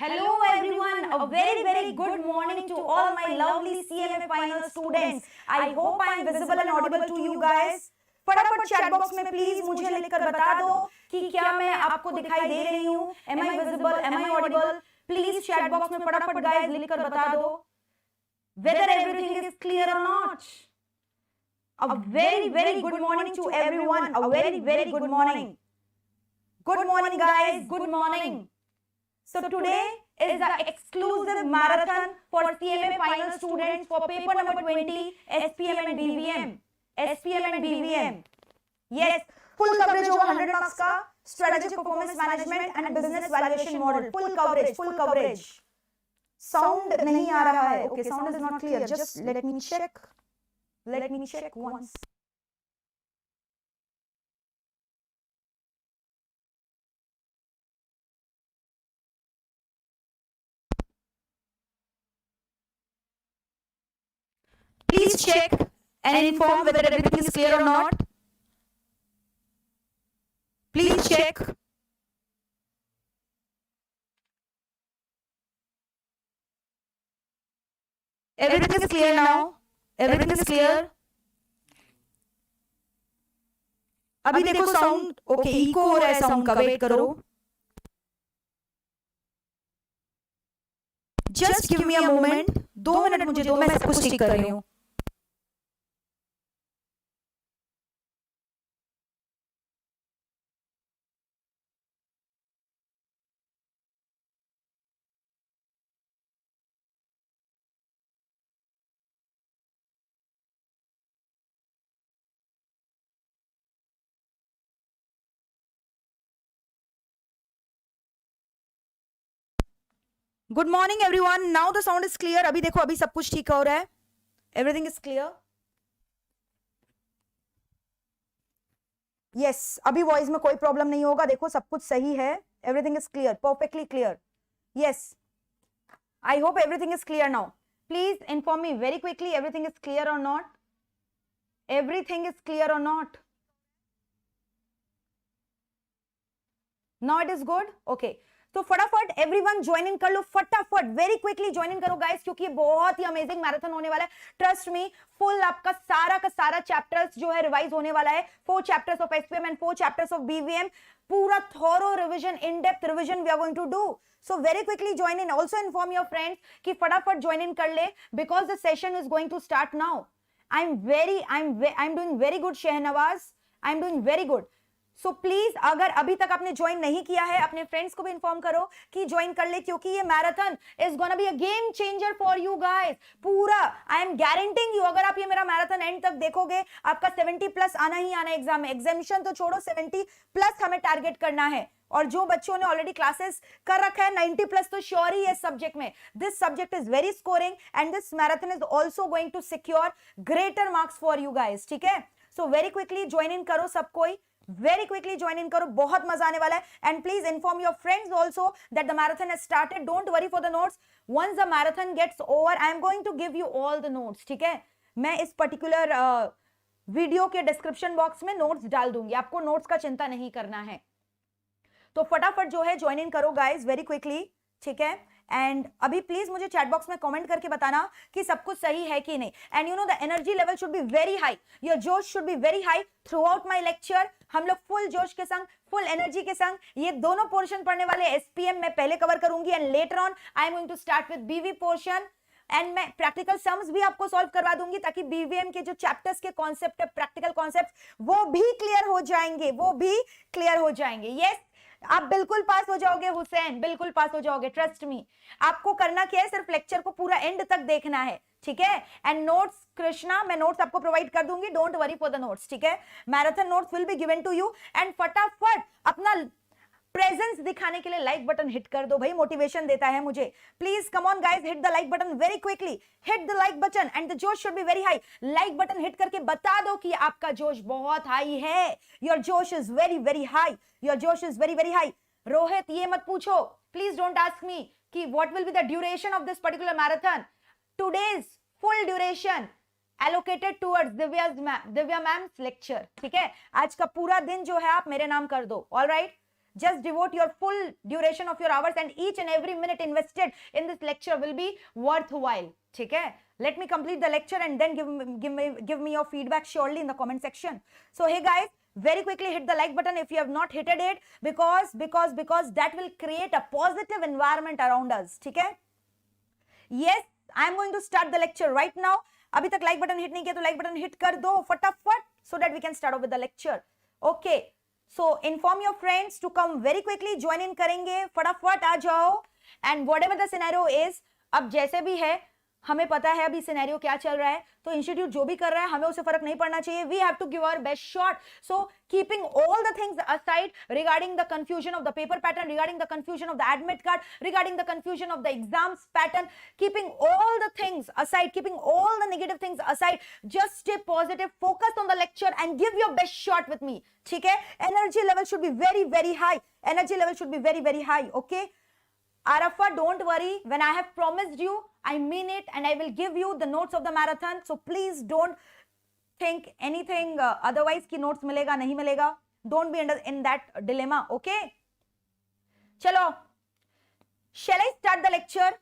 Hello everyone, a very good morning to all my lovely CMA final students. I hope I am visible and audible to you guys. फटाफट chat box में please मुझे लिखकर बता दो कि क्या मैं आपको दिखाई दे रही हूँ. Am I visible? Am I audible? Please chat box में फटाफट गाइस लिखकर बता दो whether everything is clear or not. A very good morning to everyone. A very good morning. Good morning guys. Good morning. So today is the exclusive marathon for CMA final students for paper number 20 SPM and BVM. SPM and BVM. Yes, full coverage over 100 marks का strategic performance management and business valuation model. Full coverage. Sound नहीं आ रहा है. Okay, sound is not clear. Just let me check. Let me check once. Please check and inform whether everything is clear or not. Please check. Everything is clear now. Everything is clear. अभी देखो sound okay eco हो रहा है sound का. Wait करो. Just give me a moment. 2 minute मुझे दो. मैं सब कुछ ठीक कर रही हूँ. Good morning everyone. Now the sound is clear. अभी देखो अभी सब कुछ ठीक हो रहा है. Everything is clear. यस, अभी वॉइस में कोई प्रॉब्लम नहीं होगा. देखो सब कुछ सही है. Everything is clear, perfectly clear. Yes, I hope everything is clear now. Please inform me very quickly everything is clear और नॉट. एवरीथिंग इज क्लियर और not. Now it is good. Okay, तो फटाफट एवरीवन ज्वाइन इन कर लो. फटाफट very quickly join in करो guys, क्योंकि ये बहुत ही अमेजिंग मैराथन होने वाला है. ट्रस्ट मी, फुल आपका सारा का सारा चैप्टर्स जो है रिवाइज होने वाला है. 4 chapters of SPM and 4 chapters of BVM. पूरा thorough revision, in depth revision we are going to do. So very quickly join in. Also inform your friends कि फटाफट ज्वाइन इन कर ले, because the session is going to start now. I am doing very good Shahnawaz. I am doing very good. So please अगर अभी तक आपने join नहीं किया है, अपने फ्रेंड्स को भी इन्फॉर्म करो कि ज्वाइन कर ले, क्योंकि ये marathon is gonna be a game changer for you guys. पूरा आई एम गारंटिंग यू, अगर आप ये मेरा मैराथन एंड तक देखोगे, आपका 70 प्लस आना ही आना एग्जाम में. एग्जामिनेशन तो छोड़ो, 70 प्लस हमें टारगेट करना है. और जो बच्चों ने ऑलरेडी क्लासेस कर रखा है, 90 प्लस तो श्योर ही है सब्जेक्ट में. This subject is very scoring and this marathon is also going to secure greater marks for you guys. ठीक है, so very quickly join in करो सब कोई. Very quickly join in करो, बहुत मजा आने वाला है. And please inform your friends also that the marathon has started. Don't worry for the notes. Once the marathon gets over, I am going to give you all the notes. ठीक है, मैं इस particular वीडियो के description box में notes डाल दूंगी. आपको notes का चिंता नहीं करना है. तो फटाफट जो है ज्वाइन इन करो गाइज वेरी क्विकली. ठीक है, एंड अभी प्लीज मुझे चैट बॉक्स में कमेंट करके बताना कि सब कुछ सही है कि नहीं. And you know the energy level should be very high. Your जोश should be very high throughout my lecture. हम लोग फुल जोश के संग, फुल एनर्जी के संग ये दोनों पोर्शन पढ़ने वाले. एसपीएम मैं पहले कवर करूंगी and later on I am going to start with BV portion. And मैं प्रैक्टिकल सम्स भी आपको सॉल्व करवा दूंगी, ताकि बीवीएम के जो चैप्टर्स के कॉन्सेप्ट है, प्रैक्टिकल कॉन्सेप्ट, वो भी क्लियर हो जाएंगे. वो भी क्लियर हो जाएंगे. यस, आप बिल्कुल पास हो जाओगे हुसैन, बिल्कुल पास हो जाओगे. Trust me. आपको करना क्या है, सिर्फ लेक्चर को पूरा एंड तक देखना है. ठीक है, एंड नोट्स कृष्णा, मैं नोट्स आपको प्रोवाइड कर दूंगी. Don't worry for the notes. ठीक है, marathon notes will be given to you. And फटाफट अपना प्रेजेंस दिखाने के लिए लाइक बटन हिट कर दो भाई, मोटिवेशन देता है मुझे. Please come on guys, hit the like button very quickly. Hit the like button and the जोश should be very high. Like button hit करके बता दो कि आपका जोश बहुत हाई है. योर जोश इज वेरी हाई. योर जोश इज वेरी हाई. रोहित, ये मत पूछो, प्लीज डोंट आस्क मी कि what will be the duration of this particular marathon. Today's full duration allocated towards Divya ma'am's lecture. ठीक है, आज का पूरा दिन जो है आप मेरे नाम कर दो. All right, Just devote your full duration of your hours and each and every minute invested in this lecture will be worthwhile. ठीक है? Let me complete the lecture and then give me your feedback surely in the comment section. So hey guys, very quickly hit the like button if you have not hit it, because that will create a positive environment around us. ठीक है? Yes, I am going to start the lecture right now. अभी तक like button hit नहीं किया तो like button hit कर दो फटाफट, so that we can start off with the lecture. Okay. So inform your friends to come very quickly, join in करेंगे, फटाफट आ जाओ, and whatever the scenario is, अब जैसे भी है, हमें पता है अभी सिनेरियो क्या चल रहा है, तो इंस्टीट्यूट जो भी कर रहा है हमें उसे फर्क नहीं पड़ना चाहिए. We have to give our best shot. So keeping all the things aside regarding the confusion of the paper pattern, regarding the confusion of the admit card, regarding the confusion of the exams pattern, keeping all the things aside, keeping all the negative things aside, just stay positive, focus on the lecture and give your best shot with me. ठीक है? Energy level should be very very high. Energy level should be very very high. Okay Arafa, don't worry. When I have promised you, I mean it, and I will give you the notes of the marathon. So please don't think anything otherwise कि notes मिलेगा नहीं मिलेगा. Don't be in that dilemma. Okay? चलो. Shall I start the lecture?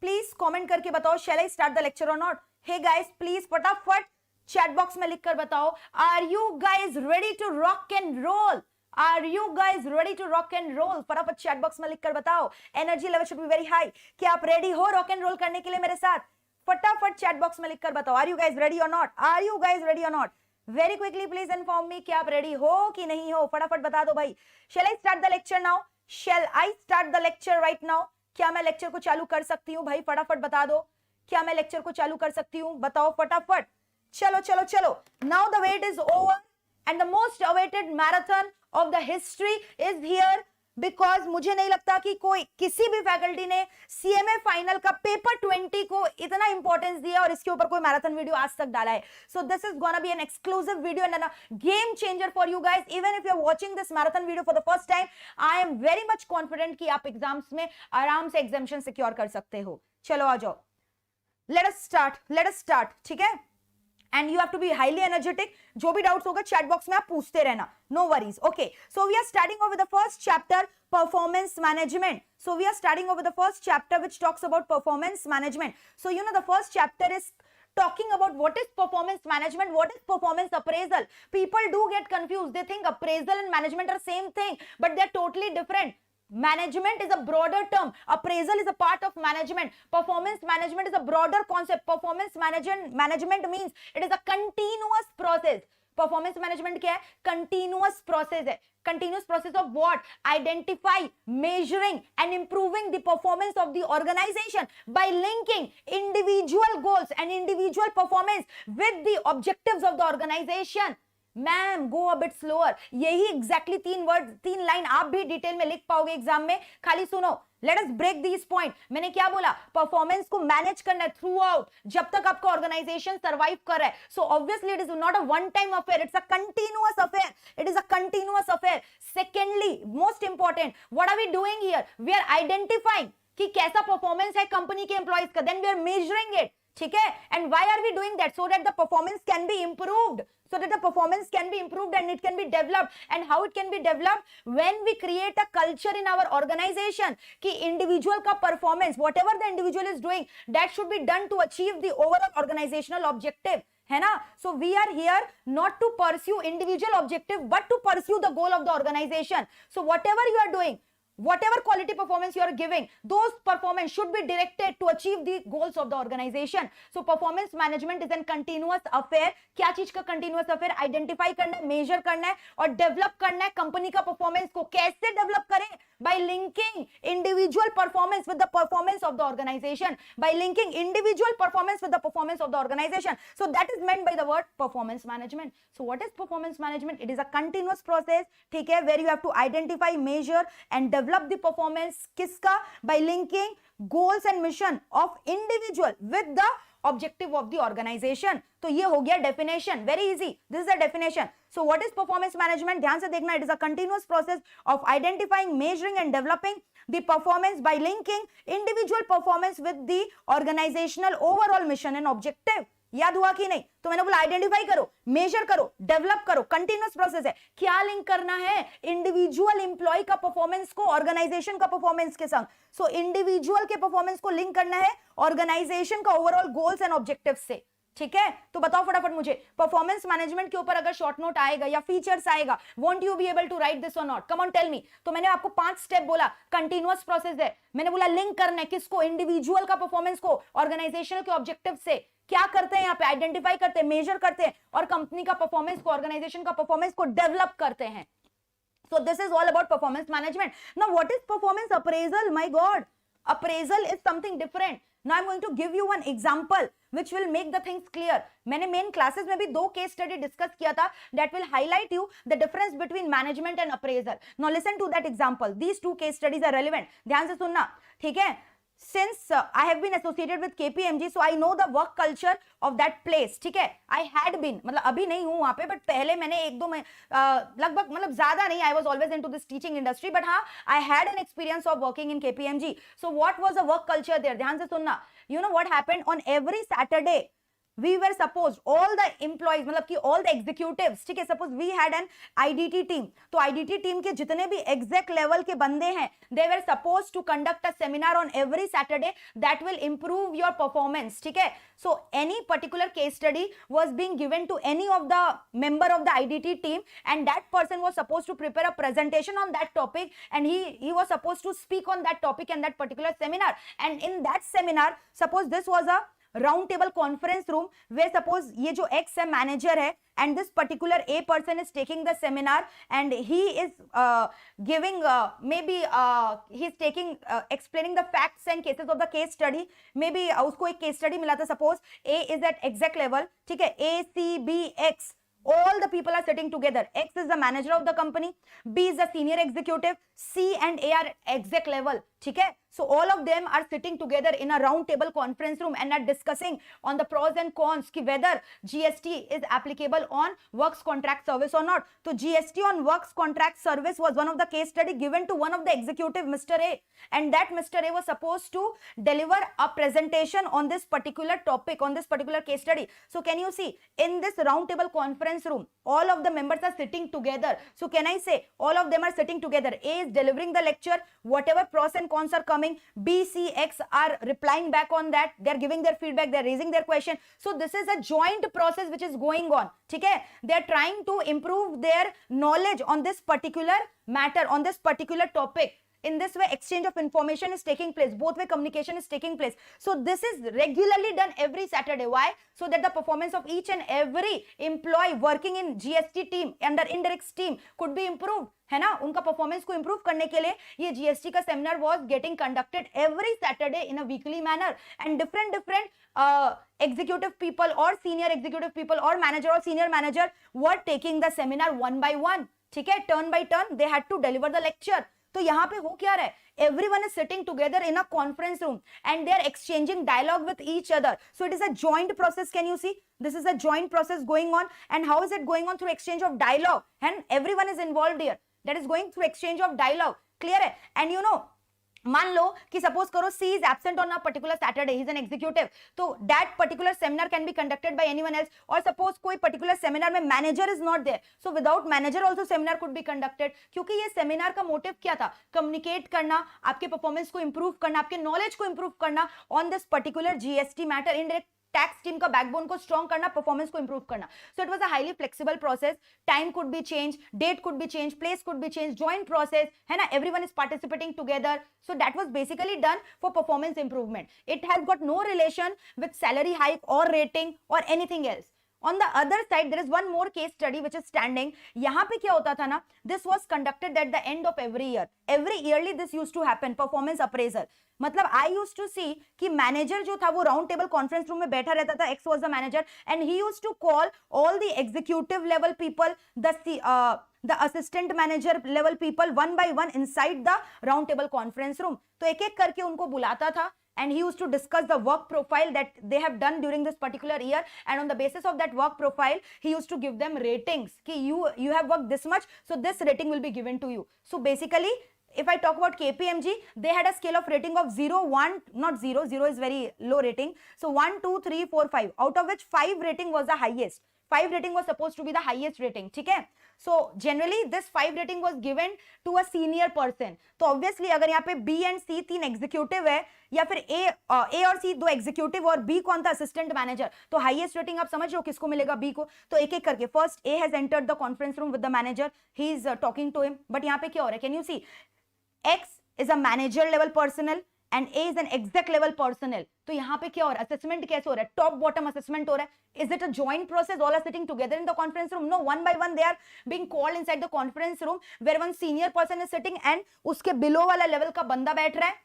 Please comment करके बताओ. Shall I start the lecture or not? Hey guys, please फटाफट chat box में लिख कर बताओ. Are you guys ready to rock and roll? Are you guys ready to rock and roll? फटाफट chat box में लिखकर बताओ. Energy level should be very high. क्या आप रेडी हो रॉक एंड रोल करने के लिए मेरे साथ? फटाफट चैट बॉक्स में लिखकर बताओ. Are you guys ready or not? Are you guys ready or not? Very quickly please inform me. क्या आप रेडी हो कि नहीं हो? फटाफट बता दो भाई. Shall I start the lecture now? Shall I start the lecture right now? क्या मैं लेक्चर को चालू कर सकती हूँ भाई? फटाफट बता दो. क्या मैं लेक्चर को चालू कर सकती हूँ? बताओ फटाफट. चलो चलो चलो. Now the wait is over and the most awaited marathon of the history is here, because मुझे नहीं लगता कि कोई किसी भी फैकल्टी ने सीएमए फाइनल का पेपर 20 को इतना इंपॉर्टेंस दिया और इसके ऊपर कोई मैराथन वीडियो आज तक डाला है. So this is gonna be an exclusive video and a game changer for you guys. Even if you are watching this marathon video for the first time, I am very much confident कि आप exams में आराम से एग्जामिशन secure कर सकते हो. चलो आ जाओ. Late us start. ठीक है? And you have to be highly energetic. जो भी doubts होगा chat box में आप पूछते रहना. No worries. Okay. So we are starting off with the first chapter, performance management. So we are starting off with the first chapter which talks about performance management. So you know the first chapter is talking about what is performance management, what is performance appraisal. People do get confused. They think appraisal and management are same thing, but they are totally different. Management is a broader term. Appraisal is a part of management. Performance management is a broader concept. Performance management means it is a continuous process. Performance management क्या है? Continuous process है. Continuous process of what? Identify, measuring and improving the performance of the organization by linking individual goals and individual performance with the objectives of the organization. Ma'am go a bit slower. यही exactly 3 word 3 line आप भी detail में लिख पाओगे exam में. खाली सुनो. Let us break this point. मैंने क्या बोला? परफॉर्मेंस को मैनेज करना है थ्रू आउट जब तक आपका ऑर्गेनाइजेशन सर्वाइव कर रहा है. So obviously it is not a one time affair, it's a continuous affair. It is a continuous affair. Secondly most important, what are we doing here? We are identifying कि कैसा performance है company के employees का, then we are measuring it. ठीक है? And why are we doing that? So that the performance can be improved. So that the performance can be improved and it can be developed. And how it can be developed? When we create a culture in our organization कि individual का performance, whatever the individual is doing, that should be done to achieve the overall organizational objective. है ना? So we are here not to pursue individual objective but to pursue the goal of the organization. So whatever you are doing, whatever quality performance you are giving, those performance should be directed to achieve the goals of the organization. So performance management is a continuous affair. क्या चीज का continuous affair? Identify करना है, measure करना है और develop करना है. कंपनी का performance को कैसे develop करें? By linking individual performance with the performance of the organization. By linking individual performance with the performance of the organization. So that is meant by the word performance management. So what is performance management? It is a continuous process, ठीक है, where you have to identify, measure and develop the performance. किसका? By linking goals and mission of individual with the objective of the organization. तो ये हो गया definition. Very easy. This is the definition. So what is performance management? ध्यान से देखना. It is a continuous process of identifying, measuring and developing the performance by linking individual performance with the organizational overall mission and objective. याद हुआ कि नहीं? तो मैंने बोला आइडेंटिफाई करो, मेजर करो, डेवलप करो, कंटिन्यूअस प्रोसेस है। क्या लिंक करना है? इंडिविजुअल एम्प्लॉय का परफॉर्मेंस को ऑर्गेनाइजेशन का परफॉर्मेंस के संग। सो इंडिविजुअल के परफॉर्मेंस को लिंक करना है ऑर्गेनाइजेशन का ओवरऑल गोल्स एंड ऑब्जेक्टिव्स से। ठीक है, तो बताओ फटाफट मुझे, परफॉर्मेंस मैनेजमेंट के ऊपर अगर शॉर्ट नोट आएगा या फीचर्स आएगा, won't you be able to write this or not? Come on tell me. तो मैंने आपको 5 स्टेप बोला, कंटीन्यूअस प्रोसेस है। मैंने बोला लिंक करना है किसको? इंडिविजुअल का परफॉर्मेंस को ऑर्गेनाइजेशनल के ऑब्जेक्टिव से। क्या करते हैं यहाँ पे? आइडेंटिफाई करते हैं, मेजर करते हैं और कंपनी का परफॉर्मेंस को, ऑर्गेनाइजेशन का परफॉर्मेंस को डेवलप करते हैं। So this is all about performance management. Now what is performance appraisal? My God, appraisal is something different. Now I'm going to give you one example which will make the things clear. मैंने main classes में भी 2 case study discuss किया था that will highlight you the difference between management and appraisal. Now listen to that example. These 2 case studies are relevant. ध्यान से सुनना, ठीक है? Since I have been associated with KPMG, so I know the work culture of that place. ठीक है, I had been, मतलब अभी नहीं हूँ वहाँ पे, but पहले मैंने 1-2 में लगभग, मतलब ज्यादा नहीं, I was always into this teaching industry, but हाँ, I had an experience of working in KPMG. So what was the work culture there? ध्यान से सुनना. You know what happened on every Saturday? We were supposed, all the employees, मतलब कि all the executives, ठीक है, suppose we had an IDT team, तो IDT team के जितने भी exec level के बंदे हैं, they were supposed to conduct a seminar on every Saturday that will improve your performance, ठीक है? So any particular case study was being given to any of the member of the IDT team, and that person was supposed to prepare a presentation on that topic, and he was supposed to speak on that topic in that particular seminar. And in that seminar, suppose this was a round table conference room where suppose ये जो X है manager है and this particular A person is taking the seminar and he is giving maybe he is taking explaining the facts and cases of the case study. Maybe उसको एक case study मिला था, suppose A is at exec level, ठीक है, A, C, B, X, all the people are sitting together. X is the manager of the company, B is the senior executive, C and A are exec level, ठीक है? So all of them are sitting together in a round table conference room and are discussing on the pros and cons कि whether GST is applicable on works contract service or not. So GST on works contract service was one of the case study given to one of the executive, Mr. A, and that Mr. A was supposed to deliver a presentation on this particular topic, on this particular case study. So can you see in this round table conference room, all of the members are sitting together. So can I say all of them are sitting together? A is delivering the lecture, whatever pros and cons are coming, B, C, X are replying back on that, they are giving their feedback, they are raising their question. So this is a joint process which is going on, ठीक है? They are trying to improve their knowledge on this particular matter, on this particular topic. In this way, exchange of information is taking place, both way communication is taking place. So this is regularly done every Saturday. Why? So that the performance of each and every employee working in GST team under indirect team could be improved, है ना? उनका performance को improve करने के लिए ये GST का seminar was getting conducted every Saturday in a weekly manner, and different executive people or senior executive people or manager or senior manager were taking the seminar one by one, ठीक है? Turn by turn they had to deliver the lecture. तो यहाँ पे हो क्या रहा है? Everyone is sitting together in a conference room and they are exchanging dialogue with each other. So it is a joint process. Can you see? This is a joint process going on. And how is it going on? Through exchange of dialogue. And everyone is involved here. That is going through exchange of dialogue. Clear है? And you know, मान लो कि suppose करो C is absent on a particular Saturday, he is an executive, तो that particular seminar can be conducted by anyone else. और suppose कोई particular seminar में manager is not there, so without manager also seminar could be conducted. क्योंकि ये seminar का motive क्या था? Communicate करना, आपके परफॉर्मेंस को इंप्रूव करना, आपके नॉलेज को इंप्रूव करना on this particular GST matter, indirect tax team का बैकबोन को स्ट्रॉन्ग करना, परफॉर्मेंस को इंप्रूव करना. So it was a highly flexible process. Time could be change, date could be change, place could be change, joint process है ना, everyone is participating together. So that was basically done for performance improvement. It has got no relation with salary hike और rating और anything else. On the other side, there is one more case study which is standing. यहाँ पे क्या होता था ना, this was conducted at the end of every year. Every yearly this used to happen, performance appraisal. मतलब I used to see कि manager जो था वो round table conference room में बैठा रहता था, X was the manager, and he used to call all the executive level people, the assistant manager level people one by one inside the round table conference room. तो एक एक करके उनको बुलाता था. And he used to discuss the work profile that they have done during this particular year, and on the basis of that work profile, he used to give them ratings. कि you have worked this much, so this rating will be given to you. So basically, if I talk about KPMG, they had a scale of rating of 0, 1, not 0, 0 is very low rating. So 1, 2, 3, 4, 5, out of which 5 rating was the highest. 5 rating was supposed to be the highest rating, ठीक है? So generally this 5 rating was given to a senior person. तो obviously अगर यहाँ पे B and C 3 executive है, या फिर A और C 2 executive और B कौन था assistant manager, तो highest rating आप समझ रहे हो किसको मिलेगा? B को. तो एक एक करके first A has entered the conference room with the manager, he is talking to him. But यहाँ पे क्या हो रहा है? Can you see? X is a manager level personnel and A is an exec level personnel. तो यहाँ पे क्या हो रहा है? Assessment कैसे हो रहा है? Top bottom assessment हो रहा है. Is it a joint process? All are sitting together in the conference room? No, one by one they are being called inside the conference room where one senior person is sitting and उसके below वाला level का बंदा बैठ रहा है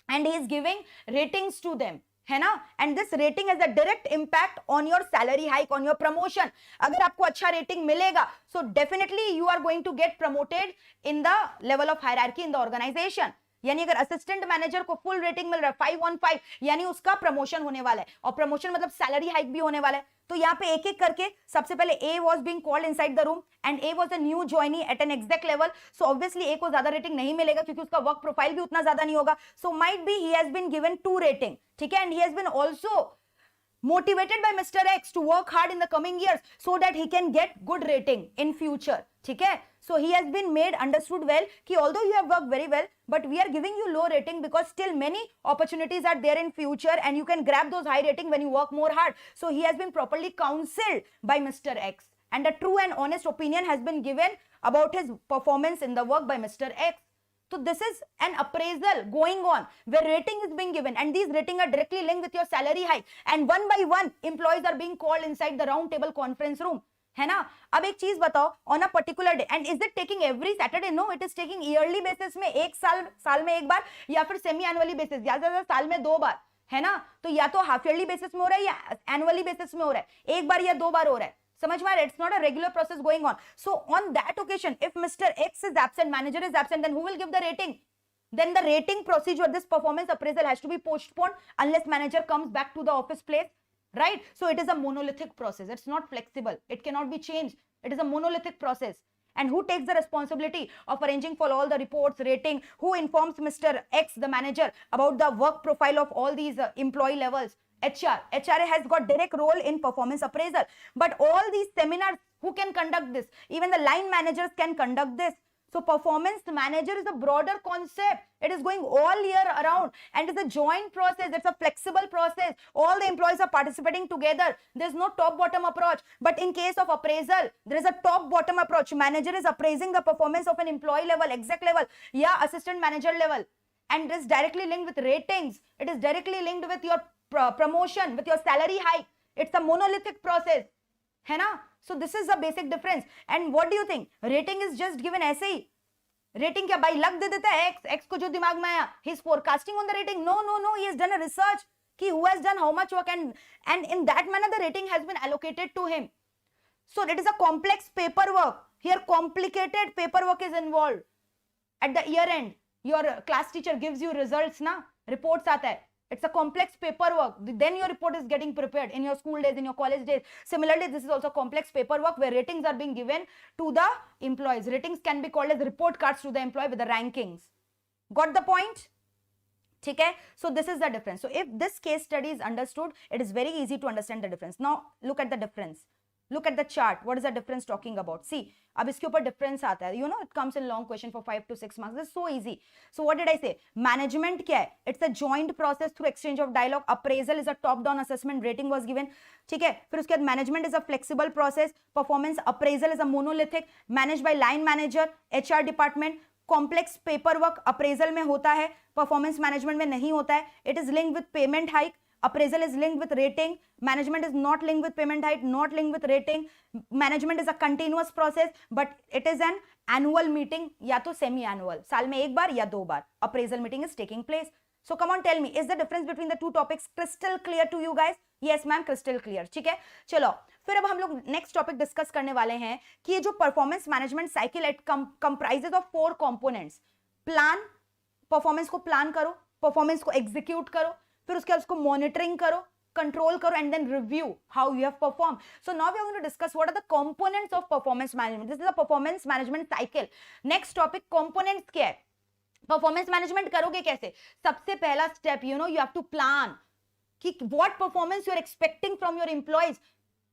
and he is giving ratings to them. है ना? And this rating has a direct impact on your salary hike, on your promotion. अगर आपको अच्छा rating मिलेगा, so definitely you are going to get promoted in the level of hierarchy in the organization. यानी अगर assistant manager को full rating मिल रहा है 515, यानी उसका प्रमोशन होने वाला है, और प्रमोशन मतलब सैलरी हाइक भी होने वाला है. तो यहाँ पे एक एक करके सबसे पहले A was being called inside the room and A was a new joinee at an exec level. So obviously A को ज्यादा रेटिंग नहीं मिलेगा क्योंकि उसका वर्क प्रोफाइल भी उतना ज्यादा नहीं होगा. So might be he has been given 2 rating, ठीक है, and he has been also motivated by Mr. X to work hard in the coming years so that he can get good rating in future, ठीक है. So he has been made understood well कि although you have worked very well, but we are giving you low rating because still many opportunities are there in future and you can grab those high rating when you work more hard. So he has been properly counseled by Mr. X and a true and honest opinion has been given about his performance in the work by Mr. X. So this is an appraisal going on where rating is being given and these ratings are directly linked with your salary hike and one by one employees are being called inside the round table conference room. है ना? अब एक चीज बताओ, on a particular day and is it taking every Saturday? No, it is taking yearly basis में, एक साल में एक बार, या फिर सेमी एनुअली बेसिस, या ज्यादा साल में 2 बार, है ना? तो या तो हाफ ईयरली बेसिस में हो रहा है या एनुअली बेसिस में हो रहा है, एक बार या 2 बार हो रहा है. समझ में आ रहा है? It's not a regular process going on. So on that occasion, if Mr. X is absent, manager is absent, then who will give the rating? Then the rating procedure, this performance appraisal has to be postponed unless manager comes back to the office place. Right? So it is a monolithic process. It's not flexible. It cannot be changed. It is a monolithic process. And who takes the responsibility of arranging for all the reports, rating? Who informs Mr. X, the manager, about the work profile of all these employee levels? HR. HR has got direct role in performance appraisal. But all these seminars, who can conduct this? Even the line managers can conduct this. So performance manager is a broader concept. It is going all year around and it's a joint process. It's a flexible process. All the employees are participating together. There's no top-bottom approach. But in case of appraisal, there is a top-bottom approach. Manager is appraising the performance of an employee level, exec level, yeah, assistant manager level. And it is directly linked with ratings. It is directly linked with your promotion, with your salary hike. It's a monolithic process. है ना? So this is the basic difference. And what do you think? Rating is just given ऐसे ही. Rating क्या भाई luck दे देता है X को जो दिमाग में आया. He is forecasting on the rating. No. He has done a research कि who has done how much work and in that manner the rating has been allocated to him. So it is a complex paperwork. Here complicated paperwork is involved. At the year end, your class teacher gives you results ना, reports आता है. It's a complex paperwork. Then your report is getting prepared in your school days, in your college days. Similarly, this is also complex paperwork where ratings are being given to the employees. Ratings can be called as report cards to the employee with the rankings. Got the point? Okay? So this is the difference. So if this case study is understood, it is very easy to understand the difference. Now look at the difference. Look at the chart. What is the difference talking about? See, अब इसके ऊपर difference आता है. You know, it comes in long question for 5 to 6 marks. This is so easy. So what did I say? Management क्या है? It's a joint process through exchange of dialogue. Appraisal is a top-down assessment. Rating was given. ठीक है? फिर उसके बाद management is a flexible process. Performance appraisal is a monolithic, managed by line manager, HR department. Complex paperwork appraisal में होता है. Performance management में नहीं होता है. It is linked with payment hike. Appraisal is linked with rating. Management is not linked with payment hike, not linked with rating. Management is a continuous process, but it is an annual meeting या तो semi-annual. साल में एक बार या 2 बार. Appraisal meeting is taking place. So come on, tell me, is the difference between the two topics crystal clear to you guys? Yes, ma'am, crystal clear. ठीक है? चलो, फिर अब हम लोग next topic discuss करने वाले हैं कि ये जो performance management cycle it comprises of 4 components. Plan, performance को plan करो, performance को execute करो, फिर उसके बाद उसको monitoring करो, control करो, and then review how you have performed. So now we are going to discuss what are the components of performance management. This is a performance management cycle. Next topic, components क्या है? Performance management करोगे कैसे? सबसे पहला step, you have to plan कि what performance you are expecting from your employees.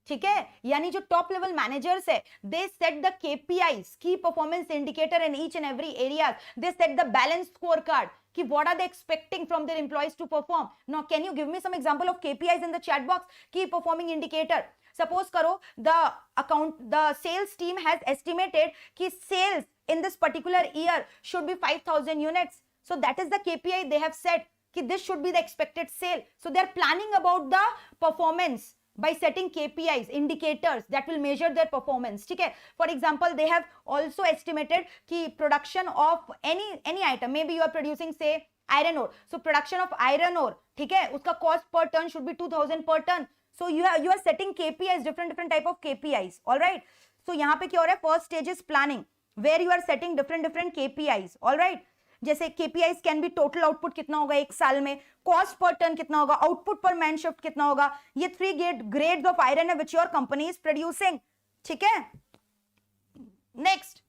ठीक है, यानी जो टॉप लेवल मैनेजर्स है, they set the KPIs, key performance indicator in each and every area. They set the balance score card कि what are they expecting from their employees to perform. Now can you give me some example of KPIs in the chat box? Key performing indicator. Suppose karo the sales team has estimated ki sales in this particular year should be 5,000 units. So that is the KPI they have set ki this should be the expected sale. So they are planning about the performance by setting KPIs, indicators that will measure their performance. ठीक है, for example, they have also estimated कि production of any item, maybe you are producing say iron ore, so production of iron ore, ठीक है, उसका cost per ton should be 2,000 per ton. So you are setting KPIs, different type of KPIs. All right. So यहाँ पे क्या हो रहा है? First stage is planning, where you are setting different KPIs. All right. जैसे KPIs can be total output कितना होगा एक साल में, कॉस्ट पर टन कितना होगा, आउटपुट पर मैन शिफ्ट कितना होगा. ये 3 ग्रेड्स ऑफ आयरन है which your company is producing. ठीक है, next,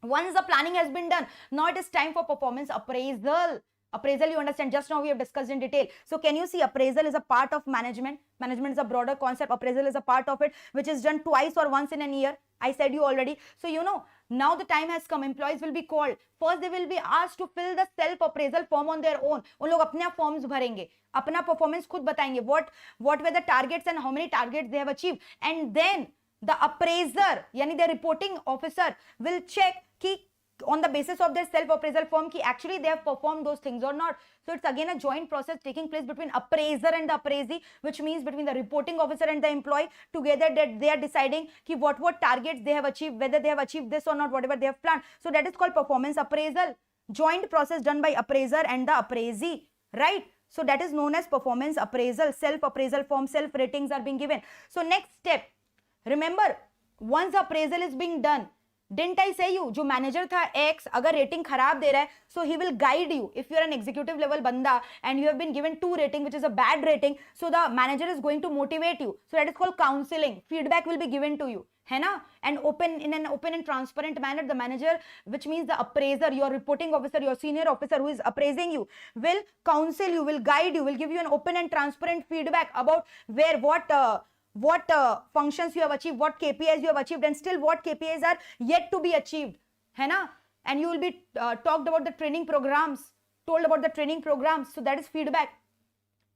once the planning has been done, now it is time for performance appraisal. Appraisal, you understand, just now we have discussed in detail. So can you see, appraisal is a part of management. Management is a broader concept. Appraisal is a part of it, which is done twice or once in a year. I said you already. So you know, now the time has come. Employees will be called. First, they will be asked to fill the self-appraisal form on their own. उन लोग अपने forms भरेंगे, अपना performance खुद बताएंगे. What were the targets and how many targets they have achieved. And then the appraiser, यानी the reporting officer, will check कि on the basis of their self-appraisal form ki actually they have performed those things or not. So it's again a joint process taking place between appraiser and the appraisee, which means between the reporting officer and the employee together, that they are deciding ki what targets they have achieved, whether they have achieved this or not, whatever they have planned. So that is called performance appraisal. Joint process done by appraiser and the appraisee, right? So that is known as performance appraisal. Self-appraisal form, self-ratings are being given. So next step, remember, once the appraisal is being done, didn't I say you, जो manager था X, अगर rating खराब दे रहा है, so he will guide you. If you are an executive level बंदा and you have been given 2 rating, which is a bad rating, so the manager is going to motivate you. So that is called counseling. Feedback will be given to you, है ना? And in an open and transparent manner, the manager, which means the appraiser, your reporting officer, your senior officer who is appraising you, will counsel you, will guide you, will give you an open and transparent feedback about where what functions you have achieved, what KPIs you have achieved, and still what KPIs are yet to be achieved, है ना? And you will be talked about the training programs, told about the training programs. So that is feedback.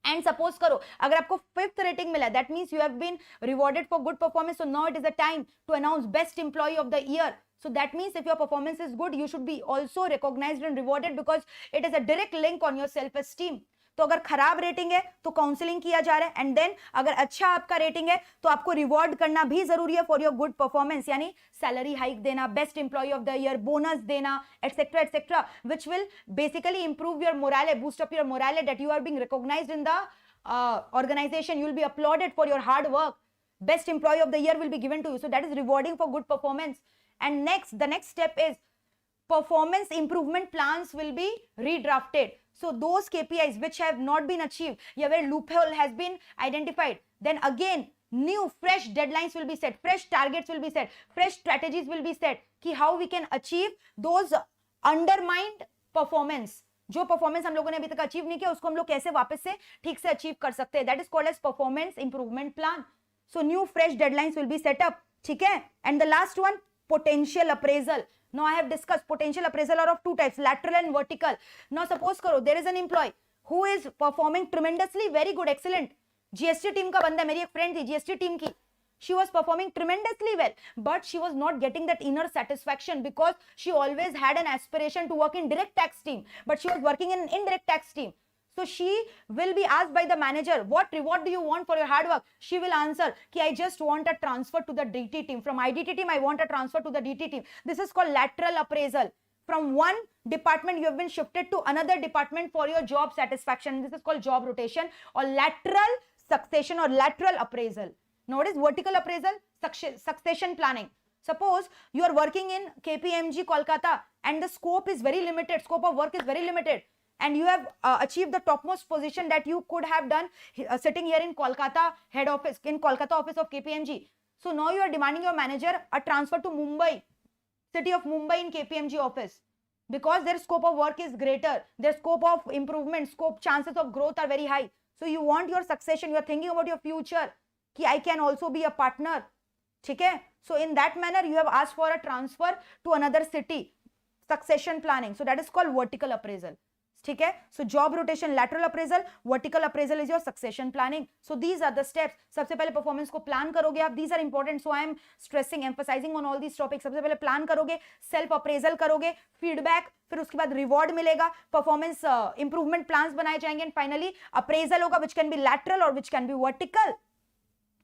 And suppose करो, अगर आपको 5th rating मिला, that means you have been rewarded for good performance. So now it is the time to announce best employee of the year. So that means if your performance is good, you should be also recognized and rewarded because it is a direct link on your self-esteem. तो अगर खराब rating है तो counselling किया जा रहा है, and then अगर अच्छा आपका रेटिंग है तो आपको रिवॉर्ड करना भी जरूरी है फॉर योर गुड परफॉर्मेंस, यानी सैलरी हाइक देना, best employee of the year, bonus देना, etcetera etcetera, which will basically improve your morale, boost up your morale, that you are being recognised in the organization. You will be applauded for your hard work. Best employee of the year will be given to you. So that is rewarding for good performance. And next, the next step is performance improvement plans will be redrafted. So those KPIs which have not been achieved, where loophole has been identified, then again new fresh deadlines will be set, fresh targets will be set, fresh strategies will be set कि how we can achieve those undermined performance. जो performance हम लोगों ने अभी तक achieve नहीं किया उसको हम लोग कैसे वापस से ठीक से achieve कर सकते हैं. That is called as performance improvement plan. So new fresh deadlines will be set up. ठीक है. And the last one, potential appraisal. Now I have discussed potential appraisal are of 2 types, lateral and vertical. Now suppose करो there is an employee who is performing tremendously, very good, excellent. GST team का बंदा, मेरी एक friend थी GST team की. She was performing tremendously well, but she was not getting that inner satisfaction because she always had an aspiration to work in direct tax team, but she was working in indirect tax team. So she will be asked by the manager, what reward do you want for your hard work? She will answer, ki I just want a transfer to the DT team. From IDT team, I want a transfer to the DT team. This is called lateral appraisal. From one department, you have been shifted to another department for your job satisfaction. This is called job rotation or lateral succession or lateral appraisal. Now, what is vertical appraisal? Succession planning. Suppose you are working in KPMG Kolkata and the scope is very limited, scope of work is very limited. And you have achieved the topmost position that you could have done sitting here in Kolkata head office, in Kolkata office of KPMG. So now you are demanding your manager a transfer to Mumbai, city of Mumbai in KPMG office. because their scope of work is greater, their scope of improvement, scope, chances of growth are very high. So you want your succession, you are thinking about your future कि I can also be a partner. ठीक है? So in that manner you have asked for a transfer to another city, succession planning. So that is called vertical appraisal. ठीक है? So job rotation, lateral appraisal, vertical appraisal is your succession planning. So these are the steps. सबसे पहले performance को plan करोगे आप. These are important. So I am stressing, emphasizing on all these topics. सबसे पहले plan करोगे, self appraisal करोगे, feedback, फिर उसके बाद reward मिलेगा, performance improvement plans बनाए जाएंगे, and finally appraisal होगा, which can be lateral or which can be vertical.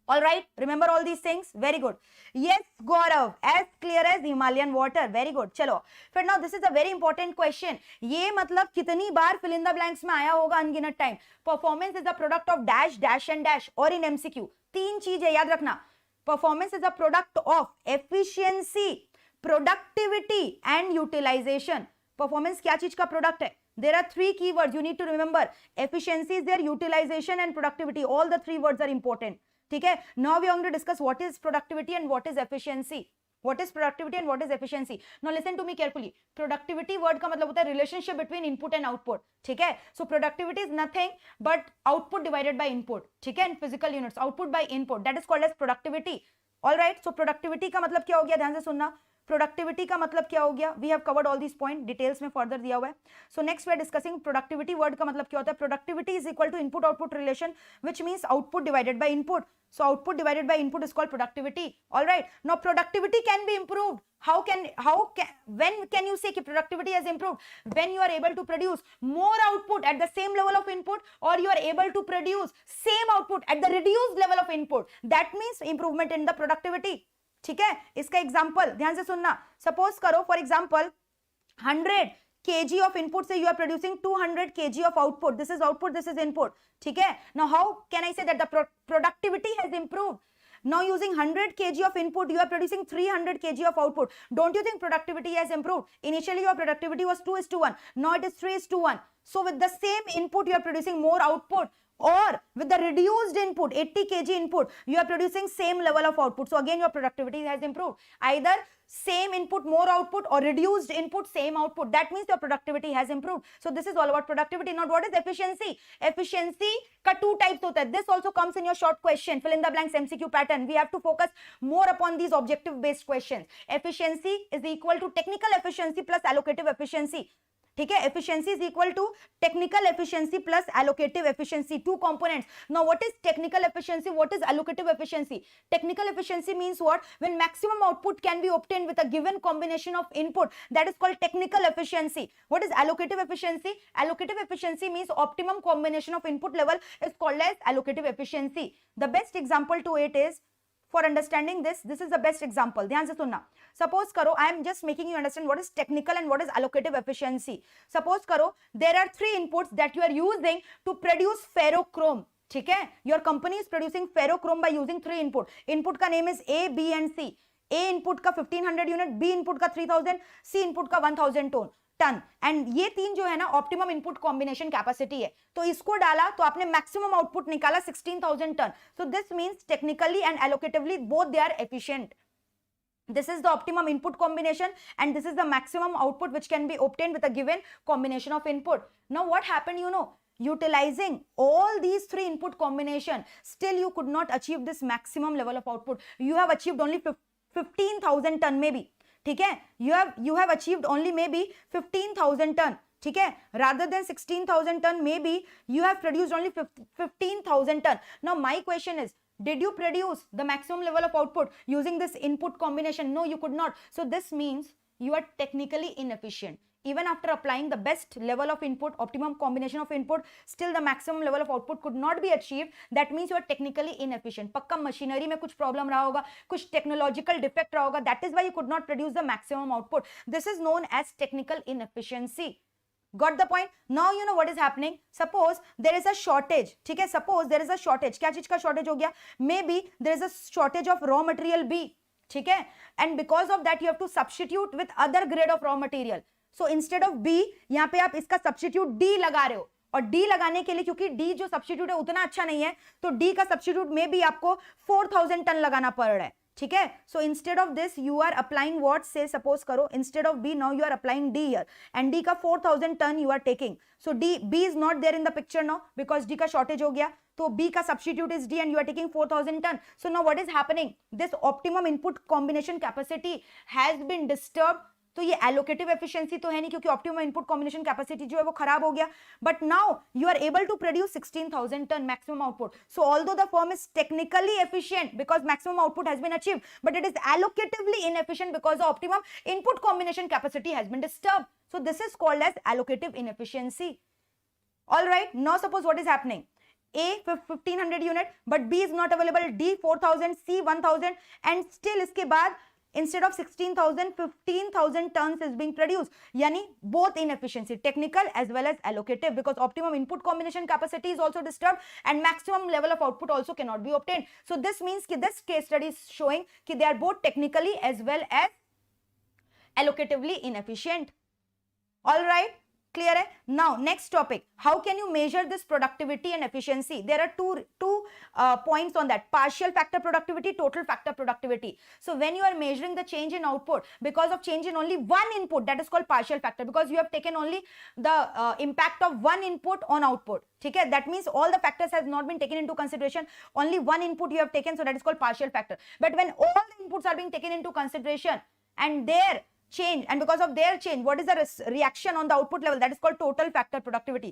All right, remember all these things? Very good. Yes, Gaurav, as clear as Himalayan water. Very good. चलो, फिर now this is a very important question. ये मतलब कितनी बार fill in the blanks में आया होगा अनगिनत time. Performance is a product of dash, dash and dash. और in MCQ तीन चीजें याद रखना. Performance is a product of efficiency, productivity and utilization. Performance क्या चीज का product है? There are three keywords you need to remember. Efficiency is there, utilization and productivity. All the three words are important. ठीक है? Now we are going to discuss what is productivity and what is efficiency. What is productivity and what is efficiency? Now listen to me carefully. Productivity word का मतलब होता है relationship between input and output. ठीक है? So productivity is nothing but output divided by input. ठीक है? In physical units, output by input. That is called as productivity. All right. So productivity का मतलब क्या हो गया? ध्यान से सुनना. प्रोडक्टिविटी का मतलब क्या हो गया? We have covered all this point, details में फर्दर दिया हुआ है. So next we are discussing productivity. Word का मतलब क्या होता है? Productivity is equal to input output relation, which means output divided by input. So output divided by input is called productivity. All right. Now productivity can be improved. When can you say कि productivity has improved? When you are able to produce more output at the same level of input, or you are able to produce same output at the reduced level of input. That means improvement in the productivity. ठीक है? इसका example ध्यान से सुनना. Suppose करो for example 100 kg of input से you are producing 200 kg of output. This is output, this is input. ठीक है? Now how can I say that the productivity has improved? Now using 100 kg of input, you are producing 300 kg of output. Don't you think productivity has improved? Initially your productivity was 2:1. Now it is 3:1. So with the same input, you are producing more output. Or with the reduced input, 80 kg input, you are producing same level of output. So again, your productivity has improved. Either same input, more output, or reduced input, same output. That means your productivity has improved. So this is all about productivity. Now what is efficiency? Efficiency का two types होता है. This also comes in your short question, fill in the blanks MCQ pattern. We have to focus more upon these objective based questions. Efficiency is equal to technical efficiency plus allocative efficiency. ठीक है? Efficiency is equal to technical efficiency plus allocative efficiency. Two components. Now what is technical efficiency? What is allocative efficiency? Technical efficiency means what? When maximum output can be obtained with a given combination of input, that is called technical efficiency. What is allocative efficiency? Allocative efficiency means optimum combination of input level is called as allocative efficiency. The best example to it is, for understanding this is the best example. ध्यान से सुनना. Suppose करो, I am just making you understand what is technical and what is allocative efficiency. Suppose करो, there are three inputs that you are using to produce ferrochrome. ठीक है? Your company is producing ferrochrome by using three input. Input का name is A, B and C. A input का 1500 unit, B input का 3000, C input का 1000 ton. And ये तीन जो है ना ऑप्टिमम इनपुट कॉम्बिनेशन कैपेसिटी है. तो इसको डाला तो आपने मैक्सिमम आउटपुट निकाला 16,000 ton. So this means technically and allocatively both they are efficient. This is the optimum input combination and this is the maximum output which can be obtained with a given combination of input. Now what happened, you know, utilizing all these three input combination, still you could not achieve this maximum level of output. You have achieved only 15,000 ton maybe. ठीक है? You have achieved only maybe 15,000 ton. ठीक है? Rather than 16,000 ton, maybe you have produced only 15,000 ton. Now my question is, did you produce the maximum level of output using this input combination? No, you could not. So this means you are technically inefficient. Even after applying the best level of input, optimum combination of input, still the maximum level of output could not be achieved. That means you are technically inefficient. पक्का machinery में कुछ problem रहा होगा, कुछ technological defect रहा होगा. That is why you could not produce the maximum output. This is known as technical inefficiency. Got the point? Now you know what is happening. Suppose there is a shortage. ठीक है? Suppose there is a shortage. क्या चीज का shortage हो गया? Maybe there is a shortage of raw material B. ठीक है? And because of that you have to substitute with other grade of raw material. So instead of B, यहाँ पे आप इसका substitute D लगा रहे हो. और D लगाने के लिए, क्योंकि D जो substitute है उतना अच्छा नहीं है, तो D का substitute में भी आपको 4,000 टन लगाना पड़ रहा है. ठीक है. So instead of this you are applying what, say suppose करो instead of B now you are applying D here and D का 4000 ton you are taking. So B is not there in the picture now because D का shortage हो गया, तो B का substitute is D and you are taking 4000 ton. So now what is happening, this optimum input combination capacity has been disturbed. तो ये allocative efficiency तो है नहीं क्योंकि ऑप्टिमम इनपुट कॉम्बिनेशन कैपेसिटी जो है वो खराब हो गया, but now you are able to produce 16000 ton maximum output. So although the firm is technically efficient because maximum output has been achieved, but it is allocatively inefficient because the optimum input combination capacity has been disturbed. So this is called as allocative inefficiency. All right, now suppose what is happening, A 1500 unit, but B is not available, D 4000, C 1000, and still इसके बाद instead of 16,000, 15,000 tons is being produced. Yani both inefficiency, technical as well as allocative, because optimum input combination capacity is also disturbed and maximum level of output also cannot be obtained. So this means ki this case study is showing ki they are both technically as well as allocatively inefficient. All right. Clear hai? Now next topic, how can you measure this productivity and efficiency? There are two points on that: partial factor productivity, total factor productivity. So when you are measuring the change in output because of change in only one input, that is called partial factor, because you have taken only the impact of one input on output. Okay, that means all the factors has not been taken into consideration, only one input you have taken, so that is called partial factor. But when all the inputs are being taken into consideration and their change, and because of their change, what is the reaction on the output level, that is called total factor productivity.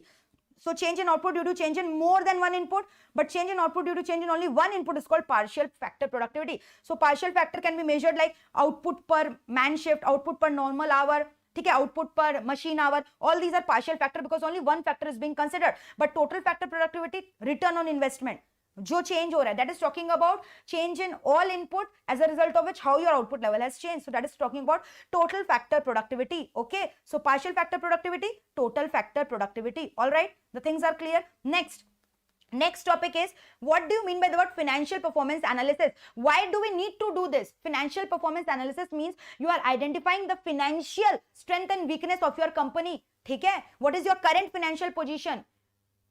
So change in output due to change in more than one input, but change in output due to change in only one input is called partial factor productivity. So partial factor can be measured like output per man shift, output per normal hour, ठीक है, output per machine hour. All these are partial factor because only one factor is being considered. But total factor productivity, return on investment, जो change हो रहा है, that is talking about change in all input as a result of which how your output level has changed. So that is talking about total factor productivity. Okay, so partial factor productivity, total factor productivity. All right, the things are clear. Next topic is, what do you mean by the word financial performance analysis? Why do we need to do this? Financial performance analysis means you are identifying the financial strength and weakness of your company. ठीक है, what is your current financial position?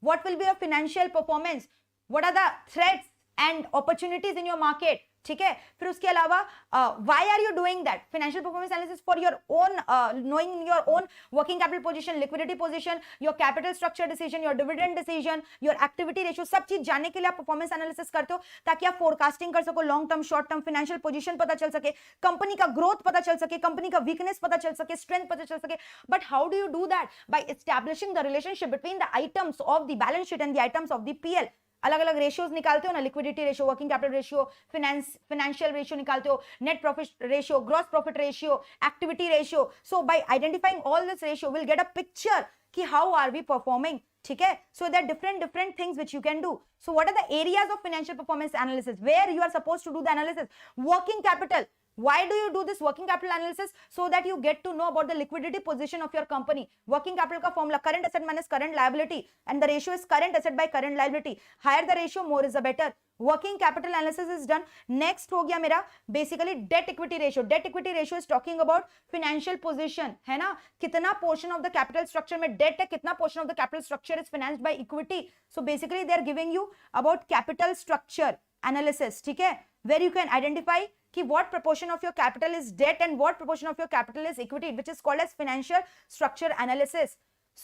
What will be your financial performance? What are the threats and opportunities in your market? ठीक है, फिर उसके अलावा why are you doing that? Financial performance analysis for your own knowing your own working capital position, liquidity position, your capital structure decision, your dividend decision, your activity ratio, सब चीज जानने के लिए आप performance analysis करते हो ताकि आप forecasting कर सको, long term, short term financial position पता चल सके, कंपनी का growth पता चल सके, कंपनी का weakness पता चल सके, strength पता चल सके. But how do you do that? By establishing the relationship between the items of the balance sheet and the items of the PL. अलग अलग रेशियोज निकालते हो ना, liquidity ratio, working capital ratio, financial ratio निकालते हो, net profit ratio, gross profit ratio, activity ratio. So by identifying all this ratio will get a picture कि how are we performing. ठीक है, so there different things which you can do. So what are the areas of financial performance analysis where you are supposed to do the analysis? Working capital. Why do you do this working capital analysis? So that you get to know about the liquidity position of your company. Working capital का formula current asset minus current liability, and the ratio is current asset by current liability. Higher the ratio, more is the better. Working capital analysis is done. Next हो गया मेरा basically debt equity ratio. Debt equity ratio is talking about financial position, है ना, कितना portion of the capital structure में debt है, कितना portion of the capital structure is financed by equity. So basically they are giving you about capital structure analysis. ठीक है, where you can identify कि what proportion of your capital is debt and what proportion of your capital is equity, which is called as financial structure analysis.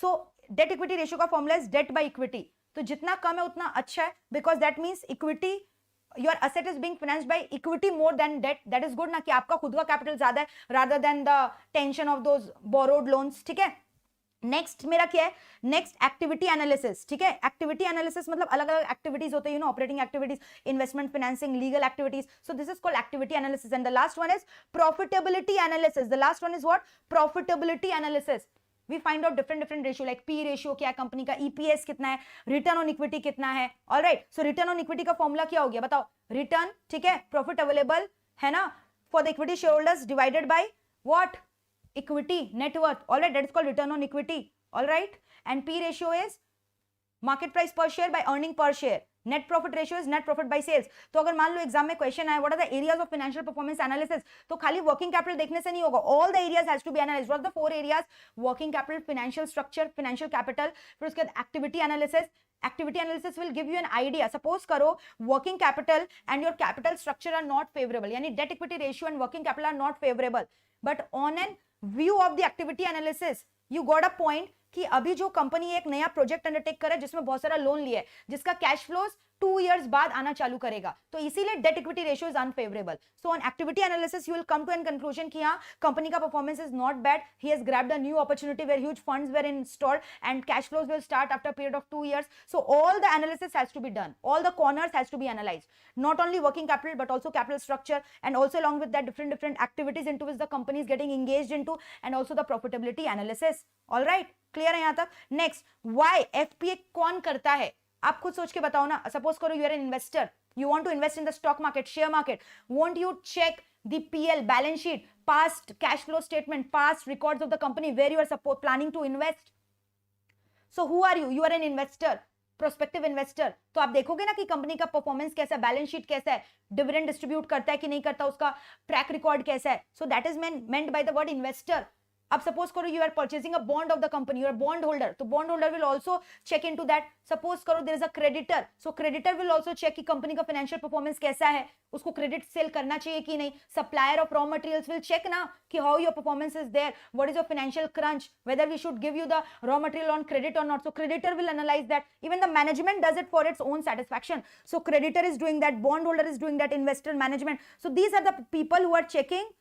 So debt equity ratio का formula is debt by equity. तो जितना कम है उतना अच्छा है, because that means equity, your asset is being financed by equity more than debt. That is good ना, कि आपका खुद का capital ज्यादा है rather than the tension of those borrowed loans. ठीक है, नेक्स्ट मेरा क्या है, नेक्स्ट एक्टिविटी एनालिसिस. ठीक है, एक्टिविटी एनालिसिस मतलब अलग अलग एक्टिविटीज होते हैं, you know, operating activities, investment, financing, legal activities. So this is called activity analysis. And the last one is profitability analysis. The last one is what? Profitability analysis. We find out different ratio, like P ratio क्या है company का, EPS कितना है, return on equity कितना है. Alright, so return on equity का formula क्या हो गया बताओ? रिटर्न, ठीक है, प्रॉफिट अवेलेबल है ना for the equity share holders divided by what? Equity net worth. Alright, that is called return on equity. All right, and P ratio is market price per share by earning per share. Net profit ratio is net profit by sales. तो अगर मान लो exam में question आए what are the areas of financial performance analysis, तो खाली working capital देखने से नहीं होगा, all the areas has to be analysed. What are the 4 areas? Working capital, financial structure, financial capital, फिर उसके बाद activity analysis. Activity analysis will give you an idea. Suppose करो working capital and your capital structure are not favorable, यानी debt equity ratio and working capital are not favorable, but on an view of the activity analysis you got a point कि अभी जो company एक नया project undertake कर रहा है जिसमें बहुत सारा लोन लिया है, जिसका कैश फ्लोज 2 years बाद आना चालू करेगा, तो इसीलिए debt equity ratio is unfavourable. So on activity analysis you will come to an conclusion कि हाँ कंपनी का performance is not bad, he has grabbed a new opportunity where huge funds were installed and cash flows will start after period of 2 years। So all the analysis has to be done, all the corners has to be analysed, not only working capital but also capital structure, and also along with that different activities into which the company is getting engaged into, and also the profitability analysis। all right, clear है यहां तक? Next, why FPA कौन करता है? आप खुद सोच के बताओ ना। सपोज करो you are an investor, you want to invest in the stock market, share market, won't you check the PL, balance sheet, past cash flow statement, past records of the company where you are planning to invest? So who are you? You are an investor, prospective investor. तो आप देखोगे ना कि company का performance कैसा है, balance sheet कैसा है, डिविडेंड डिस्ट्रीब्यूट करता है कि नहीं करता, उसका ट्रैक रिकॉर्ड कैसा है। So that is meant by the word investor. अब सपोज करो you are purchasing a bond of the company, you are bond holder, तो bond holder will also check into that. Suppose करो there is a creditor, so creditor will also check कि company का financial performance कैसा है, उसको credit sale करना चाहिए कि नहीं। Supplier of raw materials will check ना कि how your performance is there, what is your financial crunch, whether we should give you the raw material on credit or not. So creditor will analyse that, even the management does it for its own satisfaction। So creditor is doing that, bond holder is doing that, investor, management. So these are the people who are checking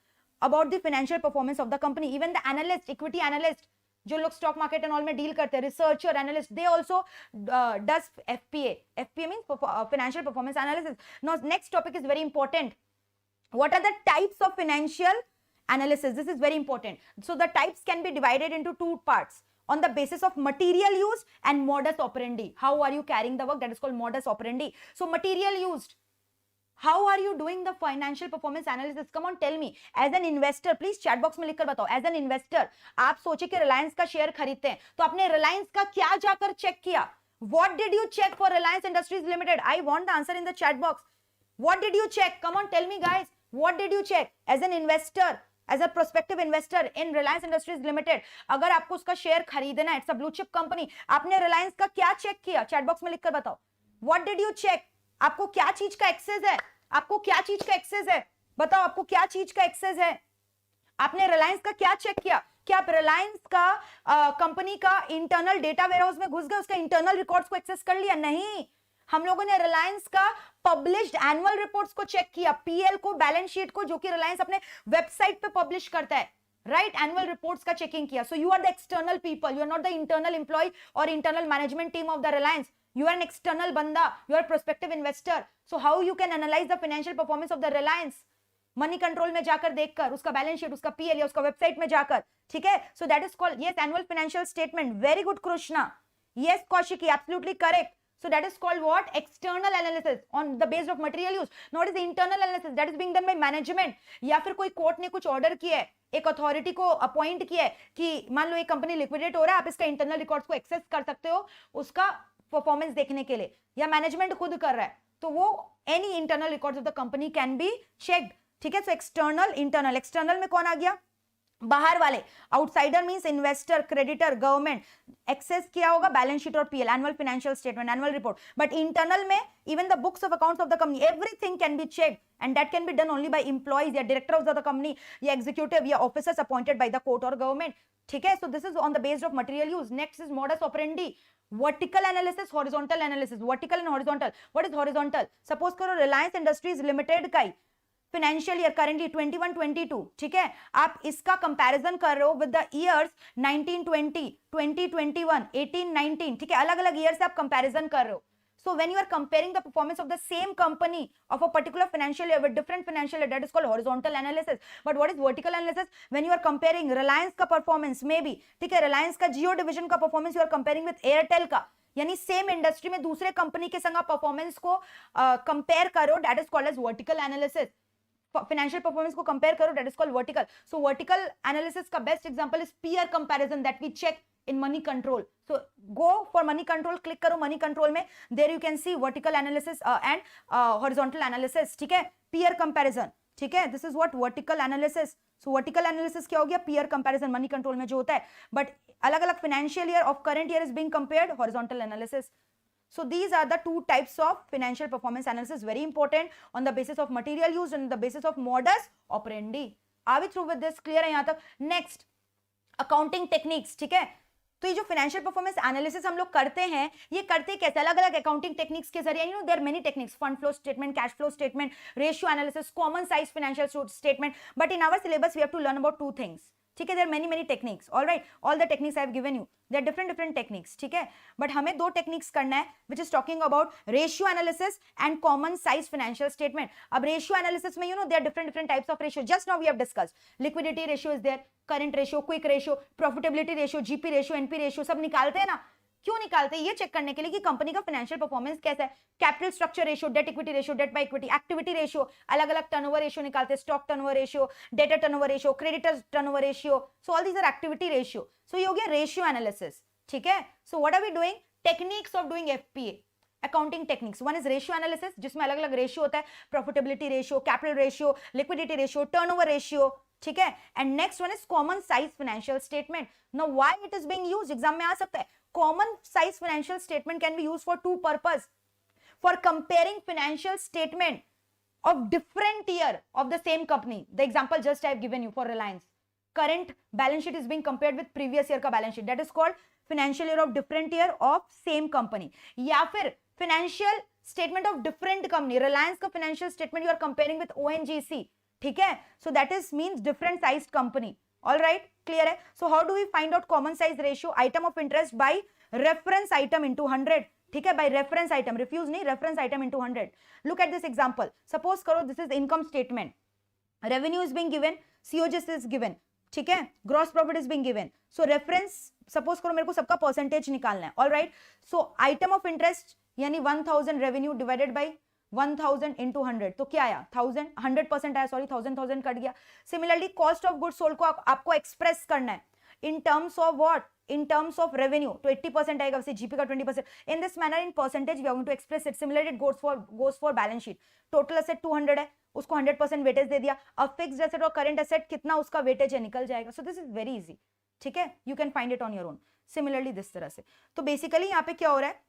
about the financial performance of the company। even the analyst, equity analyst, जो लोग stock market and all में deal करते हैं, researcher, analyst, they also does FPA. FPA means financial performance analysis. Now next topic is very important, what are the types of financial analysis? This is very important. So the types can be divided into 2 parts on the basis of material used and modus operandi. How are you carrying the work? That is called modus operandi. So material used, how are you doing the financial performance analysis? Come on, tell me. As an investor, please chat box में लिखकर बताओ। As an investor, आप सोचे कि रिलायंस का share खरीदते हैं, तो आपने रिलायंस का क्या जाकर चेक किया? What did you check for Reliance Industries Limited? I want the answer in the chat box. What did you check? Come on, tell me, guys. What did you check? As an investor, as a prospective investor in Reliance Industries Limited, अगर आपको उसका share खरीदना है, it's a blue chip company, आपने रिलायंस का क्या check किया? Chat box में लिखकर बताओ। What did you check? आपको क्या चीज का एक्सेस है? आपको क्या चीज का एक्सेस है? बताओ, आपको क्या चीज का एक्सेस है? आपने रिलायंस का क्या चेक किया? क्या आप रिलायंस का कंपनी का इंटरनल डेटा वेयरहाउस में घुस गए, उसका इंटरनल रिकॉर्ड्स को एक्सेस कर लिया? नहीं, हम लोगों ने रिलायंस का पब्लिश्ड एनुअल रिपोर्ट्स को चेक किया, पीएल को, बैलेंस शीट को, जो कि रिलायंस अपने वेबसाइट पे पब्लिश करता है, राइट? एनुअल रिपोर्ट्स का चेकिंग किया। So you are the external people, you are not the internal employee or internal management team of the Reliance. You are an external banda, you are a prospective investor. So how you can analyze the financial performance of the Reliance? Money control में जाकर देखकर, उसका balance sheet, उसका PL या उसका website में जाकर, ठीक है? So that is called, yes, annual financial statement. Very good Krishna, yes Kaushiki, absolutely correct. So that is called what? External analysis on the basis of material use. Now what is the internal analysis? That is being done by management. या फिर कोई court ने कुछ order किया है, एक authority को appoint किया है कि मान लो एक कंपनी लिक्विडेट हो रहा है, आप इसका इंटरनल रिकॉर्ड्स को एक्सेस कर सकते हो उसका परफॉर्मेंस देखने के लिए, या मैनेजमेंट खुद कर रहा है, तो वो any internal records of the company can be checked, ठीक है? So external, internal. एक्सटर्नल में कौन आ गया? बाहर वाले। Outsider means investor, creditor, government. Access किया होगा बैलेंस शीट और PL, annual financial statement, annual report. But internal में even the books of accounts of the company, everything can be checked, and that can be done only by employees या director of the company या executive या officers appointed by the court or government, ठीक है? So this is on the based of material use. Next is modus operandi, vertical analysis, horizontal analysis. Vertical and horizontal, what is horizontal? Suppose करो Reliance industries limited का ही financial year currently 21-22, ठीक है? आप इसका comparison कर रहे हो विद द इयर्स 19-20, 20-21, 18-19, ठीक है? अलग अलग ईयर से आप कंपैरिजन कर रहे हो। So when you are comparing the performance of the same company of a particular financial year with different financial year, that is called horizontal analysis. But what is vertical analysis? When you are comparing Reliance का performance, maybe, ठीक है, Reliance का Jio division का performance you are comparing with Airtel का, यानी same industry में दूसरे company के संग परफॉर्मेंस को कंपेयर करो, that is called as vertical analysis. Financial performance को कंपेयर करो, that is called vertical. So vertical analysis का best example is peer comparison that we check in money control. So go for money control, click करो money control में, there you can see vertical analysis and horizontal analysis, ठीक है, peer comparison, ठीक है, this is what vertical analysis. So vertical analysis क्या हो गया, peer comparison money control में जो होता है, but अलग अलग financial year of current year is being compared, horizontal analysis. So these are the two types of financial performance analysis, very important on the basis of material used and the basis of modus operandi. Are we through with this? Clear है यहाँ तक? Next, accounting techniques, ठीक है, तो ये जो financial performance analysis हम लोग करते हैं, ये करते कैसे, अलग अलग अकाउंटिंग टेक्निक्स के जरिए, you know there many techniques, fund flow statement, cash flow statement, ratio analysis, common size financial statement, but in our syllabus we have to learn about two things, ठीक है, there many techniques, alright, all the techniques I have given you, there different techniques, ठीक है, but हमें दो techniques करना है, which is talking about ratio analysis and common size financial statement. अब ratio analysis में you know there different types of ratio, just now we have discussed liquidity ratio is there, current ratio, quick ratio, profitability ratio, GP ratio, NP ratio, सब निकालते हैं ना. क्यों निकालते हैं? ये चेक करने के लिए कि कंपनी का फाइनेंशियल परफॉर्मेंस कैसा है. Capital structure ratio, debt equity ratio, debt by equity, activity ratio, अलग अलग टर्नओवर रेशियो निकालते हैं, stock turnover ratio, debtor turnover ratio, creditor turnover ratio, so all these are activity ratio. सो ये हो गया रेशियो एनालिसिस, ठीक है. So what are we doing? Techniques of doing FPA, accounting techniques. One is ratio analysis, जिसमें अलग अलग ratio होता है, profitability ratio, capital ratio, liquidity ratio, turnover ratio, ठीक है. And next one is common size financial statement. Now why it is being used, exam में आ सकता है. Common size financial statement can be used for two purpose, for comparing financial statement of different year of the same company. The example just I have given you for Reliance, current balance sheet is being compared with previous year का balance sheet, that is called financial year of different year of same company. या फिर financial statement of different company, Reliance का financial statement you are comparing with ONGC, ठीक है, so that is means different sized company. All right, clear है. So how do we find out common size ratio? Item of interest by reference item into 100, ठीक है, by reference item, refuse नहीं, reference item into 100. Look at this example. Suppose करो this is income statement, revenue is being given, COGS is given, ठीक है, gross profit is being given. So reference, suppose करो मेरे को सबका percentage निकालना है. All right, so item of interest यानी 1000 revenue divided by 1000 into 100, तो क्या आया? 1000, 100% आया, सॉरी 1000 कट गया. Similarly, cost of goods sold को आपको एक्सप्रेस करना है in terms of what? In terms of revenue, तो 80% आएगा, वैसे जीपी का 20%. In this manner, in percentage, we are going to express it. Similarly, it goes for balance sheet. Total asset 200 है, उसको 100% वेटेज दे दिया. अब फिक्स्ड एसेट और current asset कितना उसका वेटेज है निकल जाएगा. So this is very easy, ठीक है, you can find it on your own. Similarly, this तरह से. तो बेसिकली यहाँ पे क्या हो रहा है?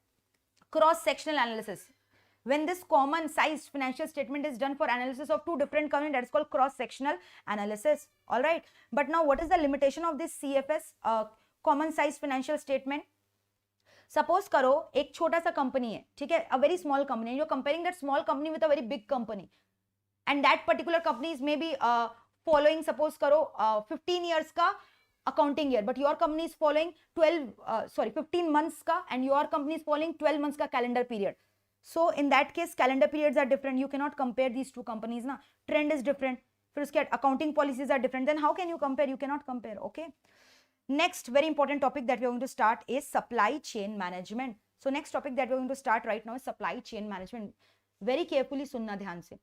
Cross sectional analysis. When this common size financial statement is done for analysis of two different companies, that is called cross sectional analysis. All right, but now what is the limitation of this CFS, common size financial statement? Suppose करो एक छोटा सा company है, ठीक है, a very small company, you are comparing that small company with a very big company, and that particular company is maybe following, suppose करो 15 years का accounting year, but your company is following 15 months का, and your company is following 12 months का calendar period. So in that case calendar periods are different, you cannot compare these two companies ना, trend is different, फिर उसके accounting policies are different, then how can you compare? You cannot compare. Okay, next very important topic that we are going to start is supply chain management. So next topic that we are going to start right now is supply chain management. Very carefully सुनना ध्यान से.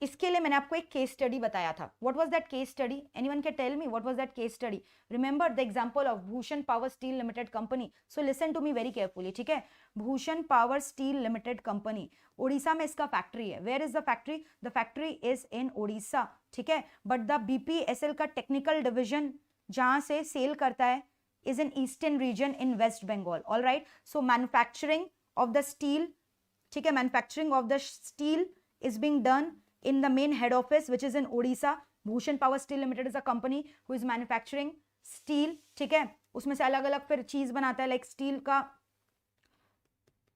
इसके लिए मैंने आपको एक case study बताया था. What was that case study? Anyone can tell me what was that case study? Remember the example of Bhushan Power Steel Limited Company. So listen to me very carefully, ठीक है. Bhushan Power Steel Limited Company, Orissa में इसका factory है. Where is the factory? The factory is in Odisha, ठीक है. But the BPSL का technical division जहां से सेल करता है is in eastern region in West Bengal. All right. So manufacturing of the steel, ठीक है, manufacturing of the steel is being done in the main head office which is in Odisha. Bhushan Power Steel Limited is a company who is manufacturing steel, ठीक है. उसमें से अलग अलग फिर चीज बनाता है, लाइक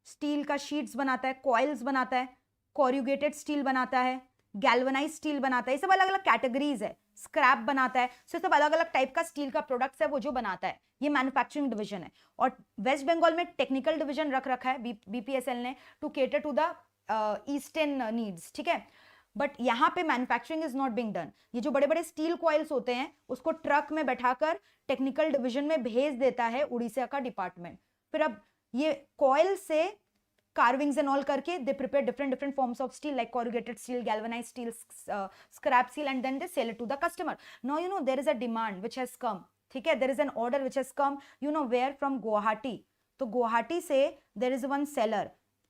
स्टील का शीट्स बनाता है, कॉइल्स बनाता है, कोरुगेटेड स्टील बनाता है, गैल्वनाइज स्टील बनाता है. ये सब अलग अलग कैटेगरीज है. स्क्रैप बनाता है. सो सब अलग अलग टाइप का स्टील का प्रोडक्ट्स है वो जो बनाता है. ये मैन्युफैक्चरिंग डिवीजन है. और वेस्ट बंगाल में टेक्निकल डिवीजन रख रखा है बीपीएसएल ने to cater to the eastern needs, ठीक है. बट यहाँ पे manufacturing is not being done. ये जो बड़े बड़े स्टील कॉइल्स होते हैं उसको ट्रक में बैठाकर टेक्निकल डिवीजन में भेज देता है उड़ीसा का डिपार्टमेंट. फिर अब ये कॉइल से carvings and all करके they prepare different forms of steel like corrugated steel, galvanized steel, scrap steel, and then they sell it to the customer. Now you know there is a demand which has come ठीक है, there is an order which has come you know where from Guwahati, तो गुवाहाटी से there is one seller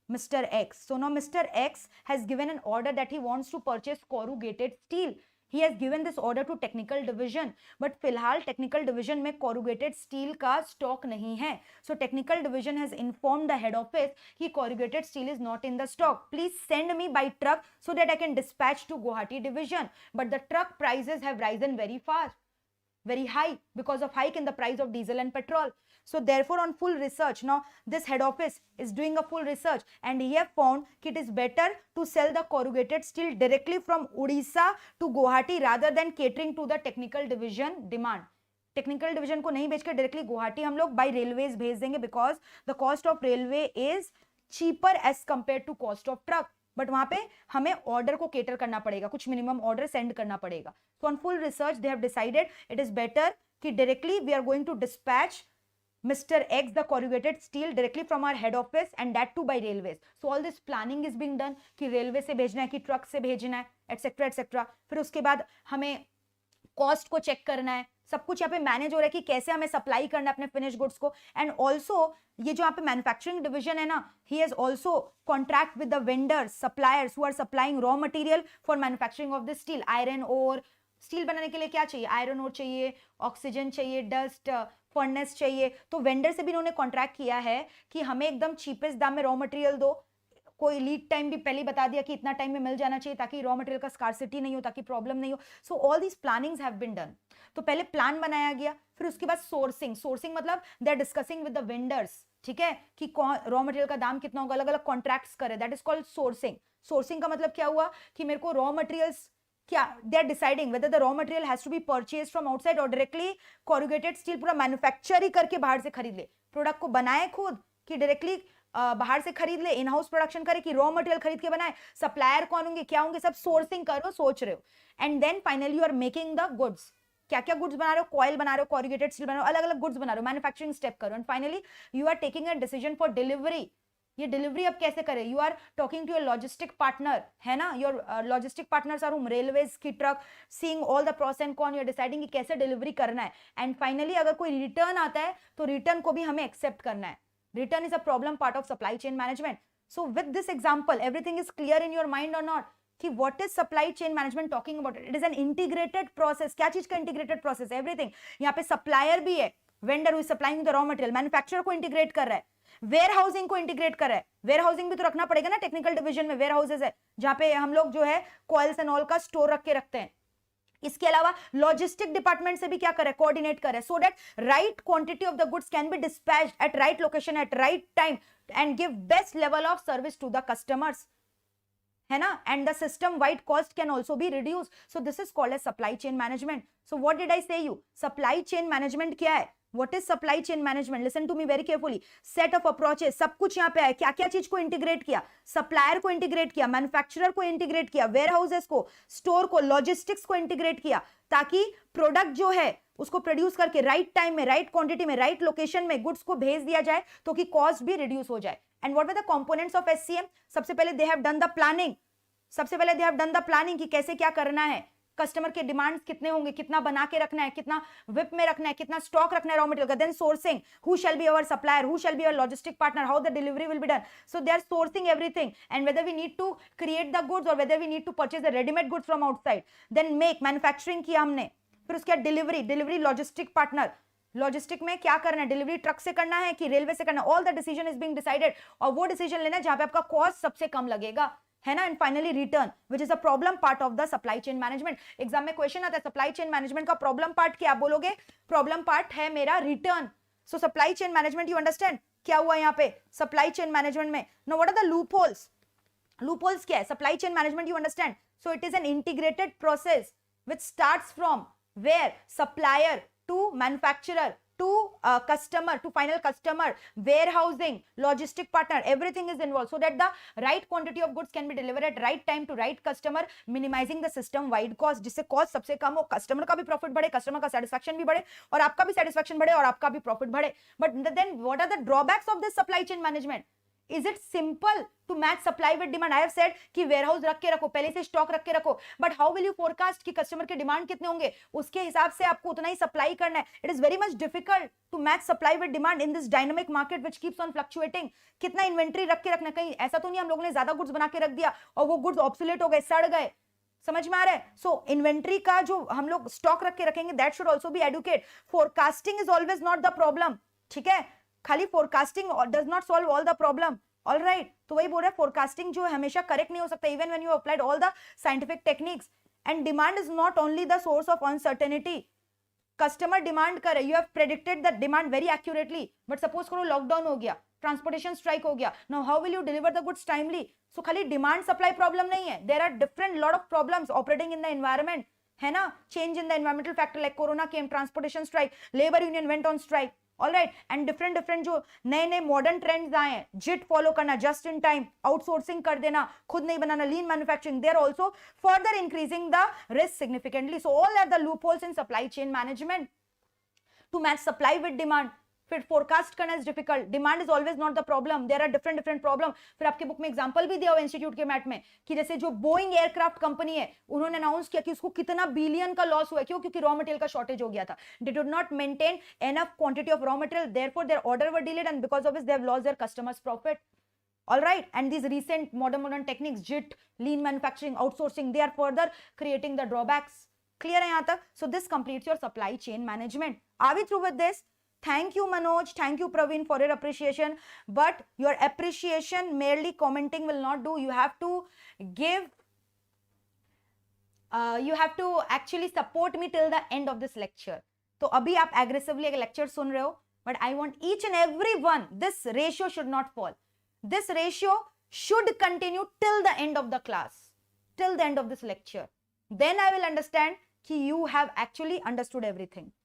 Mr. X. So now Mr. X has given an order that he wants to purchase corrugated steel. He has given this order to technical division, but फिलहाल technical division में corrugated steel का stock नहीं है. So technical division has informed the head office कि corrugated steel is not in the stock. Please send me by truck so that I can dispatch to Guwahati division. But the truck prices have risen very fast, very high because of hike in the price of diesel and petrol. So therefore on full research, now this head office is doing a full research and he have found that it is better to sell the corrugated steel directly from Odisha to Guwahati rather than catering to the technical division demand. Technical division को नहीं भेज के directly Guwahati हम लोग bye railways भेज देंगे because the cost of railway is cheaper as compare to cost of truck, but वहां पे हमें ऑर्डर को केटर करना पड़ेगा, कुछ मिनिमम ऑर्डर सेंड करना पड़ेगा. So on full research they have decided it is better कि directly we are going to dispatch Mr. X the corrugated steel directly from our head office and that too by railways. So all this planning is being done कि railway से भेजना है कि truck से भेजना है etcetera etcetera. फिर उसके बाद हमें कॉस्ट को चेक करना है, सब कुछ यहाँ पे मैनेज हो रहा है कि कैसे हमें सप्लाई करना है अपने फिनिश गुड्स को. एंड ऑल्सो ये जो यहाँ पे मैन्युफैक्चरिंग डिवीजन है ना, he has also contract with the vendors suppliers who are supplying raw material for manufacturing of this steel. Iron ore, steel बनाने के लिए क्या चाहिए, आयरन ओर चाहिए, ऑक्सीजन चाहिए, डस्ट फर्नेस चाहिए. तो वेंडर से भी इन्होंने कॉन्ट्रैक्ट किया है कि हमें एकदम चीपेस्ट दाम में रॉ मटेरियल दो. कोई लीड टाइम भी पहले बता दिया कि इतना टाइम में मिल जाना चाहिए ताकि रॉ मटेरियल का स्कार्सिटी नहीं हो, ताकि प्रॉब्लम नहीं हो. So all these plannings have been done. तो पहले प्लान बनाया गया, फिर उसके बाद सोर्सिंग. सोर्सिंग मतलब they are discussing with the vendors, ठीक है, कि रॉ मटेरियल का दाम कितना होगा, अलग अलग कॉन्ट्रैक्ट्स करे, that is called sourcing. Sourcing का मतलब क्या हुआ कि मेरे को रॉ मटेरियल्स क्या, they are deciding whether the raw material has to be purchase from outside और डायरेक्टली कॉरुगेटेड स्टील पूरा मैन्युफैक्चर ही करके बाहर से खरीद ले, प्रोडक्ट को बनाए खुद कि डायरेक्टली बाहर से खरीद ले, इन हाउस प्रोडक्शन करे कि रॉ मटेरियल खरीद के बनाए, सप्लायर कौन होंगे क्या होंगे, सब सोर्सिंग करो, सोच रहे हो. And then finally you are making the goods. क्या क्या गुड्स बना रहे हो, कॉइल बना रहे हो, कॉरुगेटेड स्टील बना रहे हो, अलग अलग गुड्स बना रहे हो, मैन्युफैक्चरिंग स्टेप करो. And finally you are taking a decision for delivery. ये डिलीवरी अब कैसे करें, you are talking to your logistic partner, है ना, your logistic partners are railways की truck, seeing all the pros and con, you are deciding कि कैसे delivery करना है. एंड फाइनली अगर कोई रिटर्न आता है तो रिटर्न को भी हमें एक्सेप्ट करना है. Return is a problem part of supply chain management. So with this example everything is clear in your mind और नॉट कि what is supply chain management talking about. It is an integrated process. क्या चीज का integrated process, everything. यहाँ पे supplier भी है, vendor who is supplying the raw material, manufacturer को इंटीग्रेट कर रहा है, वेयर हाउसिंग को इंटीग्रेट कर रहा है. वेयर हाउसिंग भी तो रखना पड़ेगा ना, टेक्निकल डिवीजन में वेयर हाउसेज है जहां पे हम लोग जो है कॉइल्स एंड ऑल का स्टोर रख के रखते हैं. इसके अलावा लॉजिस्टिक डिपार्टमेंट से भी क्या करे, कोऑर्डिनेट करे, so that right quantity of the goods can be dispatched at right location at right time and give best level of service to the customers, है ना. And the system wide cost can also be reduce. So this is called as supply chain management. So what did I say you, supply chain management क्या है, What is supply chain management? Listen to me very carefully. Set of approaches, सब कुछ यहाँ पे है. क्या क्या चीज को इंटीग्रेट किया, सप्लायर को इंटीग्रेट किया, मैन्युफैक्चरर को इंटीग्रेट किया, वेयर हाउसेस को, स्टोर को, लॉजिस्टिक्स को इंटीग्रेट किया, ताकि प्रोडक्ट जो है उसको प्रोड्यूस करके राइट टाइम में, राइट क्वांटिटी में, राइट लोकेशन में गुड्स को भेज दिया जाए तो कि कॉस्ट भी रिड्यूस हो जाए. And what were the components of SCM? सबसे पहले they have done the planning. सबसे पहले they have done the planning कि कैसे क्या करना है, कस्टमर के डिमांड्स कितने होंगे, कितना बना के रखना है, कितना विप में रखना है, कितना स्टॉक रखना है रॉ मटेरियल का. Then sourcing, who shall be our supplier, who shall be our logistic partner, how the delivery will be done. So they are sourcing everything and whether we need to create the goods or whether we need to purchase the readymade goods from outside. Then make, manufacturing किया हमने. फिर उसके बाद delivery, delivery logistic partner, logistic में क्या करना है, delivery truck से करना है कि रेलवे से करना है, all the decision is being decided. और वो डिसीजन लेना है जहां पे आपका कॉस्ट सबसे कम लगेगा, है ना. And finally return, which is a problem part of the supply chain management. Exam में क्वेश्चन आता है सप्लाई चेन मैनेजमेंट का प्रॉब्लम पार्ट क्या, बोलोगे प्रॉब्लम पार्ट है मेरा return. So supply chain management, you understand क्या हुआ यहाँ पे सप्लाई चेन मैनेजमेंट में. No what are the loop holes, loopholes क्या है supply chain management, you understand. So it is an integrated process which starts from where, supplier to manufacturer to customer, to final customer, warehousing, logistic partner, everything is involved so that the right quantity of goods can be delivered at right time to right customer, minimizing the system wide cost, जिससे cost सबसे कम हो, customer का भी profit बढ़े, customer का satisfaction भी बढ़े और आपका भी satisfaction बढ़े और आपका भी profit बढ़े. But then what are the drawbacks of this supply chain management? Is it simple to match supply with demand? I have said कि warehouse रख के रखो, पहले से stock रख के रखो, but how will you forecast कि customer के demand कितने होंगे? उसके हिसाब से आपको उतना ही supply करना है. It is very much difficult to match supply with demand in this dynamic market which keeps on fluctuating. कितना inventory रख के रखना, कहीं ऐसा तो नहीं हम लोगों ने ज्यादा goods बना के रख दिया और वो goods obsolete हो गए, सड़ गए. समझ में आ रहा है? सो इन्वेंट्री का जो हम लोग स्टॉक रख के रखेंगे, that should also be educate. Forecasting is always not the problem. ठीक है, खाली forecasting does not solve all the problem. All right, तो वही बोल रहे हैं, फोरकास्टिंग जो है हमेशा करेक्ट नहीं हो सकता, even when you applied all the scientific techniques. And demand is not only the source of uncertainty. Customer demand करे, you have predicted the demand very accurately, but suppose करो लॉकडाउन हो गया, ट्रांसपोर्टेशन स्ट्राइक हो गया, now how will you deliver the goods timely? So खाली demand supply problem नहीं है, there are different lot of problems operating in the environment, है ना. Change in the environmental factor like Corona came, transportation strike, labour union went on strike. All right, and different जो नए नए modern trends आए हैं, JIT follow करना, just in time, outsourcing कर देना, खुद नहीं बनाना, lean manufacturing, they are also further increasing the risk significantly. So all are the loop holes in supply chain management to match supply with demand. फिर forecast करना is difficult, demand is always not the problem, there are different problem. फिर आपके book में example भी दिया हुआ institute के mat में कि जैसे जो बोइंग एयरक्राफ्ट कंपनी है, उन्होंने अनाउंस किया कि उसको कितना बिलियन का लॉस हुआ. क्यों? क्योंकि रॉ मटेरियल का शॉर्टेज हो गया था. They did not maintain enough quantity of raw material, therefore their order were delayed and because of this they have lost their customers profit. All right, and these recent modern techniques, JIT, lean manufacturing, outsourcing, they are further creating the drawbacks. Clear है यहाँ तक? So this completes your supply chain management. Are we through with this? Thank you Manoj, thank you Praveen for your appreciation, but your appreciation merely commenting will not do. You have to give, you have to actually support me till the end of this lecture. तो अभी आप aggressively एक lecture सुन रहे हो, but I want each and every one, this ratio should not fall. This ratio should continue till the end of the class, till the end of this lecture. Then I will understand कि you have actually understood everything.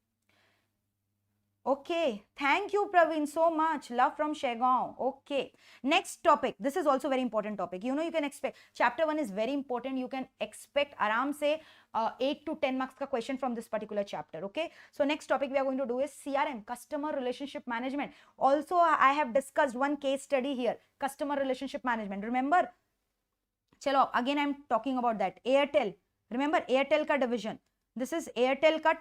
Okay, thank you Praveen so much. Love from Shegaon. Okay, next topic. This is also very important topic. You know, you can expect chapter 1 is very important. You can expect aram se 8 to 10 marks ka question from this particular chapter. Okay, so next topic we are going to do is CRM, customer relationship management. Also I have discussed one case study here, customer relationship management. Remember, chalo again I am talking about that. Airtel, remember Airtel ka division, this is Airtel ka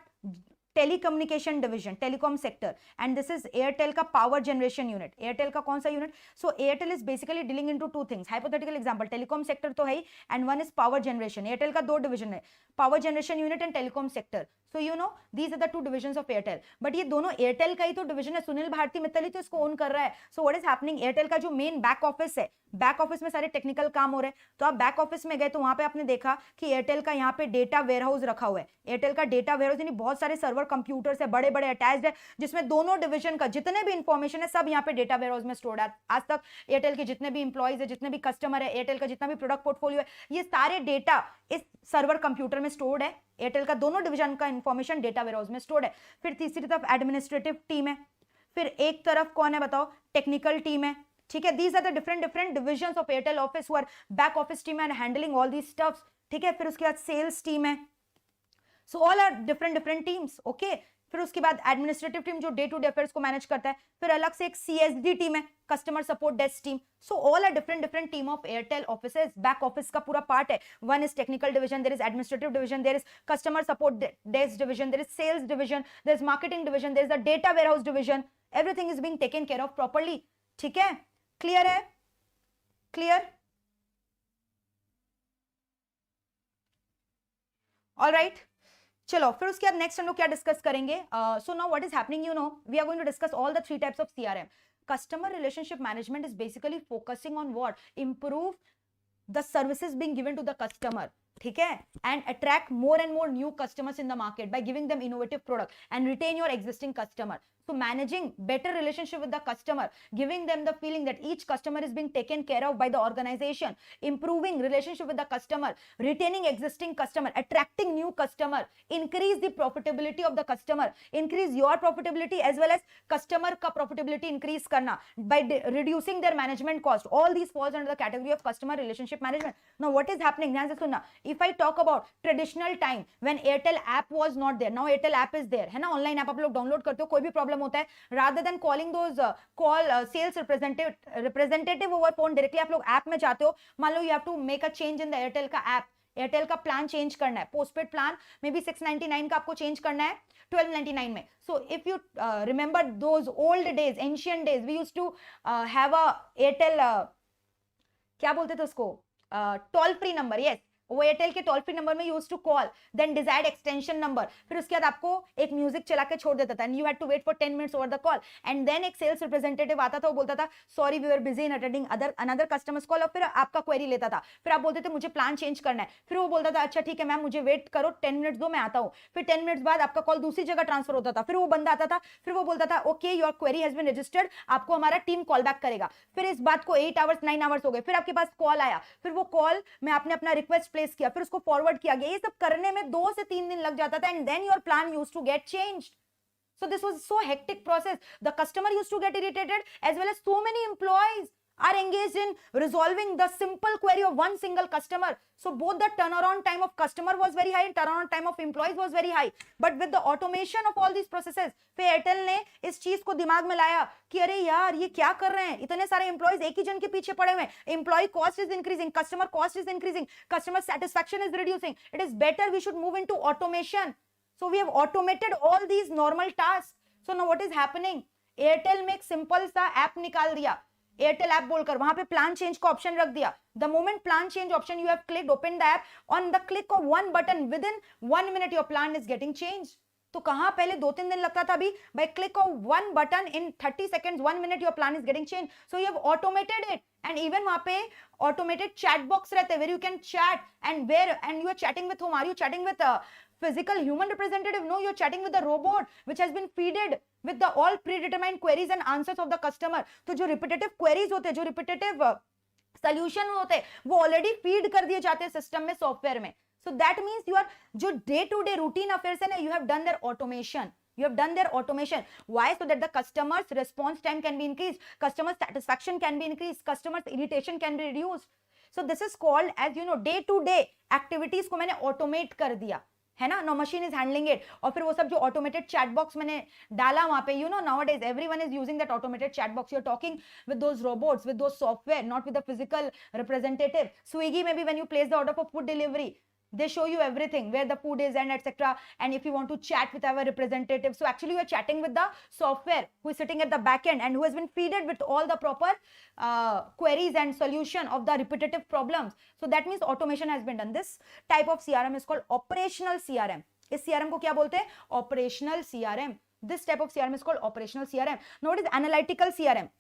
telecommunication division, telecom sector, and this is Airtel ka power generation unit. Airtel ka kaun sa unit? So Airtel is basically dealing into two things. Hypothetical example, telecom sector to hai and one is power generation. Airtel ka do division hai, power generation unit and telecom sector. So you know these are the two divisions of Airtel. But ये दोनों Airtel का ही तो division है, सुनील भारती मित्तल ही तो इसको own कर रहा है. So what is happening? Airtel का जो main back office है, बैक ऑफिस में सारे टेक्निकल काम हो रहे हैं. तो आप बैक ऑफिस में गए तो वहां पे आपने देखा कि एयरटेल का यहाँ पे डेटा वेयरहाउस रखा हुआ है. एयरटेल का डेटा वेयरहाउस यानी बहुत सारे सर्वर कंप्यूटर्स है, बड़े बड़े अटैच्ड है, जिसमें दोनों डिवीजन का जितने भी इंफॉर्मेशन है सब यहाँ पे डेटा वेयरहाउस में स्टोर्ड है. आज तक एयरटेल के जितने भी इंप्लॉइज है, जितने भी कस्टमर है, एयरटेल का जितना भी प्रोडक्ट पोर्टफोलियो है, ये सारे डेटा इस सर्वर कंप्यूटर में स्टोर्ड है. एयरटेल का दोनों डिवीजन का इंफॉर्मेशन डेटा वेयरहाउस में स्टोर्ड है. फिर तीसरी तरफ एडमिनिस्ट्रेटिव टीम है, फिर एक तरफ कौन है बताओ, टेक्निकल टीम है. ठीक है, these are the different divisions of Airtel office who are back office team and handling all these stuffs. ठीक है, फिर उसके बाद सेल्स टीम है. So all are different teams. Okay, फिर उसके बाद एडमिनिस्ट्रेटिव टीम जो डे टू डे अफेयर्स को मैनेज करता है. फिर अलग से एक CSD टीम है, customer support desk team. So all are different team of Airtel offices. Back office का पूरा पार्ट है. One is technical division, there is administrative division, there is customer support desk division, there is sales division, there is marketing division, there is the data warehouse division. Everything is being taken care of properly. ठीक है, clear है? Clear? All right, चलो फिर उसके बाद next हम लोग क्या डिस्कस करेंगे. So now what is happening, you know we are going to discuss all the 3 types of CRM. Customer relationship management is basically focusing on what? Improve the services being given to the customer. ठीक है, and attract more and more new customers in the market by giving them innovative product and retain your existing customer. So managing better relationship with the customer, giving them the feeling that each customer is being taken care of by the organization, improving relationship with the customer, retaining existing customer, attracting new customer, increase the profitability of the customer, increase your profitability as well as customer ka profitability increase karna by reducing their management cost. All these falls under the category of customer relationship management. Now what is happening? ध्यान से सुनना. If I talk about traditional time when Airtel app was not there, now Airtel app is there, है ना, online app आप लोग download करते हो, कोई भी प्रॉब्लम प्रॉब्लम होता है, rather than calling those call sales representative over phone directly आप लोग ऐप में जाते हो. मान लो you have to make a change in the Airtel का ऐप, एयरटेल का प्लान चेंज करना है, पोस्टपेड प्लान मे बी 699 का आपको चेंज करना है 1299 में. So if you remember those old days, ancient days, we used to have a Airtel क्या बोलते थे उसको, टोल फ्री नंबर. यस, वो एयरटेल के टोल फ्री नंबर में use to call, then desired extension number, फिर उसके बाद आपको एक म्यूजिक चला के छोड़ देता था and you had to wait for 10 minutes over the call. And then एक सेल्स रिप्रेजेंटेटिव आता था, वो बोलता था sorry we were busy in attending another customers call, और फिर आपका क्वेरी लेता था. फिर आप बोलते थे मुझे प्लान चेंज करना है, फिर वो बोलता था अच्छा ठीक है मैम मुझे वेट करो 10 मिनट्स दो मैं आता हूँ. फिर 10 मिनट्स बाद आपका कॉल दूसरी जगह ट्रांसफर होता था, फिर वो बंदा आता था, फिर वो बोलता था okay your query has been registered, आपको हमारा टीम कॉल बैक करेगा. फिर इस बात को 8 आवर्स 9 आवर्स हो गए, फिर आपके पास कॉल आया, फिर वो कॉल में आपने अपना रिक्वेस्ट प्लेस किया, फिर उसको फॉरवर्ड किया गया. ये सब करने में 2 से 3 दिन लग जाता था and then your plan used to get changed. So this was so hectic process. The customer used to get irritated as well as so many employees are engaged in resolving the simple query of one single customer. So both the turnaround time of customer was very high and turnaround time of employees was very high. But with the automation of all these processes, फिर Airtel ने इस चीज को दिमाग में लाया कि अरे यार ये क्या कर रहे हैं, इतने सारे एम्प्लॉइज एक ही जन के पीछे पड़े हुए हैं, employee cost is increasing, customer cost is increasing, customer satisfaction is reducing. It is better we should move into automation. So we have automated all these normal tasks. So now what is happening? Airtel में एक simple सा app निकाल दिया, Airtel app बोलकर वहां पे plan change का option रख दिया. The moment plan change option you have clicked, open the app, on the click of one button within 1 minute your plan is getting changed. तो कहां पहले 2-3 दिन लगता था, अभी by click of one button in 30 seconds 1 minute your plan is getting changed. So you have automated it. And even वहां पे automated chat box रहते हैं where you can chat and you are chatting with whom? Are you chatting with physical human representative? No, you're chatting with the robot which has been feeded with the all predetermined queries and answers of the customer. तो जो repetitive queries होते हैं, जो repetitive solution होते हैं, वो already feed कर दिए जाते हैं system में, software में. So that means you are जो day to day routine affairs है ना, you have done their automation. You have done their automation. Why? So that the customer's response time can be increased, customer satisfaction can be increased, customer's irritation can be reduced. So this is called as you know day to day activities को मैंने automate कर दिया है ना. No machine is handling it. और फिर वो सब जो ऑटोमेटेड चैट बॉक्स मैंने डाला वहां पे, you know nowadays everyone is using that automated chat box. You are talking with those robots, with those software, not with the physical representative. Swiggy में भी when you place the order for food delivery, they show you everything where the food is and etc. And if you want to chat with our representative, so actually you are chatting with the software who is sitting at the back end and who has been fed with all the proper queries and solution of the repetitive problems. So that means automation has been done. This type of CRM is called operational CRM. इस CRM को क्या बोलते हैं? Operational CRM. This type of CRM is called operational CRM. Now what is analytical CRM?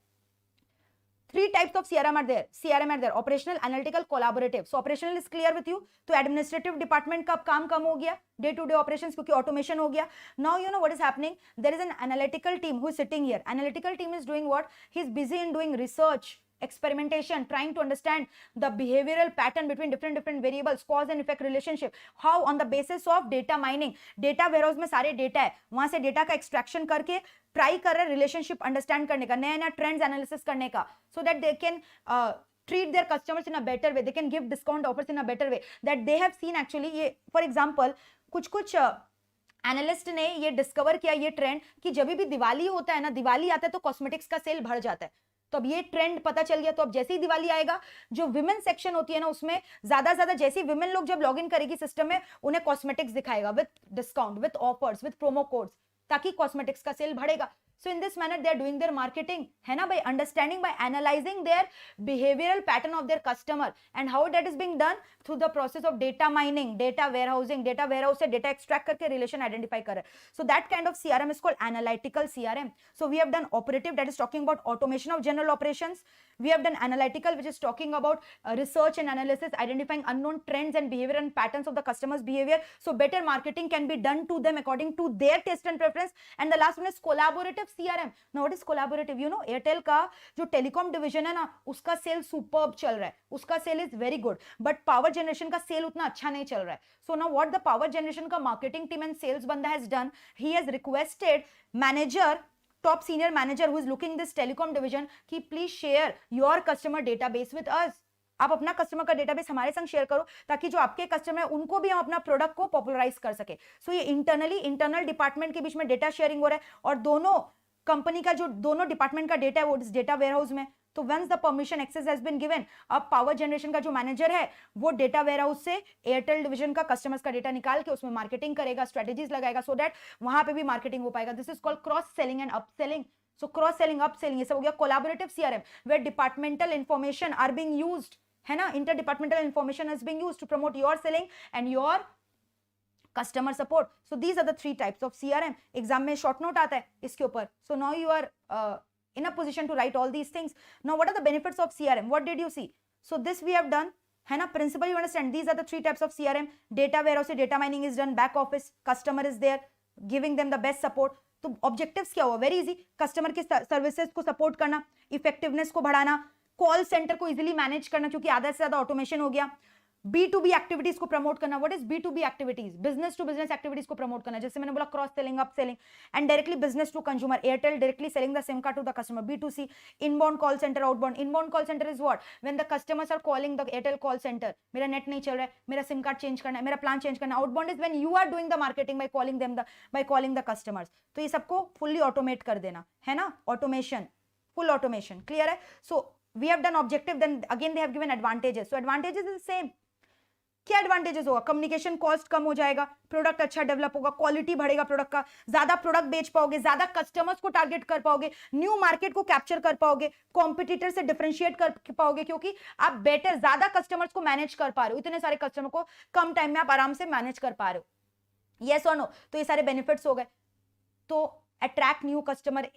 3 types of CRM are there. Operational, analytical, collaborative. So operational is clear with you. तो administrative department का काम कम हो गया, day to day operations क्योंकि automation हो गया. Now you know what is happening. There is an analytical team who is sitting here. Analytical team is doing what? He is busy in doing research, experimentation, trying to understand the behavioral pattern between different variables, cause and effect relationship. How on the basis of data mining, data warehouse में सारे data है, वहां से data का extraction करके try कर रहे relationship understand करने का, नया नया ट्रेंड्स एनालिसिस करने का, सो that they can treat their customers in a better way, they can give discount offers in a better way that they have seen. Actually ये फॉर एग्जाम्पल कुछ एनालिस्ट ने ये डिस्कवर किया ये ट्रेंड कि जब भी दिवाली होता है ना, दिवाली आता है तो कॉस्मेटिक्स का सेल बढ़ जाता है. तो अब ये ट्रेंड पता चल गया. तो अब जैसे ही दिवाली आएगा, जो विमेन सेक्शन होती है ना, उसमें ज्यादा जैसे ही विमेन लोग जब लॉग इन करेगी सिस्टम में, उन्हें कॉस्मेटिक्स दिखाएगा with discount, with offers, with promo codes, ताकि कॉस्मेटिक्स का सेल बढ़ेगा. So in this manner they are doing their marketing, है ना, by understanding, by analyzing their behavioral pattern of their customer. And how that is being done? Through the process of data mining, data warehousing, data warehouse से data extract करके relation identify कर रहे. So that kind of CRM is called analytical CRM. So we have done operative, that is talking about automation of general operations. We have done analytical, which is talking about research and analysis, identifying unknown trends and behavior and patterns of the customer's behavior. So better marketing can be done to them according to their taste and preference. And the last one is collaborative CRM. Now what is collaborative? You know, Airtel का जो telecom division है ना, उसका cell superb चल रहा है, उसका sale is very good, but power generation का सेल उतना अच्छा नहीं चल रहा है. So now what the power generation का मार्केटिंग टीम एंड सेल्स बंदा has done, he has requested manager, top senior manager who is looking this telecom division कि please share your customer database with us. आप अपना customer का database हमारे संग share करो ताकि जो आपके कस्टमर है उनको भी हम अपना प्रोडक्ट को पॉपुलराइज कर सके. सो ये इंटरनल डिपार्टमेंट के बीच में डेटा शेयरिंग हो रहा है और दोनों कंपनी का जो दोनों डिपार्टमेंट का डेटा है वो इस डेटा वेयरहाउस में, तो once the permission access has been given, अब पावर जनरेशन का जो मैनेजर है वो डेटा वेयरहाउस से एयरटेल डिवीजन का कस्टमर्स का डेटा निकाल के उसमें मार्केटिंग करेगा, स्ट्रेटेजीज लगाएगा, सो दैट वहां पे भी मार्केटिंग हो पाएगा. This is called cross selling and upselling. So cross selling, upselling ये सब हो गया collaborative CRM where departmental information are being used, है ना, inter departmental information is being used to promote your selling and your customer support. So these are the three types of CRM. Exam में short note आता है इसके ऊपर. So now you are in a position to write all these things. Now what are the benefits of CRM? What did you see? So this we have done, है ना. Principle you understand. These are the three types of CRM. Data warehouse से data mining is done. Back office customer is there, giving them the best support. तो objectives क्या हुआ? Very easy. Customer के services को support करना, effectiveness को बढ़ाना, call center को easily manage करना क्योंकि आधा से ज्यादा automation हो गया. B2B एक्टिविटीज को प्रमोट करना. What is B2B activities? Business to business activities को प्रमोट करना. जैसे मैंने बोला cross selling, up selling and directly business to consumer. Airtel directly selling the SIM card to the customer. B2C inbound call centre, outbound. Inbound call centre is what? When the customers are calling the Airtel call centre, मेरा net नहीं चल रहा है, मेरा SIM card change करना है, मेरा plan change करना है. Outbound is when you are doing the marketing by calling them by calling the customers. तो ये सबको फुल्ली ऑटोमेट कर देना, है ना. Automation, full automation. क्लियर है? So we have done objective, then again they have given advantages. So advantages is same. क्या advantages होगा? कम्युनिकेशन कॉस्ट कम हो जाएगा, प्रोडक्ट अच्छा डेवलप होगा, क्वालिटी बढ़ेगा प्रोडक्ट का, ज्यादा प्रोडक्ट बेच पाओगे, ज्यादा कस्टमर्स को टारगेट कर पाओगे, न्यू मार्केट को कैप्चर कर पाओगे, कॉम्पिटिटर से डिफरेंशिएट कर पाओगे क्योंकि आप बेटर ज्यादा कस्टमर्स को मैनेज कर पा रहे हो. इतने सारे कस्टमर को कम टाइम में आप आराम से मैनेज कर पा रहे हो. यस और नो? तो ये सारे बेनिफिट्स हो गए. तो attract new customer,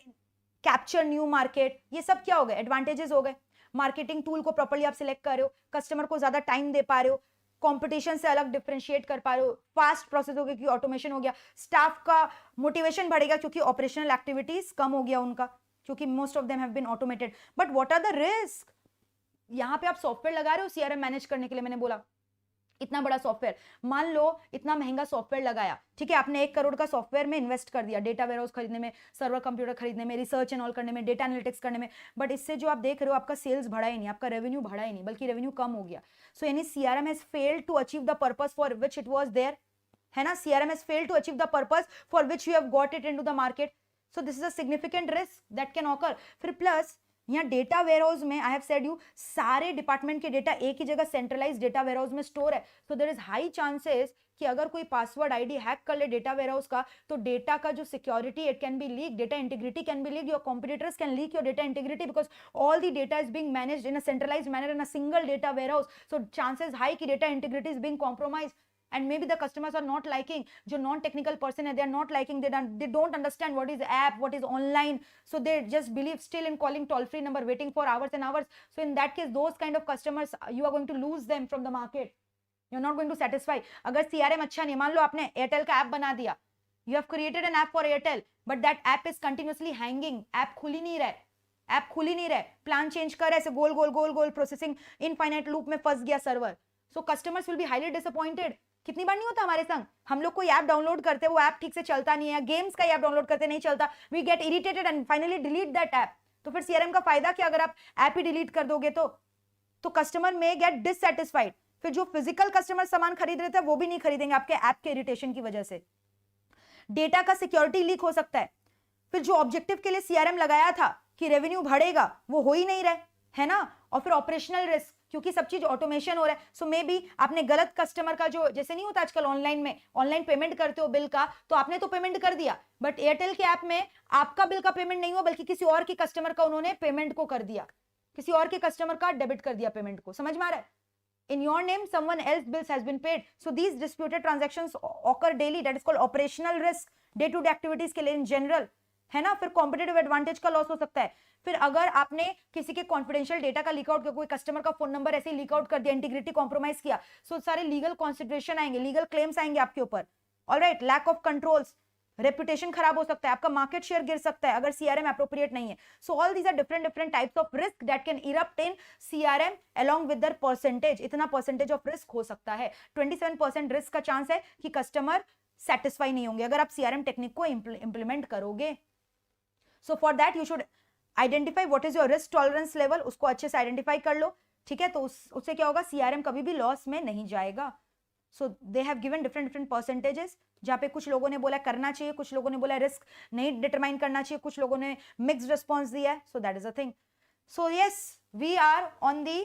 capture new market, ये सब क्या हो गए? एडवांटेजेस हो गए. मार्केटिंग टूल को प्रॉपर्ली आप सिलेक्ट कर रहे हो, कस्टमर को ज्यादा टाइम दे पा रहे हो, कंपटीशन से अलग डिफरेंशिएट कर पा रहे हो, फास्ट प्रोसेस हो गया क्योंकि ऑटोमेशन हो गया, स्टाफ का मोटिवेशन बढ़ेगा क्योंकि ऑपरेशनल एक्टिविटीज कम हो गया उनका क्योंकि most of them have been automated. But what are the risk? यहां पे आप सॉफ्टवेयर लगा रहे हो सीआरएम मैनेज करने के लिए. मैंने बोला इतना बड़ा सॉफ्टवेयर, मान लो इतना महंगा सॉफ्टवेयर लगाया, ठीक है, आपने 1 करोड़ का सॉफ्टवेयर में इन्वेस्ट कर दिया, डेटा वेयरहाउस खरीदने में, सर्वर कंप्यूटर खरीदने में, रिसर्च एंड ऑल करने में, डेटा एनालिटिक्स करने में. बट इससे जो आप देख रहे हो आपका सेल्स बढ़ा ही नहीं, आपका रेवेन्यू बढ़ा ही नहीं, बल्कि रेवेन्यू कम हो गया. सो यानी CRM has failed to achieve the purpose for which it was there, है ना. CRM has failed to achieve the purpose for which you have got it into the market. So this is a significant risk that can occur. फिर plus यहाँ data warehouse में I have said you सारे department के data एक ही जगह centralise data warehouse में store है. So there is high chances कि अगर कोई पासवर्ड आईडी हैक कर ले डेटा वेयरहाउस का तो डेटा का जो security it can be leak, data integrity can be leak, your competitors can leak your data integrity because all the data is being managed in a centralised manner in a single data warehouse. So chances high कि data integrity is being compromised. And maybe the customers are not liking, जो non-technical person है, they are not liking, they don't understand what is app, what is online, so they just believe still in calling toll-free number, waiting for hours and hours. So in that case, those kind of customers, you are going to lose them from the market. You are not going to satisfy. अगर CRM अच्छा नहीं, मान लो आपने Airtel का app बना दिया, you have created an app for Airtel, but that app is continuously hanging, app खुल ही नहीं रहा है, प्लान चेंज कर ऐसे गोल गोल प्रोसेसिंग इनफाइनाइट लूप में फंस गया server. So customers will be highly disappointed. कितनी बार नहीं होता हमारे संग, हम लोग कोई ऐप डाउनलोड करते हैं, वो ऐप ठीक से चलता नहीं है, गेम्स का ऐप डाउनलोड करते नहीं चलता, we get irritated and finally delete that app. तो फिर सीआरएम का फायदा क्या? अगर आप ऐप ही डिलीट कर दोगे तो कस्टमर में गेट डिससैटिस्फाइड. फिर जो फिजिकल कस्टमर सामान खरीद रहे थे वो भी नहीं खरीदेंगे आपके ऐप के इरिटेशन की वजह से. डेटा का सिक्योरिटी लीक हो सकता है. फिर जो ऑब्जेक्टिव के लिए सीआरएम लगाया था कि रेवेन्यू बढ़ेगा वो हो ही नहीं रहा है ना. और फिर ऑपरेशनल रिस्क क्योंकि सब चीज ऑटोमेशन हो रहा है. सो मे बी आपने गलत कस्टमर का जो जैसे नहीं होता आजकल ऑनलाइन में, ऑनलाइन पेमेंट करते हो बिल का, तो आपने तो पेमेंट कर दिया बट एयरटेल के ऐप में आपका बिल का पेमेंट नहीं हुआ बल्कि किसी और के कस्टमर का उन्होंने पेमेंट को कर दिया, किसी और के कस्टमर का डेबिट कर दिया पेमेंट को. समझ में आ रहा है? in your name someone else bills has been paid. So these disputed transactions occur daily. That is called operational risk, day to day activities के लिए in general, है ना. फिर कॉम्पिटेटिव एडवांटेज का लॉस हो सकता है. फिर अगर आपने किसी के कॉन्फिडेंशियल डेटा का लीक आउट किया, कोई कस्टमर का फोन नंबर ऐसे ही लीक आउट कर दिया, इंटीग्रिटी कॉम्प्रोमाइज किया, सो सारे लीगल कॉन्सिडरेशन आएंगे, लीगल क्लेम्स आएंगे आपके ऊपर. Alright, lack of controls, reputation खराब हो सकता है, आपका मार्केट शेयर गिर सकता है अगर सीआरएम एप्रोप्रिएट नहीं है. So all these are different types of risk that can erupt in CRM along with their percentage. इतना परसेंटेज ऑफ रिस्क हो सकता है. 27% रिस्क का चांस है कि कस्टमर सेटिस्फाई नहीं होंगे अगर आप सीआरएम टेक्निक को इंप्लीमेंट करोगे. सो for that you should identify what is your risk tolerance level, उसको अच्छे से आइडेंटिफाई कर लो. ठीक है, तो उससे क्या होगा, सीआरएम कभी भी लॉस में नहीं जाएगा. So they have given different percentages, जहाँ पे कुछ लोगों ने बोला करना चाहिए, कुछ लोगों ने बोला रिस्क नहीं डिटरमाइन करना चाहिए, कुछ लोगों ने मिक्स्ड रिस्पॉन्स दिया है. So that is a thing. So yes, we are on the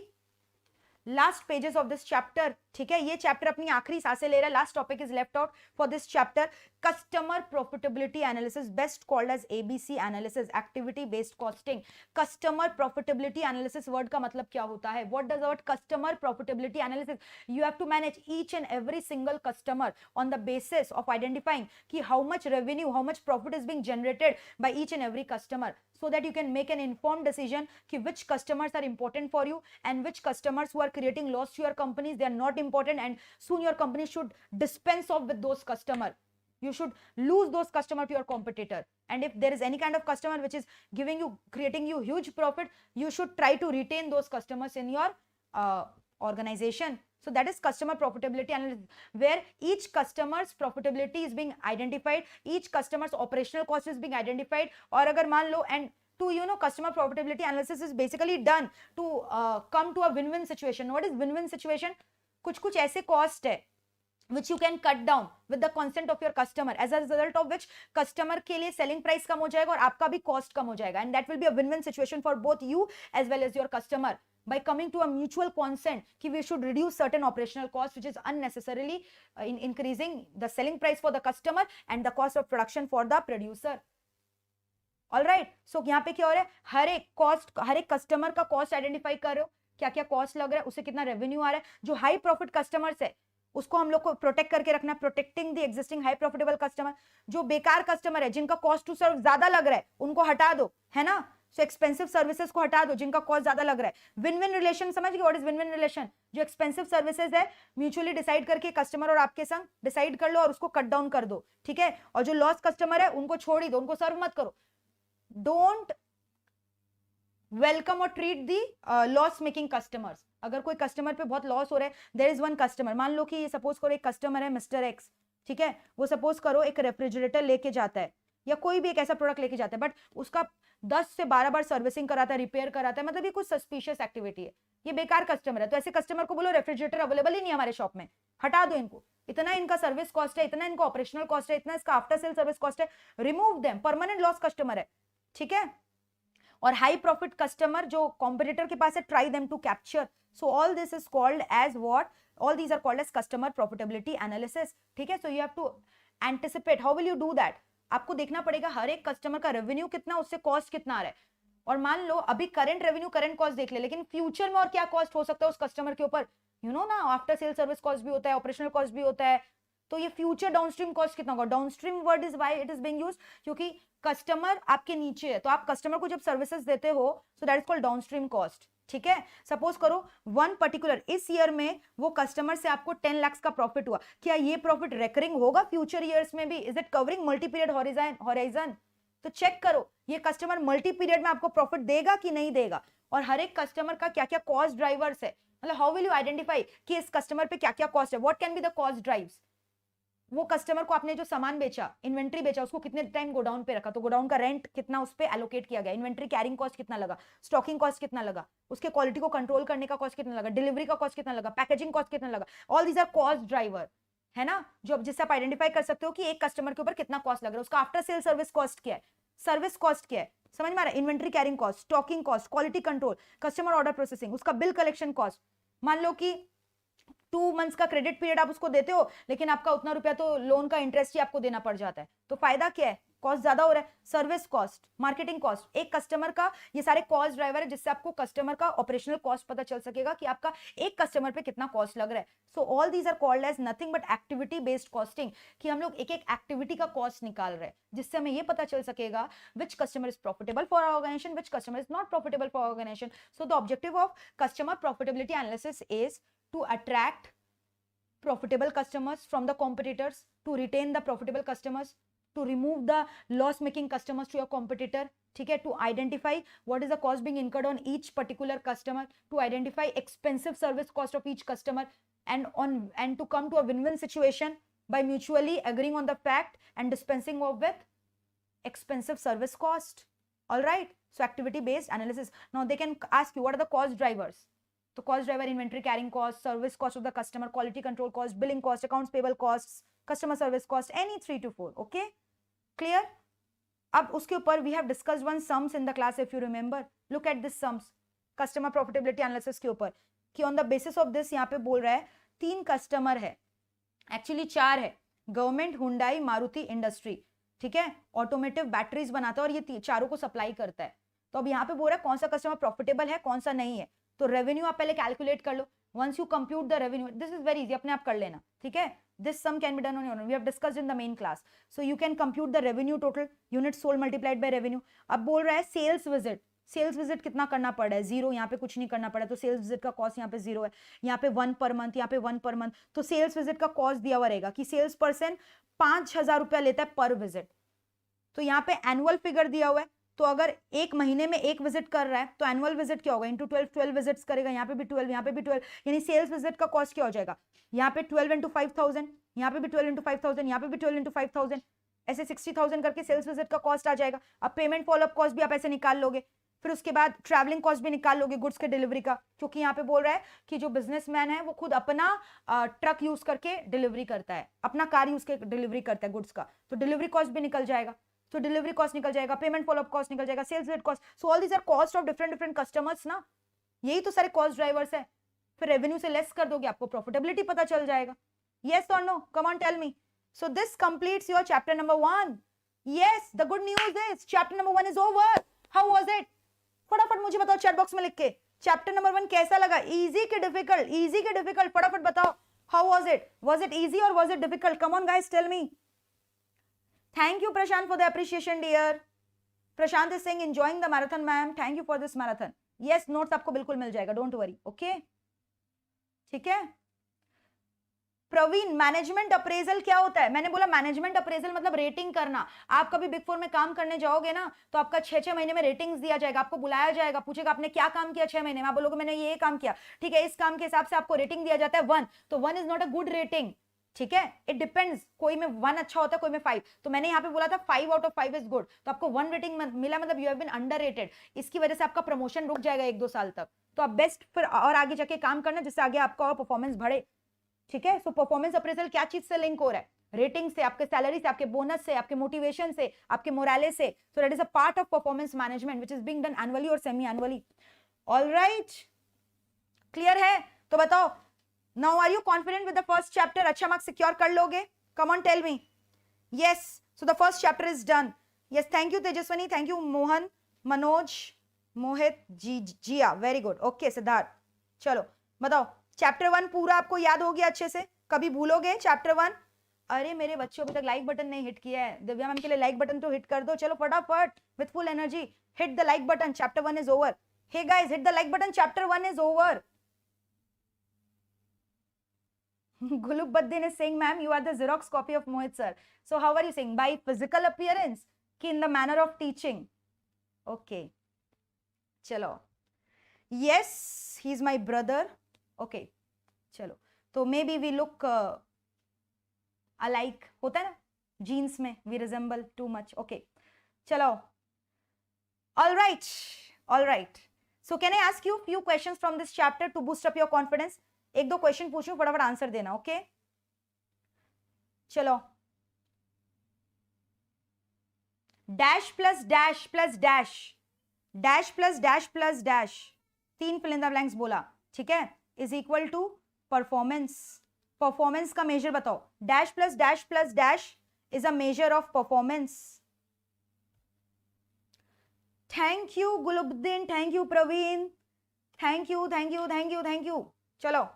last pages of this chapter. ठीक है, ये चैप्टर अपनी आखिरी सांसें ले रहा है. Last topic is left out for this chapter, customer profitability analysis, best called as ABC analysis, activity based costing. Customer profitability analysis word का मतलब क्या होता है? What does word customer profitability analysis? You have to manage each and every single customer on the basis of identifying कि how much revenue, how much profit is being generated by each and every customer, so that you can make an informed decision ki which customers are important for you and which customers who are creating loss to your companies, they are not important, and soon your company should dispense off with those customer. You should lose those customer to your competitor, and if there is any kind of customer which is giving you, creating you huge profit, you should try to retain those customers in your organization. So that is customer profitability analysis, where each customer's profitability is being identified, each customer's operational cost is being identified. और अगर मान लो, and to customer profitability analysis is basically done to come to a win-win situation. What is win-win situation? कुछ ऐसे cost है which you can cut down with the consent of your customer, as a result of which customer के लिए selling price कम हो जाएगा और आपका भी cost कम हो जाएगा, and that will be a win-win situation for both you as well as your customer. By coming to a mutual consent कि we should reduce certain operational costs which is unnecessarily increasing the selling price for the customer and the cost of production for the producer. All right, so यहाँ पे क्या हो रहा है, हर एक cost, हर एक customer का कॉस्ट आइडेंटिफाई कर रहे हो, क्या क्या कॉस्ट लग रहा है, उससे कितना रेवेन्यू आ रहा है. जो हाई प्रॉफिट कस्टमर्स है उसको हम लोग को प्रोटेक्ट करके रखना, protecting the existing high profitable customer. जो बेकार कस्टमर है, जिनका कॉस्ट टू सर्व ज्यादा लग रहा है, उनको हटा दो, है ना. सो एक्सपेंसिव सर्विसेज को हटा दो जिनका कॉस्ट ज्यादा लग रहा है. विन विन रिलेशन समझ गए? What is win win relation? जो एक्सपेंसिव सर्विसेज है, म्यूचुअली डिसाइड करके कस्टमर और आपके संग डिसाइड कर लो और उसको कट डाउन कर दो. ठीक है, और जो लॉस कस्टमर है उनको छोड़ ही दो, उनको सर्व मत करो. डोंट वेलकम और ट्रीट दी लॉस मेकिंग कस्टमर्स. अगर कोई कस्टमर पे बहुत लॉस हो रहा है, देयर इज वन कस्टमर, मान लो कि सपोज करो एक कस्टमर है मिस्टर एक्स. ठीक है, वो सपोज करो एक रेफ्रिजरेटर लेके जाता है या कोई भी एक ऐसा प्रोडक्ट लेके जाता है, बट उसका 10 से 12 बार सर्विसिंग कराता है, रिपेयर कराता है, मतलब ये कुछ सस्पिशियस एक्टिविटी है, ये बेकार कस्टमर है. तो ऐसे कस्टमर को बोलो रेफ्रिजरेटर अवेलेबल ही नहीं हमारे शॉप में, हटा दो इनको, इतना इनका सर्विस कॉस्ट है, इतना इनका ऑपरेशनल कॉस्ट है, इतना इसका आफ्टर सेल सर्विस कॉस्ट है, remove them. Permanent loss customer है. ठीक है, और हाई प्रॉफिट कस्टमर जो कॉम्पिटिटर के पास है, try them to capture. So all this is called as what, all these are called as customer profitability analysis. ठीक है, so you have to anticipate. How will you do that? आपको देखना पड़ेगा हर एक कस्टमर का रेवेन्यू कितना, उससे cost कितना आ रहा है. और मान लो अभी करंट रेवेन्यू, करंट कॉस्ट देख ले, लेकिन फ्यूचर में और क्या कॉस्ट हो सकता है उस कस्टमर के ऊपर, यू नो ना, आफ्टर सेल सर्विस कॉस्ट भी होता है, ऑपरेशनल कॉस्ट भी होता है. तो ये फ्यूचर डाउनस्ट्रीम कॉस्ट कितना होगा? Downstream word is why it is being used, क्योंकि कस्टमर आपके नीचे है, तो आप कस्टमर को जब सर्विसेज देते हो, so that is called downstream cost. ठीक है, सपोज करो वन पर्टिकुलर इस ईयर में वो कस्टमर से आपको 10 लाख का प्रॉफिट हुआ, क्या ये प्रॉफिट रेकरिंग होगा फ्यूचर ईयर्स में भी? Is it covering multi period horizon? तो चेक करो ये कस्टमर मल्टी पीरियड में आपको प्रॉफिट देगा कि नहीं देगा, और हर एक कस्टमर का क्या क्या कॉस्ट ड्राइवर्स है, मतलब हाउ विल यू आइडेंटिफाई कि इस कस्टमर पे क्या क्या कॉस्ट है, what can be the cost drives. वो कस्टमर को आपने जो सामान बेचा, इन्वेंट्री बेचा, उसको कितने टाइम गोडाउन पे रखा, तो गोडाउन का रेंट कितना उस पे एलोकेट किया गया, इन्वेंट्री कैरिंग कॉस्ट कितना लगा, स्टॉकिंग कॉस्ट कितना लगा, उसके क्वालिटी को कंट्रोल करने का कॉस्ट कितना लगा, डिलीवरी का कॉस्ट कितना लगा, पैकेजिंग कॉस्ट कितना लगा. All these are cost driver, है ना, जो जिससे आप आइडेंटिफाई कर सकते हो कि एक कस्टमर के ऊपर कितना कॉस्ट लग रहा है, उसका आफ्टर सेल सर्विस कॉस्ट क्या है, सर्विस कॉस्ट क्या है, समझ में आ रहा है, inventory carrying cost, stocking cost, quality control, customer order processing, उसका बिल कलेक्शन कॉस्ट. मान लो कि 2 मंथ्स का क्रेडिट पीरियड आप उसको देते हो, लेकिन आपका उतना रुपया तो लोन का इंटरेस्ट ही आपको देना पड़ जाता है, तो फायदा क्या है, कॉस्ट ज्यादा हो रहा है. सर्विस कॉस्ट, मार्केटिंग कॉस्ट, एक कस्टमर का, ये सारे कॉस्ट ड्राइवर है जिससे आपको कस्टमर का ऑपरेशनल कॉस्ट पता चल सकेगा कि आपका एक कस्टमर पे कितना कॉस्ट लग रहा है. So all these are called as nothing but activity based costing, कि हम लोग एक एक एक्टिविटी का कॉस्ट निकाल रहे हैं, जिससे हमें ये पता चल सकेगा which customer is profitable for our organisation, which customer is not profitable for our organisation. So the objective of customer profitability analysis is to attract profitable customers from the competitors, to retain the profitable customers, to remove the loss making customers to your competitor. ठीक है, to identify what is the cost being incurred on each particular customer, to identify expensive service cost of each customer, and to come to a win-win situation by mutually agreeing on the fact and dispensing of with expensive service cost. All right, so activity based analysis. Now they can ask you what are the cost drivers. तो cost driver inventory carrying cost, service cost of the customer, quality control cost, billing cost, accounts payable cost, customer service cost, any 3 to 4. Okay clear. अब उसके ऊपर we have discussed one sums in the class, if you remember. Look at this sums customer profitability analysis के ऊपर, कि on the basis of this यहाँ पे बोल रहा है 3 कस्टमर है, एक्चुअली 4 है, गवर्नमेंट, हुंडई, मारुति इंडस्ट्री. ठीक है, ऑटोमेटिव बैटरीज बनाता है और ये चारों को सप्लाई करता है. तो अब यहाँ पे बोल रहा है कौन सा कस्टमर प्रॉफिटेबल है, कौन सा नहीं है. तो रेवेन्यू आप पहले कैलकुलेट कर लो. Once you compute the revenue, this is very easy, अपने आप कर लेना. ठीक है, this sum can be done on your own, we have discussed in the main class. So you can compute the revenue total, unit sold multiplied by revenue. अब बोल रहा है सेल्स विजिट, सेल्स विजिट कितना करना पड़ा है, 0. यहाँ पे कुछ नहीं करना पड़ा, तो सेल्स विजिट का कॉस्ट यहाँ पे 0 है. यहाँ पे 1 पर मंथ, यहाँ पे 1 पर मंथ. तो सेल्स विजिट का कॉस्ट दिया हुआ रहेगा कि सेल्स पर्सन 5,000 रुपया लेता है पर विजिट. तो यहाँ पे एनुअल फिगर दिया हुआ है, तो अगर एक महीने में एक विजिट कर रहा है तो एनुअल विजिट क्या होगा, इंटू 12 विजिट्स करेगा. यहाँ पे भी 12, यहाँ पे भी 12, यानी सेल्स विजिट का कॉस्ट क्या हो जाएगा, यहाँ पे 12 into 5,000, यहाँ पे भी 12 into 5,000, यहाँ पे भी 12 into 5,000, ऐसे 60,000 करके सेल्स विजिट का कॉस्ट आ जाएगा. अब पेमेंट फॉलोअप कॉस्ट भी आप ऐसे निकाल लोगे. फिर उसके बाद ट्रैवलिंग कॉस्ट भी निकाल लोगे गुड्स के डिलीवरी का, क्योंकि यहाँ पे बोल रहा है कि जो बिजनेसमैन है वो खुद अपना ट्रक यूज करके डिलीवरी करता है, अपना कार यूज करके डिलीवरी करता है गुड्स का, तो डिलीवरी कॉस्ट भी निकल जाएगा. तो डिलीवरी कॉस्ट निकल जाएगा, पेमेंट फॉलोअप कॉस्ट निकल जाएगा, sales visit cost. So all these are cost of different customers ना. यही तो सारे कॉस्ट ड्राइवर्स है. फिर रेवेन्यू से लेस कर दोगे, आपको प्रॉफिटेबिलिटी पता चल जाएगा. यस और no, come on tell me. So this completes your chapter number 1. Yes, the good news is chapter number 1 is over. How was it? फटाफट मुझे बताओ चैट बॉक्स में लिख के, चैप्टर नंबर 1 कैसा लगा? इजी के डिफिकल्ट, इजी के डिफिकल्ट, फटाफट बताओ. How was it? Was it easy और was it difficult? Come on guys, tell me. Thank you Prashant for the appreciation dear. Prashant is saying enjoying the marathon ma'am. Thank you for this marathon. Yes, notes आपको बिल्कुल मिल जाएगा, don't worry. Okay? ठीक है. Praveen, management appraisal क्या होता है? मैंने बोला मैनेजमेंट अप्रेजल मतलब रेटिंग करना. आप कभी बिग 4 में काम करने जाओगे ना, तो आपका 6-6 महीने में रेटिंग्स दिया जाएगा, आपको बुलाया जाएगा, पूछेगा आपने क्या काम किया 6 महीने में, आप बोलोगे मैंने ये काम किया. ठीक है, इस काम के हिसाब से आपको रेटिंग दिया जाता है 1. तो 1 is not a good rating. ठीक है, इट डिपेंड्स, कोई में 1 अच्छा होता है, कोई में 5. तो मैंने यहाँ पे बोला था 5 out of 5 इज गुड, तो आपको 1 रेटिंग मिला, मतलब यू हैव बीन अंडररेटेड. इसकी वजह से आपका प्रमोशन रुक जाएगा 1-2 साल तक. तो आप बेस्ट फिर और आगे जाके काम करना, जिससे आगे आपका और परफॉर्मेंस बढ़े. ठीक है, सो परफॉर्मेंस अप्रेजल क्या चीज से लिंक हो रहा है? रेटिंग से, आपके सैलरी से, आपके बोनस से, आपके मोटिवेशन से, आपके मोराले से. सो that is a part of performance management which is being done annually और सेमी एनुअली. ऑलराइट, क्लियर है? तो बताओ, now are you confident with the first chapter? अच्छा मार्क्स सिक्योर कर लोगे? come on tell me. yes, so the first chapter is done. yes, thank you Tejaswini, thank you Mohan, Manoj, Mohit, Jiya, very good. Okay Siddharth, चलो बताओ chapter 1 पूरा आपको याद हो गया अच्छे से? कभी भूलोगे चैप्टर 1? अरे मेरे बच्चों, अभी तक लाइक बटन नहीं हिट किया है. दिव्या मैम के लिए लाइक बटन तो हिट कर दो. चलो फटाफट with full energy hit the like button. Chapter 1 is over. Hey guys, hit the like button. Chapter 1 is over. Gulubuddin is saying, ma'am, you are the Xerox copy of Mohit Sir. So how are you saying? By physical appearance? Ki in the manner of teaching? Okay. Chalo. Yes, he's my brother. Okay. Chalo. So maybe we look alike. Hota hai na? Genes mein we resemble too much. Okay. Chalo. All right. All right. So can I ask you a few questions from this chapter to boost up your confidence? 1-2 question पूछूं, फटाफट answer देना. Okay, चलो. Dash plus dash plus dash, dash plus dash plus dash, 3 fill in the blanks बोला. ठीक है, is equal to performance. Performance का measure बताओ. Dash plus dash plus dash is a measure of performance. Thank you Gulbuddin, thank you Praveen, thank you thank you thank you thank you. चलो,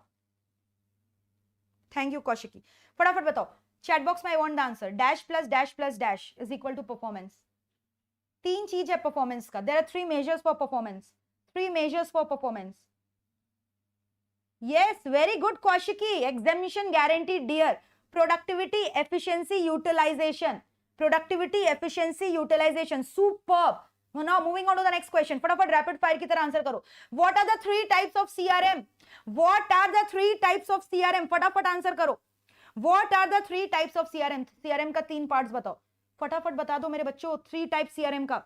thank you Kaushiki. फटाफट बताओ chat box में, आई want the answer. Dash plus dash is equal to performance. 3 चीज है performance का. There are 3 measures for performance. 3 measures for performance. Yes, very good Kaushiki. Examination guaranteed dear. Productivity, efficiency, utilisation. Productivity, efficiency, utilisation. Superb. Now moving on to the next question. फटाफट rapid fire की तरह answer करो. What are the 3 types of CRM? What are the 3 types of CRM? फटाफट answer करो. What are the 3 types of CRM? CRM का 3 parts बताओ. फटाफट बता दो मेरे बच्चों. 3 टाइप CRM का.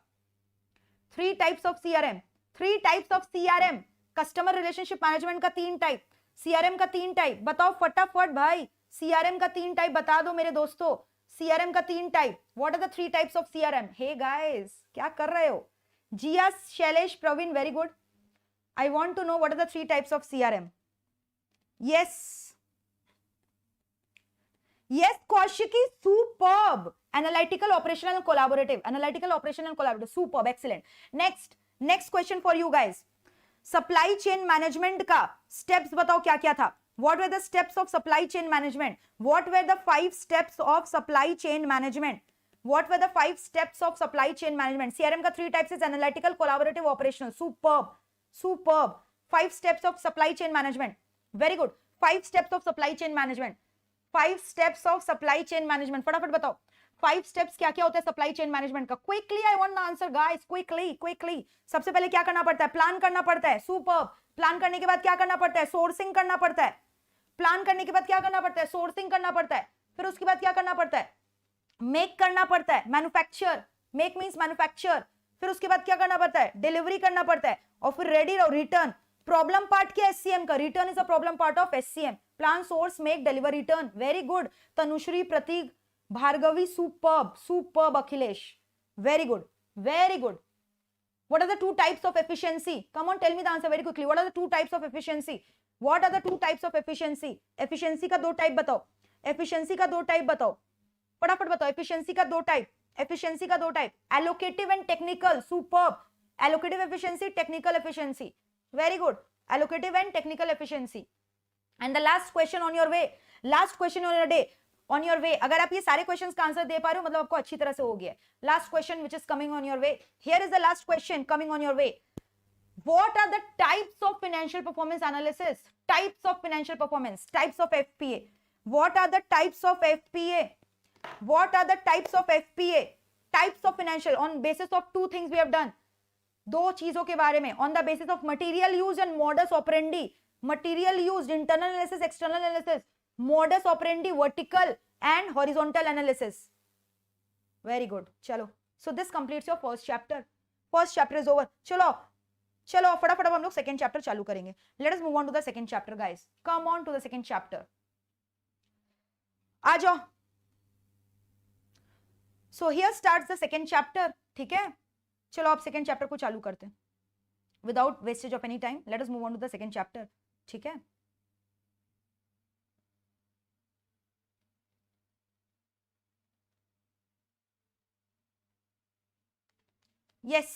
3 types of CRM. 3 types of CRM. Customer relationship management का 3 टाइप, सीआरएम का 3 टाइप, बताओ फटाफट भाई, सीआरएम का 3 टाइप बता दो मेरे दोस्तों, सीआरएम का 3 type, what are the 3 types of CRM? Hey guys, क्या कर रहे हो? Jiya, Shailesh, Praveen, very good. I want to know what are the 3 types of CRM. Yes yes Kaushiki, superb. Analytical, operational and collaborative, analytical, operational and collaborative, superb, excellent. Next question for you guys. Supply chain management का steps बताओ क्या क्या था? What were the steps of supply chain management? What were the 5 steps of supply chain management? What were the 5 steps of supply chain management? CRM का 3 types is analytical, collaborative, operational. Superb, superb. 5 steps of supply chain management. Very good. 5 steps of supply chain management. 5 steps of supply chain management. फटाफट बताओ 5 steps क्या क्या होता है supply chain management का? Quickly I want the answer guys, quickly. सबसे पहले क्या करना पड़ता है? प्लान करना पड़ता है. सुपर्ब. प्लान करने के बाद क्या करना पड़ता है? सोर्सिंग करना पड़ता है. प्लान करने के बाद क्या करना पड़ता है? सोर्सिंग करना पड़ता है. फिर उसके बाद क्या करना पड़ता है? मेक करना पड़ता है, मैन्युफैक्चर. Make means manufacture. फिर उसके बाद क्या करना पड़ता है? डिलीवरी करना पड़ता है. और फिर रेडी रहो, रिटर्न. प्रॉब्लम पार्ट क्या है एससीएम का? Return is a problem part of SCM. Plan, source, make, deliver, return. Very good. Tanushree, Prateek, Bhargavi, superb. Akhilesh, very good. What are the 2 types of efficiency? Come on, tell me the answer very quickly. What are the 2 types of efficiency? What are the 2 types of efficiency? Efficiency का 2 type बताओ. Efficiency का 2 type बताओ. फटाफट बताओ. Efficiency का 2 type. Efficiency का 2 type. Allocative and technical. Superb. Allocative efficiency, technical efficiency. Very good. Allocative and technical efficiency. And the last question on your way. Last question on your day. On your way. अगर आप ये सारे questions का answer दे पा रहे हो मतलब आपको अच्छी तरह से हो गया. Last question which is coming on your way. Here is the last question coming on your way. What are the types of financial performance analysis? Types of financial performance. Types of FPA. What are the types of FPA? What are the types of FPA? Types of financial. On basis of 2 things we have done. 2 चीजों के बारे में. On the basis of material use and modus operandi. Material used, internal analysis, external analysis. Modus operandi, vertical and horizontal analysis. Very good. चलो. So this completes your first chapter. First chapter is over. चलो फटाफट अब हम लोग second chapter चालू करेंगे. Let us move on to the second chapter guys. Come on to the second chapter. आ जाओ. So here starts the second chapter. ठीक है? चलो आप सेकंड चैप्टर को चालू करते हैं. Without wastage of any time, let us move on to the second chapter. ठीक है? Yes.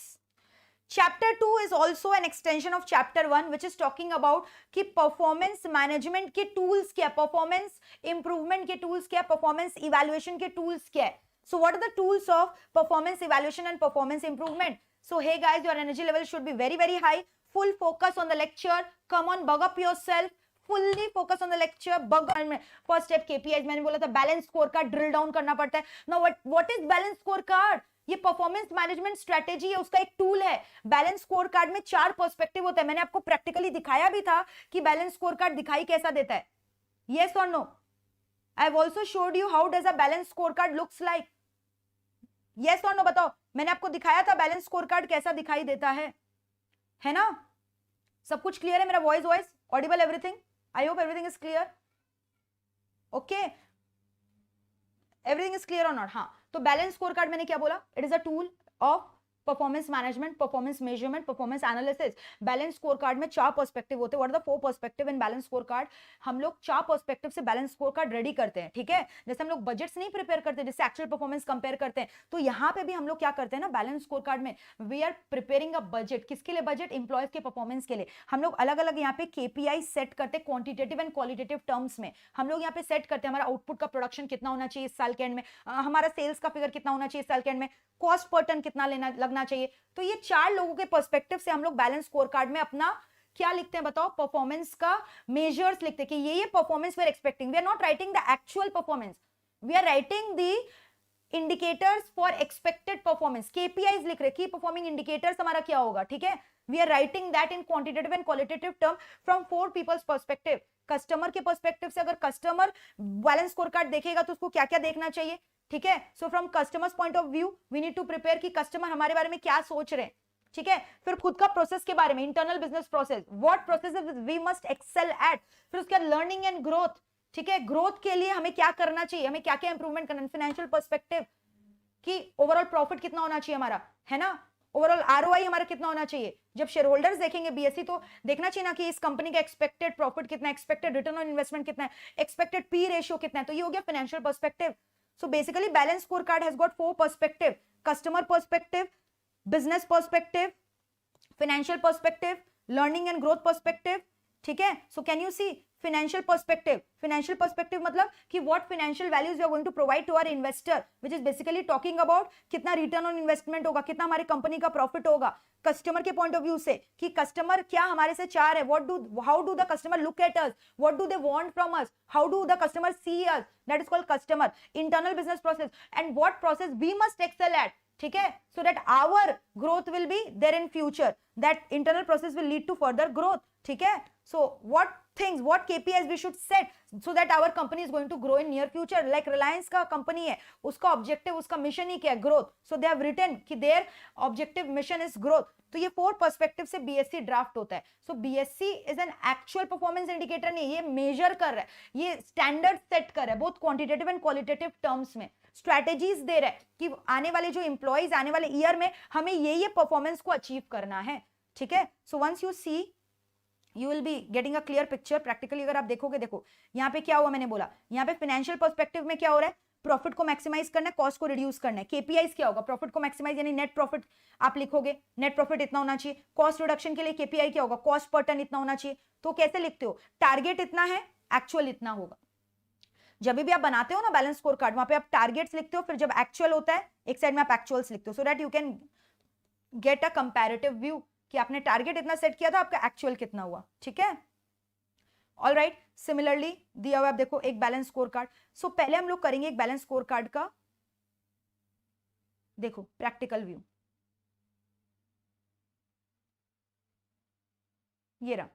Chapter 2 is also an extension of chapter 1 which is talking about कि performance management के tools क्या है, performance improvement के tools क्या है, performance evaluation के tools क्या है. So what are the tools of performance evaluation and performance improvement? So hey guys, your energy level should be very very high. Full focus on the lecture. Come on, bug up yourself. Fully focus on the lecture. Bug. First step KPIs मैंने बोला था, balance scorecard drill down करना पड़ता है. Now what is balance scorecard? ये performance management strategy है, उसका एक टूल है. बैलेंस स्कोर कार्ड में 4 पर्सपेक्टिव होता है. मैंने आपको प्रैक्टिकली दिखाया भी था कि बैलेंस स्कोर कार्ड दिखाई कैसा देता है. यस और no? I have also showed you how does a balance score card looks like. Yes और नो बताओ. मैंने आपको दिखाया था बैलेंस स्कोर कार्ड कैसा दिखाई देता है ना? सब कुछ क्लियर है? मेरा voice audible, everything? I hope everything is clear. Okay, everything is clear और नॉट? हाँ. तो बैलेंस स्कोर कार्ड मैंने क्या बोला? It is a tool of performance management, performance measurement, performance analysis. Balance score card में 4 perspective होते हैं. What are the 4 perspective in balance score card? हम लोग 4 पर्सपेक्टिव से बैलेंस स्कोर कार्ड रेडी करते हैं. ठीक है? जैसे हम लोग बजट्स नहीं प्रिपेयर करते, जैसे एक्चुअल परफॉर्मेंस कंपेयर करते हैं, तो यहाँ पे भी हम लोग क्या करते हैं ना, बैलेंस स्कोर कार्ड में we are preparing a budget. किसके लिए बजट? इंप्लॉयज के परफॉर्मेंस के लिए. हम लोग अलग अलग यहाँ पे केपीआई सेट करते हैं, क्वांटिटेटिव एंड क्वालिटेटिव टर्म्स में. हम लोग यहाँ पे सेट करते हैं हमारा आउटपुट का प्रोडक्शन कितना होना चाहिए इस साल के एंड में, हमारा सेल्स का फिगर कितना होना चाहिए इस साल के एंड में, कॉस्ट पर टन कितना लगना चाहिए. तो ये 4 लोगों के पर्सपेक्टिव से हम लोग बैलेंस स्कोर कार्ड में अपना क्या लिखते हैं बताओ? परफॉर्मेंस का मेजर्स लिखते हैं कि ये performance we are expecting. We are not writing the actual performance, we are writing the indicators for expected performance. KPIs लिख रहे, की परफॉर्मिंग इंडिकेटर्स हमारा क्या होगा. ठीक है? We are writing that in quantitative and qualitative term from 4 peoples perspective. Customer के perspective से अगर कस्टमर बैलेंस स्कोर कार्ड देखेगा तो उसको क्या क्या देखना चाहिए. ठीक है? So from customers point of view we need to prepare कि कस्टमर हमारे बारे में क्या सोच रहे हैं. ठीक है। फिर खुद का प्रोसेस के बारे में, internal business process, what processes we must excel at. फिर उसके बाद लर्निंग एंड ग्रोथ, ठीक है, ग्रोथ के लिए हमें क्या करना चाहिए, हमें क्या क्या इंप्रूवमेंट करना है, फाइनेंशियल पर्सपेक्टिव कि ओवरऑल प्रॉफिट कितना होना चाहिए हमारा, है ना, ओवरऑल आरओआई हमारा कितना होना चाहिए। जब शेयर होल्डर्स देखेंगे बीएससी तो देखना चाहिए ना कि इस कंपनी का एक्सपेक्टेड प्रॉफिट कितना है, एक्सपेक्टेड रिटर्न ऑन इन्वेस्टमेंट कितना है, एक्सपेक्टेड पी रेशियो कितना है। तो ये हो गया financial perspective. So basically balance score card has got 4 perspective, customer perspective, business perspective, financial perspective, learning and growth perspective, ठीक है। So can you see financial perspective, financial perspective मतलब कि what financial values you are going to provide to our investor, which is basically talking about कितना return on investment होगा, कितना हमारी company का profit होगा। कस्टमर के पॉइंट ऑफ व्यू से कि कस्टमर क्या हमारे से चाह रहे, how do the customer look at us, what do they want from us, how do the customer see us, that is called customer, internal business process, and what process we must excel at, ठीक है, so that our growth will be there in future, that internal process will lead to further growth, ठीक है। So what things, what KPIs we should set so that our company is going to grow in near future, like Reliance का company है, उसका objective, उसका mission ही क्या है, growth. So they have written कि their objective mission is growth. तो ये 4 पर्सपेक्टिव से बीएससी ड्राफ्ट होता है। So BSC is an actual performance indicator नहीं, ये मेजर कर रहा है, ये स्टैंडर्ड सेट कर रहा है, both quantitative and qualitative terms में स्ट्रैटेजीज दे रहा है कि आने वाले जो इंप्लॉइज आने वाले ईयर में हमें ये परफॉर्मेंस को अचीव करना है, ठीक है। So once you see you will be getting a clear picture. Practically अगर आप देखोगे, देखो यहाँ पे क्या हुआ, मैंने बोला यहाँ पे फाइनेंशियल पर्सपेक्टिव में क्या हो रहा है, प्रॉफिट को मैक्सिमाइज करना है, कॉस्ट को रिड्यूस करना है। केपीआईज क्या होगा, प्रॉफिट को मैक्सिमाइज यानी नेट प्रॉफिट आप लिखोगे, नेट प्रॉफिट इतना होना चाहिए। कॉस्ट रिडक्शन के लिए केपीआई क्या होगा, कॉस्ट पर टन इतना होना चाहिए। तो कैसे लिखते हो, टारगेट इतना है, एक्चुअल इतना होगा। जब भी आप बनाते हो ना बैलेंस स्कोर कार्ड, वहां पे आप टारगेट्स लिखते हो, फिर जब एक्चुअल होता है एक साइड में आप एक्चुअल्स लिखते हो, so that you can get a comparative view कि आपने टारगेट इतना सेट किया था, आपका एक्चुअल कितना हुआ, ठीक है। ऑल राइट, सिमिलरली दिया हुआ आप देखो एक बैलेंस स्कोर कार्ड। सो पहले हम लोग करेंगे एक बैलेंस स्कोर कार्ड का, देखो प्रैक्टिकल व्यू, ये रहा।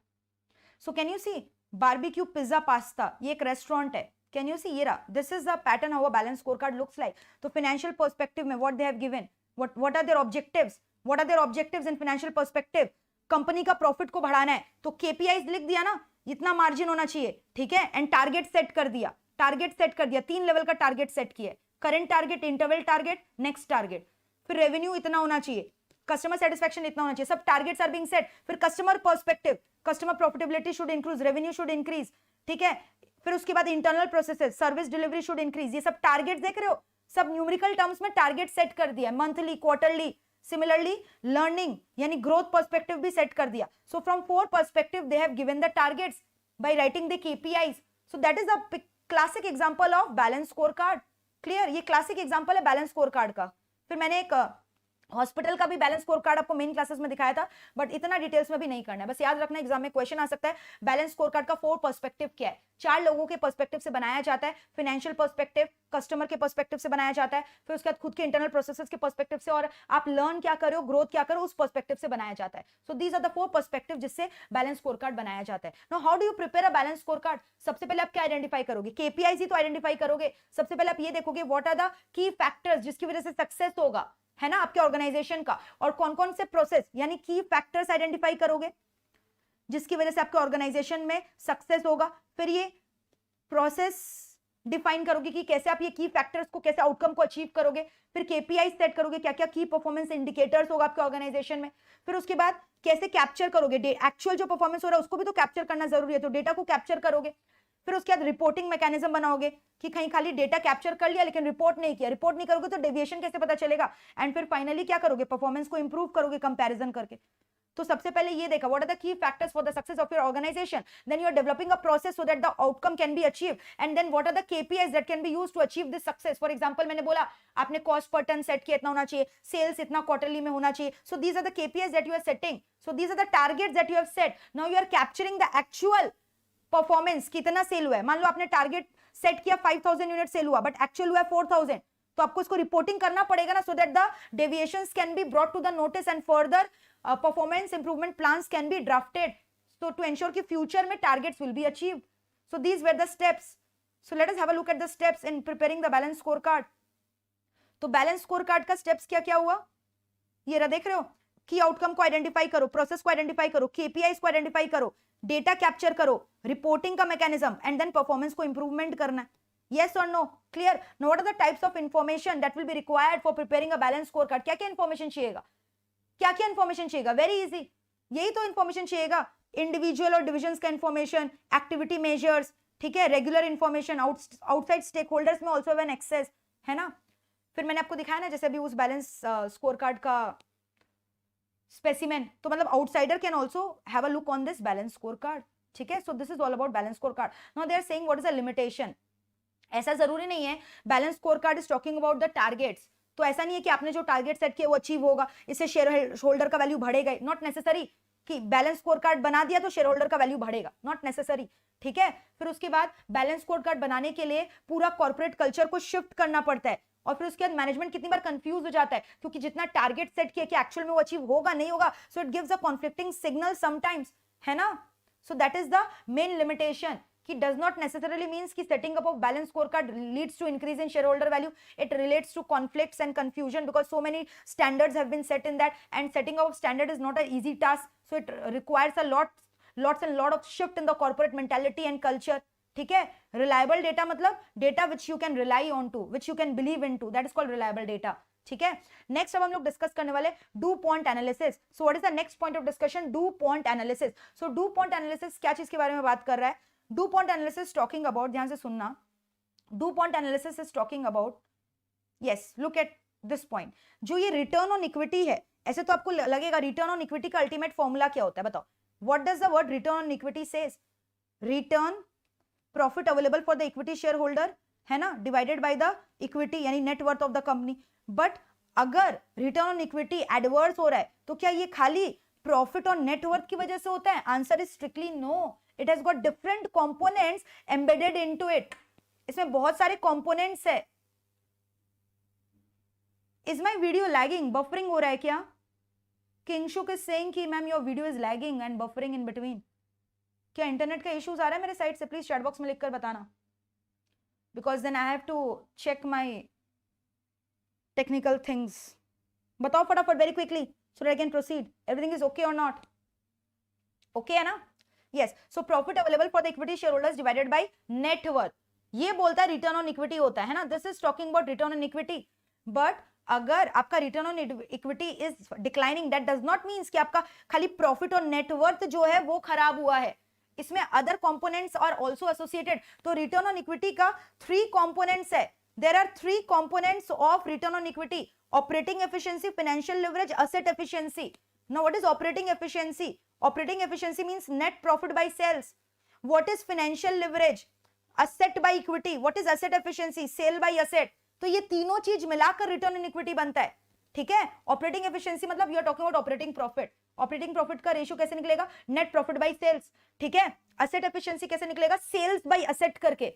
So can you see barbecue pizza pasta, ये एक रेस्टोरेंट है, कैन यू सी, ये रहा, this is the pattern how a balance score card looks like. तो फाइनेंशियल पर्सपेक्टिव में what they have given, what are their objectives, what are their objectives in financial perspective. Company का profit को बढ़ाना है तो KPIs लिख दिया ना, इतना मार्जिन होना चाहिए, ठीक है, एंड टारगेट सेट कर दिया, टारगेट सेट कर दिया, 3 लेवल का टारगेट सेट किया, current target, interval target, next target. फिर रेवेन्यू इतना होना चाहिए, कस्टमर सेटिस्फैक्शन इतना होना चाहिए, सब टारगेट्स आर बीइंग सेट। फिर customer perspective, customer profitability should increase, revenue should increase, ठीक है। फिर उसके बाद internal processes, service delivery should increase, ये सब टारगेट देख रहे हो, सब न्यूमेरिकल टर्म्स में टारगेट सेट कर दिया, मंथली, क्वार्टरली। सिमिलरली लर्निंग यानी ग्रोथ पर्सपेक्टिव भी सेट कर दिया। So from 4 perspective they have given the targets by writing the KPIs. So that is a classic example of balance scorecard. Clear? ये classic example है balance scorecard का। फिर मैंने एक हॉस्पिटल का भी बैलेंस स्कोर कार्ड आपको मेन क्लासेस में दिखाया था, बट इतना डिटेल्स में भी नहीं करना है, बस याद रखना एग्जाम में क्वेश्चन आ सकता है। बैलेंस स्कोर कार्ड का 4 पर्सपेक्टिव क्या है, 4 लोगों के पर्सपेक्टिव से बनाया जाता है। फाइनेंशियल पर्सपेक्टिव, कस्टमर के पर्सपेक्टिव से बनाया जाता है, फिर उसके बाद खुद के इंटरनल प्रोसेसेस के पर्सपेक्टिव से, और आप लर्न क्या करो, ग्रोथ क्या करो, उस पर्सपेक्टिव से बनाया जाता है। So these are the 4 perspective जिससे बैलेंस स्कोर कार्ड बनाया जाता है। Now how do you prepare a balance score card? सबसे पहले आप क्या आइडेंटिफाई करोगे, केपीआईज ही तो आइडेंटिफाई करोगे। सबसे पहले आप ये देखोगे what are the key factors जिसकी वजह से सक्सेस होगा, है ना, आपके ऑर्गेनाइजेशन का, और कौन कौन से प्रोसेस यानी की फैक्टर्स आइडेंटिफाई करोगे जिसकी वजह से आपके ऑर्गेनाइजेशन में सक्सेस होगा। फिर ये प्रोसेस डिफाइन करोगे कि कैसे आप ये की फैक्टर्स को, कैसे आउटकम को अचीव करोगे। फिर केपीआई सेट करोगे, क्या क्या की परफॉर्मेंस इंडिकेटर्स होगा आपके ऑर्गेनाइजेशन में। फिर उसके बाद कैसे कैप्चर करोगे, एक्चुअल जो परफॉर्मेंस हो रहा है उसको भी तो कैप्चर करना जरूरी है, तो डेटा को कैप्चर करोगे। फिर उसके बाद रिपोर्टिंग मैकेनिज्म बनाओगे कि कहीं खाली डेटा कैप्चर कर लिया लेकिन रिपोर्ट नहीं किया, रिपोर्ट नहीं करोगे तो डेविएशन कैसे पता चलेगा। एंड फिर फाइनली क्या करोगे, परफॉर्मेंस को इंप्रूव करोगे कंपैरिजन करके। तो सबसे पहले ये देखा what are the key factors for the success of your organisation, then you are developing a process so that the outcome can be achieve, and then what are the KPIs that can be used to achieve this success. For example मैंने बोला आपने cost per ton set किया, इतना होना चाहिए, sales इतना quarterly में होना चाहिए। So these are the KPIs that you are setting, so these are the targets that you have set. Now you are capturing the actual performance, कितना sale हुआ है। मान लो आपने टारगेट सेट किया 5000 यूनिट सेल हुआ, बट एक्चुअल हुआ 4000, तो आपको इसको रिपोर्टिंग करना पड़ेगा ना, so that the deviations can be brought to the notice and further performance improvement plans can be drafted, so to ensure कि future में targets will be achieved. So these were the steps. So let us have a look at the steps in preparing the balance scorecard. तो balance scorecard का steps क्या क्या हुआ, ये रहा, देख रहे हो, की आउटकम को आइडेंटिफाई करो, प्रोसेस को आइडेंटिफाई करो, केपीआईज को आइडेंटिफाई करो, डेटा कैप्चर करो, रिपोर्टिंग का मैकेनिज्म, एंड देन परफॉर्मेंस को इंप्रूवमेंट करना है. Yes or no? Clear? Now what are the types of information that will be required for preparing a balanced scorecard? क्या क्या information चाहिएगा? क्या क्या information चाहिएगा? Very easy. यही तो information चाहिएगा. Individual और divisions का information, activity measures, ठीक है, regular information, outside stakeholders में also have an access, है ना? फिर मैंने आपको दिखाया ना जैसे अभी उस बैलेंस स्कोरकार्ड का स्पेसिमेन, तो मतलब outsider can also have a look on this balance scorecard. ठीक है, so this is all about balance scorecard. Now they are saying what is a limitation. ऐसा जरूरी नहीं है balance scorecard is talking about the targets. तो ऐसा नहीं है कि आपने जो टारगेट सेट किया वो अचीव होगा, इससे शेयर होल्डर का वैल्यू बढ़ेगा. नॉट नेसेसरी कि बैलेंस स्कोरकार्ड बना दिया तो शेयर होल्डर का वैल्यू बढ़ेगा, नॉट नेसेसरी. ठीक है, फिर उसके बाद बैलेंस स्कोरकार्ड बनाने के लिए पूरा कॉर्पोरेट कल्चर को शिफ्ट करना पड़ता है. और फिर उसके बाद मैनेजमेंट कितनी बार कंफ्यूज हो जाता है क्योंकि जितना टारगेट सेट किया कि एक्चुअल में वो अचीव होगा नहीं होगा, so it gives a conflicting signal sometimes, है ना. So that is the main limitation कि does not necessarily means कि setting up of balance scorecard leads to increase in shareholder value. It relates to conflicts and confusion because so many standards have been set in that, and setting up of standard is not an easy task, so it requires a lot of shift in the corporate mentality and culture. ठीक है, reliable data मतलब data which you can rely on to, which you can believe into, that is called reliable data. ठीक है, next अब हम लोग discuss करने वाले do point analysis. So what is the next point of discussion? Do point analysis. So do point analysis क्या चीज के बारे में बात कर रहा है? Do point analysis talking about, ध्यान से सुनना, do point analysis is talking about, yes look at this point, जो ये रिटर्न ऑन इक्विटी है. ऐसे तो आपको लगेगा रिटर्न ऑन इक्विटी का अल्टीमेट फॉर्मूला क्या होता है, बताओ. What does the word return on equity says? Return profit available for the equity share holder, है ना, डिवाइडेड बाय द इक्विटी यानी net worth of the company. But अगर return on equity adverse हो रहा है तो क्या ये खाली प्रॉफिट और नेट वर्थ की वजह से होता है? Answer is strictly no. It has got different components embedded into it. इसमें बहुत सारे कंपोनेंट्स है. Is my video lagging, buffering हो रहा है क्या? किंगशुक इज सेइंग कि ma'am your video is lagging and buffering in between. क्या इंटरनेट का इश्यूज आ रहा है मेरे साइड से? प्लीज चैट बॉक्स में लिखकर बताना, because then I have to check my technical things. बताओ फटाफट very quickly so that I can proceed. Everything is okay or not? Okay है ना? Yes. So profit available for the equity share holders divided by net worth, ये बोलता है return on equity होता है ना. This is talking about return on equity. But अगर आपका return on equity is declining, that does not means कि आपका खाली प्रॉफिट और नेटवर्थ जो है वो खराब हुआ है. इसमें other components are also associated. तो रिटर्न ऑन इक्विटी का 3 कंपोनेंट्स है. There are 3 components of return on equity: operating efficiency, financial leverage, asset efficiency. Now what is operating efficiency? Operating efficiency means net profit by sales. What is financial leverage? Asset by equity. What is asset efficiency? Sale by asset. तो ये तीनों चीज मिलाकर return on equity बनता है. ठीक है, operating efficiency मतलब you are talking about operating profit. Operating profit का रेशियो कैसे निकलेगा? Net profit by sales. ठीक है, एसेट एफिशिएंसी कैसे निकलेगा? सेल्स बाय एसेट करके.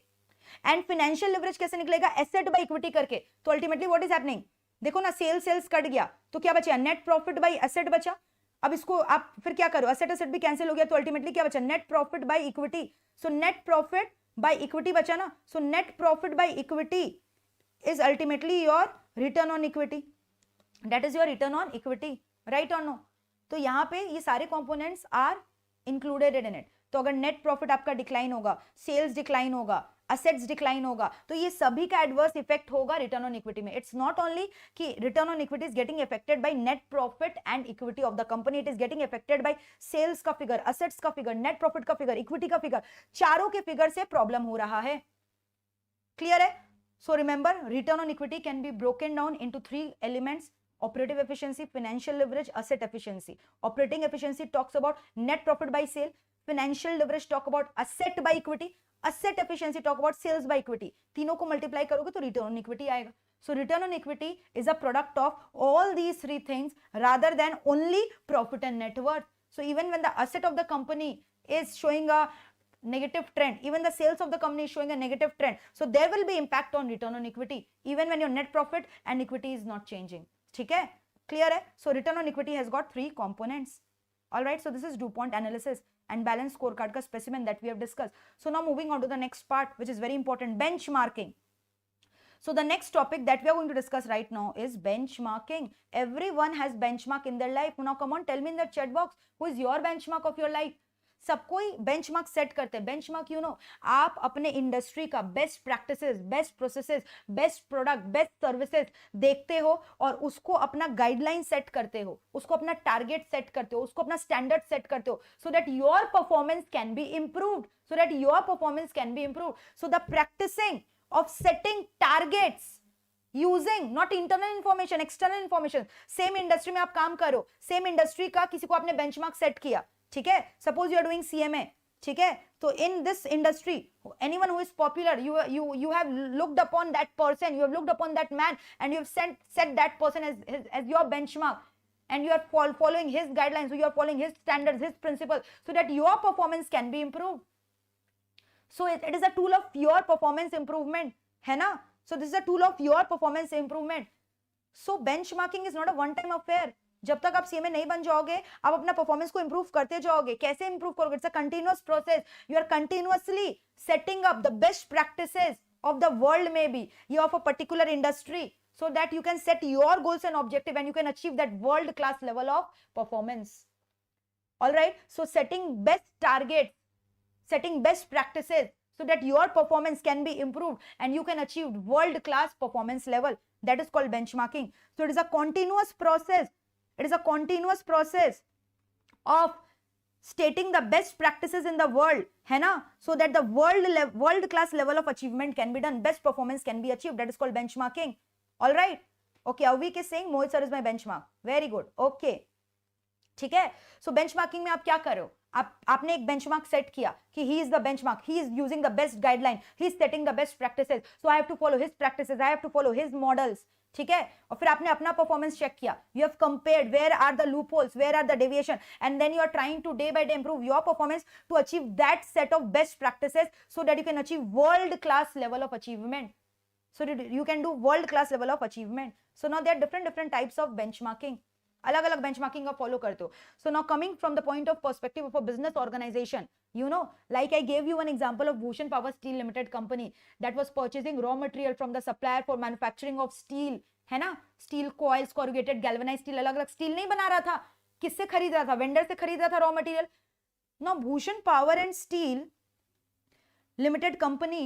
एंड फाइनेंशियल लिवरेज कैसे निकलेगा? एसेट बाय इक्विटी करके. तो अल्टीमेटली व्हाट इज हैपनिंग? देखो ना, सेल्स कट गया तो क्या बचा? नेट प्रॉफिट बाय एसेट बचा. अब इसको आप फिर क्या करो? एसेट भी कैंसिल हो गया तो अल्टीमेटली क्या बचा? Net profit by equity. So net profit by equity बचा ना. So net profit by equity is ultimately your return on equity. That is your return on equity, right or no? तो यहां पे ये सारे components are included in it. तो अगर net profit आपका डिक्लाइन होगा, सेल्स डिक्लाइन होगा, असेट्स डिक्लाइन होगा, तो ये सभी का एडवर्स इफेक्ट होगा रिटर्न ऑन इक्विटी में. इट्स नॉट ओनली कि return on equity is getting affected by net profit and equity of the company. It is getting affected by sales का फिगर, असेट्स का फिगर, नेट प्रॉफिट का figure, equity का figure. चारों के figure से problem हो रहा है. क्लियर है? So remember, return on equity can be broken down into 3 elements: operative efficiency, financial leverage, asset efficiency. Operating efficiency talks about net profit by sale. Financial leverage talk about asset by equity. Asset efficiency talk about sales by equity. तीनों को multiply करोगे तो return on equity आएगा. So return on equity is a product of all these 3 things rather than only profit and net worth. So even when the asset of the company is showing a negative trend, even the sales of the company is showing a negative trend, so there will be impact on return on equity even when your net profit and equity is not changing. ठीक है, clear है? So return on equity has got 3 components. Alright, so this is DuPont analysis and balance scorecard का specimen that we have discussed. So now moving on to the next part which is very important, benchmarking. So the next topic that we are going to discuss right now is benchmarking. Everyone has benchmark in their life. Now come on, tell me in the chat box, who is your benchmark of your life? सब कोई benchmark set करते हैं. Benchmark you know, आप अपने industry का best practices, best processes, best product, best services देखते हो और उसको अपना गाइडलाइन सेट करते हो, उसको अपना टारगेट सेट करते हो, उसको अपना स्टैंडर्ड सेट करते हो, so that your performance can be improved, so that your performance can be improved. So the practising of setting targets using not internal information, external information. Same industry में आप काम करो, सेम इंडस्ट्री का किसी को आपने बेंचमार्क सेट किया, ठीक है, suppose you are doing CMA, ठीक है, तो in this industry anyone who is popular, you have looked upon that person, you have looked upon that man and you have set that person as your benchmark, and you are following his guidelines, so you are following his standards, his principles, so that your performance can be improved. So it is a tool of your performance improvement, है ना? So this is a tool of your performance improvement. So benchmarking is not a one time affair. जब तक आप CMA नहीं बन जाओगे, आप अपना परफॉर्मेंस को इंप्रूव करते जाओगे. कैसे इंप्रूव करोगे? It's a continuous process. You are continuously setting up the best practices of the world, maybe you of a particular industry, so that you can set your goals and objective and you can achieve that world class level of performance. All right, so setting best targets, setting best practices, so that your performance can be improved and you can achieve world class performance level, that is called benchmarking. So it is a continuous process. It is a continuous process of stating the best practices in the world, है ना, so that the world class level of achievement can be done, best performance can be achieved. That is called benchmarking. All right, okay, Avik is saying Mohit sir is my benchmark. Very good. Okay, ठीक है. So benchmarking में आप क्या कर रहे हो? आपने एक बेंचमार्क सेट किया कि he is the benchmark, he is using the best guideline, he is setting the best practices, so I have to follow his practices, I have to follow his models, ठीक है. और फिर आपने अपना performance check किया, you have compared where are the loopholes, where are the deviation, and then you are trying to day by day improve your performance to achieve that set of best practices, so that you can achieve world class level of achievement, so that you can do world class level of achievement. So now there are different types of benchmarking. अलग अलग benchmarking का follow करते हो. So now coming from the point of perspective of a business organisation, you know, like I gave you an example of Bhushan Power Steel Limited company that was purchasing raw material from the supplier for manufacturing of steel, है ना, steel coils, corrugated, galvanized steel, अलग अलग steel नहीं बना रहा था. किससे खरीद रहा था? वेंडर से खरीद रहा था raw material. Now Bhushan power and steel limited company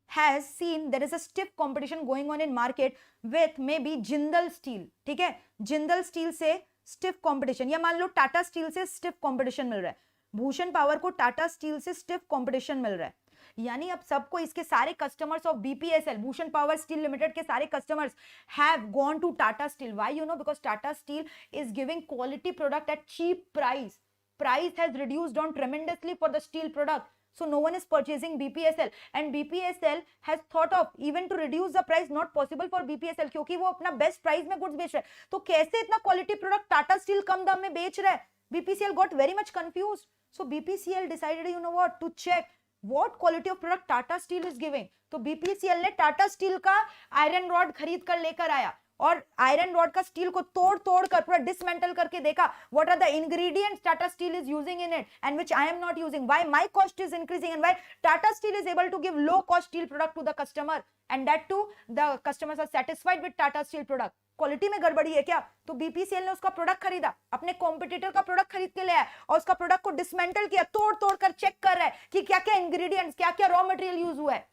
has seen there is a stiff competition going on in market with maybe Jindal Steel, ठीक है, जिंदल स्टील से stiff competition, या मान लो टाटा स्टील से stiff competition मिल रहा है, भूषण पावर को टाटा स्टील से stiff competition मिल रहा है. यानी अब सबको, इसके सारे customers of BPSL, Bhushan power steel limited के सारे customers have gone to Tata steel. Why? You know, because Tata steel is giving quality product at cheap price. Price has reduced down tremendously for the steel product. So no one is purchasing BPSL, and BPSL has thought of even to reduce the price. Not possible for BPSL क्योंकि वो अपना best price में goods बेच रहा है. तो कैसे इतना क्वालिटी प्रोडक्ट टाटा स्टील कम दाम में बेच रहा है? BPCL got very much confused. So BPCL decided, you know what, to check what quality of product Tata Steel is giving. तो BPCL ने टाटा स्टील का आयरन रॉड खरीद कर लेकर आया और आयरन रॉड का स्टील को तोड़ कर पूरा डिसमेंटल करके देखा what are the ingredients Tata Steel is using in it and which I am not using, why my cost is increasing and why Tata Steel is able to give low cost steel product to the customer, and that too the customers are satisfied with Tata Steel product. Quality में गड़बड़ी है क्या? तो BPCL ने उसका product खरीदा, अपने competitor का प्रोडक्ट खरीद के ले आया और उसका प्रोडक्ट को डिसमेंटल किया, तोड़ कर चेक कर रहा है कि क्या क्या इंग्रेडिएंट्स, क्या क्या रॉ मटेरियल यूज हुआ है.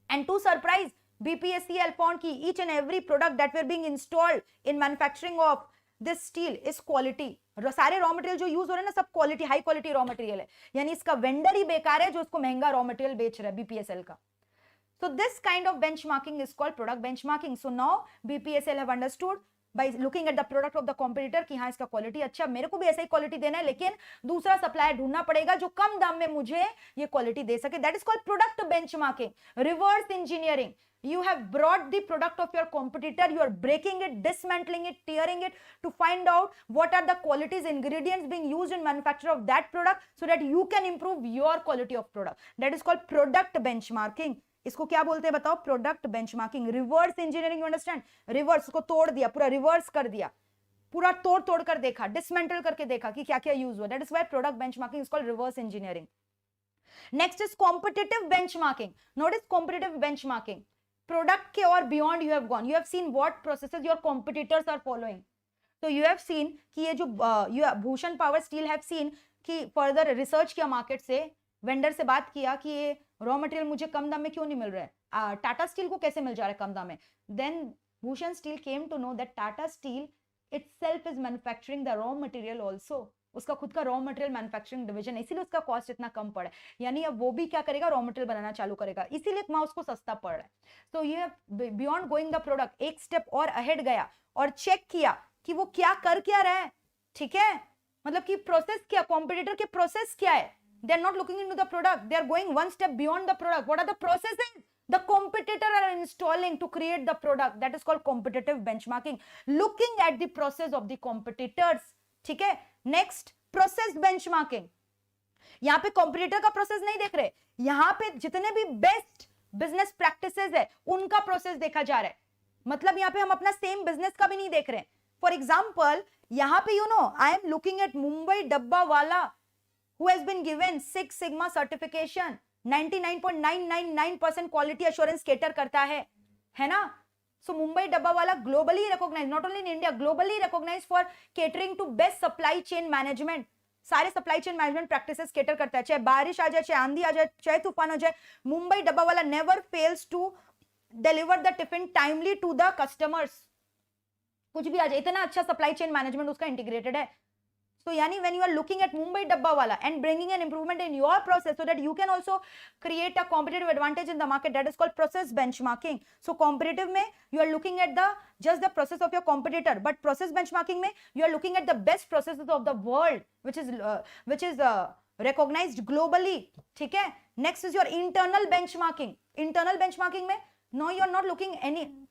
And to surprise, BPSCL found कि each and every product that were being installed in manufacturing of this steel is quality. सारे रॉ मटेरियल जो यूज हो रहे हैं ना, सब quality, high quality raw material है. यानी इसका वेंडर ही बेकार है जो उसको महंगा रॉ मटेरियल बेच रहा है, BPSL का. So this kind of benchmarking is called product benchmarking. So now BPSL have understood by looking at the product of the competitor कि हाँ इसका क्वालिटी अच्छा, मेरे को भी ऐसा ही क्वालिटी देना है, लेकिन दूसरा सप्लायर ढूंढना पड़ेगा जो कम दाम में मुझे ये क्वालिटी दे सके. That is called product benchmarking. Reverse engineering. You have brought the product of your competitor, you are breaking it, dismantling it, tearing it to find out what are the qualities, ingredients being used in manufacture of that product so that you can improve your quality of product. That is called product benchmarking. इसको क्या बोलते हैं बताओ? Product benchmarking. Reverse engineering, you understand? Reverse को तोड़ दिया, पूरा reverse कर दिया, पूरा तोड़ कर देखा, डिसमेंटल करके देखा कि क्या क्या यूज हुआ. That is why product benchmarking is called reverse engineering. Next is competitive benchmarking. Notice competitive benchmarking. Product के और beyond you have gone, you have seen what processes your competitors are following. तो you have seen कि ये जो Bhushan power steel have seen कि further research किया market से, vendor से बात किया कि ये रॉ मटेरियल मुझे कम दाम में क्यों नहीं मिल रहा है, टाटा स्टील को कैसे मिल जा रहा है कम दाम में. Then Bhushan steel came to know that Tata steel itself is manufacturing the raw material also. उसका खुद का रॉ मटेरियल मैन्युफैक्चरिंग डिवीजन है, इसीलिए उसका कॉस्ट इतना कम पड़ा है. यानी अब वो भी क्या करेगा, रॉ मटेरियल बनाना चालू करेगा, इसीलिए वहां उसको सस्ता पड़ रहा है. तो ये बियॉन्ड गोइंग द प्रोडक्ट, एक स्टेप और अहेड गया और चेक किया कि वो क्या कर क्या रहा है. ठीक है, मतलब कि प्रोसेस क्या, कॉम्पिटिटर के प्रोसेस क्या है. They are not looking into the product, they are going one step beyond the product. What are the processes the competitor are installing to create the product? That is called competitive benchmarking, looking at the process of the competitors. ठीक है, next process benchmarking. यहाँ पे competitor का process नहीं देख रहे, यहाँ पे जितने भी best business practices है उनका process देखा जा रहा है. मतलब यहाँ पे हम अपना same business का भी नहीं देख रहे हैं. For example, यहाँ पे I am looking at Mumbai डब्बा वाला who has been given 6 Sigma certification, 99.999% quality assurance cater करता है ना. So Mumbai dabbawala globally recognise, not only in India, globally recognise for catering to best supply chain management. सारे supply chain management practices cater करता है, चाहे बारिश आ जाए, चाहे आंधी आ जाए, चाहे तूफान हो जाए. Mumbai dabbawala never fails to deliver the tiffin timely to the customers. कुछ भी आ जाए, इतना अच्छा सप्लाई चेन मैनेजमेंट उसका इंटीग्रेटेड है. So yani when you are looking at Mumbai dabba wala and bringing an improvement in your process so that you can also create a competitive advantage in the market, that is called process benchmarking. So competitive mein you are looking at just the process of your competitor, but process benchmarking mein you are looking at the best processes of the world which is recognized globally. ठीक है, next is your internal benchmarking. Internal benchmarking mein no, you are not looking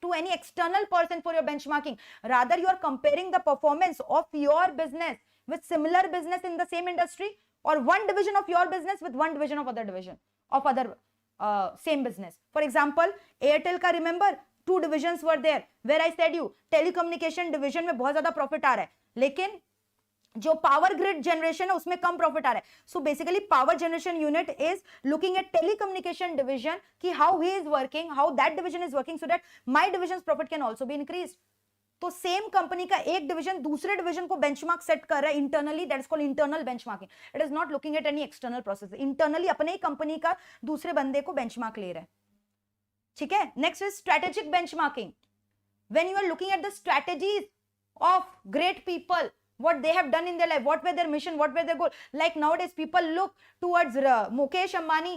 to any external person for your benchmarking, rather you are comparing the performance of your business with similar business in the same industry, or one division of your business with one division of other division of other same business. For example, Airtel ka remember 2 divisions were there where I said you telecommunication division में बहुत ज्यादा profit आ रहा है, लेकिन जो power grid generation है उसमें कम profit आ रहा है. So basically power generation unit is looking at telecommunication division कि how he is working, how that division is working, so that my division profit can also be increase. तो same company का एक division दूसरे division को benchmark set कर रहा है internally, that is called internal benchmarking. It is not looking at any external process, internally अपने ही company का दूसरे बंदे को बेंचमार्क ले रहा है. ठीक है, next is strategic benchmarking. When you are looking at the strategies of great people, what they have done in their life, what were their mission, what were their goal. Like nowadays people look towards Mukesh Ambani,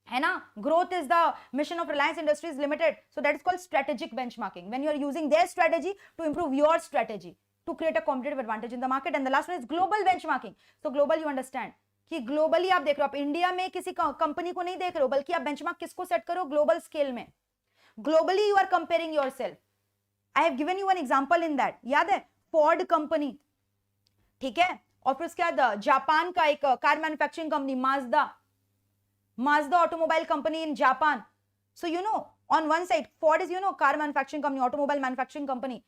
है ना, growth is the mission of Reliance Industries Limited. So that is called strategic benchmarking, when you are using their strategy to improve your strategy to create a competitive advantage in the market. And the last one is global benchmarking. So global, you understand कि globally आप देख रहे हो, आप India में किसी company को नहीं देख रहे हो, बल्कि आप बेंचमार्क किसको सेट करो, ग्लोबल स्केल में. Globally you are comparing yourself. I have given you one example in that, याद है फोर्ड कंपनी, ठीक है, और फिर उसके बाद जापान का एक car manufacturing company Mazda automobile company in Japan. So you know on one side Ford is car manufacturing company, automobile manufacturing company.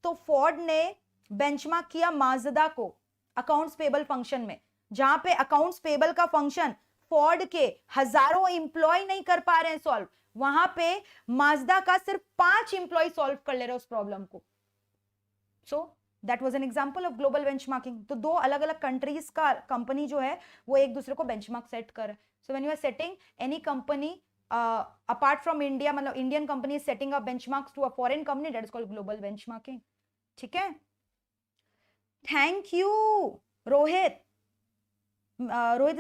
तो फोर्ड ने बेंचमार्क किया माजदा को अकाउंट्स पेबल फंक्शन में, जहां पे अकाउंट्स पेबल का फंक्शन फोर्ड के हजारों एम्प्लॉय नहीं कर पा रहे हैं सॉल्व, वहां पे माजदा का सिर्फ 5 एम्प्लॉय सॉल्व कर ले रहे उस प्रॉब्लम को. सो that was an example of global benchmarking. तो 2 अलग अलग कंट्रीज का कंपनी जो है वो एक दूसरे को बेंचमार्क सेट कर. So when you are setting any company apart from India, मतलब Indian company setting up benchmarks to a foreign company, that is called global benchmarking. ठीक है, thank you Rohit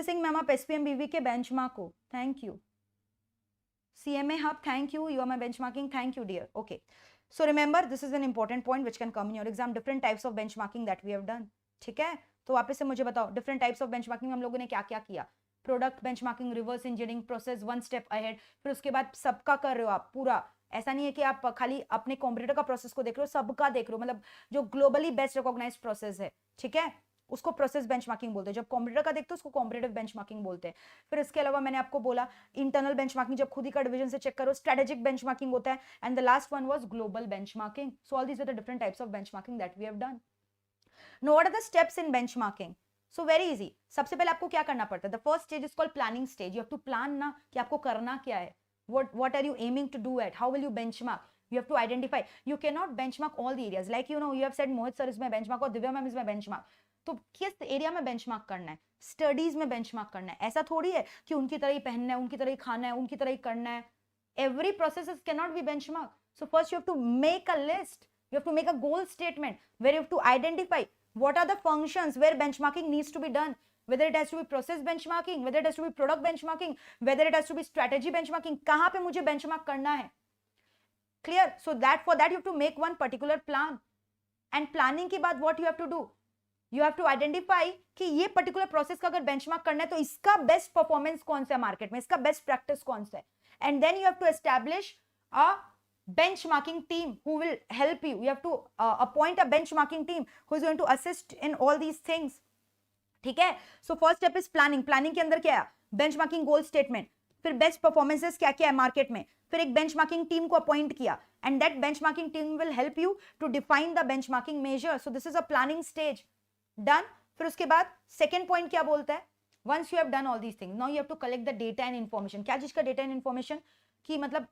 Singh ma'am, आप एसपीएम बीवी के benchmark हो, thank you. CMA Hub, thank you, you are my benchmarking, thank you dear. Okay, so remember this is an important point which can come in your exam, different types of benchmarking that we have done. ठीक है, तो वापस से मुझे बताओ different types of benchmarking हम लोगों ने क्या क्या किया. Product benchmarking, reverse engineering, process one step ahead, फिर उसके बाद सबका कर रहे हो आप पूरा. ऐसा नहीं है कि आप खाली अपने कॉम्पिटिटर का प्रोसेस को देख रहे हो, सबका देख रहे हो, मतलब जो ग्लोबली बेस्ट रिकॉग्नाइज्ड प्रोसेस है. ठीक है, उसको प्रोसेस बेंचमार्किंग बोलते हैं. जब कॉम्पिटिटर का देखते हो उसको कॉम्पिटिटिव बेंचमार्किंग बोलते हैं. फिर इसके अलावा मैंने आपको बोला इंटरनल बेंचमार्किंग, जब खुद ही का डिवीजन से चेक करो, स्ट्रेटेजिक बेंचमार्किंग होता है, and the last one was global benchmarking. So all these are the different types of benchmarking that we have done. Now what are the steps in benchmarking. So very easy. सबसे पहले आपको क्या करना पड़ता है, the first stage is called planning stage. You have to plan ना कि आपको करना क्या है. what are you aiming to do at, how will you benchmark? You have to identify. You cannot benchmark all the areas, like you have said Mohit sir is my benchmark or Divya ma'am is my benchmark. तो किस area में benchmark करना है? Studies में benchmark करना है. ऐसा थोड़ी है कि उनकी तरह ही पहनना है, उनकी तरह ही खाना है, उनकी तरह ही करना है. Every process cannot be benchmark. So first you have to make a list. You have to make a goal statement where you have to identify what are the functions where benchmarking needs to be done. Whether it has to be process benchmarking, whether it has to be product benchmarking, whether it has to be strategy benchmarking. कहाँ पे मुझे benchmark करना है? Clear? So that for that you have to make one particular plan. And planning के बाद what you have to do? You have to identify कि ये particular process का अगर benchmark करना है तो इसका best performance कौन सा है market में, इसका best practice कौन सा है. And then you have to establish a benchmarking team who will help you. You have to appoint a benchmarking team who is going to assist in all these things. ठीक है? So first step is planning. Planning के अंदर क्या है? Benchmarking goal statement. फिर best performances क्या क्या है market में. फिर एक benchmarking team को appoint किया. And that benchmarking team will help you to define the benchmarking measure. So this is a planning stage. Done. फिर उसके बाद second point क्या बोलता है? Once you have done all these things, now you have to collect the data and information. क्या चीज का data and information? कि मतलब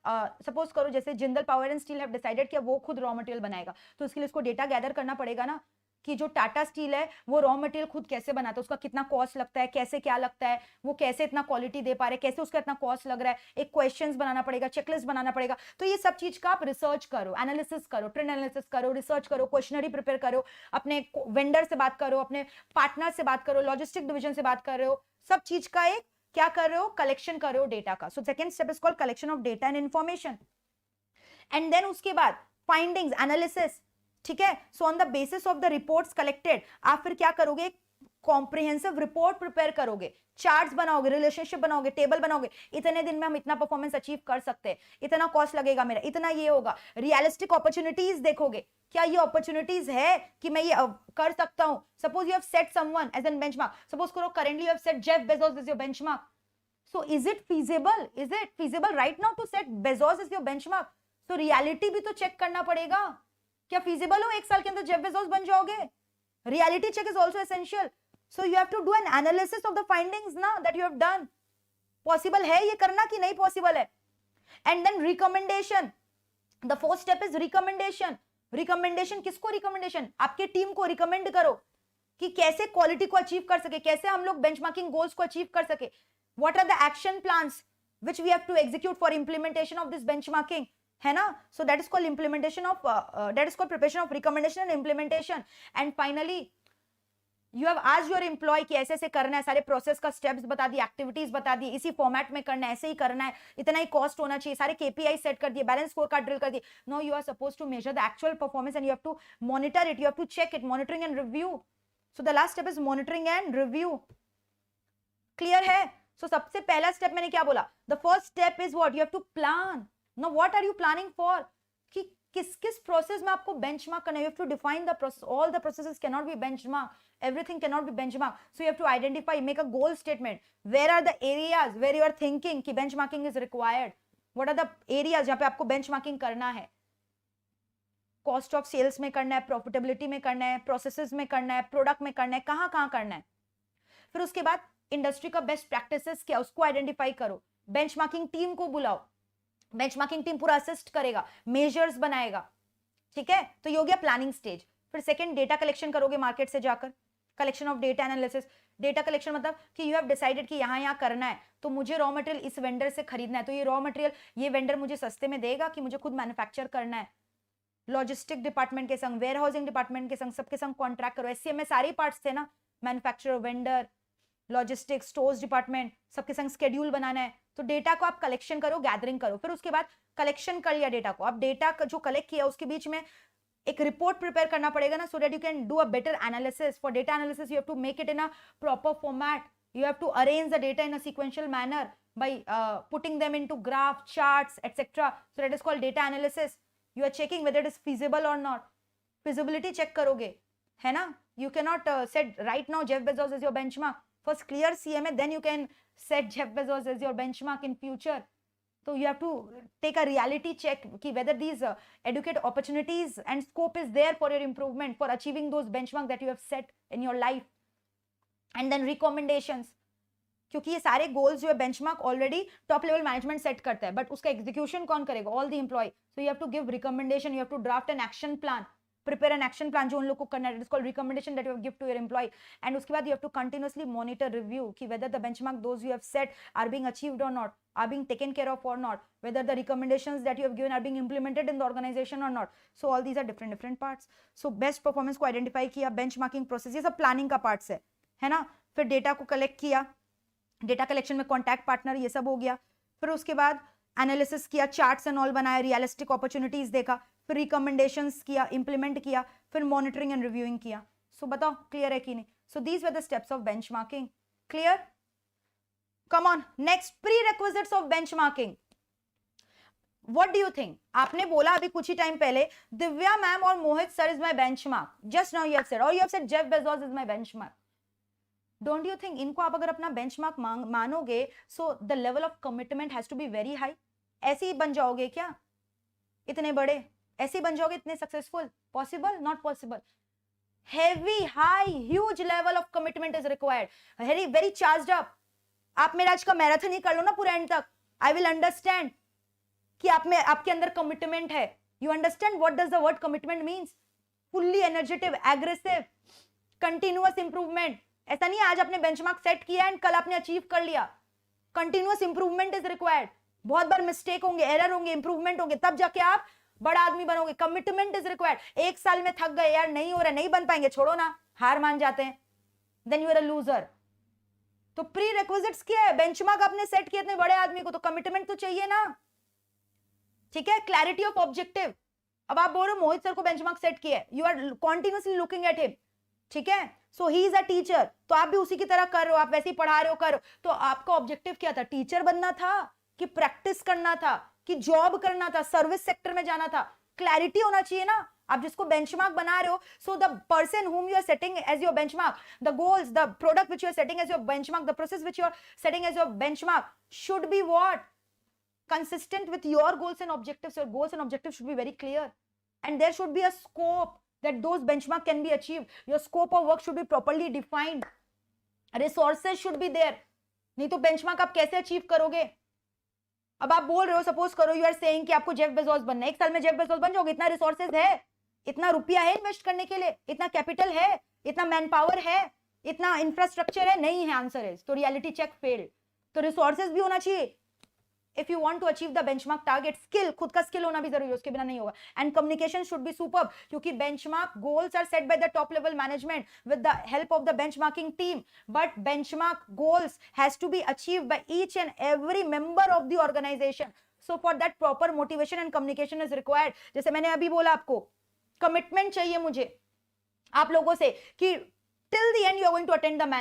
सपोज करो जैसे Jindal power and steel have decided कि वो खुद रॉ मटेरियल बनाएगा, तो उसके लिए उसको डेटा गैदर करना पड़ेगा ना कि जो टाटा स्टील है वो रॉ मटेरियल खुद कैसे बनाता है, उसका कितना कॉस्ट लगता है, कैसे क्या लगता है, वो कैसे इतना क्वालिटी दे पा रहे, कैसे उसका इतना कॉस्ट लग रहा है, एक क्वेश्चंस बनाना पड़ेगा, चेकलिस्ट बनाना पड़ेगा. तो ये सब चीज का आप रिसर्च करो, एनालिसिस करो, ट्रेंड एनालिसिस करो, रिसर्च करो, क्वेश्चनरी प्रिपेयर करो, अपने वेंडर से बात करो, अपने पार्टनर से बात करो, लॉजिस्टिक डिवीजन से बात कर रहे हो, सब चीज का एक क्या कर रहे हो, कलेक्शन कर रहे हो डेटा का. So second step is called collection of data and information. And then उसके बाद फाइंडिंग्स, एनालिसिस. ठीक है? So on the basis of the reports collected आप फिर क्या करोगे, कॉम्प्रिहेंसिव रिपोर्ट प्रिपेयर करोगे, चार्ट्स बनाओगे, रिलेशनशिप बनाओगे, टेबल बनाओगे. इतने दिन में हम इतना परफॉर्मेंस अचीव कर सकते हैं, इतना कॉस्ट लगेगा मेरा, इतना ये होगा. रियलिस्टिक अपॉर्चुनिटीज देखोगे, क्या ये अपॉर्चुनिटीज है कि मैं ये कर सकता हूं. Suppose you have set someone as an benchmark. Suppose करो currently you have set Jeff Bezos is your benchmark. So is it feasible right now to set Bezos is your benchmark? So reality भी तो check करना पड़ेगा. क्या feasible हो एक साल के अंदर जेफ बेजोस बन जाओगे? Reality check is also essential. So you have to do an analysis of the findings now that you have done. Possible है ये करना कि नहीं possible है? And then recommendation. The fourth step is recommendation. Recommendation किसको recommendation? आपके team को recommend करो कि कैसे quality को achieve कर सके, कैसे हम लोग benchmarking goals को achieve कर सके. What are the action plans which we have to execute for implementation of this benchmarking? है ना? So that is called implementation of that is called preparation of recommendation and implementation. And finally You have asked your employee कि ऐसे ऐसे करना है, सारे process का steps बता दिए, एक्टिविटीज बता दी, इसी फॉर्मेट में करना है, ऐसे ही करना है, इतना ही कॉस्ट होना चाहिए, सारे केपीआई सेट कर दिए, बैलेंस स्कोर कार्ड ड्रिल कर दिए. Now you are suppose to measure the actual performance and you have to monitor it, you have to check it, monitoring and review. So the last step is monitoring and review. Clear है? सो सबसे पहला स्टेप मैंने क्या बोला? The first step is what? You have to plan. Now what are you planning for? कि किस किस प्रोसेस में आपको बेंचमार्क करना है. You have to define the process. All the processes can not be benchmark. Everything cannot be benchmarked. So you have to identify, make a goal statement. Where are the areas where you are thinking कि benchmarking is required? What are the areas जहाँ पे आपको benchmarking करना है? Cost of sales में करना है, profitability में करना है, processes में करना है, product में करना है, कहाँ कहाँ करना है. फिर उसके बाद इंडस्ट्री का बेस्ट प्रैक्टिसेस क्या, उसको आइडेंटिफाई करो. बेंचमार्किंग टीम को बुलाओ. बेंचमार्किंग टीम पूरा असिस्ट करेगा, मेजर्स बनाएगा. ठीक है? तो ये हो गया प्लानिंग स्टेज. फिर सेकंड डेटा कलेक्शन करोगे मार्केट से जाकर, collection of data analysis. Data collection मतलब कि यू हैव डिसाइडेड कि यहाँ करना है, तो मुझे रॉ मटेरियल इस वेंडर से खरीदना है, तो ये रॉ मटेरियल ये वेंडर मुझे सस्ते में देगा कि मुझे खुद मैन्युफैक्चर करना है. लॉजिस्टिक डिपार्टमेंट के संग, वेयर हाउसिंग डिपार्टमेंट के संग, सबके संग कॉन्ट्रैक्ट करो. एससीएम में सारे पार्ट्स थे ना, manufacturer, vendor, logistics, stores department, सबके संग स्केड्यूल बनाना है. तो डेटा को आप कलेक्शन करो, गैदरिंग करो. फिर उसके बाद कलेक्शन कर लिया डेटा को, अब डेटा जो कलेक्ट किया उसके बीच में एक रिपोर्ट प्रिपेयर करना पड़ेगा ना, so that you can do a better analysis. For data analysis you have to make it in a proper format. You have to arrange the data in a sequential manner by putting them into graph, charts, etc. So that is called data analysis. You are checking whether it is feasible or not. Feasibility check करोगे, है ना? You cannot set right now Jeff Bezos is your benchmark. First clear CMA, then you can set Jeff Bezos as your benchmark in future. So you have to take a reality check कि whether these educate opportunities and scope is there for your improvement, for achieving those benchmarks that you have set in your life. And then recommendations क्योंकि ये सारे goals जो है benchmark already top level management set करता है, but उसका execution कौन करेगा? All the employ. So you have to give recommendation, you have to draft an action plan, prepare an action plan जो उन लोग को करना है. It is called recommendation that you have give to your employee. And उसके बाद you have to continuously monitor, review कि whether the benchmark those you have set are being achieved or not, are being taken care of or not, whether the recommendations that you have given are being implemented in the organization or not. So all these are different parts. So best performance को identify किया, benchmarking process, ये सब planning का parts है ना. फिर data को collect किया, data collection में contact partner ये सब हो गया. फिर उसके बाद एनालिसिस किया, चार्ट्स एंड ऑल बनाया, रियलिस्टिक अपॉर्चुनिटीज देखा, फिर रिकमेंडेशंस किया, इंप्लीमेंट किया, फिर मॉनिटरिंग एंड रिव्यूइंग किया. सो बताओ क्लियर है कि नहीं? So these were the steps of benchmarking. Clear? Come on. Next, prerequisites of benchmarking. What do you think? आपने बोला अभी कुछ ही टाइम पहले दिव्या मैम और Mohit sir is my benchmark. Just now you have said, और you have said Jeff Bezos is my benchmark. Don't you think इनको आप अगर अपना बेंचमार्क मानोगे, so the level of commitment has to be very high. ऐसे ही बन जाओगे क्या इतने बड़े? ऐसे ही बन जाओगे इतने successful? Possible? Not possible. Heavy, high, huge level of commitment is required. Very very charged up. आप मेरा आज का मैराथन ही कर लो ना पूरे एंड तक, आई विल अंडरस्टैंड कि आप में आपके अंदर कमिटमेंट है. You understand what does the word commitment means? Fully energetic, aggressive, continuous improvement. ऐसा नहीं आज आपने बेंचमार्क सेट किया एंड कल आपने अचीव कर लिया. Continuous improvement is required. बहुत बार मिस्टेक होंगे, एरर होंगे, इंप्रूवमेंट होंगे, तब जाके आप बड़ा आदमी बनोगे. Commitment is required. एक साल में थक गए यार, नहीं हो रहा, नहीं बन पाएंगे, छोड़ो ना, हार मान जाते हैं, then you are a loser. तो प्री रिक्विजिट्स क्या है? बेंचमार्क आपने सेट किया इतने बड़े आदमी को, तो कमिटमेंट तो चाहिए ना. ठीक है, क्लैरिटी ऑफ ऑब्जेक्टिव. अब आप बोल रहे हो मोहित सर को बेंचमार्क सेट किया है, you are continuously looking at him. ठीक है, सो ही इज अ टीचर, तो आप भी उसी की तरह कर रहे हो, आप वैसे ही पढ़ा रहे हो, कर रहे हो. तो आपका ऑब्जेक्टिव क्या था? टीचर बनना था कि प्रैक्टिस करना था कि जॉब करना था, सर्विस सेक्टर में जाना था? क्लैरिटी होना चाहिए ना. आप जिसको बेंचमार्क बना रहे हो, so the person whom you are setting as your benchmark, the goals, the product which you are setting as your benchmark, the process which you are setting as your benchmark should be what? Consistent with your goals and objectives. Your goals and objectives should be very clear, and there should be a scope that those benchmark can be achieved. Your scope of work should be properly defined. Resources should be there. नहीं तो benchmark आप कैसे achieve करोगे? अब आप बोल रहे हो, सपोज करो यू आर सेइंग कि आपको जेफ बेजोस बनना है, एक साल में जेफ बेजोस बन जाओगे? इतना रिसोर्सेज है, इतना रुपया है इन्वेस्ट करने के लिए, इतना कैपिटल है, इतना मैन पावर है, इतना इंफ्रास्ट्रक्चर है? नहीं है. आंसर इज, तो रियलिटी चेक फेल्ड. तो रिसोर्सेज भी होना चाहिए. If you want to achieve the benchmark target, skill, खुद का स्किल होना भी जरूरी है, उसके बिना नहीं होगा. And communication should be superb, क्योंकि benchmark goals are set by the top level management with the help of the benchmarking team. But benchmark goals has to be achieved by each and every member of the organization. So for that proper motivation and communication is required. जैसे मैंने अभी बोला आपको, commitment चाहिए मुझे आप लोगों से कि till the end you are going to attend the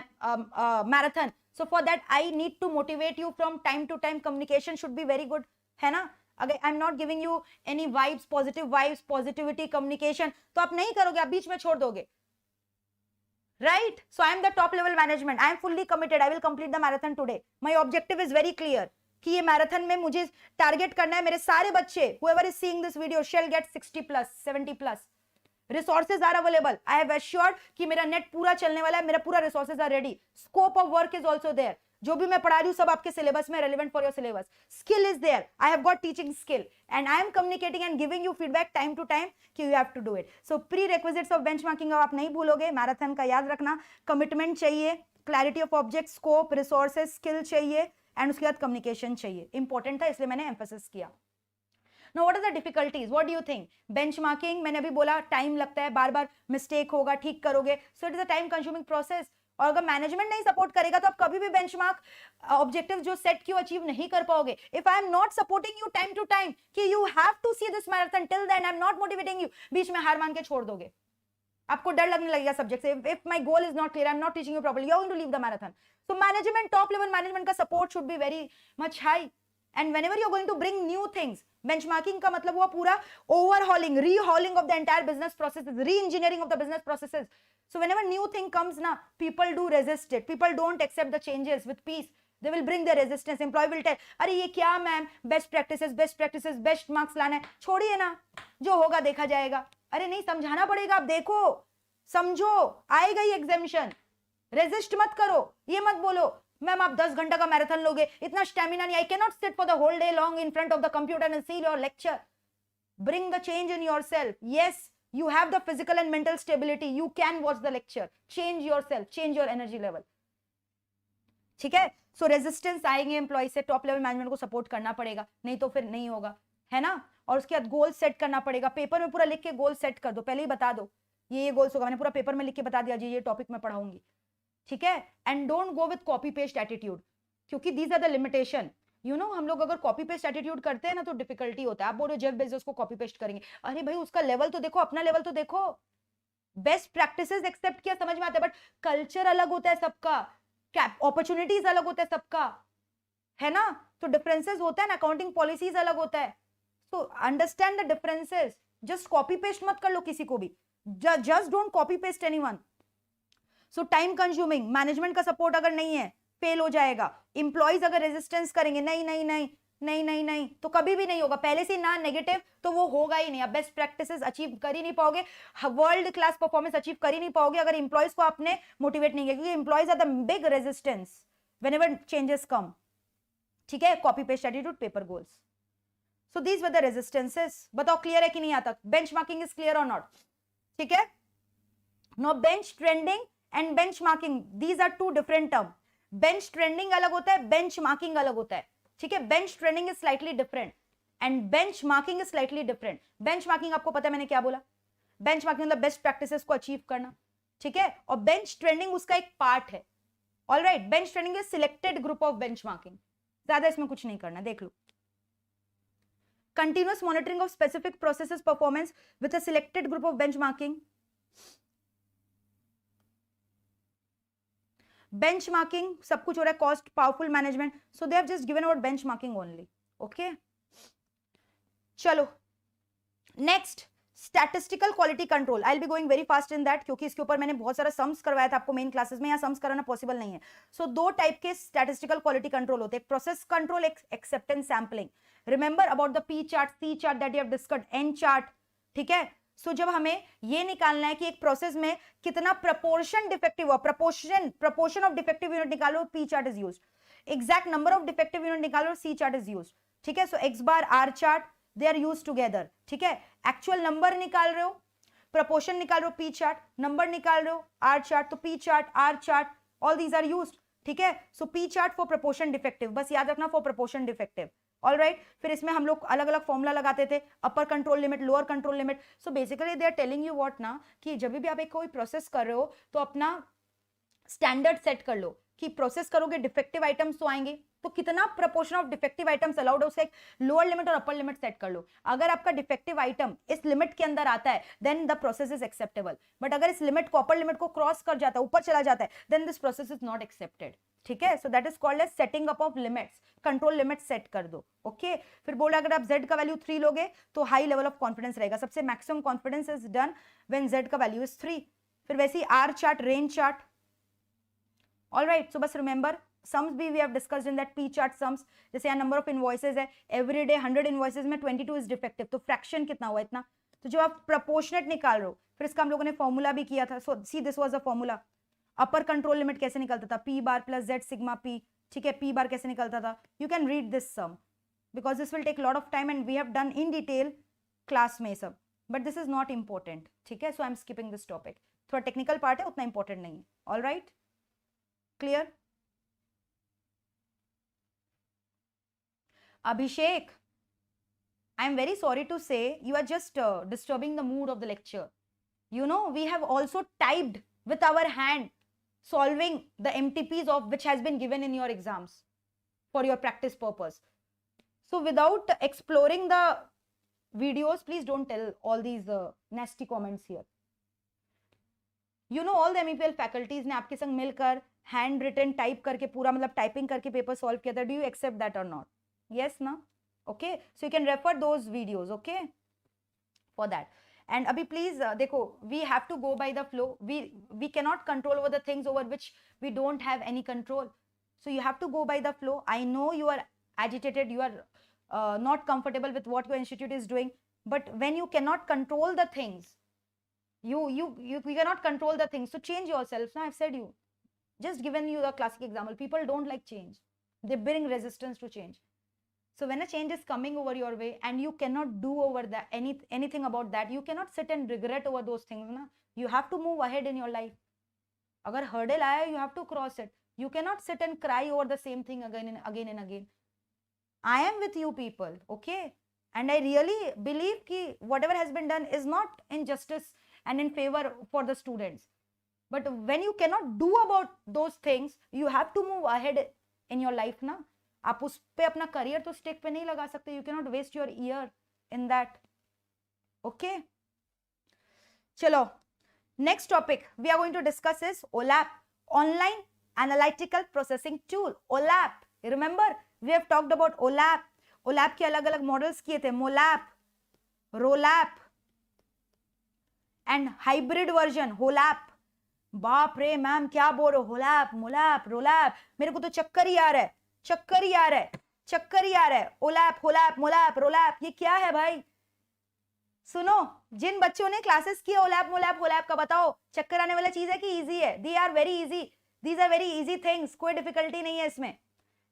marathon. So for that I need to motivate you from time to time. Communication should be very good, है ना? अगर I'm not giving you any vibes, positivity, communication, तो आप नहीं करोगे, आप बीच में छोड़ दोगे. Right? So I am the top level management. I am fully committed. I will complete the marathon today. My objective is very clear कि ये मैराथन में मुझे टारगेट करना है. मेरे सारे बच्चे, whoever is seeing this video, shall get 60 plus, 70 plus. Resources are available. I have assured कि मेरा नेट पूरा चलने वाला है, मेरा पूरा resources are ready. Scope of work is also there. जो भी मैं पढ़ा रही हूँ सब आपके सिलेबस में, relevant for your syllabus. Skill is there. I have got teaching skill and I am communicating and giving you feedback time to time कि you have to do it. So prerequisites of benchmarking आप नहीं भूलोगे. Marathon का याद रखना, commitment चाहिए, clarity of object, scope, resources, skill चाहिए, and उसके बाद communication चाहिए. Important था इसलिए मैंने emphasis किया. Now what are the difficulties? What do you think? Benchmarking, मैंने अभी बोला टाइम लगता है, बार बार मिस्टेक होगा, ठीक करोगे, so it is a time consuming process. और अगर मैनेजमेंट नहीं सपोर्ट करेगा तो आप कभी भी बेंचमार्क ऑब्जेक्टिव जो सेट किए अचीव नहीं कर पाओगे. If I am not supporting you time to time कि you have to see this marathon till then, I am not motivating you, बीच में हार मान के छोड़ दोगे, आपको डर लगने लगेगा सब्जेक्ट से. If my goal is not clear, I am not teaching you properly, you are going to leave the marathon. So management, top level management का support should be very much high. And whenever you're going to bring new things, benchmarking का मतलब हुआ पूरा overhauling, rehauling of the entire business processes, re-engineering of the business processes. So whenever new thing comes na, people do resist it. People don't accept the changes with peace. They will bring their resistance. Employee will tell, अरे ये क्या ma'am, best practices, best marks लाना है, छोड़िए ना, जो होगा देखा जाएगा. अरे नहीं, समझाना पड़ेगा, आप देखो, समझो, आएगा ही exemption. रेजिस्ट मत करो, ये मत बोलो मैम आप 10 घंटा का मैराथन लोगे, इतना स्टेमिना नहीं, I can not sit for the whole day long in front of the computer and see your lecture. Bring the change in yourself. Yes, you have the physical and mental stability. You can watch the lecture. Change yourself. Change your energy level. ठीक है. So resistance आएंगे employ से, top level management को support करना पड़ेगा, नहीं तो फिर नहीं होगा, है ना. और उसके बाद गोल सेट करना पड़ेगा. पेपर में पूरा लिख के गोल सेट कर दो, पहले ही बता दो ये गोल्स होगा. मैंने पूरा पेपर में लिख के बता दिया जी, ये टॉपिक में पढ़ाऊंगी. ठीक है. And don't go with copy paste attitude, क्योंकि these are the limitation. You know, हम लोग अगर कॉपी पेस्ट एटीट्यूड करते हैं ना तो डिफिकल्टी होता है. आप बोल रहे हो जेफ बेजोस को कॉपी पेस्ट करेंगे, अरे भाई उसका लेवल तो देखो, अपना लेवल तो देखो. बेस्ट प्रैक्टिसेस एक्सेप्ट किया, समझ में आता है, बट कल्चर अलग होता है सबका, अपॉर्चुनिटीज अलग होता है सबका, है ना. तो डिफरेंसेस होता है ना, अकाउंटिंग पॉलिसीज अलग होता है. So understand the differences. Just copy paste मत कर लो किसी को भी, just don't copy paste anyone. So time consuming, management का सपोर्ट अगर नहीं है फेल हो जाएगा. एम्प्लॉइज अगर रेजिस्टेंस करेंगे नहीं नहीं नहीं नहीं नहीं नहीं तो कभी भी नहीं होगा. पहले से ना नेगेटिव तो वो होगा ही नहीं. आप बेस्ट प्रैक्टिसेस अचीव कर ही नहीं पाओगे, वर्ल्ड क्लास परफॉर्मेंस अचीव कर ही नहीं पाओगे अगर एम्प्लॉइज को आपने मोटिवेट नहीं किया, क्योंकि employees are the big resistance whenever changes come. ठीक है. Copy paste attitude, paper goals. So these were the resistances. बताओ क्लियर है कि नहीं आता. बेंचमार्किंग इज क्लियर और नॉट. ठीक है. No, bench trending and benchmarking, these are two different term. Bench trending अलग होता है, बेंच मार्किंग अलग होता है. ठीक है. Bench trending is slightly different and bench marking is slightly different. Bench marking आपको पता है मैंने क्या बोला, बेंच मार्किंग मतलब बेस्ट प्रैक्टिसेस को अचीव करना. ठीक है. और बेंच ट्रेंडिंग उसका एक पार्ट है. Alright. Bench trending is selected group of benchmarking. ज्यादा इसमें कुछ नहीं करना, देख लो. Continuous monitoring of specific processes performance with a selected group of benchmarking. benchmarking सब कुछ हो रहा है. Cost, powerful management. So they have just given about benchmarking only. Okay, चलो next, statistical quality control. I will be going very fast in that, क्योंकि इसके ऊपर मैंने बहुत सारा सम्स करवाया था आपको मेन क्लासेस में. यहाँ सम्स कराना पॉसिबल नहीं है. सो दो टाइप के स्टैटिस्टिकल क्वालिटी कंट्रोल होते हैं, process control, acceptance sampling. Remember about the P chart, C chart that you have discussed, N chart. ठीक है. सो जब हमें ये निकालना है कि एक प्रोसेस में कितना प्रपोर्शन डिफेक्टिव हुआ, प्रपोर्शन ऑफ डिफेक्टिव यूनिट निकालो, P chart is used. Exact number of defective unit निकालो, सी चार्ट इज यूज्ड. ठीक है. So X bar, R chart, they are used together. ठीक है. एक्चुअल नंबर निकाल रहे हो, प्रपोर्शन निकाल रहे हो, पी चार्ट. नंबर निकाल रहे हो, आर चार्ट. तो P chart, R chart, all these are used. ठीक है. So P chart for proportion defective, बस याद रखना, for proportion defective. All right. फिर इसमें हम लोग अलग अलग फॉर्मूला लगाते थे, upper control limit, lower control limit. So basically they are telling you what ना, कि जब भी आप एक कोई प्रोसेस कर रहे हो तो अपना स्टैंडर्ड सेट कर लो कि प्रोसेस करोगे डिफेक्टिव आइटम्स तो आएंगे, तो कितना proportion of defective items allowed है, उसका एक लोअर लिमिट और अपर लिमिट सेट कर लो. अगर आपका डिफेक्टिव आइटम इस लिमिट के अंदर आता है then the process is acceptable. But अगर इस लिमिट को, अपर लिमिट को क्रॉस कर जाता है, ऊपर चला जाता है, then this process is not accepted. ठीक है. So that is called as setting up of limits. Control limit set कर दो. ओके. फिर बोला अगर आप z का वैल्यू 3 लोगे तो हाई लेवल ऑफ कॉन्फिडेंस रहेगा. सबसे maximum confidence is done when z का वैल्यू इज 3. फिर वैसे ही R chart, range chart. All right. So बस रिमेंबर सम्स भी we have discussed in that P chart sums. जैसे यहाँ नंबर ऑफ इनवॉइसेज है, एवरी डे 100 इनवॉइसेज में 22 इज डिफेक्टिव, तो फ्रैक्शन कितना हुआ, इतना. तो जब आप प्रपोर्शनेट निकाल रहे हो, फिर इसका हम लोगों ने फॉर्मूला भी किया था. So see this was a formula. Upper control limit कैसे निकलता था, P bar plus Z sigma P. ठीक है. पी बार कैसे निकलता था, you can read this sum because this will take lot of time and we have done in detail class में सब, but this is not important. ठीक है. So I am skipping this topic. थोड़ा technical part है, उतना important नहीं है. All right, clear. Abhishek, I am very sorry to say you are just disturbing the mood of the lecture. You know, we have also typed with our hand solving the MTPs of which has been given in your exams for your practice purpose. So without exploring the videos, please don't tell all these nasty comments here. You know, all the MEPL faculties ने आपके संग मिलकर hand written type करके पूरा मतलब typing करके paper solve किया था. Do you accept that or not? Yes, na? Okay. So you can refer those videos, okay, for that. And abhi please dekho, we have to go by the flow. We cannot control over the things over which we don't have any control. So you have to go by the flow. I know you are agitated, you are not comfortable with what your institute is doing, but when you cannot control the things, you cannot control the things, so change yourself. Now I've said you Just given you the classic example, people don't like change. They bring resistance to change. So when a change is coming over your way and you cannot do over that anything about that, you cannot sit and regret over those things. Na? You have to move ahead in your life. Agar hurdle aaya, you have to cross it. You cannot sit and cry over the same thing again and again and again. I am with you people, okay? And I really believe that whatever has been done is not injustice and in favor for the students. But when you cannot do about those things, you have to move ahead in your life, na? आप उस पे अपना career तो stake पे नहीं लगा सकते. You cannot waste your year in that. Okay? चलो. Next topic we are going to discuss is OLAP, Online Analytical Processing Tool. OLAP. Remember, we have talked about OLAP. OLAP के अलग अलग models किए थे. MOLAP, ROLAP and hybrid version HOLAP. बाप रे ma'am क्या बोल रहे हो? HOLAP, MOLAP, ROLAP. मेरे को तो चक्कर ही आ रहा है. चक्कर ही आ रहा है. चक्कर ही आ रहा है. OLAP, HOLAP, MOLAP, ROLAP. ये क्या है भाई? सुनो, जिन बच्चों ने क्लासेस किए OLAP, MOLAP, HOLAP का बताओ. चक्कर आने वाला चीज है कि इजी है? They are very easy. These are very easy things. कोई डिफिकल्टी नहीं है इसमें.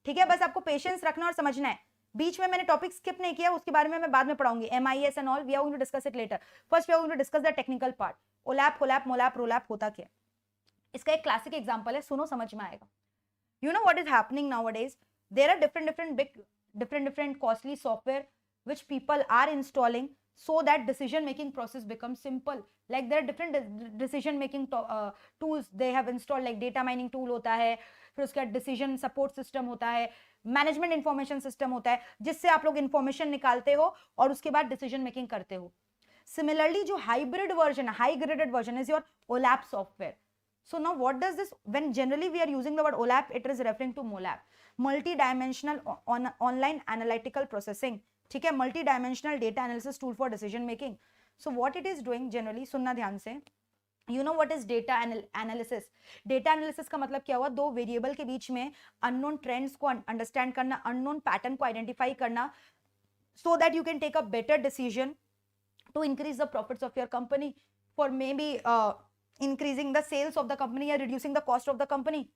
ठीक है, बस आपको पेशेंस रखना और समझना है. बीच में मैंने टॉपिक स्किप नहीं किया, उसके बारे में मैं बाद में पढ़ाऊंगी. MIS and all we are going to discuss it later. First we are going to discuss the technical part. OLAP, HOLAP, MOLAP, ROLAP होता क्या? इसका एक क्लासिक एग्जांपल है, सुनो समझ में आएगा. You know what is happening nowadays? There are different costly software which people are installing so that decision making process becomes simple. Like there are different decision making tools they have installed, like data mining tool होता है, फिर उसका decision support system होता है, management information system होता है, जिससे आप लोग information निकालते हो और उसके बाद decision making करते हो. Similarly, जो hybrid version, high graded version is your OLAP software. So now what does this, when generally we are using the word OLAP, it is referring to MOLAP, multi-dimensional online analytical processing. ठीक है, multi-dimensional data analysis tool for decision making. So what it is doing generally, सुनना ध्यान से. You know what is data analysis? Data analysis का मतलब क्या हुआ? दो वेरिएबल के बीच में unknown trends को understand करना, unknown pattern को identify करना, so that you can take a better decision to increase the profits of your company, for maybe increasing the sales of the company or reducing the cost of the company.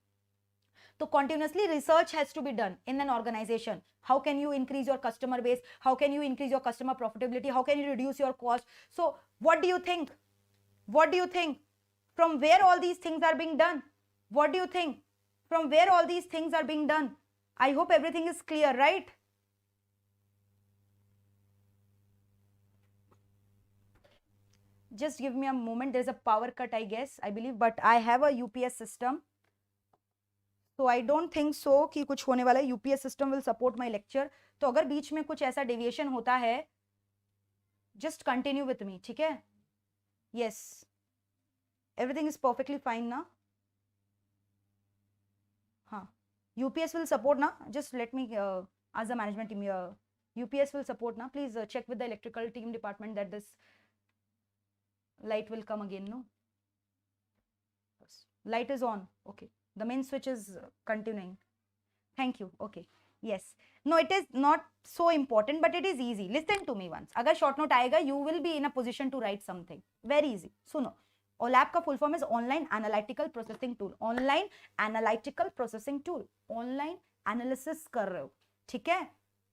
So continuously research has to be done in an organization. How can you increase your customer base? How can you increase your customer profitability? How can you reduce your cost? So what do you think? What do you think? From where all these things are being done? What do you think? From where all these things are being done? I hope everything is clear, right? Just give me a moment. There's a power cut, I guess, I believe, but I have a UPS system. So I don't think so कि कुछ होने वाला है. UPS system will support my lecture. तो अगर बीच में कुछ ऐसा deviation होता है, just continue with me, ठीक है? Yes. Everything is perfectly fine now. हाँ. UPS will support ना. Just let me ask the management team. UPS will support ना. Please check with the electrical team department that this light will come again, no? Light is on. Okay. The main switch is continuing. Thank you. Okay. Yes. No, it is not so important, but it is easy. Listen to me once. अगर short note आएगा, you will be in a position to write something. Very easy. सुनो. OLAP का full form is Online Analytical Processing Tool. Online Analytical Processing Tool. Online analysis कर रहे हो. ठीक है?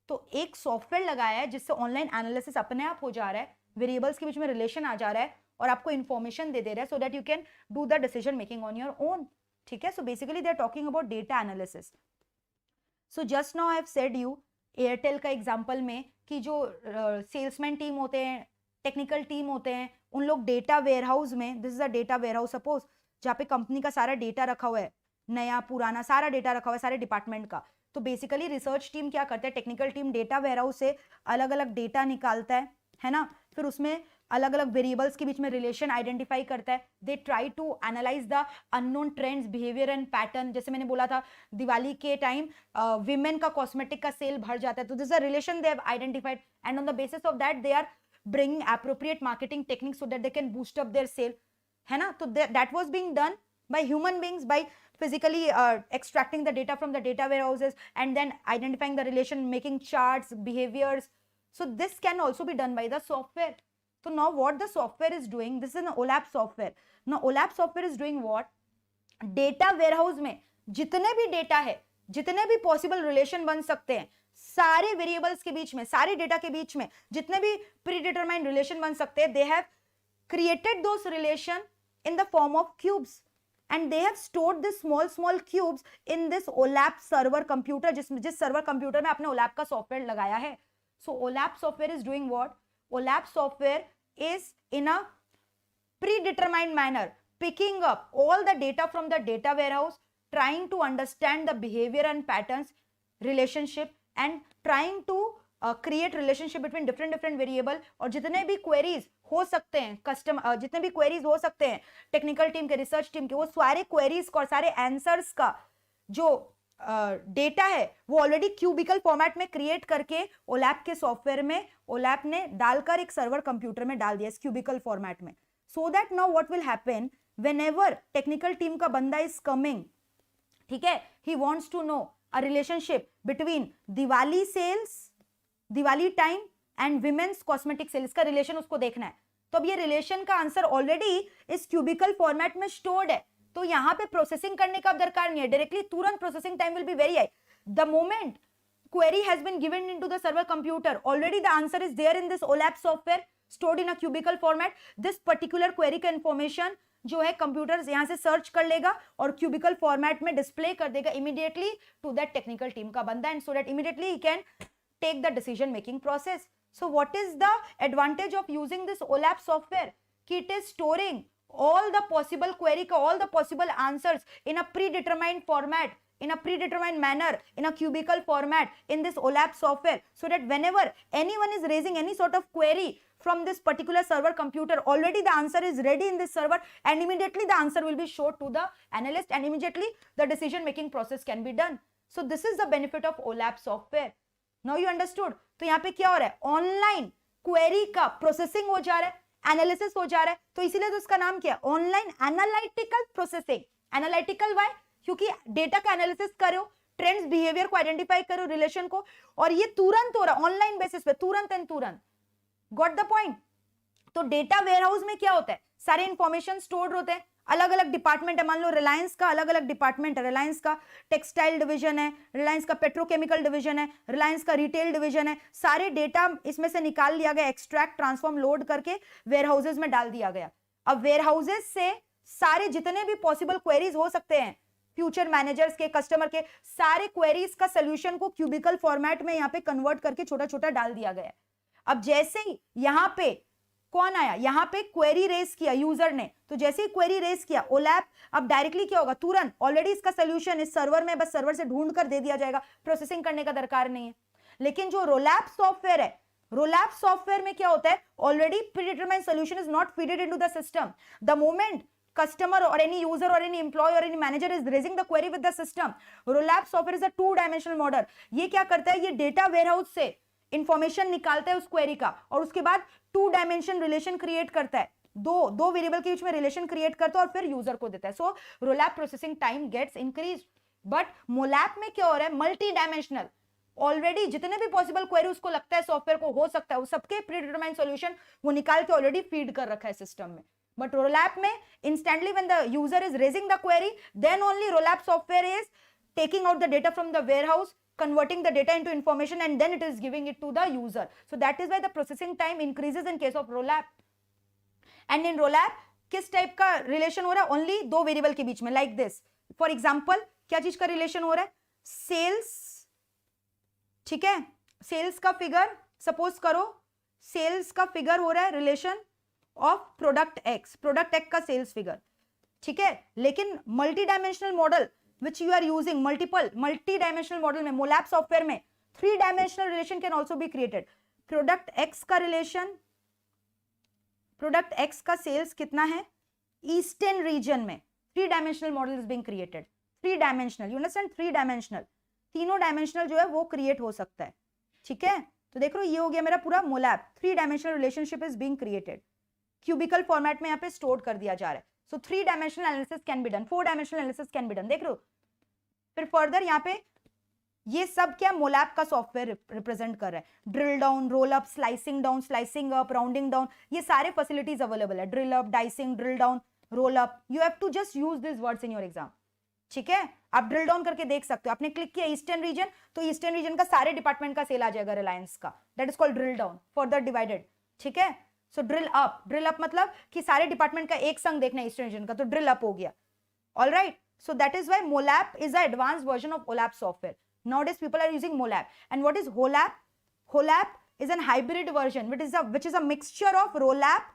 तो एक सॉफ्टवेयर लगाया है जिससे ऑनलाइन एनालिसिस अपने आप हो जा रहा है, वेरिएबल्स के बीच में रिलेशन आ जा रहा है और आपको इंफॉर्मेशन दे रहा है, so that you can do the decision making on your own. ठीक है? So basically they are talking about data analysis. So just now I have said you Airtel का एग्जांपल में कि जो सेल्समैन टीम होते हैं, टेक्निकल टीम होते हैं, उन लोग डेटा वेयरहाउस में, this is a data warehouse suppose, जहाँ पे कंपनी का सारा डेटा रखा हुआ है, नया पुराना सारा डेटा रखा हुआ है सारे डिपार्टमेंट का. तो बेसिकली रिसर्च टीम क्या करता है, टेक्निकल टीम डेटा वेयरहाउस से अलग अलग डेटा निकालता है ना, फिर उसमें अलग अलग वेरिएबल्स के बीच में रिलेशन आइडेंटिफाई करता है. They try to analyse the unknown trends, behaviour and pattern. जैसे मैंने बोला था दिवाली के टाइम विमेन का कॉस्मेटिक का सेल बढ़ जाता है, तो this a relation they have identified and on the basis of that they are bringing appropriate marketing techniques so that they can boost up their sale, है ना. तो that was being done by human beings by physically extracting the data from the data warehouses and then identifying the relation, making charts, behaviors. So this can also be done by the software. So now what the software is doing, this is an OLAP software. Now OLAP software is doing what? Data warehouse में जितने भी data है, जितने भी possible relation बन सकते हैं, सारे वेरिएबल्स के बीच में, सारे डेटा के बीच में जितने भी प्रीडिटरमाइंड रिलेशन बन सकते हैं, they have created those relation in the form of cubes and they have stored this small cubes in this OLAP server computer, जिस सर्वर कंप्यूटर में आपने OLAP का सॉफ्टवेयर लगाया है. So OLAP software is doing what? OLAP software is in a predetermined manner picking up all the data from the data warehouse, trying to understand the behavior and patterns, relationship, and trying to create relationship between different variable. और जितने भी queries हो सकते हैं जितने भी queries हो सकते हैं टेक्निकल टीम के, रिसर्च टीम के, वो सारे क्वेरीज और सारे आंसर्स का जो डेटा है वो ऑलरेडी क्यूबिकल फॉर्मेट में क्रिएट करके ओलैप के सॉफ्टवेयर में ओलैप ने डालकर एक सर्वर कंप्यूटर में डाल दिया इस क्यूबिकल फॉर्मेट में. So that now what will happen whenever technical team का बंदा इज कमिंग, ठीक है, he wants to know a relationship between Diwali sales, Diwali time and women's cosmetic sales का रिलेशन उसको देखना है. तो अब ये रिलेशन का आंसर ऑलरेडी इस क्यूबिकल फॉर्मेट में स्टोर्ड है, तो यहां पे प्रोसेसिंग करने का दरकार नहीं है, डायरेक्टली तुरंत processing time will be very high. The moment query has been given into the server computer, already the answer is there in this OLAP software stored in a cubicle format. This particular query का information जो है computer यहां से search कर लेगा और cubicle format में display कर देगा immediately to that technical team का बंदा, and so that immediately he can take the decision making process. So what is the advantage of using this OLAP software? कि it is storing all the possible query का all the possible answers in a predetermined format, in a predetermined manner, in a cubicle format in this OLAP software, so that whenever anyone is raising any sort of query from this particular server computer, already the answer is ready in this server, and immediately the answer will be shown to the analyst, and immediately the decision making process can be done. So this is the benefit of OLAP software. Now you understood? तो यहाँ पे क्या हो रहा है, online query का processing हो जा रहा है, एनालिसिस हो जा रहा है, तो इसीलिए तो इसका नाम क्या है, online analytical processing. Analytical why? क्योंकि डेटा का एनालिसिस करो, ट्रेंड्स, बिहेवियर को आइडेंटिफाई करो, रिलेशन को, और ये तुरंत हो रहा है ऑनलाइन बेसिस पे, तुरंत एंड तुरंत. Got the point? तो डेटा वेयरहाउस में क्या होता है, सारे इंफॉर्मेशन स्टोर्ड होते हैं, अलग अलग डिपार्टमेंट है, मान लो रिलायंस का अलग अलग डिपार्टमेंट है, रिलायंस का टेक्सटाइल डिवीजन है, रिलायंस का पेट्रोकेमिकल डिवीजन है, रिलायंस का रिटेल डिवीजन है, सारे डेटा इसमें से निकाल लिया गया, एक्सट्रैक्ट, ट्रांसफॉर्म, लोड करके वेयरहाउसेस में डाल दिया गया. अब वेयरहाउसेस से सारे जितने भी पॉसिबल क्वेरीज हो सकते हैं, फ्यूचर मैनेजर्स के, कस्टमर के, सारे क्वेरीज का सोल्यूशन को क्यूबिकल फॉर्मेट में यहाँ पे कन्वर्ट करके छोटा छोटा डाल दिया गया. अब जैसे ही यहाँ पे कौन आया, यहाँ पे क्वेरी रेज किया यूजर ने, तो जैसे ही क्वेरी रेज किया ओलैप, अब डायरेक्टली क्या होगा, तुरंत ऑलरेडी इसका सोल्यूशन इस सर्वर में, बस सर्वर से ढूंढ कर दे दिया जाएगा, प्रोसेसिंग करने का दरकार नहीं है. लेकिन जो रोलैप सॉफ्टवेयर है, रोलैप सॉफ्टवेयर में क्या होता है, already predetermined solution is not feeded into the system. The moment customer or any user or any employee or any manager is raising the query with the system, ROLAP software is a 2-dimensional model. ये क्या करता है, ये data warehouse से information निकालता है उस query का, और उसके बाद 2-dimension रिलेशन क्रिएट करता है, दो वेरिएबल के बीच में रिलेशन क्रिएट करता है और फिर यूजर को देता है. So ROLAP processing time gets increase. But MOLAP में क्या हो रहा है, मल्टी डायमेंशनल, ऑलरेडी जितने भी पॉसिबल क्वेरी उसको लगता है सॉफ्टवेयर को हो सकता है, वो सबके प्रीडिटरमाइंड सॉल्यूशन वो निकाल के ऑलरेडी फीड कर रखा है सिस्टम में. But रोलैप में instantly when the user is raising the query, then only रोलैप software is taking out the data from the warehouse, converting the data into information, and then it is giving it to the user. So that is why the processing time increases in case of रोलैप. And in रोलैप किस type का relation हो रहा है, only दो variable के बीच में, like this. For example क्या चीज का रिलेशन हो रहा है, सेल्स, ठीक है, सेल्स का फिगर, सपोज करो सेल्स का फिगर हो रहा है रिलेशन ऑफ प्रोडक्ट एक्स का सेल्स फिगर, ठीक है. लेकिन multi dimensional model which you are using, multi dimensional model में, मोलैप सॉफ्टवेयर में 3-dimensional relation can also be created. Product X का रिलेशन, प्रोडक्ट एक्स का सेल्स कितना है ईस्टर्न रीजन में, 3-dimensional model is being created. 3-dimensional, you understand, 3-dimensional, तीनों dimensional जो है वो क्रिएट हो सकता है, ठीक है. तो देख लो ये हो गया मेरा पूरा MOLAP, 3-dimensional relationship is being created, cubical format में यहाँ पे स्टोर कर दिया जा रहा है. सो 3-dimensional analysis can be done, 4-dimensional analysis can be done. देख लो फिर फर्दर यहाँ पे ये सब क्या मोलैप का सॉफ्टवेयर रिप्रेजेंट कर रहा है. Drill down, roll up, slicing down, slicing up, rounding down, ये सारे फैसिलिटीज अवेलेबल है. Drill up, dicing, drill down, roll up, you have to just use this words in your exam, ठीक है। आप drill down करके देख सकते हो, आपने क्लिक किया ईस्टर्न रीजन, तो ईस्टर्न रीजन का सारे डिपार्टमेंट का सेल आ जाएगा रिलायंस का, that is called drill down, further divided, ठीक है। सो ड्रिल अप मतलब कि सारे डिपार्टमेंट का एक संग देखना है ईस्टर्न रीजन का, तो ड्रिल अप हो गया, all right. So that is why MOLAP is the advanced version of OLAP software. Nowadays people are using MOLAP. And what is HOLAP? HOLAP is a hybrid version, which is a mixture of ROLAP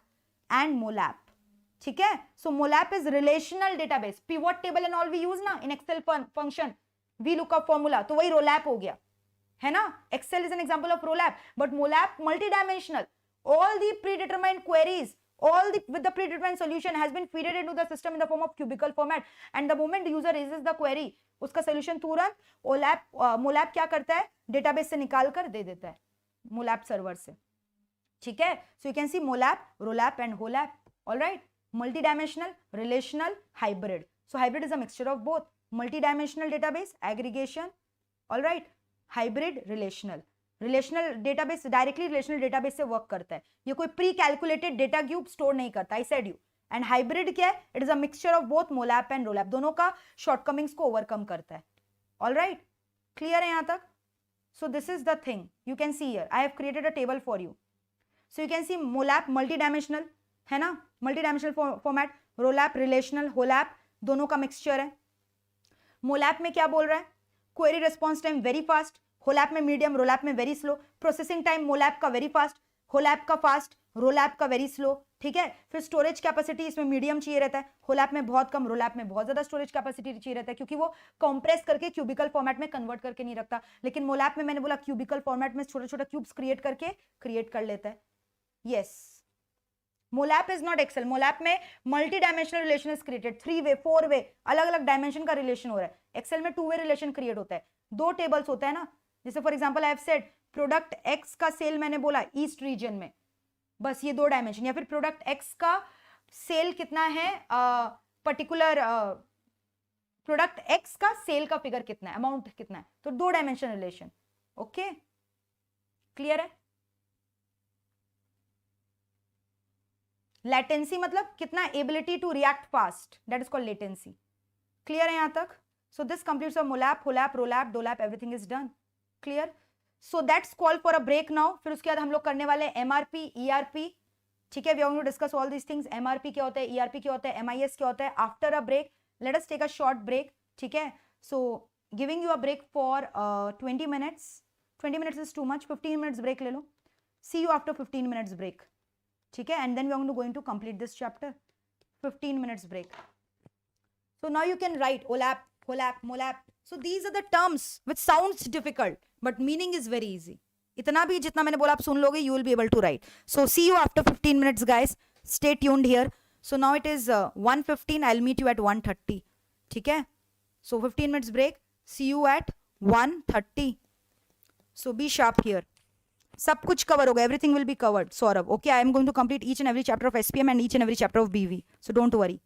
and MOLAP. ठीक है? So MOLAP is relational database. Pivot table and all we use ना in Excel function. VLOOKUP formula. तो वही ROLAP हो गया, है ना? Excel is an example of ROLAP, but MOLAP multidimensional. All the predetermined queries, with the predetermined solution has been fed into the system in the form of cubicle format, and the moment the user raises the query, उसका solution तुरंत MOLAP क्या करता है, database से निकाल कर दे देता है, MOLAP server से, ठीक है। So you can see MOLAP, ROLAP and HOLAP, all right, multidimensional, relational, hybrid. So hybrid is a mixture of both, multidimensional database, aggregation, all right, hybrid, relational. Relational database directly relational database से work करता है, ये कोई pre calculated data cube store नहीं करता, I said you. And hybrid क्या है, it is a mixture of both MOLAP and ROLAP, दोनों का शॉर्टकमिंग्स को ओवरकम करता है, ऑल राइट, क्लियर है यहां तक। So this is the thing you can see here, I have created a table for you. So you can C MOLAP multi dimensional है ना, multi dimensional format, ROLAP relational, HOLAP दोनों का mixture है। MOLAP में क्या बोल रहा है, query response time very fast, HOLAP में मीडियम, ROLAP में very slow, processing time MOLAP का वेरी फास्ट, HOLAP का फास्ट, ROLAP का वेरी स्लो, ठीक है। फिर स्टोरेज कैपेसिटी इसमें मीडियम चाहिए रहता है, HOLAP में बहुत कम, ROLAP में बहुत ज्यादा स्टोरेज कैपेसिटी चाहिए रहता है, क्योंकि वो कंप्रेस करके क्यूबिकल फॉर्मेट में कन्वर्ट करके नहीं रखता। लेकिन MOLAP में मैंने बोला क्यूबिकल फॉर्मेट में छोटा छोटा क्यूब्स क्रिएट करके क्रिएट कर लेता है, yes. MOLAP is not Excel, MOLAP में multi dimensional relation is created, 3 way 4 way अलग अलग डायमेंशन का रिलेशन हो रहा है, एक्सेल में 2 वे रिलेशन क्रिएट होता है, 2 टेबल्स होता है ना। जैसे for example I have said product X का सेल मैंने बोला ईस्ट रीजन में, बस ये 2 डायमेंशन, या फिर प्रोडक्ट एक्स का सेल कितना है, पर्टिकुलर प्रोडक्ट एक्स का सेल का फिगर कितना है, अमाउंट कितना है, तो 2 डायमेंशन रिलेशन, ओके, क्लियर है। लेटेंसी मतलब कितना ability to react fast, that is called latency, clear है यहां तक। So this completes MOLAP, HOLAP, ROLAP, DOLAP, everything is done, clear. So that's call for a break now. फिर उसके बाद हम लोग करने वाले MRP, ERP, ठीक है। We are going to discuss all these things, MRP क्या होता है, ERP क्या होता है, MIS क्या होता है, after a break. Let us take a short break, ठीक है। So giving you a break for 20 minutes, 20 minutes is too much, 15 minutes break ले लो, see you after 15 minutes break, ठीक है। And then we are going to complete this chapter, 15 minutes break. So now you can write OLAP, HOLAP, MOLAP. So these are the terms which sounds difficult, but meaning is very easy. इतना भी जितना मैंने बोला आप सुन लोगे, you will be able to write. So see you after 15 minutes, guys. Stay tuned here. So now it is 1:15. I'll meet you at 1:30. ठीक है? So 15 minutes break. See you at 1:30. So be sharp here. सब कुछ cover होगा. Everything will be covered. Saurabh. Okay, I am going to complete each and every chapter of SPM and each and every chapter of BV. So don't worry.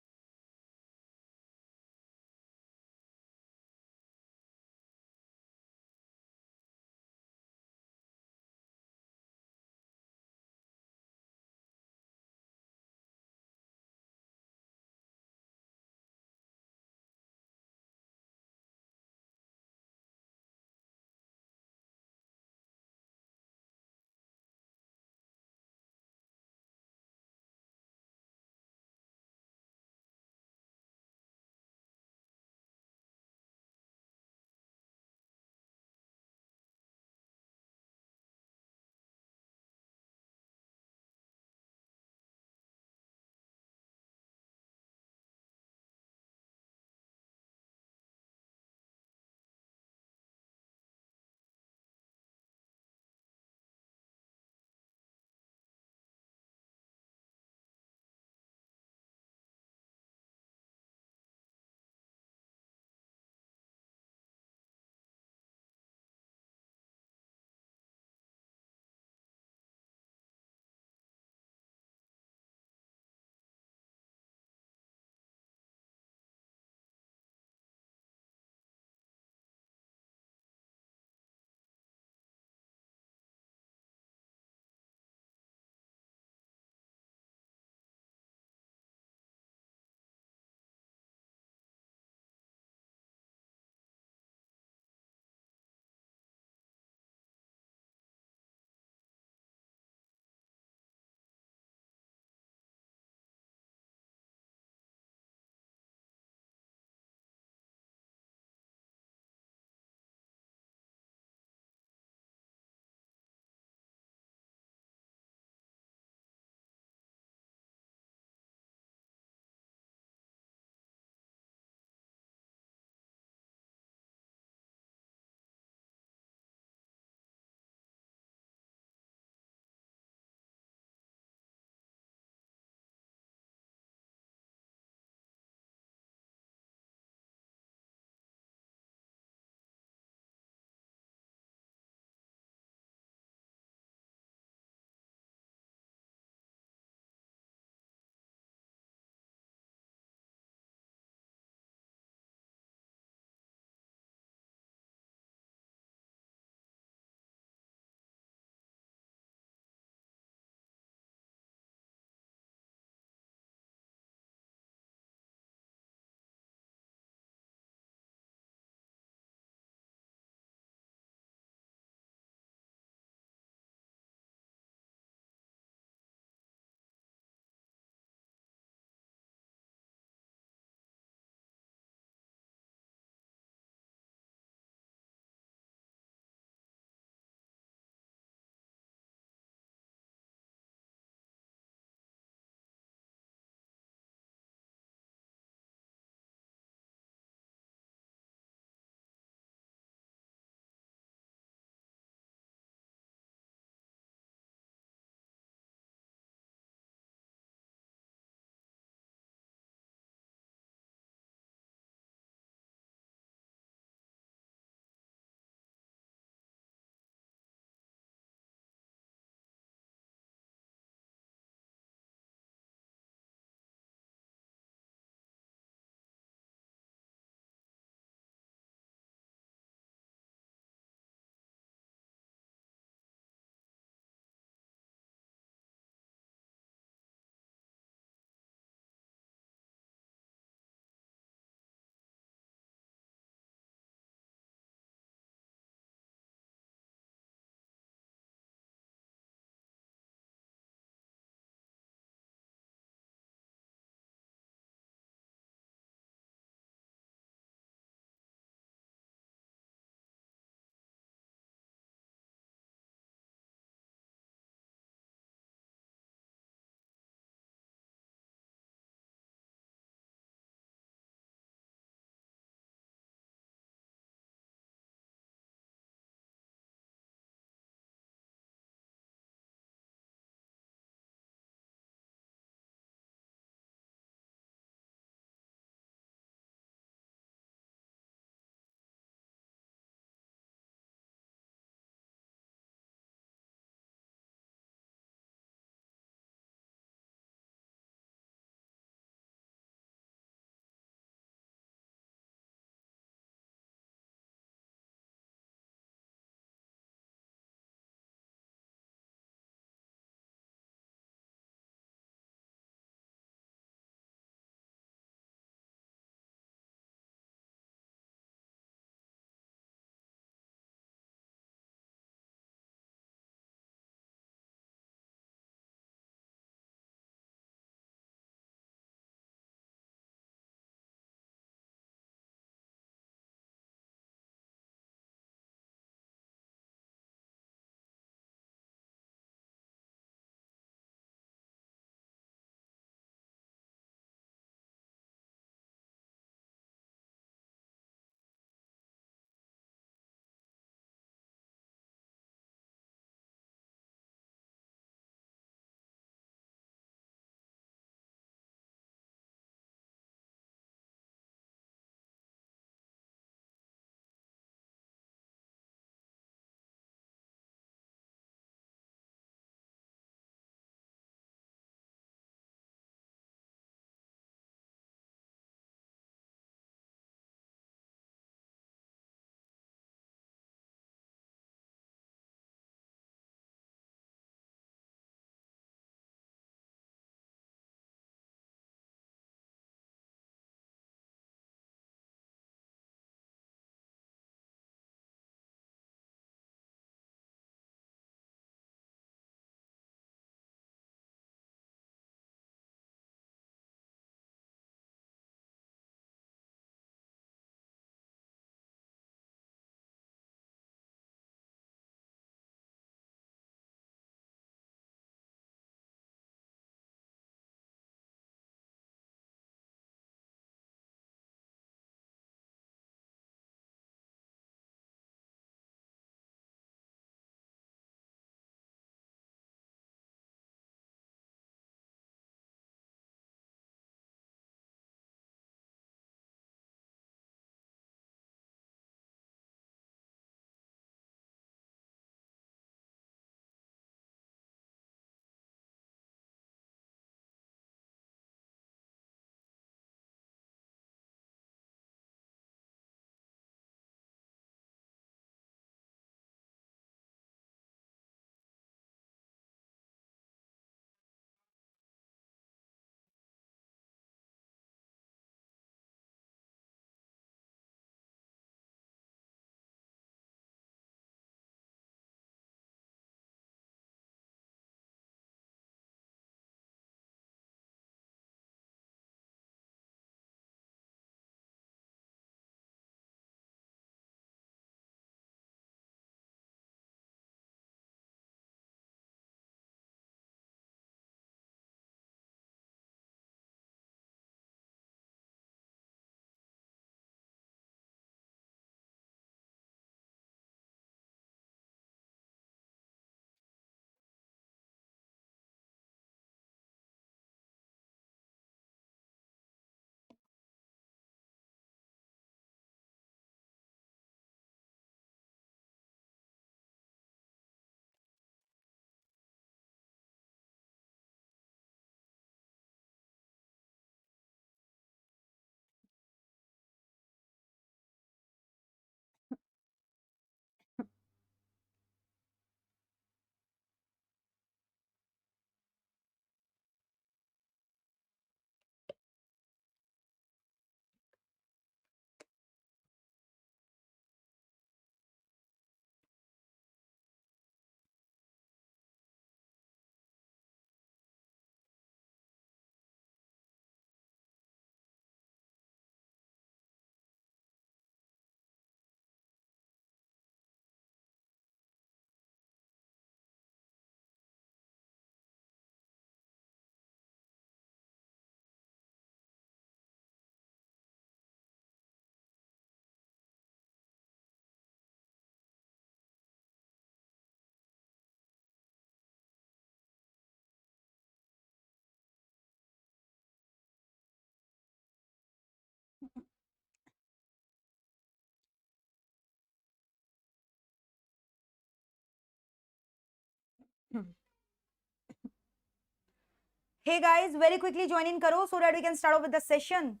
Hey guys, very quickly join in karo so that we can start off with the session.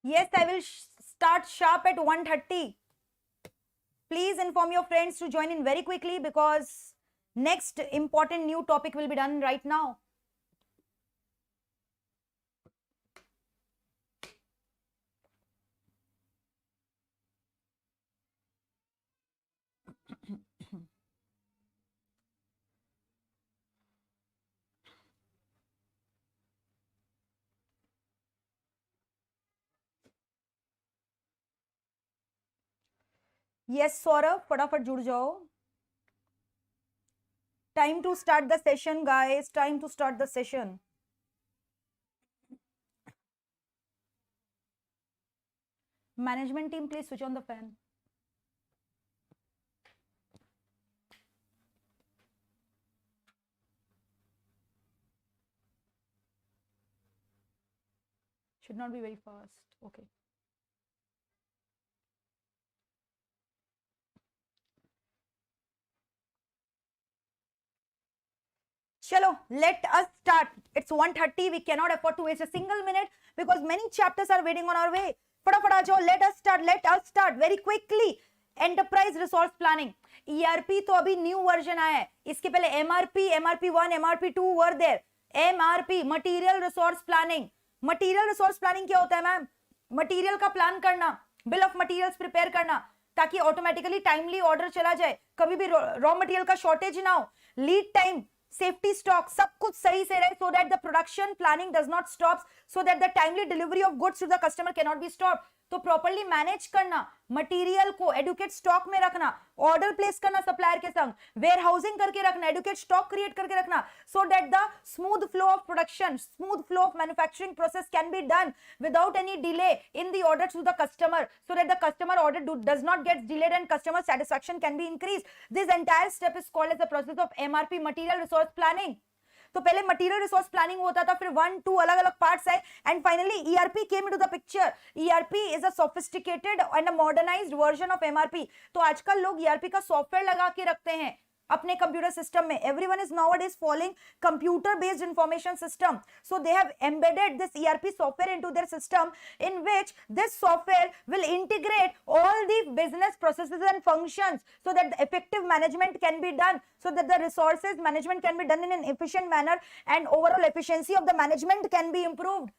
Yes, I will start sharp at 1:30. Please inform your friends to join in very quickly because next important new topic will be done right now. Yes, Saurabh, फटाफट जुड़ जाओ. Time to start the session, guys. Time to start the session. Management team, please switch on the fan. Should not be very fast. Okay. Chalo, let us start. It's 1:30. We cannot afford to waste a single minute because many chapters are waiting on our way. फटाफट आ जाओ. Let us start very quickly. Enterprise resource planning. ERP तो अभी new version आया है. इसके पहले MRP, MRP1, MRP2 were there. MRP, Material Resource Planning. Material Resource Planning क्या होता है मैम? मटीरियल का प्लान करना, बिल ऑफ मटीरियल्स प्रिपेयर करना ताकि ऑटोमेटिकली टाइमली ऑर्डर चला जाए, कभी भी रॉ मटेरियल का शॉर्टेज ना हो, लीड टाइम, सेफ्टी स्टॉक सब कुछ सही से रहे so that the production planning does not stop, so that the timely delivery of goods to the customer cannot be stopped. तो प्रॉपर्ली मैनेज करना, मटेरियल को एडुकेट स्टॉक में रखना, ऑर्डर प्लेस करना सप्लायर के संग, वेयर हाउसिंग करके रखना, एडुकेट स्टॉक क्रिएट करके रखना, so that the smooth flow of production, smooth flow of manufacturing process can be done without any delay in the order to the customer, so that the customer order does not get delayed and customer satisfaction can be increase. This entire step is called as the process of MRP, material resource planning. तो पहले material resource planning होता था, फिर 1 2 अलग अलग parts आए and finally ERP came into the picture. ERP is a sophisticated and a modernised version of MRP. तो आजकल लोग ईआरपी का सॉफ्टवेयर लगा के रखते हैं अपने कंप्यूटर सिस्टम में. Everyone is nowadays following computer based information system, so they have embedded this ERP software into their system in which this software will integrate all the business processes and functions so that the effective management can be done, so that the resources management can be done in an efficient manner and overall efficiency of the management can be improved.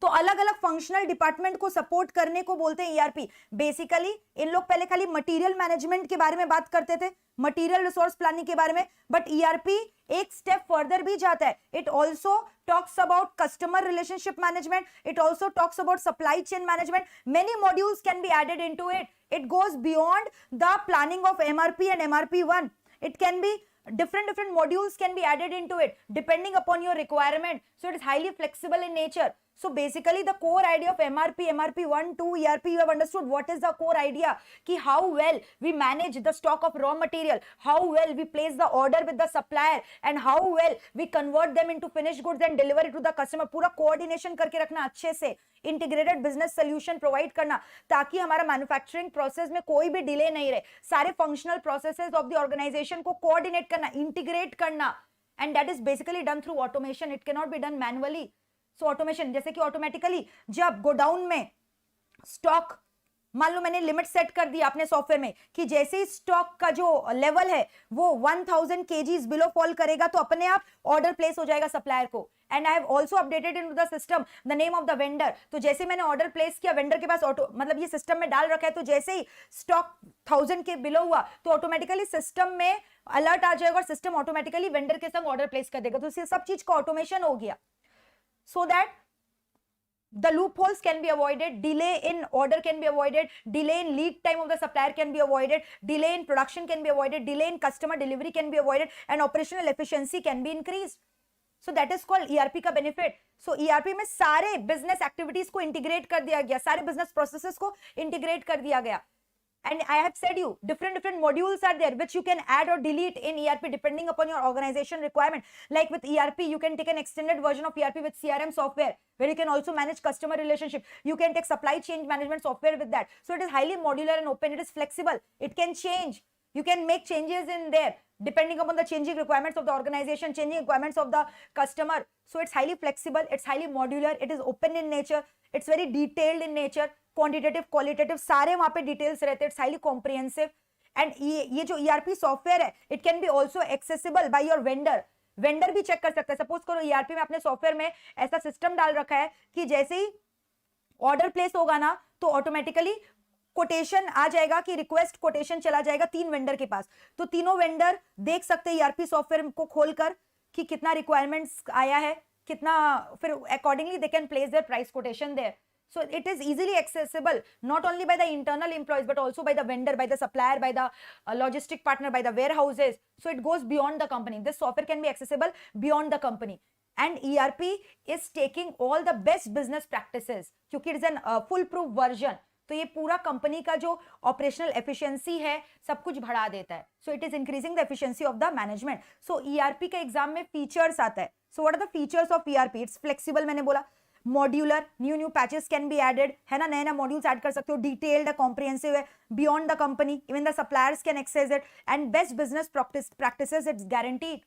तो अलग अलग functional department को support करने को बोलते हैं ERP. Basically इन लोग पहले खाली मटेरियल मैनेजमेंट के बारे में बात करते थे, मटेरियल रिसोर्स प्लानिंग के बारे में, बट ईआरपी एक स्टेप फर्दर भी जाता है. It also talks about customer relationship management, it also talks about supply chain management. Many modules can be added into it. It goes beyond the planning of MRP and MRP one. It can be different modules can be added into it depending upon your requirement, so it is highly flexible in nature. So basically the core idea of MRP, MRP1, 2, ERP, you have understood what is the core idea, ki how well we manage the stock of raw material, how well we place the order with the supplier and how well we convert them into finished goods and deliver it to the customer. पूरा coordination करके रखना अच्छे से, integrated business solution provide करना ताकि हमारा manufacturing process में कोई भी delay नहीं रहे, सारे functional processes of the organization को coordinate करना, integrate करना, and that is basically done through automation. It cannot be done manually. So automation, जैसे कि ऑटोमेटिकली जब गोडाउन में स्टॉक, मान लो मैंने लिमिट सेट कर दिया अपने सॉफ्टवेयर में कि जैसे ही स्टॉक का जो लेवल है वो 1000 kgs बिलो फॉल करेगा तो अपने आप ऑर्डर प्लेस हो जाएगा सप्लायर को. And I have also updated into the system the name of the vendor. तो जैसे मैंने ऑर्डर प्लेस किया, वेंडर के पास ऑटो मतलब ये सिस्टम में डाल रखा है, तो जैसे ही स्टॉक 1000 के बिलो हुआ तो ऑटोमेटिकली सिस्टम में अलर्ट आ जाएगा और सिस्टम ऑटोमेटिकली वेंडर के संग ऑर्डर प्लेस कर देगा. तो ये सब चीज का ऑटोमेशन हो गया, so that the loopholes can be avoided, delay in order can be avoided, delay in lead time of the supplier can be avoided, delay in production can be avoided, delay in customer delivery can be avoided, and operational efficiency can be increased. So that is called ERP का benefit. So ERP में सारे business activities को integrate कर दिया गया, सारे business processes को integrate कर दिया गया. And I have said you different modules are there which you can add or delete in ERP depending upon your organization requirement. Like with ERP, you can take an extended version of ERP with CRM software where you can also manage customer relationship. You can take supply chain management software with that. So it is highly modular and open. It is flexible. It can change. You can make changes in there depending upon the changing requirements of the organization, changing requirements of the customer. So it's highly flexible. It's highly modular. It is open in nature. It's very detailed in nature. Quantitative qualitative सारे वहां पे details रहते हैं. It's highly comprehensive. And ये जो ERP software है, it can B also accessible by your vendor. Vendor भी check कर सकता है. सपोज करो ईआरपी में अपने सॉफ्टवेयर में ऐसा सिस्टम डाल रखा है कि जैसे ही ऑर्डर प्लेस होगा ना तो ऑटोमेटिकली कोटेशन आ जाएगा कि रिक्वेस्ट कोटेशन चला जाएगा 3 वेंडर के पास. तो तीनों वेंडर देख सकते हैं ईआरपी सॉफ्टवेयर को खोलकर कि कितना रिक्वायरमेंट्स आया है, कितना, फिर accordingly they can place their price quotation there. So it is easily accessible not only by the internal employees but also by the vendor, by the supplier, by the logistic partner, by the warehouses. So it goes beyond the company. This software can be accessible beyond the company. And ERP is taking all the best business practices क्योंकि it is an foolproof version. तो ये पूरा company का जो operational efficiency है सब कुछ बढ़ा देता है. So it is increasing the efficiency of the management. So ERP के एग्जाम में फीचर्स आता है. So what are the features of ERP? It's flexible, मैंने बोला. Modular, new patches can be added, है ना, नए मॉड्यूल्स ऐड कर सकते हो. डिटेल्ड है, कॉम्प्रिहेंसिव है, beyond the company, even the suppliers can access it. And best business practices, it's guaranteed.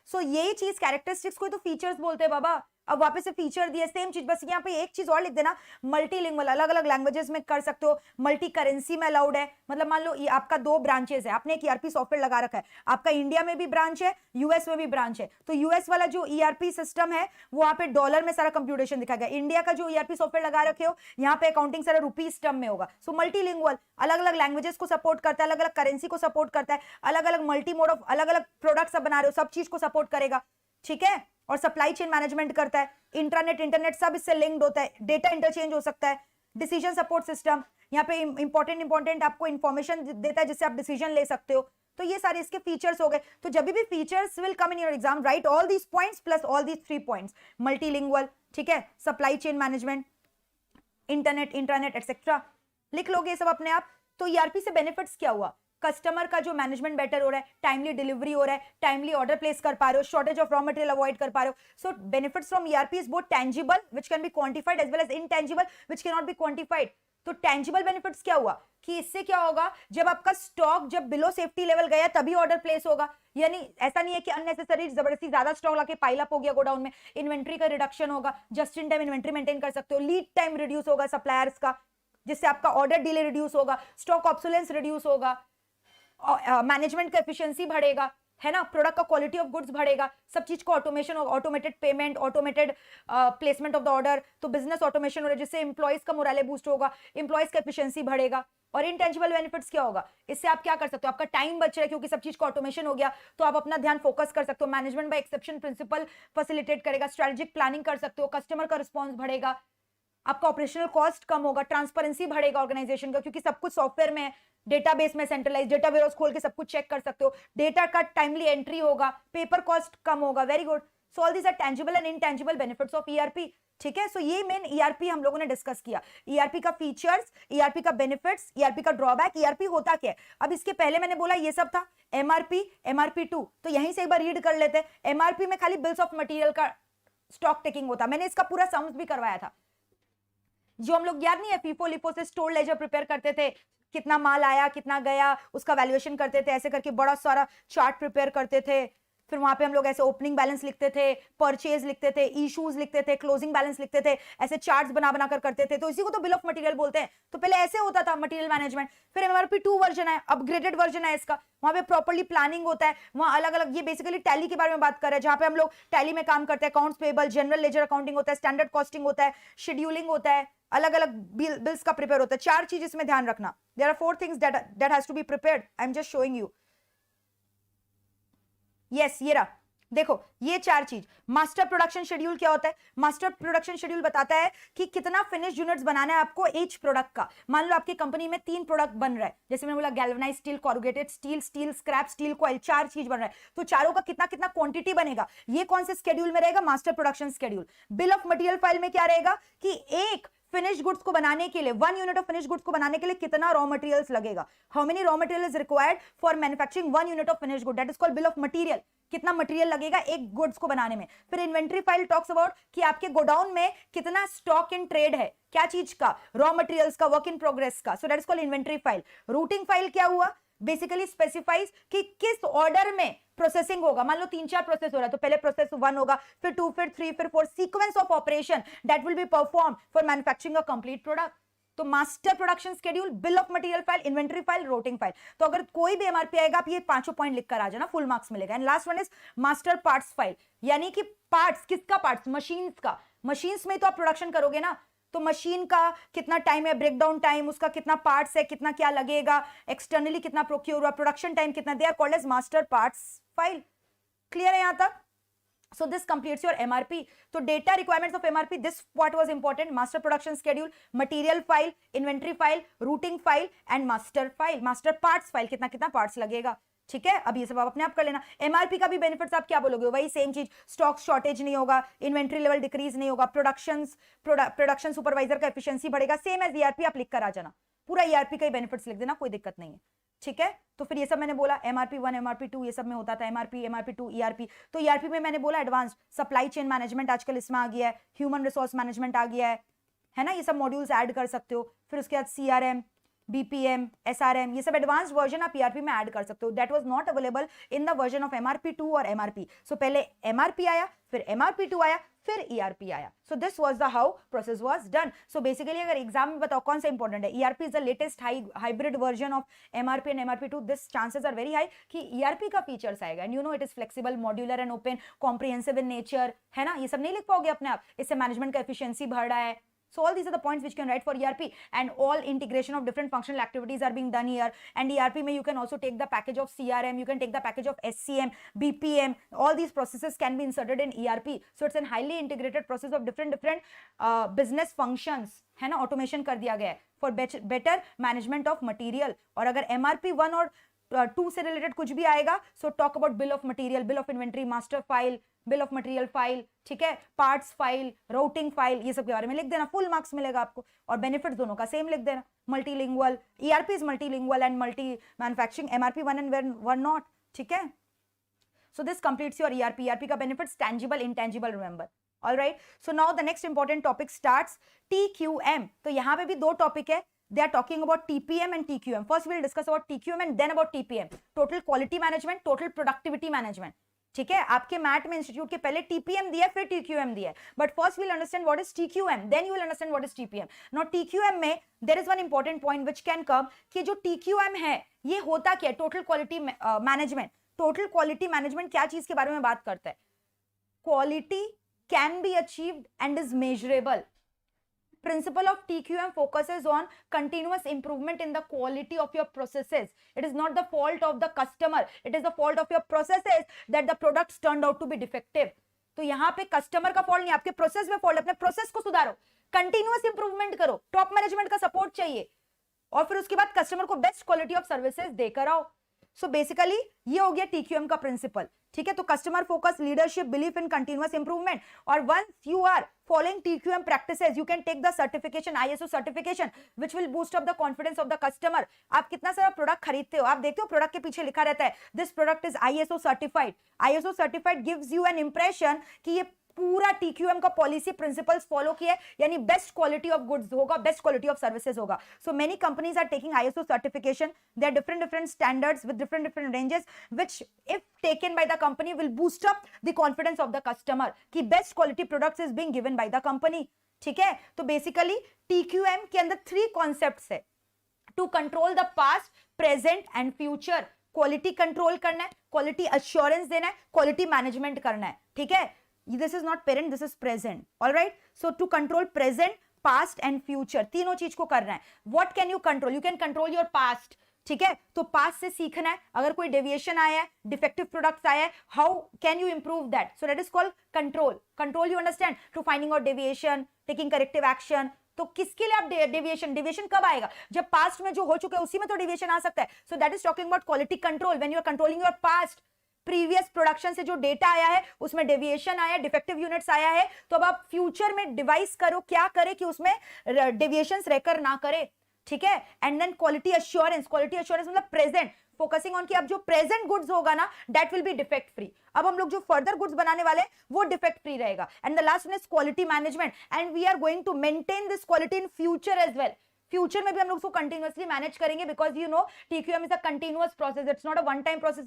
So यही चीज कैरेक्टरिस्टिक्स को तो फीचर्स बोलते हैं बाबा. अब वापस से फीचर दिए, सेम चीज, बस यहाँ पे एक चीज और लिख देना, मल्टीलिंगुअल, अलग अलग लैंग्वेजेस में कर सकते हो. मल्टी करेंसी में अलाउड है. मतलब मान लो आपका 2 ब्रांचेस है, आपने एक ईआरपी सॉफ्टवेयर लगा रखा है, आपका इंडिया में भी ब्रांच है, यूएस में भी ब्रांच है. तो यूएस वाला जो ईआरपी सिस्टम है वो वहां पे डॉलर में सारा कंप्यूटेशन दिखा गया. इंडिया का जो ईआरपी सॉफ्टवेयर लगा रखे हो यहाँ पे अकाउंटिंग सारा रुपीज टर्म में होगा. सो मल्टीलिंगुअल, अलग अलग लैंग्वेजेस को सपोर्ट करता है, अलग अलग करेंसी को सपोर्ट करता है, अलग अलग मल्टी मोड ऑफ अलग अलग प्रोडक्ट्स बना रहे हो, सब चीज को सपोर्ट करेगा. ठीक है. और सप्लाई चेन मैनेजमेंट करता है, इंटरनेट इंटरनेट सब इससे लिंक्ड होता है, डेटा इंटरचेंज हो सकता है, डिसीजन सपोर्ट सिस्टम, यहाँ पे इंपॉर्टेंट आपको इंफॉर्मेशन देता है जिससे आप डिसीजन ले सकते हो. तो ये सारे इसके फीचर्स हो गए. तो जब भी features will come in your exam, right all these points plus all these 3 points. Multilingual, ठीक है, supply chain management, internet internet etcetera, लिख लोगे सब अपने आप. तो ईआरपी से बेनिफिट्स क्या हुआ? कस्टमर का जो मैनेजमेंट बेटर हो रहा है, टाइमली डिलीवरी हो रहा है, टाइमली ऑर्डर प्लेस कर पा रहे हो, shortage of raw material avoid कर पा रहे हो. So benefits from ERP is both tangible which can be quantified as well as intangible which can not be quantified. तो टेंजिबल बेनिफिट्स क्या हुआ कि इससे क्या होगा, जब आपका स्टॉक जब बिलो सेफ्टी लेवल गया तभी ऑर्डर प्लेस होगा. यानी ऐसा नहीं है कि अननेसेसरी जबरदस्ती ज्यादा स्टॉक लाके पाइल अप हो गया गोडाउन में. इन्वेंट्री का रिडक्शन होगा, just in time inventory maintain कर सकते हो. लीड टाइम रिड्यूस होगा सप्लायर्स का, जिससे आपका ऑर्डर डिले रिड्यूस होगा, स्टॉक ऑब्सोलेंस रिड्यूस होगा, मैनेजमेंट का एफिशिएंसी बढ़ेगा, है ना, प्रोडक्ट का क्वालिटी ऑफ गुड्स बढ़ेगा, सब चीज को ऑटोमेशन होगा, automated payment, automated placement of the order. तो बिजनेस ऑटोमेशन हो रहा है जिससे एम्प्लॉइज का मोराले बूस्ट होगा, एम्प्लॉइज का एफिशिएंसी बढ़ेगा. और इंटेंजिबल बेनिफिट्स क्या होगा, इससे आप क्या कर सकते हो, आपका टाइम बच रहा है क्योंकि सब चीज का ऑटोमेशन हो गया, तो आप अपना ध्यान फोकस कर सकते हो. Management by exception principle facilitate करेगा, स्ट्रेटेजिक प्लानिंग कर सकते हो, कस्टमर का रिस्पॉन्स बढ़ेगा, आपका ऑपरेशनल कॉस्ट कम होगा, ट्रांसपेरेंसी बढ़ेगा ऑर्गेनाइजेशन का क्योंकि सब कुछ सॉफ्टवेयर में है, डेटाबेस में सेंट्रलाइज डेटा वेयरहाउस खोल के सब कुछ चेक कर सकते हो, डेटा का टाइमली एंट्री होगा, पेपर कॉस्ट कम होगा. Very good. So all these are tangible and intangible benefits of ERP. ठीक है. सो ये मेन ईआरपी हम लोगों ने डिस्कस किया. ईआरपी का फीचर्स, ईआरपी का बेनिफिट्स, ईआरपी का ड्रॉबैक, ईआरपी होता क्या है. अब इसके पहले मैंने बोला ये सब था एमआरपी, एमआरपी 2. तो यहीं से एक बार रीड कर लेते हैं. एमआरपी में खाली बिल्स ऑफ मटेरियल का स्टॉक टेकिंग होता. मैंने इसका पूरा सम्स भी करवाया था. जो हम लोग याद नहीं है फीफो लिफो से स्टोर लेजर प्रिपेयर करते थे, कितना माल आया कितना गया उसका वैल्यूएशन करते थे, ऐसे करके बड़ा सारा चार्ट प्रिपेयर करते थे. फिर वहां पे हम लोग ऐसे ओपनिंग बैलेंस लिखते थे, परचेज लिखते थे, इश्यूज लिखते थे, क्लोजिंग बैलेंस लिखते थे, ऐसे चार्ट्स बना बना कर करते थे. तो इसी को तो बिल ऑफ मटेरियल बोलते हैं. तो पहले ऐसे होता था मटेरियल मैनेजमेंट. फिर एमआरपी 2 वर्जन है, अपग्रेडेड वर्जन है इसका. वहां पे प्रॉपर्ली प्लानिंग होता है, वहां अलग अलग, ये बेसिकली टैली के बारे में बात कर रहे हैं जहां पे हम लोग टैली में काम करते हैं. Accounts payable, general ledger accounting होता है, स्टैंडर्ड कॉस्टिंग होता है, शेड्यूलिंग होता है, अलग अलग बिल्स का प्रिपेयर होता है. 4 चीज इसमें ध्यान रखना. There are 4 things that has to be prepared. I am just showing you. Yes, ये रहा. देखो ये 4 चीज. मास्टर प्रोडक्शन शेड्यूल क्या होता है? मास्टर प्रोडक्शन शेड्यूल बताता है कि कितना फिनिश यूनिट्स बनाना है आपको एच प्रोडक्ट का. मान लो आपकी कंपनी में 3 प्रोडक्ट बन रहा है, जैसे मैंने बोला galvanised steel, corrugated steel, steel scrap, steel coil, 4 चीज बन रहा है. तो चारों का कितना कितना क्वांटिटी बनेगा, ये कौन से शेड्यूल में रहेगा? Master production schedule. Bill of material file में क्या रहेगा कि एक फिनिश गुड्स को बनाने के लिए 1 यूनिट ऑफ फिनिश गुड्स को बनाने के लिए कितना रॉ मटेरियल्स लगेगा, how many raw material is required for manufacturing 1 unit of finish good, that is called bill of material, कितना मटेरियल लगेगा एक गुड्स को बनाने में। फिर इन्वेंट्री फाइल टॉक्स अबाउट कि आपके गोडाउन में कितना स्टॉक इन ट्रेड है, क्या चीज का, रॉ मटेरियल्स का, वर्क इन प्रोग्रेस का, सो that is called inventory file. Routing file क्या हुआ, बेसिकली स्पेसिफाइज कि किस ऑर्डर में प्रोसेसिंग होगा, मान लो 3-4 प्रोसेस हो रहा है तो पहले प्रोसेस 1 होगा, फिर 2, फिर 3, फिर 4, sequence of operation that will be perform for manufacturing a complete product. तो master production schedule, bill of material file, inventory file, routing file. तो अगर कोई भी एमआरपी आएगा आप ये 5 पॉइंट लिखकर आ जाना, फुल मार्क्स मिलेगा। And last one is master parts file, यानी कि पार्ट्स, किसका पार्ट्स, मशीन्स का, मशीन्स में तो आप प्रोडक्शन करोगे ना, तो मशीन का कितना टाइम है, ब्रेकडाउन टाइम, उसका कितना पार्ट्स है, कितना क्या लगेगा, एक्सटर्नली कितना प्रोक्योर हुआ, प्रोडक्शन टाइम कितना, they are called as master parts file. Clear है यहां तक? So this completes your MRP. So data requirements of MRP, this part was important: master production schedule, material file, inventory file, routing file and master file, master parts file, कितना कितना parts लगेगा, ठीक है। अब ये सब आप अपने आप कर लेना। एमआरपी का भी बेनिफिट्स आप क्या बोलोगे, वही सेम चीज, स्टॉक शॉर्टेज नहीं होगा, इन्वेंट्री लेवल डिक्रीज नहीं होगा, प्रोडक्शन सुपरवाइजर का एफिशिएंसी बढ़ेगा, सेम एज ईआरपी आप लिख कर आ जाना, पूरा ईआरपी का ही बेनिफिट्स लिख देना, कोई दिक्कत नहीं है, ठीक है। तो फिर ये सब मैंने बोला एमआरपी 1, एमआरपी 2, ये सब में होता था एमआरपी 2, ईआरपी। तो ईआरपी में मैंने बोला एडवांस सप्लाई चेन मैनेजमेंट आजकल इसमें आ गया है, ह्यूमन रिसोर्स मैनेजमेंट आ गया है ना, ये सब मॉड्यूल्स ऐड कर सकते हो। फिर उसके बाद सीआरएम, बीपीएम, एसआरएम, ये सब एडवांस वर्जन आप ईआरपी में ऐड कर सकते हो, that was not available in the version of MRP 2 और एमआरपी। सो पहले एमआरपी आया, फिर एमआरपी 2 आया, फिर ईआरपी आया। So this was the how process was done. So basically अगर एग्जाम में बताओ कौन सा इंपॉर्टेंट है, ERP is the latest hybrid version of MRP and MRP 2, this chances are very high कि ईआरपी का फीचर्स आएगा। And you know it is flexible, modular and open, comprehensive in nature, है ना, ये सब नहीं लिख पाओगे अपने आप, इससे मैनेजमेंट का एफिशिएंसी बढ़ रहा है। So all these are the points which you can write for ERP, and all integration of different functional activities are being done here. And ERP mein you can also take the package of CRM, you can take the package of SCM, BPM, all these processes can be inserted in ERP. So it's a highly integrated process of different business functions, है ना, automation कर दिया गया है for better management of material. और अगर MRP 1 और 2 से रिलेटेड कुछ भी आएगा, so talk about bill of material, bill of inventory, master file, bill of material file, ठीक है, पार्ट्स फाइल, राउटिंग फाइल, ये सब के बारे में लिख देना, फुल मार्क्स मिलेगा आपको। और बेनिफिट्स दोनों का सेम लिख देना, multilingual, ERP is multilingual and multi manufacturing, MRP 1 and 1 not, ठीक है। So this completes your ERP. ERP का benefits tangible, intangible, remember. All right, so now the next important topic starts, TQM। तो यहाँ पे भी 2 topic है, they are talking about TPM and TQM. First we'll discuss about TQM and then about TPM, total quality management, total productivity management, ठीक है। आपके mat में institute के पहले TPM दिया फिर TQM दिया, but first we'll understand what is TQM, then you will understand what is TPM. Now TQM में there is one important point which can come कि जो TQM है ये होता क्या है, total quality management. Total quality management क्या चीज के बारे में बात करता है, quality can be achieved and is measurable. Principle of TQM focuses on continuous improvement in the quality of your processes. It is not the fault of the customer, it is the fault of your processes that the products turned out to be defective. तो यहाँ पे customer का fault नहीं, आपके process में fault, अपने process को सुधारो, कंटिन्यूअस इंप्रूवमेंट करो, टॉप मैनेजमेंट का सपोर्ट चाहिए, और फिर उसके बाद कस्टमर को बेस्ट क्वालिटी ऑफ सर्विसेज देकर आओ। सो बेसिकली ये हो गया TQM का प्रिंसिपल, ठीक है। तो customer focus, leadership, belief in continuous improvement. और once you are following TQM practices you can take the certification, ISO certification, which will boost up the confidence of the customer. आप कितना सारा product खरीदते हो, आप देखते हो प्रोडक्ट के पीछे लिखा रहता है this product is ISO certified. ISO certified gives you N impression कि ये पूरा TQM का पॉलिसी प्रिंसिपल्स फॉलो किए, यानी बेस्ट क्वालिटी ऑफ गुड्स होगा, बेस्ट क्वालिटी ऑफ सर्विसेज होगा। So many companies are taking ISO certification, there are different standards with different ranges which if taken by the company will boost up the confidence of the customer कि best quality products is being given by the company, ठीक है। तो basically TQM के अंदर 3 concepts है, to control the past, present and future. Quality control करना है, quality assurance देना है, क्वालिटी मैनेजमेंट करना है, ठीक है। This is not parent, this is present. All right. So to control present, past and future, तीनों चीज को करना है। What can you control? You can control your past. ठीक है, तो पास्ट से सीखना है, अगर कोई डेविएशन आया है, डिफेक्टिव प्रोडक्ट्स आया है, how can you improve that, so that is called control. Control you understand, to finding out deviation, taking corrective action. तो किसके लिए आप डेविएशन कब आएगा, जब पास्ट में जो हो चुका है उसी में तो डेविएशन आ सकता है। So that is talking about quality control, when you are controlling your past, previous production से जो डेटा आया है उसमें डेविएशन आया, डिफेक्टिव यूनिट्स आया है, तो अब आप फ्यूचर में डिवाइस करो, क्या करे कि उसमें डेविएशंस रेकर ना करे, ठीक है। And then quality assurance, quality assurance मतलब प्रेजेंट, फोकसिंग ऑन कि अब जो प्रेजेंट गुड्स होगा ना that will be defect free. अब हम लोग जो फर्दर गुड्स बनाने वाले वो डिफेक्ट फ्री रहेगा। And the last one is quality management, and we are going to maintain this quality in future as well. Future में भी हम लोग उसको कंटिन्यूअसली मैनेज करेंगे, because you know TQM is a continuous process, it's not a one time process,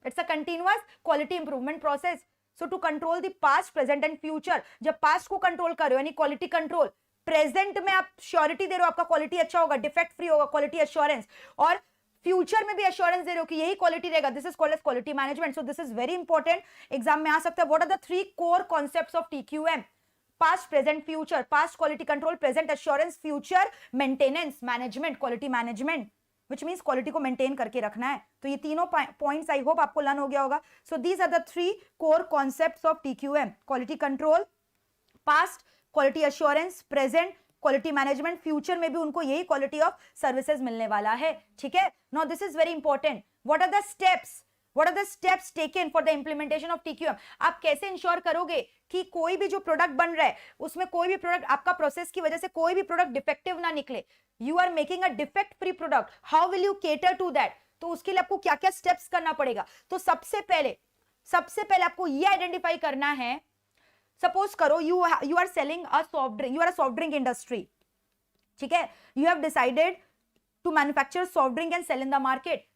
it's a continuous quality improvement process. So to control the past, present and future, जब past को control कर रहे हो यानी quality control, present में आप surety दे रहे हो आपका क्वालिटी अच्छा होगा, डिफेक्ट फ्री होगा, क्वालिटी एश्योरेंस, और फ्यूचर में भी एश्योरेंस दे रहे हो कि यही क्वालिटी रहेगा, this is called as quality management. So this is very important, exam में आ सकता है। What are the 3 core concepts of TQM? Past, present, future. Past quality control, present assurance, future maintenance management, quality management, which means quality को maintain करके रखना है। तो ये तीनों पॉइंट्स आई होप आपको लर्न हो गया होगा। So these are the 3 core concepts of TQM: quality control, past quality assurance, present quality management, future में भी उनको यही क्वालिटी ऑफ सर्विसेज मिलने वाला है, ठीक है। Now this is very important, what are the steps, What are the steps taken for the implementation of TQM? आप कैसे इंश्योर करोगे कि कोई भी जो प्रोडक्ट बन रहा है उसमें कोई भी प्रोडक्ट आपका प्रोसेस की वजह से कोई भी प्रोडक्ट डिफेक्टिव ना निकले? You are making a defect free product. How will you cater to that? तो उसके लिए आपको क्या क्या स्टेप्स करना पड़ेगा? तो सबसे पहले आपको ये आइडेंटिफाई करना है, सपोज करो you are selling a soft drink, you are a soft drink industry, ठीक है, you have decided to manufacture soft drink and sell in the market.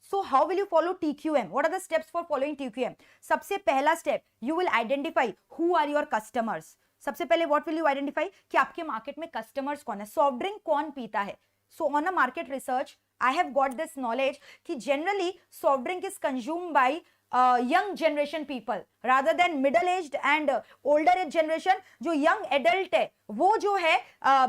So how will you follow TQM? What are the steps for following TQM? सबसे पहला step, you will identify who are your customers. सबसे पहले what will you identify? कि आपके market में customers कौन है, soft drink कौन पीता है. So on a market research, I have got this knowledge कि generally soft drink is consumed by young generation people rather than middle aged and older age generation. जो young adult है वो जो है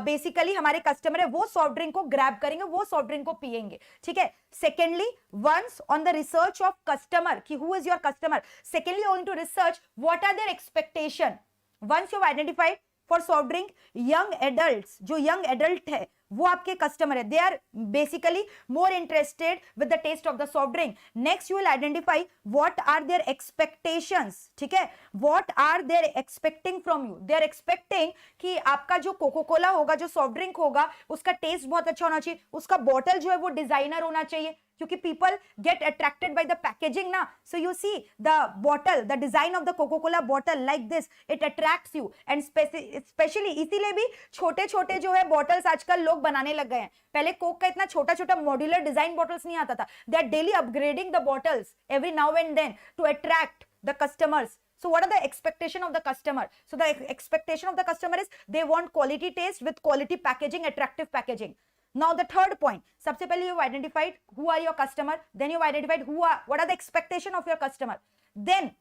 basically हमारे कस्टमर है, वो soft drink को ग्रैब करेंगे, वो सॉफ्ट ड्रिंक को पिएंगे, ठीक है. Secondly, once on the research of customer कि who is your customer, secondly going to research what are their expectation. Once you identified for soft drink, young adults, जो young adult है वो आपके customer है, they are basically more interested with the taste of the soft drink. Next you will identify what are their expectations, ठीक है, what are they're expecting from you. They are expecting कि आपका जो cocoa Cola होगा, जो soft drink होगा, उसका test बहुत अच्छा होना चाहिए, उसका बॉटल जो है वो डिजाइनर होना चाहिए, क्योंकि people get attracted by the packaging ना. So you see the bottle, the design of the Coca Cola bottle like this, it attracts you. And specially इसीलिए भी छोटे छोटे जो है बॉटल्स आजकल लोग बनाने लग गए हैं. पहले कोक का इतना छोटा छोटा मॉड्यूलर डिजाइन बॉटल्स नहीं आता था. They are daily upgrading the bottles every now and then to attract the customers. So what are the expectation of the customer? So the expectation of the customer is they want quality taste with quality packaging, attractive packaging. Now the third point, सबसे पहले you've identified who are your customer, then you've identified what are the expectation of your customer. Then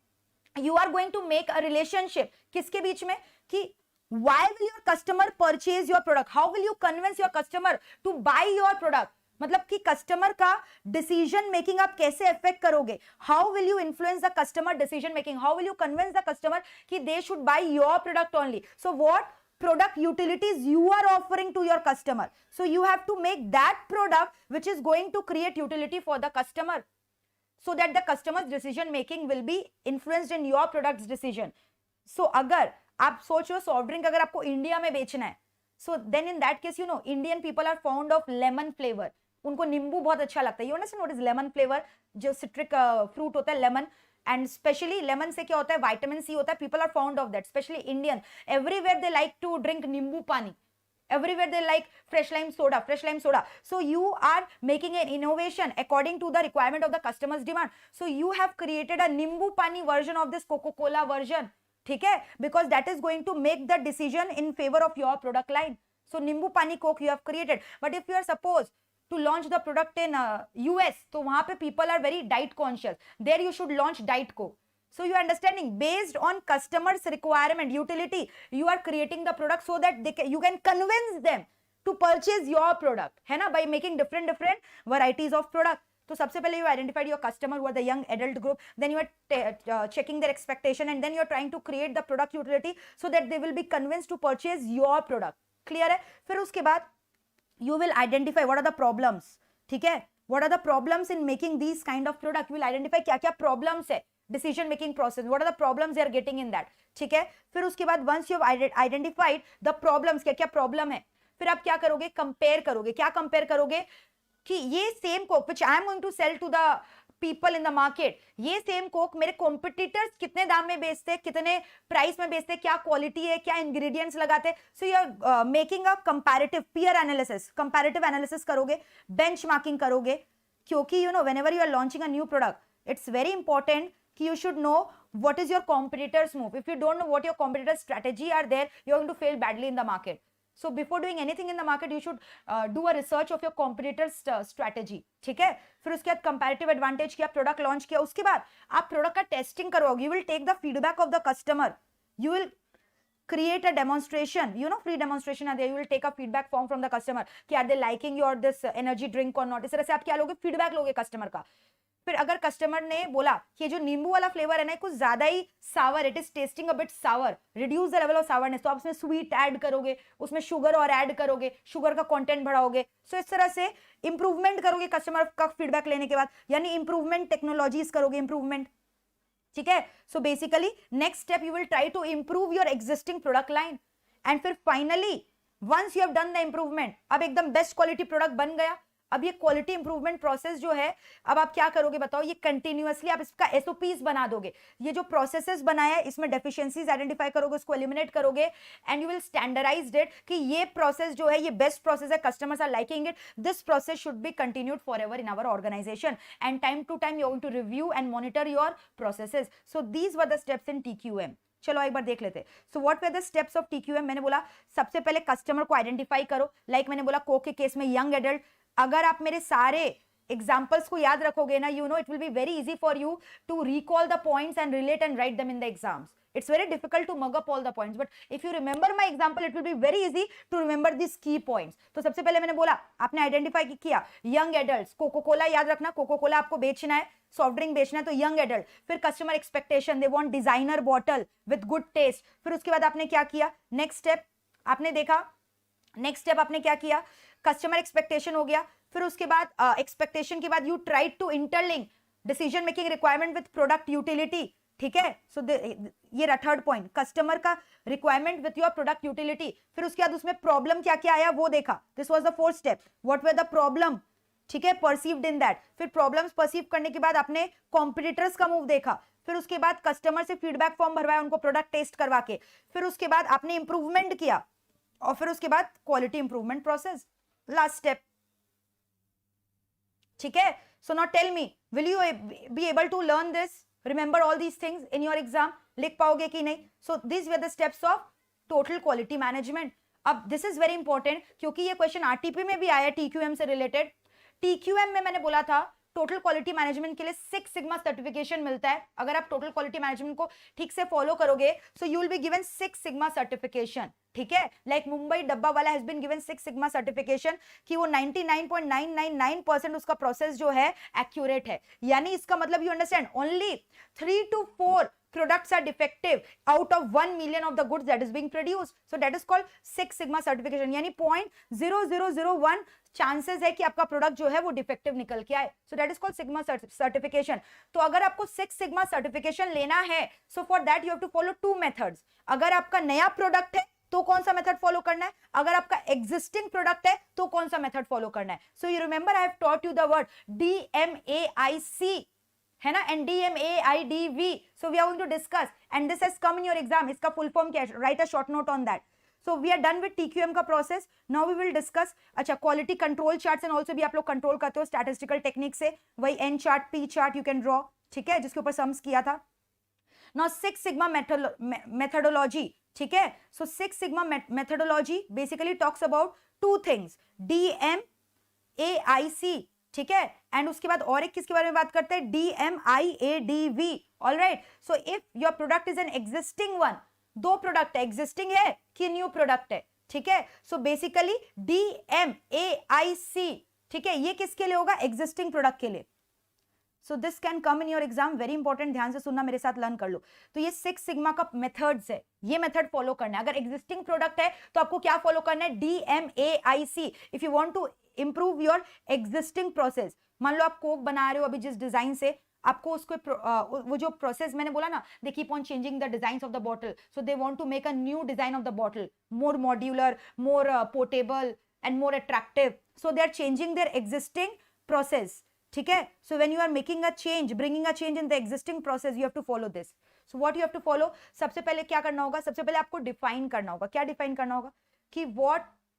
you are going to make a relationship किसके बीच में कि why will your customer purchase your product? How will you convince your customer to buy your product? मतलब कि customer का decision making आप कैसे affect करोगे. How will you influence the customer decision making, how will you convince the customer कि they should buy your product only. So what product utilities you are offering to your customer, so you have to make that product which is going to create utility for the customer, so that the customer's decision making will be influenced in your product's decision. So अगर आप सोच लो soft drink अगर आपको India में बेचना है, so then in that case you know Indian people are fond of lemon flavor. उनको नींबू बहुत अच्छा लगता है. You understand what is lemon flavor? जो सिट्रिक फ्रूट होता है लेमन, and specially lemon से क्या होता है, vitamin C होता है. people are fond of that, especially Indian. everywhere they like to drink nimbu pani, everywhere they like fresh lime soda. So you are making an innovation according to the requirement of the customer's demand. So you have created a nimbu pani version of this coco cola version, ठीक है, because that is going to make the decision in favor of your product line. So nimbu pani coke you have created. But if you are supposed to launch the product in US, तो वहां पे people are very diet conscious, there you should launch diet coke. So you are understanding, based on customers requirement, utility, you are creating the product so that you can convince them to purchase your product, है ना, by making different varieties of product. तो सबसे पहले you identified your customer who are the young adult group, then you are checking their expectation, and then you are trying to create the product utility so that they will be convinced to purchase your product. Clear है. फिर उसके बाद you will identify what are the problems, ठीक है, what are the problems in making these kind of product, will identify क्या क्या problems है decision making process, what are the problems they are getting in that, ठीक है। फिर उसके बाद once you have identified the problems, क्या क्या प्रॉब्लम है, फिर आप क्या करोगे, कंपेयर करोगे। क्या कंपेयर करोगे कि ये same Coke which I am going to sell to the people in the market, ये सेम कोक मेरे कॉम्पिटिटर्स कितने दाम में बेचते हैं, कितने प्राइस में बेचते हैं, क्या क्वालिटी है, क्या इंग्रेडिएंट्स लगाते हैं। So you are making a comparative peer analysis, comparative analysis करोगे, बेंचमार्किंग करोगे, क्योंकि you know whenever you are launching a new product it's very important कि you should know what is your competitors move. If you don't know what your competitors strategy are there, you're going to fail badly in the market. So before doing anything in the market, you should do a research of your competitors strategy. ठीक है। फिर उसके बाद comparative advantage किया, product launch किया, उसके बाद आप product का testing करोगे, you will take the feedback of the customer, you will create a demonstration, you know, free demonstration are there, you will take a feedback form from the customer कि are they liking your this energy drink or not। इस तरह से आप क्या लोगे, feedback लोगे customer का। फिर अगर कस्टमर ने बोला कि ये जो नींबू वाला फ्लेवर है ना कुछ ज्यादा ही sour, it is testing a bit sour, reduce the level of sourness, तो आप उसमें स्वीट ऐड करोगे, उसमें शुगर और ऐड करोगे, शुगर का कंटेंट बढ़ाओगे। सो इस तरह से इंप्रूवमेंट करोगे कस्टमर का फीडबैक लेने के बाद, यानी इंप्रूवमेंट टेक्नोलॉजीज करोगे, इंप्रूवमेंट, ठीक है। So basically next step you will try to improve your existing product line, and फिर finally once you have done the improvement, अब एकदम बेस्ट क्वालिटी प्रोडक्ट बन गया। अब ये क्वालिटी इंप्रूवमेंट प्रोसेस जो है, अब आप क्या करोगे बताओ, ये कंटिन्यूअसली आप इसका एसओपीज बना दोगे। ये जो प्रोसेसेस बनाया है इसमें डेफिशिएंसीज आइडेंटिफाई करोगे, उसको एलिमिनेट करोगे, and you will standardised it कि ये प्रोसेस जो है ये बेस्ट प्रोसेस है, customers are liking it, this process should be continued for ever in our organisation, and time to time you are going to review and monitor your processes. So these were the steps in TQM. चलो एक बार देख लेते। So what were the steps of TQM. मैंने बोला सबसे पहले customer को आइडेंटिफाई करो, लाइक मैंने बोला कोक के केस में यंग एडल्ट। अगर आप मेरे सारे एग्जांपल्स को याद रखोगे ना, you know it will be very easy for you to recall the points and relate and write them in the exams. It's very difficult to mug up all the points, but if you remember my example, it will be very easy to remember these key points. तो सबसे पहले मैंने बोला, आपने identify किया young adults, cocoa Cola याद रखना, cocoa Cola आपको बेचना है, सॉफ्ट ड्रिंक बेचना है, तो यंग एडल्ट। फिर customer expectation, they want designer bottle with good taste. फिर उसके बाद आपने क्या किया, नेक्स्ट स्टेप आपने देखा, नेक्स्ट स्टेप आपने क्या किया, कस्टमर एक्सपेक्टेशन हो गया। फिर उसके बाद एक्सपेक्टेशन के बाद you try to interlink decision making requirement with product utility, ठीक है। सो ये रहा थर्ड पॉइंट, कस्टमर का requirement with your product utility. फिर उसके बाद उसमें प्रॉब्लम क्या क्या आया वो देखा, this was the fourth step, what were the problem, ठीक है, परसीव्ड इन दैट। फिर प्रॉब्लम्स परसीव करने के बाद आपने कॉम्पिटिटर्स का मूव देखा। फिर उसके बाद कस्टमर से फीडबैक फॉर्म भरवाया उनको प्रोडक्ट टेस्ट करवा के। फिर उसके बाद आपने इंप्रूवमेंट किया, और फिर उसके बाद quality improvement process, last step, ठीक है। So now tell me, will you be able to learn this, remember all these things in your exam, लिख पाओगे कि नहीं। So this were the steps of total quality management. अब this is very important क्योंकि ये question RTP में भी आया टीक्यूएम से रिलेटेड। टीक्यूएम में मैंने बोला था टोटल क्वालिटी मैनेजमेंट के लिए 6 सिग्मा सर्टिफिकेशन मिलता है। अगर आप टोटल क्वालिटी मैनेजमेंट को ठीक से फॉलो करोगे, so you will be given 6 sigma certification, ठीक है। Like Mumbai dabbawala has been given 6 sigma certification कि वो 99.999% उसका प्रोसेस जो है एक्यूरेट है। यानी इसका मतलब you understand, only 3 to 4 products are defective out of 1 million of the goods that is being produced. So that is called 6 sigma certification, यानी 0.0001 चांसेस है कि आपका प्रोडक्ट जो है वो डिफेक्टिव निकल के आए। So that is called sigma certification. तो अगर आपको 6 सिग्मा सर्टिफिकेशन लेना है, so for that you have to follow 2 methods. अगर आपका नया प्रोडक्ट है तो कौन सा मेथड फॉलो करना है, अगर आपका एग्जिस्टिंग प्रोडक्ट है तो कौन सा मेथड फॉलो करना है। So you remember I have taught you the word DMAIC, है ना, and DMAIDV. So we are going to discuss and this has come in your exam. इसका full form क्या है? Write a short note on that. So we are done with TQM का process. Now we will discuss अच्छा quality control charts and also भी आप लोग control करते हो statistical technique से, वही N chart, P chart you can draw, ठीक है, जिसके ऊपर सम्स किया था। Now 6 sigma methodology, ठीक है। So 6 sigma methodology basically talks about 2 things, DMAIC, ठीक है, एंड उसके बाद और एक किसके बारे में बात करते हैं, DMIADV. Alright, so if your product is an existing one, 2 product है, एग्जिस्टिंग है कि न्यू प्रोडक्ट है, ठीक है। सो बेसिकली DMAIC, ठीक है, ये किसके लिए होगा, एग्जिस्टिंग प्रोडक्ट के लिए। So this can come in your exam, very important, ध्यान से सुनना, मेरे साथ लर्न कर लो। तो ये 6 सिग्मा का मेथड्स है, ये मेथड फॉलो करना है। अगर एग्जिस्टिंग प्रोडक्ट है तो आपको क्या फॉलो करना है, DMAIC, if you want to improve your existing process. मान लो आप कोक बना रहे हो अभी जिस डिजाइन से, आपको उसको वो जो प्रोसेस मैंने बोला ना, they keep on changing the designs of the bottle, so they want to make a new design of the bottle, more modular, more portable and more attractive, so they are changing their existing process, ठीक है. So when you are making a change, bringing a change in the existing process, you have to follow this. So what you have to follow, सबसे पहले क्या करना होगा, सबसे पहले आपको डिफाइन करना होगा. क्या डिफाइन करना होगा कि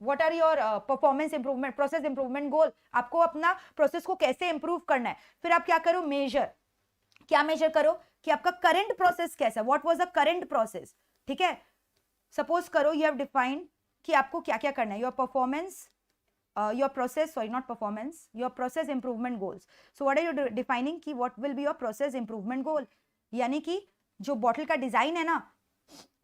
what are your performance improvement, process improvement goal, आपको अपना प्रोसेस को कैसे इंप्रूव करना है. फिर आप क्या करो, मेजर. क्या मेजर करो कि आपका करंट प्रोसेस कैसा है, what was the current process, ठीक है. सपोज करो यू हैव डिफाइंड कि आपको क्या क्या करना है, your performance, your process, sorry not performance, your process improvement goals. So what are you defining कि what will be your process improvement goal, यानी कि जो बॉटल का डिजाइन है ना,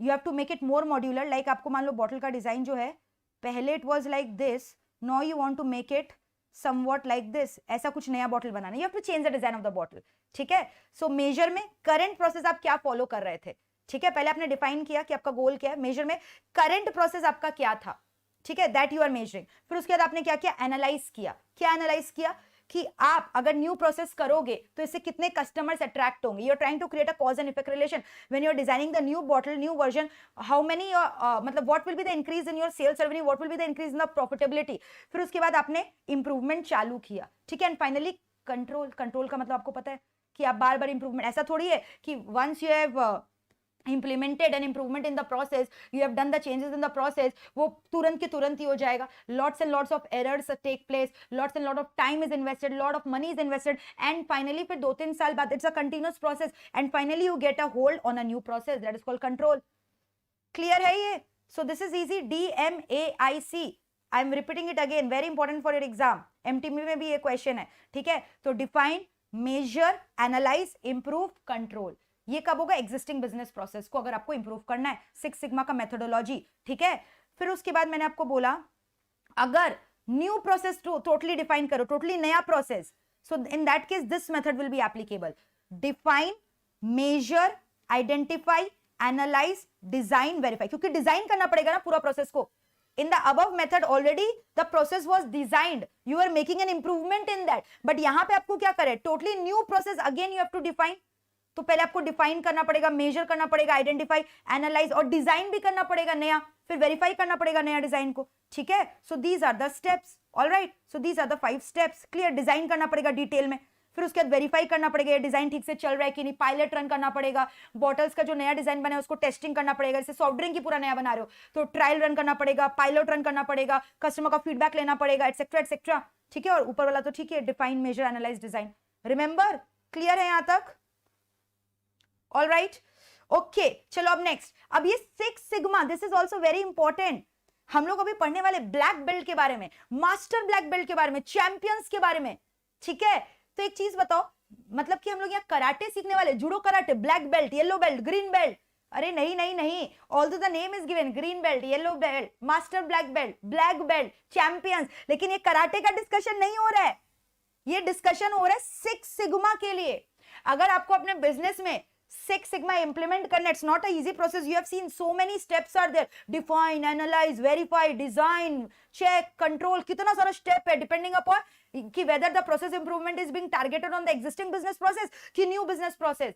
you have to make it more modular. Like आपको मान लो बॉटल का डिजाइन जो है, पहले it was like this, now you want to make it somewhat like this, ऐसा कुछ नया bottle banana, you have to change the design of the bottle, ठीक है. सो मेजर में करंट प्रोसेस आप क्या फॉलो कर रहे थे, ठीक है. पहले आपने डिफाइन किया कि आपका गोल क्या है, मेजर में करंट प्रोसेस आपका क्या था, ठीक है, दैट यू आर मेजरिंग. फिर उसके बाद आपने क्या किया, एनालाइज किया. क्या एनालाइज किया कि आप अगर न्यू प्रोसेस करोगे तो इससे कितने कस्टमर्स अट्रैक्ट होंगे. You are trying to create a cause and effect relation when you are designing the new bottle, new version, how many मतलब what will be the increase in your sales revenue, what will be the increase in the profitability. फिर उसके बाद आपने improvement चालू किया, ठीक है. And finally control. Control का मतलब आपको पता है कि आप बार बार इंप्रूवमेंट, ऐसा थोड़ी है कि once you have implemented an improvement in the process, you have done the changes in the process, वो तुरंत के तुरंत ही हो जाएगा. Lots and lots of errors take place, lots and lot of time is invested, lot of money is invested, and finally फिर 2-3 साल बाद it's a continuous process, and finally you get a hold on a new process, that is called control. Clear है ये? So this is easy, DMAIC. I am repeating it again, very important for your exam. MTM में भी ये question है, ठीक है. तो define, measure, analyze, improve, control. ये कब होगा, एग्जिस्टिंग बिजनेस प्रोसेस को अगर आपको इंप्रूव करना है, सिक्स सिग्मा का मेथोडोलॉजी, ठीक है. फिर उसके बाद मैंने आपको बोला अगर न्यू प्रोसेस टोटली डिफाइन करो, टोटली नया process, so in that case this method will be applicable. Define, measure, identify, analyse, design, verify. क्योंकि डिजाइन करना पड़ेगा ना पूरा प्रोसेस को. In the above method already the process was designed, you are making an improvement in that, but यहां पे आपको क्या करें, totally new process again you have to define. तो पहले आपको डिफाइन करना पड़ेगा, मेजर करना पड़ेगा, आइडेंटिफाई, एनालाइज, और डिजाइन भी करना पड़ेगा नया, फिर वेरीफाई करना पड़ेगा नया डिजाइन को, ठीक है. So these are the steps, alright. So these are the 5 steps. Clear. Design करना पड़ेगा डिटेल में, फिर उसके बाद वेरीफाई करना पड़ेगा ये डिजाइन ठीक से चल रहा है कि नहीं, पायलट रन करना पड़ेगा, बॉटल्स का जो नया डिजाइन बना है उसको टेस्टिंग करना पड़ेगा. जैसे सॉफ्ट ड्रिंक की पूरा नया बना रहे हो तो ट्रायल रन करना पड़ेगा, पायलट रन करना पड़ेगा, कस्टमर का फीडबैक लेना पड़ेगा, एटसेट्रा एटसेट्रा, ठीक है. और ऊपर वाला तो ठीक है, define, measure, analyse, design. Remember? Clear है यहां तक? All right, okay. चलो अब नेक्स्ट, अब ये 6 sigma, this is also very important. हम लोग अभी पढ़ने वाले ब्लैक बेल्ट के बारे में, मास्टर ब्लैक बेल्ट के बारे में, चैंपियंस के बारे में, ठीक है. तो एक चीज बताओ, मतलब कि हम लोग यहाँ कराटे सीखने वाले, judo karate, black belt, yellow belt, green belt, अरे नहीं नहीं नहीं, although the name is given, green belt, yellow belt, master black belt, black belt, champions, लेकिन ये कराटे का डिस्कशन नहीं हो रहा है. ये डिस्कशन हो रहा है 6 सिग्मा के लिए. अगर आपको अपने बिजनेस में 6 sigma implement करना, it's not a easy process. You have seen so many steps are there. Define, analyze, verify, design, check, control. कितना सारा step है depending upon कि whether the process improvement is being targeted on the existing business process कि new business process.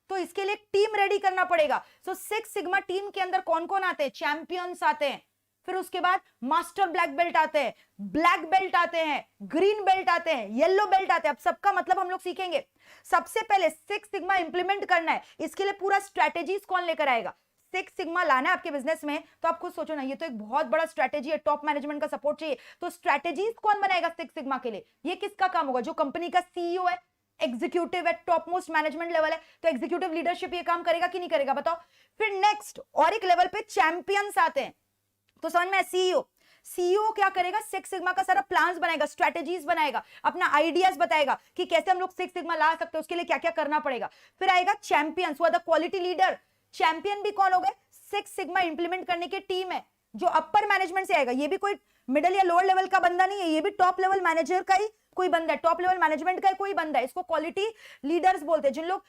तो इसके लिए team ready करना पड़ेगा. So 6 sigma टीम के अंदर कौन कौन आते हैं? चैंपियंस आते हैं, फिर उसके बाद मास्टर ब्लैक बेल्ट आते हैं, ब्लैक बेल्ट आते हैं, ग्रीन बेल्ट आते हैं, येलो बेल्ट आते हैं. अब सबका मतलब हम लोग सीखेंगे. सबसे पहले 6 सिग्मा इंप्लीमेंट करना है, इसके लिए पूरा स्ट्रेटेजीज कौन लेकर आएगा? 6 सिग्मा लाना है आपके बिजनेस में, तो आपको सोचो ना, ये तो एक बहुत बड़ा स्ट्रेटेजी है, टॉप मैनेजमेंट का सपोर्ट चाहिए. तो स्ट्रेटेजीज कौन बनाएगा 6 सिग्मा के लिए? ये किसका काम होगा? जो कंपनी का सीईओ है, एग्जीक्यूटिव है, टॉप मोस्ट मैनेजमेंट लेवल है, तो एग्जीक्यूटिव लीडरशिप ये काम करेगा कि नहीं करेगा बताओ. फिर नेक्स्ट और एक लेवल पे चैंपियंस आते हैं. तो समझ में, सीईओ क्या करेगा? 6 सिग्मा का सारा प्लान्स बनाएगा, स्ट्रेटेजीज बनाएगा, अपना आइडियाज बताएगा कि कैसे हम लोग 6 सिग्मा ला सकते हैं, उसके लिए क्या क्या करना पड़ेगा. फिर आएगा चैंपियंस, वो द क्वालिटी लीडर. चैंपियन भी कौन हो गए? 6 सिग्मा इंप्लीमेंट करने की टीम है, जो अपर मैनेजमेंट से आएगा. ये भी कोई मिडिल या लोअर लेवल का बंदा नहीं है, ये भी टॉप लेवल मैनेजर का ही कोई बंदा है, टॉप लेवल मैनेजमेंट का कोई बंदा है. इसको क्वालिटी लीडर्स बोलते हैं, जिन लोग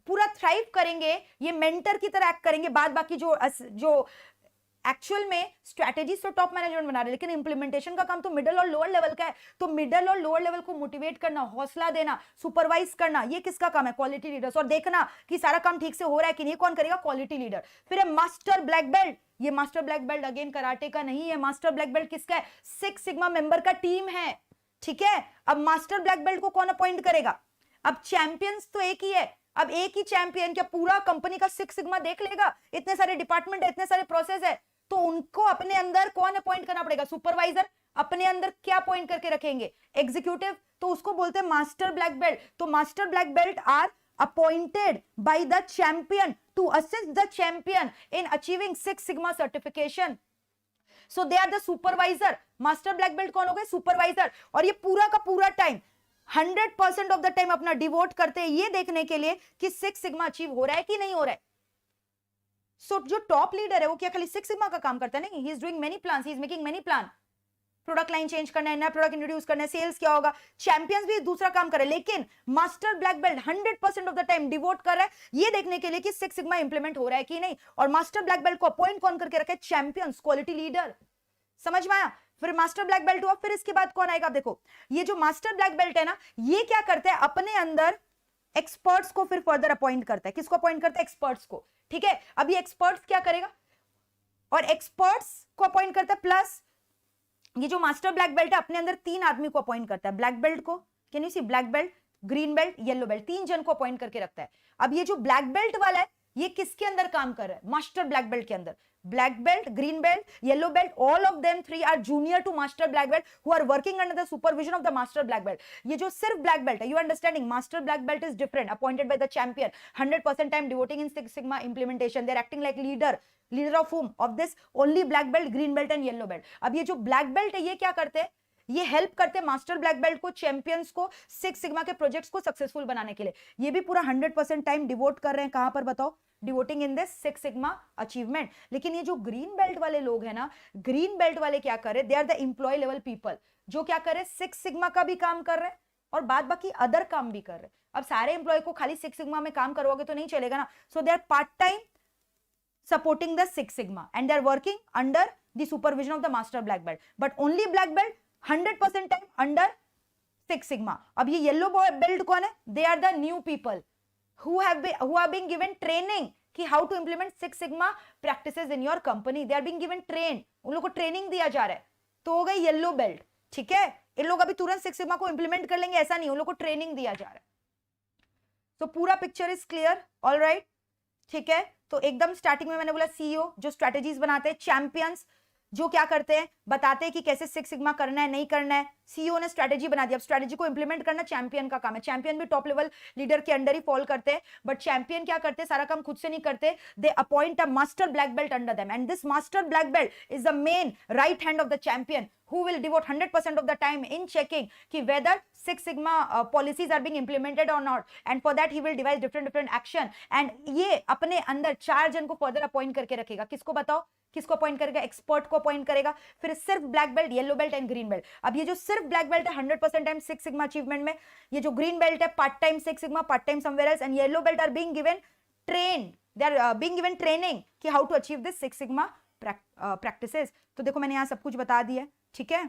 पूरा थ्राइव करेंगे, ये मेंटर की तरह एक्ट करेंगे. बाद बाकी जो एक्चुअल में स्ट्रैटेजीज तो टॉप मैनेजमेंट बना रहे हैं, लेकिन इंप्लीमेंटेशन का काम तो मिडिल और लोअर लेवल का है। तो मिडिल और लोअर लेवल को मोटिवेट करना, हौसला देना, सुपरवाइज करना, ये किसका काम है? Quality leaders. और देखना कि सारा काम ठीक से हो रहा है कि नहीं, कौन करेगा? Quality leader. फिर है मास्टर ब्लैक बेल्ट। ये master black belt again karate का नहीं है, मास्टर ब्लैक बेल्ट किसका है? 6 सिग्मा मेंबर का टीम है, ठीक है। अब मास्टर ब्लैक बेल्ट को कौन अपॉइंट करेगा? अब चैंपियंस तो एक ही है, अब एक ही चैंपियन क्या पूरा कंपनी का 6 सिग्मा देख लेगा? इतने सारे डिपार्टमेंट है, इतने सारे प्रोसेस है, तो उनको अपने अंदर कौन अपॉइंट करना पड़ेगा? सुपरवाइजर। अपने अंदर क्या अपॉइंट करके रखेंगे? एग्जीक्यूटिव। तो उसको बोलते हैं मास्टर ब्लैक बेल्ट। तो master black belt are appointed by the champion to assist the champion in achieving 6 sigma certification. So they are the supervisor. Master black belt कौन हो गए? सुपरवाइजर। और ये पूरा का पूरा टाइम 100% ऑफ द टाइम अपना डिवोट करते हैं ये देखने के लिए कि 6 सिग्मा अचीव हो रहा है कि नहीं हो रहा है। सो जो टॉप लीडर है वो क्या खाली 6 सिग्मा का काम करता है? नहीं, he is doing many plans, he is making many plan. Product line change करना है, नया प्रोडक्ट इंट्रोड्यूस करना है, सेल्स क्या होगा, चैंपियंस भी दूसरा काम कर रहे हैं, लेकिन master black belt 100% of the time devote कर रहा है ये देखने के लिए कि 6 सिग्मा इंप्लीमेंट हो रहा है कि नहीं। और मास्टर ब्लैक बेल्ट को अपॉइंट कौन करके रखा है? Champions, quality leader. समझ में आया? फिर मास्टर ब्लैक बेल्ट हुआ, फिर इसके बाद कौन आएगा? देखो ये जो मास्टर ब्लैक बेल्ट है ना, ये क्या करता है? अपने अंदर एक्सपर्ट्स को फिर फर्दर अपॉइंट करता है। किसको अपॉइंट करता है? एक्सपर्ट्स को, ठीक है। अब ये एक्सपर्ट्स क्या करेगा? और एक्सपर्ट्स को अपॉइंट करता है, प्लस ये जो मास्टर ब्लैक बेल्ट है अपने अंदर 3 आदमी को अपॉइंट करता है। ब्लैक बेल्ट को, can you see, black belt, green belt, yellow belt, 3 जन को अपॉइंट करके रखता है। अब ये जो ब्लैक बेल्ट वाला है ये किसके अंदर काम कर रहा है? मास्टर ब्लैक बेल्ट के अंदर। Black belt, green belt, yellow belt, all of them 3 are junior to master black belt who are working under the supervision of the master black belt. ये जो सिर्फ ब्लैक बेल्ट है, you understanding, master black belt is different, appointed by the champion, 100% time devoting in 6 sigma implementation, they are acting like leader of whom? Of this only black belt, green belt and yellow belt. अब ये जो black belt है ये क्या करते हैं? ये help करते हैं मास्टर ब्लैक बेल्ट को, चैंपियंस को 6 सिग्मा के प्रोजेक्ट्स को सक्सेसफुल बनाने के लिए। ये भी पूरा 100% टाइम डिवोट कर रहे हैं कहां पर बताओ? Devoting in this 6 sigma achievement. लेकिन ये जो ग्रीन बेल्ट वाले लोग हैं ना, ग्रीन बेल्ट वाले क्या कर रहे हैं? They are the employee level people, जो क्या कर रहे हैं? 6 सिग्मा का भी काम कर रहे हैं और बाद बाकी अदर काम भी कर रहे हैं। अब सारे एम्प्लॉय को खाली 6 सिग्मा में काम करवाओगे तो नहीं चलेगा ना। So they are part time supporting the 6 sigma and they are working under the supervision of the master black belt, but only black belt 100% time under 6 sigma. अब ये येलो बेल्ट कौन है? they are the new people who are being given training कि how to implement 6 sigma practices in your company. they are being given train, उन लोगों को training दिया जा रहा है। तो हो गई येलो बेल्ट, ठीक है। इन लोग अभी तुरंत 6 सिग्मा को इंप्लीमेंट कर लेंगे ऐसा नहीं, उन लोगों को ट्रेनिंग दिया जा रहा है। तो पूरा पिक्चर इज क्लियर, ऑलराइट, ठीक है। तो एकदम स्टार्टिंग में मैंने बोला सीईओ जो स्ट्रेटजीज बनाते हैं, चैंपियंस जो क्या करते हैं, बताते हैं कि कैसे 6 सिग्मा करना है नहीं करना है। सीईओ ने स्ट्रेटजी बना दी, अब स्ट्रेटजी को इंप्लीमेंट करना चैंपियन का काम है। चैंपियन भी टॉप लेवल लीडर के अंडर ही फॉल करते हैं, बट चैंपियन क्या करते हैं? सारा काम खुद से नहीं करते, they appoint a master black belt under them and this master black belt is the main right hand of the champion who will devote 100% of the time in checking कि whether 6 sigma policies are being implemented or not, and for that he will devise different action, and ये अपने अंदर 4 जन को further appoint करके रखेगा। किसको बताओ? किसको अपॉइंट करेगा? एक्सपर्ट को अपॉइंट करेगा। फिर सिर्फ black belt, yellow belt and green belt. अब ये जो सिर्फ ब्लैक बेल्ट है 100% टाइम 6 सिग्मा अचीवमेंट में, ये जो ग्रीन बेल्ट है part time 6 sigma, part time somewhere else, and yellow belt are being given train, they are being given training कि how to achieve this 6 sigma practices. तो देखो मैंने यहाँ सब कुछ बता दिया, ठीक है,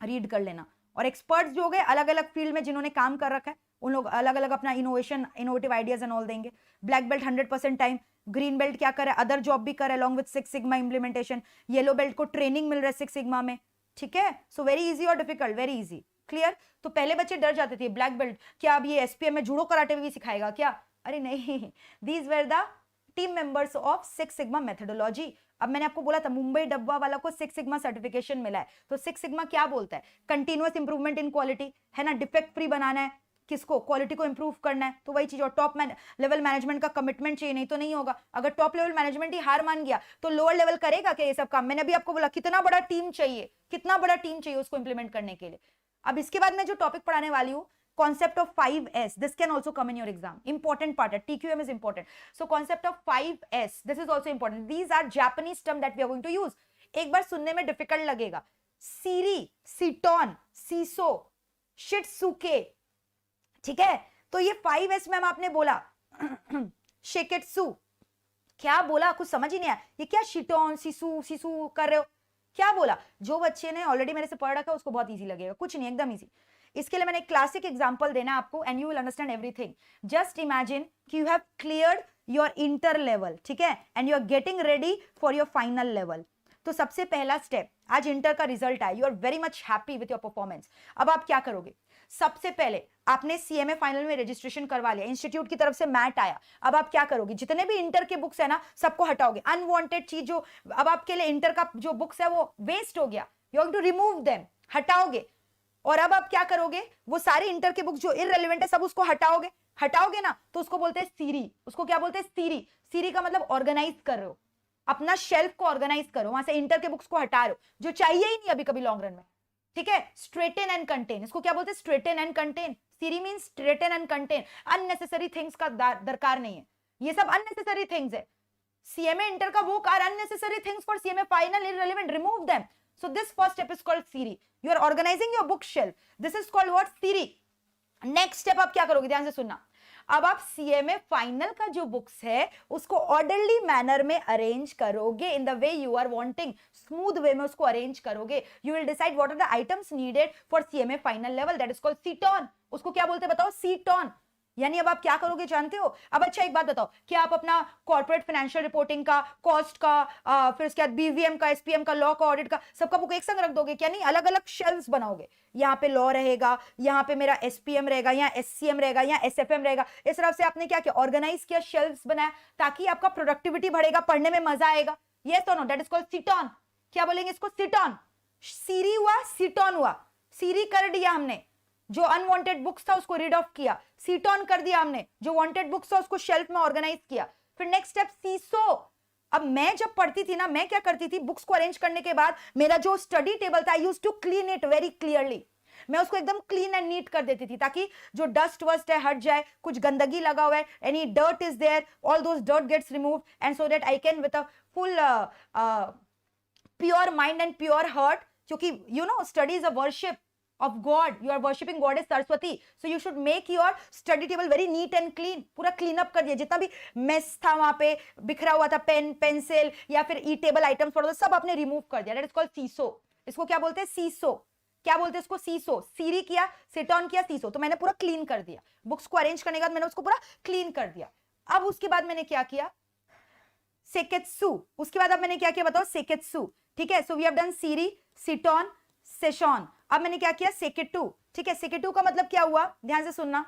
रीड कर लेना। और एक्सपर्ट्स जो हो गए अलग अलग फील्ड में जिन्होंने काम कर रखा है, उन लोग अलग अलग अपना इनोवेटिव आइडियाज एंड ऑल देंगे। Black belt 100% time, green belt क्या करे? अदर जॉब भी करे along with 6 sigma implementation. Yellow belt को ट्रेनिंग मिल रहा है 6 सिग्मा में, ठीक है। सो वेरी इजी और डिफिकल्ट? Very easy, clear. तो पहले बच्चे डर जाते थे ब्लैक बेल्ट क्या अब ये एसपीएम में जूडो कराटे भी सिखाएगा क्या? अरे नहीं, these were the team members of 6 sigma methodology. अब मैंने आपको बोला था मुंबई डब्बा वाला को 6 सिग्मा सर्टिफिकेशन मिला है, तो 6 सिग्मा क्या बोलता है? कंटिन्यूअस इंप्रूवमेंट इन क्वालिटी, है ना, डिफेक्ट फ्री बनाना है, किसको? क्वालिटी को इंप्रूव करना है। तो वही चीज, और टॉप लेवल मैनेजमेंट का कमिटमेंट चाहिए, नहीं तो नहीं होगा। अगर टॉप लेवल मैनेजमेंट ही हार मान गया तो लोअर लेवल करेगा क्या ये सब काम? मैंने अभी आपको बोला कितना बड़ा टीम चाहिए, कितना बड़ा टीम चाहिए उसको इंप्लीमेंट करने के लिए। अब इसके बाद मैं जो टॉपिक पढ़ाने वाली हूँ, concept of 5S, this can also come in your exam, important part hai, TQM is important. So concept of 5S, this is also important. These are Japanese term that we are going to use. एक बार सुनने में difficult लगेगा, सीरी, सीटोन, सीसो, शिट्सुके, ठीक है। तो ये 5S ma'am आपने बोला, शिकेत्सु क्या बोला, कुछ समझ ही नहीं आया, ये क्या शिटोन सिसु सिसु कर रहे हो, क्या बोला? जो बच्चे ने ऑलरेडी मेरे से पढ़ रखा है उसको बहुत इजी लगेगा, कुछ नहीं, एकदम इजी। इसके लिए मैंने एक क्लासिक एग्जांपल देना आपको and you will understand everything. Just imagine कि you have cleared your inter level, ठीक है, and you are getting ready for your final level. तो सबसे पहला स्टेप, आज इंटर का रिजल्ट आया, you are very much happy with your performance. अब आप क्या करोगे? सबसे पहले आपने सीएमए फाइनल में रजिस्ट्रेशन करवा लिया, इंस्टीट्यूट की तरफ से मैट आया। अब आप क्या करोगे? जितने भी इंटर के बुक्स है ना, सबको हटाओगे। अनवांटेड चीज जो अब आपके लिए इंटर का जो बुक्स है वो वेस्ट हो गया, you have to remove them, हटाओगे। और अब आप क्या करोगे? वो सारे इंटर के बुक्स जो इररिलेवेंट है सब उसको हटाओगे। हटाओगे ना तो उसको बोलते हैं सीरी। उसको क्या बोलते हैं? सीरी। सीरी का मतलब ऑर्गेनाइज कर रहे हो, अपना शेल्फ को ऑर्गेनाइज करो, वहां से इंटर के बुक्स को हटा रहे हो जो चाहिए ही नहीं अभी कभी लॉन्ग रन में, ठीक है। स्ट्रेटन एंड कंटेन, इसको क्या बोलते हैं? Straighten and contain. Seiri means straighten and contain. Unnecessary things का दरकार नहीं है, ये सब अननेसेसरी थिंग्स है। सीएमए इंटर का book are unnecessary things for CMA final, irrelevant, remove them. So this first step is called theory. You are organizing your bookshelf. This is called what? Theory. Next step आप क्या करोगे? ध्यान से सुनना। अब आप CMA final का जो बुक्स है उसको ऑर्डरली मैनर में अरेंज करोगे, in the way you are wanting, smooth way में उसको अरेंज करोगे। You will decide what are the items needed for CMA final level, that is called seiton. उसको क्या बोलते हैं बताओ? सीटॉन। यानी अब आप क्या करोगे जानते हो? अब अच्छा एक बात बताओ, क्या आप अपना कॉर्पोरेट फाइनेंशियल रिपोर्टिंग का, कॉस्ट का, फिर उसके बाद बीवीएम का, एसपीएम का, लॉ का, ऑडिट का, सबका बुक एक संग रख दोगे क्या? नहीं, अलग अलग शेल्फ्स बनाओगे। यहाँ पे लॉ रहेगा, यहाँ पे मेरा एसपीएम रहेगा, यहाँ एससीएम रहेगा, यहाँ एसएफएम रहेगा। इस तरह से आपने क्या किया? ऑर्गेनाइज किया, शेल्फ्स बनाया, ताकि आपका प्रोडक्टिविटी बढ़ेगा, पढ़ने में मजा आएगा। यस और no? That is called seiton. क्या बोलेंगे इसको? सिटॉन। सीरी हुआ, सिटॉन हुआ। सीरी कर दिया हमने, जो अनवांटेड बुक्स था उसको रीड ऑफ किया। सीटॉन कर दिया हमने, जो वांटेड बुक्स था उसको शेल्फ में ऑर्गेनाइज किया। फिर नेक्स्ट स्टेप सीसो। अब मैं जब पढ़ती थी ना, मैं क्या करती थी? बुक्स को अरेंज करने के बाद मेरा जो स्टडी टेबल था, I used to clean it very clearly. मैं उसको एकदम क्लीन एंड नीट कर देती थी, ताकि जो डस्ट वस्ट है हट जाए, कुछ गंदगी लगा हुआ है, any dirt is there, all those dirt gets removed, and so that I can with a full pure mind and pure heart, क्योंकि you know study is a worship of God, you are worshipping goddess Saraswati, so you should make your study table very neat and clean. पूरा clean up कर दिया, जितना भी mess था वहां पे बिखरा हुआ था, पेन, पेंसिल या फिर ई टेबल आइटम्स पड़ा था, सब आपने रिमूव कर दिया। दैट इज कॉल्ड सीसो। इसको क्या बोलते हैं? सीसो। क्या बोलते हैं इसको? सीसो। सीरी किया, सिटॉन किया, सीसो। तो मैंने पूरा क्लीन कर दिया, बुक्स को अरेंज करने के बाद मैंने उसको पूरा क्लीन कर दिया। अब उसके बाद मैंने क्या किया? सेकेत्सु। उसके बाद अब मैंने क्या किया बताओ? सेकेत्सु, ठीक है। सो वी हैव डन सीरी, सिटॉन, सेशॉन। अब मैंने क्या किया? सेकेटू, ठीक है। सेकेटू का मतलब क्या हुआ? ध्यान से सुनना।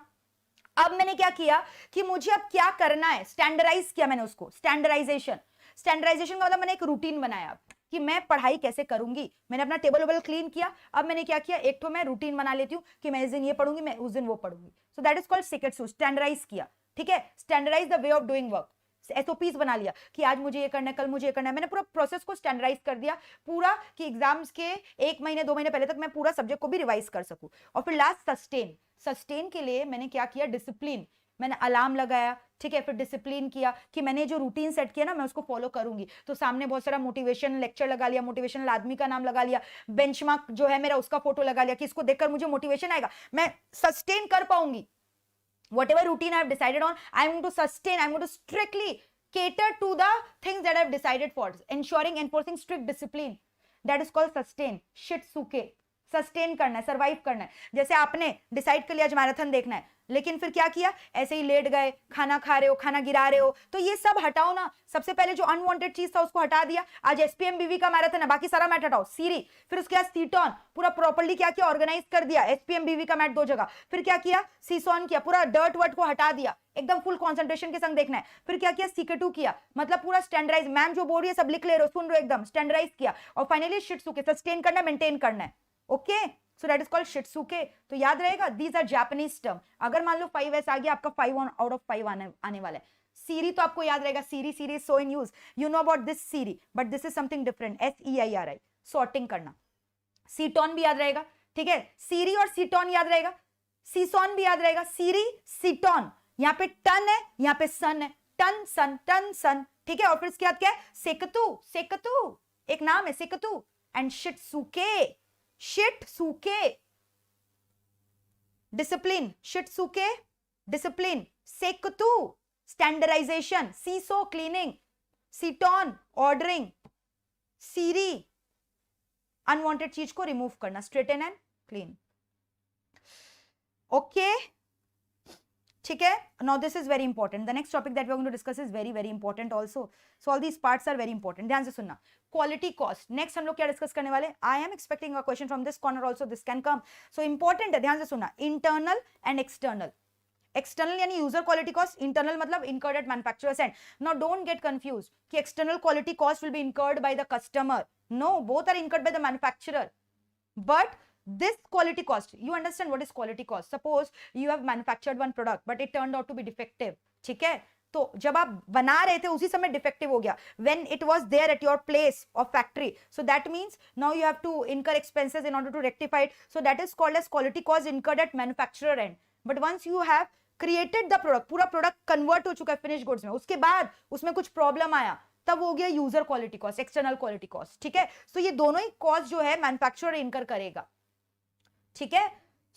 अब मैंने क्या किया कि मुझे अब क्या करना है? स्टैंडर्डाइज किया मैंने उसको, स्टैंडर्डाइजेशन। स्टैंडर्डाइजेशन का मतलब मैंने एक रूटीन बनाया कि मैं पढ़ाई कैसे करूंगी। मैंने अपना टेबल वेबल क्लीन किया। अब मैंने क्या किया? एक तो मैं रूटीन बना लेती हूँ कि मैं इस दिन ये पढ़ूंगी, मैं उस दिन वो पढ़ूंगी। So that is called seiketsu, standardize किया, ठीक है। Standardize the way of doing work. SOPs बना लिया कि आज मुझे ये करना है, कल मुझे ये करना है। मैंने पूरा प्रोसेस को स्टैंडर्डाइज कर दिया पूरा, कि एग्जाम्स के 1 महीने 2 महीने पहले तक मैं पूरा सब्जेक्ट को भी रिवाइज कर सकूं। और फिर लास्ट सस्टेन। सस्टेन के लिए मैंने क्या किया? डिसिप्लिन। मैंने अलार्म लगाया, ठीक है। फिर डिसिप्लिन किया कि मैंने जो रूटीन सेट किया ना, मैं उसको फॉलो करूंगी। तो सामने बहुत सारा मोटिवेशन लेक्चर लगा लिया, मोटिवेशनल आदमी का नाम लगा लिया, बेंचमार्क जो है मेरा उसका फोटो लगा लिया कि इसको देखकर मुझे मोटिवेशन आएगा, मैं सस्टेन कर पाऊंगी। Whatever routine I have decided on, I am going to sustain, I am going to strictly cater to the things that I have decided for, enforcing strict discipline. That is called sustain. Shitsuke. Sustain करना है, survive करना है। जैसे आपने decide कर लिया आज marathon देखना है, लेकिन फिर क्या किया? ऐसे ही लेट गए, खाना खा रहे हो, खाना गिरा रहे हो, तो ये सब हटाओ ना। सबसे पहले जो अनवांटेड चीज था उसको हटा दिया। आज एसपीएम बीवी का मैराथन है, बाकी सारा मैट हटाओ। सीरी, फिर उसके बाद सीटॉन, पूरा प्रॉपर्ली क्या किया? ऑर्गेनाइज कर दिया। एसपीएम बीवी का मैट 2 जगह। फिर क्या किया? सीसॉन किया, पूरा डर्ट वर्ट को हटा दिया, एकदम फुल कंसंट्रेशन के संग देखना है। फिर क्या किया? सीकेटू किया, मतलब पूरा स्टैंडर्डाइज। मैम जो बोल रही है सब लिख ले रहे हो, सुन रहे हो, एकदम स्टैंडर्डाइज किया। और फाइनली शिट्सुके, सस्टेन करना, मेंटेन करना है। Okay, so that is called shitsuke. तो याद रहेगा, दीज आर जापानीज टर्म। अगर मान लो 5S आ गया, आपका 5 आउट ऑफ 5 आने वाला है। सीरी तो आपको याद रहेगा, seiri seiri so in use, you know about this seiri, but this is something different, SEIRI, sorting करना। सीटॉन भी याद रहेगा, ठीक है। सीरी और सीटॉन याद रहेगा, सीसॉन भी याद रहेगा, सीरी सीटॉन। यहाँ पे टन है, यहाँ पे सन है, टन सन, ठीक है। और फिर इसके बाद क्या है? सेकतू, सेकतू एक नाम है, seiketsu. And shitsuke, shitsuke discipline, shitsuke discipline, seiketsu standardization, seiso cleaning, seiton, ordering, seiri, unwanted चीज को रिमूव करना, स्ट्रेटन एंड क्लीन। ओके, ठीक है। Now this is very important, the next topic that we are going to discuss is very very important also, so all these parts are very important. ध्यान से सुनना, quality cost. Next हम लोग क्या discuss करने वाले, आई am expecting a question from this corner also, this can come, so important है, ध्यान से सुनना। Internal and external. एक्सटर्नल यानी यूजर क्वालिटी कॉस्ट, इंटरनल मतलब incurred at manufacturer's end. Now don't get confused कि external quality cost will be incurred by the customer. No, both are incurred by the manufacturer. But this quality cost, you understand what is quality cost? Suppose you have manufactured one product but it turned out to be defective. ठीक है, तो जब आप बना रहे थे उसी समय डिफेक्टिव हो गया, when it was there at your place of factory, so that means now you have to incur expenses in order to rectify it, so that is called as quality cost incurred at manufacturer end. But once you have created the product, पूरा product convert हो चुका है finish goods में, उसके बाद उसमें कुछ problem आया, तब हो गया user quality cost, external quality cost. ठीक है, सो ये दोनों ही कॉस्ट जो है मैन्युफैक्चरर इनकर करेगा। ठीक है,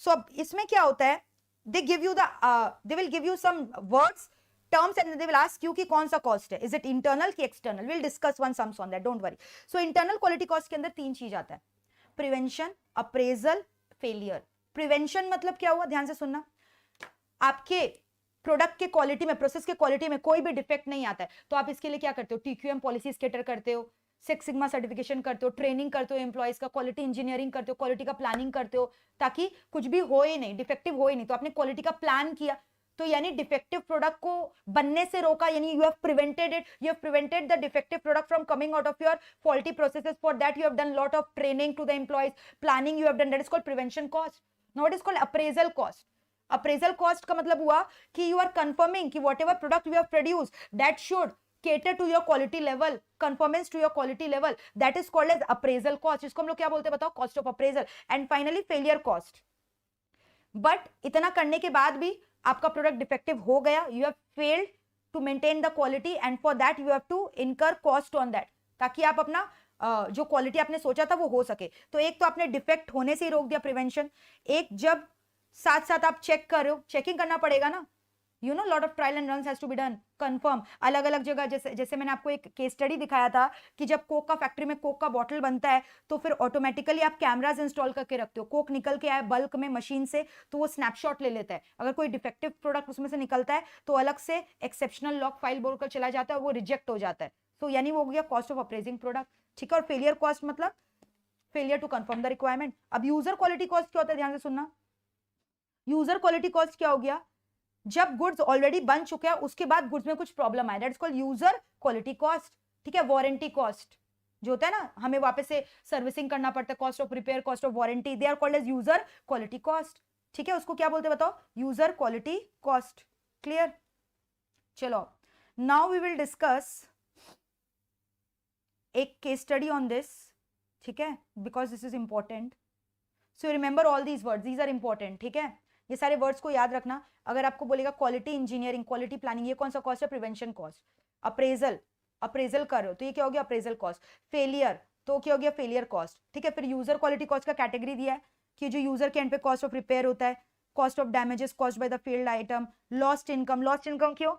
सो अब इसमें क्या होता है, they will give you some words, terms and they will ask you कि कौन सा कॉस्ट है, इज इट इंटरनल कि external, will discuss one sums on that, don't worry. So internal quality cost के अंदर तीन चीज आता है, प्रिवेंशन, अप्रेजल, फेलियर। प्रिवेंशन मतलब क्या हुआ, ध्यान से सुनना, आपके प्रोडक्ट के क्वालिटी में, प्रोसेस के क्वालिटी में कोई भी डिफेक्ट नहीं आता है, तो आप इसके लिए क्या करते हो, TQM पॉलिसीज कैटर करते हो, सिक्स सिग्मा सर्टिफिकेशन करते हो, ट्रेनिंग करते हो एम्प्लॉइज का, क्वालिटी इंजीनियरिंग करते हो, क्वालिटी का प्लानिंग करते हो, ताकि कुछ भी हो ही नहीं, डिफेक्टिव हो ही नहीं। तो आपने क्वालिटी का प्लान किया, तो यानी डिफेक्टिव प्रोडक्ट को बनने से रोका, यानी you have prevented it, you have prevented the defective product from coming out of your faulty processes, for that you have done lot of training to the employees, planning you have done, that is called prevention cost. Now it is called appraisal cost. Appraisal cost का मतलब हुआ कि you are confirming कि whatever product you have produced that should cater to your quality level, conformance to your quality level, that is called as appraisal cost. इसको हम लोग क्या बोलते हैं बताओ, cost of appraisal. And finally failure cost. But इतना करने के बाद भी आपका प्रोडक्ट डिफेक्टिव हो गया, you have failed to maintain the quality and for that you have to incur cost on that, ताकि आप अपना जो क्वालिटी आपने सोचा था वो हो सके। तो एक तो आपने डिफेक्ट होने से ही रोक दिया, प्रिवेंशन। एक जब साथ साथ आप चेक कर रहे हो, चेकिंग करना पड़ेगा ना, you know lot of trial and runs has to be done, confirm अलग अलग जगह। जैसे मैंने आपको एक केस स्टडी दिखाया था कि जब कोक का फैक्ट्री में कोक का बॉटल बनता है तो फिर ऑटोमेटिकली आप कैमराज इंस्टॉल करके रखते हो, कोक निकल के आए बल्क में मशीन से तो वो स्नैपशॉट ले लेता है, अगर कोई डिफेक्टिव प्रोडक्ट उसमें से निकलता है तो अलग से एक्सेप्शनल लॉक फाइल बोलकर चला जाता है और वो रिजेक्ट हो जाता है। तो यानी वो हो गया कॉस्ट ऑफ अप्रेजिंग प्रोडक्ट। ठीक है, और फेलियर कॉस्ट मतलब failure to conform the requirement. अब यूजर क्वालिटी कॉस्ट क्या होता है, ध्यान से सुनना। यूजर क्वालिटी कॉस्ट क्या हो गया, जब गुड्स ऑलरेडी बन चुके हैं उसके बाद गुड्स में कुछ प्रॉब्लम आया, that is called user quality cost. ठीक है, वारंटी कॉस्ट जो होता है ना, हमें वापस से सर्विसिंग करना पड़ता है, cost of repair, cost of warranty, they are called as user quality cost. ठीक है, उसको क्या बोलते हैं बताओ, यूजर क्वालिटी कॉस्ट। क्लियर, चलो नाउ वी विल डिस्कस एक केस स्टडी ऑन दिस। ठीक है, because this is important, so remember all these words, these are important. ठीक है, ये सारे वर्ड्स को याद रखना। अगर आपको बोलेगा क्वालिटी इंजीनियरिंग, क्वालिटी प्लानिंग, ये कौन सा कॉस्ट है, प्रिवेंशन कॉस्ट। अप्रेजल, अप्रेजल कर रहे हो तो ये क्या हो गया, अप्रेजल कॉस्ट। फेलियर तो क्या हो गया, फेलियर कॉस्ट। ठीक है, फिर यूजर क्वालिटी कॉस्ट का कैटेगरी दिया है कि जो यूजर के एंड पे कॉस्ट ऑफ रिपेयर होता है, cost of damages cost by the field item, lost income. Lost income क्यों,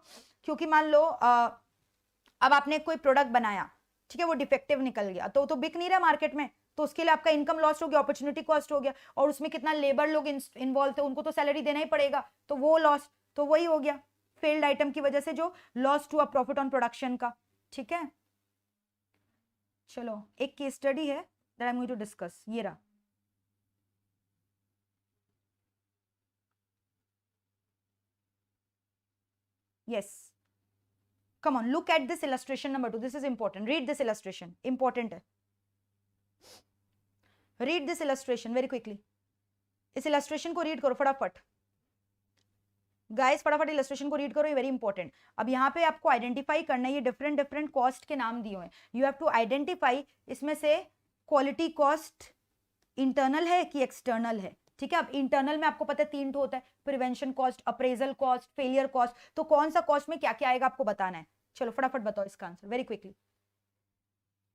क्योंकि मान लो अब आपने कोई प्रोडक्ट बनाया, ठीक है, वो डिफेक्टिव निकल गया तो बिक नहीं रहा मार्केट में, तो उसके लिए आपका इनकम लॉस हो गया, अपॉर्चुनिटी कॉस्ट हो गया, और उसमें कितना लेबर लोग इन्वॉल्व थे, उनको तो सैलरी देना ही पड़ेगा, तो वो लॉस, तो वही हो गया फेल्ड आइटम की वजह से जो लॉस हुआ प्रॉफिट ऑन प्रोडक्शन का। ठीक है, चलो एक केस स्टडी है that I am going to discuss, ये रहा। Yes, come on, look at this illustration number 2, this is important, read this illustration, important है, read this illustration very quickly। इस illustration को read करो फटाफट गाइस, फटाफट illustration को read करो, ये very important। अब यहाँ पे आपको आइडेंटिफाई करना है, ये डिफरेंट डिफरेंट कॉस्ट के नाम दिए हुए हैं, यू हैव टू आइडेंटिफाई इसमें से क्वालिटी कॉस्ट इंटरनल है कि एक्सटर्नल है। ठीक है, अब इंटरनल में आपको पता है तीन तो होता है, prevention cost, appraisal cost, failure cost, तो कौन सा कॉस्ट में क्या क्या आएगा आपको बताना है। चलो फटाफट बताओ इसका answer very quickly,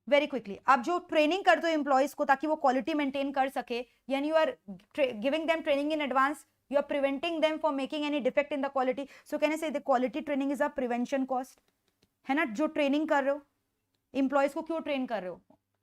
very quickly. आप जो ट्रेनिंग करते हो एम्प्लॉइज को ताकि वो क्वालिटी मेंटेन कर सके, यानी you are giving them training in advance, you are preventing them for making any defect in the quality, so can I say the quality training is a prevention cost, है ना, जो training कर रहे हो employees को क्यों train कर रहे हो?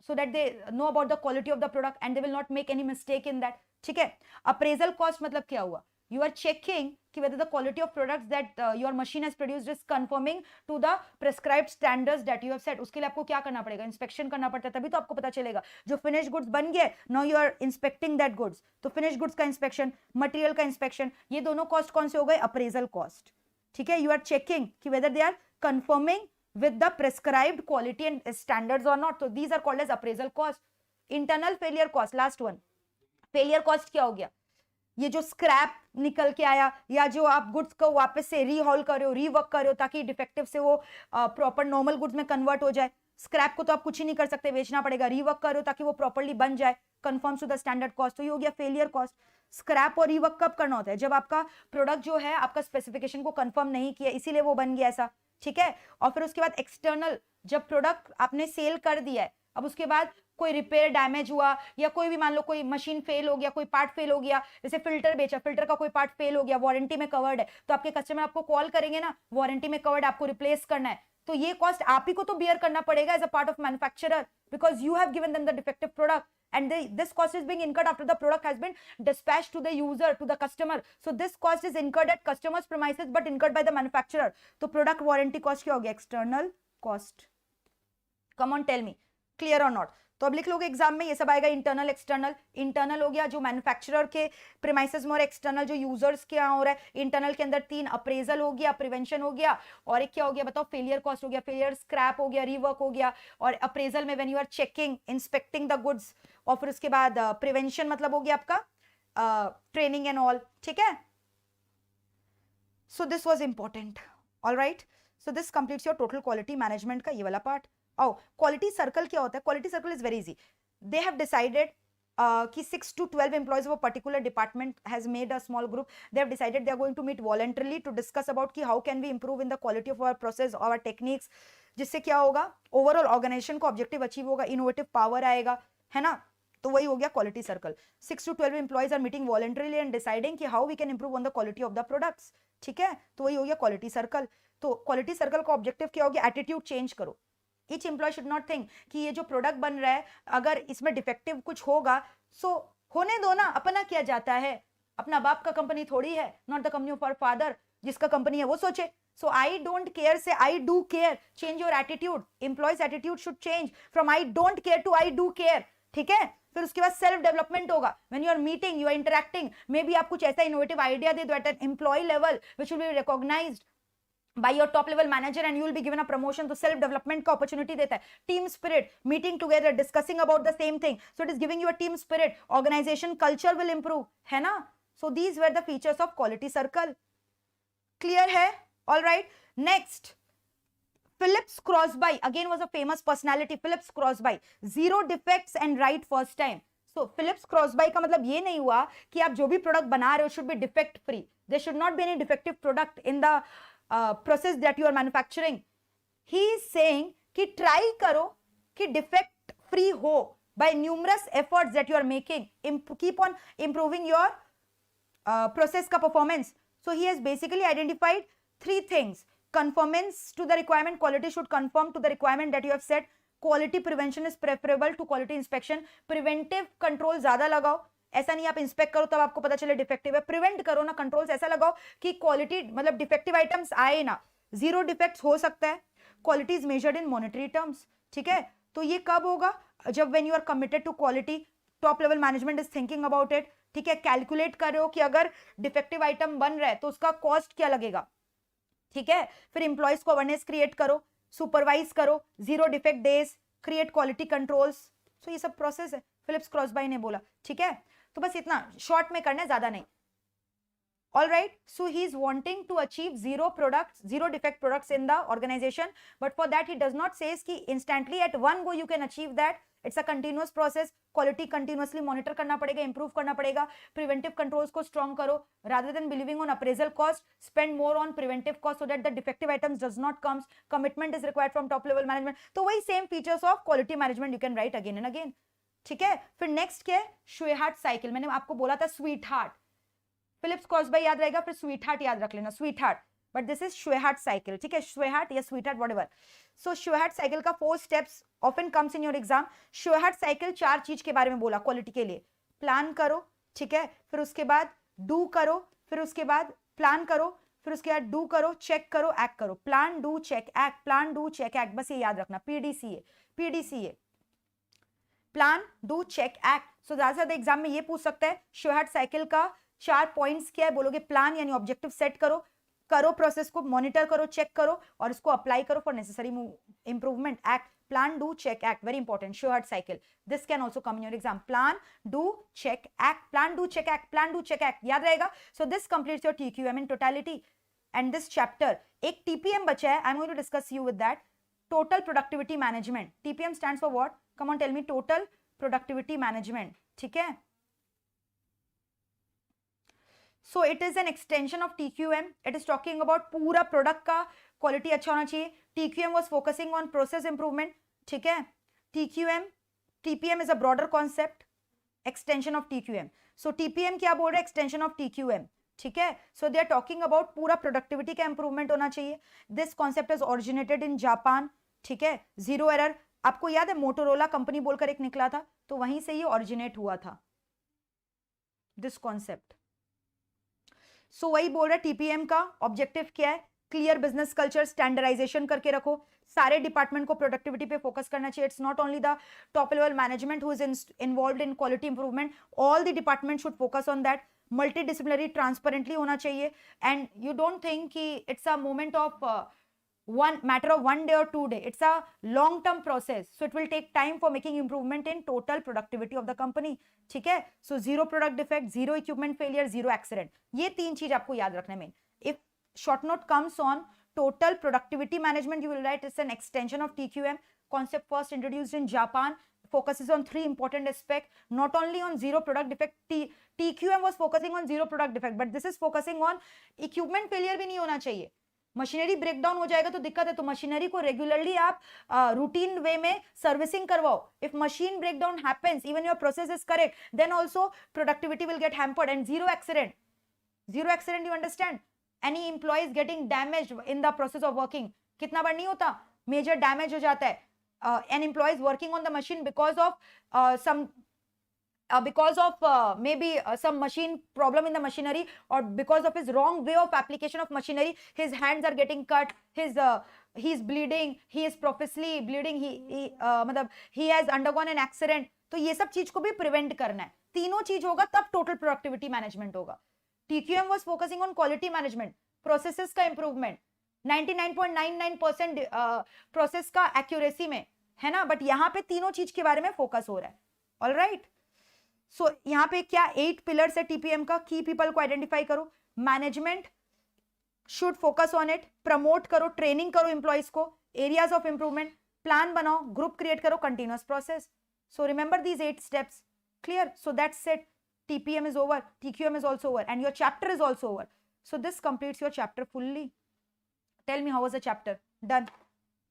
So that they know about the quality of the product and they will not make any mistake in that. ठीक है. अप्रेजल कॉस्ट मतलब क्या हुआ? You are checking कि whether the quality of products that your machine has produced is conforming to the prescribed standards that you have set. उसके लिए आपको क्या करना पड़ेगा? इंस्पेक्शन करना पड़ता है, तभी तो आपको पता चलेगा. जो फिनिश गुड्स बन गए, now you are inspecting that goods. तो फिनिश गुड्स का इंस्पेक्शन, मटेरियल का इंस्पेक्शन, ये दोनों कॉस्ट कौन से हो गए? Appraisal cost. ठीक है. You are checking कि whether they are conforming with the prescribed quality and standards or not. So these are called as appraisal cost. Internal failure cost, last one. Failure cost क्या हो गया? ये जो scrap निकल के आया या जो आप गुड्स को वापस से रीहॉल कर रहे हो, रीवर्क कर रहे हो ताकि डिफेक्टिव से वो प्रॉपर नॉर्मल गुड्स में कन्वर्ट हो जाए. स्क्रैप को तो आप कुछ ही नहीं कर सकते, बेचना पड़ेगा. रीवर्क कर रहे हो ताकि वो प्रॉपर्ली बन जाए, conforms to the standard cost. तो ये हो गया फेलियर कॉस्ट. स्क्रैप और रीवर्क कब करना होता है? जब आपका प्रोडक्ट जो है आपका स्पेसिफिकेशन को कंफर्म नहीं किया, इसीलिए वो बन गया ऐसा. ठीक है. और फिर उसके बाद एक्सटर्नल, जब प्रोडक्ट आपने सेल कर दिया है, अब उसके बाद कोई रिपेयर डैमेज हुआ या कोई भी मान लो कोई मशीन फेल हो गया, कोई पार्ट फेल हो गया, जैसे फिल्टर बेचा, फिल्टर का कोई पार्ट फेल हो गया, वारंटी में कवर्ड है, तो आपके कस्टमर आपको कॉल करेंगे ना, वारंटी में कवर्ड, आपको रिप्लेस करना है. तो ये कॉस्ट आप ही को तो बियर करना पड़ेगा as a part of manufacturer, because you have given them the defective product and this cost is being incurred after the product has been dispatched to the user, to the customer. So this cost is incurred at customer's premises but incurred by the manufacturer. तो product warranty cost क्या हो गया? External cost. Come on, tell me, clear or not? तो अब लिख लोगे exam में, ये सब आएगा इंटरनल एक्सटर्नल. इंटरनल हो गया जो मैन्युफैक्चरर के प्रीमाइसेस में, और एक्सटर्नल जो यूजर्स के यहाँ हो रहा है. इंटरनल के अंदर 3 अप्रेजल हो गया, प्रिवेंशन हो गया, और एक क्या हो गया बताओ? फेलियर कॉस्ट हो गया. फेलियर स्क्रैप हो गया, रीवर्क हो गया. और अप्रेजल में when you are checking, inspecting the goods. और फिर उसके बाद प्रिवेंशन मतलब हो गया आपका ट्रेनिंग एंड ऑल. ठीक है. So this was important. All right. So this completes your total quality management का ये वाला पार्ट. Oh, quality circle क्या होता है? Quality circle is very easy. They have decided कि 6 to 12 employees of a particular department has made a small group. They have decided they are going to meet voluntarily to discuss about कि how can we improve in the quality of our process, our techniques. जिससे क्या होगा? Overall organization को objective achieve होगा, innovative power आएगा, है ना? तो वही हो गया quality circle. 6 to 12 employees are meeting voluntarily and deciding कि how we can improve on the quality of the products. ठीक है. तो वही हो गया quality circle. तो quality circle का objective क्या हो गया? Attitude change करो. Each employee should not think कि ये जो प्रोडक्ट बन रहा है अगर इसमें डिफेक्टिव कुछ होगा सो होने दो ना, अपना किया जाता है, अपना बाप का कंपनी थोड़ी है, not the company of our father. जिसका कंपनी है वो सोचे. सो आई डोंट केयर से I do care. Change your attitude. Employees attitude should change from I don't care to I do care. ठीक है. फिर उसके बाद सेल्फ डेवलपमेंट होगा. When you are meeting, you are interacting, may be आप कुछ ऐसा इनोवेटिव आइडिया दे दो at an employee level which will be recognised by your top level manager and you will be given a promotion. तो self development का opportunity देता है. Team spirit, meeting together, discussing about the same thing, so it is giving you a team spirit. Organization culture will improve, है ना? So these were the features of quality circle. Clear है? All right. Next, Phillips Crosby again was a famous personality. Phillips Crosby, 0 defects and right first time. So Phillips Crosby का मतलब ये नहीं हुआ कि आप जो भी प्रोडक्ट बना रहे हो should be defect free. There should not be any defective product in the process that you are manufacturing. He is saying कि try करो कि defect free हो by numerous efforts that you are making. Keep on improving your process का performance. So he has basically identified 3 things. Conformance to the requirement. Quality should conform to the requirement that you have set. Quality prevention is preferable to quality inspection. Preventive control ज्यादा लगाओ. ऐसा नहीं आप inspect करो तब आपको पता चले डिफेक्टिव है. प्रिवेंट करो ना, कंट्रोल्स ऐसा लगाओ कि क्वालिटी मतलब डिफेक्टिव आइटम्स आए ना. 0 डिफेक्ट्स हो सकता है. Quality is measured in monetary terms. ठीक है. तो ये कब होगा? जब when you are committed to quality, top level management is thinking about it. ठीक है. कैलकुलेट कर रहे हो कि अगर डिफेक्टिव आइटम बन रहा है तो उसका कॉस्ट क्या लगेगा. ठीक है. फिर इंप्लॉइज को अवेयरनेस क्रिएट करो, सुपरवाइज करो, 0 defect days, create quality controls. So ये सब प्रोसेस है. फिलिप्स क्रॉसबाई ने बोला. ठीक है. तो बस इतना शॉर्ट में करना है, ज्यादा नहीं. All right, so he is wanting to achieve 0 defect products in the organization, but for that he does not say कि instantly at one go you can achieve that. It's a continuous process. Quality continuously monitor करना पड़ेगा, improve करना पड़ेगा. Preventive controls को strong करो. Rather than believing on appraisal cost, spend more on preventive cost so that the defective items does not comes. Commitment is required from top level management. तो वही same features of quality management you can write again and again. ठीक है. फिर next क्या है? Sweetheart cycle. मैंने आपको बोला था स्वीट हार्ट. फिलिप्स क्रॉसबाई याद रहेगा, फिर स्वीट हार्ट याद रख लेना. Sweet heart but this is Shewhart cycle, ठीक है, श्वेहार्ट या sweetheart whatever. So Shewhart cycle का 4 steps often comes in your exam. Shewhart cycle 4 चीज के बारे में बोला क्वालिटी के लिए. प्लान करो, ठीक है, फिर उसके बाद डू करो, फिर उसके बाद प्लान करो, फिर उसके बाद डू करो, चेक करो, एक्ट करो. Plan do check act, plan do check act, बस ये याद रखना. PDCA, PDCA, plan do check act. So ज्यादा से ज्यादा एग्जाम में ये पूछ सकता है श्वेहार्ट साइकिल का 4 पॉइंट्स क्या है. बोलोगे प्लान यानी ऑब्जेक्टिव सेट करो, करो प्रोसेस को, मॉनिटर करो, चेक करो और इसको अप्लाई करो for necessary improvement. Act, plan do check act, very important. Shewhart cycle, this can also come in your exam. Plan do check act, plan do check act, plan do check act, याद रहेगा. So this completes your TQM in totality and this chapter. एक TPM बचा है, I am going to discuss you with that. Total productivity management. TPM stands for what? Come on tell me. Total productivity management, ठीक है. So it is an extension of TQM. It is talking about पूरा product का quality अच्छा होना चाहिए. TQM was focusing on process improvement, ठीक है. TPM is a broader concept, extension of TQM. So TPM क्या बोल रहा है? Extension of TQM, ठीक है. So they are talking about पूरा प्रोडक्टिविटी का इंप्रूवमेंट होना चाहिए. This concept is originated in Japan, ठीक है. जीरो एरर, आपको याद है मोटोरोला कंपनी बोलकर एक निकला था, तो वहीं से ये ऑरिजिनेट हुआ था दिस कॉन्सेप्ट. सो वही बोल रहा है टीपीएम का ऑब्जेक्टिव क्या है? क्लियर बिजनेस कल्चर, स्टैंडर्डाइजेशन करके रखो. सारे डिपार्टमेंट को प्रोडक्टिविटी पे फोकस करना चाहिए. It's not only the top level management who is involved in quality improvement, all the department should focus on that. Multidisciplinary, transparently होना चाहिए. एंड यू डोंट थिंक कि it's a moment of one matter of 1 day or 2 day. It's a long term process, so it will take time for making improvement in total productivity of the company, ठीक है. So zero product defect, zero equipment failure, zero accident, ये 3 चीज आपको याद रखने में. If short note comes on total productivity management, you will write it's an extension of TQM. Concept first introduced in Japan, focuses on 3 important aspects, not only on zero product defect. TQM was focusing on zero product defect, but this is focusing on equipment failure भी नहीं होना चाहिए. Machinery breakdown हो जाएगा तो दिक्कत है, तो मशीनरी को रेगुलरली आप रूटीन वे में सर्विसिंग करवाओ. If machine breakdown happens, even your process is correct, then also productivity will get hampered. And zero accident, zero accident, you understand. Any employees getting damage in the process of working, कितना बार नहीं होता, major damage हो जाता है. An employees working on the machine because of some because of maybe some machine problem in the machinery, or because of his wrong way of application of machinery, his hands are getting cut, he is bleeding, he is profusely bleeding, मतलब he has undergone an accident. तो ये सब चीज को भी prevent करना है. तीनों चीज होगा तब टोटल प्रोडक्टिविटी मैनेजमेंट होगा. TQM was focusing on quality management, processes का इंप्रूवमेंट, 99.99% प्रोसेस का एक्यूरेसी में है ना, बट यहाँ पे तीनों चीज के बारे में फोकस हो रहा है. All right. सो यहाँ पे क्या 8 पिलर्स है टीपीएम का. की पीपल को आइडेंटिफाई करो, management should focus on it, promote करो, ट्रेनिंग करो एम्प्लॉइज को, एरियाज ऑफ इंप्रूवमेंट, प्लान बनाओ, ग्रुप क्रिएट करो, continuous process. So remember these 8 steps. Clear? So that's it. TPM is over, TQM is also over, and your chapter is also over. So this completes your chapter fully. Tell me how was the chapter? Done.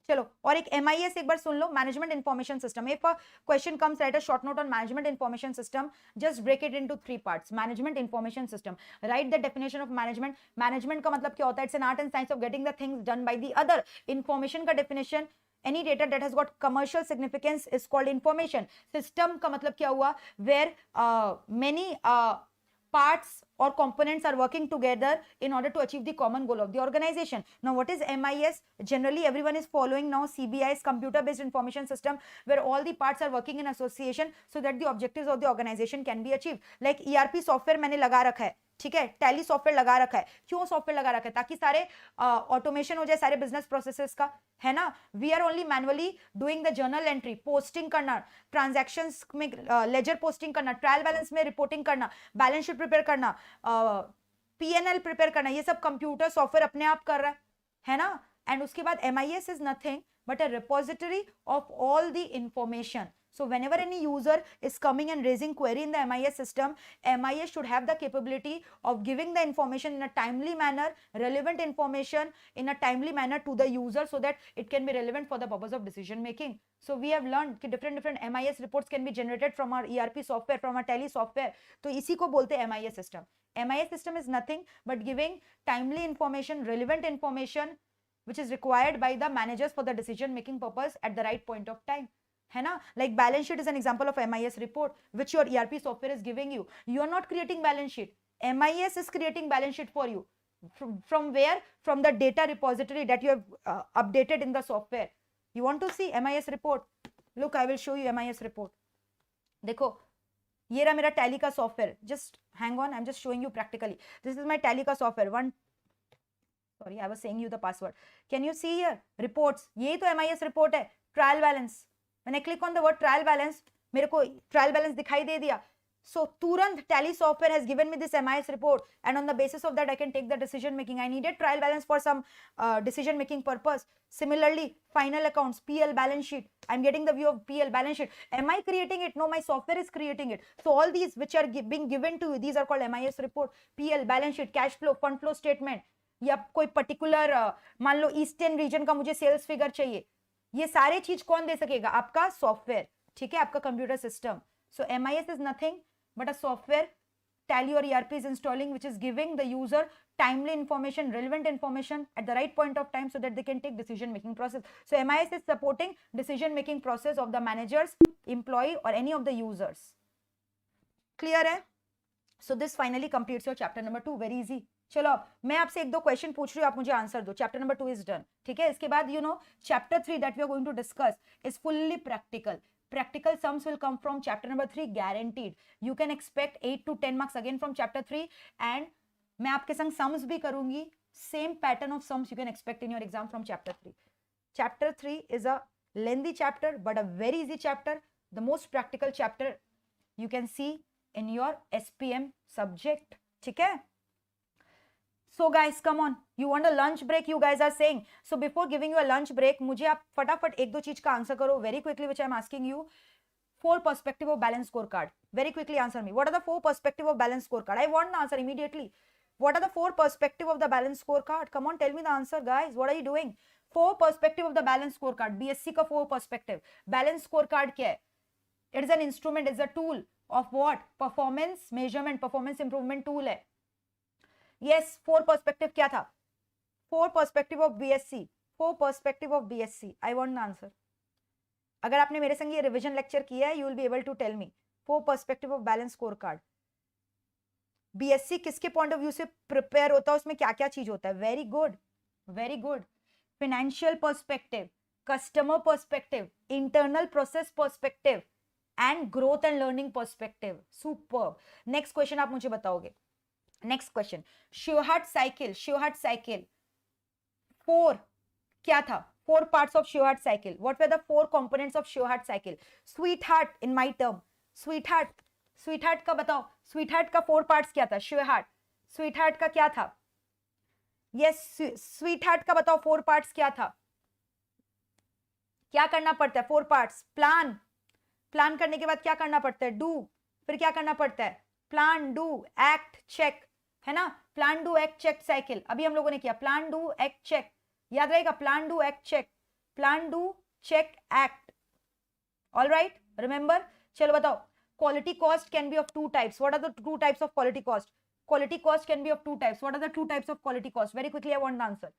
चलो, और एक MIS एक बार सुन लो, management information system. If a question comes, write a short note on management information system. Just break it into 3 parts. Management information system. Write the definition of management. Management का मतलब क्या होता है? It's an art and science of getting the things done by the other. Information का definition, any data that has got commercial significance is called information. System का मतलब क्या हुआ? Where many parts or components are working together in order to achieve the common goal of the organization. Now what is MIS? Generally everyone is following now CBI's computer based information system, where all the parts are working in association so that the objectives of the organization can be achieved. Like ERP software मैंने लगा रखा है, ठीक है, tally software लगा रखा है. क्यों सॉफ्टवेयर लगा रखा है? ताकि सारे ऑटोमेशन हो जाए सारे बिजनेस प्रोसेसेस का, है ना. We are only manually doing the journal entry, posting करना, ट्रांजैक्शंस में लेजर पोस्टिंग करना, ट्रायल बैलेंस में रिपोर्टिंग करना, बैलेंस शीट प्रिपेयर करना, PNL प्रिपेयर करना, ये सब कंप्यूटर सॉफ्टवेयर अपने आप कर रहा है ना. एंड उसके बाद MIS is nothing but a repository of all the information. So whenever any user is coming and raising query in the MIS system, MIS should have the capability of giving the information in a timely manner, relevant information in a timely manner to the user, so that it can be relevant for the purpose of decision making. So we have learned कि different MIS reports can be generated from our ERP software, from our tele software. तो इसी को बोलते हैं MIS system. MIS system is nothing but giving timely information, relevant information, which is required by the managers for the decision making purpose at the right point of time. है ना? Like balance sheet is an example of MIS report which your ERP software is giving you. You are not creating balance sheet. MIS is creating balance sheet for you. From where? From the data repository that you have updated in the software. You want to see MIS report? Look, I will show you MIS report. देखो, ये रहा मेरा tally का software. Just hang on, I'm just showing you practically. This is my tally का software. Sorry, I was saying you the password. Can you see here? Reports. यही तो MIS report है. Trial balance. When I click on the word trial balance, मेरे को trial balance दिखाई दे दिया. So तुरंत tally software has given me this MIS report, and on the basis of that I can take the decision making. I needed trial balance for some decision making purpose. Similarly, final accounts, PL balance sheet. I'm getting the view of PL balance sheet. Am I creating it? No, my software is creating it. So all these which are being given to you, these are called MIS report. PL balance sheet, cash flow, fund flow statement. या कोई particular मान लो eastern region का मुझे sales figure चाहिए, ये सारे चीज कौन दे सकेगा? आपका सॉफ्टवेयर. ठीक है, आपका computer system. So MIS is nothing but a software Tally or ERP is installing, which is giving the user timely information, relevant information at the right point of time so that they can take decision making process. So MIS is supporting decision making process of the managers, employee or any of the users. Clear है? So this finally completes your chapter number 2. Very easy. चलो मैं आपसे एक दो question पूछ रही हूँ, आप मुझे आंसर दो. Chapter number 2 is done. ठीक है, इसके बाद chapter 3 that we are going to discuss is fully practical. Practical sums will come from chapter number 3 guaranteed. You can expect 8 to 10 marks again from chapter 3, and मैं आपके संग sums भी करूंगी. Same pattern of sums you can expect in your exam from chapter 3. Chapter 3 is a lengthy chapter but a very easy chapter. The most practical chapter you can see in your SPM subject. ठीक है? So guys, come on. You want a lunch break? You guys are saying. So before giving you a lunch break, मुझे आप फटाफट एक दो चीज का answer करो. Very quickly, which I am asking you. 4 perspective of balance scorecard. Very quickly answer me. What are the 4 perspective of balance scorecard? I want the answer immediately. What are the 4 perspective of the balance scorecard? Come on, tell me the answer, guys. What are you doing? 4 perspective of the balance scorecard. BSc का 4 perspective. Balance scorecard क्या है? It is an instrument. It's a tool of what? Performance measurement, performance improvement tool है. Yes, 4 perspective क्या था? 4 perspective of BSc. 4 perspective of BSc. I want the answer. अगर आपने मेरे संग ये रिवीजन लेक्चर किया है, you will be able to tell me. 4 perspective of balance scorecard. BSc किसके पॉइंट ऑफ व्यू से प्रिपेयर होता है, उसमें क्या क्या चीज होता है? Very good, very good. Financial perspective, customer perspective, internal process perspective and growth and learning perspective. Super. Next question आप मुझे बताओगे. Next question, Shewhart cycle. Shewhart cycle 4 क्या था? 4 parts of Shewhart cycle. What were the 4 components of Shewhart cycle? Sweetheart in my term. Sweetheart, sweetheart का बताओ. Sweetheart का 4 parts क्या था? श्योहार्ट, स्वीटहार्ट का क्या था? यस, स्वीटहार्ट का बताओ 4 parts क्या था? क्या करना पड़ता है? 4 parts. प्लान, प्लान करने के बाद क्या करना पड़ता है? डू. फिर क्या करना पड़ता है? Plan, do, act, check. है ना? Plan, do, act, check cycle अभी हम लोगों ने किया. Plan, do, act, check. याद रहेगा? Plan, do, act, check. Plan, do, check, act. All right, remember. चलो बताओ. Quality cost can be of 2 types. What are the 2 types of quality cost? Quality cost can be of 2 types. What are the 2 types of quality cost? Very quickly I want the answer.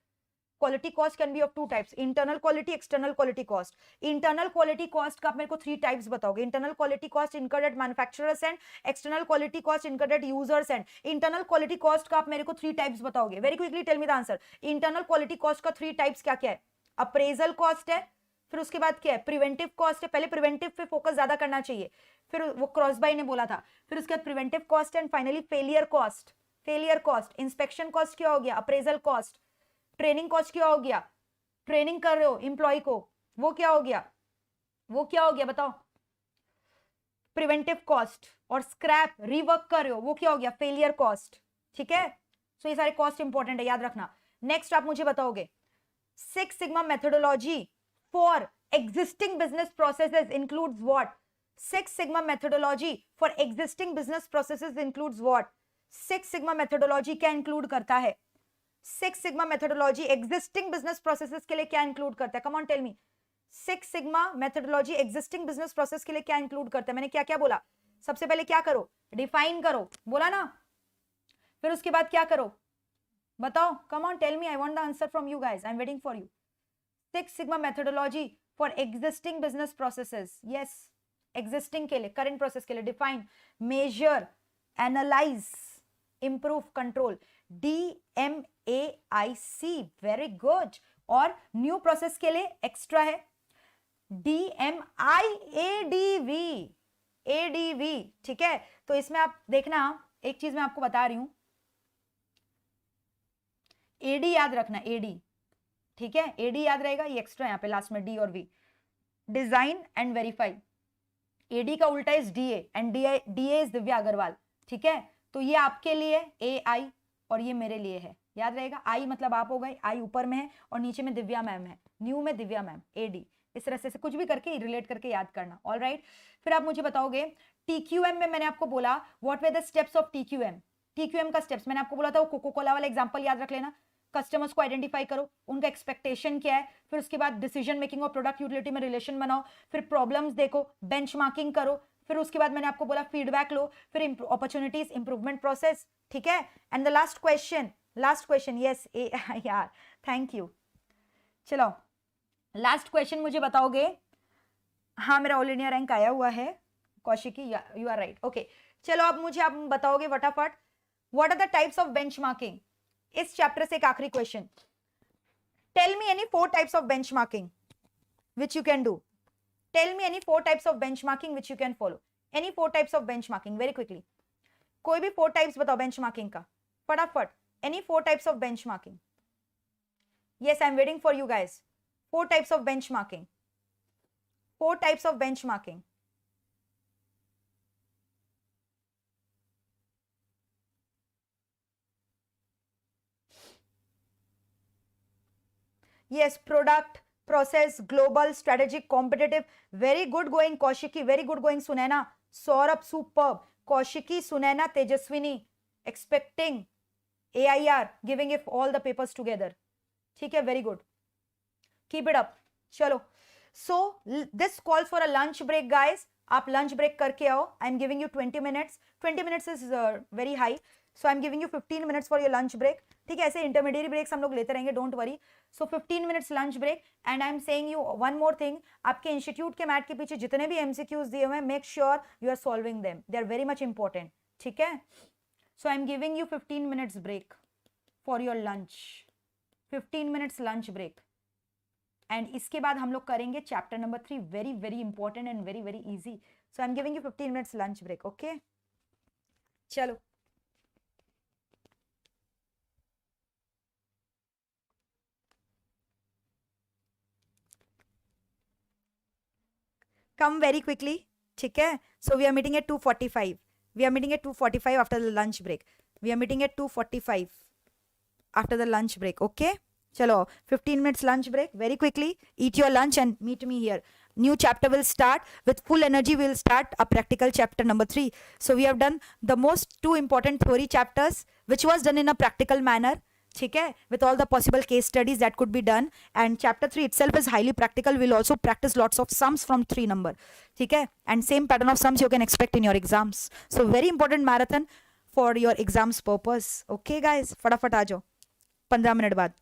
Quality cost can be of 2 types. Internal quality, external quality cost. Internal quality cost का आप मेरे को 3 types बताओगे. Internal quality cost incurred at manufacturer's end. External quality cost incurred at user's end. Internal quality cost का आप मेरे को 3 types बताओगे. Very quickly tell me the answer. Internal quality cost का 3 types क्या क्या है? Appraisal cost है. फिर उसके बाद क्या है? Preventive cost है. पहले preventive पे फोकस ज्यादा करना चाहिए. फिर वो क्रॉसबाई ने बोला था. फिर उसके बाद preventive cost and finally failure cost. Failure cost. Inspection cost क्या हो गया? Appraisal cost. ट्रेनिंग कॉस्ट क्या हो गया? ट्रेनिंग कर रहे हो एम्प्लॉय को, वो क्या हो गया? वो क्या हो गया बताओ? Preventive cost. और स्क्रैप रीवर्क कर रहे हो, वो क्या हो गया? Failure cost. ठीक है, सो ये सारे कॉस्ट इंपॉर्टेंट है, याद रखना. नेक्स्ट आप मुझे बताओगे 6 sigma methodology for existing business processes includes what? Six Sigma methodology for existing business processes includes what? Six Sigma methodology क्या include करता है? Six Sigma methodology existing business processes के लिए क्या include करता है? Come on, tell me. Six Sigma methodology existing business process के लिए क्या include करता है? मैंने क्या क्या बोला? सबसे पहले क्या करो? Define करो, बोला ना? फिर उसके बाद क्या करो? बताओ. Come on, tell me. I want the answer from you guys. I'm waiting for you. Six Sigma methodology for existing business processes. Yes. Existing के लिए, current process के लिए. Define, measure, analyze, improve, control. DMAIC. Very good. और new process के लिए extra है DMIADV. ADV. ठीक है. तो इसमें आप देखना, एक चीज मैं आपको बता रही हूं. AD याद रखना. AD. ठीक है. AD याद रहेगा. ये एक्स्ट्रा यहाँ पे लास्ट में D और V. Design and verify. AD का उल्टा is DA and DA is Divya Agrawal. ठीक है. तो ये आपके लिए AI और ये मेरे लिए है. याद रहेगा. I मतलब आप हो गए. I ऊपर में है और नीचे में दिव्या मैम है. न्यू में दिव्या मैम. AD. इस तरह से कुछ भी करके रिलेट करके याद करना. All right. फिर आप मुझे बताओगे TQM में मैंने आपको बोला what way the steps of TQM. TQM का स्टेप्स मैंने आपको बोला था वो कोको कोला वाला एग्जांपल याद रख लेना. कस्टमर्स को आइडेंटिफाई करो, उनका एक्सपेक्टेशन क्या है, फिर उसके बाद डिसीजन मेकिंग और प्रोडक्ट यूटिलिटी में रिलेशन बनाओ, फिर प्रॉब्लम्स देखो, बेंचमार्किंग करो, फिर उसके बाद मैंने आपको बोला फीडबैक लो, फिर अपॉर्चुनिटीज, इंप्रूवमेंट प्रोसेस. ठीक है. And the last question yes यार थैंक यू. चलो लास्ट क्वेश्चन मुझे बताओगे. हाँ मेरा ऑल इंडिया रैंक आया हुआ है Kaushiki. You are right. Okay चलो अब मुझे आप बताओगे फटाफट what are the types of benchmarking. इस चैप्टर से एक आखिरी question. Tell me any 4 types of benchmarking which you can do. Tell me any 4 types of benchmarking which you can follow. Any 4 types of benchmarking very quickly. कोई भी 4 types बताओ benchmarking का फटाफट. Any 4 types of benchmarking. Yes I am waiting for you guys. 4 types of benchmarking. 4 types of benchmarking. Yes, product, process, global, strategic, competitive. Very good going, Kaushiki. Very good going, Sunaina. Saurabh, superb. Kaushiki, Sunaina, Tejaswini. Expecting AIR, giving it all the papers together. ठीक है, very good. Keep it up. चलो. So, this calls for a lunch break, guys. आप lunch break करके आओ. I'm giving you 20 minutes. 20 minutes is very high. So, I'm giving you 15 minutes for your lunch break. ठीक है. ऐसे intermediate breaks हम लोग लेते रहेंगे. Don't worry. So 15 minutes lunch break. And I am saying you one more thing. आपके institute के mat के पीछे जितने भी एमसीक्यूज दिए हुए हैं make sure you are solving them. They are very much important. ठीक है. So I am giving you 15 minutes break for your lunch. 15 minutes lunch break. And इसके बाद हम लोग करेंगे chapter number 3. Very very important and very very easy. So I am giving you 15 minutes lunch break. Okay चलो. Come very quickly. ठीक है. So we are meeting at 2:45. We are meeting at 2:45 after the lunch break. We are meeting at 2:45 after the lunch break. Okay. चलो 15 minutes lunch break. Very quickly eat your lunch and meet me here. New chapter will start with full energy. We will start a practical chapter number 3. So we have done the most 2 important theory chapters which was done in a practical manner. ठीक है. With all the possible case studies that could be done. And chapter 3 itself is highly practical. We'll also practice lots of sums from 3 number. ठीक है. And same pattern of sums you can expect in your exams. So very important marathon for your exams purpose. Okay guys. फटाफट आ जाओ 15 minute बाद.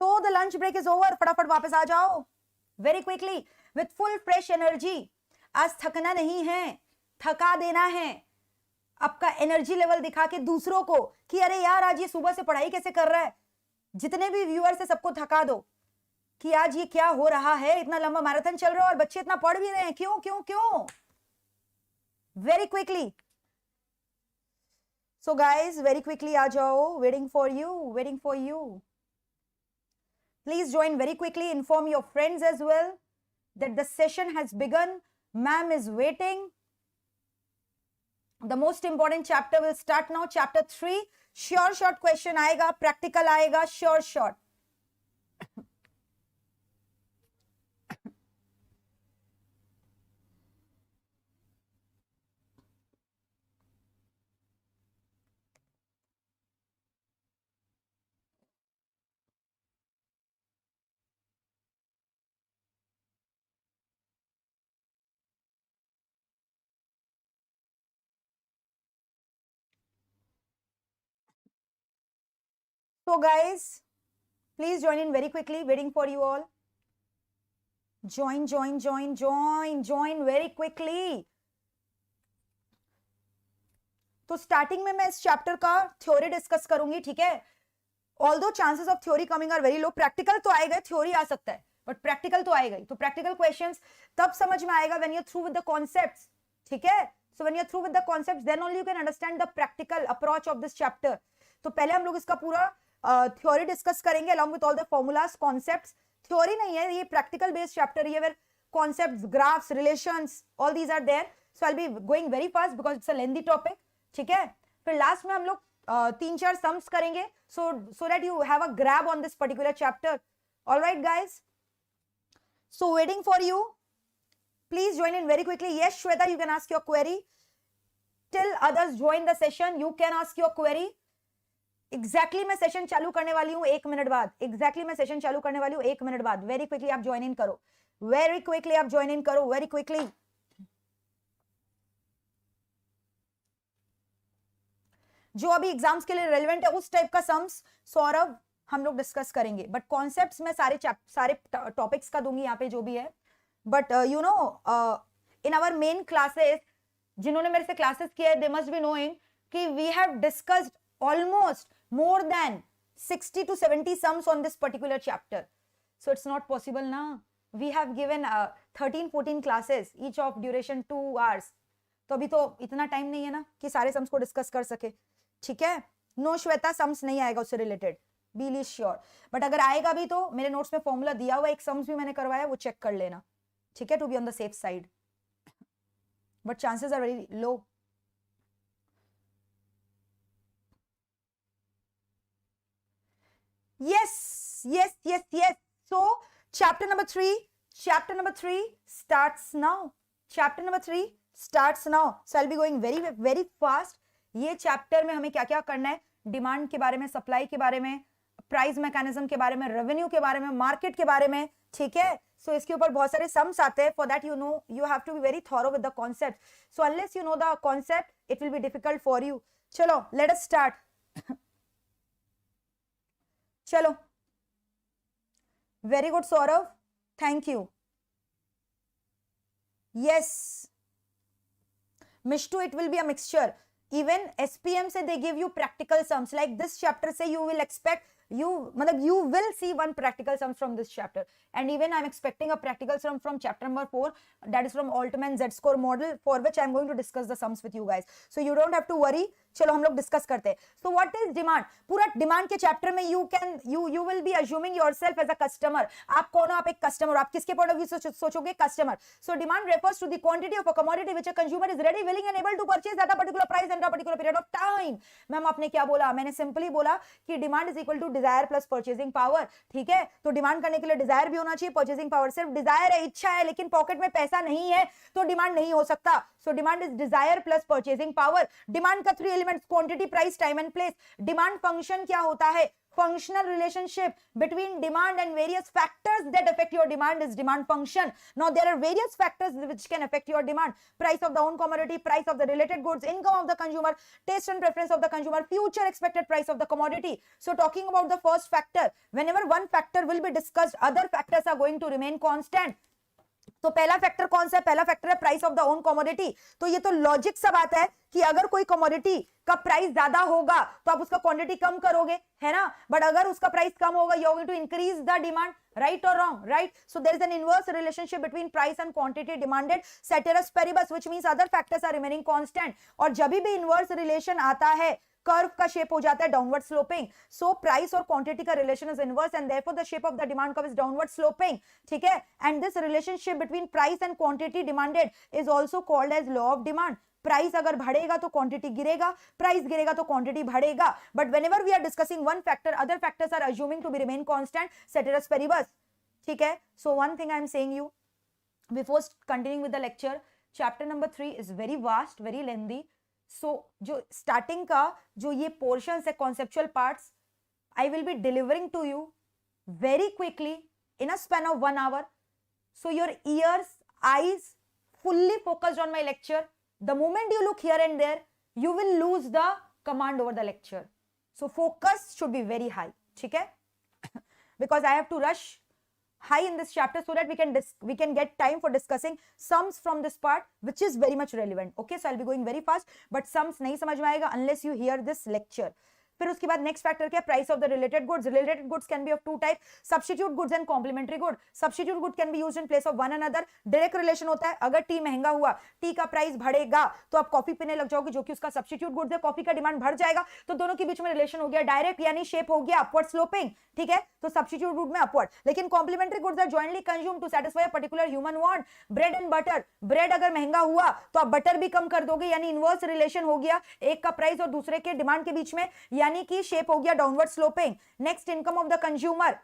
तो the lunch break is over, फटाफट वापस आ जाओ very quickly with full fresh energy. आज थकना नहीं है, थका देना है, आपका एनर्जी लेवल दिखा के दूसरों को कि अरे यार आज ये सुबह से पढ़ाई कैसे कर रहा है। जितने भी व्यूअर्स है सबको थका दो कि आज ये क्या हो रहा है, इतना लंबा मैराथन चल रहा है और बच्चे इतना पढ़ भी रहे हैं, क्यों क्यों क्यों? Very quickly, so guys very quickly आ जाओ, waiting for you, waiting for you. Please join very quickly, inform your friends as well that the session has begun. Ma'am is waiting. The most important chapter will start now. Chapter 3. Sure short question आएगा, practical आएगा, sure short. So guys, please join in very quickly, waiting for you all. Join, join, join, join, join very quickly. तो starting में मैं इस chapter का theory discuss करूंगी, ठीक है? Although chances of theory coming are very low. Practical तो आएगा, थ्योरी आ सकता है, बट प्रैक्टिकल तो आएगा ही। तो प्रैक्टिकल क्वेश्चंस तब समझ में आएगा when you through with the concepts, ठीक है? So when you through with the concepts then only you can understand the practical approach of this chapter. तो पहले हम लोग इसका पूरा थ्योरी डिस्कस करेंगे along with all the formulas, concepts. Theory नहीं है ये, प्रैक्टिकल बेस्ड चैप्टर है where concepts, graphs, relations, all these are there. So I'll be going very fast because it's a lengthy topic. ठीक है? फिर last में हम लोग 3-4 सम्स करेंगे so that you have a grab on this particular chapter. All right guys, so waiting for you. Please join in very quickly. Yes Shweta, you can ask your query till others join the session. You can ask your query. Exactly मैं session चालू करने वाली हूँ 1 minute बाद। Exactly मैं session चालू करने वाली हूँ 1 मिनट बाद। वेरी क्विकली आप ज्वाइन इन करो, वेरी क्विकली आप ज्वाइन इन करो, वेरी क्विकली। जो अभी एग्जाम्स के लिए रेलेवेंट है उस टाइप का सम्स सौरभ हम लोग डिस्कस करेंगे, बट कॉन्सेप्ट्स में सारे टॉपिक्स का दूंगी यहाँ पे जो भी है। But you know in our main classes, जिन्होंने मेरे से क्लासेस किया है दे मस्ट बी नोइंग कि we have discussed almost more than 60 to 70 sums on this particular chapter. So it's not possible na. We have given 13-14 classes, each of duration 2 hours. तो अभी तो इतना टाइम नहीं है ना कि सारे सम्स को डिस्कस कर सके, ठीक है? नो श्वेता, सम्स नहीं आएगा उससे रिलेटेड, बी श्योर। बट अगर आएगा भी तो मेरे नोट्स में फॉर्मूला दिया हुआ, एक सम्स भी मैंने करवाया, वो चेक कर लेना, ठीक है? To be on the safe side, but chances are very low. Yes, yes, yes, yes. So chapter number 3 starts now. Chapter number 3 starts now. So I'll be going very, very fast. ये chapter में हमें क्या क्या करना है, demand के बारे में, सप्लाई के बारे में, प्राइस मैकेनिज्म के बारे में, रेवेन्यू के बारे में, मार्केट के बारे में, ठीक है? सो इसके ऊपर बहुत सारे सम्स आते हैं। For that you know you have to be very thorough with the concept. So unless you know the concept it will be difficult for you. चलो लेट अस स्टार्ट। चलो, very good Saurabh, thank you. Yes Mishtu, it will be a mixture. Even SPM से they give you practical sums, like this chapter से you will expect you will see one practical sum from this chapter, and even I'm expecting a practical sum from chapter number 4, that is from Altman Z-score model, for which I'm going to discuss the sums with you guys, so you don't have to worry. चलो हम लोग discuss करते हैं। So what is demand? पूरा demand के chapter में you will be assuming yourself as a customer. आप कौन हो? आप एक कस्टमर। आप किसके पॉइंट ऑफ व्यू से सोचोगे? Customer. So demand refers to the quantity of a commodity which a consumer is ready, willing and able to purchase at a particular price and a particular period of time. Ma'am आपने क्या बोला? मैंने simply बोला कि demand is equal to desire plus purchasing power, ठीक है? तो demand करने के लिए डिजायर भी होना चाहिए, परचेजिंग पावर। सिर्फ डिजायर है, इच्छा है, लेकिन पॉकेट में पैसा नहीं है तो डिमांड नहीं हो सकता। So demand is desire plus purchasing power. Demand का 3 elements, quantity, price, time and place. Demand function क्या होता है? functional relationship between demand and various factors that affect your demand is demand function. Now there are various factors which can affect your demand: price of the own commodity, price of the related goods, income of the consumer, taste and preference of the consumer, future expected price of the commodity. So talking about the first factor, whenever one factor will be discussed, other factors are going to remain constant. तो पहला factor कौन सा है? पहला factor है price of the own commodity. तो ये तो लॉजिक सा बात है कि अगर कोई कमोडिटी का प्राइस ज्यादा होगा तो आप उसका क्वांटिटी कम करोगे, है ना. बट अगर उसका प्राइस कम होगा, you are going to increase the demand. Right or wrong? Right. So there is an inverse relationship between price and quantity demanded, ceteris paribus, which means other factors are remaining constant. और जब भी inverse relation आता है, curve का shape हो जाता है downward sloping. So price और क्वांटिटी का relation is inverse and therefore the shape of the demand curve is downward sloping. ठीक है. And this relationship between price and quantity demanded is also called as law of demand. Price अगर बढ़ेगा तो quantity गिरेगा, price गिरेगा तो quantity बढ़ेगा. But whenever we are discussing one factor, other factors are assuming to be remain constant, ceteris paribus. ठीक है. So one thing I am saying you before continuing with the lecture, chapter number 3 is very vast, very lengthy. So जो starting का जो ये portion है, conceptual parts, I will be delivering to you very quickly in a span of 1 hour. So your years, eyes fully focused on my lecture. The moment you look here and there, you will lose the command over the lecture. So focus should be very high. ठीक है? Because I have to rush high in this chapter so that we can get time for discussing sums from this part, which is very much relevant. Okay, so I'll be going very fast, but sums नहीं समझ में आएगा unless you hear this lecture. फिर उसके बाद next factor क्या? Price of the related goods. Related goods can be of two type, substitute goods and complementary good. Substitute good can be used in place of one another. Direct relation होता है, अगर T महंगा हुआ, T का price बढ़ेगा तो आप coffee पीने लग जाओगे जो कि उसका सब्स्टिट्यूट गुड्स है, कॉफी का डिमांड बढ़ जाएगा. तो दोनों के बीच में रिलेशन हो गया डायरेक्ट, यानी शेप हो गया अपवर्ड स्लोपिंग. ठीक है. तो सब्स्टिट्यूट गुड में अपवर्ड. लेकिन complementary goods are jointly consumed to satisfy a particular human want. Bread and butter, bread अगर महंगा हुआ तो आप बटर भी कम कर दोगे, यानी इनवर्स रिलेशन हो गया एक का प्राइस और दूसरे के डिमांड के बीच में, यानी कि शेप हो गया downward sloping. Next, income of the consumer.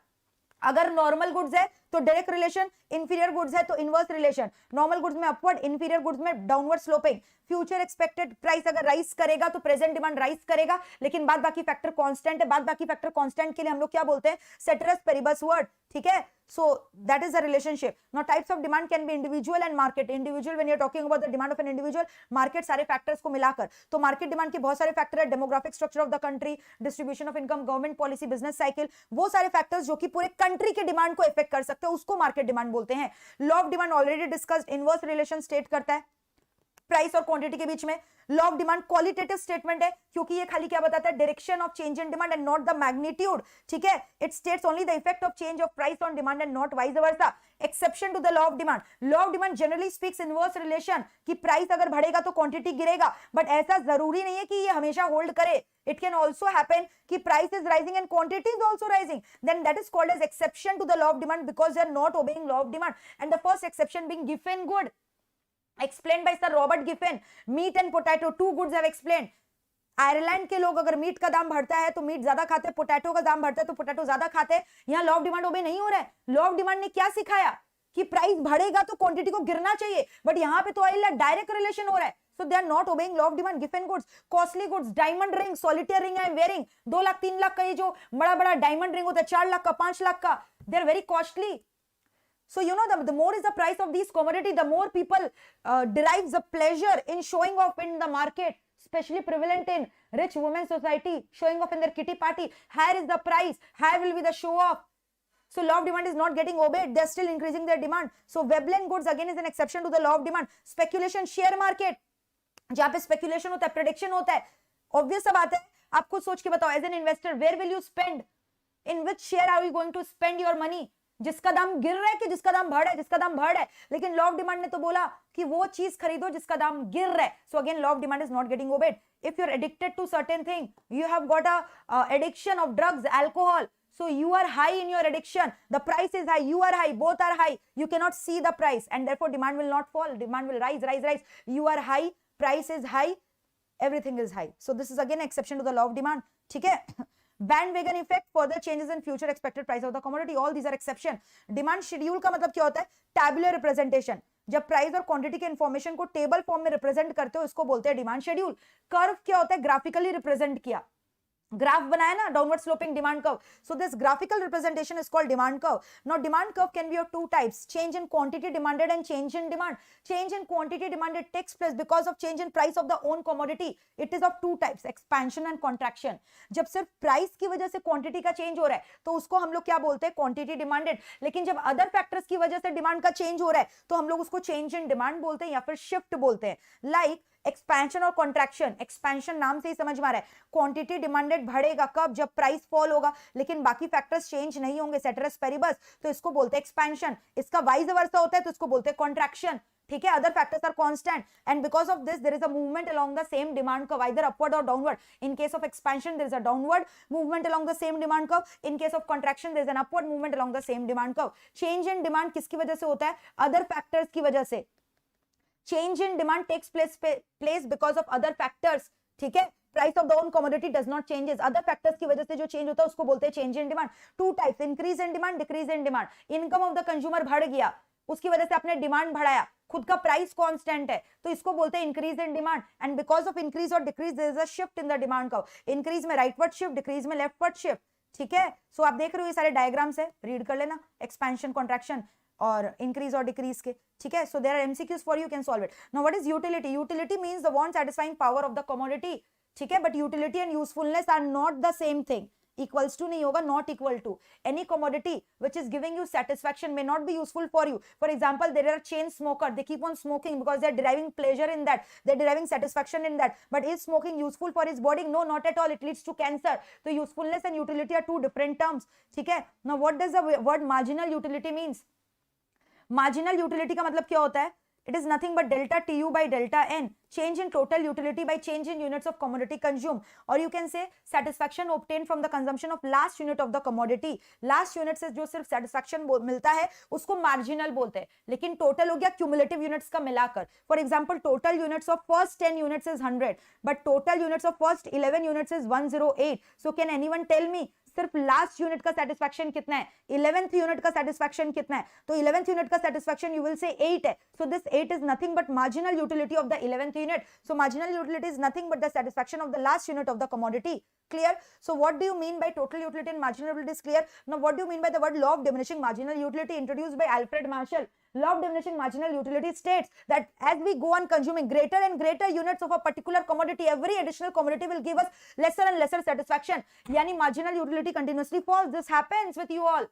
अगर नॉर्मल गुड्स है तो डायरेक्ट रिलेशन, इंफीरियर गुड्स है तो इनवर्स रिलेशन. नॉर्मल गुड्स में अपवर्ड, इंफीरियर गुड्स में downward sloping. Future expected price अगर राइज करेगा तो प्रेजेंट डिमांड राइज करेगा, लेकिन बाद बाकी फैक्टर कांस्टेंट है. बाद बाकी फैक्टर कांस्टेंट के लिए हम लोग क्या बोलते हैं? ceteris paribus word. ठीक है. So that is the relationship. Now types of demand can be individual and market. Individual when you are talking about the demand of an individual, market सारे factors को मिलाकर. तो market demand के बहुत सारे factor है, demographic structure of the country, distribution of income, government policy, business cycle, वो सारे factors जो कि पूरे country के demand को affect कर सकते हैं, उसको market demand बोलते हैं. Law of demand already discussed, inverse relation state करता है प्राइस और क्वांटिटी के बीच में. Law of demand qualitative statement है, क्योंकि ये खाली क्या बताता है? Direction of change in demand and not the magnitude. ठीक है. It states only the effect of change of price on demand and not vice versa. Exception to the law of demand. Law of demand generally speaks inverse relation, कि price अगर बढ़ेगा तो quantity गिरेगा, but ऐसा जरूरी नहीं है कि ये हमेशा होल्ड करे. It can also happen कि price is rising and quantity is also rising. Then that is called as exception to the law of demand because they are not obeying law of demand. And the first exception being Giffen good, explained by Sir Robert Giffen. Meat and potato, two goods have explained. Ireland के लोग अगर meet का दाम बढ़ता है तो meet ज्यादा खाते हैं, पोटैटो का दाम बढ़ता है तो पोटैटो ज्यादा खाते हैं. यहाँ लॉ ऑफ डिमांड ओबे नहीं हो रहा है. लॉ ऑफ डिमांड ने क्या सिखाया? कि प्राइस बढ़ेगा तो क्वांटिटी को गिरना चाहिए, बट यहाँ पे तो डायरेक्ट रिलेशन हो रहा है. So they are not obeying law of demand. Giffen goods, costly goods, diamond ring, solitaire ring I am wearing. 2 lakh 3 lakh का ये जो बड़ा बड़ा डायमंड रिंग होता है, 4 लाख का, 5 लाख का, they are very costly. So you know the more is the price of these commodity, the more people derives the pleasure in showing off in the market, especially prevalent in rich women society, showing off in their kitty party. Higher is the price, higher will be the show off. So law of demand is not getting obeyed. They are still increasing their demand. So Veblen goods again is an exception to the law of demand. Speculation, share market, जहाँ पे speculation होता है, prediction होता है. Obvious सा बात है. आप खुद सोच के बताओ, as an investor, where will you spend? In which share are you going to spend your money? जिसका दाम गिर रहा है कि जिसका दाम बढ़ रहा है? जिसका दाम बढ़ रहा है. लेकिन लॉ ऑफ डिमांड ने तो बोला कि वो चीज खरीदो जिसका दाम गिर रहा है. So again law of demand is not getting obeyed. If you are addicted to certain thing, you have got a addiction of drugs, alcohol, so you are high in your addiction, the price is high, you are high, both are high, you cannot see the price and therefore demand will not fall, demand will rise, rise, rise. You are high, price is high, everything is high. So this is again exception to the law of demand. ठीक है. Bandwagon effect, further changes in future expected price of the commodity, all these are exception. Demand schedule का मतलब क्या होता है? Tabular representation. जब price और quantity के इंफॉर्मेशन को टेबल फॉर्म में रिप्रेजेंट करते हो, इसको बोलते हैं डिमांड शेड्यूल. कर्व क्या होता है? ग्राफिकली रिप्रेजेंट किया. ग्राफ बनाया ना, downward sloping demand curve. So this graphical representation is called demand curve. Now demand curve can be of two types: change in quantity demanded and change in demand. Change in quantity demanded takes place because of change in price of the own commodity. It is of two types: expansion and contraction. जब सिर्फ price की वजह से quantity का change हो रहा है तो उसको हम लोग क्या बोलते हैं, क्वांटिटी डिमांडेड. लेकिन जब अदर फैक्टर्स की वजह से डिमांड का चेंज हो रहा है तो हम लोग उसको चेंज इन डिमांड बोलते हैं या फिर शिफ्ट बोलते हैं. लाइक एक्सपेंशन और कॉन्ट्रैक्शन. एक्सपेंशन नाम से ही समझ में आ रहा है, क्वांटिटी डिमांडेड बढ़ेगा कब, जब प्राइस फॉल होगा लेकिन बाकी फैक्टर्स चेंज नहीं होंगे, सेटरस पेरिबस, तो इसको बोलते हैं एक्सपेंशन. इसका वाइस वर्सा होता है तो इसको बोलते हैं कॉन्ट्रैक्शन. ठीक है, other factors are constant and because of this there is a movement along the same demand curve, either upward और downward. In case of expansion there is a downward movement along the same demand curve, in case of contraction there is an upward movement along the same demand curve. Change in demand किसकी वजह से होता है, other factors की वजह से. Change in demand takes place because of other factors. ठीक है, price of the own commodity does not changes. Other factors की वजह से जो change होता है उसको बोलते हैं change in demand. Two types: increase in demand, decrease in demand. Income of the consumer बढ़ गया, उसकी वजह से आपने डिमांड बढ़ाया, खुद का प्राइस कांस्टेंट है तो इसको बोलते हैं increase in demand. And because of increase और decrease there is a shift in the demand curve. Increase में राइटवर्ड शिफ्ट, डिक्रीज में लेफ्टवर्ड शिफ्ट. ठीक है, सो आप देख रहे हो ये सारे डायग्राम्स है, रीड कर लेना, एक्सपेंशन, कॉन्ट्रैक्शन और इंक्रीज और डिक्रीज के. ठीक है, so there are MCQs for you can solve it. Now what is utility? Utility means the want satisfying power of the commodity. ठीक है, but utility and usefulness are not the same thing. Equals to नहीं होगा, not equal to. Any commodity which is giving you satisfaction may not be useful for you. For example, there are chain smoker, they keep on smoking because they are deriving pleasure in that, they are deriving satisfaction in that. But is smoking useful for his body? No, not at all. It leads to cancer. So usefulness and utility are two different terms. ठीक है, now what does the word marginal utility means? Marginal utility का मतलब क्या होता है? It is nothing but delta TU by delta N. Change in total utility by change in units of commodity consumed. Or you can say satisfaction obtained from the consumption of last unit of the commodity. Last unit से जो सिर्फ satisfaction मिलता है उसको marginal बोलते हैं. लेकिन total हो गया cumulative units का मिलाकर. For example, total units of first 10 units is 100, but total units of first 11 units is 108. So can anyone tell me सिर्फ लास्ट यूनिट का सेटिस्फैक्शन कितना है, 11th यूनिट का सेटिस्फैक्शन कितना है? तो 11th यूनिट का सेटिस्फैक्शन यू विल से 8 है. So this 8 is nothing but marginal utility of the 11th unit. So marginal utility is nothing but the satisfaction of the last unit of the commodity. Clear? So what do you mean by total utility and marginal utility is clear. Now what do you mean by the word law of diminishing marginal utility introduced by Alfred Marshall? Law of diminishing marginal utility states that as we go on consuming greater and greater units of a particular commodity, every additional commodity will give us lesser and lesser satisfaction. Yani marginal utility continuously falls. This happens with you all.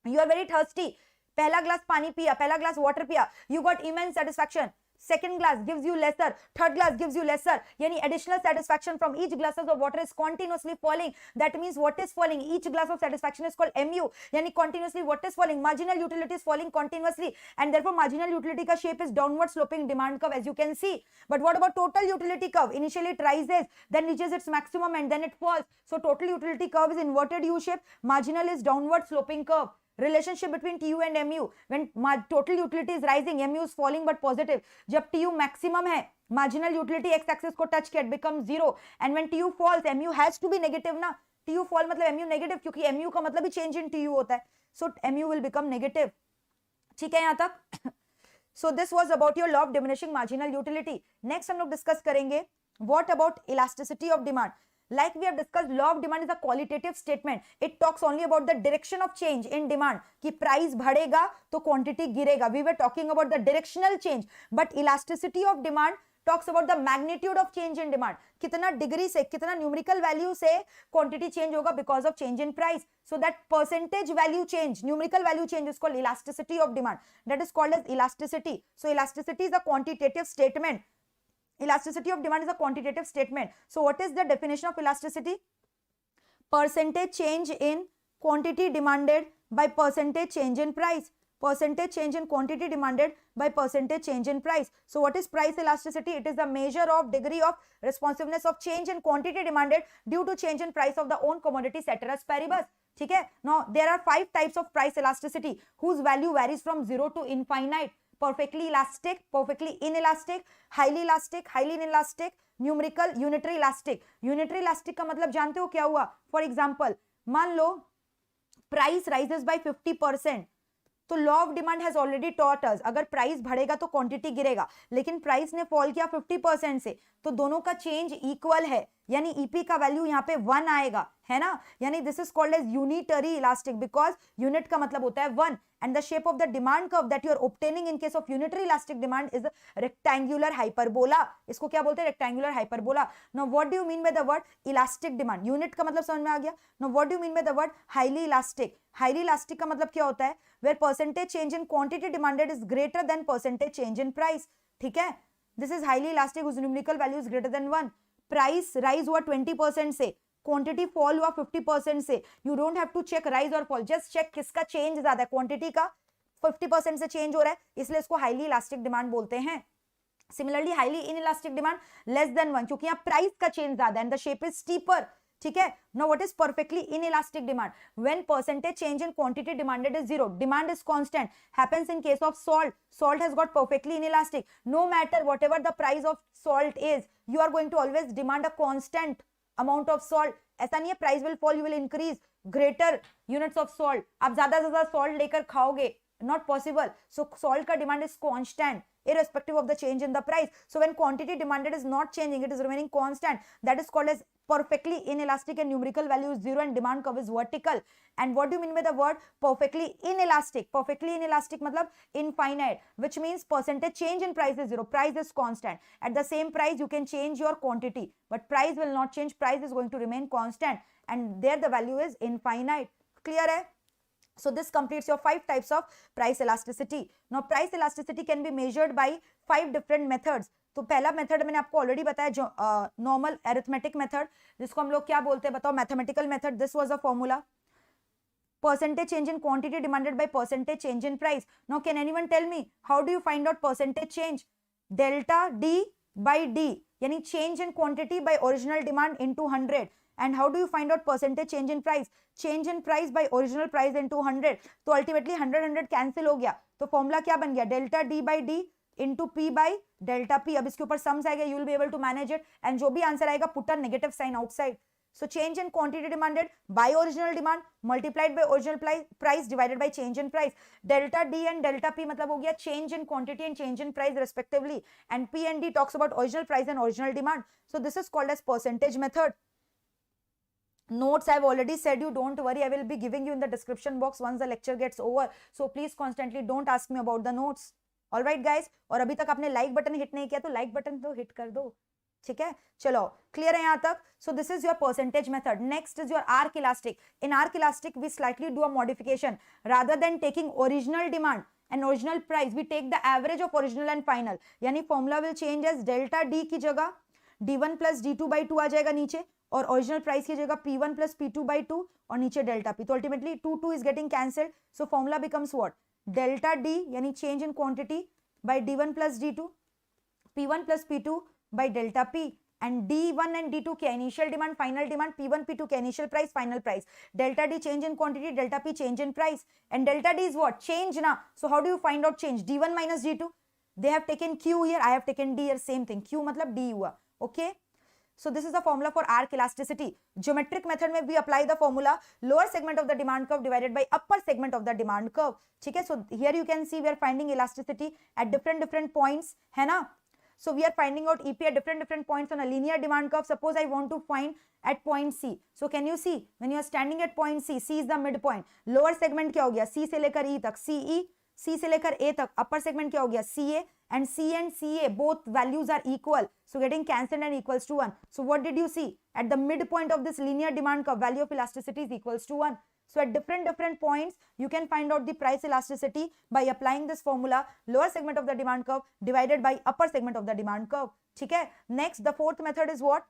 You are very thirsty. पहला glass पानी पिया, पहला glass water पिया, you got immense satisfaction. Second glass gives you lesser, third glass gives you lesser. Yani additional satisfaction from each glasses of water is continuously falling. That means what is falling? Each glass of satisfaction is called MU. Yani continuously what is falling? Marginal utility is falling continuously, and therefore marginal utility ka shape is downward sloping demand curve, as you can see. But what about total utility curve? Initially it rises, then reaches its maximum, and then it falls. So total utility curve is inverted U shape. Marginal is downward sloping curve. Relationship between TU and MU. When total utility is rising, MU is falling but positive. जब TU maximum है, marginal utility x axis को touch किया, it becomes 0. And when TU falls, MU has to be negative ना. TU fall मतलब MU negative, क्योंकि MU का मतलब ही change in TU होता है. So MU will become negative. ठीक है यहाँ तक? So this was about your law of diminishing marginal utility. Next हम लोग discuss करेंगे what about elasticity of demand. Like we have discussed, law of demand is a qualitative statement. It talks only about the direction of change in demand. कि price बढ़ेगा तो quantity गिरेगा. We were talking about the directional change. But elasticity of demand talks about the magnitude of change in demand. कितना degree से, कितना numerical value से quantity change होगा because of change in price. So that percentage value change, numerical value change is called elasticity of demand. That is called as elasticity. So elasticity is a quantitative statement. Elasticity of demand is a quantitative statement. So what is the definition of elasticity? Percentage change in quantity demanded by percentage change in price. Percentage change in quantity demanded by percentage change in price. So what is price elasticity? It is the measure of degree of responsiveness of change in quantity demanded due to change in price of the own commodity ceteris paribus. ठीक है? Now there are 5 types of price elasticity whose value varies from 0 to infinite. Perfectly elastic, perfectly inelastic, highly inelastic, numerical, unitary elastic. Unitary elastic का मतलब जानते हो क्या हुआ? For example, मान लो price rises by 50%. तो law of demand has already taught us, अगर price बढ़ेगा तो क्वांटिटी गिरेगा, लेकिन प्राइस ने फॉल किया 50% से, तो दोनों का चेंज इक्वल है. यानी ईपी का वैल्यू यहाँ पे 1 आएगा, है ना, यानी this is called as unitary elastic because unit का मतलब होता है 1 and the shape of the demand curve that you are obtaining in case of unitary elastic demand is a rectangular hyperbola. इसको क्या बोलते हैं? rectangular hyperbola. Now what do you mean by the word elastic demand? unit का मतलब समझ में आ गया. Now what do you mean by the word highly elastic? highly elastic का मतलब क्या होता है? where percentage change in quantity demanded is greater than percentage change in price. ठीक है, this is highly elastic whose numerical value is greater than 1. price rise हुआ 20% से, quantity fall हुआ 50% से, you don't have to check rise और fall, just check किसका change ज्यादा है, क्वांटिटी का 50% से चेंज हो रहा है, इसलिए इसको हाईली इलास्टिक डिमांड बोलते हैं. Similarly highly inelastic demand less than 1 क्योंकि यहाँ प्राइस का चेंज ज्यादा है and the shape is steeper. ठीक है, now what is perfectly inelastic demand? When percentage change in quantity demanded is 0, demand is constant. Happens in case of salt. Salt has got perfectly inelastic. No matter whatever the price of salt is, you are going to always demand a constant amount of salt. ऐसा नहीं है price will fall, you will increase greater units of salt. आप ज्यादा से ज्यादा salt लेकर खाओगे, not possible. So salt का demand is constant irrespective of the change in the price. So when quantity demanded is not changing, it is remaining constant. That is called as perfectly inelastic and numerical value is 0 and demand curve is vertical. And what do you mean by the word perfectly inelastic? Perfectly inelastic matlab infinite, which means percentage change in price is 0. Price is constant. At the same price, you can change your quantity, but price will not change. Price is going to remain constant, and there the value is infinite. Clear hai? So this completes your 5 types of price elasticity. Now price elasticity can be measured by 5 different methods. तो पहला method मैंने आपको already बताया, जो normal arithmetic method, जिसको हम लोग क्या बोलते हैं बताओ? Mathematical method. This was a formula. Percentage change in quantity demanded by percentage change in price. Now can anyone tell me how do you find out percentage change? Delta D by D, यानी change in quantity by original demand into 100. And how do you find out percentage change in price? Change in price by original price into 100. तो ultimately 100 cancel हो गया, तो formula क्या बन गया? Delta D by D into P by delta P. अब इसके ऊपर सम्स आएगा, you will be able to manage it, and जो भी आंसर आएगा put a negative sign outside. So change in quantity demanded by original demand multiplied by original price divided by change in price. Delta D and delta P मतलब हो गया change in quantity and change in price respectively. And P and D talks about original price and original demand. So this is called as percentage method. Notes I have already said you, don't worry, I will be giving you in the description box once the lecture gets over. So please constantly don't ask me about the notes. All right guys. और अभी तक आपने like button hit नहीं किया तो like button तो hit कर दो. ठीक है, चलो क्लियर है यहाँ तक. So this is your percentage method. Next is your arc elastic. In arc elastic we slightly do a modification. Rather than taking original demand and original price, we take the average of original and final. यानी formula will change as delta D की जगह d1 plus d2 by 2 आ जाएगा नीचे, और original price की जगह p1 plus p2 by 2 और नीचे डेल्टा p. तो ultimately 2 is getting cancelled. So formula becomes what? Delta d यानी change in quantity by d1 plus d2, p1 plus p2 by delta p. And D1 and D2 क्या? Initial demand, final demand. P1 P2 क्या? Initial price, final price. Delta D change in quantity, delta P change in price. And delta D is what? Change ना. So how do you find out change? D1 minus D2. They have taken Q here, I have taken D here, same thing. Q मतलब D हुआ. Okay. So this is the formula for arc elasticity. Geometric method में we apply the formula lower segment of the demand curve divided by upper segment of the demand curve. ठीक है. So here you can see we are finding elasticity at different points, है ना? So we are finding out EP at different points on a linear demand curve. Suppose I want to find at point C. So can you see when you are standing at point C, C is the midpoint. Lower segment क्या हो गया? C से लेकर E तक, CE. C से लेकर A तक. Upper segment क्या हो गया? CA. And C and CA both values are equal. So getting cancelled and equals to 1. So what did you see? At the midpoint of this linear demand curve, value of elasticity is equals to 1. So at different points, you can find out the price elasticity by applying this formula, lower segment of the demand curve divided by upper segment of the demand curve. ठीक है. Next, the fourth method is what?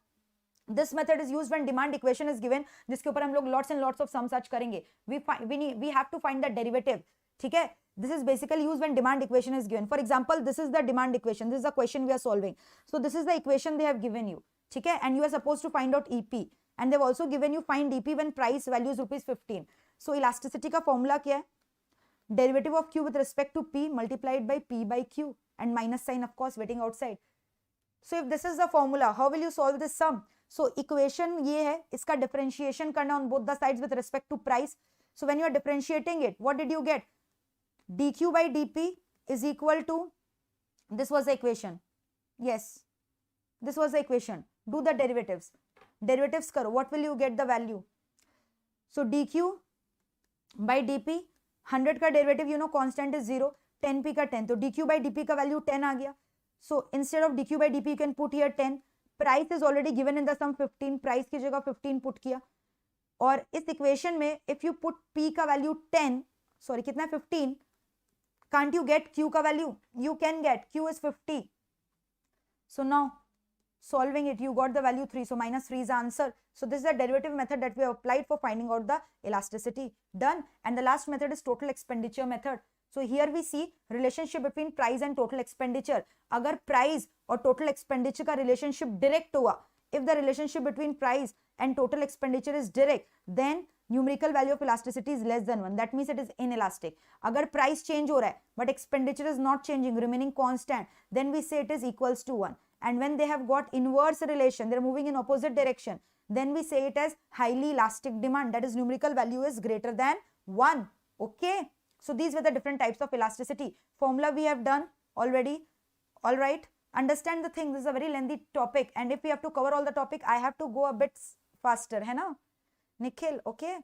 This method is used when demand equation is given, जिसके ऊपर हम लोग lots and lots of sum search करेंगे. We have to find the derivative. ठीक है. This is basically used when demand equation is given. For example, this is the demand equation. This is the question we are solving. So this is the equation they have given you. ठीक है. And you are supposed to find out EP. And they've also given you find EP when price value is rupees 15. So elasticity का formula क्या है? Derivative of Q with respect to P multiplied by P by Q and minus sign of course waiting outside. So if this is the formula, how will you solve this sum? So equation ये है, इसका differentiation करना on both the sides with respect to price. So when you are differentiating it, what did you get? dq by dp is equal to, this was the equation. Yes, this was the equation. Do the derivatives. derivatives करो, what will you get the value? So dq by dp, 100 का derivative you know constant is 0, 10p का 10, तो dq by dp का value 10 आ गया. So instead of dq by dp you can put here 10. Price is already given in the sum 15, price की जगह 15 put किया. और इस इक्वेशन में if you put p का value 10, sorry कितना 15, can't you get q का value? You can get, q is 50. So now solving it, you got the value 3, so minus 3 is the answer. So this is the derivative method that we have applied for finding out the elasticity. Done. And the last method is total expenditure method. So here we see relationship between price and total expenditure. अगर price और total expenditure का relationship direct हुआ, if the relationship between price and total expenditure is direct, then numerical value of elasticity is less than 1. That means it is inelastic. अगर price change हो रहा है but expenditure is not changing, remaining constant, then we say it is equals to 1. And when they have got inverse relation, they are moving in opposite direction, then we say it as highly elastic demand, that is numerical value is greater than 1. Okay, so these were the different types of elasticity. Formula we have done already. All right, understand the thing, this is a very lengthy topic, and if we have to cover all the topic, I have to go a bit faster, hai na Nikhil? Okay,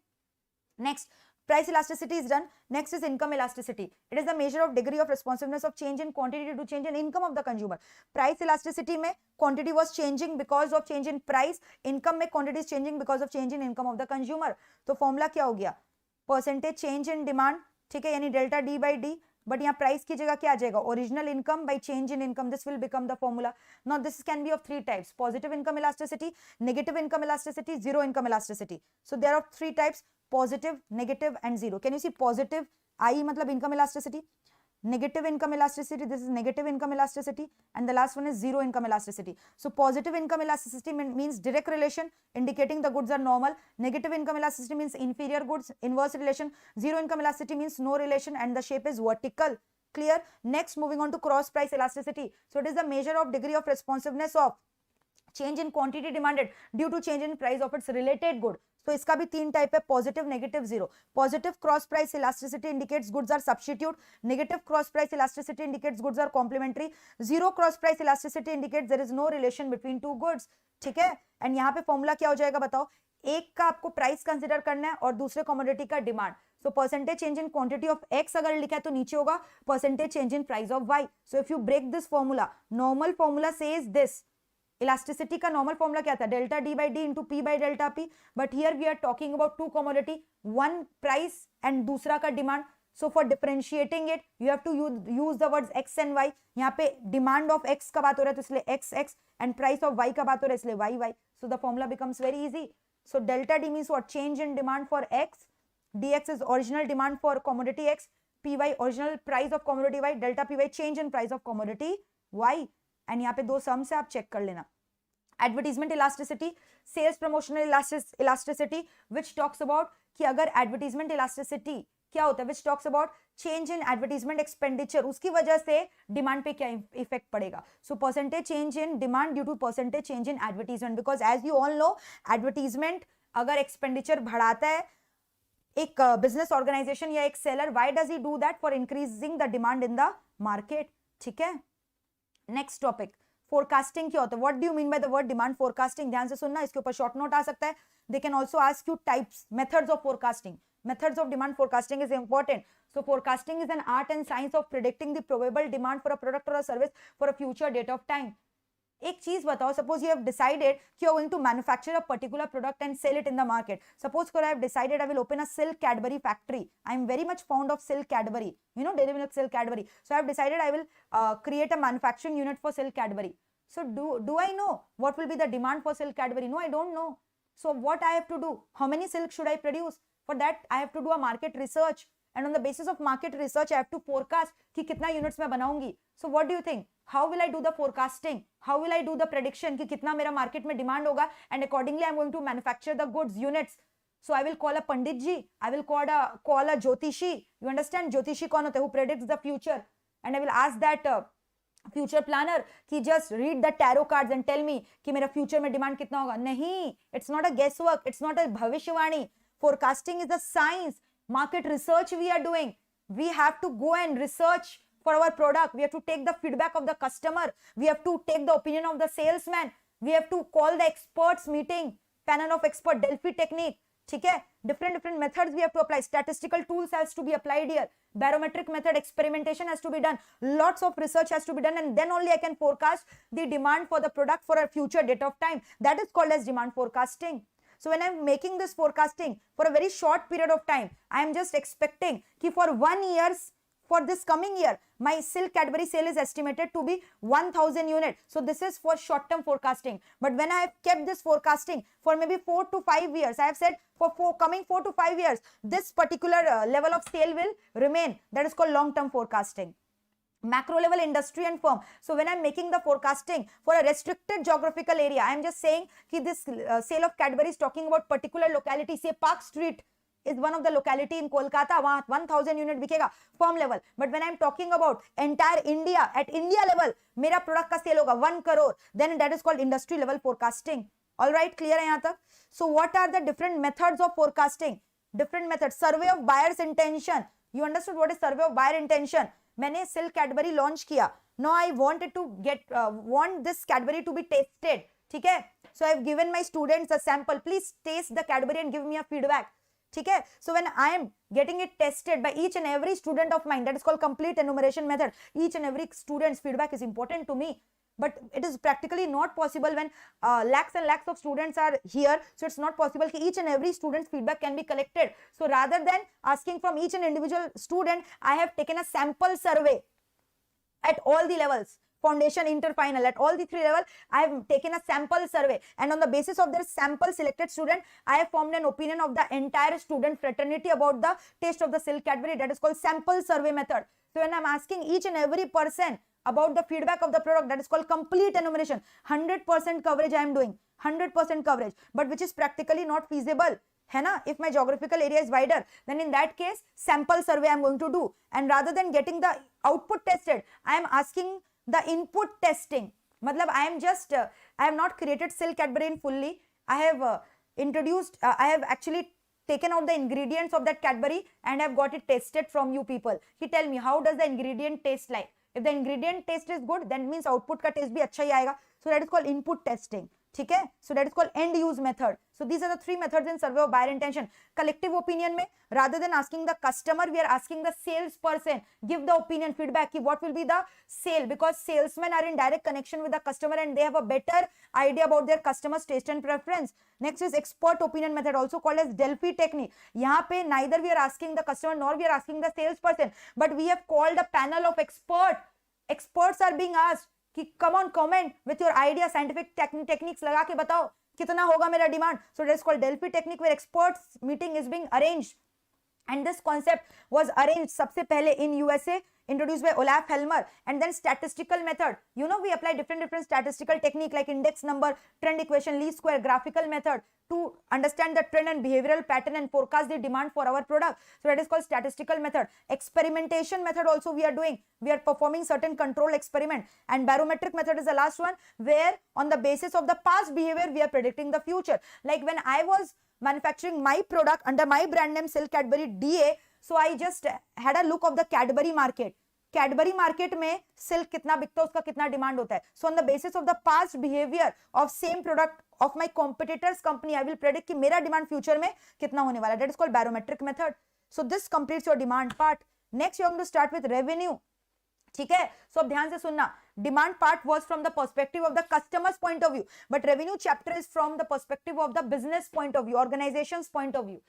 next, price elasticity is done. Next is income elasticity. It is the measure of degree of responsiveness of change in quantity to change in income of the consumer. Price elasticity में quantity was changing because of change in price. Income में quantity is changing because of change in income of the consumer. तो formula क्या हो गया? Percentage change in demand, ठीक है, यानी delta D by D. But यहाँ price की जगह क्या आ जाएगा? Original income by change in income. This will become the formula. Now this can be of three types: positive income elasticity, negative income elasticity, zero income elasticity. So there are three types: positive, negative, and zero. Can you see positive? I मतलब income elasticity. Negative income elasticity, this is negative income elasticity, and the last one is zero income elasticity. So positive income elasticity means direct relation, indicating the goods are normal. Negative income elasticity means inferior goods, inverse relation. Zero income elasticity means no relation and the shape is vertical. Clear? Next, moving on to cross price elasticity. So it is the measure of degree of responsiveness of change in quantity demanded due to change in price of its related good. तो इसका भी तीन type है: positive, negative, zero. Positive cross price elasticity indicates goods are substitute. Negative cross price elasticity indicates goods are complementary. Zero cross price elasticity indicates there is no relation between two goods. ठीक है, and यहाँ पे formula क्या हो जाएगा बताओ? एक का आपको प्राइस कंसिडर करना है और दूसरे कमोडिटी का डिमांड. So percentage change in quantity of X अगर लिखा है तो नीचे होगा percentage change in price of Y. So if you break this formula, normal formula says this. Elasticity का नॉर्मल फॉर्मूला क्या था? Delta D by D into P by delta P. But here we are talking about two commodity, one price and दूसरा का डिमांड. So for differentiating it you have to use the words X and Y. यहाँ पे demand of x का बात हो रहा है तो इसलिए X X, and price of Y का बात हो रहा है इसलिए Y Y. So the formula becomes very easy. So delta D means what? Change in demand for X. dx is original demand for commodity x, py original price of commodity y, delta py change in price of commodity y. And यहाँ पे दो sums है, आप check कर लेना. Advertisement elasticity, sales promotional elasticity, which talks about कि अगर advertisement elasticity क्या होता है, which talks about change in advertisement expenditure, उसकी वजह से डिमांड पे क्या इफेक्ट पड़ेगा. So percentage change in demand due to percentage change in advertisement, because as you all know advertisement अगर एक्सपेंडिचर बढ़ाता है एक बिजनेस ऑर्गेनाइजेशन या एक seller, why does he do that? For increasing the demand in the market. ठीक है, next topic forecasting क्या होता है? What do you mean by the word demand forecasting? ध्यान से सुनना, इसके ऊपर शॉर्ट नोट आ सकता है. They can also ask you types, methods of forecasting. Methods of demand forecasting is important. So forecasting is an art and science of predicting the probable demand for a product or a service for a future date of time. एक चीज बताओ, suppose you have decided you are going to manufacture a particular product and sell it in the market. Suppose I have decided I will open a silk Cadbury factory. I am very much fond of silk Cadbury. You know, dairy milk silk Cadbury. So I have decided I will create a manufacturing unit for silk Cadbury. So do I know what will be the demand for silk Cadbury? No, I don't know. So what I have to do? How many silk should I produce? For that I have to do a market research, and on the basis of market research I have to forecast कि कितना units मैं बनाऊंगी. So what do you think? How will I do the forecasting? How will I do the prediction कि कितना मेरा market में demand होगा, and accordingly I am going to manufacture the goods units. So I will call a Pandit ji, I will call a Jyotishi. You understand? Jyotishi कौन होता है? Who predicts the future. And I will ask that future planner कि just read the tarot cards and tell me कि मेरा future में demand कितना होगा. नहीं, it's not a guess work, it's not a भविष्यवाणी. Forecasting is a science. Market research we are doing. We have to go and research for our product. We have to take the feedback of the customer. We have to take the opinion of the salesman. We have to call the experts meeting. Panel of expert, Delphi technique, ठीक है, different methods we have to apply, statistical tools has to be applied here, barometric method, experimentation has to be done, lots of research has to be done, and then only I can forecast the demand for the product for a future date of time. That is called as demand forecasting. So when I'm making this forecasting for a very short period of time, I am just expecting कि for 1 year, for this coming year, my silk Cadbury sale is estimated to be 1000 units. So this is for short term forecasting. But when I have kept this forecasting for maybe 4 to 5 years, I have said for coming 4 to 5 years, this particular level of sale will remain. That is called long term forecasting. Macro level industry and firm. So when I'm making the forecasting for a restricted geographical area, I'm just saying कि this sale of Cadbury is talking about particular locality, say Park Street is one of the locality in Kolkata, वहाँ 1000 unit बिकेगा firm level. But when I'm talking about entire India, at India level, मेरा product का sale होगा 1 crore, then that is called industry level forecasting. All right, clear है यहाँ तक? So what are the different methods of forecasting? Different methods. Survey of buyer's intention. You understood what is survey of buyer intention? मैंने silk Cadbury launch किया. Now I wanted to want this Cadbury to be tasted. ठीक है? So I have given my students a sample. Please taste the Cadbury and give me a feedback. ठीक है? So when I am getting it tested by each and every student of mine, that is called complete enumeration method. Each and every student's feedback is important to me. But it is practically not possible when lakhs and lakhs of students are here. So it's not possible that each and every student's feedback can be collected. So rather than asking from each and individual student, I have taken a sample survey at all the levels. Foundation, inter, final, at all the 3 levels, I have taken a sample survey, and on the basis of their sample selected student, I have formed an opinion of the entire student fraternity about the taste of the silk Cadbury. That is called sample survey method. So when I'm asking each and every person about the feedback of the product, that is called complete enumeration. 100% coverage I am doing, 100% coverage, but which is practically not feasible. है ना? If my geographical area is wider, then in that case, sample survey I am going to do. And rather than getting the output tested, I am asking the input testing. मतलब I am just, I have not created silk Cadbury in fully. I have introduced, I have actually taken out the ingredients of that Cadbury and have got it tested from you people. He tell me, how does the ingredient taste like? If the ingredient taste is good, then means output का taste भी अच्छा ही आएगा. So that is called input testing. ठीक है? So that is called end use method. So these are the 3 methods in survey of buyer intention. Collective opinion में, rather than asking the customer, we are asking the salesperson, give the opinion, feedback, कि what will be the sale, because salesmen are in direct connection with the customer and they have a better idea about their customer's taste and preference. Next is expert opinion method, also called as Delphi technique. यहाँ पे neither we are asking the customer nor we are asking the salesperson, but we have called a panel of expert. Experts are being asked कि come on, comment with your idea, scientific techniques लगा के बताओ कितना होगा मेरा demand. So that is called Delphi technique, where experts meeting is being arranged. And this concept was arranged सबसे पहले in USA, introduced by Olaf Helmer. And then statistical method. You know, we apply different statistical technique like index number, trend equation, least square, graphical method to understand the trend and behavioral pattern and forecast the demand for our product. So that is called statistical method. Experimentation method also we are doing. We are performing certain control experiment. And barometric method is the last one, where on the basis of the past behavior, we are predicting the future. Like when I was manufacturing my product under my brand name Silk Cadbury DA, so I just had a look of the Cadbury market. Cadbury market में silk कितना बिकता है, उसका कितना demand होता है. So on the basis of the past behavior of same product of my competitors company, I will predict कि मेरा demand future में कितना होने वाला है. That is called barometric method. So this completes your demand part. Next you are going to start with revenue. ठीक है? So अब ध्यान से सुनना. Demand part was from the perspective of the customer's point of view, but revenue chapter is from the perspective of the business point of view, organization's point of view.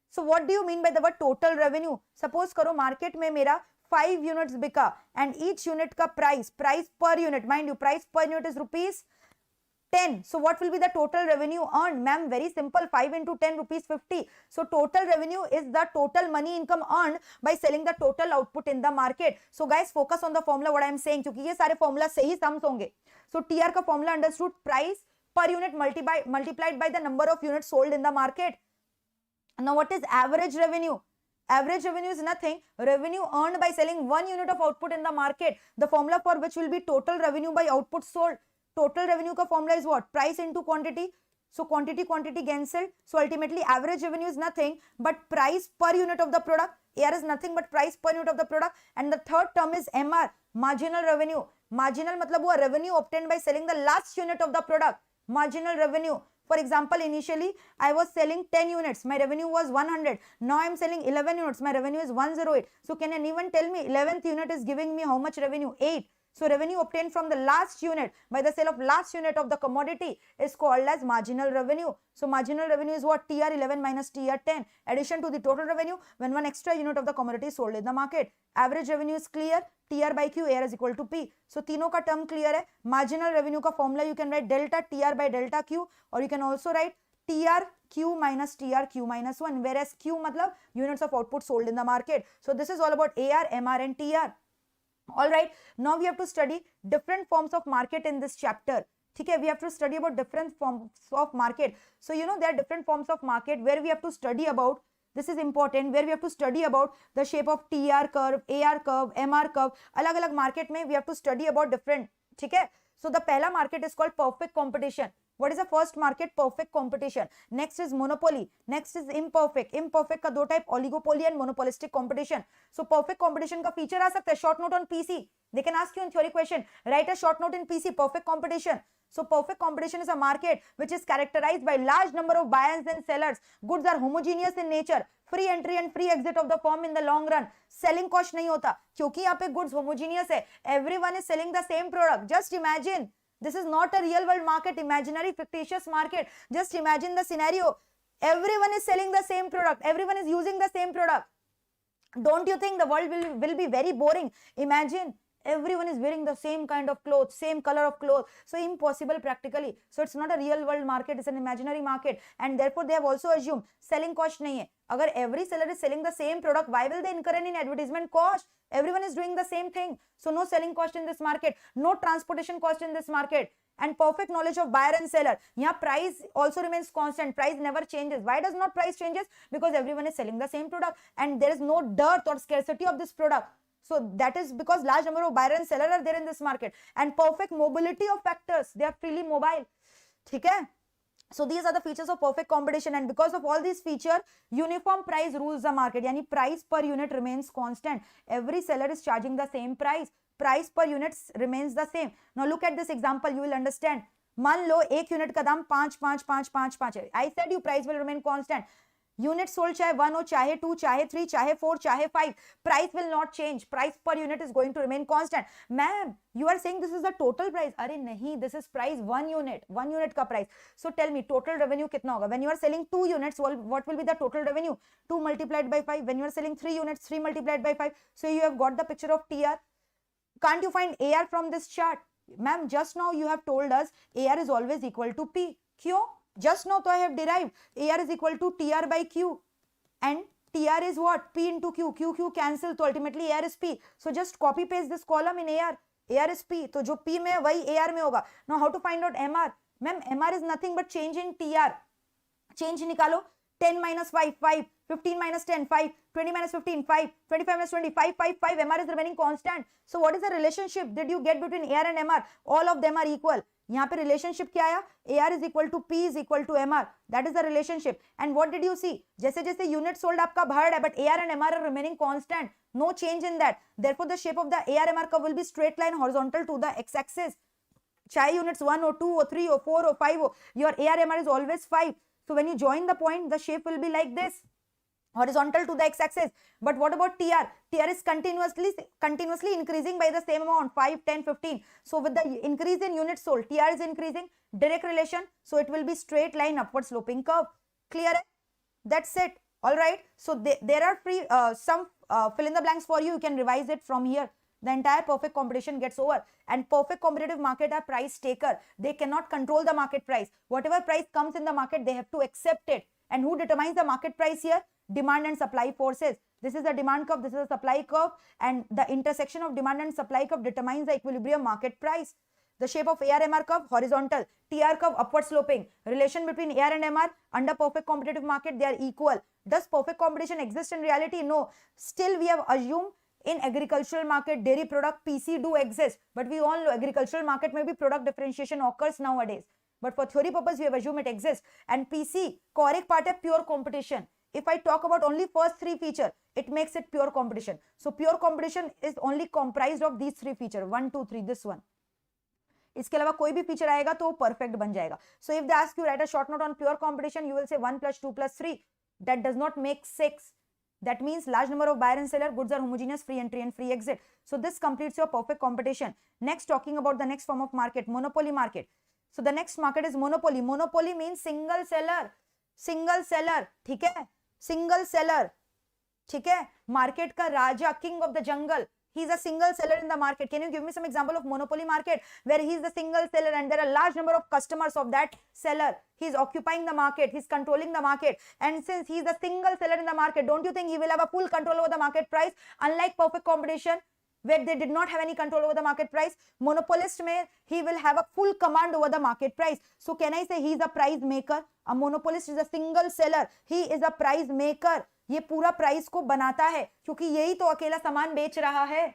So what do you mean by the word total revenue? Suppose करो market में मेरा 5 units बिका and each unit का price per unit, mind you, price per unit is rupees 10. So what will be the total revenue earned? Ma'am, very simple, 5 into 10 rupees 50. So total revenue is the total money income earned by selling the total output in the market. So guys, focus on the formula what I am saying, क्योंकि ये सारे formula से ही sums होंगे. So TR का formula understood, price per unit multiplied by the number of units sold in the market. Now what is average revenue? Average revenue is nothing. Revenue earned by selling 1 unit of output in the market. The formula for which will be total revenue by output sold. Total revenue का formula is what? Price into quantity. So quantity cancelled. So ultimately average revenue is nothing but price per unit of the product. AR is nothing but price per unit of the product. And the third term is MR, marginal revenue. Marginal मतलब वो revenue obtained by selling the last unit of the product. Marginal revenue. For example, initially I was selling 10 units, my revenue was 100. Now I am selling 11 units, my revenue is 108. So can anyone tell me 11th unit is giving me how much revenue? 8. So revenue obtained from the last unit by the sale of last unit of the commodity is called as marginal revenue. So marginal revenue is what? TR11 minus TR10, addition to the total revenue when one extra unit of the commodity is sold in the market. Average revenue is clear. TR by Q, AR is equal to P. So तीनों का term clear है. Marginal revenue का formula you can write delta TR by delta Q, or you can also write TR Q minus TR Q minus 1, whereas Q मतलब units of output sold in the market. So this is all about AR, MR and TR. All right, now we have to study different forms of market in this chapter. Okay, we have to study about different forms of market. So you know there are different forms of market where we have to study about, this is important, where we have to study about the shape of TR curve, AR curve, MR curve. अलग-अलग market में we have to study about different. ठीक है? So the पहला market is called perfect competition. What is the first market? Perfect competition. Next is monopoly. Next is imperfect. Imperfect का दो type, oligopoly and monopolistic competition. So perfect competition का feature आ सकता है short note on PC. They can ask you in theory question. Write a short note in PC. Perfect competition. So perfect competition is a market which is characterized by large number of buyers and sellers. Goods are homogeneous in nature. Free entry and free exit of the firm in the long run. Selling cost नहीं होता क्योंकि यहाँ पे goods homogeneous है. Everyone is selling the same product. Just imagine. This is not a real world market, imaginary fictitious market. Just imagine the scenario. Everyone is selling the same product. Everyone is using the same product. Don't you think the world will be very boring? Imagine everyone is wearing the same kind of clothes, same color of clothes. So impossible practically. So it's not a real world market, it's an imaginary market. And therefore they have also assumed selling cost nahi hai. Agar every seller is selling the same product, why will they incur any advertisement cost? Everyone is doing the same thing. So no selling cost in this market, no transportation cost in this market. And perfect knowledge of buyer and seller. Here price also remains constant. Price never changes. Why does not price changes? Because everyone is selling the same product and there is no dearth or scarcity of this product. So that is because large number of buyer and seller are there in this market. And perfect mobility of factors. They are freely mobile. Okay? So these are the features of perfect competition, and because of all these features, uniform price rules the market. Yani price per unit remains constant. Every seller is charging the same price. Price per unit remains the same. Now look at this example, you will understand. मान लो एक unit का दाम 5 है. I said you price will remain constant. Unit sold चाहे 1 हो, चाहे 2, चाहे 3, चाहे 4, चाहे 5. Price will not change. Price per unit is going to remain constant. Ma'am, you are saying this is the total price. अरे नहीं, this is price 1 unit. 1 unit का price. So tell me, total revenue कितना होगा? When you are selling 2 units, what will be the total revenue? 2 multiplied by 5. When you are selling 3 units, 3 multiplied by 5. So you have got the picture of TR. Can't you find AR from this chart? Ma'am, just now you have told us AR is always equal to P. क्यों? Just now, so I have derived AR is equal to TR by Q, and TR is what? P into Q. Q cancel, so ultimately AR is P. So just copy paste this column in AR. AR is P. So जो P में है वही AR में होगा. Now how to find out MR? Ma'am, MR is nothing but change in TR. Change निकालो. 10 minus 5, 5. 15 minus 10, 5. 20 minus 15, 5. 25 minus 20, 5, 5, 5. MR is remaining constant. So what is the relationship did you get between AR and MR? All of them are equal. यहाँ पे relationship क्या आया? AR is equal to P is equal to MR. That is the relationship. And what did you see? जैसे जैसे unit sold आपका बढ़ है, but AR and MR are remaining constant. No change in that. Therefore, the shape of the AR MR curve will be straight line horizontal to the x-axis. चाहे units 1 or 2 or 3 or 4 or 5 or your AR MR is always 5. So when you join the point, the shape will be like this. Horizontal to the x-axis. But what about TR? TR is continuously increasing by the same amount, 5, 10, 15. So with the increase in units sold, TR is increasing, direct relation. So it will be straight line upward sloping curve. Clear? That's it. All right. So there are some fill in the blanks for you. You can revise it from here. The entire perfect competition gets over. And perfect competitive market are price taker. They cannot control the market price. Whatever price comes in the market, they have to accept it. And who determines the market price here? Demand and supply forces. This is the demand curve, this is the supply curve, and the intersection of demand and supply curve determines the equilibrium market price. The shape of AR-MR curve, horizontal. TR curve, upward sloping. Relation between AR and MR, under perfect competitive market, they are equal. Does perfect competition exist in reality? No. Still, we have assumed in agricultural market, dairy product, PC do exist. But we all know agricultural market maybe product differentiation occurs nowadays. But for theory purpose, we have assumed it exists. And PC, correct part is pure competition. If I talk about only first 3 features, it makes it pure competition. So pure competition is only comprised of these 3 features. 1, 2, 3, this one. इसके अलावा कोई भी feature आएगा तो perfect बन जाएगा. So if they ask you right a short note on pure competition, you will say 1 + 2 + 3. That does not make 6. That means large number of buyer and seller, goods are homogeneous, free entry and free exit. So this completes your perfect competition. Next, talking about the next form of market, monopoly market. So the next market is monopoly. Monopoly means single seller. Single seller, ठीक है? Single seller, ठीक है? Market का राजा, king of the jungle. He is a single seller in the market. Can you give me some example of monopoly market where he is the single seller and there are large number of customers of that seller? He is occupying the market. He is controlling the market. And since he is the single seller in the market, don't you think he will have a full control over the market price? Unlike perfect competition, where they did not have any control over the market price, monopolist mein he will have a full command over the market price. So can I say he is a price maker? A monopolist is a single seller. He is a price maker. ये पूरा price को बनाता है क्योंकि यही तो अकेला सामान बेच रहा है.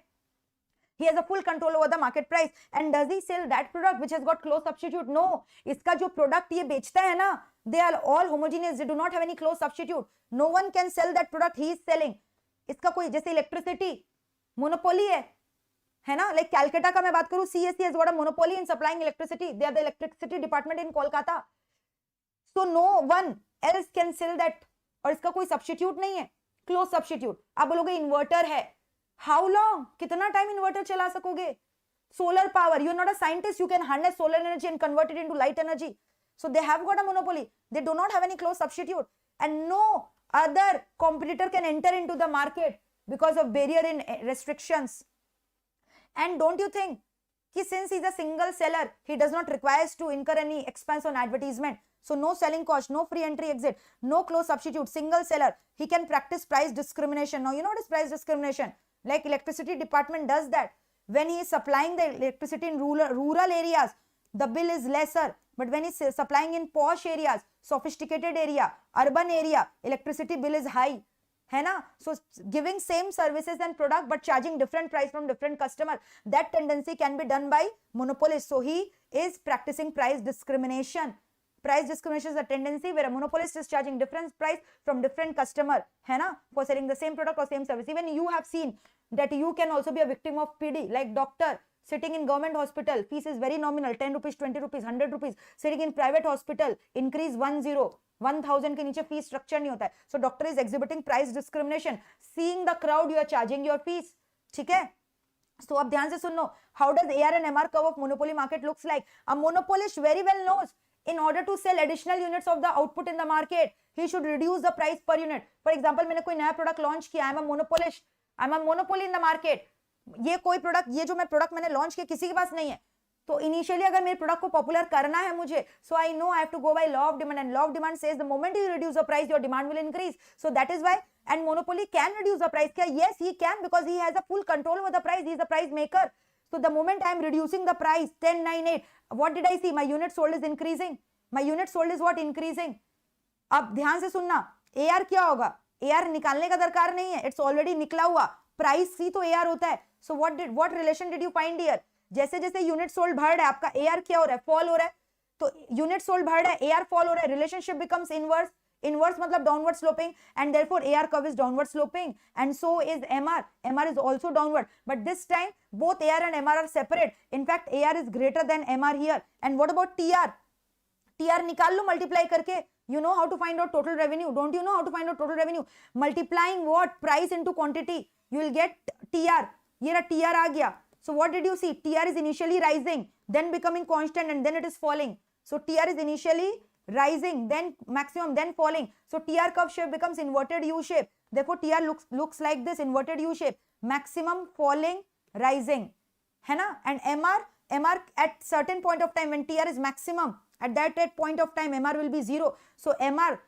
He has a full control over the market price. And does he sell that product which has got close substitute? No. इसका जो प्रोडक्ट ये बेचता है ना, they are all homogeneous. They do not have any close substitute. No one can sell that product he is selling. इसका कोई जैसे electricity monopoly है ना. लाइक कैलकाटा का मैं बात करूं, CSC has got a monopoly in supplying electricity. They are the electricity department in Kolkata. So no one else can sell that. और इसका कोई सब्स्टिट्यूट नहीं है, क्लोज सब्स्टिट्यूट. आप बोलोगे इन्वर्टर है, हाउ लॉन्ग, कितना टाइम इन्वर्टर चला सकोगे? Solar power, you are not a scientist, you can harness solar energy and convert it into light energy. So they have got a monopoly. They do not have any close substitute and no other competitor can enter into the market because of barrier in restrictions. And don't you think कि since he is a single seller, he does not requires to incur any expense on advertisement. So no selling cost, no free entry exit, no close substitute, single seller. He can practice price discrimination. Now you know what is price discrimination? Like electricity department does that. When he is supplying the electricity in rural areas, the bill is lesser. But when he is supplying in posh areas, sophisticated area, urban area, electricity bill is high. है ना. So giving same services and product but charging different price from different customer, that tendency can be done by monopolist. So he is practicing price discrimination. Price discrimination is a tendency where a monopolist is charging different price from different customer, है ना, for selling the same product or same service. Even you have seen that you can also be a victim of PD, like doctor sitting in government hospital, fees is very nominal, 10 rupees, 20 rupees, 100 rupees. Sitting in private hospital, increase 1000 के नीचे fees structure नहीं होता है. So doctor is exhibiting price discrimination. Seeing the crowd you are charging your fees. ठीक है. So अब ध्यान से सुनो, how does AR and MR curve of monopoly market looks like. A monopolist very well knows in order to sell additional units of the output in the market, he should reduce the price per unit. For example, मैंने कोई नया product launch किया, I'm a monopolist, I'm a monopoly in the market. ये कोई product, ये जो मैं product मैंने लॉन्च किया किसी के पास नहीं है, तो इनिशियली अगर मेरे प्रोडक्ट को पॉपुलर करना है मुझे, so I know I have to go by law of demand, and law of demand says the moment you reduce the price your demand will increase. So that is why and monopoly can reduce the price. क्या? Yes he can, because he has a full control over the price. He is a price maker. So the moment I am reducing the price 1098, what did I see? My unit sold is increasing. My unit sold is what? Increasing. अब ध्यान से सुनना, AR क्या होगा? AR निकालने का दरकार नहीं है, इट्स ऑलरेडी निकला हुआ. प्राइस ही तो AR होता है. So what relation did you find here? जैसे जैसे यूनिट सोल्ड बढ़ रहा है, आपका AR क्या हो रहा है? फॉल हो रहा है. तो यूनिट सोल्ड बढ़ रहा है, AR फॉल हो रहा है, रिलेशनशिप बिकम्स इनवर्स. Inverse मतलब downward sloping, and therefore AR curve is downward sloping, and so is MR. MR is also downward, but this time both AR and MR are separate. In fact, AR is greater than MR here. And what about TR? TR निकाल लो multiply करके. You know how to find out total revenue? Don't you know how to find out total revenue? Multiplying what? Price into quantity. You will get TR. ये रहा TR आ गया. So what did you see? TR is initially rising, then becoming constant, and then it is falling. So TR is initially rising, then maximum, then falling. So TR curve shape becomes inverted U shape. Therefore TR looks like this, inverted U shape. Maximum, falling, rising, है ना. And MR at certain point of time when TR is maximum, at that point of time MR will be 0. So MR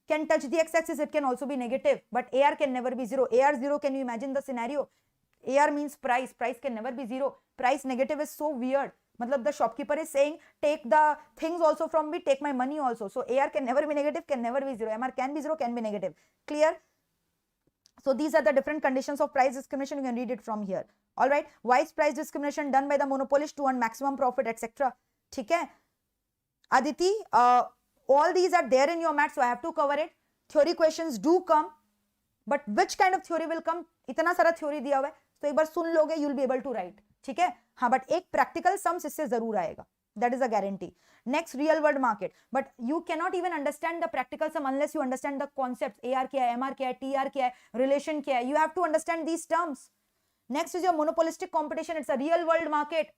can touch the x-axis, it can also be negative, but AR can never be 0. AR 0, can you imagine the scenario? AR means price can never be 0. Price negative is so weird. मतलब the shopkeeper is saying take the things also from me, take my money also. So AR can never be negative, can never be 0. MR can be 0, can be negative. Clear? So these are the different conditions of price discrimination. You can read it from here. All right. Why is price discrimination done by the monopolist to earn maximum profit, etc. ठीक है. Aditi, all these are there in your math, so I have to cover it. Theory questions do come, but which kind of theory will come? इतना सारा theory दिया हुआ है, तो एक बार सुन लोगे, you will be able to write. ठीक है. हाँ, बट एक प्रैक्टिकल सम्स इससे जरूर आएगा, that is a guarantee. Next, real world market, but you cannot even understand the practical sum unless you understand the concepts. AR क्या है, MR क्या है, TR क्या है, relation क्या है, you have to understand these terms. Next is your monopolistic competition. It's a real world market.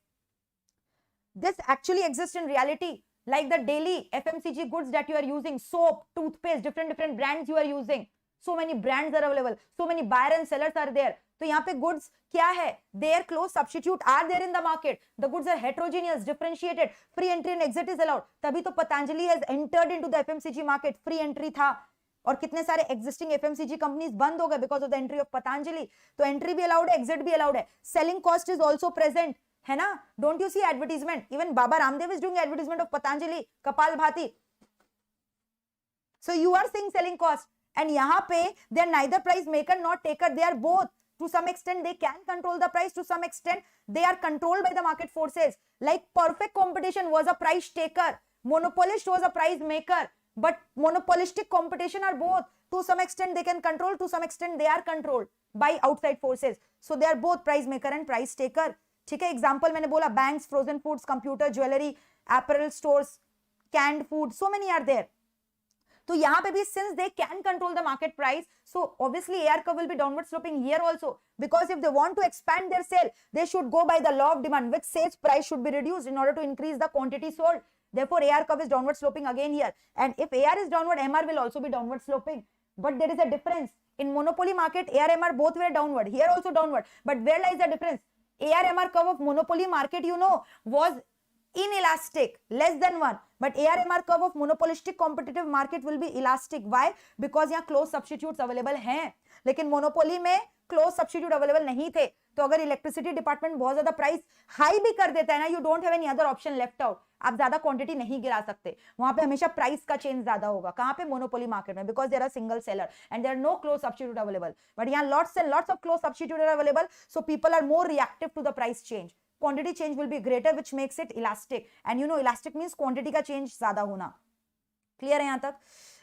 This actually exists in reality, like the daily FMCG goods that you are using, soap, toothpaste, different brands you are using. So many brands are available, so many buyer and sellers are there. तो यहाँ पे goods क्या है? Their close substitute are there in the market. The goods are heterogeneous, differentiated, free entry and exit is allowed. तभी तो Patanjali has entered into the FMCG market. Free entry था और कितने सारे existing FMCG companies बंद हो गए because of the entry of Patanjali. तो entry भी allowed है, exit भी allowed है. Selling cost is also present, है ना? Don't you see advertisement? Even Baba Ramdev is doing advertisement of Patanjali, Kapal Bhati. So you are seeing selling cost. And यहाँ पे they are neither price maker nor taker. They are both. To some extent, they can control the price. To some extent, they are controlled by the market forces. Like perfect competition was a price taker. Monopolist was a price maker. But monopolistic competition are both. To some extent, they can control. To some extent, they are controlled by outside forces. So they are both price maker and price taker. ठीक है, example मैंने बोला banks, frozen foods, computer, jewelry, apparel stores, canned food. So many are there. तो यहाँ पे भी since they can control the market price, so obviously AR curve will be downward sloping here also, because if they want to expand their sale, they should go by the law of demand, which says price should be reduced in order to increase the quantity sold. Therefore AR curve is downward sloping again here, and if AR is downward, MR will also be downward sloping. But there is a difference. In monopoly market, AR, MR both were downward, here also downward. But where lies the difference? AR, MR curve of monopoly market, you know, was inelastic, less than 1. But AR-MR curve of monopolistic competitive market will be elastic. Why? Because यहाँ close substitutes available हैं, लेकिन monopoly में close substitute available नहीं थे. तो अगर electricity department बहुत ज़्यादा price high भी कर देता है ना, you don't have any other option left out. आप ज़्यादा quantity नहीं गिरा सकते. वहाँ पे हमेशा price का change ज़्यादा होगा. कहाँ पे? monopoly market में, because there are single seller and there are no close substitute available. But यहाँ lots and lots of close substitute are available, so people are more reactive to the price change. Quantity change will be greater, which makes it elastic. And you know, elastic means quantity का change ज़्यादा होना. Clear है यहाँ तक?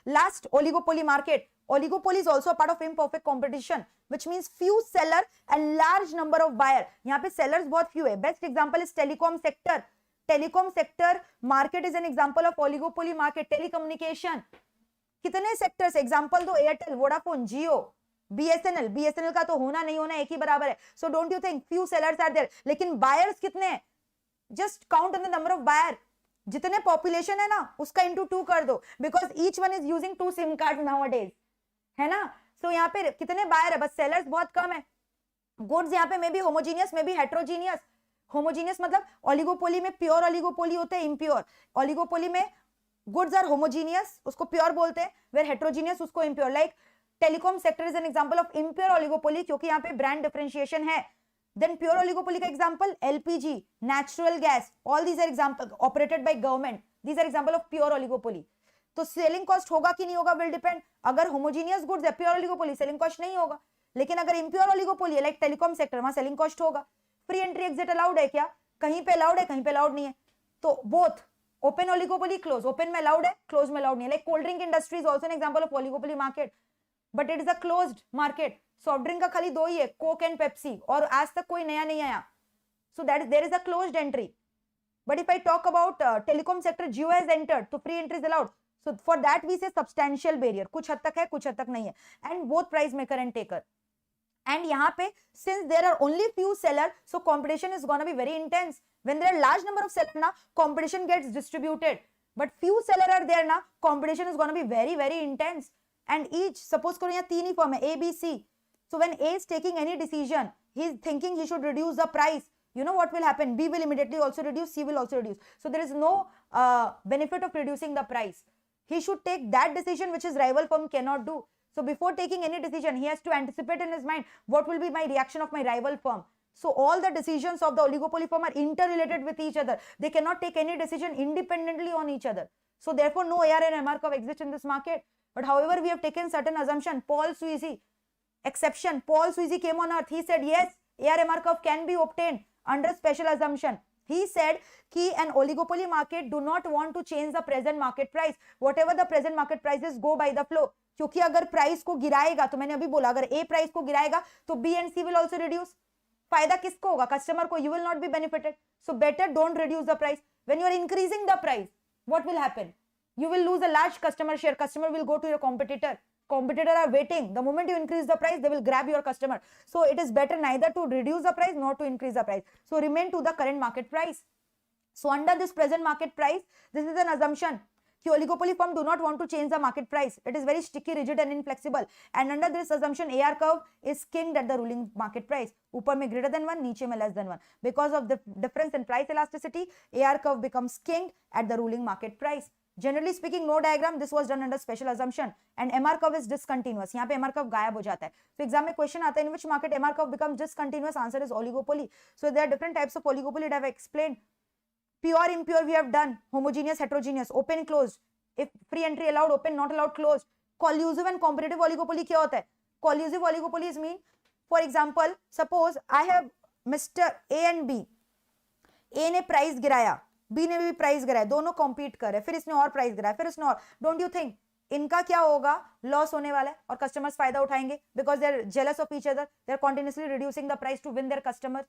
Last, oligopoly market. Oligopoly is also a part of imperfect competition, which means few seller and large number of buyer. यहाँ पे sellers बहुत few है. Best example is telecom sector. Telecom sector market is an example of oligopoly market. Telecommunication. कितने sectors? Example दो, Airtel, Vodafone, Jio. BSNL का तो होना नहीं होना एक ही बराबर है. So don't you think few sellers are there? लेकिन buyers कितने हैं? Just count on the number of buyer. जितने population है ना, उसका into 2 कर दो. Because each one is using 2 SIM cards nowadays. है ना? So यहाँ पे कितने buyer है? बस sellers बहुत कम है. Goods यहाँ पे may be homogeneous, may be heterogeneous. Homogeneous मतलब oligopoly में pure oligopoly होते हैं, impure. Oligopoly में goods are homogeneous, उसको pure बोलते हैं. Where heterogeneous उसको impure. Like telecom sector is an example of impure oligopoly क्योंकि यहाँ पे brand differentiation है. Then pure oligopoly का example LPG, natural gas, all these are example operated by government. These are example of pure oligopoly. तो selling cost होगा कि नहीं होगा will depend. अगर homogeneous goods है pure oligopoly, selling cost नहीं होगा. लेकिन अगर impure oligopoly है like telecom sector, वहाँ selling cost होगा. Free entry exit allowed है क्या? कहीं पे allowed है, कहीं पे allowed नहीं है. तो both open oligopoly, close. Open में allowed है, close में allowed नहीं है. Like cold drink industry is also an example of oligopoly market. But it is a closed market. Soft drink का खाली दो ही है, Coke and Pepsi, और आज तक कोई नया नहीं आया. So that is, there is a closed entry. But if I talk about telecom sector, Jio has entered, so free entry is allowed. So for that we say substantial barrier. कुछ हद तक है, कुछ हद तक नहीं है. And both price maker and taker. And यहाँ पे since there are only few seller, so competition is gonna be very intense. When there are large number of seller ना, competition gets distributed. But few seller are there ना, competition is gonna be very very intense. And each, suppose करो यहाँ तीन ही firm है, A, B, C. So when A is taking any decision, he is thinking he should reduce the price. You know what will happen? B will immediately also reduce, C will also reduce. So there is no benefit of reducing the price. He should take that decision which his rival firm cannot do. So before taking any decision, he has to anticipate in his mind what will be my reaction of my rival firm. So all the decisions of the oligopoly firm are interrelated with each other. They cannot take any decision independently on each other. So therefore no AR and MR curve exists in this market. But however, we have taken certain assumption. Paul Sweezy, exception. Paul Sweezy came on earth. He said, yes, AR-MR curve can be obtained under special assumption. He said कि an oligopoly market do not want to change the present market price. Whatever the present market prices go by the flow. क्योंकि अगर price को गिराएगा, तो मैंने अभी बोला, अगर A price को गिराएगा, तो B and C will also reduce. फायदा किसको होगा? कस्टमर को. You will not be benefited. So better don't reduce the price. When you are increasing the price, what will happen? You will lose a large customer share. Customer will go to your competitor. Competitor are waiting. The moment you increase the price, they will grab your customer. So it is better neither to reduce the price nor to increase the price. So remain to the current market price. So under this present market price, this is an assumption. कि oligopoly firm do not want to change the market price. It is very sticky, rigid and inflexible. And under this assumption, AR curve is kinged at the ruling market price. ऊपर में greater than 1, नीचे में less than 1. Because of the difference in price elasticity, AR curve becomes kinged at the ruling market price. Generally speaking, no diagram. This was done under special assumption. And MR curve is discontinuous. यहाँ पे MR curve गायब हो जाता है. So exam में question आता है, in which market MR curve becomes discontinuous? Answer is oligopoly. So there are different types of oligopoly that I have explained. Pure, impure we have done. Homogeneous, heterogeneous, open, closed. If free entry allowed, open, not allowed, closed. Collusive and competitive oligopoly क्या होता है? Collusive oligopolies mean, for example, suppose I have Mr. A and B. A ने price गिराया, B ने भी price गिराया, दोनों compete कर रहे हैं, फिर इसने और प्राइस गिराया, फिर इसने और. डोंट यू थिंक इनका क्या होगा? लॉस होने वाला है और कस्टमर्स फायदा उठाएंगे because they are jealous of each other. They are continuously reducing the price to win their customers.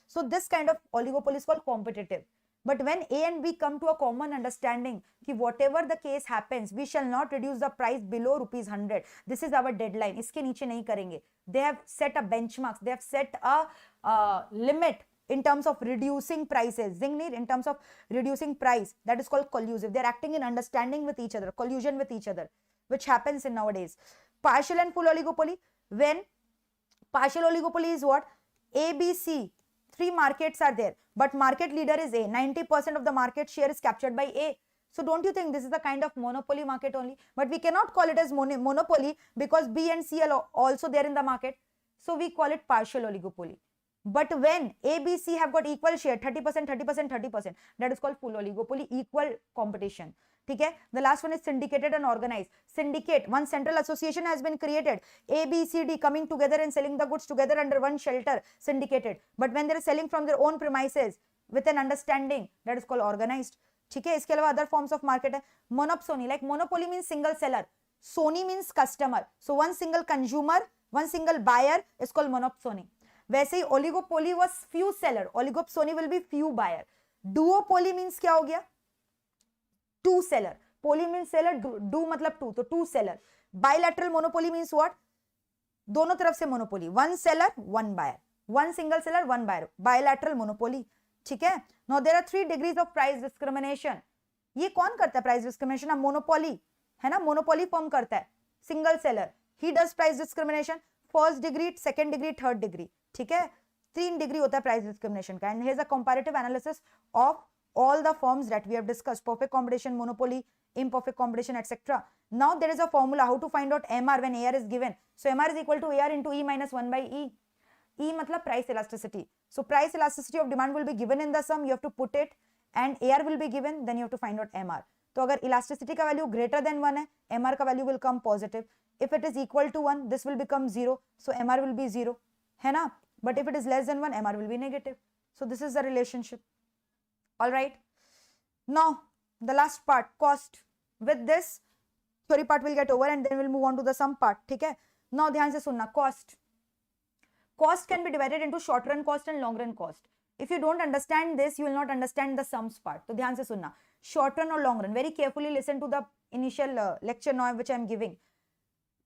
So this kind of oligopoly is called competitive. But when A and B come to a common understanding कि whatever the case happens, we shall not reduce the price below ₹100. This is our deadline. इसके नीचे नहीं करेंगे. They have set a benchmark. They have set a limit in terms of reducing prices. Zingnir, in terms of reducing price. That is called collusive. They are acting in understanding with each other, collusion with each other, which happens in nowadays. Partial and full oligopoly. When partial oligopoly is what? A, B, C. 3 markets are there, but market leader is A. 90% of the market share is captured by A. So don't you think this is the kind of monopoly market only? But we cannot call it as monopoly because B and C are also there in the market. So we call it partial oligopoly. But when A, B, C have got equal share, 30%, 30%, 30%, that is called full oligopoly, equal competition. Okay? The last one is syndicated and organized. Syndicate, one central association has been created. A, B, C, D coming together and selling the goods together under one shelter, syndicated. But when they are selling from their own premises with an understanding, that is called organized. Okay? इसके अलावा other forms of market है. Monopsony, like monopoly means single seller. Sony means customer. So one single consumer, one single buyer is called monopsony. वैसे ही oligopoly was few seller. Oligopsony will be few buyer. Duopoly means क्या हो गया? Two seller. Poly means seller. Do मतलब two. तो two seller. Bilateral monopoly means what? दोनों तरफ से monopoly. One seller, one buyer. One single seller, one buyer. Bilateral monopoly. ठीक है? Now there are 3 degrees of price discrimination. ये कौन करता है price discrimination? Monopoly है ना? Monopoly firm करता है. Single seller. He does price discrimination. First degree, second degree, third degree. ठीक है? 3 degree होता है price discrimination का. And here's a comparative analysis of all the forms that we have discussed: perfect competition, monopoly, imperfect competition, etc. Now there is a formula how to find out MR when AR is given. So MR is equal to AR into E minus 1 by E. E मतलब price elasticity. So price elasticity of demand will be given in the sum. You have to put it, and AR will be given. Then you have to find out MR. तो अगर elasticity का value greater than 1 है, MR का value will come positive. If it is equal to 1, this will become 0. So MR will be 0. है ना? But if it is less than 1, MR will be negative. So this is the relationship. All right. Now the last part, cost. With this theory part will get over and then we'll move on to the sum part. ठीक है? Now ध्यान से सुनना. Cost. Cost can be divided into short run cost and long run cost. If you don't understand this, you will not understand the sums part. तो ध्यान से सुनना. Short run or long run. Very carefully listen to the initial lecture now which I am giving.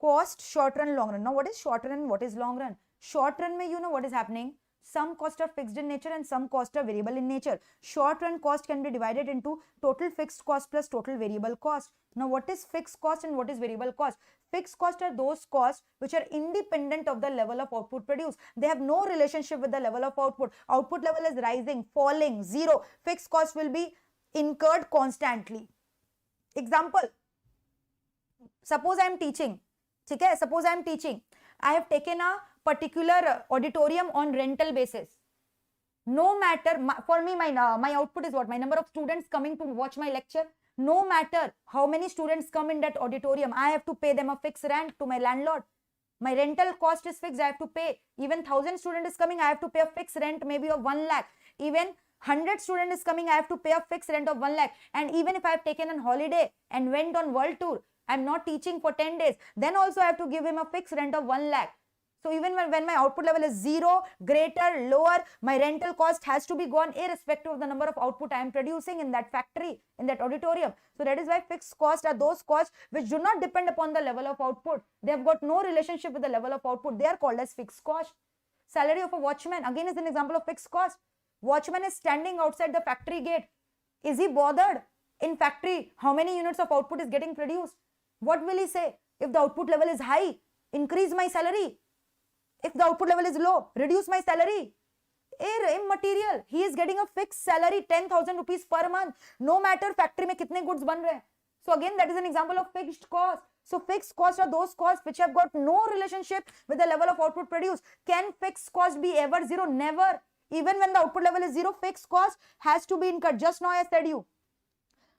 Cost, short run, long run. Now what is short run and what is long run? Short run में you know what is happening. Some costs are fixed in nature and some costs are variable in nature. Short run cost can be divided into total fixed cost plus total variable cost. Now what is fixed cost and what is variable cost? Fixed costs are those costs which are independent of the level of output produced. They have no relationship with the level of output. Output level is rising, falling, zero. Fixed cost will be incurred constantly. Example, suppose I am teaching. Okay? Suppose I am teaching. I have taken a particular auditorium on rental basis. No matter, for me, my output is what? My number of students coming to watch my lecture. No matter how many students come in that auditorium, I have to pay them a fixed rent to my landlord. My rental cost is fixed, I have to pay. Even 1,000 students is coming, I have to pay a fixed rent maybe of 1 lakh. Even 100 students is coming, I have to pay a fixed rent of 1 lakh. And even if I have taken a holiday and went on world tour, I am not teaching for 10 days, then also I have to give him a fixed rent of 1 lakh. So even when my output level is 0, greater, lower, my rental cost has to be gone irrespective of the number of output I am producing in that factory, in that auditorium. So that is why fixed costs are those costs which do not depend upon the level of output. They have got no relationship with the level of output. They are called as fixed cost. Salary of a watchman, again, is an example of fixed cost. Watchman is standing outside the factory gate. Is he bothered in factory how many units of output is getting produced? What will he say? If the output level is high, increase my salary. If the output level is low, reduce my salary. Immaterial. He is getting a fixed salary, 10,000 rupees per month. No matter factory mein kitne goods ban rahe. So again, that is an example of fixed cost. So fixed costs are those costs which have got no relationship with the level of output produced. Can fixed cost be ever zero? Never. Even when the output level is zero, fixed cost has to be incurred. Just now I said you.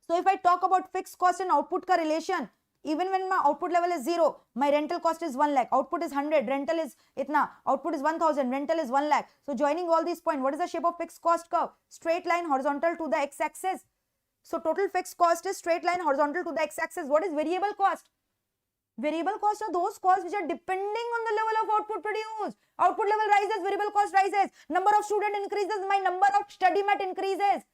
So if I talk about fixed cost and output ka relation, even when my output level is 0, my rental cost is 1 lakh, output is 100, rental is itna, output is 1000, rental is 1 lakh. So joining all these points, what is the shape of fixed cost curve? Straight line horizontal to the x-axis. So total fixed cost is straight line horizontal to the x-axis. What is variable cost? Variable costs are those costs which are depending on the level of output produced. Output level rises, variable cost rises. Number of student increases, my number of study mat increases.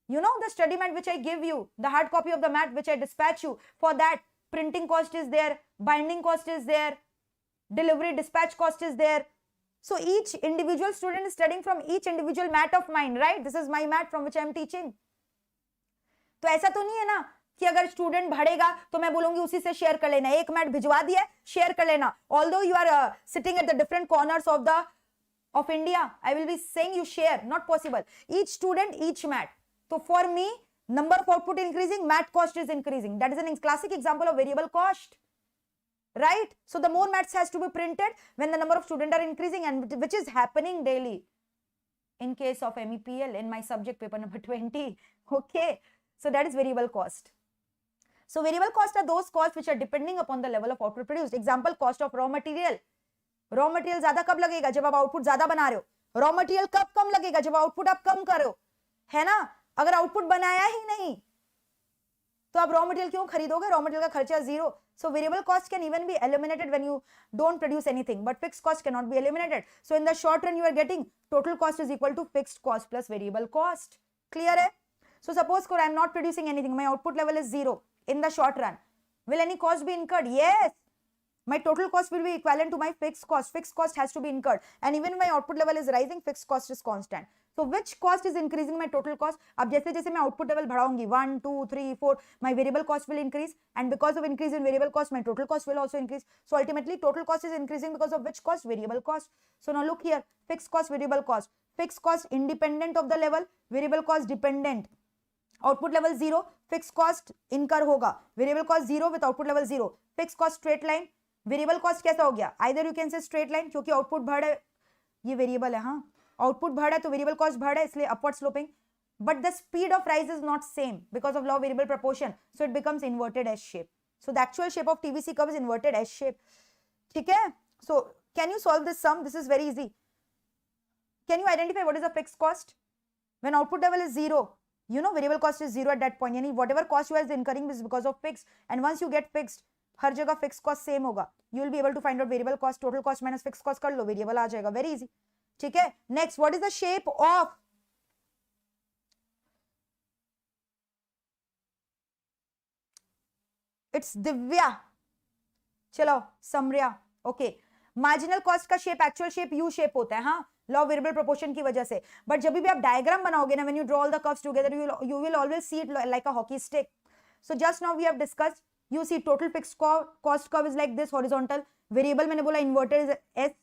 You know the study mat which I give you, the hard copy of the mat which I dispatch you, for that printing cost is there, binding cost is there, delivery dispatch cost is there. So each individual student is studying from each individual mat of mine, right? This is my mat from which I am teaching. तो ऐसा तो नहीं है ना कि अगर student बढ़ेगा तो मैं बोलूंगी उसी से शेयर कर लेना, एक मैट भिजवा दिया शेयर कर लेना. Although you are sitting at the different corners of India, I will be saying you share, not possible. Each student, each mat. So for me, number of output increasing, mat cost is increasing. That is a classic example of variable cost, right? So the more mats has to be printed when the number of students are increasing, and which is happening daily in case of MEPL in my subject paper number 20. Okay, so that is variable cost. So variable cost are those costs which are depending upon the level of output produced. Example, cost of raw material. Raw material ज्यादा कब लगेगा? जब आप output ज्यादा बना रहे हो. Raw material कब कम लगेगा? जब output आप कम कर रहे हो, है ना? अगर आउटपुट बनाया ही नहीं तो आप रॉ मटेरियल क्यों खरीदोगे? रॉ मटेरियल का खर्चा 0. So variable cost can even be eliminated when you don't produce anything, but fixed cost can not be eliminated. So in the short run you are getting total cost is equal to fixed cost plus variable cost. Clear है? So suppose I am not producing anything, my output level is 0 in the short run. Will any cost be incurred? Yes. My total cost will be equivalent to my fixed cost. Fixed cost has to be incurred. And even when my output level is rising, fixed cost is constant. So which cost is increasing my total cost? अब जैसे जैसे मैं output level बढ़ाऊंगी 1, 2, 3, 4, my variable cost will increase. And because of increase in variable cost, my total cost will also increase. So ultimately, total cost is increasing because of which cost? Variable cost. So now look here, fixed cost, variable cost. Fixed cost independent of the level, variable cost dependent. Output level 0, fixed cost incur होगा. Variable cost 0 with output level 0. Fixed cost straight line. Variable cost कैसा हो गया? Either you can से straight line, क्योंकि output बढ़ है, ये variable है, हाँ, आउटपुट बढ़ है तो वेरिएबल कॉस्ट बढ़ है, इसलिए upward sloping. But the speed of rise is not same because of law variable proportion, so it becomes inverted S shape. So the actual shape of TVC curve is inverted S shape. ठीक है? So can you solve this sum? This is very easy. Can you identify what is the fixed cost when output level is 0? You know variable cost is 0 at that point. यानी whatever cost you are incurring is because of fixed, and once you get fixed, हर जगह fix cost same होगा. You will be able to find out variable cost, total cost minus fix cost कर लो, variable आ जाएगा. Very easy. ठीक है? Next, what is the shape of its Divya. चलो समरिया. ओके, मार्जिनल कॉस्ट का shape actual shape U shape होता है, हाँ, लॉ वेरिएबल प्रोपोर्शन की वजह से. बट जब भी आप डायग्राम बनाओगे ना, when you draw all the curves together, you will always see it like a hockey stick. So just now we have discussed, you see total fixed cost curve is like this, horizontal. Variable मैंने बोला inverted is S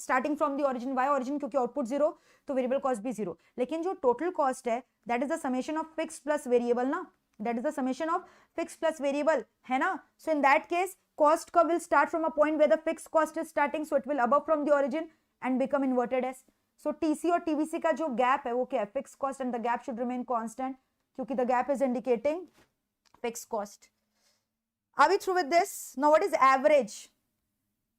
starting from the origin. Why origin? क्योंकि output 0 तो variable cost भी 0. लेकिन जो total cost है, that is the summation of fixed plus variable ना, that is the summation of fixed plus variable, है ना? So in that case, cost curve will start from a point where the fixed cost is starting, so it will above from the origin and become inverted S. So TC और TVC का जो gap है वो क्या है? Fixed cost, and the gap should remain constant क्योंकि the gap is indicating fixed cost. Are we through with this? Now what is average?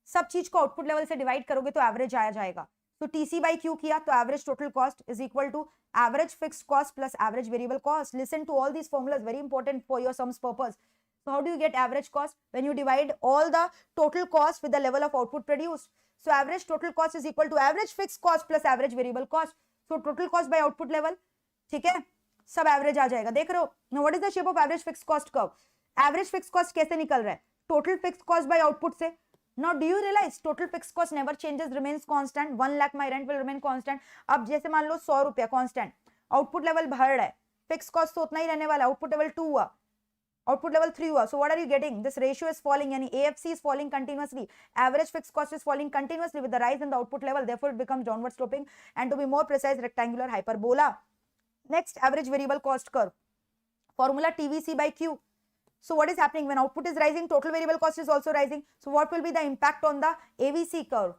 सब चीज को आउटपुट लेवल से डिवाइड करोगे तो एवरेज आया जाएगा. तो TC by Q किया तो average total cost is equal to average fixed cost plus average variable cost. Listen to all these formulas, very important for your sums purpose. So how do you get average cost? When you divide all the total cost with the level of output produced. So average total cost is equal to average fixed cost plus average variable cost. So total cost by output level, ठीक है, सब average आ जाएगा. देख रहे हो? Now what is the shape of average fixed cost curve? Average fixed cost कैसे निकल रहा है? Total fixed cost by output से. Now do you realize total fixed cost never changes, remains constant. 1 lakh my rent will remain constant. अब जैसे मान लो 100 रुपया constant. Output level बढ़ रहा है. Fixed cost तो उतना ही रहने वाला. Output level 2 हुआ. Output level 3 हुआ. So what are you getting? This ratio is falling. यानी AFC is falling continuously. Average fixed cost is falling continuously with the rise in the output level. Therefore, it becomes downward sloping. And to be more precise, rectangular hyperbola. Next, average variable cost curve. Formula TVC by Q. So what is happening? When output is rising, total variable cost is also rising. So what will be the impact on the AVC curve?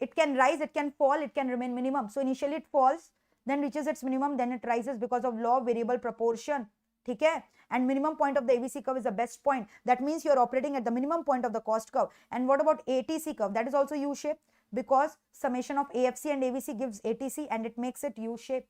It can rise, it can fall, it can remain minimum. So initially it falls, then reaches its minimum, then it rises because of law of variable proportion. Okay? And minimum point of the AVC curve is the best point. That means you are operating at the minimum point of the cost curve. And what about ATC curve? That is also U-shape because summation of AFC and AVC gives ATC and it makes it U-shape.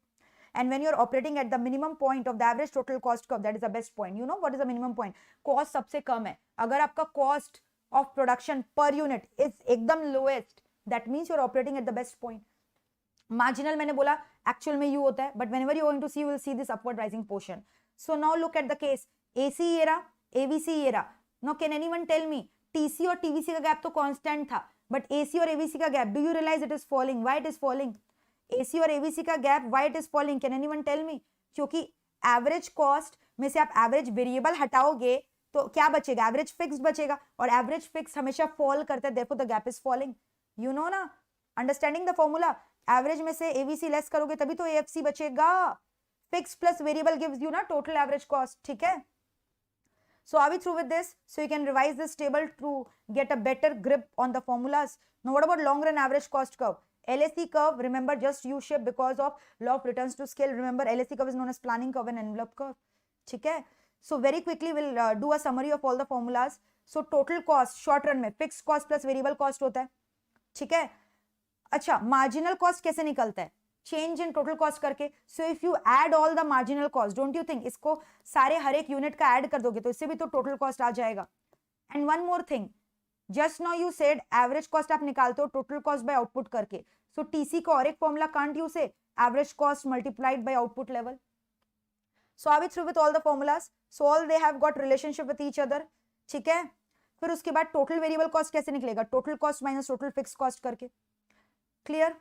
And when you're operating at the minimum point of the average total cost curve, that is the best point. You know what is the minimum point? Cost सबसे कम है. अगर आपका cost of production per unit is एकदम lowest, that means you're operating at the best point. Marginal मैंने बोला actual में U होता है, but whenever you're going to see, you will see this upward rising portion. So now look at the case. AC era, AVC era. Now can anyone tell me TC और TVC का gap तो constant था, but AC और AVC का gap, do you realize it is falling? Why it is falling? AC और AVC का gap, why it is falling? Can anyone tell me? क्योंकि average cost में से आप average variable हटाओगे तो क्या बचेगा? Average fixed बचेगा और average fixed हमेशा fall करता है, therefore the gap is falling. You know ना? Understanding the formula. Average में से AVC less करोगे तभी तो AFC बचेगा. Fixed plus variable gives you ना total average cost. ठीक है? So are we through with this? So you can revise this table to get a better grip on the formulas. Now what about long run average cost curve? LAC curve, remember just U-shape because of law of returns to scale. Remember LAC curve is known as planning curve and envelope curve. ठीक है? So very quickly we'll do a summary of all the formulas. So total cost short run में fixed cost plus variable cost होता है. ठीक है? अच्छा, marginal cost कैसे निकलता है? Change in total cost करके. So if you add all the marginal cost, don't you think इसको सारे हर एक यूनिट का ऐड कर दोगे तो इससे भी तो total cost आ जाएगा. And one more thing, just now you said average cost आप निकालते हो total cost by output करके. So TC का और एक formula can't you say average cost multiplied by output level. So are we through with all the formulas? So all they have got relationship with each other. ठीक है? फिर उसके बाद total variable cost कैसे निकलेगा? Total cost minus total fixed cost करके. Clear?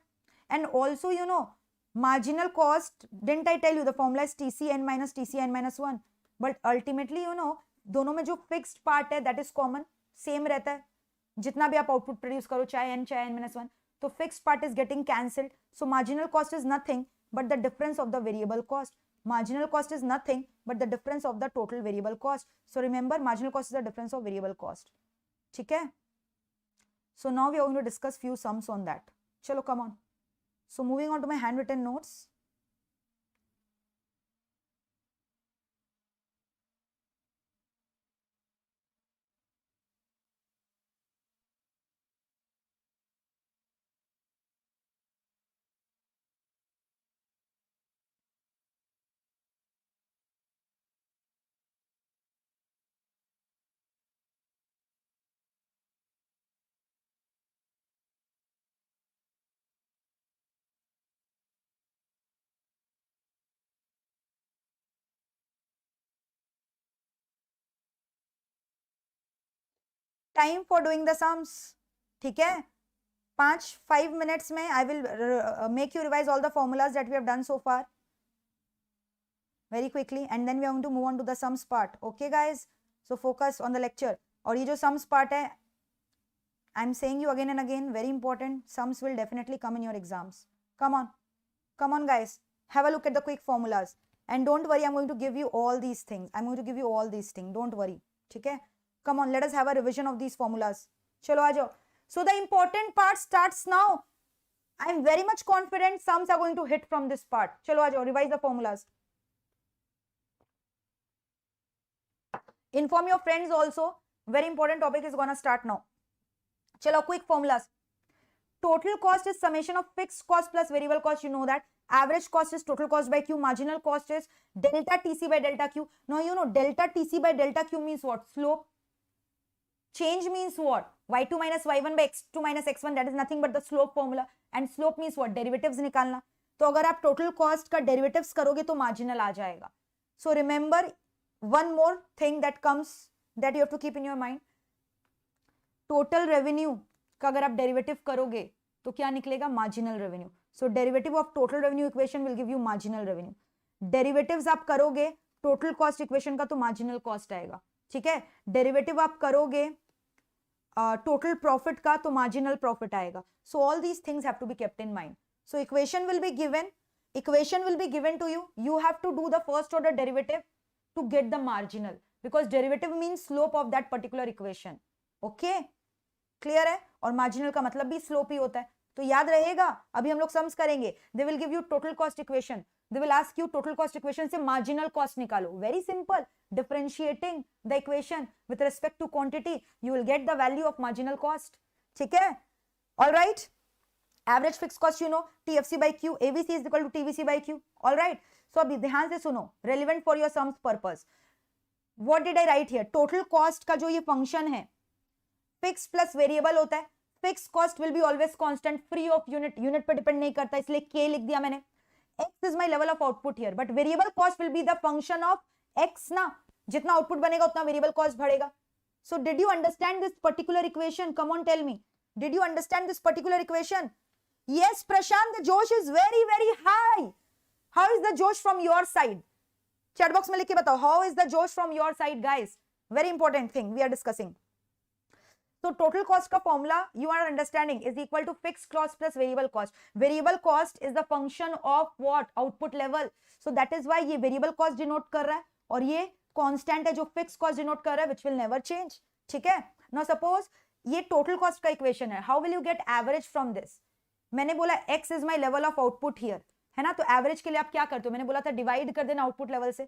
And also, you know, marginal cost, didn't I tell you the formula is TCN minus TCN minus 1? But ultimately, you know, दोनों में जो fixed part है, that is common, same रहता है. जितना भी आप output produce करो, चाहे n minus 1, तो fixed part is getting cancelled. So marginal cost is nothing but the difference of the variable cost. Marginal cost is nothing but the difference of the total variable cost. So remember, marginal cost is the difference of variable cost. ठीक है? So now we are going to discuss few sums on that. चलो, come on. So moving on to my handwritten notes. Time for doing the sums. ठीक है? 5 minutes में I will make you revise all the formulas that we have done so far. Very quickly, and then we are going to move on to the sums part. Okay, guys? So focus on the lecture. और ये जो sums part है, I'm saying you again and again, very important. Sums will definitely come in your exams. Come on, guys. Have a look at the quick formulas. And don't worry, I'm going to give you all these things. Don't worry. ठीक है? Come on, let us have a revision of these formulas. चलो आ जाओ. So the important part starts now. I am very much confident sums are going to hit from this part. चलो आ जाओ, revise the formulas. Inform your friends also. Very important topic is gonna start now. चलो, quick formulas. Total cost is summation of fixed cost plus variable cost. You know that. Average cost is total cost by Q. Marginal cost is delta TC by delta Q. Now you know delta TC by delta Q means what? Slope. Change means what? y2 minus y1 by x2 minus x1, that is nothing but the slope formula. And slope means what? Derivatives निकालना. तो अगर आप total cost का derivatives करोगे तो marginal आ जाएगा. So remember one more thing that comes that you have to keep in your mind. Total revenue का अगर आप derivative करोगे तो क्या निकलेगा? Marginal revenue. So derivative of total revenue equation will give you marginal revenue. Derivatives आप करोगे total cost equation का तो marginal cost आएगा. ठीक है? Derivative आप करोगे total profit का तो marginal profit आएगा. So all these things have to be kept in mind. So equation will be given to you. You have to do the first order derivative to get the marginal, because derivative means slope of that particular equation. Okay? Clear है? और marginal का मतलब भी slope ही होता है. तो याद रहेगा, अभी हम लोग सम्स करेंगे. They will give you total cost equation. They will ask you total cost equation से marginal cost निकालो. Very simple. Differentiating the equation with respect to quantity, you will get the value of marginal cost. ठीक है? All right. Average fixed cost you know, TFC by Q, ABC is equal to TVC by Q. All right. So अभी ध्यान से सुनो, relevant for your sums purpose. What did I write here? Total cost का जो ये function है, fixed plus variable होता है. Fixed cost will be always constant, free of unit. Unit पे depend नहीं करता, इसलिए K लिख दिया मैंने. X is my level of output here, but variable cost will be the function of X ना. जितना output बनेगा उतना variable cost बढ़ेगा. So did you understand this particular equation? Come on, tell me. Did you understand this particular equation? Yes, Prashant, the Josh is very, very high. How is the Josh from your side? Chat box में लिख के बताओ. How is the Josh from your side, guys? Very important thing we are discussing. So total cost का formula you are understanding is equal to fixed cost plus variable cost. Variable cost is the function of what? Output level. So that is why ये variable cost denote कर रहा है और ये constant है जो fixed cost denote कर रहा है, which will never change. ठीक है? Now suppose ये total cost का equation है. How will you get average from this? मैंने बोला x is my level of output here, है ना? तो average के लिए आप क्या करते हो? मैंने बोला था divide कर देना output level से.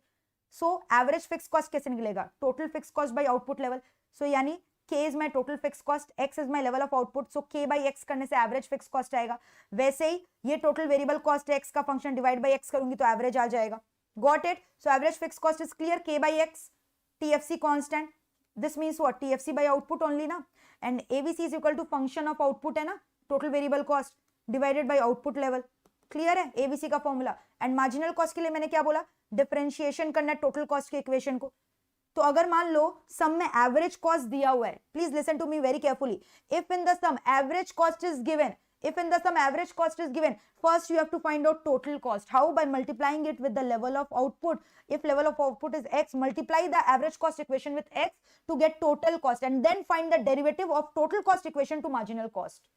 So average fixed cost कैसे निकलेगा? Total fixed cost by output level. So यानी K is my total fixed cost, X is my level of output, so K by X करने से average fixed cost आएगा. वैसे ही ये total variable cost है, X का function divide by X करूंगी तो average आ जाएगा. Got it? So average fixed cost is clear. K by X, TFC constant. This means what? TFC by output only ना. And ABC is equal to function of output है ना? Total variable cost divided by output level. Clear है? ABC का formula. And marginal cost के लिए मैंने क्या बोला? Differentiation करना है total cost के equation को. तो अगर मान लो सम में एवरेज कॉस्ट दिया हुआ है, please listen to me very carefully. If in the sum average cost is given, first you have to find out total cost. How? By multiplying it with the level of output. If level of output is X, multiply the average cost equation with X to get total cost and then find the derivative of total cost equation to marginal cost.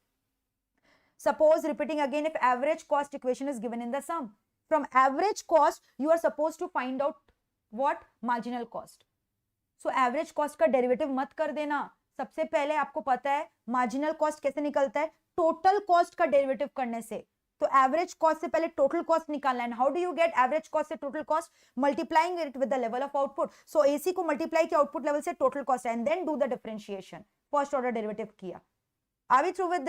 Suppose, repeating again, if average cost equation is given in the sum, from average cost you are supposed to find out what? Marginal cost. So average cost का derivative मत कर देना. सबसे पहले आपको पता है marginal cost कैसे निकलता है? टोटल कॉस्ट का डेरिवेटिव करने से. तो एवरेज कॉस्ट से पहले टोटल कॉस्ट निकालना है. How do you get average cost से total cost? Multiplying it with the level of output. So AC को मल्टीप्लाई किया आउटपुट लेवल से total cost and then do the differentiation. First order derivative किया. Are we through with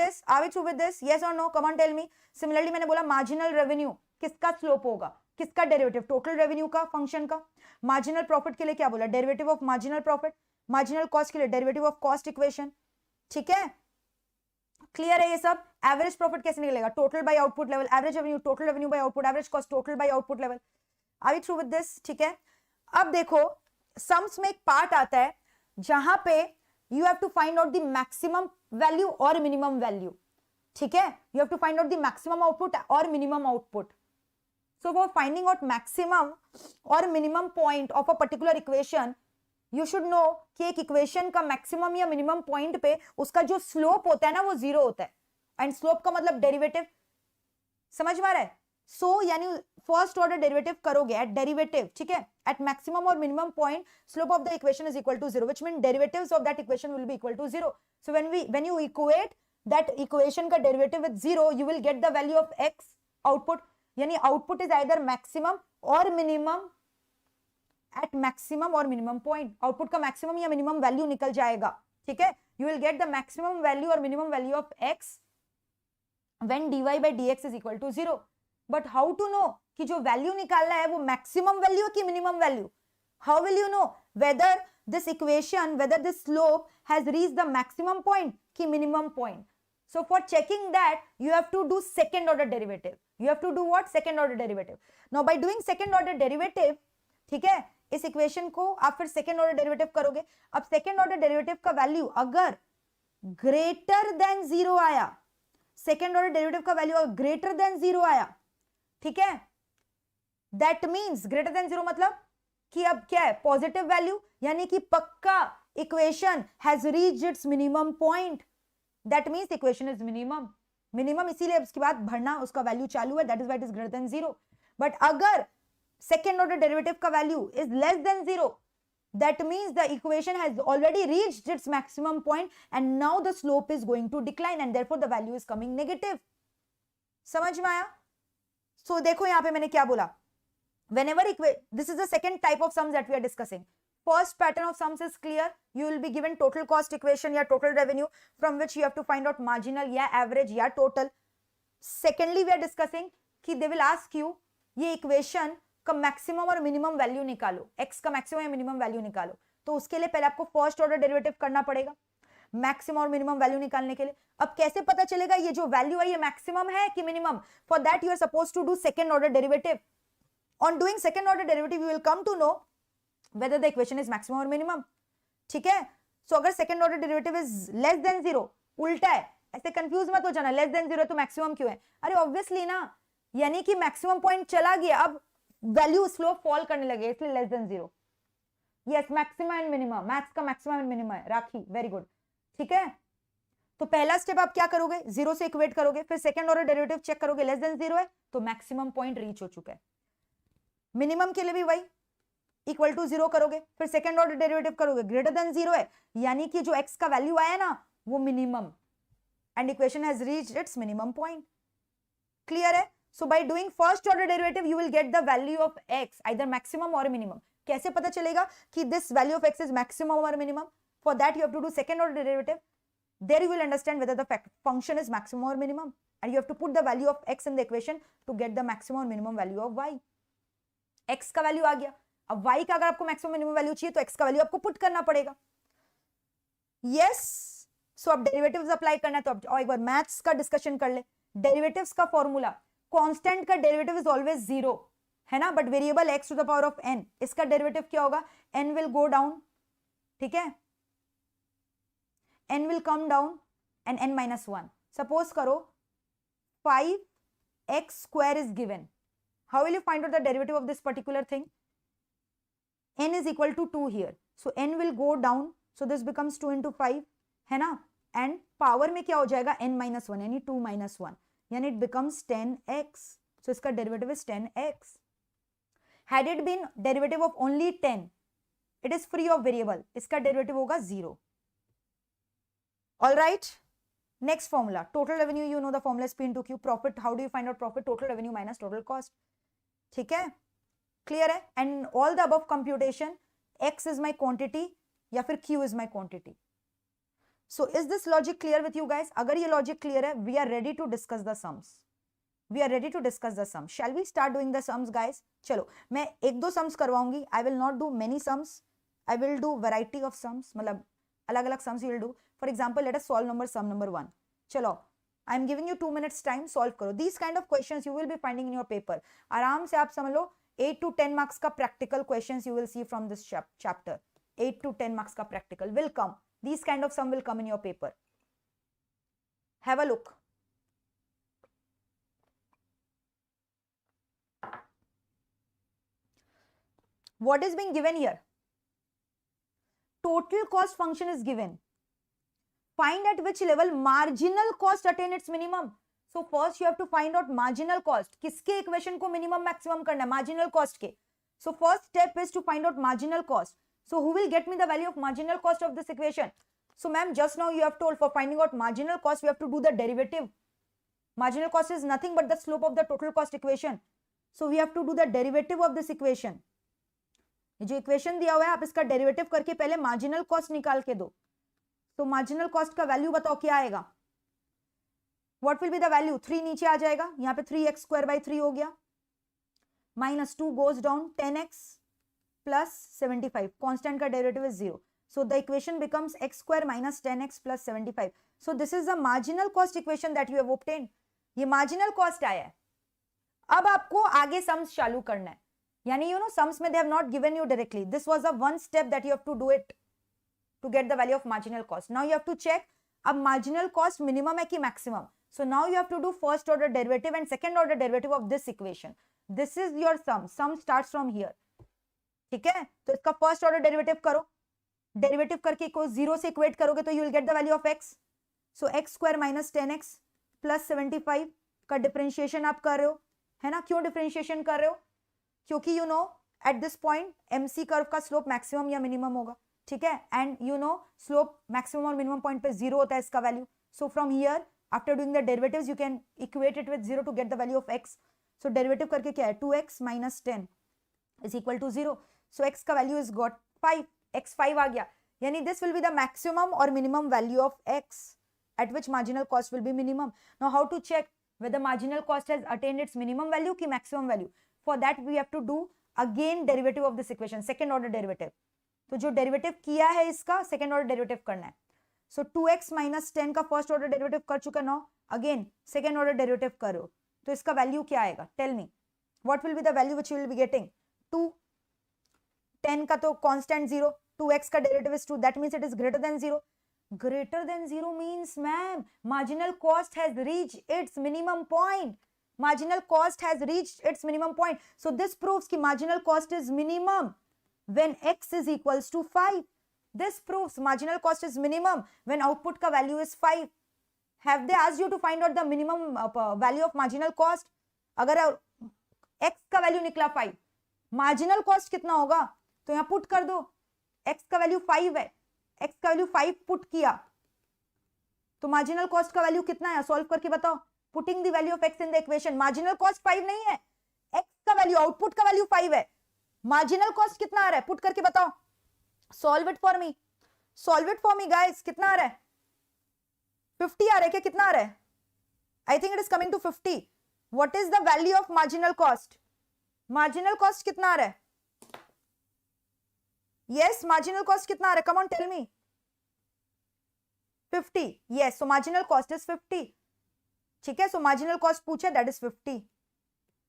this? Yes or no? Come on, tell me. Similarly मैंने बोला marginal revenue किसका slope होगा? किसका derivative? Total revenue का, function का. Marginal profit के लिए क्या बोला? Derivative of marginal profit. Marginal cost के लिए डेरिवेटिव ऑफ कॉस्ट इक्वेशन. ठीक है? क्लियर है ये सब? एवरेज प्रॉफिट कैसे निकलेगा? Total by output level. Average revenue total revenue by output. Average cost total by output level. Are we through with this? ठीक है? अब देखो सम्स में एक पार्ट आता है जहां पे you have to find out the maximum value और मिनिमम वैल्यू. ठीक है? You have to find out the maximum output और minimum output. So for finding out maximum or minimum point of a particular equation, you should know कि एक equation का maximum या minimum point पे उसका जो slope होता है ना वो zero होता है. And slope का मतलब derivative. समझ में आ रहा है? So यानी first order derivative करोगे at derivative, ठीक है? At maximum or minimum point, slope of the equation is equal to zero, which means derivatives of that equation will be equal to zero. So when you equate that equation का derivative with zero, you will get the value of x output. यानी output is either maximum और minimum at maximum और minimum point. Output का maximum या minimum value निकल जाएगा. ठीक है? You will get the maximum value और minimum value of x when dy by dx is equal to 0. But how to know कि जो वैल्यू निकालना है वो मैक्सिमम वैल्यू की minimum value? How will you know whether this equation whether this slope has reached the maximum point ki minimum point. So for checking that you have to do second order derivative. You have to do what? Second order derivative. Now by doing second order derivative, ठीक है, इस equation को आप फिर second order derivative करोगे. अब second order derivative का value अगर ग्रेटर देन जीरो आया, सेकेंड ऑर्डर डेरिवेटिव का वैल्यू अगर ग्रेटर देन जीरो आया, ठीक है, that means greater than zero मतलब कि अब क्या है, पॉजिटिव वैल्यू, यानी कि पक्का equation has reached it's minimum point. That means equation is minimum. Minimum इसीलिए उसके बाद भरना उसका वैल्यू चालू है, that is why it is greater than zero. But अगर second order derivative का value is less than zero, that means the equation has already reached its maximum point and now the slope is going to decline and therefore the value is coming negative. समझ में आया? So देखो यहाँ पे मैंने क्या बोला, whenever this is the second type of sums that we are discussing. First pattern of sums is clear. You will be given total cost equation या total revenue from which you have to find out marginal या average या total. Secondly we are discussing कि they will ask you ये equation का maximum और minimum value निकालो, x का maximum या मिनिमम वैल्यू निकालो. तो उसके लिए पहले आपको फर्स्ट ऑर्डर डेरिवेटिव करना पड़ेगा मैक्सिमम और मिनिमम वैल्यू निकालने के लिए. अब कैसे पता चलेगा ये जो वैल्यू है ये मैक्सिमम है कि minimum? For that you are supposed to do second order derivative. On doing second order derivative you will come to know whether the equation is maximum और मिनिमम. ठीक है, सो अगर second order derivative is less than zero, उल्टा है, ऐसे confuse मत हो जाना, लेस देन जीरो तो मैक्सिमम क्यों है? अरे ऑब्वियसली ना, यानी कि मैक्सिमम पॉइंट चला गया, अब वैल्यू स्लोप फॉल करने लगे, इसलिए less than zero. Yes, maximum and minimum, maths का मैक्सिमम एंड मिनिमम है. राखी, वेरी गुड. ठीक है, तो पहला स्टेप आप क्या करोगे, जीरो से इक्वेट करोगे, फिर सेकंड ऑर्डर डेरिवेटिव चेक करोगे, लेस देन जीरो है तो मैक्सिमम पॉइंट रीच हो चुका है. मिनिमम के लिए भी वही, इक्वल टू जीरो करोगे, फिर सेकंड ऑर्डर डेरिवेटिव करोगे, ग्रेटर देन जीरो है, यानी कि जो एक्स का वैल्यू आया ना वो minimum, and equation has reached it's minimum point. Clear है? So by doing first order derivative you will get the value of x either maximum or minimum. कैसे पता चलेगा कि this value of x is maximum or minimum? For that you have to do second order derivative. There you will understand whether the function is maximum or minimum, and you have to put the value of x in the equation to get the maximum or minimum value of y. x का value आ गया, अब y का अगर आपको maximum minimum value चाहिए तो x का वैल्यू आपको पुट करना पड़ेगा. यस, सो अब डेरिवेटिव्स अप्लाई करना है, तो अब एक बार मैथ्स का डिस्कशन कर ले. डेरिवेटिव्स का फॉर्मूला, कांस्टेंट का डेरिवेटिव इज ऑलवेज जीरो, है ना, but variable x to the power of n, इसका डेरिवेटिव क्या होगा, n विल गो डाउन. ठीक है, n will come down and n minus one. Suppose करो 5x square is given, how will you find out the derivative of this particular thing? n is equal to 2 here, so n will go down, so this becomes 2 into 5, है ना, and power में क्या हो जाएगा, n minus one, यानी 2 minus one, यानी it becomes 10x. So इसका derivative is 10x. Had it been derivative of only 10, it is free of variable. इसका derivative होगा 0. All right. Next formula, total revenue. You know the formula is P into Q. Profit. How do you find out profit? Total revenue minus total cost. ठीक है? Clear है? And all the above computation, X is my quantity या फिर Q is my quantity. So is this logic clear with you guys? अगर ये logic clear है, we are ready to discuss the sums. We are ready to discuss the sums. Shall we start doing the sums, guys? चलो, मैं एक दो sums करवाऊंगी. I will not do many sums. I will do variety of sums. मतलब अलग-अलग sums you will do. For example, let us solve sum number 1. चलो, I am giving you 2 minutes time. Solve करो. These kind of questions you will be finding in your paper. आराम से आप समझ लो 8 to 10 marks का practical questions you will see from this chapter. 8 to 10 marks का practical will come. These kind of sum will come in your paper. Have a look. What is being given here? Total cost function is given. Find at which level marginal cost attain its minimum. So first you have to find out marginal cost. किसके equation को minimum maximum करना है? Marginal cost के. So first step is to find out marginal cost. So who will get me the value of marginal cost of this equation? So ma'am, just now you have told for finding out marginal cost, we have to do the derivative. Marginal cost is nothing but the slope of the total cost equation. So we have to do the derivative of this equation. ये जो equation दिया हुआ है, आप इसका derivative करके पहले marginal cost निकाल के दो. तो marginal cost का value बताओ क्या आएगा? What will be the value? 3 नीचे आ जाएगा. यहाँ पे 3x square by 3 हो गया. Minus 2 goes down, 10x plus 75. Constant का derivative is 0. So the equation becomes x square minus 10x plus 75. So this is the marginal cost equation that you have obtained. ये marginal cost आया है. अब आपको आगे sums चालू करना है. यानी you know sums में they have not given you directly. This was the one step that you have to do it to get the value of marginal cost. Now you have to check अब marginal cost minimum है कि maximum. So now you have to do first order derivative and second order derivative of this equation. This is your sum. Sum starts from here. ठीक है, तो इसका first order derivative करो. Derivative करके को 0 से इक्वेट करोगे तो you will get the value of x. So x square minus 10x plus 75 का डिफरेंशिएशन आप कर रहे हो, है ना. क्यों डिफरेंशिएशन कर रहे हो? क्योंकि you know at this point MC curve का स्लोप मैक्सिमम या मिनिमम होगा. ठीक है, and you know slope maximum और मिनिमम पॉइंट पे 0 होता है इसका value. So from here after doing the derivatives you can equate it with 0 to get the value of x. So derivative करके क्या है, 2x minus 10 is equal to 0. So x का value is got 5. x 5 आ गया, यानी this will be the maximum और minimum value of x at which marginal cost will be minimum. Now how to check whether marginal cost has attained its minimum value ki maximum value? For that we have to do again derivative of this equation, second order derivative. तो जो derivative किया है इसका second order derivative करना है. So 2x minus 10 का first order derivative कर चुका now, again second order derivative करो तो इसका value क्या आएगा? Tell me what will be the value which you will be getting? 2. 10 का तो constant 0, 2x का derivative is 2, that means it is greater than 0. Greater than 0 means, ma'am, marginal cost has reached its minimum point. Marginal cost has reached its minimum point. So this proves that marginal cost is minimum when x is equals to 5. This proves marginal cost is minimum when output ka value is 5. Have they asked you to find out the minimum value of marginal cost? अगर x का value निकला 5, marginal cost कितना होगा? तो यहाँ put कर दो, x का value 5 है, x का वैल्यू 5 पुट किया तो मार्जिनल कॉस्ट का वैल्यू कितना है? सॉल्व करके बताओ. Putting the value of x in the equation. Marginal cost 5 नहीं है, x का वैल्यू आउटपुट का वैल्यू 5 है. मार्जिनल कॉस्ट कितना आ रहा है? पुट करके बताओ. Solve it for me, solve it for me guys. कितना आ रहा है? 50 आ रहा है क्या? कितना आ रहा है? I think it is coming to 50. What is the value of marginal cost? Marginal cost कितना आ रहा है? Yes, marginal cost कितना आ रहा है? Come on, tell me. 50. Yes, so marginal cost is 50. ठीक है, so marginal cost पूछे, that is 50.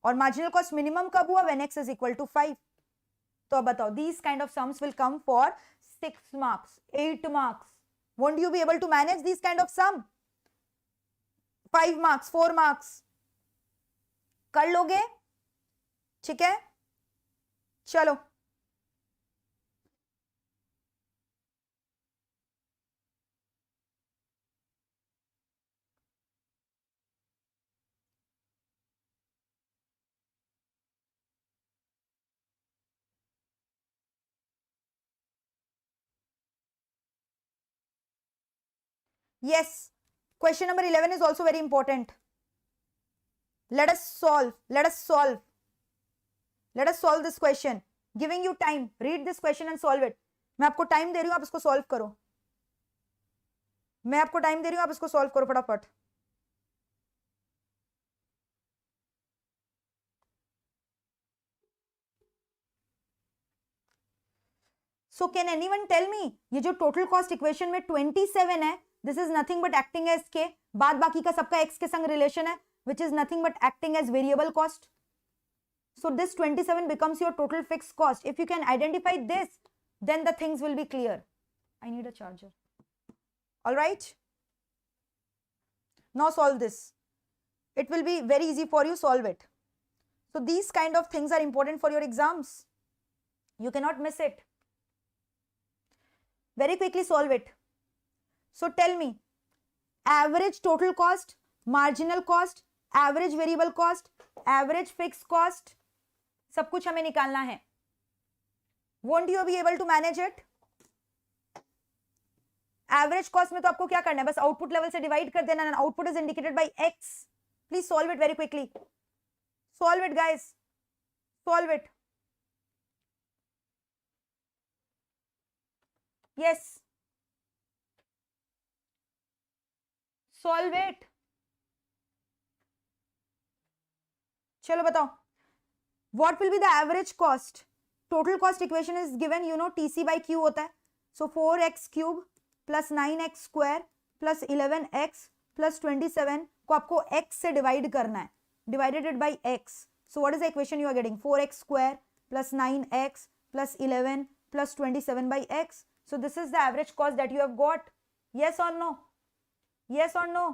और marginal cost minimum कब हुआ? When x is equal to 5. तो अब बताओ, these kind of sums will come for 6 marks, 8 marks. Won't you be able to manage these kind of sum? 5 marks, 4 marks. कर लोगे? ठीक है, चलो. Yes, question number 11 is also very important. Let us solve this question. Giving you time, read this question and solve it. मैं आपको time दे रही हूं, आप इसको सॉल्व करो. मैं आपको टाइम दे रही हूं, आप इसको सॉल्व करो फटाफट. So can anyone tell me ये जो total cost equation में 27 है, this is nothing but acting as k, बाद बाकी का सबका x के संग relation है, which is nothing but acting as variable cost. So this 27 becomes your total fixed cost. If you can identify this, then the things will be clear. I need a charger. All right. Now solve this. It will be very easy for you. Solve it. So these kind of things are important for your exams. You cannot miss it. Very quickly solve it. So tell me, average total cost, marginal cost, average variable cost, average fixed cost, सब कुछ हमें निकालना है. Won't you be able to manage it? Average cost में तो आपको क्या करना है? बस output level से divide कर देना, and output is indicated by x. Please solve it very quickly. Solve it, guys. Solve it. Yes. Solve it. चलो बताओ. What will be the average cost? Total cost equation is given, you know TC by Q होता है. So 4x cube plus 9x square plus 11x plus 27 को आपको x से divide करना है, divided by x. So what is the equation you are getting? 4x square plus 9x plus 11 plus 27 by x. So this is the average cost that you have got. Yes or no? Yes or no?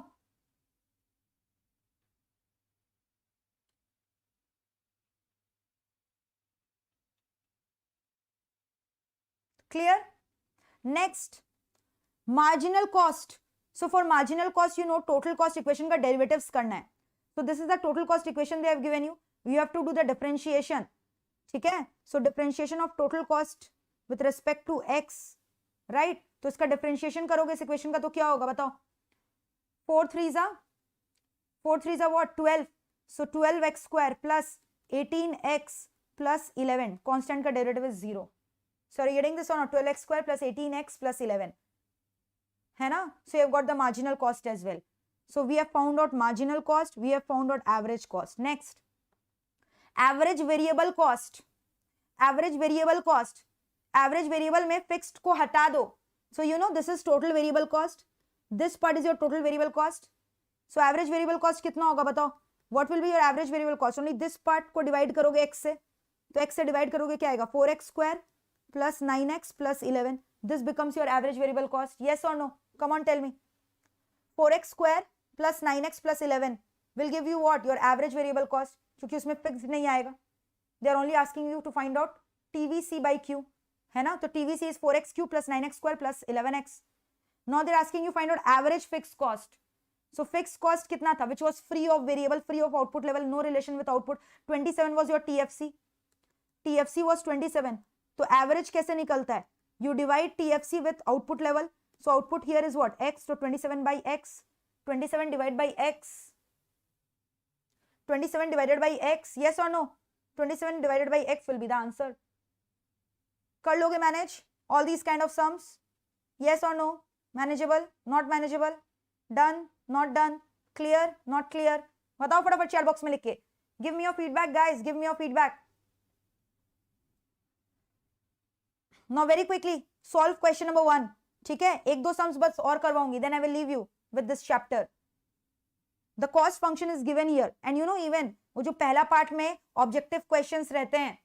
Clear? Next, marginal cost. So for marginal cost, you know total cost equation का derivatives करना है. So this is the total cost equation they have given you. You have to do the differentiation. ठीक है? So differentiation of total cost with respect to x, right? तो इसका differentiation करोगे इस equation का तो क्या होगा बताओ? 4 3s what? 12. So 12x square plus 18x plus 11. Constant का derivative is 0. So are you getting this or not? 12x square plus 18x plus 11. है ना? So you have got the marginal cost as well. So we have found out marginal cost. We have found out average cost. Next, average variable cost. Average variable cost. Average variable में fixed को हटा दो. So you know this is total variable cost. This part is your total variable cost. So average variable cost कितना होगा बताओ? What will be your average variable cost? Only this part को divide करोगे x से. तो x से divide करोगे क्या आएगा? 4x square plus 9x plus 11. This becomes your average variable cost. Yes or no? Come on, tell me. 4x square plus 9x plus 11 will give you what? Your average variable cost. क्योंकि उसमें fixed नहीं आएगा. They are only asking you to find out TVC by Q. है ना? तो TVC is 4x cube plus 9x square plus 11x. Now they are asking you find out average fixed cost. So fixed cost कितना था? Which was free of variable, free of output level, no relation with output. 27 was your TFC. TFC was 27. तो average कैसे निकलता है? You divide TFC with output level. So output here is what? X. So 27 by X. 27 divided by X. 27 divided by X. Yes or no? 27 divided by X will be the answer. कर लोगे manage all these kind of sums? Yes or no? Manageable? Not manageable? Done? Not done? Clear? Not clear? बताओ फटाफट chat box में लिख के. Give me your feedback, guys. Give me your feedback. Now very quickly solve question number 1. ठीक है? एक दो sums बस और करवाऊंगी. Then I will leave you with this chapter. The cost function is given here. And you know even वो जो पहला part में objective questions रहते हैं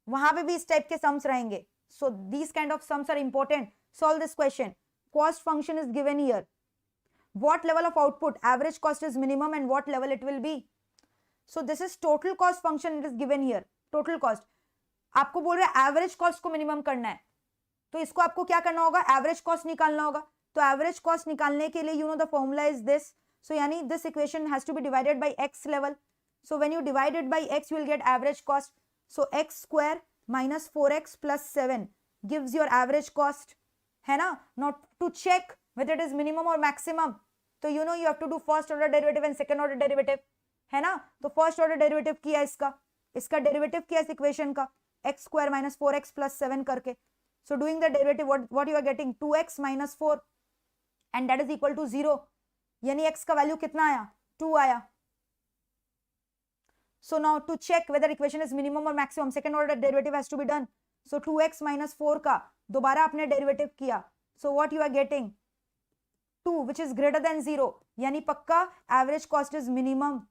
वहां पे भी इस टाइप के sums रहेंगे. So these kind of sums are important. Solve this question. Cost function is given here. What level of output? Average cost is minimum and what level it will be? So this is total cost function. It is given here. Total cost. आपको बोल रहा है average cost को minimum करना है. तो इसको आपको क्या करना होगा? Average cost निकालना होगा. तो average cost निकालने के लिए you know the formula is this. So यानी this equation has to be divided by x level. So when you divide it by x, you will get average cost. So x square minus 4x plus 7 gives your average cost. है ना? Now to check whether it is minimum or maximum, तो you know you have to do first order derivative and second order derivative. है ना? तो first order derivative किया इसका derivative किया इस equation का x square minus 4x plus 7 करके. So doing the derivative, what you are getting? 2x minus 4 and that is equal to 0. यानी x का value कितना आया? 2 आया. So now to check whether equation is minimum or maximum, second order derivative has to be done. So 2x minus 4 का दोबारा आपने derivative किया. So what you are getting? 2 which is greater than 0. यानी पक्का average cost is minimum.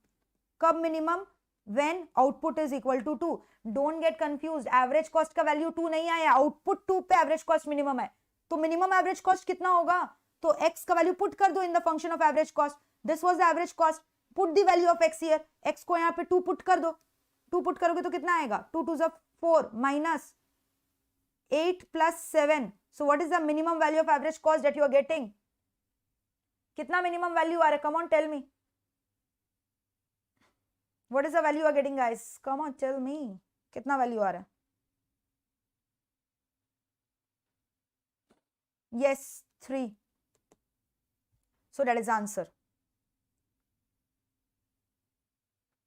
कब minimum? When output is equal to 2. Don't get confused. Average cost का value 2 नहीं आया. Output 2 पे average cost minimum है. तो minimum average cost कितना होगा? तो x का value put कर दो in the function of average cost. This was the average cost. Put the value of x here. x को यहाँ पे 2 put कर दो. 2 put करोगे तो कितना आएगा? 2 2 is 4 minus 8 plus 7. So what is the minimum value of average cost that you are getting? कितना minimum value आ रहा है? Come on, tell me. What is the value you are getting, guys? Come on, tell me. कितना value आ रहा है? Yes, 3. So that is the answer.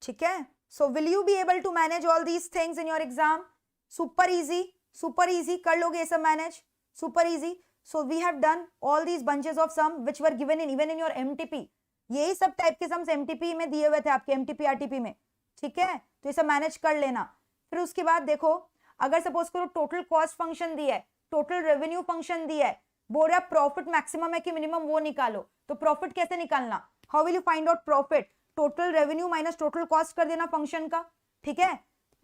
ठीक है? So will you be able to manage all these things in your exam? Super easy. Super easy. कर लोगे ये सब manage? Super easy. So we have done all these bunches of sum which were given in even in your MTP. यही सब type के sums MTP में दिए हुए थे आपके MTP RTP में. ठीक है? तो ये सब मैनेज कर लेना. फिर उसके बाद देखो अगर सपोज करो टोटल कॉस्ट फंक्शन दिया है, टोटल रेवेन्यू फंक्शन दिया है, बोल रहा प्रॉफिट मैक्सिमम है कि मिनिमम, वो निकालो, तो प्रॉफिट कैसे निकालना, how will you find out profit, total revenue minus total cost कर देना फंक्शन का, ठीक है,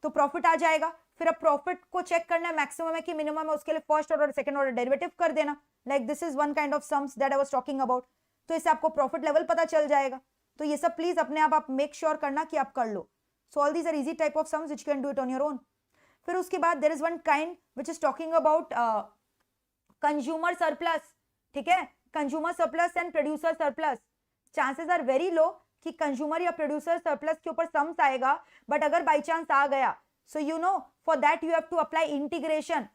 तो प्रॉफिट आ जाएगा। फिर अब प्रॉफिट को चेक करना है मैक्सिमम है कि मिनिमम है, उसके लिए first order second order derivative कर देना, like this is one kind of sums that I was talking about. तो इससे आपको प्रॉफिट लेवल पता चल जाएगा। तो ये सब प्लीज अपने आप मेक श्योर करना कि आप कर लो। So all these are easy type of sums which you can do it on your own. फिर उसके बाद there is one kind which is talking about consumer surplus, ठीक है, consumer surplus and producer surplus. Chances are very low कि consumer या producer surplus के ऊपर sums आएगा, बट अगर बाई चांस आ गया, so you know for that you have to apply integration.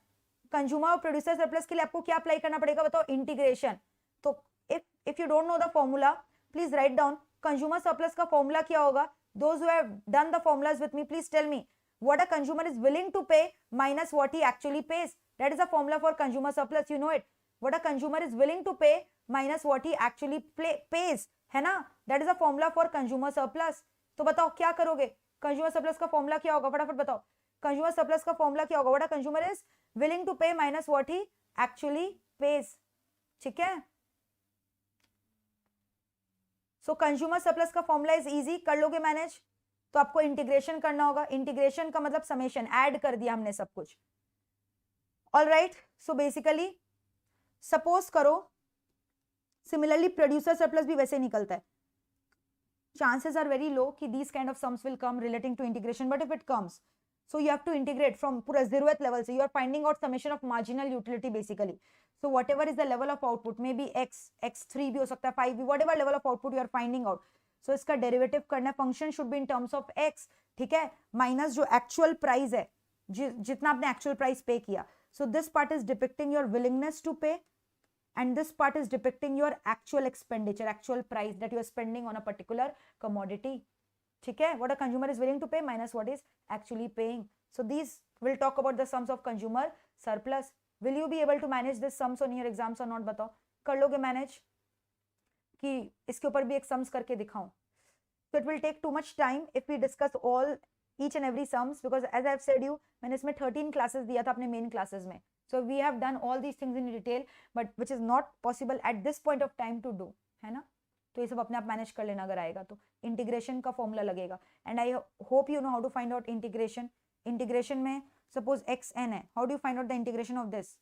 Consumer और प्रोड्यूसर सरप्लस के लिए आपको क्या अप्लाई करना पड़ेगा बताओ, इंटीग्रेशन। तो if you don't know the formula please write down. Consumer surplus का फॉर्मूला क्या होगा, those who have done the formulas with me please tell me what a consumer is willing to pay minus what he actually pays. That is a formula for consumer surplus, you know it. What a consumer is willing to pay minus what he actually pays, है ना, that is a formula for consumer surplus. तो बताओ क्या करोगे, consumer surplus का formula क्या होगा, फटाफट बताओ। कंज्यूमर सरप्लस का फॉर्मूला क्या होगा, what a consumer is willing to pay minus what he actually pays, ठीक है। सो कंज्यूमर सरप्लस का फॉर्मूला इज इजी, कर लोगे मैनेज। तो आपको इंटीग्रेशन करना होगा, इंटीग्रेशन का मतलब समेशन, ऐड कर दिया हमने सब कुछ। All right, so basically suppose करो सिमिलरली प्रोड्यूसर सरप्लस भी वैसे निकलता है। chances are very low कि these kind of sums will come relating to integration, but if it comes, so you have to integrate from पूरा 0th level से, you are finding out summation of marginal utility basically. So whatever is the level of output, maybe x, x3 भी हो सकता है, 5 भी, whatever level of output you are finding out, so इसका derivative करना है, function should be in terms of x, ठीक है, माइनस जो एक्चुअल प्राइस है, जितना आपने एक्चुअल प्राइस पे किया। So this part is depicting your willingness to pay, and this part is depicting your actual expenditure, actual price that you are spending on a particular commodity, ठीक है, what a consumer is willing to pay minus what is actually paying. So these will talk about the sums of consumer surplus. Will you be able to manage this sums on your exams or not, बताओ, कर लोगे manage कि इसके ऊपर भी एक sums करके दिखाऊं? So it will take too much time if we discuss all each and every sums, because as I have said you, मैंने इसमें 13 classes दिया था अपने मेन क्लासेस में. So we have done all these things in detail, but which is not possible at this point of time to do, है ना? तो ये सब अपने आप मैनेज कर लेना अगर आएगा तो. इंटीग्रेशन का फॉर्मूला लगेगा, and I hope you know how to find out integration. Integration में सपोज एक्स एन है, how do you find out the integration of this?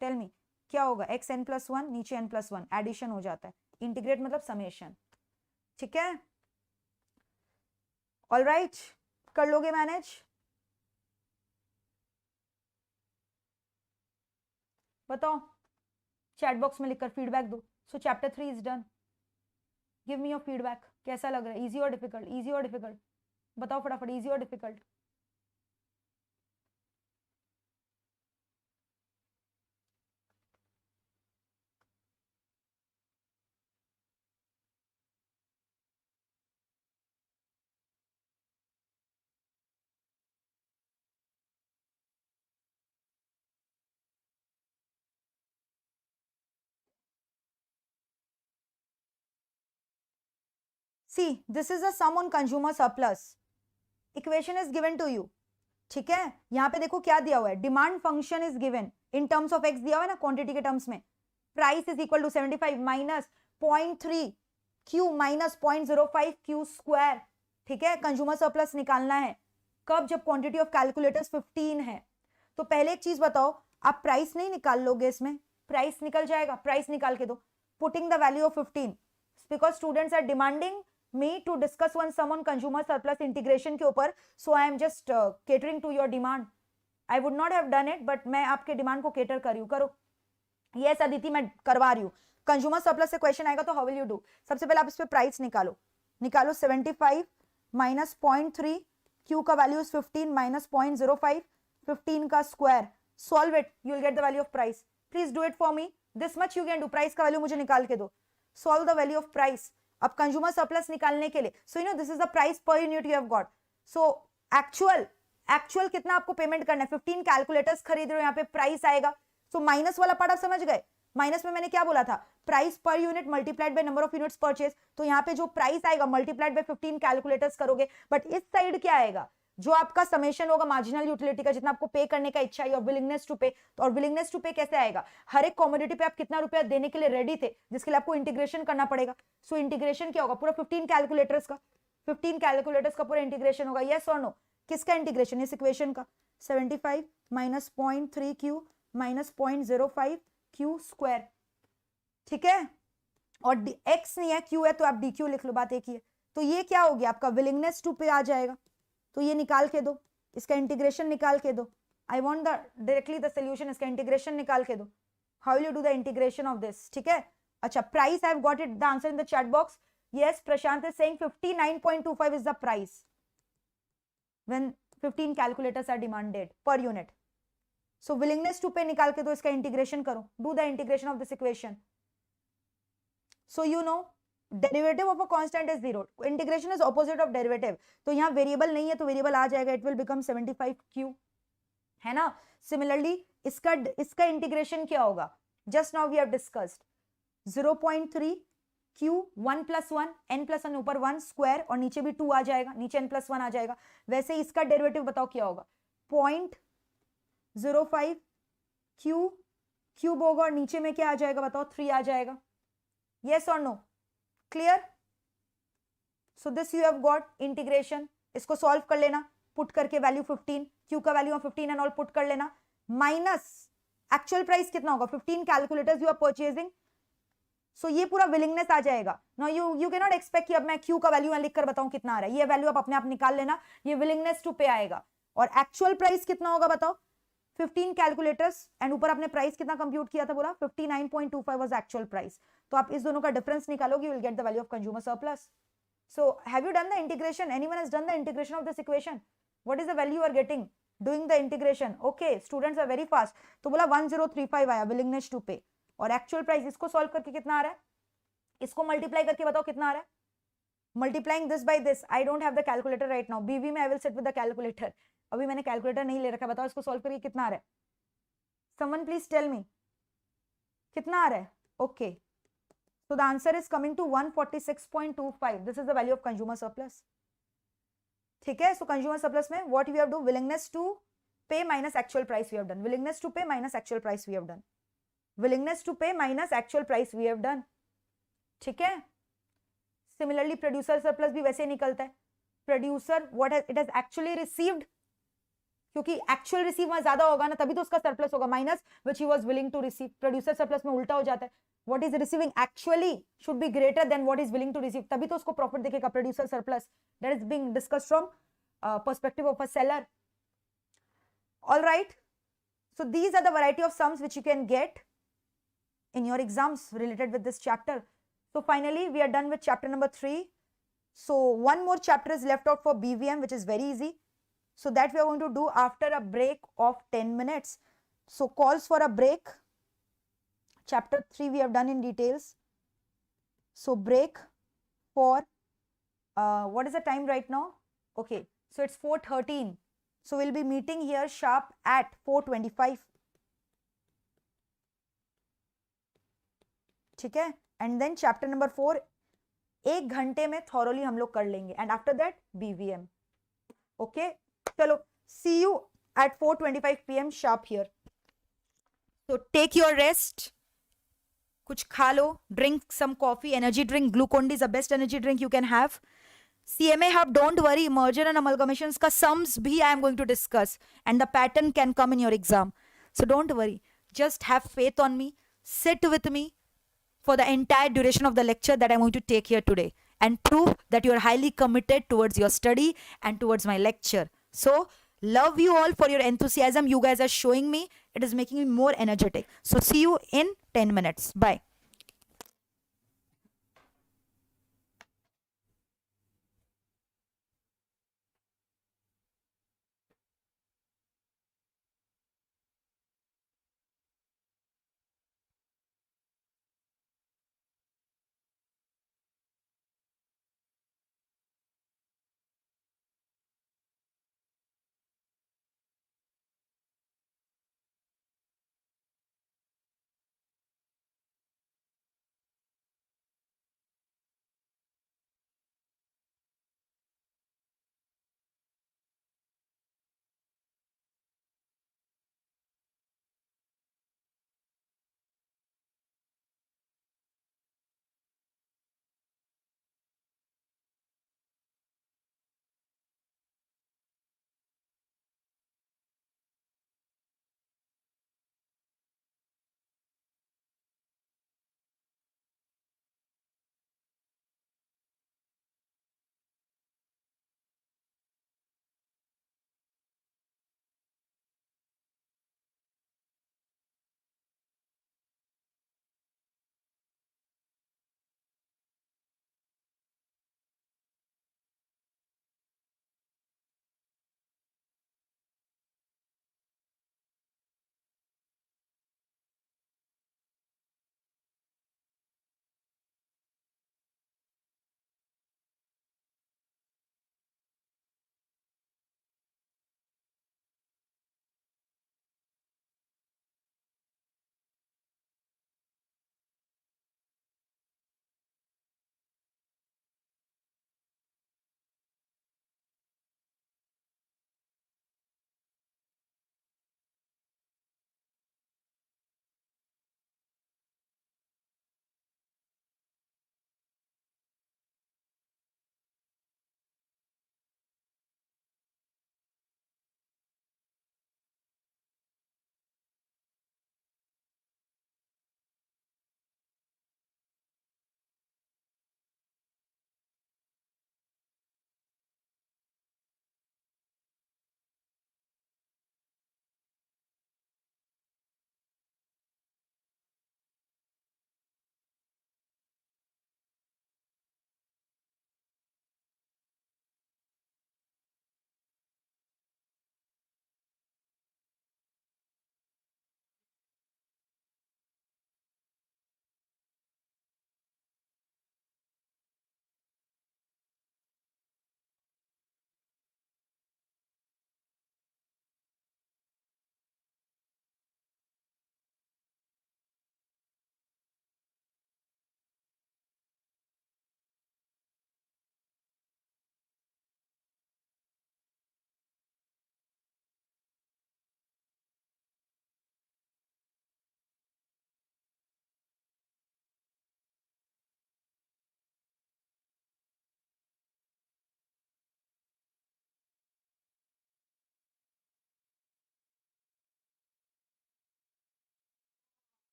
Tell me, क्या होगा? एक्स एन प्लस वन, नीचे N plus one, addition हो जाता है. Integrate मतलब summation, ठीक है. ऑल राइट, कर लोगे मैनेज? बताओ, चैट बॉक्स में लिखकर फीडबैक दो. सो chapter 3 is done. Give me your feedback. कैसा लग रहा है? इजी और डिफिकल्ट? इजी और डिफिकल्ट? बताओ फटाफट, इजी और difficult? See, this is a sum on consumer surplus. Equation is given to you. ठीक है, यहां पे देखो क्या दिया हुआ है. Demand function is given in terms of X दिया हुआ है ना, क्वांटिटी के टर्म्स में. Price is equal to 75 minus 0.3 Q minus 0.05 Q square. ठीक है, कंज्यूमर सरप्लस निकालना है. कब? जब क्वांटिटी ऑफ कैलकुलेटर्स 15 है. तो पहले एक चीज बताओ, आप प्राइस नहीं निकाल लोगे इसमें? प्राइस निकल जाएगा, प्राइस निकाल के दो. Putting the value of 15 because students are demanding me to discuss one sum on consumer surplus integration के ऊपर, so I am just catering to your demand. I would not have done it, but मैं आपके demand को cater कर रही हूँ. करो. Yes Aditi, मैं करवा रही हूँ. कंज्यूमर सरप्लस से क्वेश्चन आएगा तो हाउ विल यू डू? सबसे पहले आप इस पे प्राइस निकालो. निकालो 75 माइनस 0.3, क्यू का वैल्यू इज 15 माइनस 0.05, 15 का square. Solve it, you will get the value of price. Please do it for me. This much you can do. Price का वैल्यू मुझे निकाल के दो. Solve the value of price. अब consumer surplus निकालने के लिए, सो you no this is the price per unit you have got. So actual कितना आपको पेमेंट करना है? 15 कैलकुलेटर्स खरीद रहे हो, यहाँ पे प्राइस आएगा. सो माइनस वाला पार्ट आप समझ गए. माइनस में मैंने क्या बोला था? Price per unit multiplied by number of units purchase. तो यहाँ पे जो प्राइस आएगा मल्टीप्लाइड बाय 15 कैलकुलेटर्स करोगे. बट इस साइड क्या आएगा? जो आपका समेशन होगा मार्जिनल यूटिलिटी का, जितना आपको पे करने का इच्छा है, और विलिंगनेस टू पे, और विलिंगनेस टू पे कैसे आएगा, हर एक कमोडिटी पे आप कितना रुपया देने के लिए रेडी थे, जिसके लिए आपको इंटीग्रेशन करना पड़ेगा। सो इंटीग्रेशन क्या होगा, पूरा 15 कैलकुलेटर्स का, 15 कैलकुलेटर्स का पूरा इंटीग्रेशन होगा, यस और नो। किसका इंटीग्रेशन, इस इक्वेशन का, 75 minus 0.3 Q minus 0.05 Q square, ठीक है। और एक्स नहीं है, क्यू है, तो आप डी क्यू लिख लो, बात एक ही है। तो ये क्या हो गया आपका, विलिंगनेस टू पे आ जाएगा। तो ये निकाल के दो, इसका इंटीग्रेशन निकाल के दो। I want the directly the solution, इसका इंटीग्रेशन निकाल के दो। How will you do the integration of this, ठीक है। अच्छा, price, I have got it, the answer in the chat box. Yes, Prashant is saying 59.25 is the price when 15 calculators are demanded per unit. So willingness to pay निकाल के दो, इसका integration करो, do the integration of this equation. So you no derivative of a constant is zero, integration is opposite of derivative. तो यहाँ variable नहीं है तो वेरिएबल आ जाएगा, इट विल बिकम 75 क्यू, है ना। सिमिलरली इसका इंटीग्रेशन क्या होगा, just now we have discussed 0.3 Q 1 + 1 n + 1 ऊपर 1 स्क्वायर और नीचे भी 2 आ जाएगा, नीचे n + 1 आ जाएगा। वैसे इसका डेरिवेटिव बताओ क्या होगा, 0.05 क्यू क्यूब होगा और नीचे में क्या आ जाएगा बताओ, 3 आ जाएगा। yes or no, clear? so this you have got integration, इसको सॉल्व कर लेना, पुट करके वैल्यू 15, क्यू का वैल्यू 15 एंड ऑल पुट कर लेना, माइनस एक्चुअल प्राइस कितना होगा, 15 कैलकुलेटर्स यू आर परचेजिंग। सो ये पूरा विलिंगनेस आ जाएगा। No you can not expect कि अब मैं क्यू का वैल्यू लिख कर बताऊं कितना आ रहा है, ये वैल्यू आप अपने आप निकाल लेना, ये विलिंगनेस टू पे आएगा। और एक्चुअल प्राइस कितना होगा बताओ, 15 कैलकुलेटर्स एंड ऊपर आपने प्राइस कितना कंप्यूट किया था, बोला 59.25 वाज एक्चुअल प्राइस। तो आप इस दोनों का डिफरेंस निकालोगे, you will get the value of consumer surplus. So have you done the integration, anyone has done the integration of this equation, what is the value you are getting doing the integration? Okay, students are very fast. तो बोला 1035 आया willingness to पे, और actual price इसको solve करके कितना आ रहा है, इसको मल्टीप्लाई करके बताओ कितना आ रहा है, multiplying this by this. I don't have the calculator right now, बीवी में I will sit with the calculator, अभी मैंने कैलकुलेटर नहीं ले रखा, बताओ इसको सॉल्व करके कितना आ रहा है, समवन प्लीज टेल मी कितना आ रहा है। Okay, so the answer is coming to 146.25, this is the value of consumer surplus, ठीक है। so consumer surplus में what we have do, willingness to pay minus actual price we have done, willingness to pay minus actual price we have done, willingness to pay minus actual price we have done, ठीक है। Similarly producer surplus भी वैसे निकलता है, producer what it has actually received, क्योंकि actual receive वहां ज्यादा होगा ना, तभी तो उसका सरप्लस होगा, minus which he was willing to receive. Producer surplus में उल्टा हो जाता है, what is receiving actually should be greater than what is willing to receive, तभी तो उसको प्रॉफिट दिखेगा। Producer surplus that is being discussed from perspective of a seller, all right. So these are the variety of sums which you can get in your exams related with this chapter. So finally we are done with chapter number 3. So one more chapter is left out for BVM, which is very easy, so that we are going to do after a break of 10 minutes. So calls for a break, chapter 3 we have done in details, so break for what is the time right now, okay, so it's 4:13, so we'll be meeting here sharp at 4:25, ठीक है। And then chapter number 4 1 घंटे में thoroughly हम लोग कर लेंगे, and after that BVM, okay. चलो, see you at 4:25 PM sharp here. तो टेक योर रेस्ट, कुछ खा लो, drink some coffee, energy drink, Glucon D is the best energy drink you can have. CMA hub, don't worry, merger and amalgamations का sums भी I am going to discuss, and the pattern can come in your exam, so don't worry, just have faith on me, sit with me for the entire duration of the lecture that I'm going to take here today, and prove that you are highly committed towards your study and towards my lecture. So love you all for your enthusiasm you guys are showing me, it is making me more energetic. So see you in 10 minutes, bye.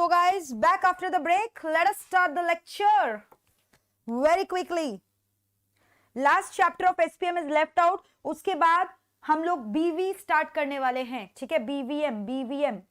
So guys, back after the break, let us start the lecture very quickly. Last chapter of SPM is left out. उसके बाद हम लोग BV start करने वाले हैं, ठीक है? BVM.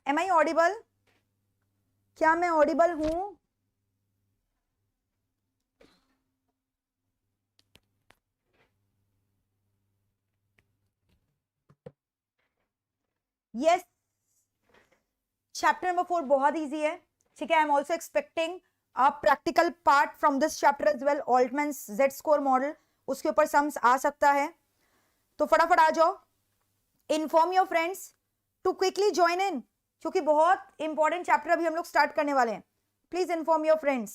Am I audible? क्या मैं audible हूं? Yes. Chapter number 4 बहुत easy है, ठीक है? I am also expecting a practical part from this chapter as well. Altman's Z-score model, उसके ऊपर sums आ सकता है, तो फटाफट आ जाओ. Inform your friends to quickly join in, क्योंकि बहुत इंपॉर्टेंट चैप्टर अभी हम लोग स्टार्ट करने वाले हैं. Please inform your friends.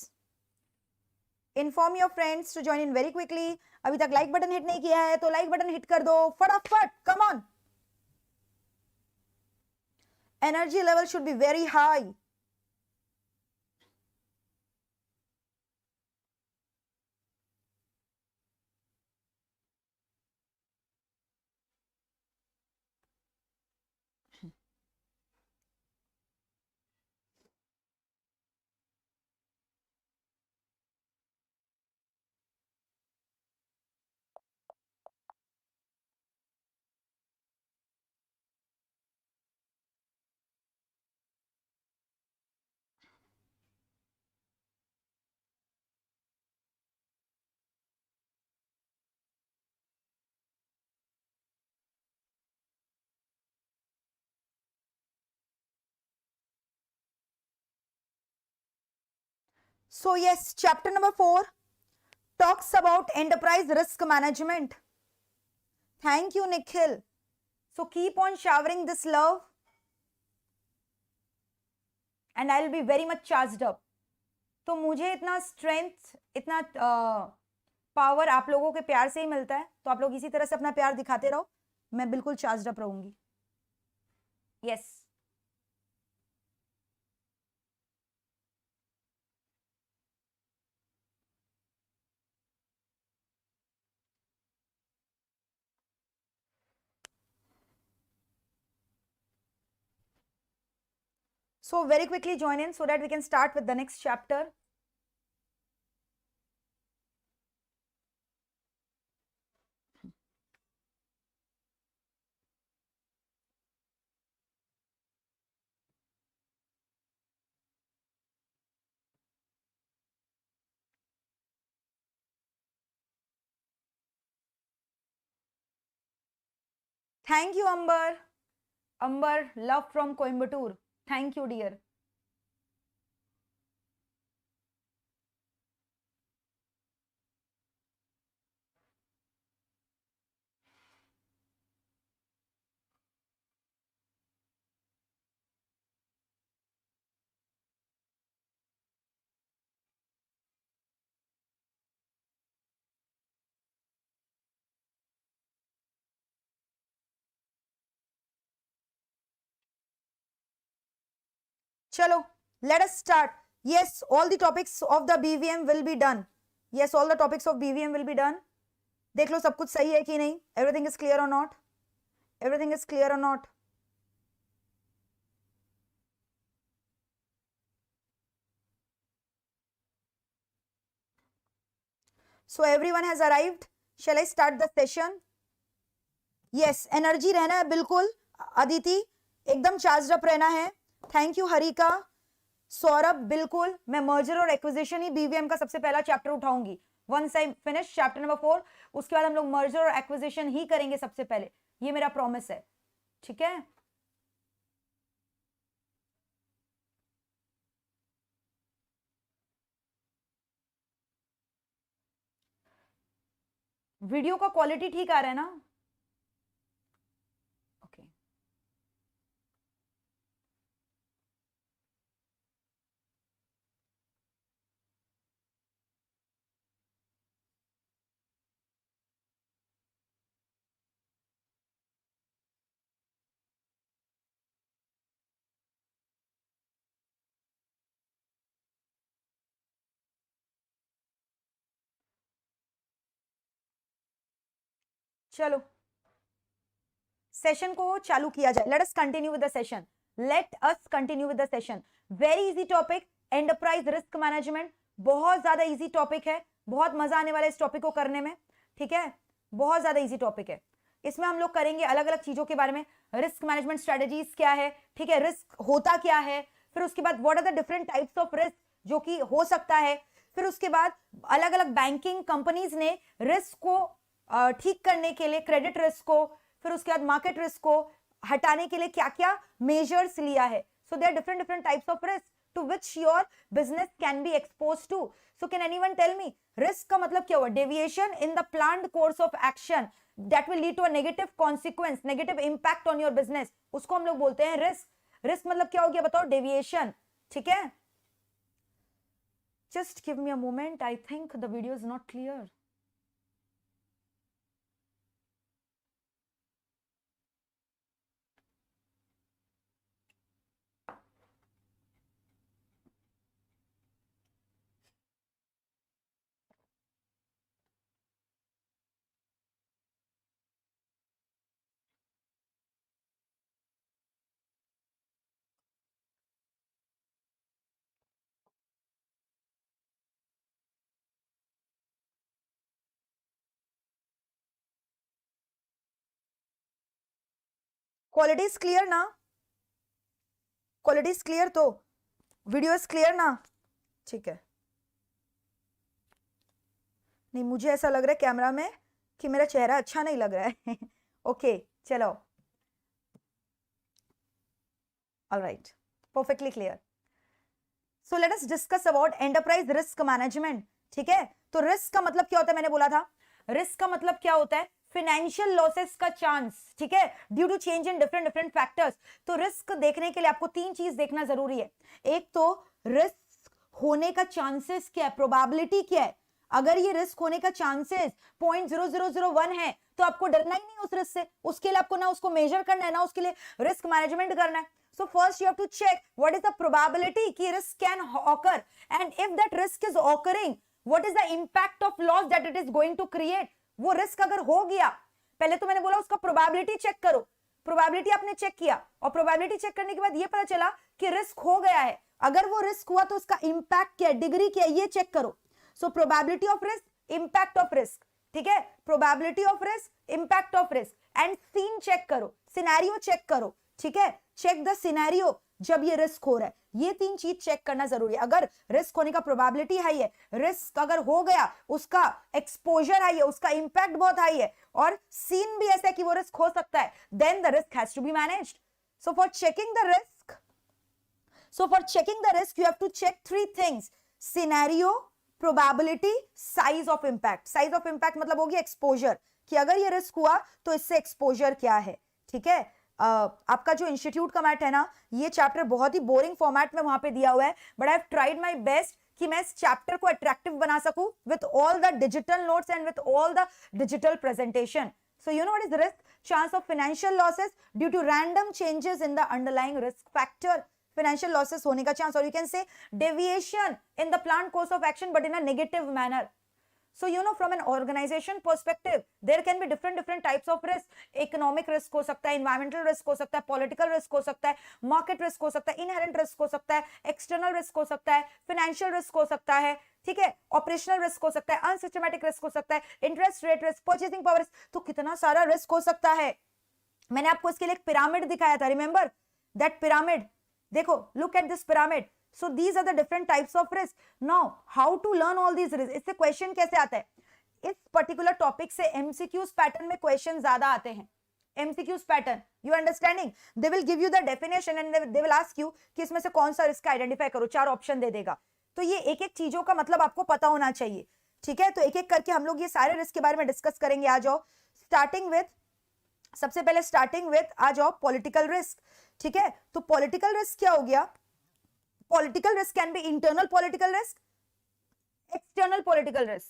Inform your friends to join in very quickly. अभी तक लाइक बटन हिट नहीं किया है तो लाइक बटन हिट कर दो फटाफट. Come on. Energy level should be very high. So yes, chapter number 4 talks about enterprise risk management. Thank you, Nikhil. So keep on showering this love and I will be very much charged up. तो मुझे इतना strength, इतना power आप लोगों के प्यार से ही मिलता है, तो आप लोग इसी तरह से अपना प्यार दिखाते रहो, मैं बिल्कुल चार्ज अप रहूंगी. Yes. So very quickly join in so that we can start with the next chapter. Thank you, Amber. Amber, love from Coimbatore. Thank you, dear. Chalo, let us start. Yes, all the topics of the BVM will be done. Yes, all the topics of BVM will be done. देख लो सब कुछ सही है कि नहीं. Everything is clear or not? Everything is clear or not? So everyone has arrived. Shall I start the session? Yes, energy रहना है बिल्कुल. अदिति एकदम चार्ज अप रहना है. Thank you Harika. सौरभ बिल्कुल. मैं मर्जर और एक्विजिशन ही बीवीएम का सबसे पहला चैप्टर उठाऊंगी. Once I finish chapter number 4, उसके बाद हम लोग मर्जर और एक्विजिशन ही करेंगे सबसे पहले. ये मेरा प्रॉमिस है, ठीक है? वीडियो का क्वालिटी ठीक आ रहा है ना? ओके. चलो सेशन को चालू किया जाए. Let us continue with the session. Let us continue with the session. Very easy topic, enterprise risk management. बहुत ज्यादा इजी टॉपिक है, बहुत मजा आने वाला है इस टॉपिक को करने में. ठीक है, बहुत ज्यादा इजी टॉपिक है. इसमें हम लोग करेंगे अलग अलग चीजों के बारे में. रिस्क मैनेजमेंट स्ट्रेटजीज क्या है, ठीक है, रिस्क होता क्या है, फिर उसके बाद what are the different types of risk जो कि हो सकता है, फिर उसके बाद अलग अलग बैंकिंग कंपनीज ने रिस्क को ठीक करने के लिए, क्रेडिट रिस्क को, फिर उसके बाद मार्केट रिस्क को हटाने के लिए क्या क्या मेजर्स लिया है. So there are different different types of risk to which your business can be exposed to. So can anyone tell me risk का मतलब क्या हुआ? Deviation in the planned course of action that will lead to a negative consequence, negative impact on your business. उसको हम लोग बोलते हैं risk. Risk मतलब क्या हो गया बताओ? Deviation. ठीक है? Just give me a moment. I think the video is not clear. Quality is clear ना? क्वालिटी इज क्लियर तो वीडियो इज क्लियर ना? ठीक है. नहीं, मुझे ऐसा लग रहा है कैमरा में कि मेरा चेहरा अच्छा नहीं लग रहा है. ओके चलो, alright, perfectly clear. So let us discuss about enterprise risk management. ठीक है, तो रिस्क का मतलब क्या होता है? मैंने बोला था रिस्क का मतलब क्या होता है? फाइनेंशियल लॉसेस का चांस. ठीक है, due to change in different different factors. तो रिस्क देखने के लिए आपको तीन चीज देखना जरूरी है. एक तो रिस्क होने का चांसेस क्या है, प्रोबेबिलिटी क्या है. अगर ये रिस्क होने का चांसेस 0.0001 है तो आपको डरना ही नहीं उस रिस्क से. उसके लिए आपको ना उसको मेजर करना है, ना उसके लिए रिस्क मैनेजमेंट करना है. So first you have to check what is the probability कि risk can occur, and if that risk is occurring, what is the impact of loss that it is going to create. वो risk अगर हो गया, पहले तो मैंने बोला उसका प्रोबेबिलिटी चेक करो. प्रोबेबिलिटी आपने चेक किया और प्रोबेबिलिटी चेक करने के बाद ये पता चला कि रिस्क हो गया है. अगर वो रिस्क हुआ तो उसका इंपैक्ट क्या है, डिग्री क्या है, ये चेक करो. So probability of risk, impact of risk. ठीक है, probability of risk, impact of risk, and scene check करो, सिनेरियो चेक करो. ठीक है, चेक द सिनेरियो जब ये रिस्क हो रहा है. ये तीन चीज चेक करना जरूरी है. अगर रिस्क होने का प्रोबेबिलिटी हाई है, रिस्क अगर हो गया, उसका एक्सपोजर हाई है, उसका इंपैक्ट बहुत हाई है, और सीन भी ऐसा है कि वो रिस्क हो सकता है, then the risk has to be managed. So for checking the risk you have to check three things: scenario, probability, size of impact. size of impact मतलब होगी एक्सपोजर, कि अगर ये रिस्क हुआ तो इससे एक्सपोजर क्या है. ठीक है, आपका जो इंस्टीट्यूट का मैट है ना, ये चैप्टर बहुत ही बोरिंग फॉर्मेट में वहां पे दिया हुआ है, but I have tried my best कि मैं इस चैप्टर को अट्रैक्टिव बना सकूं with all the digital notes and with all the digital presentation. So you know what is risk? Chance of financial losses due to random changes in the underlying risk factor. Financial losses होने का chance, और you can say deviation in the plan course of action but in a negative manner. So you know from an organization perspective there can be different types of risk. Economic risk हो सकता है, environmental risk हो सकता है, political risk हो सकता है, market risk हो सकता है, inherent risk हो सकता है, external risk हो सकता है, financial risk हो सकता है. ठीक है, operational risk हो सकता है, unsystematic risk हो सकता है, interest rate risk, purchasing power risk. तो कितना सारा risk हो सकता है. मैंने आपको इसके लिए एक पिरामिड दिखाया था, remember that pyramid? देखो, look at this pyramid. So these are the different types of risk. Now how to learn all these risks? इससे क्वेश्चन कैसे आता है? इस पर्टिकुलर टॉपिक से एमसीक्यूज पैटर्न में क्वेश्चन ज्यादा आते हैं. MCQs pattern, you understanding? They will give you the definition and they will ask you कि इसमें से कौन सा रिस्क आइडेंटिफाई करो. 4 ऑप्शन दे देगा. तो ये एक एक चीजों का मतलब आपको पता होना चाहिए. ठीक है, तो एक एक करके हम लोग ये सारे रिस्क के बारे में डिस्कस करेंगे. आ जाओ, सबसे पहले स्टार्टिंग विथ आ जाओ पॉलिटिकल रिस्क. ठीक है, तो पॉलिटिकल रिस्क क्या हो गया? Political risk can be internal political risk, external political risk.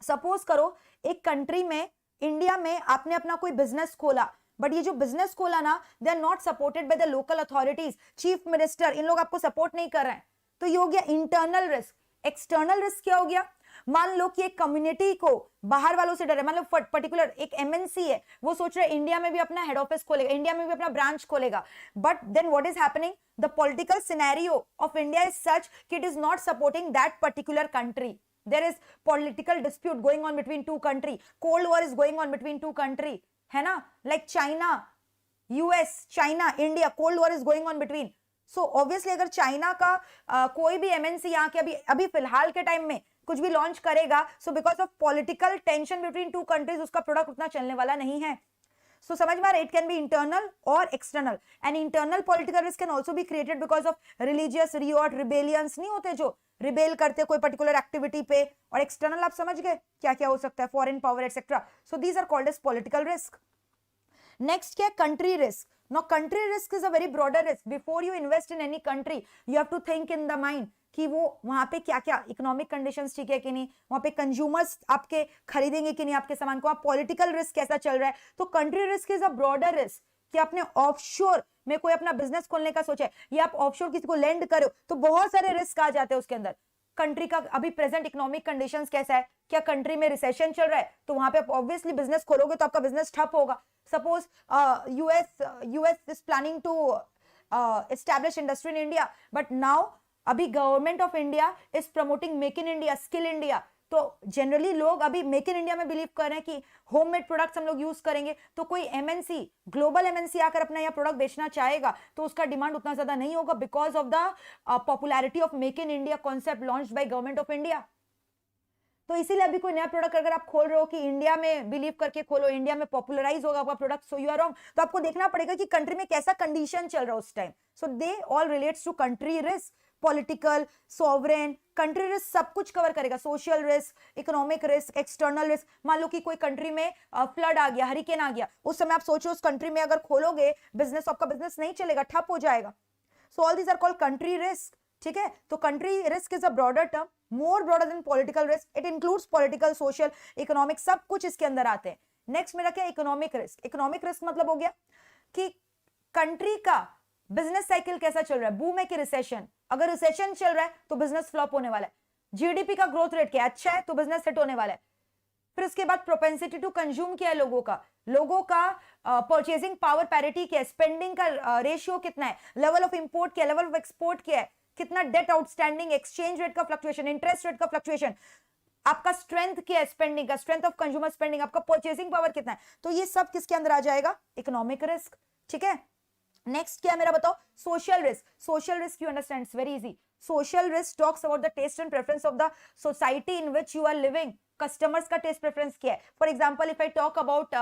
Suppose करो एक कंट्री में, इंडिया में आपने अपना कोई बिजनेस खोला, बट ये जो बिजनेस खोला ना, they are not supported by the local authorities, chief minister, इन लोग आपको सपोर्ट नहीं कर रहे हैं. तो ये हो गया इंटरनल रिस्क. एक्सटर्नल रिस्क क्या हो गया? मान लो कि एक कम्युनिटी को बाहर वालों से डर है, मतलब पर्टिकुलर एक एमएनसी है, वो सोच रहा है इंडिया में भी अपना हेड ऑफिस खोलेगा, इंडिया में भी अपना ब्रांच खोलेगा, but then what is happening, the political scenario of India is such कि it is not supporting that particular country. There is political dispute going on between two country, cold war is going on between two country, है ना, like China, US, China, India, cold war is going on between. So obviously अगर China का कोई भी MNC यहाँ के अभी फिलहाल के टाइम में कुछ भी लॉन्च करेगा, so because of political tension between two countries उसका प्रोडक्ट उतना चलने वाला नहीं है. सो समझ में आ रहा है, इट कैन बी इंटरनल और external, and internal political risk can also be created because of religious reward, rebellions नहीं होते जो रिबेल करते कोई पर्टिकुलर एक्टिविटी पे, और एक्सटर्नल आप समझ गए क्या क्या हो सकता है, foreign power etcetera. So these are called as political risk. Next क्या है, country risk. Now country risk is a very broader risk. Before you invest in any country, you have to think in the mind कि वो वहां पे क्या क्या economic conditions ठीक है कि नहीं, वहां पे कंज्यूमर्स आपके खरीदेंगे कि नहीं आपके सामान को, आप पॉलिटिकल रिस्क कैसा चल रहा है. तो country risk is a broader risk कि आपने ऑफशोर में कोई अपना बिजनेस खोलने का सोचा है, या आप ऑफशोर किसी को लेंड करो, तो बहुत सारे रिस्क आ जाते हैं उसके अंदर. कंट्री का अभी प्रेजेंट इकोनॉमिक कंडीशंस कैसा है, क्या कंट्री में रिसेशन चल रहा है, तो वहां पे आप ऑब्वियसली बिजनेस खोलोगे तो आपका बिजनेस ठप होगा. Suppose US is planning to establish industry in India, but now अभी government of India is promoting make in India, skill India. तो जनरली लोग अभी मेक इन इंडिया में बिलीव कर रहे हैं कि होममेड प्रोडक्ट्स हम लोग यूज करेंगे. तो कोई एमएनसी, ग्लोबल एमएनसी आकर अपना यह प्रोडक्ट बेचना चाहेगा तो उसका डिमांड उतना ज्यादा नहीं होगा because of the popularity of make in India concept launched by government of India. तो इसीलिए अभी कोई नया प्रोडक्ट अगर आप खोल रहे हो कि इंडिया में बिलीव करके खोलो, इंडिया में पॉपुलराइज होगा आपका product, so you are wrong. तो आपको देखना पड़ेगा कि कंट्री में कैसा कंडीशन चल रहा है उस time. So they all relates to country risk. Political, sovereign, country risk सब कुछ कवर करेगा. Social risk, economic risk, external risk. मान लो कि कोई कंट्री में फ्लड आ गया, हरिकेन आ गया, उस समय आप सोचो उस कंट्री में अगर खोलोगे बिजनेस, आपका बिजनेस नहीं चलेगा, ठप हो जाएगा. So all these are called country risk. ठीक है, तो country risk is a broader term, more broader than political risk. It includes political, social, economic, सब कुछ इसके अंदर आते हैं. नेक्स्ट मेरा क्या, इकोनॉमिक रिस्क. इकोनॉमिक रिस्क मतलब हो गया कि कंट्री का बिजनेस साइकिल कैसा चल रहा है, बूम है कि रिसेशन. अगर रिसेशन चल रहा है तो बिजनेस फ्लॉप होने वाला है. जीडीपी का ग्रोथ रेट क्या अच्छा है तो बिजनेस हिट होने वाला है. फिर उसके बाद प्रोपेंसिटी टू कंज्यूम क्या है लोगों का परचेजिंग पावर पैरिटी क्या है, स्पेंडिंग का रेशियो कितना है, लेवल ऑफ इंपोर्ट क्या है, लेवल ऑफ एक्सपोर्ट क्या है, कितना डेट आउटस्टैंडिंग, एक्सचेंज रेट का फ्लक्चुएशन, इंटरेस्ट रेट का फ्लक्चुएशन, आपका स्ट्रेंथ क्या है स्पेंडिंग का, स्ट्रेंथ ऑफ कंज्यूमर स्पेंडिंग, आपका परचेजिंग पावर कितना है. तो ये सब किसके अंदर आ जाएगा, इकोनॉमिक रिस्क. ठीक है, नेक्स्ट क्या मेरा बताओ, social risk. Social risk you understand, it's very easy. Social risk talks about the taste and preference of the society in which you are living. Customers का टेस्ट प्रेफरेंस क्या है. For example if I talk about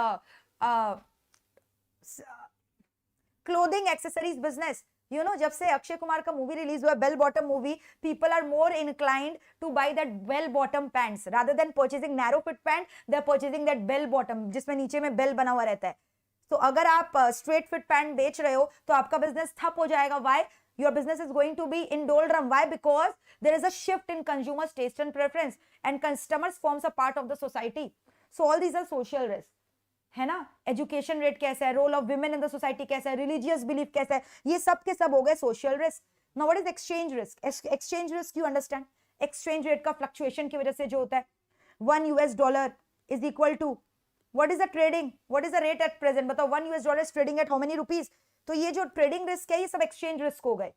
clothing accessories business, you know जब से अक्षय कुमार का movie release हुआ bell bottom movie, people are more inclined to buy that bell bottom pants rather than purchasing narrow fit pant, they are purchasing that bell bottom जिसमें नीचे में bell बना हुआ रहता है. तो अगर आप स्ट्रेट फिट पैंट बेच रहे हो तो आपका बिजनेस ठप हो जाएगा. Why, your business is going to be in doldrum. Why? Because there is a shift in consumers taste and preference and customers forms a part of the society. So all these are social risks, है ना. Education rate कैसा है, role of women in the society कैसा है, religious belief कैसा है, ये सब के सब हो गए social risk. Now what is exchange risk. Exchange risk you understand, exchange rate का फ्लक्चुएशन की वजह से जो होता है, $1 is equal to what is the trading, what is the rate at present, बताओ $1 is trading at how many rupees. तो ये जो ट्रेडिंग रिस्क है ये सब एक्सचेंज रिस्क हो गए.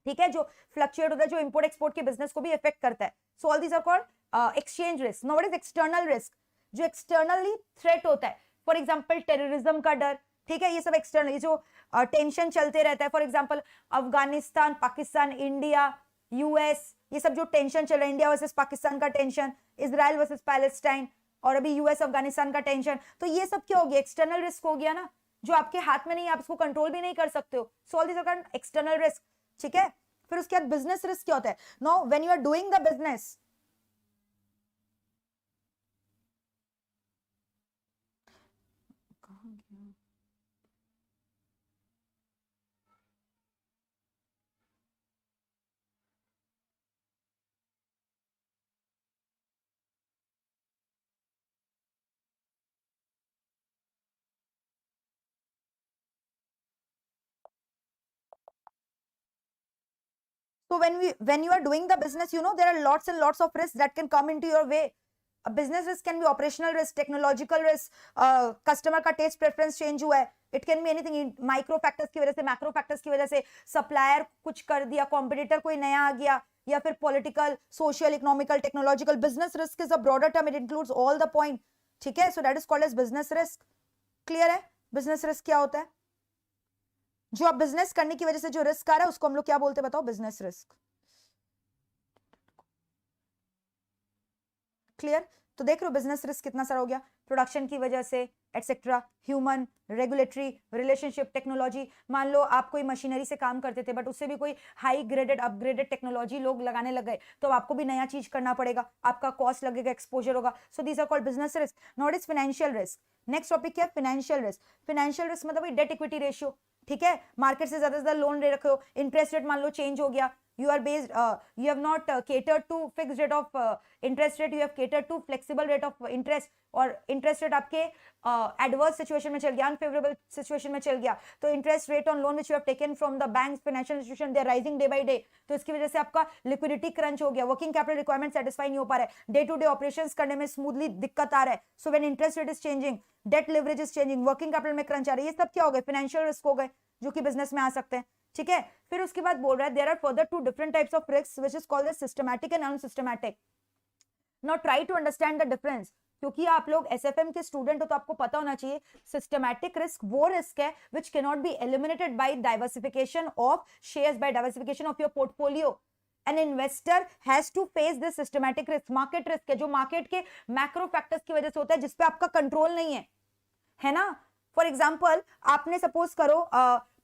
ठीक है, जो फ्लक्चुएट होता है, जो इंपोर्ट एक्सपोर्ट के बिजनेस को भी इफेक्ट करता है. So all these are called exchange risk. Now what is external risk, जो एक्सटर्नली थ्रेट होता है. फॉर एग्जांपल टेररिज्म का डर. ठीक है, ये सब एक्सटर्नल, जो टेंशन चलते रहता है. For example Afghanistan, Pakistan, India, US, ये सब जो टेंशन चल रहा है, इंडिया वर्सेस पाकिस्तान का टेंशन, इजराइल वर्सेस पैलेस्टाइन, और अभी यूएस अफगानिस्तान का टेंशन. तो ये सब क्या हो गया, एक्सटर्नल रिस्क हो गया ना, जो आपके हाथ में नहीं, आप इसको कंट्रोल भी नहीं कर सकते हो. So all this are external risk. ठीक है, फिर उसके बाद बिजनेस रिस्क क्या होता है. No, when you are doing the business, So when you are doing the business, you know, there are lots and lots of risks that can come into your way. A business risk can be operational risk, technological risk, customer का taste preference change हुआ है. It can be anything, micro factors की वजह से, macro factors की वजह से, supplier कुछ कर दिया, competitor कोई नया आ गया, या फिर political, social, economical, technological. Business risk is a broader term. It includes all the point. ठीक है? So that is called as business risk. Clear है? Business risk क्या होता है? जो आप बिजनेस करने की वजह से जो रिस्क आ रहा है उसको हम लोग क्या बोलते हैं बताओ? Business risk. क्लियर? तो देख रहे हो बिजनेस रिस्क कितना सारा हो गया. प्रोडक्शन की वजह से etcetera, human, regulatory, relationship, technology. मान लो आप कोई मशीनरी से काम करते थे बट उससे भी कोई हाई ग्रेडेड अपग्रेडेड टेक्नोलॉजी लोग लगाने लग गए, तो आपको भी नया चीज करना पड़ेगा, आपका कॉस्ट लगेगा, एक्सपोजर होगा. So these are called business risk. Not is financial risk. Next topic क्या है? Financial risk. फाइनेंशियल रिस्क मतलब डेट इक्विटी रेशियो. ठीक है? मार्केट से ज्यादा लोन ले रखे हो, इंटरेस्ट रेट मान लो चेंज हो गया, you are based you have not catered to fixed rate of interest rate, you have catered to flexible rate of interest, और interest rate आपके adverse situation में चल गया, unfavorable situation में चल गया, तो interest rate on loan which you have taken from the banks, financial institution, they are rising day by day. तो इसकी वजह से आपका liquidity crunch हो गया, working capital requirement satisfy नहीं हो पा रहा है, day to day operations करने में smoothly दिक्कत आ रहा है. So when interest rate is changing, debt leverage is changing, working capital में crunch आ रही है, ये सब क्या हो गए? financial risk हो गए, जो कि business में आ सकते हैं. ठीक है? फिर उसके बाद बोल रहा है there are further two different types of risk which is called as systematic and unsystematic. Now try to understand the difference, क्योंकि आप लोग एसएफएम के स्टूडेंट हो तो आपको पता होना चाहिए सिस्टमैटिक रिस्क वो रिस्क है which can not be eliminated by diversification of shares, by diversification of your portfolio. An investor has to face this systematic risk. Market risk है जो मार्केट के मैक्रो फैक्टर्स की वजह से होता है जिसपे आपका कंट्रोल नहीं है ना. फॉर एग्जाम्पल आपने सपोज करो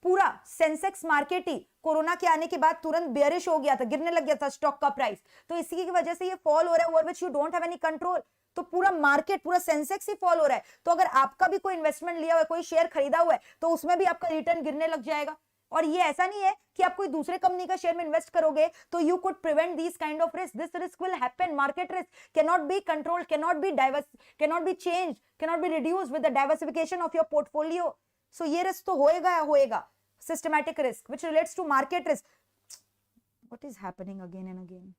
पूरा सेंसेक्स मार्केट ही कोरोना के आने के बाद तुरंत बेयरिश हो गया था, गिरने लग गया था स्टॉक का प्राइस, तो इसी की वजह से ये फॉल हो रहा है over which you don't have any control. तो पूरा मार्केट, पूरा सेंसेक्स ही फॉल हो रहा है. तो अगर आपका भी कोई इन्वेस्टमेंट लिया हुआ है, कोई शेयर खरीदा हुआ है, तो उसमें भी आपका रिटर्न गिरने लग जाएगा. और ये ऐसा नहीं है कि आप कोई दूसरे कंपनी का शेयर में इन्वेस्ट करोगे तो you could prevent this kind of risk. This risk will happen. Market risk can not be controlled, can not be diverse, can not be change, can not be reduced with the diversification of your portfolio. So ये risk तो होएगा. Systematic risk which relates to market risk. What is happening again and again?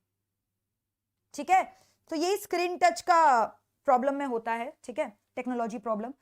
ठीक है? तो यही screen touch का problem में होता है. ठीक है? Technology problem.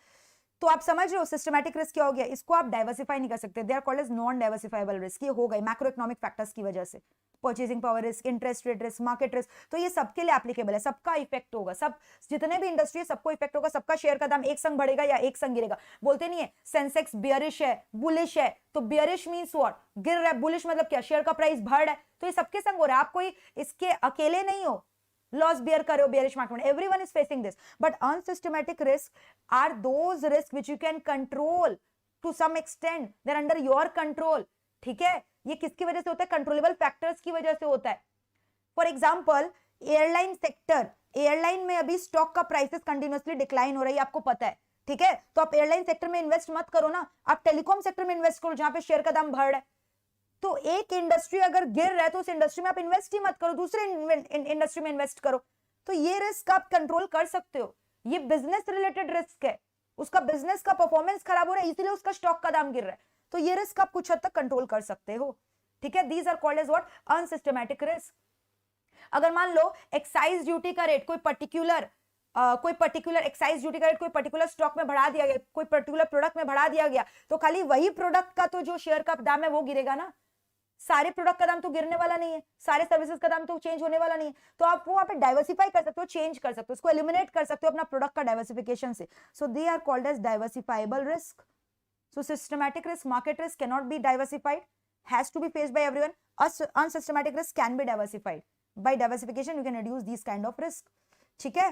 तो आप समझ रहे हो सिस्टमैटिक रिस्क क्या हो गया? इसको आप डाइवर्सिफाई नहीं कर सकते. They are called as non diversifiable risk. ये हो गई मैक्रो इकोनॉमिक फैक्टर्स की वजह से. Purchasing power risk, interest rate risk, market risk, तो ये सबके लिए एप्लीकेबल है, सबका इफेक्ट होगा. सब जितने भी इंडस्ट्री है सबको इफेक्ट होगा. सबका शेयर का दाम एक संग बढ़ेगा या एक संग गिरेगा. बोलते नहीं है सेंसेक्स बियरिश है, बुलिश है, तो बियरिश मींस व्हाट? गिर रहा है. बुलिश मतलब क्या? शेयर का प्राइस बढ़ रहा है. तो ये सबके संग हो रहा है. आप कोई इसके अकेले नहीं हो, लॉस बियर कर रहे हो बेयरिश मार्केट में. Everyone is facing this. But unsystematic risk are those risk which you can control to some extent. They are under your control. ठीक है? ये किसकी वजह से होता है? कंट्रोलेबल फैक्टर्स की वजह से होता है. For example airline sector, airline में अभी स्टॉक का प्राइसेस कंटिन्यूअसली डिक्लाइन हो रही है, आपको पता है. ठीक है? तो आप एयरलाइन सेक्टर में इन्वेस्ट मत करो ना, आप टेलीकॉम सेक्टर में इन्वेस्ट करो जहां पे शेयर का दाम बढ़ रहा है. तो एक इंडस्ट्री अगर गिर रहा है तो उस इंडस्ट्री में आप इन्वेस्ट ही मत करो, दूसरे इंडस्ट्री में इन्वेस्ट करो. तो ये रिस्क आप कंट्रोल कर सकते हो. ये बिजनेस रिलेटेड रिस्क है, उसका बिजनेस का परफॉर्मेंस खराब हो रहा है इसलिए उसका स्टॉक का दाम गिर रहा है. तो ये रिस्क आप कुछ हद तक कंट्रोल कर सकते हो. ठीक है? These are called as what? Unsystematic risk. अगर मान लो एक्साइज ड्यूटी का रेट कोई पर्टिकुलर एक्साइज ड्यूटी का रेट कोई पर्टिकुलर स्टॉक में बढ़ा दिया गया, कोई पर्टिकुलर प्रोडक्ट में बढ़ा दिया गया, तो खाली वही प्रोडक्ट का तो जो शेयर का दाम है वो गिरेगा ना. सारे प्रोडक्ट का दाम तो गिरने वाला नहीं है, सारे सर्विसेज का दाम तो चेंज होने वाला नहीं है. तो आप वो वहां पे डाइवर्सिफाई कर सकते हो, चेंज कर सकते हो, उसको एलिमिनेट कर सकते हो अपना प्रोडक्ट का डाइवर्सिफिकेशन से. So they are called as diversifiable risk. So systematic risk, market risk cannot be diversified, has to be faced by everyone. Unsystematic risk can be diversified. By diversification, you can reduce these kind of risk. ठीक है?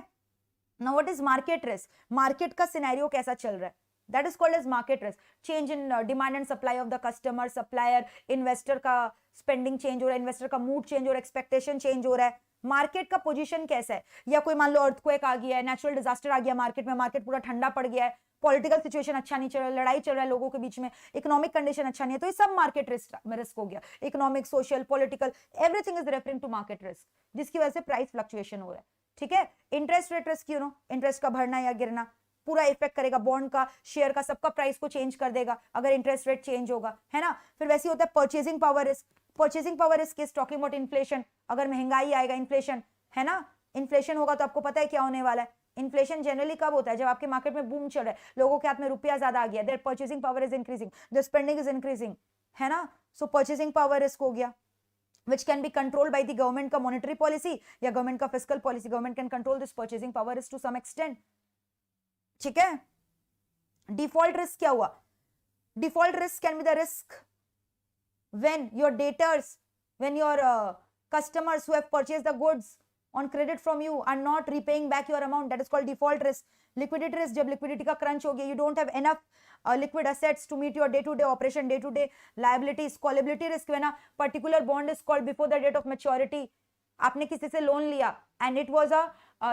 Now what is market risk? Market का scenario कैसा चल रहा है? That is called as market risk. Change in demand and supply of the customer, supplier, investor का spending change हो रहा है, investor का mood change हो रहा है, expectation change हो रहा है. मार्केट का पोजीशन कैसा है? या कोई मान लो अर्थक्वेक आ गया है, नेचुरल डिजास्टर आ गया मार्केट में, मार्केट पूरा ठंडा पड़ गया है, पॉलिटिकल सिचुएशन अच्छा नहीं चल रहा है, लड़ाई चल रहा है लोगों के बीच में, इकोनॉमिक कंडीशन अच्छा नहीं है, तो ये सब मार्केट रिस्क हो गया. Economic, social, political, everything is referring to market risk, जिसकी वजह से प्राइस फ्लक्चुएशन हो रहा है. ठीक है? Interest rate risk, you know, interest का बढ़ना या गिरना पूरा इफेक्ट करेगा बॉन्ड का, शेयर का, सबका प्राइस को चेंज कर देगा अगर इंटरेस्ट रेट चेंज होगा, है ना. फिर वैसे होता है purchasing power risk. Purchasing power risk is talking about inflation, अगर महंगाई आएगा, इन्फ्लेशन है ना, इन्फ्लेशन होगा तो आपको पता है क्या होने वाला है। इन्फ्लेशन जनरली कब होता है? जब आपके मार्केट में बूम चल रहा है, लोगों के हाथ में रुपया ज्यादा आ गया, their purchasing power is increasing, their spending is increasing, है ना। सो परचेसिंग पावर रिस्क हो गया, which can be controlled by the government का monetary policy या government का fiscal policy. Government can control this purchasing power is to some extent. ठीक है। default risk क्या हुआ? default risk can be the risk when your debtors, when your customers who have purchased the goods on credit from you are not repaying back your amount, that is called default risk. liquidity risk, जब liquidity का crunch हो गया, you don't have enough liquid assets to meet your day to day operation, day to day liabilities. callability risk when a particular bond is called before the date of maturity. आपने किसी से loan लिया and it was a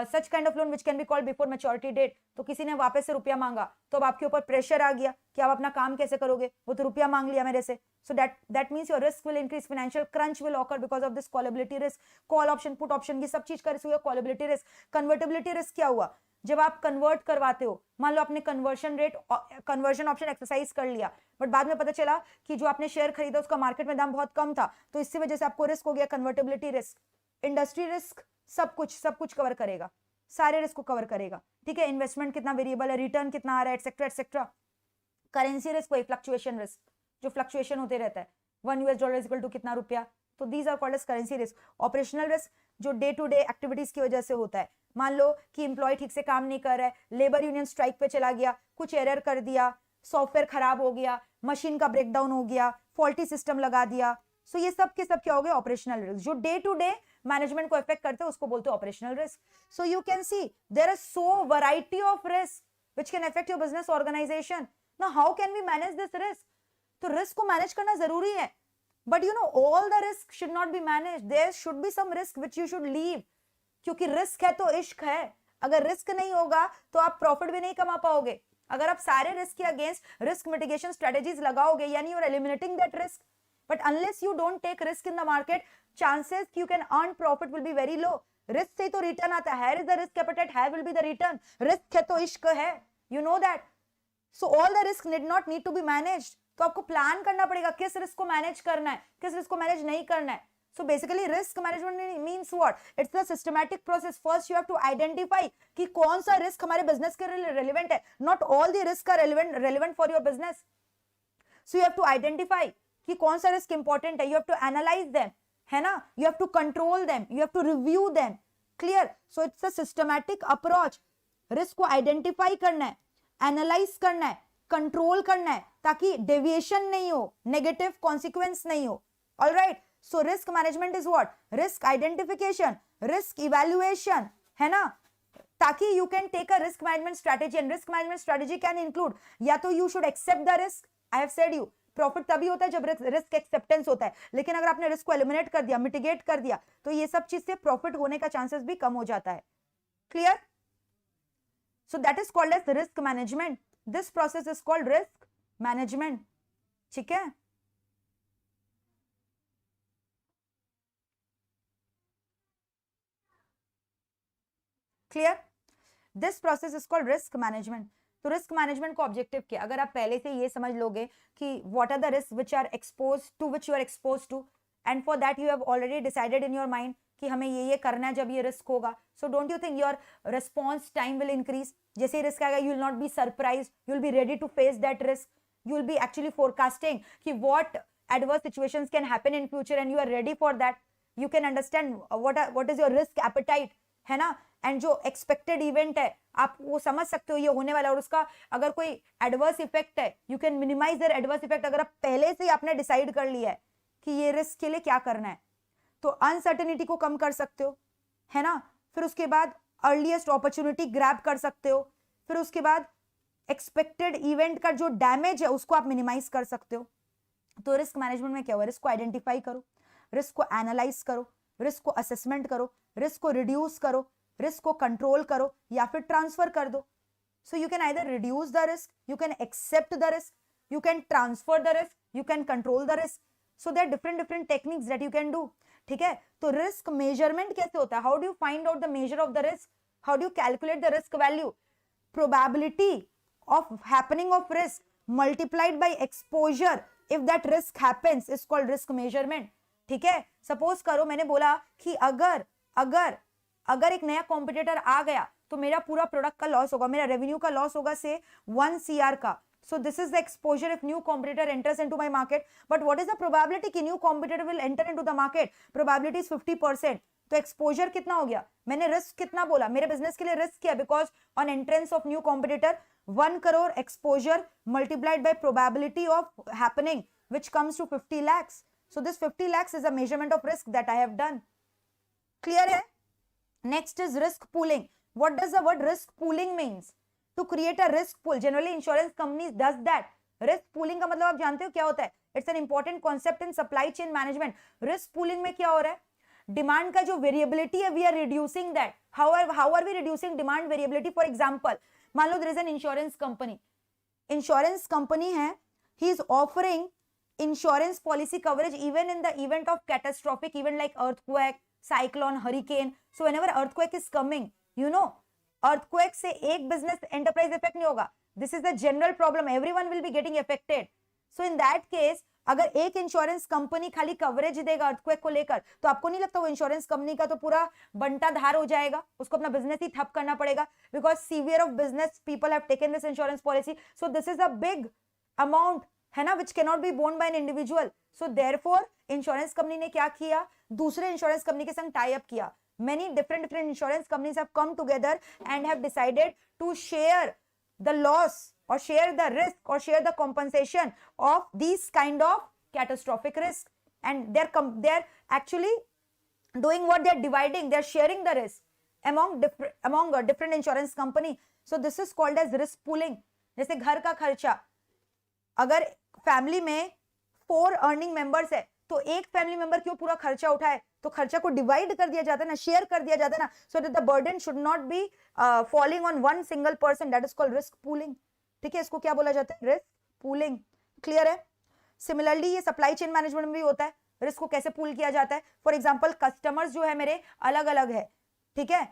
such kind of loan which can be called before maturity date, तो किसी ने वापस से रुपया मांगा, तो अब आपके ऊपर प्रेशर आ गया कि आप अपना काम कैसे करोगे, वो तो रुपया मांग लिया मेरे से. So that means your risk will increase, financial crunch will occur because of this callability risk. Call option, put option, ये सब चीज का रिस्क हुआ callability risk. Convertibility risk क्या हुआ? जब आप कन्वर्ट करवाते हो, मान लो आपने कन्वर्जन ऑप्शन एक्सरसाइज कर लिया, बट बाद में पता चला कि जो आपने शेयर खरीदा उसका मार्केट में दाम बहुत कम था, तो इसकी वजह से आपको रिस्क हो गया कन्वर्टेबिलिटी रिस्क. इंडस्ट्री रिस्क सब कुछ कवर करेगा, सारे रिस्क को कवर करेगा. ठीक है, इन्वेस्टमेंट कितना वेरिएबल है, रिटर्न कितना आ रहा है, एक्सेट्रा एक्सेट्रा. करेंसी रिस्क वही फ्लक्चुएशन रिस्क, जो फ्लक्चुएशन होते रहता है, $1 इज इक्वल टू कितना रुपया, तो these are called as currency risk. Operational risk जो डे टू डे एक्टिविटीज की वजह से होता है, मान लो कि एम्प्लॉय ठीक से काम नहीं कर रहा है, लेबर यूनियन स्ट्राइक पे चला गया, कुछ एरर कर दिया, सॉफ्टवेयर खराब हो गया, मशीन का ब्रेकडाउन हो गया, फॉल्टी सिस्टम लगा दिया. सो ये सब के सब क्या हो गए? Operational risk. जो डे टू डे मैनेजमेंट को इफेक्ट करते हैं उसको बोलते हैं operational risk. So you can see there are so variety of risk which can affect your business organisation. Now how can we manage this risk? तो risk को manage करना जरूरी है, but you know all the risk should not be managed. There should be some risk which you should leave, क्योंकि risk है तो इश्क है. अगर रिस्क नहीं होगा तो आप प्रॉफिट भी नहीं कमा पाओगे. अगर आप सारे रिस्क के अगेंस्ट रिस्क मिटिगेशन स्ट्रेटेजीज लगाओगे, यानी you are eliminating that risk, but unless you don't take risk in the market, chances you can earn profit will be very low. Risk से तो रिटर्न आता है, here is the risk appetite, here will be the return. Risk है तो इश्क है, you know that. So all the risk need to be managed. तो आपको प्लान करना पड़ेगा किस रिस्क को मैनेज करना है, किस रिस्क को मैनेज नहीं करना है. So basically risk management means what? It's the systematic process. First you have to identify कि कौन सा risk हमारे business के लिए relevant है. Not all the risks are relevant for your business. So you have to identify कि कौन सा risk important है. You have to analyze them, है ना? You have to control them. You have to review them. Clear? So it's a systematic approach. Risk को identify करना है, analyze करना है, control करना है, ताकि deviation नहीं हो, negative consequence नहीं हो. All right? So risk management is what? Risk identification, risk evaluation, है ना? ताकि you can take a risk management strategy, and risk management strategy can include या तो you should accept the risk. I have said you profit तभी होता है जब risk acceptance होता है, लेकिन अगर आपने रिस्क को एलिमिनेट कर दिया, मिटिगेट कर दिया, तो ये सब चीज से प्रॉफिट होने का चांसेस भी कम हो जाता है. Clear? So that is called as risk management. This process is called risk management. ठीक है? Clear? This process is called risk management. तो रिस्क मैनेजमेंट को ऑब्जेक्टिव क्या? अगर आप पहले से ये समझ लोगे कि what are the risk which are exposed to, which you are exposed to, and for that you have already decided in your mind कि हमें ये करना है जब ये रिस्क होगा. So don't you think your response time will increase? जैसे ही रिस्क आएगा you will not be surprised, you will be ready to face that risk. You will be actually forecasting कि what adverse situations can happen in future and you are ready for that. You can understand what is your risk appetite, है ना? And जो expected event है आप वो समझ सकते हो ये होने वाला है, और उसका अगर कोई एडवर्स इफेक्ट है you can minimise their adverse effect. अगर आप पहले से ही आपने डिसाइड कर लिया है कि ये रिस्क के लिए क्या करना है, तो अनसर्टेनिटी को कम कर सकते हो, है ना? फिर उसके बाद अर्लीस्ट अपॉर्चुनिटी ग्रैब कर सकते हो. फिर उसके बाद एक्सपेक्टेड इवेंट का जो डैमेज है उसको आप मिनिमाइज कर सकते हो. तो रिस्क मैनेजमेंट में क्या हुआ? रिस्क को आइडेंटिफाई करो, रिस्क को एनालाइज करो, रिस्क को असेसमेंट करो, रिस्क को रिड्यूस करो, रिस्क को कंट्रोल करो या फिर ट्रांसफर कर दो. So you can either reduce the risk, you can accept the risk, you can transfer the risk, you can control the risk. So there different techniques that you can do. ठीक है? तो risk measurement कैसे होता है? How do you find out the measure of the risk? How do you calculate the risk value? Probability of happening of risk multiplied by exposure if that risk happens is called risk measurement. ठीक है, suppose करो मैंने बोला कि अगर अगर अगर एक नया कॉम्पिटिटर आ गया तो मेरा पूरा प्रोडक्ट का लॉस होगा, मेरा रेवेन्यू का लॉस होगा से 1 CR का. So this is the exposure if new competitor enters into my market. But what is the probability कि new competitor will enter into the market? Probability is 50%. तो exposure कितना हो गया, मैंने रिस्क कितना बोला, मेरे बिजनेस के लिए रिस्क क्या, because on entrance of new competitor 1 crore exposure multiplied by probability of happening which comes to 50 lakhs. So this 50 lakhs is a measurement of risk that I have done. Clear है? Next is risk pooling. What does the word risk pooling means? To create a risk pool. Generally insurance companies does that. Risk pooling का मतलब आप जानते हो क्या होता है? It's an important concept in supply chain management. Risk pooling में क्या हो रहा है? डिमांड का जो वेरिएबिलिटी है, we are reducing that. How are we reducing demand variability? For example, मान लो there is an insurance company है, he is offering insurance policy coverage even in the event of catastrophic event like earthquake, cyclone, hurricane. So whenever earthquake is coming, you know, earthquake से एक business enterprise effect नहीं होगा. This is the general problem. Everyone will be getting affected. So in that case, अगर एक insurance company खाली coverage देगा earthquake को लेकर, तो आपको नहीं लगता वो इंश्योरेंस कंपनी का तो पूरा बंटा धार हो जाएगा, उसको अपना बिजनेस ही ठप करना पड़ेगा, because severe of business people have taken this insurance policy. So this is a big amount, है ना, which cannot be borne by an individual. So therefore insurance company ने क्या किया, दूसरे इंश्योरेंस कंपनी के संग टाई अप किया. Many different insurance companies have come together and have decided to share the loss or share the risk or share the compensation of these kind of catastrophic risk. And they're actually doing what they're dividing, they're sharing the risk among different insurance company. So this is called as risk pooling. जैसे घर का खर्चा, अगर family में 4 earning members है तो एक family member क्यों पूरा खर्चा उठाए, तो खर्चा को डिवाइड कर दिया जाता है ना, शेयर कर दिया जाता है ना, so that the burden should not be falling on one single person. That is called risk pooling. ठीक है, इसको क्या बोला जाता है, रिस्क पूलिंग. क्लियर है? सिमिलरली ये सप्लाई चेन मैनेजमेंट में भी होता है. रिस्क को कैसे पूल किया जाता है? फॉर एग्जाम्पल, कस्टमर्स जो है मेरे अलग अलग है, ठीक है,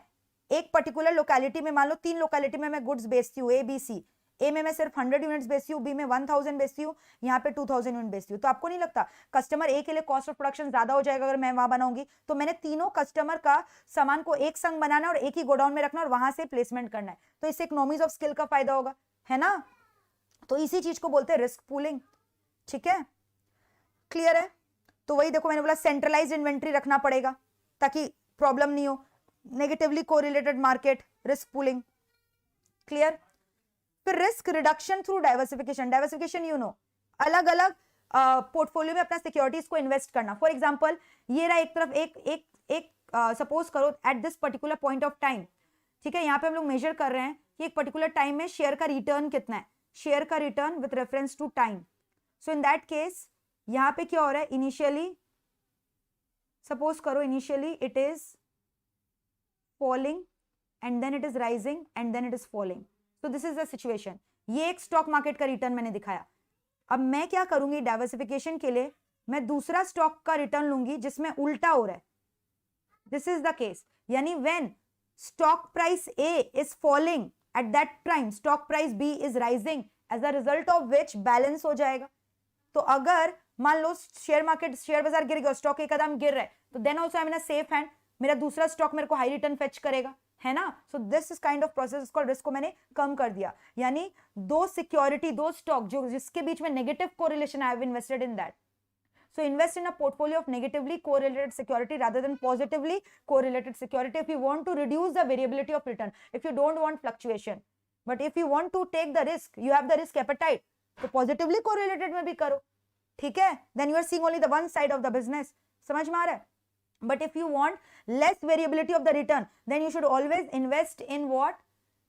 एक पर्टिकुलर लोकेलिटी में, मान लो 3 लोकेलिटी में मैं गुड्स बेचती हूँ, ए बी सी. ए में मैं सिर्फ 100 यूनिट्स बेचती हूँ, बी में 1000 बेचती हूँ, यहाँ पे 2000 यूनिट बेचती हूँ. तो आपको नहीं लगता कस्टमर ए के लिए कॉस्ट ऑफ प्रोडक्शन ज्यादा हो जाएगा अगर मैं वहां बनाऊंगी? तो मैंने तीनों कस्टमर का सामान को एक संग बनाना और एक ही गोडाउन में रखना और वहां से प्लेसमेंट करना है, तो इससे इकोनॉमीज ऑफ स्किल का फायदा होगा, है ना. तो इसी चीज को बोलते हैं रिस्क पूलिंग. ठीक है, क्लियर है? तो वही देखो, मैंने बोला सेंट्रलाइज्ड इन्वेंट्री रखना पड़ेगा ताकि प्रॉब्लम नहीं हो. Negatively correlated market, risk pooling. Clear? फिर risk reduction through diversification. Diversification you know, अलग अलग पोर्टफोलियो में अपना सिक्योरिटीज को इन्वेस्ट करना. फॉर एग्जांपल, ये रहा एक तरफ एक सपोज करो eight this particular point of time, ठीक है, यहाँ पे हम लोग मेजर कर रहे हैं कि एक पर्टिकुलर टाइम में शेयर का रिटर्न कितना है, शेयर का return with reference to time. So in that case यहाँ पे क्या हो रहा है, इनिशियली सपोज करो initially it is falling and then it is rising and then it is falling. So this is the situation. ये एक स्टॉक मार्केट का रिटर्न मैंने दिखाया. अब मैं क्या करूंगी, डाइवर्सिफिकेशन के लिए मैं दूसरा स्टॉक का रिटर्न लूंगी जिसमें उल्टा हो रहा है. दिस इज द केस, यानी when stock price A is falling at that time stock price B is rising, as a result of which balance हो जाएगा. तो अगर मान लो शेयर मार्केट, शेयर बाजार गिर गया, स्टॉक एक कदम गिर रहा है, तो then also I am in a safe hand, मेरा दूसरा स्टॉक मेरे को हाई रिटर्न फेच करेगा, है ना. So this is kind of process called risk को मैंने कम कर दिया. यानी दो सिक्योरिटी, दो स्टॉक जो जिसके बीच में negative correlation, I have invested in that. So invest in a portfolio of negatively correlated security rather than positively correlated security if you want to reduce the variability of return, if you don't want fluctuation. But if you want to take the risk, you have the risk appetite, तो positively correlated में भी करो, ठीक है. Then you are seeing only the one side of the business. समझ में आ रहा है? But if you want less variability of the return, then you should always invest in what?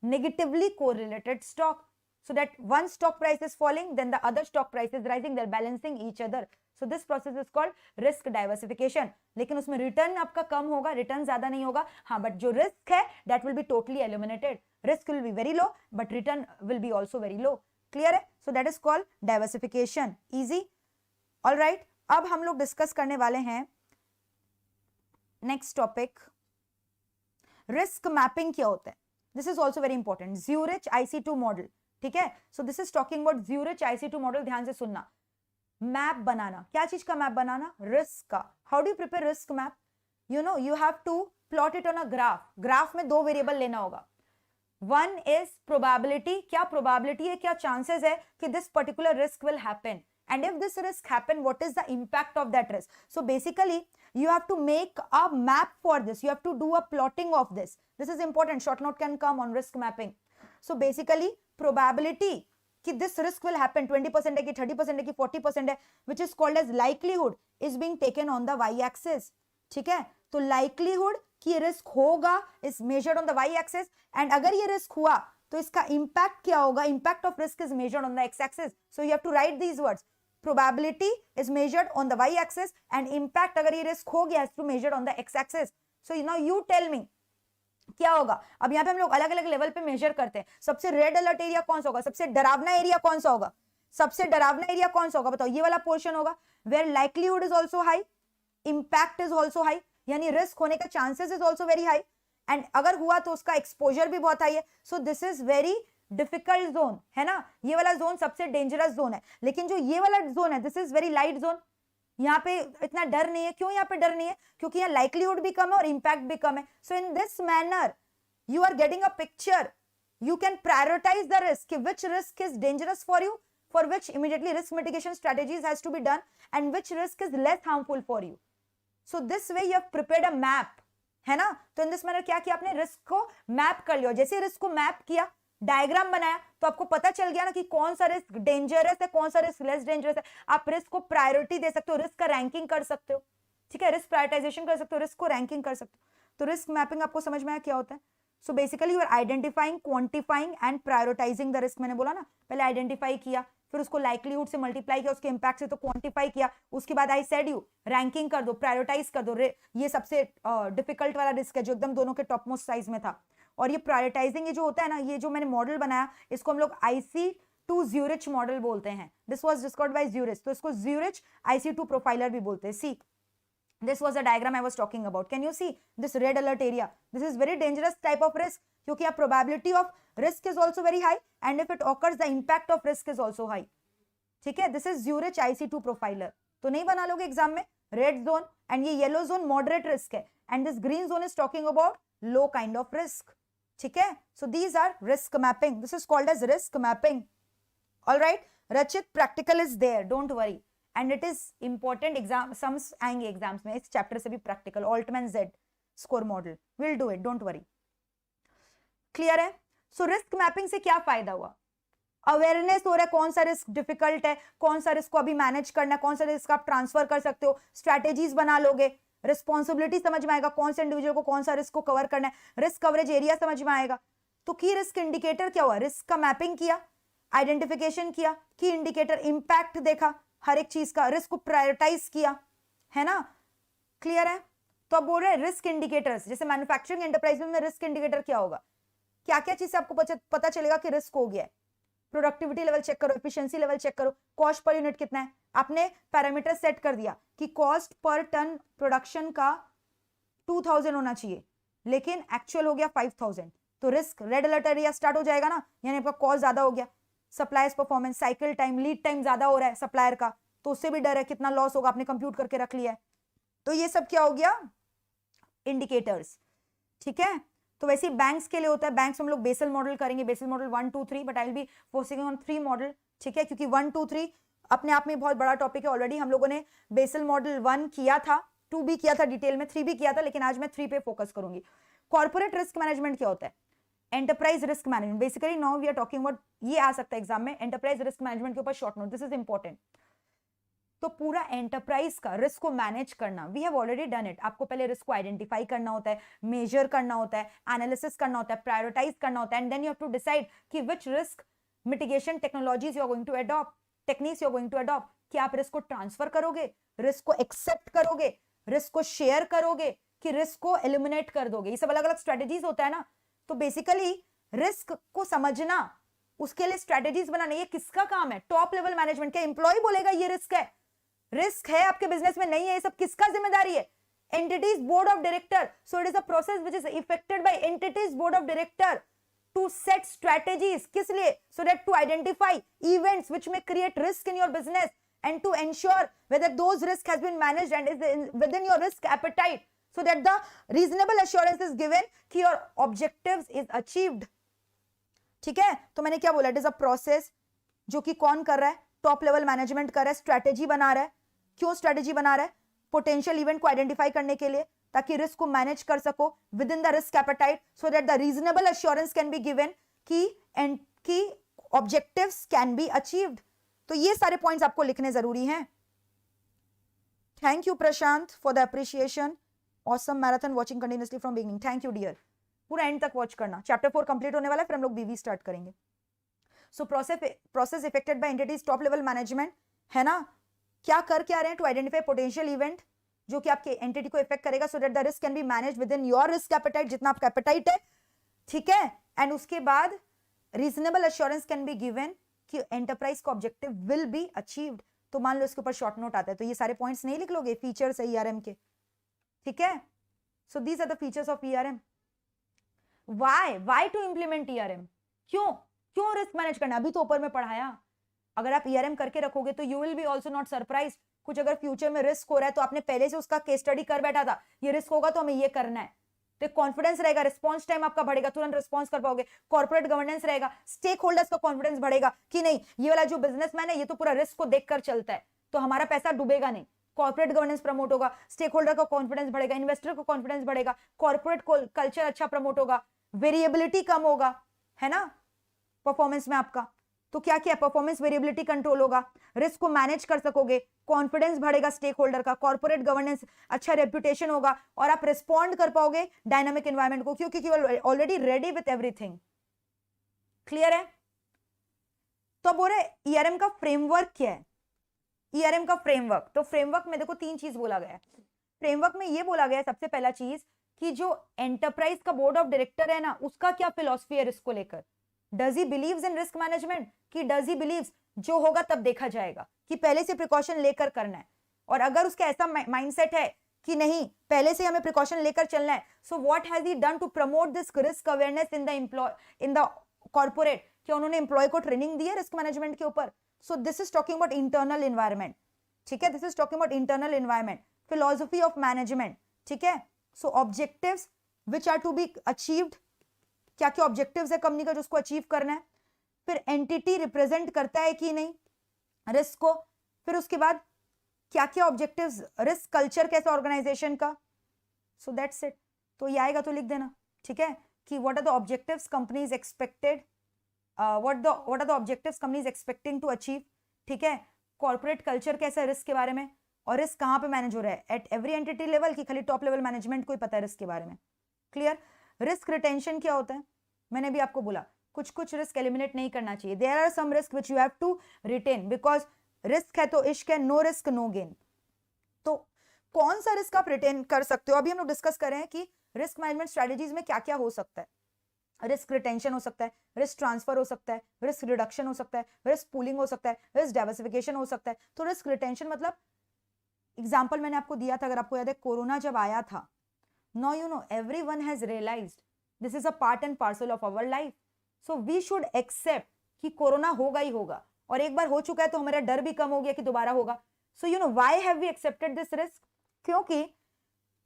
Negatively correlated stock. So that one stock price is falling, then the other stock price is rising, they're balancing each other. So this process is called risk diversification. लेकिन उसमें return आपका कम होगा, return ज्यादा नहीं होगा, हाँ, but जो risk है that will be totally eliminated. Risk will be very low, but return will be also very low. Clear है? So that is called diversification. Easy? All right. अब हम लोग डिस्कस करने वाले हैं नेक्स्ट टॉपिक, रिस्क मैपिंग क्या होता है. This is also very important. Zurich IC2 model, ठीक है. So this is talking about Zurich IC2 model. ध्यान से सुनना. मैप बनाना, क्या चीज का मैप बनाना? रिस्क का. How do you prepare risk map? You know you have to plot it on a graph. Graph में दो वेरिएबल लेना होगा. वन इज प्रोबेबिलिटी, क्या प्रोबेबिलिटी है, क्या चांसेस है कि this particular risk will happen, and if this risk happen, what is the impact of that risk? So basically you have to make a map for this, you have to do a plotting of this. This is important, short note can come on risk mapping. So basically probability कि this risk will happen 20% है कि 30% है कि 40% है, which is called as likelihood, is being taken on the y axis. ठीक है, तो likelihood कि रिस्क होगा is measured on the y axis, and अगर ये रिस्क हुआ तो इसका impact क्या होगा? Impact of risk is measured on the x axis. So you have to write these words. Probability is measured on the y axis and impact अगर ये risk हो गया is to measured on the x axis. So now you tell me क्या होगा? अब यहाँ पे हम लोग अलग अलग लेवल पे मेजर करते हैं. सबसे रेड अलर्ट एरिया कौन सा होगा? सबसे डरावना एरिया कौन सा होगा? सबसे डरावना एरिया कौन सा होगा? बताओ. ये वाला पोर्शन होगा where likelihood is also high, impact is also high, यानी रिस्क होने का chances is also very high, and अगर हुआ तो उसका एक्सपोजर भी बहुत हाई है. So this is very difficult zone, है ना. ये वाला जोन सबसे डेंजरस जोन है. लेकिन जो ये वाला जोन है, this is very light zone. यहाँ पे इतना डर नहीं है. क्यों यहाँ पे डर नहीं है? क्योंकि यहाँ लाइकलीहुड भी कम है और इम्पैक्ट भी कम है. So in this manner you are getting a picture. You can prioritize the risk, which risk is dangerous for you, for which immediately risk mitigation strategies has to be done, and which risk is less harmful for you. So this way you have prepared a map, है ना. तो in this manner क्या किया आपने? Risk को map कर लिया. जैसे रिस्क को मैप किया, डायग्राम बनाया, तो आपको पता चल गया ना कि कौन सा रिस्क डेंजरस है, कौन सा रिस्क लेस डेंजरस है. आप रिस्क को प्रायोरिटी दे सकते हो, रिस्क का रैंकिंग कर सकते हो. ठीक है, रिस्क प्रायोरिटाइजेशन कर सकते हो, रिस्क को रैंकिंग कर सकते हो. तो रिस्क मैपिंग आपको समझ में आया क्या होता है? So basically you are identifying, quantifying and prioritising the risk. मैंने बोला ना, पहले आइडेंटिफाई किया, फिर उसको लाइकलीहुड से मल्टीप्लाई किया, उसके इंपैक्ट से तो क्वांटिफाई किया, उसके बाद आई सेड यू रैंकिंग कर दो, प्रायोरिटाइज कर दो. ये सबसे डिफिकल्ट वाला रिस्क है जो एकदम दोनों के टॉप मोस्ट साइज में था. और ये प्रायोरिटाइजिंग ये जो होता है ना, ये जो मैंने मॉडल बनाया, इसको हम लोग IC2 ज्यूरिच मॉडल बोलते हैं. This was discovered by Zurich, तो इसको ज्यूरिच IC2 प्रोफाइलर भी बोलते हैं. सी, this was a diagram I was talking about. Can you see this red alert area? This is very dangerous type of risk, क्योंकि अब probability of risk is also very high, and if it occurs the impact of risk is also high. ठीक है, this is Zurich IC2 profiler. तो नहीं बना लोगे exam में. Red zone and ये येलो जोन मॉडरेट रिस्क है, and this green zone is talking about low kind of risk. ठीक है, so these are risk mapping. This is called as risk mapping. Alright Rachit, practical is there, don't worry, and it is important. Exam sums आएंगे exams में इस chapter से भी practical. Altman Z score model, will do it, don't worry. Clear है? So risk mapping से क्या फायदा हुआ? अवेयरनेस हो रहा है कौन सा रिस्क डिफिकल्ट है, कौन सा रिस्क को अभी मैनेज करना है, कौन सा रिस्क आप ट्रांसफर कर सकते हो, स्ट्रैटेजीज बना लोगे, रिस्पॉन्सिबिलिटी समझ में आएगा, कौन से इंडिविजुअल को कौन सा रिस्क को कवर करना है, रिस्क कवरेज एरिया समझ में आएगा. तो की रिस्क इंडिकेटर क्या हुआ? रिस्क का मैपिंग किया, आइडेंटिफिकेशन किया, की इंडिकेटर इंपैक्ट देखा हर एक चीज का, रिस्क को प्रायोरिटाइज किया, है ना. क्लियर है? तो अब बोल रहे हैं रिस्क इंडिकेटर्स. जैसे मैन्युफैक्चरिंग एंटरप्राइज में रिस्क इंडिकेटर क्या होगा? क्या क्या चीज से आपको पता चलेगा कि रिस्क हो गया है? प्रोडक्टिविटी लेवल चेक करो, एफिशिएंसी लेवल चेक करो, कॉस्ट पर यूनिट कितना है. आपने पैरामीटर सेट कर दिया कि कॉस्ट पर टन प्रोडक्शन का 2000 होना चाहिए, लेकिन एक्चुअल हो गया 5000, तो risk red alert area start हो जाएगा ना, यानी आपका कॉस्ट ज्यादा हो गया. Suppliers performance, cycle time, lead time ज्यादा हो रहा है सप्लायर का, तो उससे भी डर है कितना लॉस होगा, आपने कंप्यूट करके रख लिया है. तो ये सब क्या हो गया? इंडिकेटर्स. ठीक है, तो वैसे बैंक्स के लिए होता है. बैंक्स हम लोग बेसल मॉडल करेंगे, Basel model 1 2 3, but I will be focusing on 3 model. ठीक है, क्योंकि 1 2 3 अपने आप में बहुत बड़ा टॉपिक है. ऑलरेडी हम लोगों ने बेसल मॉडल 1 किया था, 2 भी किया था डिटेल में, 3 भी किया था, लेकिन आज मैं 3 पे फोकस करूंगी. कॉर्पोरेट रिस्क मैनेजमेंट क्या होता है? Enterprise risk management. Basically now we are talking about, ये आ सकता है एग्जाम में, एंटरप्राइज रिस्क मैनेजमेंट के ऊपर short note. This is important. तो पूरा एंटरप्राइज का रिस्क को मैनेज करना, we have already done it. आपको पहले रिस्क को आइडेंटिफाई करना होता है, मेजर करना होता है, एनालिसिस करना होता है, प्रायोरिटाइज करना होता है, and then you have to decide कि which risk mitigation technologies you are going to adopt, techniques you are going to adopt. कि आप रिस्क को ट्रांसफर करोगे, रिस्क को एक्सेप्ट करोगे, रिस्क को शेयर करोगे, कि रिस्क को एलिमिनेट कर दोगे. ये सब अलग अलग स्ट्रेटेजीज होता है ना. तो बेसिकली रिस्क को समझना, उसके लिए स्ट्रेटेजीज बनाना, ये किसका काम है? Top level management. क्या एम्प्लॉय बोलेगा ये रिस्क है? रिस्क है आपके बिजनेस में, नहीं है, ये सब किसका जिम्मेदारी है? Entities board of director. So it is a process which is effected by entities board of director to set strategies. किस लिए? So that to identify events which may create risk in your business and to ensure whether those risk has been managed and is within your risk appetite, so that the reasonable assurance is given कि your objectives is achieved. ठीक है, तो मैंने क्या बोला, it is a process जो कि कौन कर रहा है, टॉप लेवल मैनेजमेंट कर रहा है, स्ट्रेटेजी बना रहा है. क्यों स्ट्रेटेजी बना रहा है? पोटेंशियल इवेंट को आइडेंटिफाई करने के लिए, ताकि रिस्क को मैनेज कर सको within the risk appetite, so that the reasonable assurance can be given कि ऑब्जेक्टिव्स कैन बी अचीव्ड. तो ये सारे पॉइंट्स आपको लिखने जरूरी हैं. Thank you Prashant for the appreciation. Awesome marathon watching continuously from beginning. Thank you dear. पूरा end तक वॉच करना. चैप्टर 4 कंप्लीट होने वाला है, फिर हम लोग बीवी स्टार्ट करेंगे. So process affected by entities top level management है ना. क्या कर क्या रहे हैं? टू आइडेंटिफाई पोटेंशियल इवेंट जो कि आपके एंटिटी को इफेक्ट करेगा, सो that the risk can be manage with in your risk apatite, जितना आपका एपेटाइट है. ठीक है, एंड उसके बाद reasonable assurance can be given कि एंटरप्राइज का ऑब्जेक्टिव विल बी अचीव्ड. तो मान लो इसके ऊपर शॉर्ट नोट आता है, तो ये सारे पॉइंट्स नहीं लिख लोगे, फीचर्स है ईआरएम के. ठीक है, so these are the features of ERM. Why to implement ERM? क्यों क्यों रिस्क मैनेज करना? अभी तो ऊपर में पढ़ाया. अगर आप ईआरएम करके रखोगे तो you will B also not surprise. कुछ अगर फ्यूचर में रिस्क हो रहा है तो आपने पहले से उसका केस स्टडी कर बैठा था, ये रिस्क होगा तो हमें ये करना है. तो कॉन्फिडेंस रहेगा, रिस्पॉन्स टाइम आपका बढ़ेगा, तुरंत रिस्पॉन्स कर पाओगे. कॉर्पोरेट गवर्नेंस रहेगा, स्टेक होल्डर्स का कॉन्फिडेंस बढ़ेगा कि नहीं, ये वाला जो बिजनेसमैन है ये तो पूरा रिस्क को देखकर चलता है, तो हमारा पैसा डूबेगा नहीं. कॉर्पोरेट गवर्नेंस प्रमोट होगा, स्टेक होल्डर का कॉन्फिडेंस बढ़ेगा, इन्वेस्टर का कॉन्फिडेंस बढ़ेगा, कॉर्पोरेट कल्चर अच्छा प्रमोट होगा, वेरिएबिलिटी कम होगा, है ना, परफॉर्मेंस में आपका. तो क्या क्या? परफॉर्मेंस वेरिएबिलिटी कंट्रोल होगा, रिस्क को मैनेज कर सकोगे, कॉन्फिडेंस बढ़ेगा स्टेक होल्डर का, कॉर्पोरेट गवर्नेंस अच्छा रेप्यूटेशन होगा, और आप रिस्पॉन्ड कर पाओगे डायनामिक एनवायरनमेंट को, क्योंकि you are already ready with everything. Clear है? तो बोल रहे ईआरएम का फ्रेमवर्क क्या है? ईआरएम का फ्रेमवर्क, तो फ्रेमवर्क में देखो 3 चीज बोला गया है. फ्रेमवर्क में ये बोला गया है सबसे पहला चीज कि जो एंटरप्राइज का बोर्ड ऑफ डायरेक्टर है ना, उसका क्या फिलॉसफी है रिस्क को लेकर. Does he believes in risk management, कि डज ही बिलीव्स जो होगा तब देखा जाएगा, कि पहले से प्रिकॉशन लेकर करना है. और अगर उसका ऐसा माइंडसेट है कि नहीं पहले से हमें प्रिकॉशन लेकर चलना है, so what has he done to promote this risk awareness in the corporate. क्या उन्होंने एम्प्लॉय को ट्रेनिंग दी है रिस्क मैनेजमेंट के ऊपर? So this is talking about internal environment. ठीक है, this is talking about internal environment, philosophy of management. ठीक है, so objectives which are to be achieved, क्या क्या ऑब्जेक्टिव्स है कंपनी का जो उसको अचीव करना है. फिर एंटिटी रिप्रेजेंट करता है कि नहीं रिस्क को. फिर उसके बाद क्या क्या ऑब्जेक्टिव्स, रिस्क कल्चर कैसा ऑर्गेनाइजेशन का. So that's it. तो ये आएगा तो लिख देना. ठीक है, कि what are the objectives company is expected, what are the objectives company is expecting to achieve. ठीक है, कॉर्पोरेट कल्चर कैसा है रिस्क के बारे में, और रिस्क कहाँ पे मैनेज हो रहा है, एट एवरी एंटिटी लेवल, की खाली टॉप लेवल मैनेजमेंट को ही पता है रिस्क के बारे में. क्लियर? रिस्क रिटेंशन क्या होता है? मैंने भी आपको बोला कुछ कुछ रिस्क एलिमिनेट नहीं करना चाहिए. There are some risk which you have to retain, because risk है तो इश्क है, नो रिस्क नो गेन. तो कौन सा रिस्क आप रिटेन कर सकते हो? अभी हम लोग डिस्कस कर रहे हैं कि रिस्क मैनेजमेंट स्ट्रेटजीज में क्या क्या हो सकता है. रिस्क रिटेंशन हो सकता है, रिस्क ट्रांसफर हो सकता है, रिस्क रिडक्शन हो सकता है, रिस्क पूलिंग हो सकता है, रिस्क डाइवर्सिफिकेशन हो सकता है. तो रिस्क रिटेंशन मतलब एग्जांपल मैंने आपको दिया था, अगर आपको याद है, कोरोना जब आया था, now you know everyone has realised this is a part and parcel of our life. So we should accept कि कोरोना होगा ही होगा, और एक बार हो चुका है तो हमारा डर भी कम हो गया कि दोबारा होगा. So you know why have we accepted this risk? क्योंकि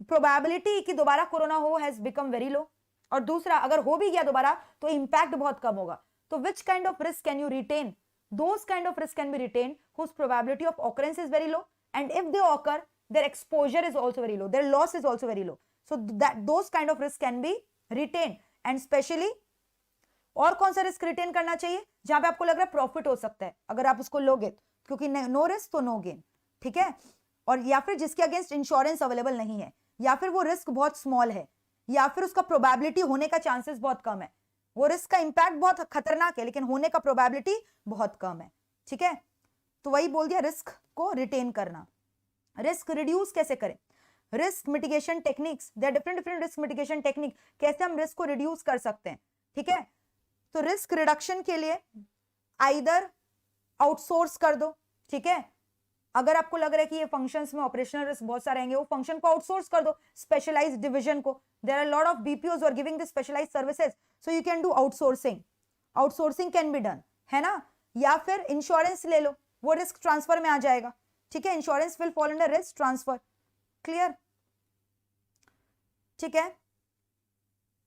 प्रोबेबिलिटी कि दोबारा कोरोना हो हैज बिकम वेरी लो, और दूसरा अगर हो भी गया दोबारा तो इंपैक्ट बहुत कम होगा. तो which kind of risk can you retain? Those kind of risk can be retained whose probability of occurrence is very low, and if they occur their exposure is also very low, their loss is also very low. So that those kind of risk can be retained. And specially और कौन सा risk retain करना चाहिए? जहां पे आपको लग रहा है प्रॉफिट हो सकता है अगर आप उसको लोगे, क्योंकि नो रिस्क तो नो गेन. ठीक है, और या फिर जिसके अगेंस्ट इंश्योरेंस अवेलेबल नहीं है, या फिर वो रिस्क बहुत स्मॉल है, या फिर उसका प्रोबेबिलिटी होने का चांसेस बहुत कम है. वो रिस्क का इंपैक्ट बहुत खतरनाक है लेकिन होने का प्रोबेबिलिटी बहुत कम है. ठीक है, तो वही बोल दिया रिस्क को रिटेन करना. रिस्क रिड्यूस कैसे करें? Risk mitigation techniques, there are different different risk mitigation technique, कैसे हम रिस्क को रिड्यूस कर सकते हैं. ठीक है, तो रिस्क रिडक्शन के लिए आइदर आउटसोर्स कर दो. ठीक है, अगर आपको लग रहा है कि ये फंक्शंस में ऑपरेशनल रिस्क बहुत सारे आएंगे, वो फंक्शन को आउटसोर्स कर दो स्पेशलाइज्ड डिवीजन को. There are lot of BPOs are giving this specialised services, so you can do outsourcing. Outsourcing can be done, है ना. या फिर इंश्योरेंस ले लो, वो रिस्क ट्रांसफर में आ जाएगा, ठीक है, insurance will fall under risk transfer, clear, ठीक है।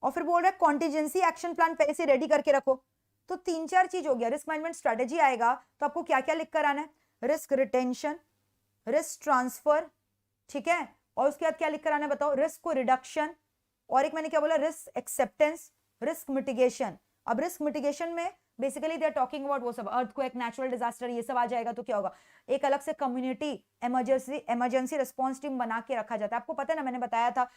और फिर बोल रहा है कॉन्टिजेंसी एक्शन प्लान पहले से रेडी करके रखो। तो 3-4 चीज हो गया, रिस्क मैनेजमेंट स्ट्रेटेजी आएगा तो आपको क्या क्या लिख कर आना है, रिस्क रिटेंशन, रिस्क ट्रांसफर, ठीक है, और उसके बाद क्या लिख कर आना है बताओ, रिस्क को रिडक्शन, और एक मैंने क्या बोला, रिस्क एक्सेप्टेंस, रिस्क मिटिगेशन। अब रिस्क मिटिगेशन में basically they are talking about वो सब अर्थक्वेक, नेचुरल डिजास्टर, ये सब आ जाएगा। तो क्या होगा, एक अलग से कम्युनिटी इमरजेंसी रिस्पॉन्स टीम बना के रखा जाता है। आपको पता है ना, मैंने बताया था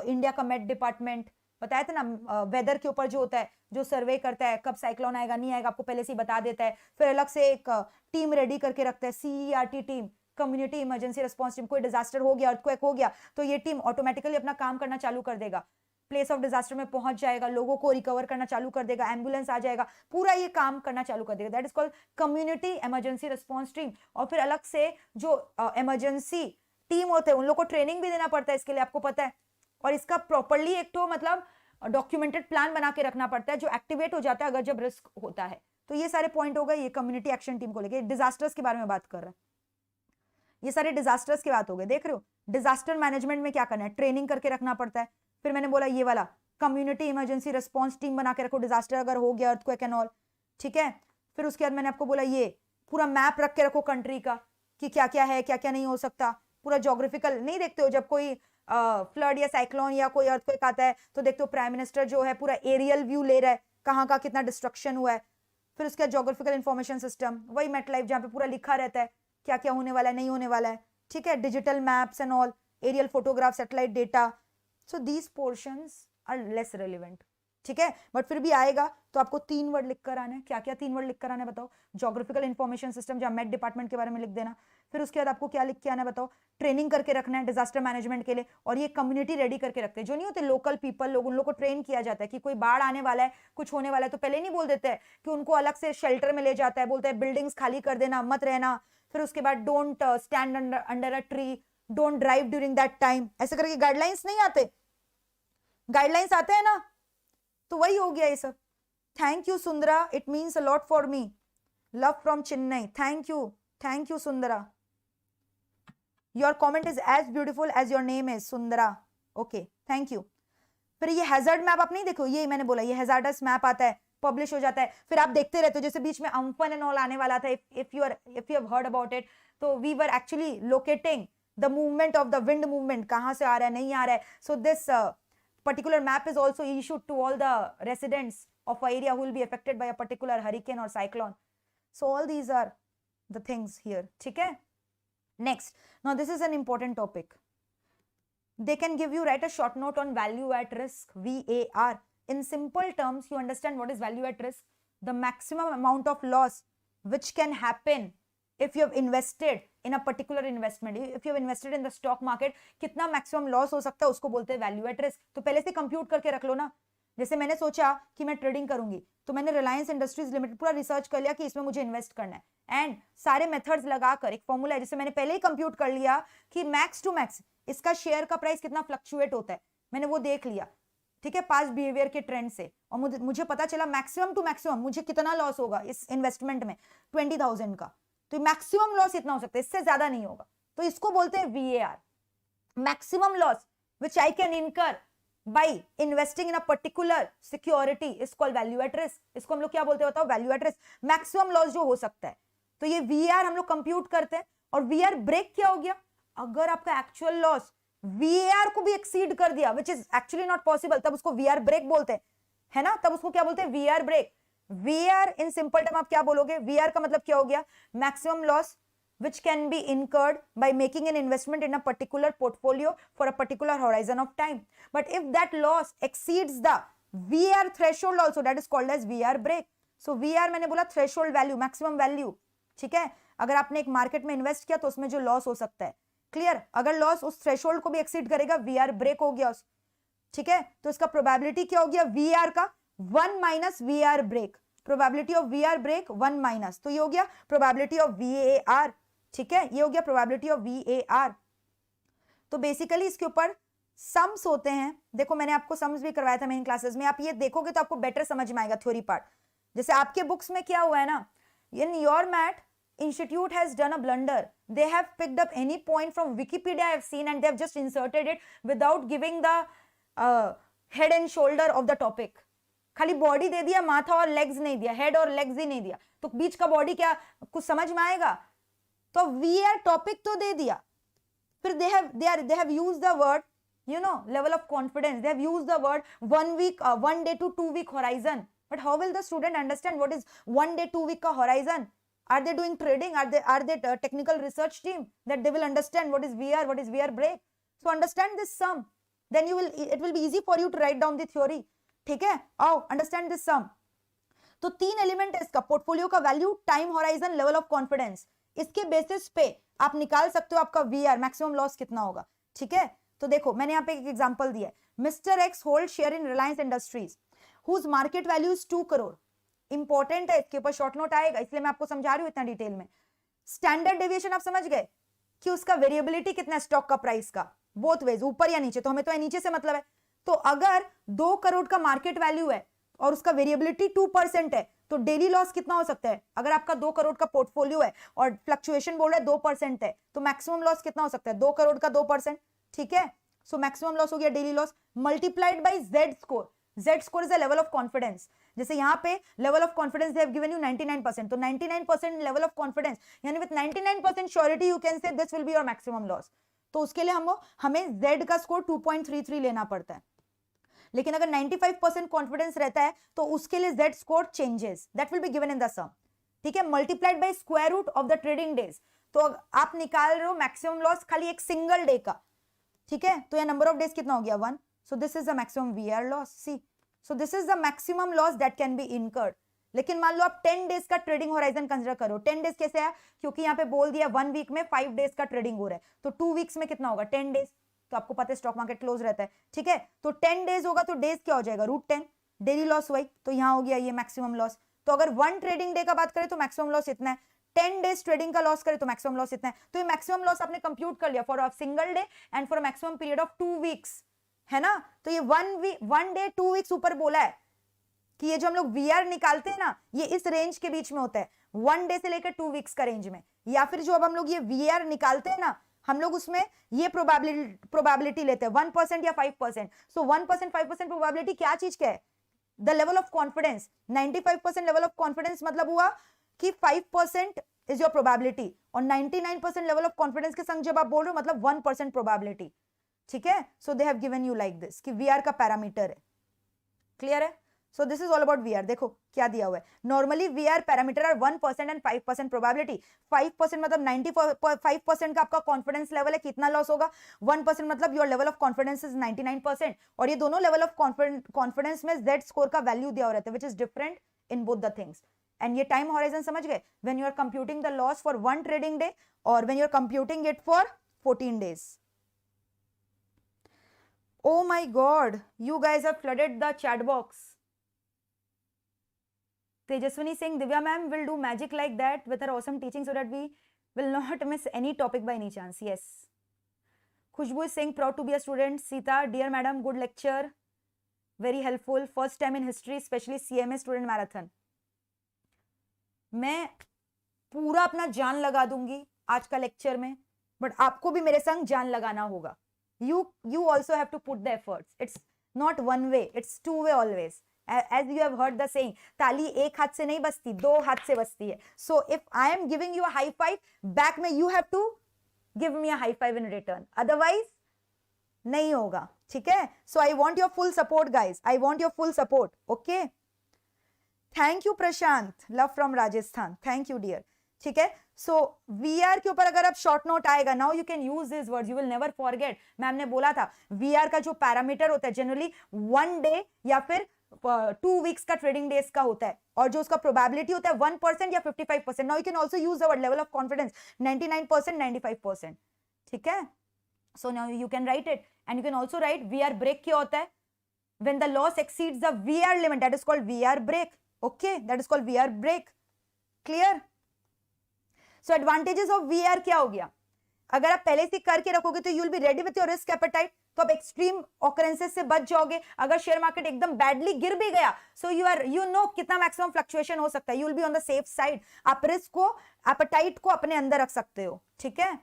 इंडिया का मेट डिपार्टमेंट, बताया था ना, वेदर के ऊपर जो होता है, जो सर्वे करता है कब साइक्लोन आएगा नहीं आएगा, आपको पहले से ही बता देता है। फिर अलग से एक टीम रेडी करके रखता है, CERT team, community emergency response team. कोई डिजास्टर हो गया, अर्थक्वेक हो गया, तो ये टीम ऑटोमेटिकली अपना काम करना चालू कर देगा, प्लेस ऑफ डिजास्टर में पहुंच जाएगा, लोगों को रिकवर करना चालू कर देगा, एम्बुलेंस आ जाएगा, पूरा ये काम करना चालू कर देगा। That is called community emergency response team. और फिर अलग से जो इमरजेंसी टीम होते हैं उन लोग को ट्रेनिंग भी देना पड़ता है इसके लिए, आपको पता है। और इसका प्रॉपरली एक तो मतलब डॉक्यूमेंटेड प्लान बना के रखना पड़ता है जो एक्टिवेट हो जाता है अगर जब रिस्क होता है। तो ये सारे पॉइंट हो गए ये कम्युनिटी एक्शन टीम को लेके। डिजास्टर्स के बारे में बात कर रहे हैं, ये सारे डिजास्टर्स की बात हो गई। देख रहे हो डिजास्टर मैनेजमेंट में क्या करना है, ट्रेनिंग करके रखना पड़ता है। फिर मैंने बोला ये वाला कम्युनिटी इमरजेंसी रिस्पॉन्स टीम बना के रखो, डिजास्टर अगर हो गया, अर्थक्वेक एंड ऑल, ठीक है। फिर उसके बाद मैंने आपको बोला ये पूरा मैप रख के रखो कंट्री का कि क्या क्या है, क्या क्या नहीं हो सकता, पूरा ज्योग्राफिकल। नहीं देखते हो जब कोई फ्लड या साइक्लोन या कोई अर्थक्वेक आता है तो देखते हो प्राइम मिनिस्टर जो है पूरा एरियल व्यू ले रहा है कहाँ का कितना डिस्ट्रक्शन हुआ है। फिर उसके बाद ज्योग्राफिकल इंफॉर्मेशन सिस्टम, वही मेट लाइफ जहाँ पे पूरा लिखा रहता है क्या क्या होने वाला है नहीं होने वाला है, ठीक है। Digital maps and all, aerial photograph, satellite data. So these portions are less relevant, ठीक है। बट फिर भी आएगा तो आपको 3 वर्ड लिख कर आना है। क्या क्या 3 वर्ड लिख कर आना है बताओ, ज्योग्राफिकल इंफॉर्मेशन सिस्टम, जहाँ मेट डिपार्टमेंट के बारे में लिख देना। फिर उसके बाद आपको क्या लिख के आना है बताओ, ट्रेनिंग करके रखना है डिजास्टर मैनेजमेंट के लिए। और ये कम्युनिटी रेडी करके रखते हैं, जो नहीं होते लोकल पीपल लोग, उन लोग को ट्रेन किया जाता है कि कोई बाढ़ आने वाला है, कुछ होने वाला है, तो पहले नहीं बोल देते हैं कि उनको अलग से शेल्टर में ले जाता है, बोलते हैं बिल्डिंग्स खाली कर देना, मत रहना। फिर उसके बाद don't stand under a tree, don't drive during that time, ऐसे करके गाइडलाइंस नहीं आते, गाइडलाइंस आते हैं ना। तो वही हो गया ये सब। Thank you Sundara, it means a lot for me, love from Chennai, thank you Sundara, your comment is as beautiful as your name is Sundara, okay thank you. फिर ये हैजर्ड मैप आप नहीं देखो, ये मैंने बोला ये हैजार्डस मैप आता है, पब्लिश हो जाता है, फिर आप देखते रहते हो। जैसे बीच में अम्फन एंड ऑल आने वाला था, if you have heard about it, तो we were actually locating the movement of the wind movement, कहां से आ रहा है नहीं आ रहा है। So this particular map is also issued to all the residents of an area who will be affected by a particular hurricane or cyclone. So all these are the things here, ठीक है। Next, now this is an important topic. They can give you, write a short note on value at risk, VAR. In simple terms, you understand what is value at risk? The maximum amount of loss which can happen if you have invested in a particular investment. If you have invested in the stock market, कितना maximum loss हो सकता है उसको बोलते हैं value at risk. तो पहले से कंप्यूट करके रख लो ना। जैसे मैंने सोचा कि मैं ट्रेडिंग करूंगी तो मैंने रिलायंस इंडस्ट्रीज लिमिटेड पूरा रिसर्च कर लिया कि इसमें मुझे इन्वेस्ट करना है, एंड सारे मेथड्स लगाकर एक फॉर्मूला है, जैसे मैंने पहले ही कंप्यूट कर लिया कि मैक्स टू मैक्स इसका शेयर का प्राइस कितना फ्लक्चुएट होता है, मैंने वो देख लिया, ठीक है, पास्ट बिहेवियर के ट्रेंड से। और मुझे पता चला मैक्सिमम टू मैक्सिमम मुझे कितना लॉस होगा इस इन्वेस्टमेंट में 20,000 का, तो मैक्सिमम लॉस इतना हो सकता है, इससे ज्यादा नहीं होगा। तो इसको बोलते हैं VAR, maximum loss which I can incur by investing in a particular security is called value at risk. इसको हम लोग क्या बोलते हैं बताओ, value at risk, maximum loss जो हो सकता है। तो ये VAR हम लोग कंप्यूट करते हैं। और VAR ब्रेक क्या हो गया, अगर आपका एक्चुअल लॉस VAR को भी एक्सीड कर दिया, which is actually not possible, तब उसको VAR ब्रेक बोलते हैं, है ना। तब उसको क्या बोलते हैं, VAR break. VAR in simple term आप क्या बोलोगे, VAR का मतलब क्या हो गया, maximum loss which can be incurred by making an investment in a particular portfolio for a particular horizon of time. But if that loss exceeds the VAR threshold also, that is called as VAR break. So VAR मैंने बोला threshold value, maximum value, ठीक है। अगर आपने एक market में invest किया तो उसमें जो लॉस हो सकता है, क्लियर, अगर लॉस उस थ्रेशोल्ड को भी एक्सीड करेगा VAR ब्रेक हो गया, ठीक है। तो इसका प्रोबेबिलिटी क्या हो गया VAR का 1 minus VAR break, probability of VAR break 1 minus, तो ये हो गया प्रोबेबिलिटी ऑफ VAR, ठीक है, ये हो गया प्रोबेबिलिटी ऑफ VAR। तो बेसिकली इसके ऊपर सम्स होते हैं, देखो मैंने आपको सम्स भी करवाया था मेन क्लासेस में, आप ये देखोगे तो आपको बेटर समझ में आएगा थ्योरी पार्ट। जैसे आपके बुक्स में क्या हुआ है ना, in your math institute has done a blunder. They have picked up any point from Wikipedia I have seen and they have just inserted it without giving the head and shoulder of the topic. खाली body दे दिया, माथा और legs नहीं दिया, head और legs ही नहीं दिया, तो बीच का बॉडी क्या कुछ समझ में आएगा? तो वीआर टॉपिक तो दे दिया, फिर they have used the word, you know, level of confidence. They have used the word 1 week, 1 day to 2 week horizon. But how will the student understand what is 1 day 2 week ka horizon? Are they doing trading? Are they technical research team that they will understand what is VR, what is VR break? So understand this sum. Then it will be easy for you to write down the theory. ठीक है? आओ understand this sum. तो 3 element है इसका, portfolio का value, time horizon, level of confidence. इसके basis पे आप निकाल सकते हो आपका वीआर मैक्सिमम लॉस कितना होगा. ठीक है? तो देखो मैंने यहाँ पे एक एग्जांपल दिया है. Mister X hold share in Reliance Industries whose market value is 2 crore. Important है, इसके ऊपर शॉर्ट नोट आएगा इसलिए मैं आपको समझा रही हूँ इतना डिटेल में. स्टैंडर्ड डेविएशन आप समझ गए कि उसका वेरिएबिलिटी कितना है स्टॉक का प्राइस का, बोथ वेज, ऊपर या नीचे. तो हमें तो नीचे से मतलब है. तो अगर 2 करोड़ का मार्केट वैल्यू है और उसका वेरिएबिलिटी 2% है तो डेली लॉस कितना हो सकता है? अगर आपका 2 करोड़ का पोर्टफोलियो है और फ्लक्चुएशन बोल रहा है 2% है तो मैक्सिमम लॉस कितना हो सकता है? 2 करोड़ का 2%. ठीक है? सो मैक्सिमम लॉस हो गया daily loss multiplied by Z score. Z score is a level of confidence. जैसे यहाँ पे level of confidence they have given you 99%, तो 99% लेवल ऑफ कॉन्फिडेंस यानी विद 99% श्योरिटी यू कैन से this will be your maximum loss. तो उसके लिए हमें जेड का स्कोर 2.33 लेना पड़ता है. लेकिन अगर 95% कॉन्फिडेंस रहता है तो उसके लिए Z score changes, that will be given in the sum. ठीक है? Multiplied by square root of the trading days. तो आप निकाल रहे हो मैक्सिमम लॉस खाली एक सिंगल डे का. ठीक है? तो ये नंबर ऑफ डेज कितना हो गया? 1. So this is the maximum VR loss. See, so this is the maximum loss that can be incurred. लेकिन मान लो आप 10 डेज का ट्रेडिंग होराइजन कंसीडर करो. 10 डेज कैसे है? क्योंकि यहाँ पे बोल दिया 1 वीक में 5 डेज का ट्रेडिंग हो रहा है, तो 2 वीक्स में कितना होगा? 10 डेज. तो आपको पता है स्टॉक मार्केट क्लोज रहता है. ठीक है? तो 10 डेज होगा तो डेज क्या हो जाएगा? √10. डेली लॉस हुआ, तो यहाँ हो गया ये मैक्सिमम लॉस. तो अगर 1 ट्रेडिंग डे का बात करें तो मैक्सिमम लॉस इतना है. 10 डेज ट्रेडिंग का लॉस करें तो मैक्सिमम लॉस इतना है. तो ये मैक्सिमम लॉस आपने कंप्यूट कर लिया for a single day and for a maximum period of 2 weeks. है ना? तो ये 1 डे 2 वीक्स ऊपर बोला है कि ये जो हम लोग वीआर निकालते हैं ना ये इस रेंज के बीच में होता है, 1 डे से लेकर 2 वीक्स का रेंज में. या फिर जो अब हम लोग ये वीआर निकालते हैं ना हम लोग उसमें ये प्रोबेबिलिटी लेते हैं 1% या 5%. सो 1% 5% प्रोबेबिलिटी क्या चीज का है? The level of confidence. 95% level of confidence मतलब हुआ कि 5% इज योर प्रोबेबिलिटी और 99% लेवल ऑफ कॉन्फिडेंस के संग जब आप बोल रहे हो मतलब 1% प्रोबेबिलिटी. ठीक है? So they have given you like this कि वीआर का पैरामीटर है. क्लियर है? So this is all about VR. देखो क्या दिया हुआ है. Normally VR parameter are 1% and 5% probability. 5% मतलब 95% का आपका confidence level है, कितना loss होगा? 1% मतलब your level of confidence is 99%. और ये दोनों level of confidence में Z score का value दिया हुआ रहता है, which is different in both the things. And ये time horizon समझ गए? When you are computing the loss for 1 trading day or when you are computing it for 14 days. Oh my God, you guys have flooded the chat box. Tejaswini saying Divya ma'am will do magic like that with her awesome teaching so that we will not miss any topic by any chance. Yes. Khushbu is saying proud to be a student. Sita, dear madam, good lecture. Very helpful. First time in history, especially CMA student marathon. मैं पूरा अपना जान लगा दूंगी आज का lecture में, but आपको भी मेरे संग जान लगाना होगा. You also have to put the efforts. It's not one way. It's 2 way always. As you have heard the saying, ताली एक हाथ से नहीं बजती, 2 हाथ से बजती है. So if I am giving you a high five, back में you have to give me a high five in return. Otherwise, नहीं होगा. ठीक है? So I want your full support, guys. I want your full support. Okay? Thank you, Prashant. Love from Rajasthan. Thank you, dear. ठीक है? So VR के ऊपर अगर आप शॉर्ट नोट आएगा, now you can use these words. You will never forget. Ma'am ने बोला था VR का जो पैरामीटर होता है जनरली 1 डे या फिर 2 वीक्स का ट्रेडिंग डेज का होता है और जो उसका प्रोबेबिलिटी होता है 1% या 55%. Now you can also use our level of confidence 99%, 95%. ठीक है? So now you can write it and you can also write VR break क्या होता है? When the loss exceeds the VR limit, that is called VR break. Okay, that is called VR break. Clear? So advantages of VR क्या हो गया? अगर आप पहले से करके रखोगे तो you will be ready with your risk apatite, तो आप एक्सट्रीम ऑकरेंसेस से बच जाओगे। अगर शेयर मार्केट एकदम बैडली गिर भी गया सो यू नो कितना मैक्सिमम फ्लक्चुएशन हो सकता है, you will be on the safe side. आप रिस्क को, एपेटाइट को अपने अंदर रख सकते हो, ठीक है।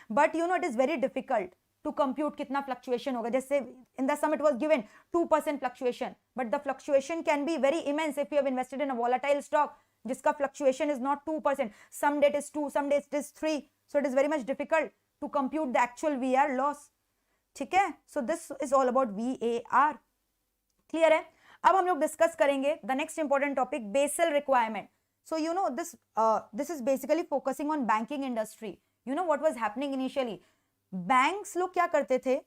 But you know it is very difficult to compute कितना फ्लक्चुएशन होगा। जैसे in the sum it was given 2% fluctuation, but the fluctuation can be very immense if you have invested in a volatile stock जिसका fluctuation is not 2%, some date is 2, some date is 3, so it is very much difficult to compute the actual VR loss, ठीक है। so this is all about VAR, clear है। अब हम लोग discuss करेंगे the next important topic, Basel requirement. so you know this is basically focusing on banking industry. you know what was happening initially, banks लोग क्या करते थे,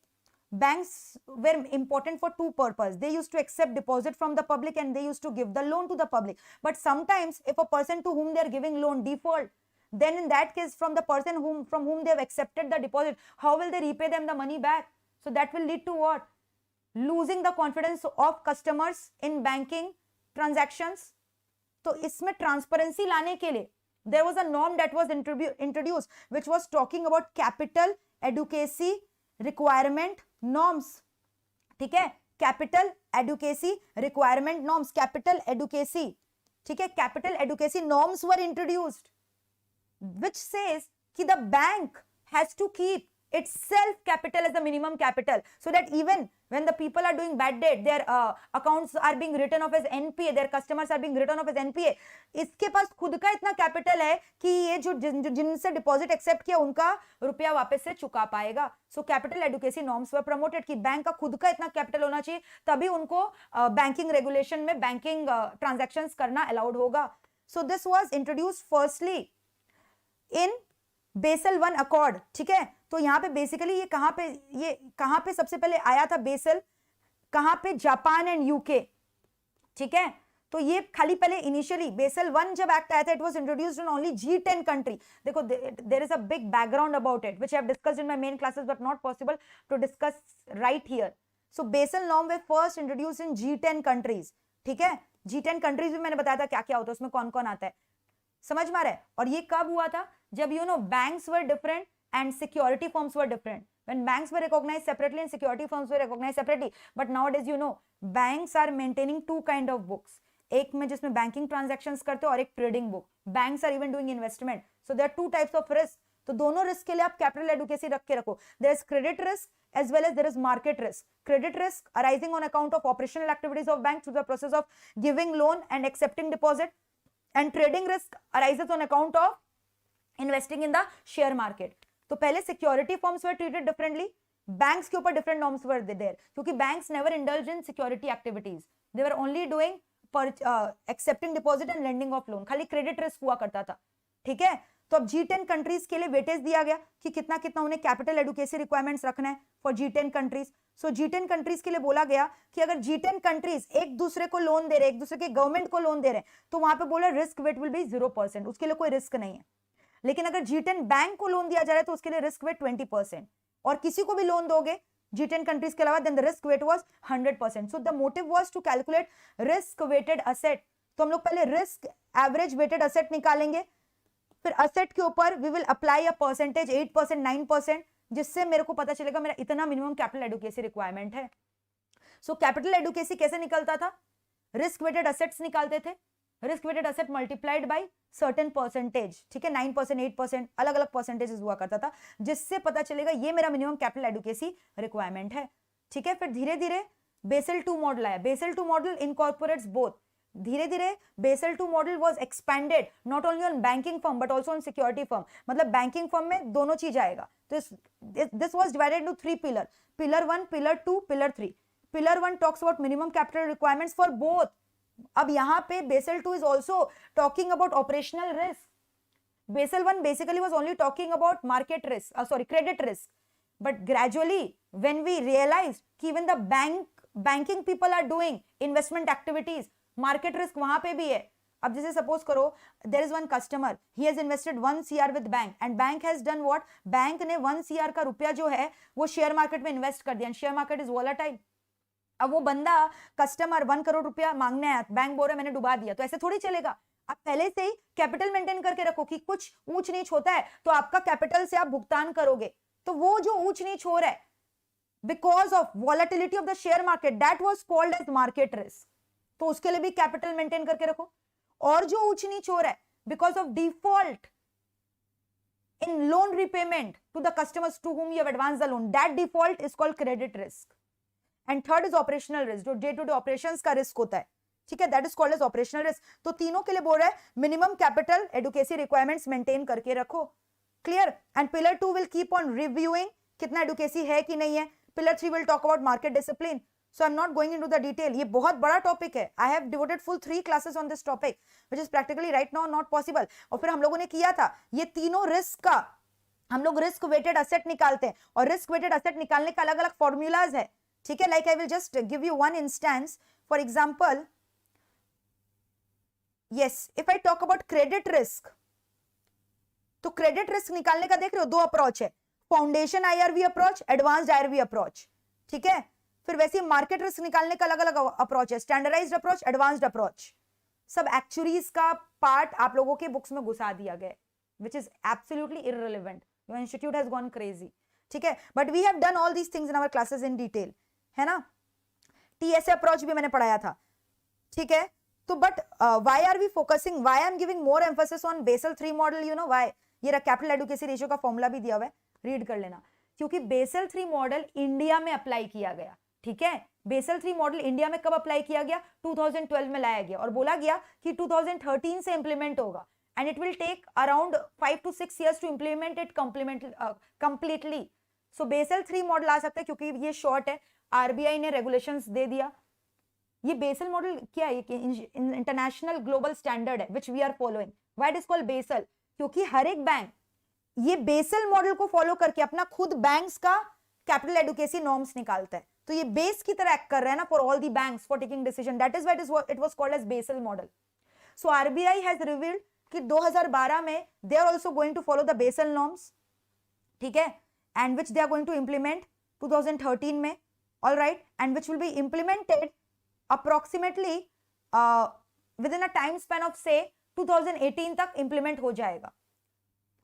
banks were important for two purposes. They used to accept deposit from the public and they used to give the loan to the public. But sometimes if a person to whom they are giving loan default, then in that case from the person from whom they have accepted the deposit, how will they repay them the money back? So that will lead to what? Losing the confidence of customers in banking transactions. तो इसमें transparency लाने के लिए there was a norm that was introduced which was talking about capital adequacy requirement norms, ठीक है। Capital adequacy requirement norms, capital adequacy, ठीक है, capital adequacy norms were introduced which says कि the bank has to keep itself capital as the minimum capital so that even when the people are doing bad debt, their accounts are being written off as NPA, their customers are being written off as NPA, इसके पास खुद का इतना capital है कि ये जो जिनसे deposit accept किया उनका रुपया वापस से चुका पाएगा। So capital adequacy norms were promoted कि बैंक का खुद का इतना कैपिटल होना चाहिए तभी उनको बैंकिंग रेगुलेशन में बैंकिंग ट्रांजैक्शंस करना अलाउड होगा। So this was introduced firstly in Basel 1 accord, ठीक है। तो यहाँ पे बेसिकली ये कहां पे सबसे पहले आया था बेसल, कहां पे, जापान एंड यूके, ठीक है। तो ये खाली पहले इनिशियली बेसल 1 जब एक्ट आया था it was introduced in only G10 country. देखो there is a big background about it which I have discussed in my main classes but not possible to discuss right here. So Basel norm they first introduced in G10 countries, ठीक है। G10 countries भी मैंने बताया था क्या क्या होता है, उसमें कौन कौन आता है, समझ में आ रहा है। और ये कब हुआ था, जब you know banks were different and security firms were different. When banks were recognized separately and security firms were recognized separately, but nowadays you know banks are maintaining two kind of books, एक में जिसमें banking transactions करते हो और एक trading book. Banks are even doing investment, so there are two types of risk. तो दोनों risk के लिए आप कैपिटल एडुकेसी रख के रखो। there is credit risk as well as there is market risk. Credit risk arising on account of operational activities of banks through the process of giving loan and accepting deposit, and trading risk arises on account of investing in the share market. तो पहले security firms were treated differently, banks के ऊपर different norms were there क्योंकि banks never indulge in security activities, they were only doing accepting deposit and lending of loan, खाली credit risk हुआ करता था, ठीक है। तो अब G10 कंट्रीज के लिए वेटेज दिया गया कि कितना कितना उन्हें कैपिटल एडुकेसी रिक्वायरमेंट्स रखना है for G10 countries. So G10 countries के लिए बोला गया कि अगर G10 कंट्रीज एक दूसरे को लोन दे रहे, एक दूसरे के गवर्नमेंट को लोन दे रहे, तो वहां पे बोला रिस्क वेट विल बी 0%, उसके लिए कोई रिस्क नहीं है। लेकिन अगर G10 बैंक को लोन दिया जा रहा है तो उसके लिए रिस्क वेट 20%, और किसी को भी लोन दोगे G10 कंट्रीज के अलावा then the risk weight was 100%। So the motive was to calculate risk weighted asset. तो हम लोग पहले रिस्क एवरेज वेटेड असेट निकालेंगे, फिर असेट के ऊपर we will apply a percentage 8%, 9%, जिससे मेरे को पता चलेगा मेरा इतना मिनिमम कैपिटल एडुकेसी रिक्वायरमेंट है। सो कैपिटल एडुकेसी कैसे निकलता था, रिस्क वेटेड असेट्स निकालते थे, risk weighted asset multiplied by certain percentage, ठीक है, 9%, 8%, अलग अलग परसेंटेजेस हुआ करता था, जिससे पता चलेगा ये मेरा मिनिमम कैपिटल एडुकेसी रिक्वायरमेंट है, ठीक है। फिर धीरे धीरे बेसल 2 मॉडल आया, बेसल 2 मॉडल इनकॉर्पोरेट्स बोथ। धीरे धीरे Basel 2 model was expanded not only on banking firm but also on security firm, मतलब बैंकिंग फर्म में दोनों चीज आएगा। तो this was divided into 3 pillar, pillar 1, pillar 2, pillar 3। Pillar 1 talks about minimum capital requirements for both. अब यहां पे Basel 2 is also talking about operational risk. Basel 1 basically was only talking about market risk, credit risk. But gradually, when we realized कि even the banking people are doing investment activities, market risk वहां पे भी है। अब जैसे suppose करो there is one customer, he has invested 1 CR with bank and bank has done what? Bank ने 1 CR का रुपया जो है वो शेयर मार्केट में इन्वेस्ट कर दिया, शेयर मार्केट इज वोलेटाइल। अब वो बंदा कस्टमर 1 करोड़ रुपया मांगने आया, बैंक बोल रहा है मैंने डुबा दिया, तो ऐसे थोड़ी चलेगा। आप पहले से ही कैपिटल मेंटेन करके रखो कि कुछ ऊंच नीच होता है तो आपका कैपिटल से आप भुगतान करोगे, तो वो जो ऊंच नीच हो रहा है because of volatility of the share market, that was called as market risk, तो उसके लिए भी कैपिटल मेंटेन करके रखो। और जो ऊंच नीच हो रहा है because of default in loan repayment to the customers to whom you have advanced the loan, that default is called credit risk. And third is operational risk, जो day to day operations का risk होता है, ठीक है, that is called as operational risk. तो तीनों के लिए बोल रहा है minimum capital adequacy requirements maintain करके रखो, clear. And pillar 2 will keep on reviewing कितना adequacy है कि नहीं है. Pillar 3 will talk about market discipline. So I'm not going into the detail. ये बहुत बड़ा टॉपिक है. I have devoted full 3 classes on this topic, which is practically right now not possible. और फिर हम लोगों ने किया था ये तीनों रिस्क का, हम लोग रिस्क वेटेड असेट निकालते हैं और रिस्क वेटेड असेट निकालने का अलग अलग फॉर्मूलाज है, ठीक है. Like I will just give you one instance. For example, yes, if I talk about credit risk, तो क्रेडिट रिस्क निकालने का देख रहे हो 2 अप्रोच है, foundation IRV approach, advanced IRV approach, ठीक है. फिर वैसे मार्केट रिस्क निकालने का अलग अलग अप्रोच है, स्टैंडर्डाइज्ड अप्रोच, एडवांस्ड अप्रोच. सब एक्चुअरीज का पार्ट आप लोगों के बुक्स में घुसा दिया गया, which is absolutely irrelevant. Your institute has gone crazy, ठीक है. But we have done all these things in our classes in detail, है ना. TSA अप्रोच भी मैंने पढ़ाया था, ठीक है. तो but why are we focusing, why I'm giving more emphasis on Basel 3 model, you know why? ये रहा कैपिटल एडुकेसी रेशियो का फॉर्मूला भी दिया हुआ है, रीड कर लेना. क्योंकि बेसल 3 मॉडल इंडिया में अप्लाई किया गया, ठीक है. बेसल 3 मॉडल इंडिया में कब अप्लाई किया गया? 2012 में लाया गया और बोला गया कि 2013 से इंप्लीमेंट होगा, and it will take around 5 to 6 years to implement it completely. So Basel 3 model आ सकता है क्योंकि ये शॉर्ट है, आरबीआई ने रेगुलेशंस दे दिया. ये बेसल मॉडल क्या है? इंटरनेशनल ग्लोबल स्टैंडर्ड है which we are following. Why it is called Basel? क्योंकि हर एक बैंक ये बेसल मॉडल को फॉलो करके अपना खुद बैंक्स का कैपिटल एडुकेसी नॉर्म्स निकालता है, तो ये बेस की तरह एक्ट कर रहा है ना for all the banks for taking decision. That is why it was called as Basel model. So RBI has revealed कि 2012 में they are also going to follow the Basel norms, ठीक है, and which they are going to implement 2013 में, alright, and which will be implemented approximately within a time span of से 2018 तक implement हो जाएगा,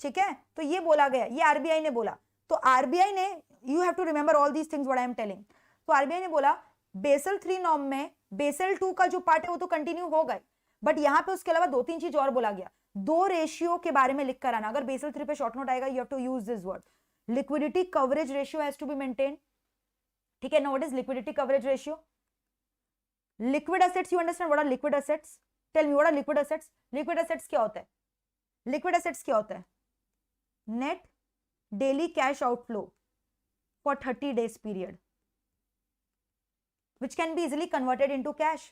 ठीक है. तो ये बोला गया, ये आरबीआई ने बोला. तो आरबीआई ने, you have to remember all these things what I am telling. तो आरबीआई ने बोला बेसल 3 नॉर्म में बेसल 2 का जो पार्ट है वो तो कंटिन्यू हो गए, बट यहां पे उसके अलावा 2-3 चीज और बोला गया. 2 रेशियो के बारे में लिख कर आना. अगर बेसल 3 पे शॉर्ट नोट आएगा, you have to use this word, liquidity coverage ratio has to be maintain, ठीक है. Now what is liquidity coverage ratio? Liquid assets, you understand what are liquid assets? Tell me what are liquid assets? Liquid assets क्या होता है? Liquid assets क्या होता है? Net daily cash outflow for 30 days period, which can be easily converted into cash.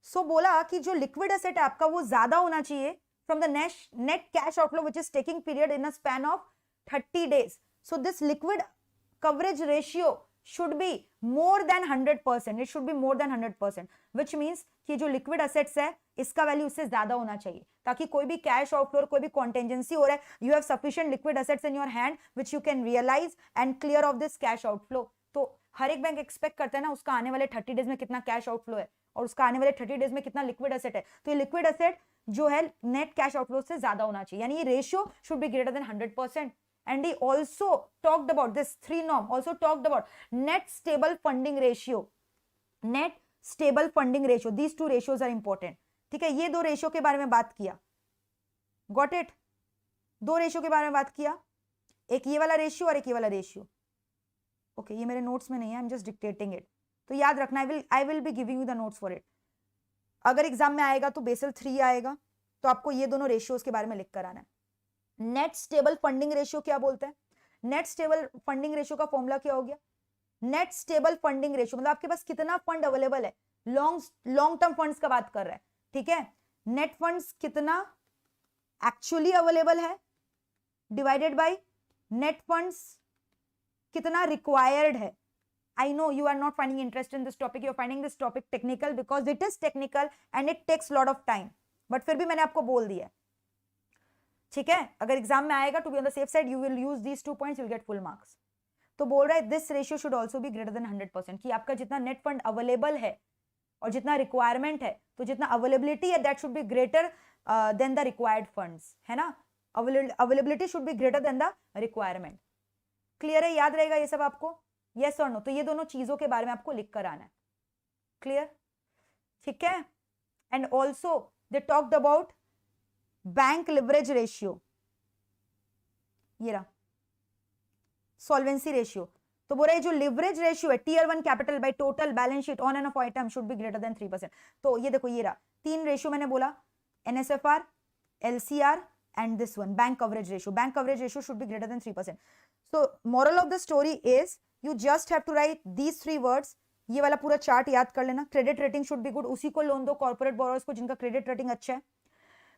So बोला कि जो liquid asset है आपका वो ज्यादा होना चाहिए from the net cash outflow which is taking period in a span of 30 days. So this liquid coverage ratio should be more than 100%. It should be more than 100%, which means कि जो liquid assets है इसका value उससे ज्यादा होना चाहिए, ताकि कोई भी कैश आउटफ्लो, कोई भी कॉन्टेंजेंसी हो रहा है, you have sufficient liquid assets in your hand which you can realise and clear off this cash outflow. तो हर एक बैंक एक्सपेक्ट करता है ना उसका आने वाले 30 डेज में कितना कैश आउटफ्लो है और उसका आने वाले 30 डेज में कितना लिक्विड एसेट है. तो ये लिक्विड एसेट जो है नेट कैश आउटफ्लो से ज्यादा होना चाहिए, यानी ये ratio should be greater then 100%. And he also talked about this 3 norm, also talked about net stable funding ratio. Net stable funding ratio. These 2 ratios are important. ठीक है, ये 2 रेशियो के बारे में बात किया. Got it? 2 रेशियो के बारे में बात किया, एक ये वाला रेशियो और एक ये वाला रेशियो. ओके, ये मेरे नोट्स में नहीं है, I am just dictating it. तो याद रखना, आई will be giving you the notes for it. अगर एग्जाम में आएगा तो बेसल 3 आएगा, तो आपको ये दोनों रेशियोज के बारे में लिख कर आना है. नेट स्टेबल फंडिंग रेशियो क्या बोलते हैं? नेट स्टेबल फंडिंग रेशियो का फॉर्मूला क्या हो गया? नेट स्टेबल फंडिंग रेशियो मतलब आपके पास कितना फंड अवेलेबल है, लॉन्ग टर्म फंड्स का बात कर रहा है, ठीक है. नेट फंड्स कितना एक्चुअली अवेलेबल है डिवाइडेड बाय नेट फंड्स कितना रिक्वायर्ड है. I know you are not finding interest in this topic, you are finding this topic technical because it is technical and it takes lot of time, but फिर भी मैंने आपको बोल दिया है, ठीक है. अगर एग्जाम में आएगा, to be on the safe side, you will use these 2 points, you will get full marks. तो बोल रहा है this ratio should also be greater than 100%, कि आपका जितना नेट फंड अवेलेबल है और जितना रिक्वायरमेंट है, तो जितना अवेलेबिलिटी है that should be greater than the required funds, है ना. Availability should be greater than the requirement. Clear है, याद रहेगा ये सब आपको, यस और नो. तो ये दोनों चीजों के बारे में आपको लिख कर आना है. क्लियर, ठीक है. And also they talked about bank leverage ratio, ये रहा सॉल्वेंसी रेशियो. तो बोल रहे जो लिवरेज रेशियो है tier 1 capital by total balance sheet on and off item should be greater than 3%. तो ये देखो, ये रहा 3 रेशियो मैंने बोला, NSFR, LCR and this one bank coverage ratio. Bank coverage ratio should be greater than 3%. So moral of the story is you just have to write these 3 words. ये वाला पूरा चार्ट याद कर लेना. Credit rating should be good, उसी को loan दो corporate borrowers को जिनका क्रेडिट रेटिंग अच्छा है.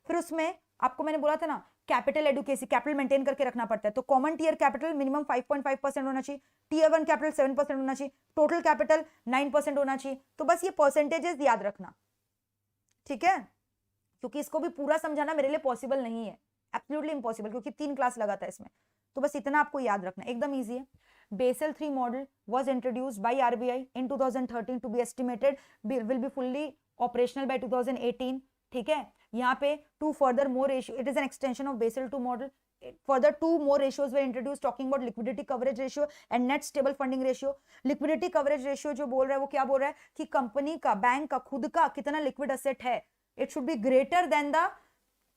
फिर उसमें आपको मैंने बोला था ना, कैपिटल एडुकेसी, कैपिटल मेंटेन करके रखना पड़ता है. तो कॉमन टीयर कैपिटल मिनिमम 5.5% होना चाहिए, टीयर 1 कैपिटल 7% होना चाहिए, टोटल कैपिटल 9% होना चाहिए. तो बस ये परसेंटेजेस याद रखना, ठीक है. क्योंकि इसको भी पूरा समझाना मेरे लिए पॉसिबल नहीं है, एब्सोल्युटली इम्पॉसिबल, क्योंकि 3 क्लास लगा था इसमें. तो बस इतना आपको याद रखना, एकदम ईजी है. Basel III model was introduced by RBI in 2013 to be estimated will be fully operational by 2018. ठीक है. यहाँ पे 2 further more ratio, it is an extension of Basel II model. Further 2 more ratios were introduced talking about liquidity coverage ratio and net stable funding ratio. Liquidity coverage ratio जो बोल रहा है वो क्या बोल रहा है कि कंपनी का, बैंक का खुद का कितना लिक्विड एसेट है. It should be greater than the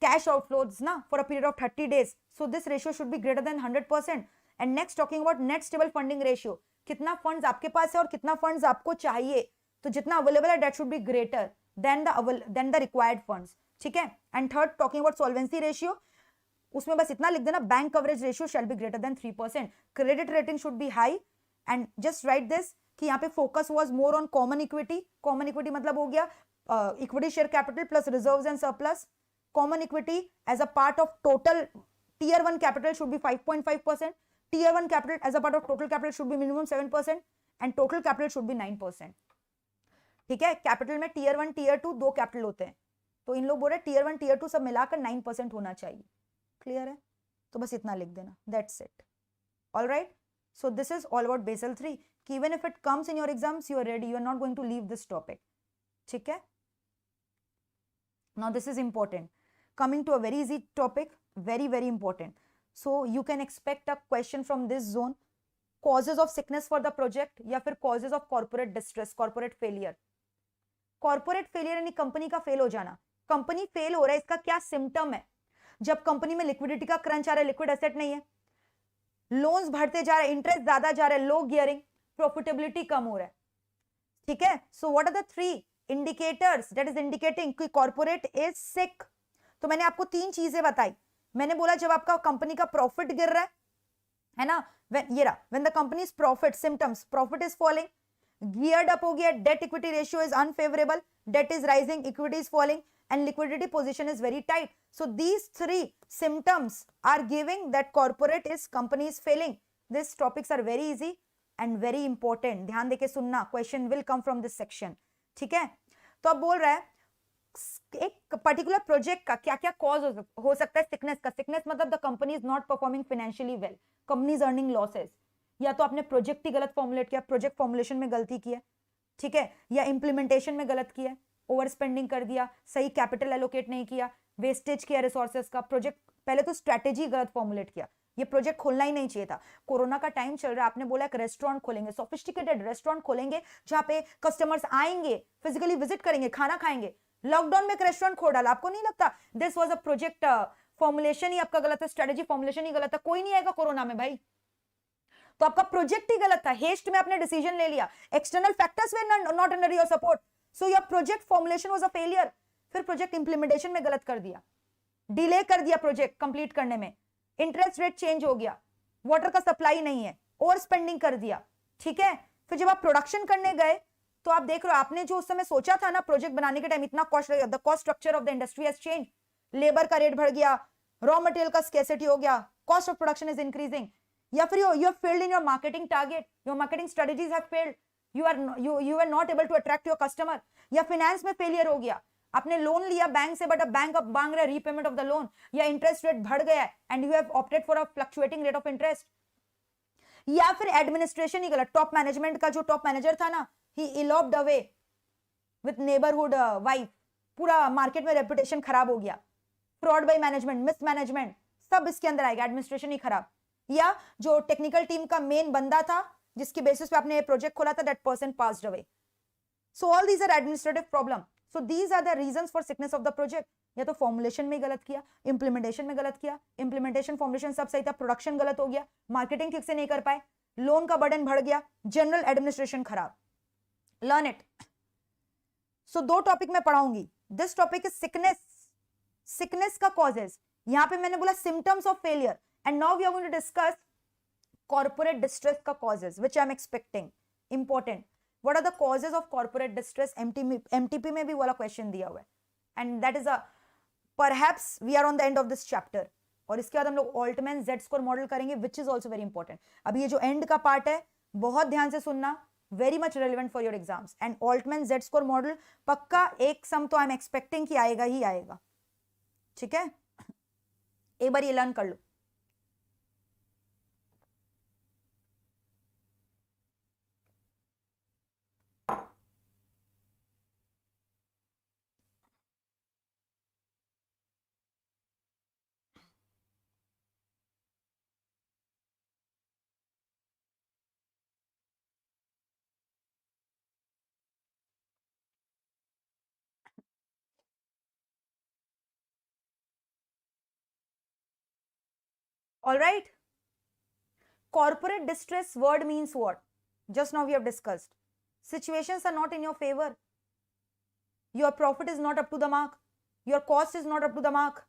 cash outflows ना for a period of 30 days. So this ratio should be greater than 100%. And next talking about net stable funding ratio, कितना funds आपके पास है और कितना funds आपको चाहिए. तो जितना अवेलेबल है that should be greater than the required funds. ठीक है. And third talking about solvency ratio, उसमें बस इतना लिख देना, bank coverage ratio shall be greater than 3%. Credit rating should be high. And just write this कि यहाँ पे focus was more on common equity. Common equity मतलब हो गया equity share capital plus reserves and surplus. Common equity as a part of total tier 1 capital should be 5.5%. Tier 1 capital as a part of total capital should be minimum 7% and total capital should be 9%. ठीक है. Capital में tier 1 tier 2 2 capital होते हैं, तो इन लोग बोल रहे tier 1 tier 2 सब मिलाकर 9% होना चाहिए. क्लियर है. तो बस इतना लिख देना, that's it. Alright. So this is all about Basel 3. कि even if it comes in your exams you are ready, you are not going to leave this topic. ठीक है. Now this is important. Coming to a very easy topic, very very important. So you can expect a question from this zone. Causes of sickness for the project या फिर causes of corporate distress, corporate failure. Corporate failure यानी company का fail हो जाना. Company fail हो रहा है, इसका क्या सिम्टम है? जब कंपनी में लिक्विडिटी का क्रंच आ रहा है, लिक्विड एसेट नहीं है, लोन्स बढ़ते जा रहे हैं, इंटरेस्ट ज्यादा जा रहा है, लो गियरिंग, प्रॉफिटेबिलिटी कम हो रहा है. ठीक है. So what are the 3 indicators that is indicating कि corporate is sick? तो मैंने आपको 3 चीजें बताई. मैंने बोला जब आपका कंपनी का प्रॉफिट गिर रहा है ना, ये रहा, when the companies profit symptoms, profit is falling, geared up हो गया, debt equity ratio is unfavourable, debt is rising, equity is falling and liquidity position is very tight. So these 3 symptoms are giving that corporate is company is failing. This topics are very easy and very important. ध्यान देके सुनना, question will come from this section. ठीक है. तो अब बोल रहा है एक पर्टिकुलर प्रोजेक्ट का क्या क्या कॉज हो सकता है सिकनेस का. सिकनेस मतलब the company is not performing financially well, company is earning losses, या तो आपने प्रोजेक्ट ही गलत फॉर्मुलेट किया, प्रोजेक्ट फॉर्मुलेशन में गलती की है. ठीक है. या इंप्लीमेंटेशन में गलत किया, ओवर स्पेंडिंग कर दिया, सही कैपिटल एलोकेट नहीं किया, वेस्टेज किया रिसोर्सेज का. प्रोजेक्ट पहले तो स्ट्रेटेजी गलत फॉर्मुलेट किया, ये प्रोजेक्ट खोलना ही नहीं चाहिए था. कोरोना का टाइम चल रहा है, आपने बोला एक रेस्टोरेंट खोलेंगे, सोफिस्टिकेटेड रेस्टोरेंट खोलेंगे जहां पे कस्टमर्स आएंगे, फिजिकली विजिट करेंगे, खाना खाएंगे. लॉकडाउन में एक रेस्टोरेंट खोल डाला. आपको नहीं लगता this was a project formulation ही आपका गलत है, स्ट्रेटेजी फॉर्मुलेशन ही गलत है? कोई नहीं आएगा कोरोना में भाई, तो आपका प्रोजेक्ट ही गलत था. हेस्ट में आपने डिसीजन ले लिया, external factors were not under your support, so your project formulation was a failure. फिर प्रोजेक्ट इंप्लीमेंटेशन में गलत कर दिया, डिले कर दिया प्रोजेक्ट कंप्लीट करने में, इंटरेस्ट रेट चेंज हो गया, वाटर का सप्लाई नहीं है, ओवर स्पेंडिंग कर दिया. ठीक है. फिर जब आप प्रोडक्शन करने गए तो आप देख रहे हो आपने जो उस समय सोचा था ना प्रोजेक्ट बनाने के टाइम, इतना cost, the cost structure of the industry has change, labour का रेट बढ़ गया, रॉ मटेरियल का स्कैसिटी हो गया, cost of production is increasing, या फिर you have failed in your marketing target, your marketing strategies have failed, you are not able to attract your customer, या finance में फेलियर हो गया, आपने लोन लिया बैंक से बट अब बैंक अब मांग रहा है रीपेमेंट ऑफ द लोन, या इंटरेस्ट रेट बढ़ गया and you have opted for a fluctuating rate of interest, या फिर एडमिनिस्ट्रेशन ही गलत, टॉप मैनेजमेंट का जो टॉप मैनेजर था ना, ही इलॉप्ड अवे विथ नेबरहुड वाइफ, पूरा मार्केट में रेपुटेशन खराब हो गया. फ्रॉड बाय मैनेजमेंट, मिसमैनेजमेंट, सब इसके अंदर आएगा, एडमिनिस्ट्रेशन ही खराब, या जो टेक्निकल टीम का मेन बंदा था जिसकी बेसिस पे आपने प्रोजेक्ट खोला था, that person passed away. So all these are administrative problem. So these are the reasons for sickness of the project. या तो फॉर्मुलेशन में गलत किया, इंप्लीमेंटेशन में गलत किया, इंप्लीमेंटेशन फॉर्मुलेशन सब सही था, प्रोडक्शन गलत हो गया, मार्केटिंग ठीक से नहीं कर पाए, लोन का बर्डन बढ़ गया, जनरल एडमिनिस्ट्रेशन खराब. Learn it. सो दो टॉपिक में पढ़ाऊंगी. This topic is sickness. Sickness का कॉजेज, यहां पे मैंने बोला symptoms of failure, and now we are going to discuss corporate distress का causes which I am expecting. Important. What are the causes of corporate distress? MTP में भी वाला question दिया हुआ है, and that is a perhaps we are on the end of this chapter. और इसके बाद हम लोग ऑल्टमैन जेड स्कोर मॉडल करेंगे which is also very important. अब ये जो एंड का पार्ट है बहुत ध्यान से सुनना, very much relevant for your exams. And Altman Z score model पक्का एक सम तो आई एम एक्सपेक्टिंग कि आएगा ही आएगा. ठीक है, एक बार ये लर्न कर लो. All right. Corporate distress word means what? Just now we have discussed. Situations are not in your favor. Your profit is not up to the mark. Your cost is not up to the mark.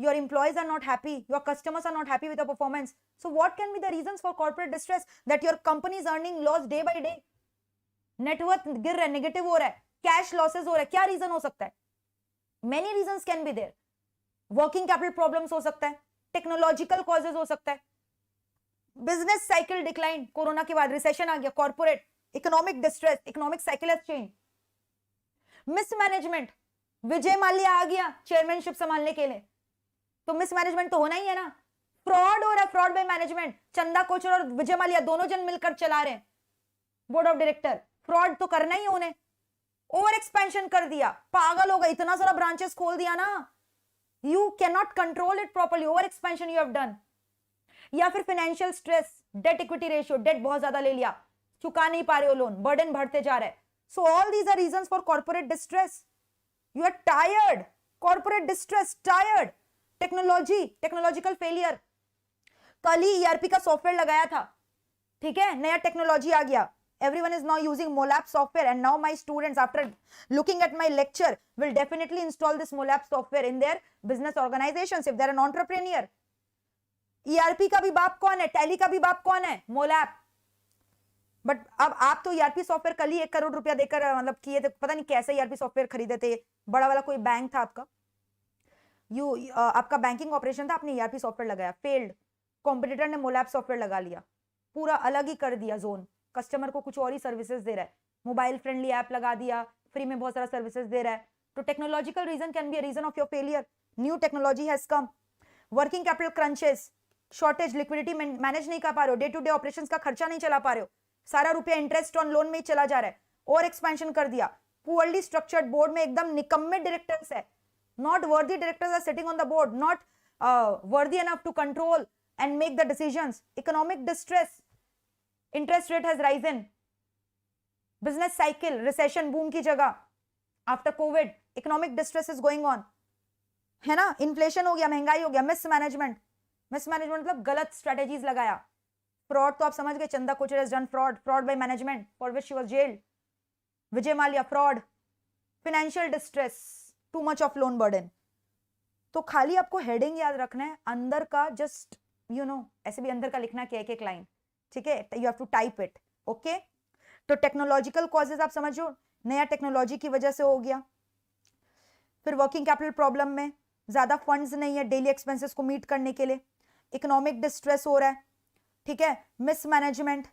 Your employees are not happy. Your customers are not happy with your performance. So what can be the reasons for corporate distress? That your company is earning loss day by day. Net worth गिर रहा है, negative हो रहा है, cash losses हो रहा है. क्या reason हो सकता है? Many reasons can be there. Working capital problems हो सकता है, टेक्नोलॉजिकल कॉजेज हो सकता है, बिजनेस साइकिल डिक्लाइन, कोरोना के बाद रिसेशन आ गया, corporate economic distress, economic cycle has change, mismanagement, Vijay Mallya आ गया चेयरमैनशिप संभालने के लिए, तो मिसमैनेजमेंट तो होना ही है ना. फ्रॉड हो रहा है, fraud by management, Chanda Kochhar और विजय माल्या दोनों जन मिलकर चला रहे हैं बोर्ड ऑफ डायरेक्टर, फ्रॉड तो करना ही है उन्हें. ओवर एक्सपेंशन कर दिया, पागल हो गए, इतना सारा ब्रांचेस खोल दिया ना, you cannot control it properly, over expansion you have done. या फिर financial stress, debt equity ratio, debt बहुत ज्यादा ले लिया, चुका नहीं पा रहे हो लोन, बर्डन बढ़ते जा रहा है. So all these are reasons for corporate distress. You are tired, corporate distress, tired, technological failure. कल ही ईआरपी का सॉफ्टवेयर लगाया था, ठीक है, नया टेक्नोलॉजी आ गया. Everyone is now using MOLAP software, and now my students, after looking at my lecture, will definitely install this MOLAP software in their business organizations if they're an entrepreneur. ERP का भी बाप कौन है, tally का भी बाप कौन है, MOLAP. बट अब आप तो ERP सॉफ्टवेयर कल ही 1 करोड़ रुपया देकर मतलब किए थे, पता नहीं कैसे ERP सॉफ्टवेयर खरीदे थे, बड़ा वाला कोई बैंक था आपका, आपका बैंकिंग ऑपरेशन था, आपने ERP सॉफ्टवेयर लगाया, फेल्ड. कॉम्पिटिटर ने MOLAP सॉफ्टवेयर लगा लिया, पूरा अलग ही कर दिया जोन, कस्टमर को कुछ और ही सर्विसेज दे रहा है, मोबाइल फ्रेंडली ऐप लगा दिया, फ्री में बहुत सारा सर्विसेज दे रहा है. तो technological reason can be a reason of your failure. New technology has come, working capital crunches, shortage, liquidity manage नहीं कर पा रहे हो, डे टू डे ऑपरेशंस का खर्चा नहीं चला पा रहे हो, सारा रुपया इंटरेस्ट ऑन लोन में ही चला जा रहा है, और एक्सपेंशन कर दिया. पुअरली स्ट्रक्चर्ड बोर्ड में एकदम निकम्मे डायरेक्टर्स है, not worthy directors are sitting on the board, not worthy enough to control and make the decisions. Economic distress, interest rate has risen, business cycle, recession boom की जगह, after covid economic distress is going on, है ना, inflation हो गया, महंगाई हो गया, mismanagement मतलब गलत strategies लगाया, fraud तो आप समझ गए, Chanda Kochhar has done fraud by management for which she was jailed, Vijay Mallya fraud, financial distress, too much of loan burden. तो खाली आपको हेडिंग याद रखना है, अंदर का जस्ट ऐसे भी अंदर का लिखना है एक लाइन, ठीक है, you have to type it. Okay, तो टेक्नोलॉजिकल कॉजेज आप समझो, नया टेक्नोलॉजी की वजह से हो गया. फिर वर्किंग कैपिटल प्रॉब्लम में ज्यादा फंड्स नहीं है डेली एक्सपेंसेस को मीट करने के लिए, इकोनॉमिक डिस्ट्रेस हो रहा है, ठीक है, मिसमैनेजमेंट,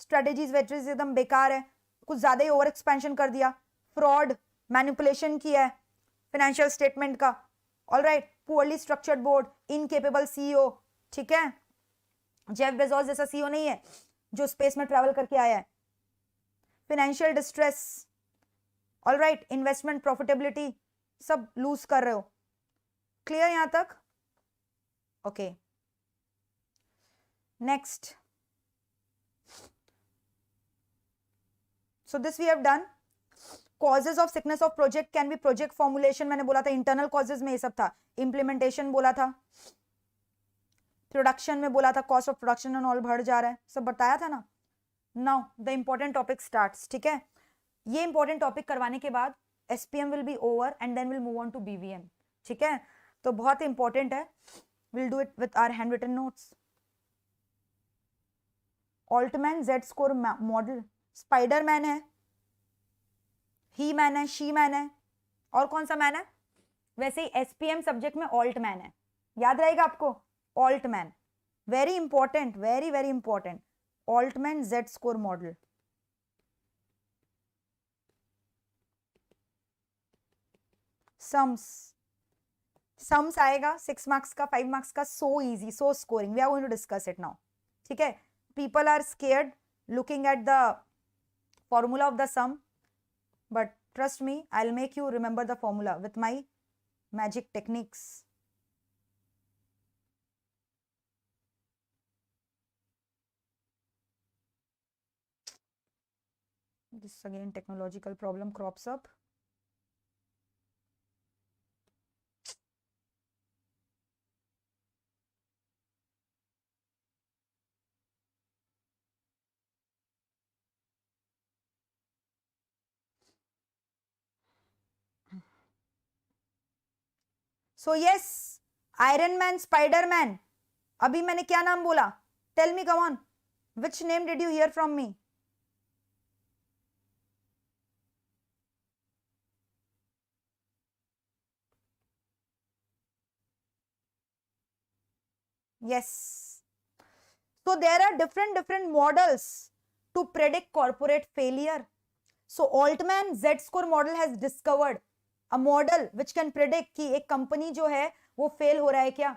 स्ट्रेटेजीज वेटरीज एकदम बेकार है, कुछ ज्यादा ही ओवर एक्सपेंशन कर दिया, फ्रॉड, मैनिपुलेशन किया है फाइनेंशियल स्टेटमेंट का. Alright, poorly structured board, incapable CEO, ठीक है, जेफ बेजोस जैसा सीईओ नहीं है जो स्पेस में ट्रैवल करके आया है. Financial distress, alright, investment profitability सब लूज कर रहे हो. क्लियर यहां तक? Okay, next. So this we have done. Causes of sickness of project can be project formulation, मैंने बोला था इंटरनल कॉजेज में ये सब था. इंप्लीमेंटेशन बोला था, प्रोडक्शन में बोला था cost of production and all बढ़ जा रहा है, सब बताया था ना. Now the important topic starts. ठीक है, ये इंपॉर्टेंट टॉपिक करवाने के बाद SPM will be over and then will move on to BVM. ठीक है, तो बहुत इंपॉर्टेंट है. Will do it with our hand written notes. Altman Z score model, Spiderman है, ही मैन है, शी मैन है, और कौन सा मैन है? वैसे ही एसपीएम सब्जेक्ट में ऑल्ट मैन है, याद रहेगा आपको. Altman very important, very very important. Altman Z score model. Sums आएगा 6 मार्क्स का, 5 मार्क्स का. So easy, so scoring. We are going to discuss it now. ठीक है, people are scared looking at the formula of the sum, but trust me, I'll make you remember the formula with my magic techniques. This again technological problem crops up. So yes, Iron Man, Spider-Man. अभी मैंने क्या नाम बोला? Tell me, come on. Which name did you hear from me? Yes. So there are different models to predict corporate failure. So Altman Z-score model has discovered a model which can predict कि एक company जो है वो fail हो रहा है क्या.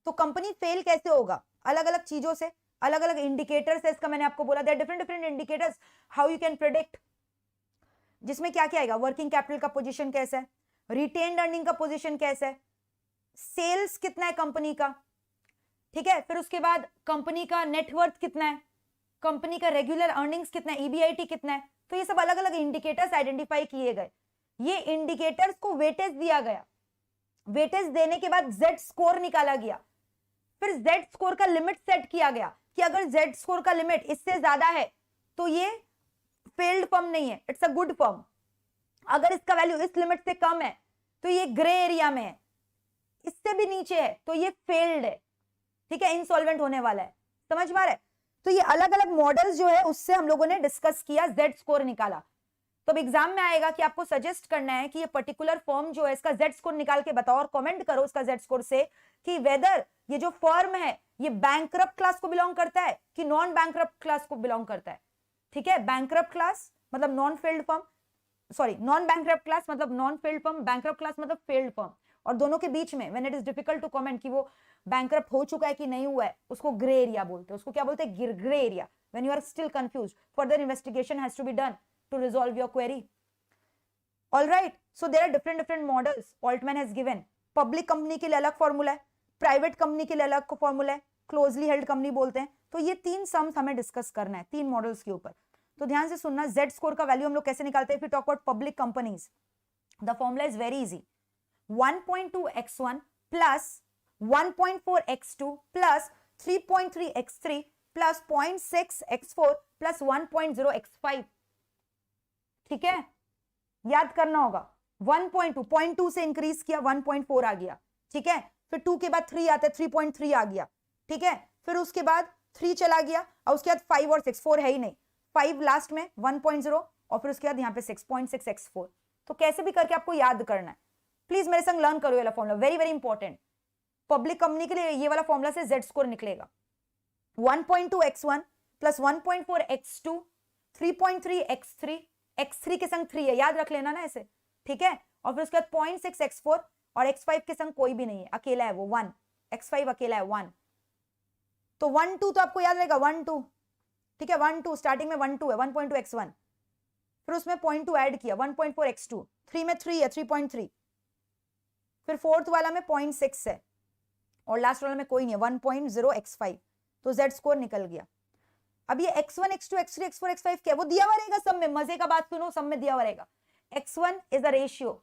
तो कंपनी फेल कैसे होगा? अलग अलग चीजों से, अलग अलग इंडिकेटर्स है इसका. मैंने आपको बोला there different indicators how you can predict, जिसमें क्या क्या आएगा? वर्किंग कैपिटल का पोजीशन कैसा है, रिटेन्ड अर्निंग का पोजीशन कैसा है, सेल्स कितना है कंपनी का. ठीक है, फिर उसके बाद कंपनी का नेटवर्थ कितना है, कंपनी का रेगुलर अर्निंग्स कितना है, ईबीआईटी कितना है. तो ये सब अलग अलग इंडिकेटर्स आइडेंटिफाई किए गए. ये इंडिकेटर्स को वेटेज दिया गया. वेटेज देने के बाद जेड स्कोर निकाला गया. फिर जेड स्कोर का लिमिट सेट किया गया कि अगर जेड स्कोर का लिमिट इससे ज्यादा है तो ये फेल्ड फर्म नहीं है, इट्स अ गुड फर्म. अगर इसका वैल्यू इस लिमिट से कम है तो ये ग्रे एरिया में है, इससे भी नीचे है तो ये फेल्ड है. ठीक है, इंसॉल्वेंट होने वाला है. समझ पा रहे? तो ये अलग अलग मॉडल्स जो है उससे हम लोगों ने डिस्कस किया, जेड स्कोर निकाला. तो अब एग्जाम में आएगा कि आपको सजेस्ट करना है कि ये पर्टिकुलर फर्म जो है इसका जेड स्कोर निकाल के बताओ और कमेंट करो इसका जेड स्कोर से कि वेदर ये जो फर्म है ये बैंकरप्ट क्लास को बिलोंग करता है कि नॉन बैंकरप्ट क्लास को बिलोंग करता है. ठीक है, बैंकरप्ट क्लास मतलब non failed firm, sorry non bankrupt class मतलब non failed firm, bankrupt class मतलब फेल्ड फर्म. और दोनों के बीच में when it is difficult to comment कि वो बैंकरप्ट हो चुका है कि नहीं हुआ है, उसको ग्रे एरिया बोलते हैं. उसको क्या बोलते हैं? Grey area. When you are still confused, further investigation has to be done to resolve your query. All right, so there are different models Altman has given. Public company के लिए अलग formula है, प्राइवेट कंपनी के लिए अलग formula है, closely held company बोलते हैं. तो ये 3 सम्स हमें डिस्कस करना है 3 मॉडल्स के ऊपर. तो ध्यान से सुनना, जेड स्कोर का वैल्यू हम लोग कैसे निकालते हैं. फिर talk about public companies, the formula is very easy. 1.2x1 plus 1.4x2 plus 3.3x3 plus 0.6x4 plus 1.0x5. ठीक है, याद करना होगा. 1.2 0.2 से इंक्रीज किया 1.4 आ गया. ठीक है, फिर 2 के बाद 3 आता है 3.3 आ गया. ठीक है, फिर उसके बाद 3 चला गया और उसके बाद 5 और 6, 4 है ही नहीं, 5 लास्ट में 1.0 और फिर उसके बाद यहाँ पे 6.6x4. तो कैसे भी करके आपको याद करना है. प्लीज मेरे संग लर्न करो ये वाला formula, very very important. Public company के लिए ये वाला फॉर्मूला से जेड स्कोर निकलेगा. 1.2x1 plus 1.4x2 3.3x3, x3 के संग 3 है, याद रख लेना ना ऐसे. ठीक है, और फिर उसके बाद 0.6x4 और x5 के संग कोई भी नहीं है, अकेला है वो 1. x5 अकेला है 1. तो 1 2 तो आपको याद रहेगा 1 2. ठीक है, 1 2 स्टार्टिंग में 1 2 है 1.2x1, फिर उसमें 0.2 ऐड किया 1.4x2, 3 में 3 है 3.3, फिर फोर्थ वाला में 0.6 है और लास्ट वाला में कोई नहीं है 1.0x5, तो z स्कोर निकल गया। अब ये x1 x2 x3 x4 x5 क्या वो दिया हुआ रहेगा सब में, मजे का बात सुनो, सब में दिया हुआ रहेगा। x1 इज अ रेशियो,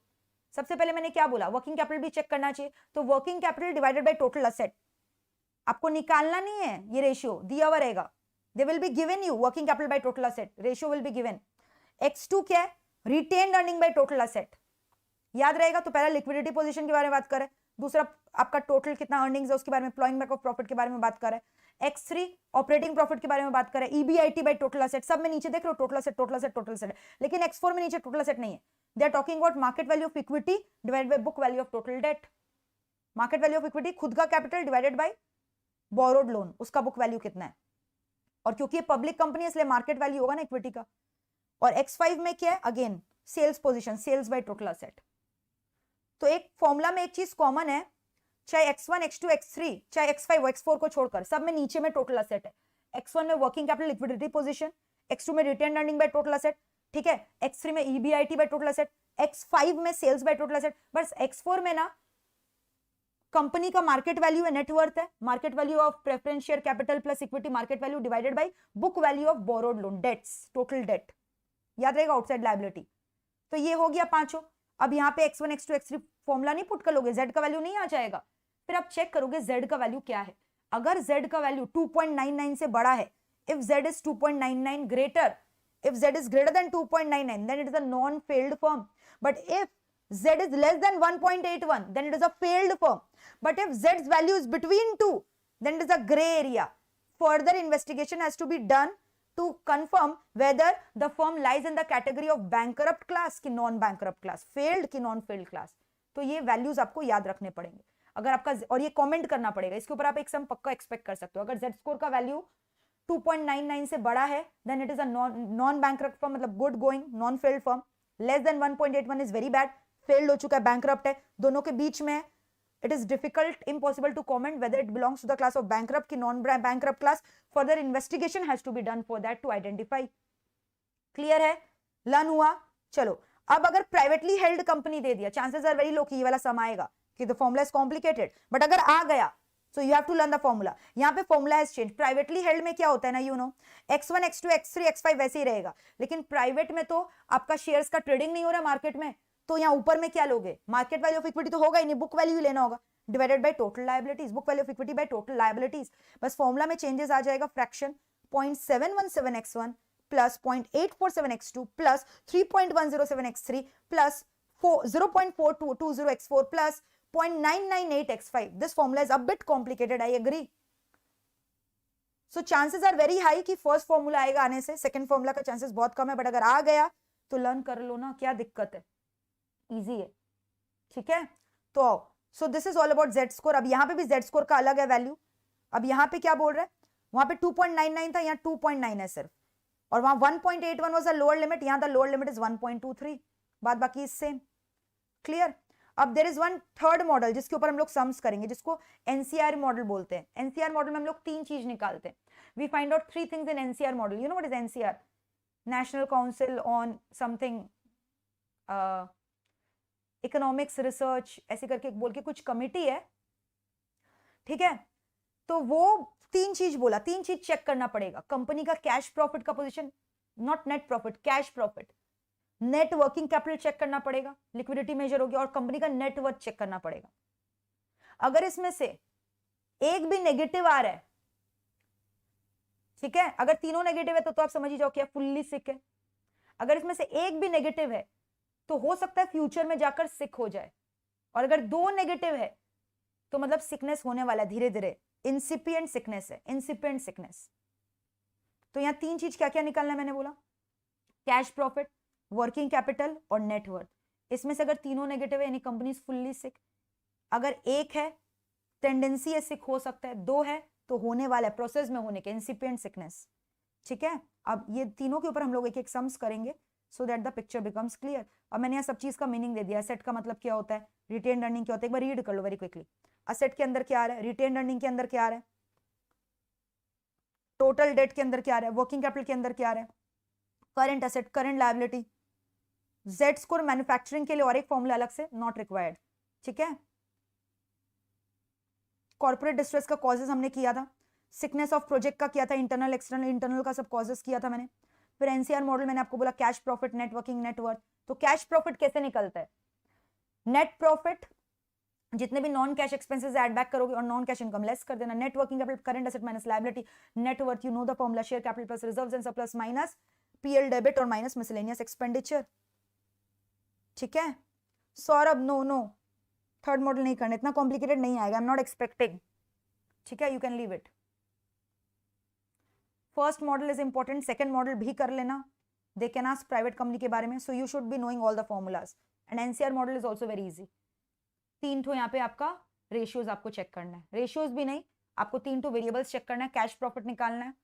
सबसे पहले मैंने क्या बोला, वर्किंग कैपिटल भी चेक करना चाहिए, तो working capital divided by total asset, आपको निकालना नहीं है, ये रेशियो दिया हुआ रहेगा, they will be given you working capital by total asset, ratio will be given. x2 क्या है, retained earning by total asset, याद रहेगा, तो पहला लिक्विडिटी पोजीशन के बारे में बात करें, दूसरा आपका टोटल कितना अर्निंग्स है उसके बारे में, एम्प्लॉइंग बैक ऑफ प्रॉफिट के बारे में बात करें, x3 ऑपरेटिंग प्रॉफिट के बारे में बात करें, EBIT बाय टोटल असेट, सब में नीचे देख रहे हो total asset total asset total asset, लेकिन x4 में नीचे टोटल असेट नहीं है, they are talking about market value of equity divided by book value of total debt. Market value of equity खुद का capital divided by borrowed loan, उसका book value कितना है, और क्योंकि ये पब्लिक कंपनी है इसलिए मार्केट वैल्यू होगा ना इक्विटी का। और x5 में क्या है, again sales position, sales by total asset. तो एक फॉर्मूला में एक चीज कॉमन है, चाहे x1 x2 x3 चाहे x5 x4 को छोड़कर सब में नीचे में टोटल असेट है। x1 में working capital liquidity position, x2 में retain earning by total asset, ठीक है, x3 में EBIT bye total asset, x5 में सेल्स बाय टोटल असेट, बस x4 में ना कंपनी का मार्केट वैल्यू है, नेटवर्थ है, market value of preference share capital plus equity market value divided by book value of borrowed loan, debts, total debt, याद रहेगा, outside liability. तो ये हो गया पांचों। अब यहाँ पे x1 x2 x3 फॉर्मूला नहीं पुट करोगे, z का वैल्यू नहीं आ जाएगा, फिर आप चेक करोगे z का वैल्यू क्या है। अगर z का वैल्यू 2.99 से बड़ा है, if z is 2.99 greater, if z is greater than 2.99 then it is a non failed firm, but if z is less than 1.81 then it is a failed firm, but if z's value is between 2 then it is a gray area. Further investigation has to be done to confirm whether the firm lies in the category of bankrupt class कि non bankrupt class, failed कि non failed class। तो ये values आपको याद रखने पड़ेंगे अगर आपका, और ये कमेंट करना पड़ेगा, इसके ऊपर आप एक सम पक्का एक्सपेक्ट कर सकते हो। अगर z स्कोर का वैल्यू 2.99 से बड़ा है then it is a non bankrupt firm, मतलब good going non failed firm. Less than 1.81 is very bad, failed हो चुका है, बैंकरप्ट है, दोनों के बीच में it is difficult, impossible to comment whether it belongs to the class of bankrupt ki non bankrupt class. Further investigation has to be done for that to identify. Clear है, learn हुआ। चलो अब अगर प्राइवेटली हेल्ड कंपनी दे दिया, chances are very low कि ये वाला sum आएगा, कि the formula is complicated, but अगर आ गया so you have to learn the formula. यहाँ पे formula has change, privately held में क्या होता है ना, you no x1 x2 x3 x5 वैसे ही रहेगा, लेकिन प्राइवेट में तो आपका शेयर्स का ट्रेडिंग नहीं हो रहा मार्केट में, तो यहाँ ऊपर में क्या लोगे, मार्केट वैल्यू ऑफ इक्विटी तो होगा ही नहीं, बुक वैल्यू लेना होगा divided by total liabilities, book value of equity by total liabilities. बस फॉर्मूला में चेंजेस आ जाएगा, fraction 0.717x1 plus 0.847 x2 plus 3.107 x3 plus 0.4220 x4 plus 0.998 x5. This formula is a bit complicated, I agree. So chances are very high कि first formula आएगा आने से, second formula का chances बहुत कम है, बट अगर आ गया तो लर्न कर लो ना, क्या दिक्कत है, इजी है, ठीक है। तो सो this is all about Z score. अब यहाँ पे भी जेड स्कोर का अलग है वैल्यू। अब यहाँ पे क्या बोल रहा है, वहां पे 2.99 था, यहाँ 2.9 है सिर्फ, और वहां 1.81 वाज द लोअर लिमिट, यहाँ द लोअर लिमिट इज 1.23, बात बाकी इज सेम। क्लियर। अब there is one third model जिसके ऊपर हम लोग सम्स करेंगे, जिसको एनसीआर मॉडल बोलते हैं। एनसीआर मॉडल में हम लोग तीन चीज निकालते हैं। We find out three things in NCR model. You know what is NCR? National Council on something economics research, ऐसे करके बोल के कुछ कमिटी है, ठीक है। तो वो तीन चीज बोला, तीन चीज चेक करना पड़ेगा। कंपनी का कैश प्रॉफिट का position, not net profit, cash profit, net working capital check करना पड़ेगा, लिक्विडिटी मेजर होगी, और कंपनी का नेटवर्थ चेक करना पड़ेगा। अगर इसमें से एक भी नेगेटिव आ रहा है, ठीक है, अगर तीनों नेगेटिव है तो आप समझ ही जाओ क्या फुल्ली सिक है। अगर इसमें से एक भी नेगेटिव है तो हो सकता है फ्यूचर में जाकर सिक हो जाए, और अगर दो नेगेटिव है तो मतलब सिकनेस होने वाला है धीरे धीरे, इंसिपिएंट सिकनेस है, इंसिपिएंट सिकनेस। तो यहां तीन चीज क्या क्या निकालना है मैंने बोला, कैश प्रॉफिट, वर्किंग कैपिटल और नेटवर्थ। इसमें से अगर तीनों नेगेटिव है यानी कंपनी इज फुल्ली सिक। अगर एक है टेंडेंसी है सिक हो सकता है, दो है तो होने वाला है, प्रोसेस में होने के, इंसिपिएंट सिकनेस, ठीक है। अब ये तीनों के ऊपर हम लोग एक एक सम्स करेंगे so that the picture becomes clear. अब मैंने यहाँ सब चीज का मीनिंग दे दिया। असेट का मतलब क्या होता है, रिटेन अर्निंग क्या होता है, एक बार रीड कर लो वेरी क्विकली। असेट के अंदर क्या आ रहा है, रिटेन अर्निंग के अंदर क्या आ रहा है, टोटल डेट के अंदर क्या आ रहा है, वर्किंग कैपिटल के अंदर क्या आ रहा है, current asset, current liability. Z score manufacturing के लिए और एक फॉर्मूला अलग से, नॉट रिक्वायर्ड, ठीक है। कॉर्पोरेट डिस्ट्रेस का कॉजेज हमने किया था, सिकनेस ऑफ प्रोजेक्ट का किया था, इंटरनल एक्सटर्नल, इंटरनल का सब कॉजेज किया था मैंने। फिर एनसीआर मॉडल मैंने आपको बोला कैश प्रॉफिट, नेटवर्किंग, नेटवर्थ। तो कैश प्रॉफिट कैसे निकलता है? नेट प्रॉफिट जितने भी non cash expenses add back करोगे और नॉन कैश इनकम लेस कर देना। Net working capital, current asset minus liability, net worth, you know the formula, share capital plus reserves and surplus minus PL debit और minus miscellaneous expenditure. ठीक है Saurabh, no no third model नहीं करना, इतना complicated नहीं आएगा, आई एम नॉट एक्सपेक्टिंग। ठीक है, you can leave it. First model is important, second model भी कर लेना, they can ask private company के बारे में, सो you should be knowing all the formulas. And NCR model is also very easy. 3 ठो यहाँ पे आपका रेशियोज आपको चेक करना है, रेशियोज भी नहीं, आपको 3 ठो वेरिएबल्स चेक करना है, कैश प्रॉफिट निकालना है,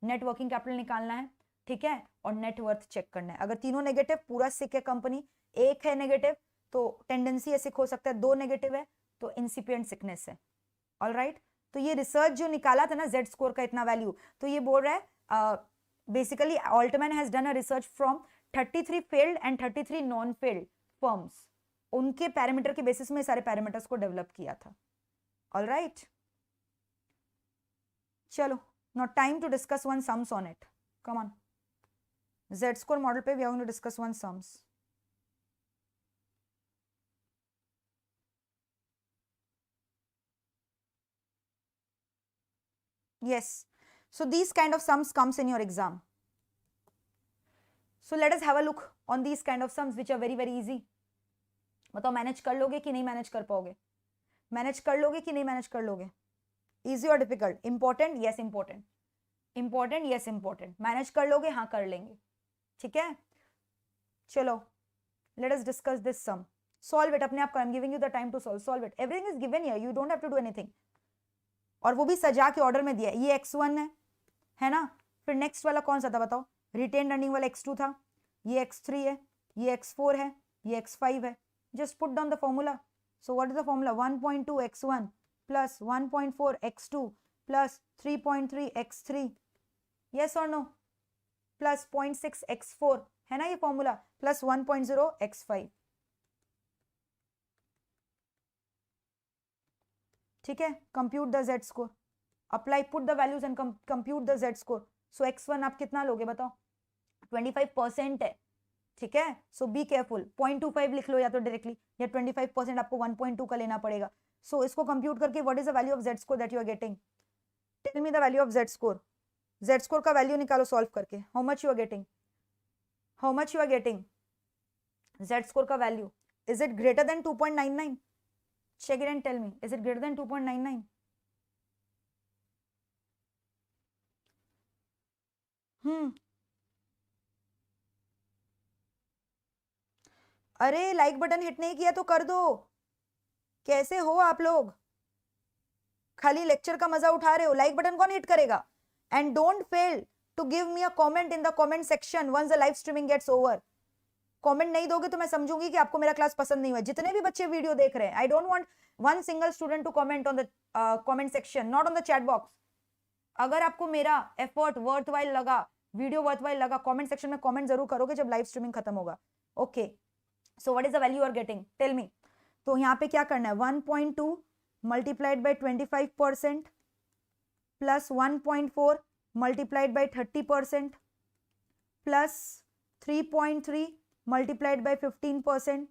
नेट वर्किंग कैपिटल निकालना है, ठीक है, और नेटवर्थ चेक करना है। अगर तीनों नेगेटिव, पूरा सिक है कंपनी, एक है नेगेटिव तो टेंडेंसी सिक हो सकता है, 2 नेगेटिव है तो इंसिपिएंट सिकनेस है। ऑलराइट, तो ये रिसर्च जो निकाला था ना जेड स्कोर का इतना वैल्यू, तो ये बोल रहा है basically Altman has done a research from 33 failed and 33 non failed firms, उनके पैरामीटर के बेसिस में सारे पैरामीटर्स को डेवलप किया था। ऑलराइट, चलो now time to discuss one sums on it, come on. Z score model पे we are going to discuss one sums. Yes, so these kind of sums comes in your exam. So let us have a look on these kind of sums which are very very easy. बताओ manage कर लोगे कि नहीं manage कर पाओगे? Manage कर लोगे कि नहीं मैनेज कर लोगे? इजी और difficult? Important? Yes important. Important? Yes important. Manage कर लोगे? हाँ कर लेंगे। ठीक है, चलो let us discuss this sum. Solve it अपने आप। I am giving you the time to solve it, everything is given here, you don't have to do anything. और वो भी सजा के ऑर्डर में दिया है। ये x1 है ना, फिर नेक्स्ट वाला कौन सा था बताओ? रिटेन अर्निंग वाला x2 था, ये x3 है, ये x4 है, ये x5 है। Just put down the formula. So what is the formula? 1.2 x1 plus 1.4 x2 plus 3.3 x3, yes और नो, प्लस 0.6 x4 है ना ये फॉर्मूला, प्लस 1.0 x5। ठीक है, compute the Z score, apply, put the values and compute the Z score. So x1 आप कितना लोगे बताओ? 25% है। ठीक है, सो बी केयरफुल, 0.25 लिख लो या तो डायरेक्टली, या 25% आपको 1.2 का लेना पड़ेगा। सो इसको कंप्यूट करके what is the value of Z score that you are getting? Tell me the value of Z score. Z score का वैल्यू निकालो सॉल्व करके। How much you are getting? How much you are getting? Z score का value, is it greater than 2.99? check it and tell me, is it greater than 2.99? अरे like button hit नहीं किया तो कर दो। कैसे हो आप लोग? खाली लेक्चर का मजा उठा रहे हो, लाइक बटन कौन हिट करेगा? And don't fail to give me a comment in the comment section once the live streaming gets over. Comment नहीं दोगे तो मैं समझूंगी कि आपको मेरा क्लास पसंद नहीं हुआ। जितने भी बच्चे वीडियो देख रहे हैं, I don't want one single student to comment on the comment section, not on the chat box. अगर आपको मेरा एफर्ट वर्थवाइल लगा, वीडियो वर्थवाइल लगा, कमेंट सेक्शन में कमेंट जरूर करोगे जब लाइव स्ट्रीमिंग खत्म होगा। Okay, so what is the value you are getting? Tell me. तो यहाँ पे क्या करना है? 1.2 multiplied by 25% plus 1.4 multiplied by 30% plus 3.3 multiplied by 15%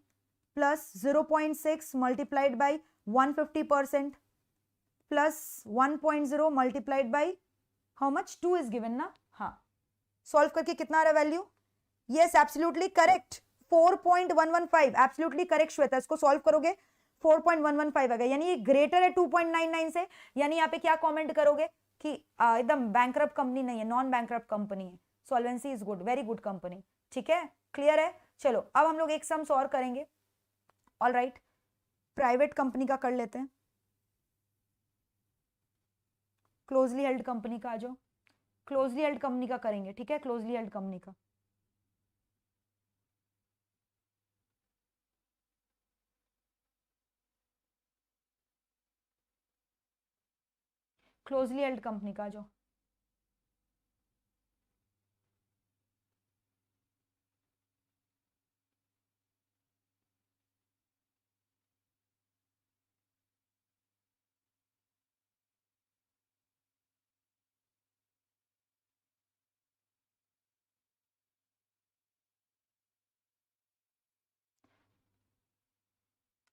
plus 0.6 multiplied by 150% plus 1.0 multiplied by how much? 2 is given ना? हाँ, सॉल्व करके कितना आ रहा value? Yes absolutely correct, 4.115। Absolutely correct Shweta, इसको सॉल्व करोगे 4.115 आ गया, यानी ये ग्रेटर है 2.99 से। यानी यहाँ पे क्या कमेंट करोगे कि एकदम बैंकरप्ट कंपनी नहीं है, नॉन बैंकरप्ट कंपनी है, solvency is good, very good company. ठीक है, क्लियर है? चलो अब हम लोग एक सम्स और करेंगे। ऑल राइट, प्राइवेट कंपनी का कर लेते हैं, क्लोजली हेल्ड कंपनी का आ जाओ, क्लोजली हेल्ड कंपनी का करेंगे। ठीक है, क्लोजली हेल्ड कंपनी का। क्लोजली हेल्ड कंपनी का आ जाओ।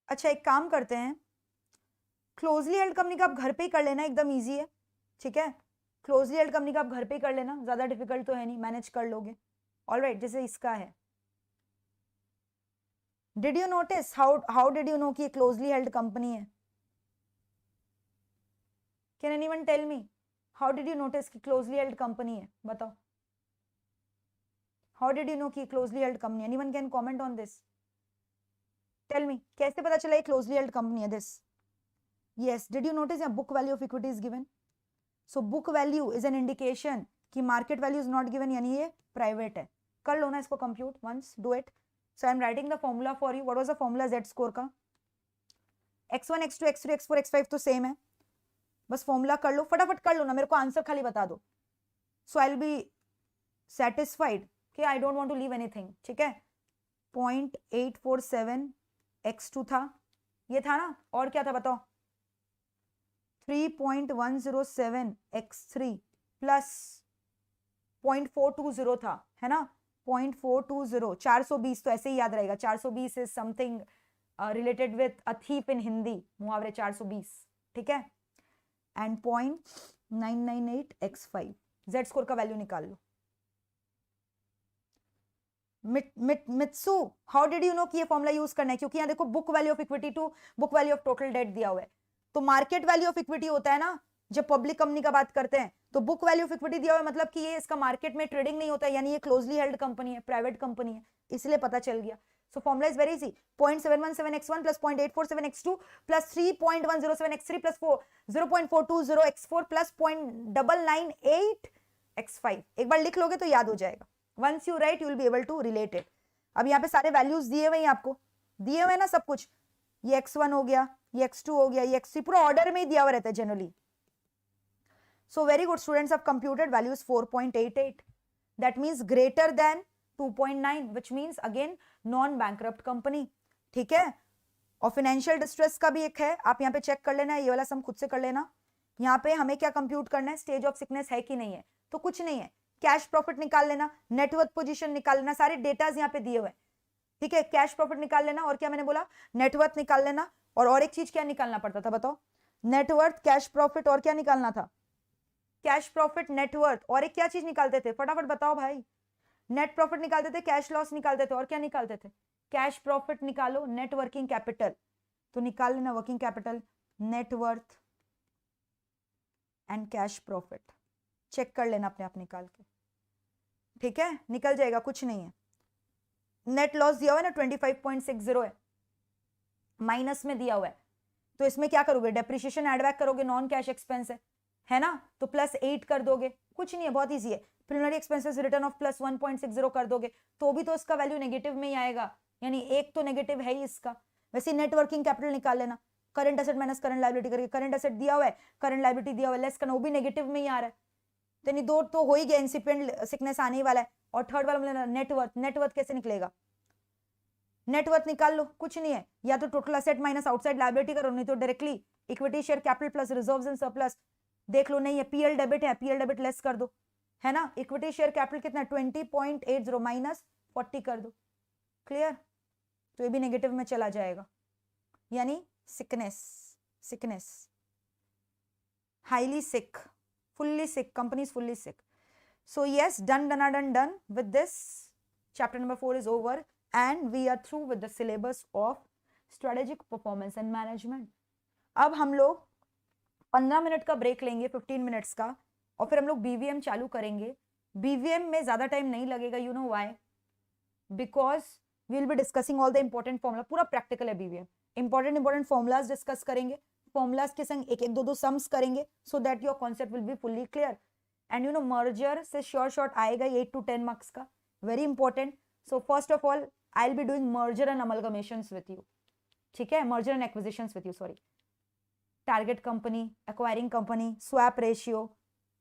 अच्छा एक काम करते हैं, क्लोजली हेल्ड कंपनी का आप घर पे ही कर लेना, एकदम इजी है, ठीक है। क्लोजली हेल्ड कंपनी का आप घर पे ही कर लेना, ज्यादा डिफिकल्ट तो है नहीं, मैनेज कर लोगे। ऑलराइट, जैसे इसका है, did you notice, how did you know कि ये क्लोजली हेल्ड कंपनी है? Can anyone tell me how did you notice कि क्लोजली हेल्ड कंपनी है? बताओ, हाउ डिड यू नो कि closely held company? Anyone can comment on this, tell me, कैसे पता चला ये क्लोजली हेल्ड कंपनी है? This, yes, did you notice यहाँ book value of equity is given, so book value is an indication कि market value is not given, यानी ये private है। कर लो ना इसको compute once, do it. So I am writing the formula for you. What was the formula Z score का? x1 x2 x3 x4 x5 तो सेम है, बस फॉर्मूला कर लो, फटाफट कर लो ना, मेरे को आंसर खाली बता दो। So I will be satisfied कि I don't want to leave anything, ठीक है। 0.847 x2 था, ये था ना, और क्या था बताओ? 3.107 x3 प्लस 0.420 था, है ना, 0.420, 420 तो ऐसे ही याद रहेगा, 420 is something related with a thief in Hindi, मुहावरे 420, ठीक है। एंड 0.998 x5, जेड स्कोर का वैल्यू निकाल लो। मित्सु, हाउ डिड यू नो कि ये फॉर्मूला यूज करना है? क्योंकि यहाँ देखो book value of equity to book value of total debt दिया हुआ है, तो मार्केट वैल्यू ऑफ इक्विटी होता है ना जब पब्लिक कंपनी का बात करते हैं, तो बुक वैल्यू ऑफ इक्विटी दिया हुआ है, मतलब कि ये इसका मार्केट में ट्रेडिंग नहीं होता है, यानी ये क्लोजली हेल्ड कंपनी है, प्राइवेट कंपनी है, इसलिए पता चल गया। So formula is very easy, 0.717 x1 plus 0.847 x2 plus 3.107 x3 plus 0.420 x4 plus 0.998 x5। एक बार लिख लोगे तो याद हो जाएगा। Once you write, you will be able to relate it. अब यहाँ पे सारे वैल्यूज दिए हुए हैं, आपको दिए हुए हैं ना सब कुछ, ये x1 हो गया, ये x2 हो गया, ये x3, पूरा ऑर्डर में ही दिया हुआ रहता है generally. So very good, students have computed values 4.88. That means greater than 2.9, which means again non-bankrupt company, ठीक है। और फाइनेंशियल डिस्ट्रेस का भी एक है, आप यहाँ पे चेक कर लेना, ये वाला सम खुद से कर लेना। यहाँ पे हमें क्या कंप्यूट करना है? स्टेज ऑफ सिकनेस है कि नहीं है, तो कुछ नहीं है, कैश प्रॉफिट निकाल लेना, नेटवर्थ पोजीशन निकाल लेना, सारे डेटाज यहाँ पे दिए हुए हैं, ठीक है। कैश प्रॉफिट निकाल लेना, और क्या मैंने बोला? नेटवर्थ निकाल लेना, और एक चीज क्या निकालना पड़ता था बताओ? नेटवर्थ, कैश प्रॉफिट, और क्या निकालना था? कैश प्रॉफिट, नेटवर्थ, और एक क्या चीज निकालते थे? फटाफट बताओ भाई। नेट प्रॉफिट निकालते थे, कैश लॉस निकालते थे, और क्या निकालते थे? कैश प्रॉफिट निकालो, नेट वर्किंग कैपिटल, तो निकाल लेना working capital, net worth and cash profit, check कर लेना अपने आप निकाल के, ठीक है, निकल जाएगा, कुछ नहीं है। नेट लॉस दिया हुआ है ना 25.60 है, माइनस में दिया हुआ है, तो इसमें क्या करोगे? डेप्रिसिएशन एड बैक करोगे, नॉन कैश एक्सपेंस है ना, तो +8 कर दोगे, कुछ नहीं है, बहुत इजी है। प्रिलिमिनरी एक्सपेंसेस रिटर्न ऑफ +1.60 कर दोगे, तो भी तो इसका वैल्यू नेगेटिव में ही आएगा, यानी एक तो नेगेटिव है ही इसका। वैसे नेट वर्किंग कैपिटल निकाल लेना, current asset minus current liability करके, करंट एसेट दिया हुआ है, करंट लायबिलिटी दिया हुआ है, लेस करना, वो भी नेगेटिव में ही आ रहा है, तो यानी दो तो हो ही गया, इंसिपिएंट सिकनेस आने ही वाला है। और थर्ड वाला नेटवर्थ, नेटवर्थ कैसे निकलेगा? नेटवर्थ निकाल लो, कुछ नहीं है, या तो total asset minus outside liability करो, नहीं तो directly equity share capital plus reserves and surplus, देख लो, नहीं है, पीएल डेबिट है, पीएल डेबिट लेस कर दो, है ना। इक्विटी शेयर कैपिटल कितना? 20.80 माइनस 40 कर दो, क्लियर, तो ये भी नेगेटिव में चला जाएगा, यानी sickness, sickness, highly sick, fully sick, company is fully sick. So yes, done with this. Chapter number 4 is over and we are through with the syllabus of strategic performance and management. अब हम लोग 15 minute का break लेंगे, 15 minutes का, और फिर हम लोग बीवीएम चालू करेंगे। बीवीएम में ज्यादा टाइम नहीं लगेगा, you know why? Because we will be discussing all the important formula, पूरा प्रैक्टिकल है बीवीएम, इंपॉर्टेंट फॉर्मुलाज डिस्कस करेंगे, फॉर्मुलाज के संग एक एक दो सम्स करेंगे, so that your concept will be fully clear. And you know merger से शॉर्ट आएगा 8 to 10 मार्क्स का, very important. So first of all I will be doing merger and amalgamations with you, ठीक है, merger and acquisitions with you, sorry, target company, acquiring company, swap ratio,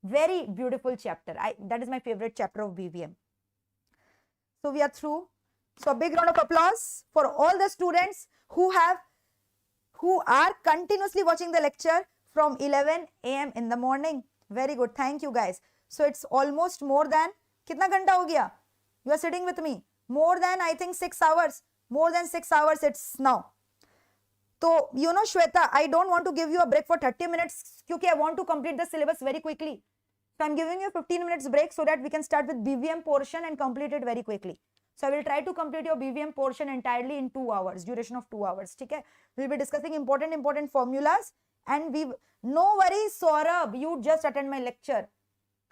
very beautiful chapter. That is my favorite chapter of BVM. So we are through. So a big round of applause for all the students who are continuously watching the lecture from 11 a.m. in the morning. Very good. Thank you guys. So it's almost more than कितना घंटा हो गया? You are sitting with me more than I think 6 hours. More than 6 hours it's now. तो you know Shweta, I don't want to give you a break for 30 minutes क्योंकि I want to complete the syllabus very quickly. So I'm giving you 15 minutes break so that we can start with BVM portion and complete it very quickly. So I will try to complete your BVM portion entirely in 2 hours, duration of 2 hours. ठीक है? We'll be discussing important formulas and no worries Saurabh, you just attend my lecture.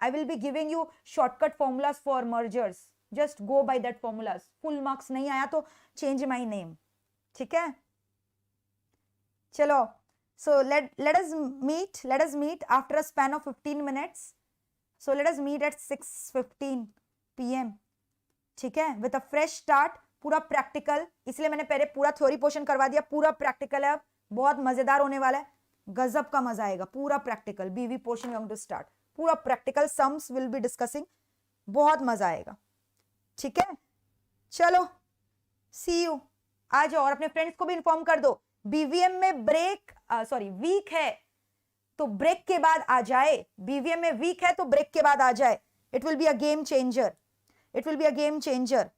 I will be giving you shortcut formulas for mergers. Just go by that formulas. Full marks नहीं आया तो change my name. ठीक है? चलो. So let us meet after a span of 15 minutes. So let us meet at 6:15 PM. ठीक है? With a fresh start, पूरा practical. इसलिए मैंने पहले पूरा थ्योरी पोर्शन करवा दिया. पूरा प्रैक्टिकल है अब. बहुत मजेदार होने वाला है. गजब का मजा आएगा. पूरा प्रैक्टिकल. बीवी पोर्शन गोइंग टू स्टार्ट. पूरा practical sums will be discussing. बहुत मजा आएगा. ठीक है? चलो. See you. आ जाओ और अपने फ्रेंड्स को भी इन्फॉर्म कर दो. बीवीएम में वीक है तो ब्रेक के बाद आ जाए. बीवीएम में वीक है तो ब्रेक के बाद आ जाए. It will be a game changer. It will be a game changer.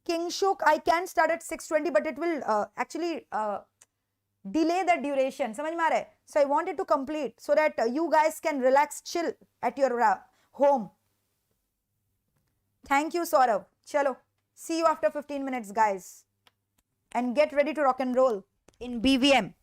Kingshuk, I can start at 6:20 but it will actually delay the duration. समझ में आ रहा है? So I wanted to complete so that you guys can relax, chill at your home. Thank you, Saurav. Chalo. See you after 15 minutes, guys. And get ready to rock and roll in BVM.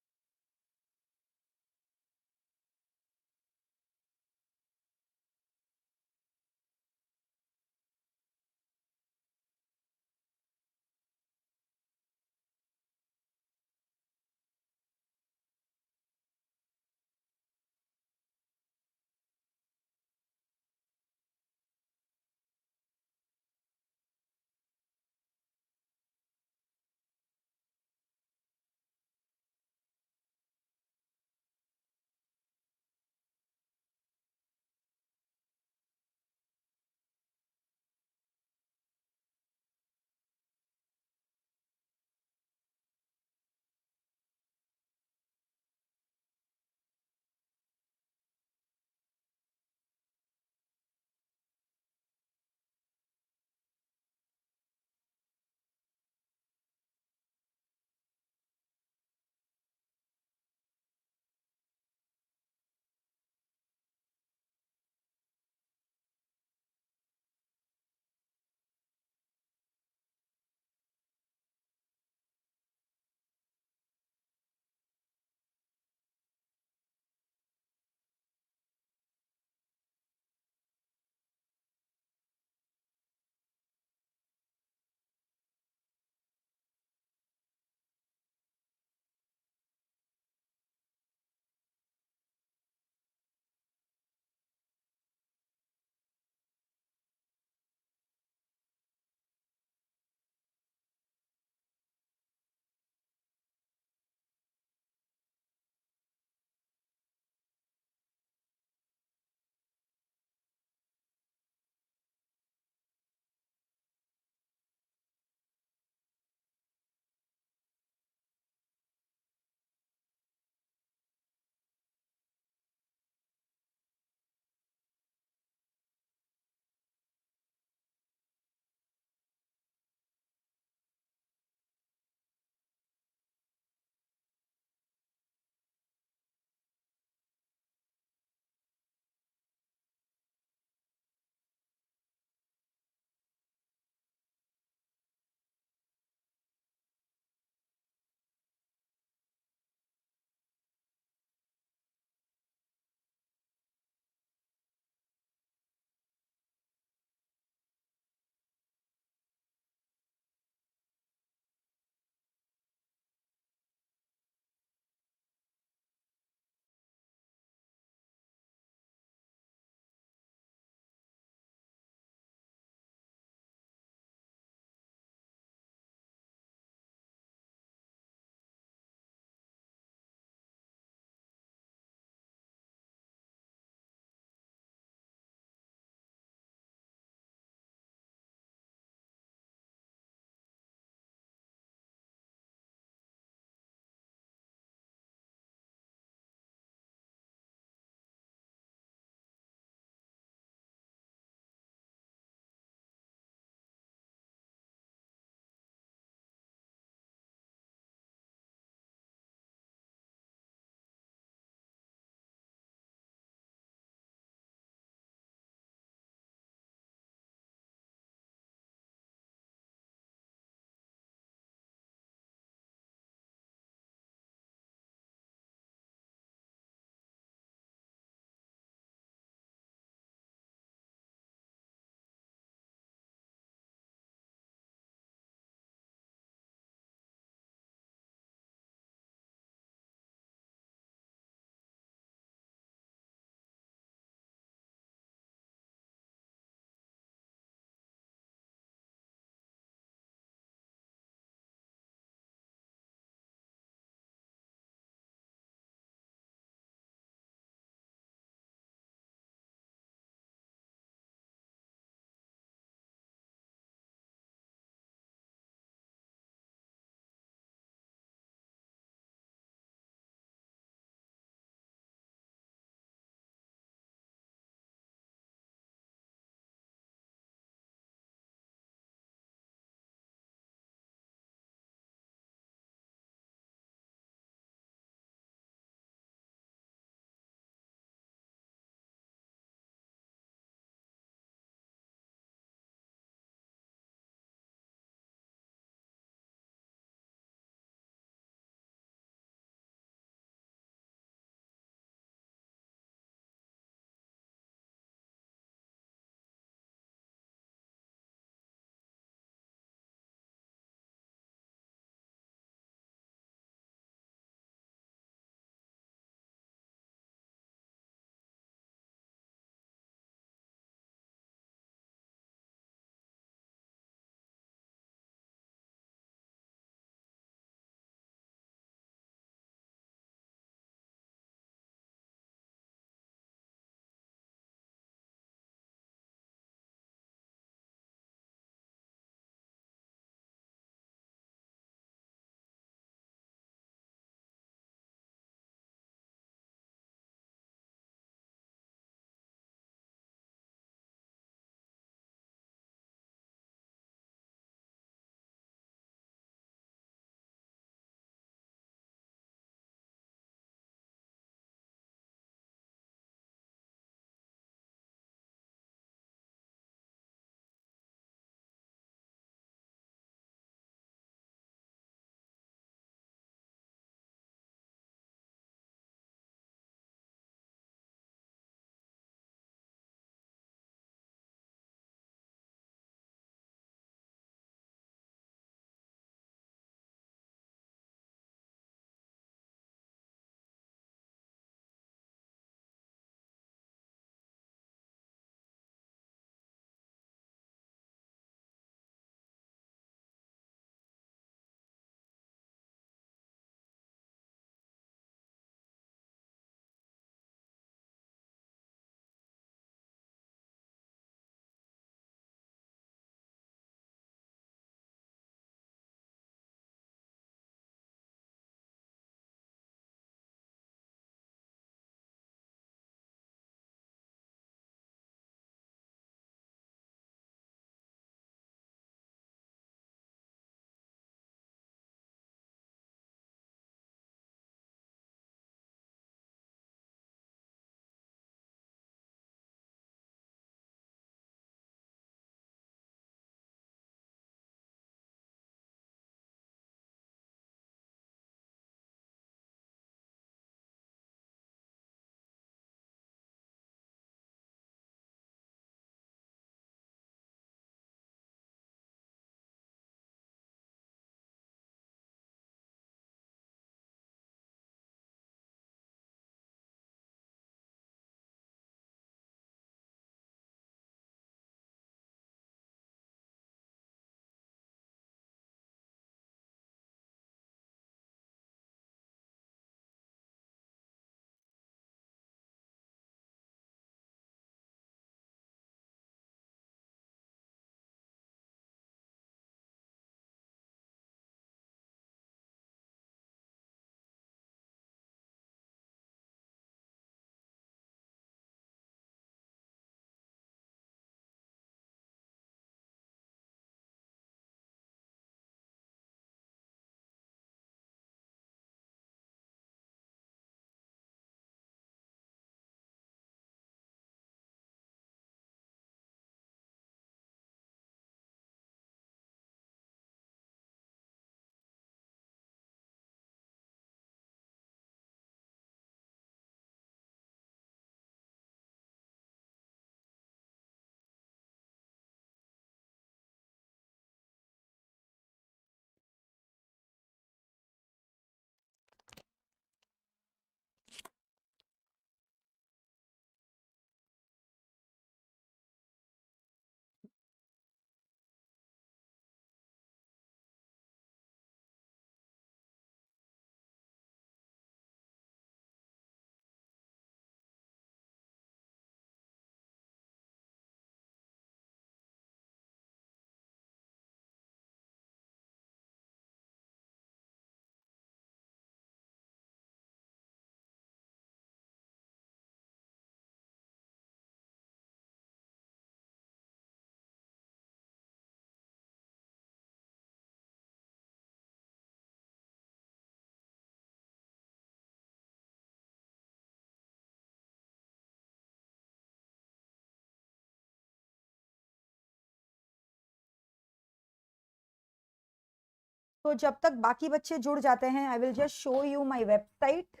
तो जब तक बाकी बच्चे जुड़ जाते हैं, I will just show you my website,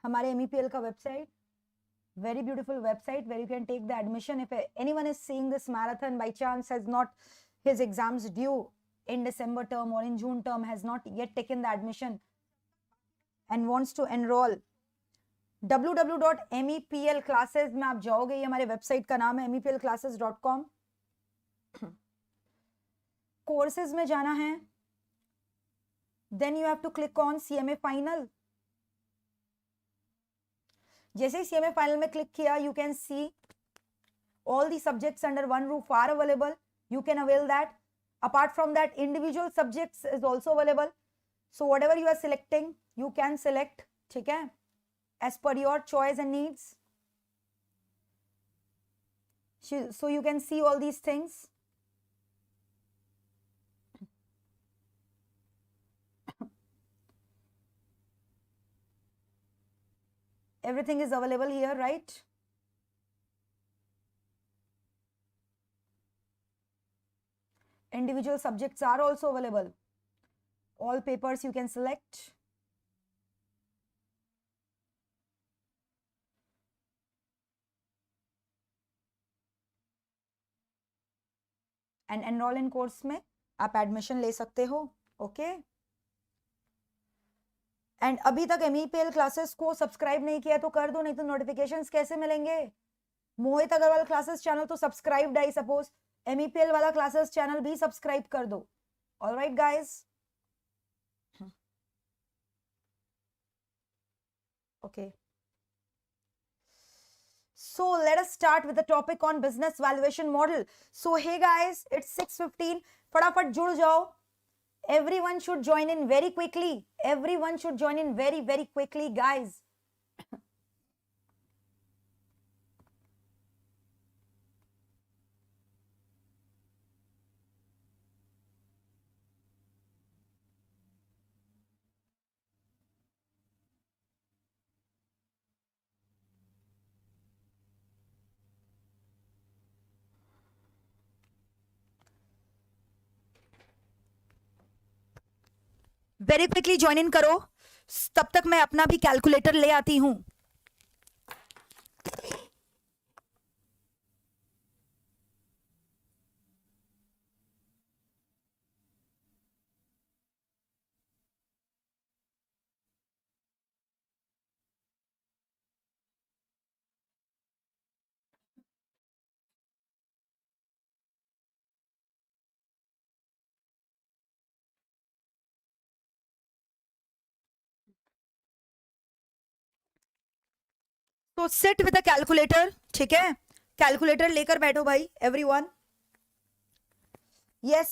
हमारे MEPL का website, very beautiful website where you can take the admission. If anyone is seeing this marathon by chance has not, his exams due in December term or in June term, has not yet taken the admission and wants to enroll, www.MEPL Classes में आप जाओगे, ये हमारे website का नाम है meplclasses.com. Courses में जाना है, then you have to click on CMA Final. जैसे ही CMA Final में क्लिक किया, you can see all the subjects under one roof are available. You can avail that. Apart from that, individual subjects is also available. So whatever you are selecting, you can select, ठीक है, as per your choice and needs. So you can see all these things. Everything is available here, right? Individual subjects are also available. All papers you can select. And enroll in course में आप admission ले सकते हो, okay? And अभी तक MEPL classes को subscribe नहीं किया तो कर दो, नहीं तो नोटिफिकेशंस कैसे मिलेंगे? मोहित अग्रवाल क्लासेस चैनल तो सब्सक्राइब्ड आई सपोज, MEPL वाला क्लासेस चैनल भी सब्सक्राइब कर दो. Alright guys, okay, so let us start with the topic on business valuation model. So hey guys, it's 6:15, फटाफट जुड़ जाओ. Everyone should join in very quickly. Everyone should join in very, very quickly, guys. Very quickly join in करो, तब तक मैं अपना भी calculator ले आती हूं. तो सिट विद अ कैलकुलेटर, ठीक है, कैलकुलेटर लेकर बैठो भाई एवरीवन. यस,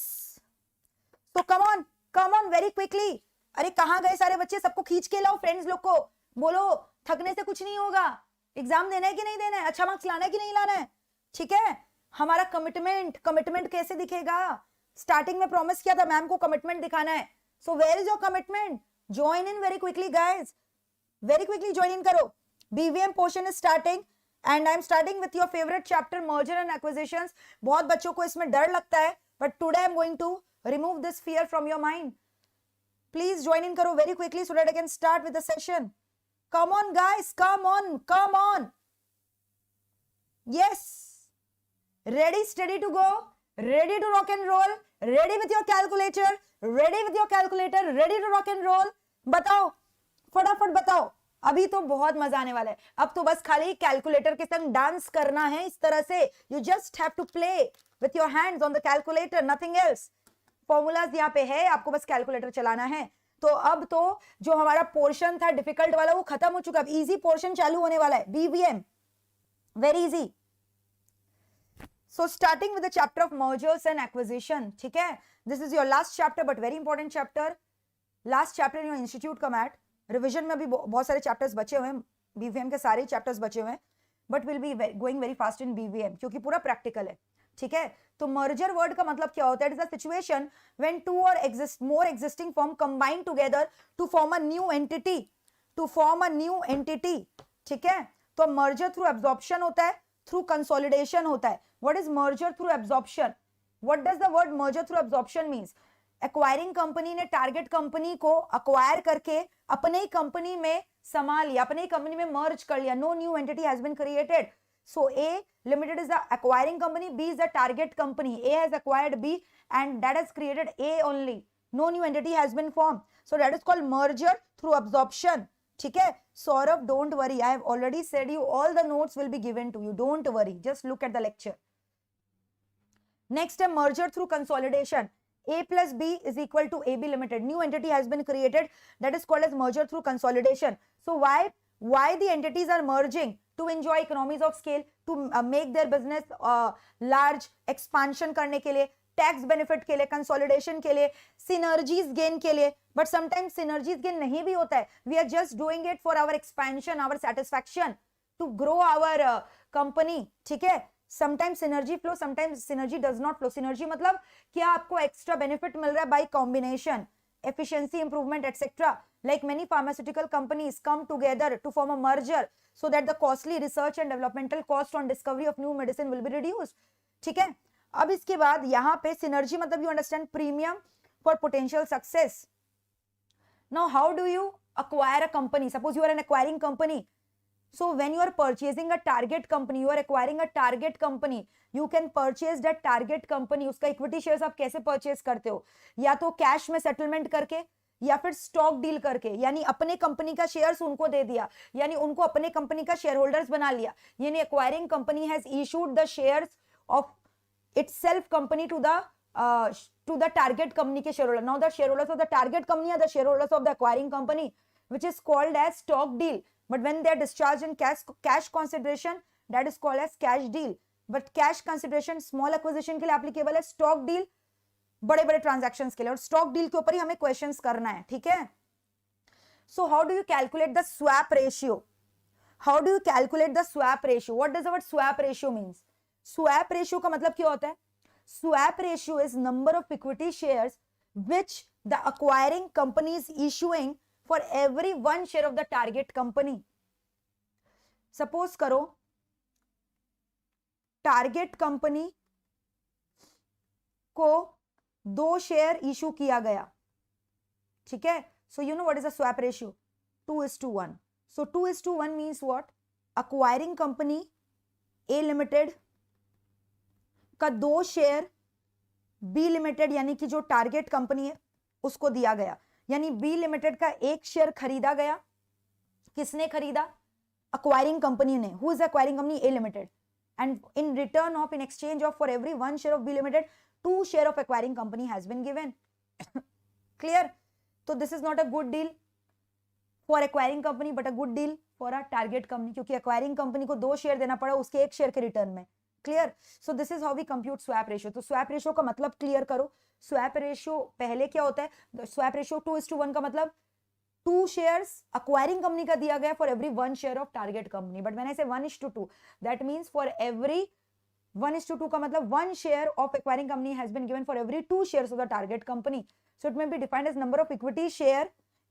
तो कम ऑन वेरी क्विकली. अरे कहां गए सारे बच्चे? सबको खींच के लाओ, फ्रेंड्स लोग को बोलो, थकने से कुछ नहीं होगा. एग्जाम देना है कि नहीं देना है, अच्छा मार्क्स लाना है कि नहीं लाना है, ठीक है. हमारा कमिटमेंट कैसे दिखेगा? स्टार्टिंग में प्रॉमिस किया था मैम को कमिटमेंट दिखाना है. So where is your commitment? Join in very quickly guys, very quickly join in करो. BVM portion is starting and I'm starting with your favorite chapter, merger and acquisitions. बहुत बच्चों को इसमें डर लगता है, but today I'm going to remove this fear from your mind. Please join in करो very quickly so that I can start with the session. Come on guys, come on. Yes. Ready, steady to go, ready to rock and roll, ready with your calculator, ready to rock and roll. बताओ, फटाफट बताओ. अभी तो बहुत मजा आने वाला है. अब तो बस खाली कैलकुलेटर के संग डांस करना है इस तरह से. You just have to play with your hands on the calculator, nothing else. Formulas यहाँ पे है, आपको बस कैलकुलेटर चलाना है. तो अब तो जो हमारा पोर्शन था डिफिकल्ट वाला वो खत्म हो चुका है. अब इजी पोर्शन चालू होने वाला है, BVM, very easy. So starting with the chapter of mergers and acquisition, ठीक है. This is your last chapter but very important chapter. Last chapter in your institute का मैट. रिवीजन में भी बहुत सारे चैप्टर्स बचे हुए हैं, BVM के सारे चैप्टर्स बचे हुए हैं, but will be going very fast in BVM क्योंकि पूरा प्रैक्टिकल है, ठीक है. तो मर्जर वर्ड का मतलब क्या होता है? It is a situation when two or more existing firm combine together to form a new entity, ठीक है. तो मर्जर थ्रू एब्जॉर्प्शन होता है, थ्रू कंसोलिडेशन होता है. What is merger through absorption? What does the word merger through absorption means? Acquiring company ने target company को acquire करके अपने ही कंपनी में समा लिया, अपने ही कंपनी में मर्ज कर लिया. No new entity has been created. So A Limited is the acquiring company, B is the target company. A has acquired B and that has created A only. No new entity has been formed. So that is called merger through absorption. ठीक है? Saurabh, don't worry. I have already said you all the notes will be given to you. Don't worry. Just look at the lecture. Next, a merger through consolidation. A plus B is equal to AB Limited. New entity has been created. That is called as merger through consolidation. So why the entities are merging? To enjoy economies of scale, to make their business large, expansion करने के लिए, tax benefit के लिए, consolidation के लिए, synergies gain के लिए. But sometimes synergies gain नहीं भी होता है. We are just doing it for our expansion, our satisfaction, to grow our company. ठीक है? Sometimes synergy flow, sometimes synergy does not flow. Synergy मतलब क्या आपको extra benefit मिल रहा है by combination, efficiency improvement, etc. Like many pharmaceutical companies come together to form a merger so that the costly research and developmental cost on discovery of new medicine will be reduced. ठीक है? अब इसके बाद यहाँ पे synergy मतलब you understand premium for potential success. Now how do you acquire a company? Suppose you are an acquiring company. So when you are purchasing a target company, you are acquiring a target company. You can purchase that target company. उसका equity shares आप कैसे purchase करते हो? या तो cash में settlement करके या फिर स्टॉक डील करके, यानी अपने कंपनी का शेयर्स उनको दे दिया, यानी उनको अपने कंपनी का शेयर होल्डर्स बना लिया. यानी acquiring company has issued the shares of itself company to the target company के share holder. Now the share holders of the target company are the share holders of the acquiring company, which is called as stock deal. But when they are discharge in cash consideration, that is called as cash deal. But cash consideration small acquisition के लिए applicable है, stock deal बड़े बड़े transactions के लिए. और stock deal के ऊपर ही हमें क्वेश्चंस करना है. ठीक है? So how do you calculate the swap ratio? How do you calculate the swap ratio? What does the word swap ratio means? Swap ratio का मतलब क्या होता है? Swap ratio is number of equity shares which the acquiring company is issuing for every one share of the target company. Suppose करो target company को 2 share issue किया गया. ठीक है? So you know what is the swap ratio? 2:1. So 2:1 means what? Acquiring company A limited का 2 share B limited यानी कि जो टारगेट कंपनी है उसको दिया गया. यानी बी लिमिटेड का 1 शेयर खरीदा गया. किसने खरीदा? एक्वायरिंग कंपनी ने. Who is acquiring company? A limited. And in return of, in exchange of, for every 1 share of B limited, 2 share of acquiring company has been given. Clear? So this is not a good deal for acquiring company but a good deal for a target company, क्योंकि acquiring company को 2 share देना पड़ा उसके 1 share के return में. Clear? So this is how we compute swap ratio. तो swap ratio का मतलब क्लियर करो. swap ratio पहले क्या होता है? swap ratio 2:1 का मतलब 2 shares acquiring company का दिया गया for every 1 share of target company. But when I say 1:2, that means for every 1:2 का मतलब 1 share of acquiring company has been given for every 2 shares of the target company. So it may be defined as number of equity share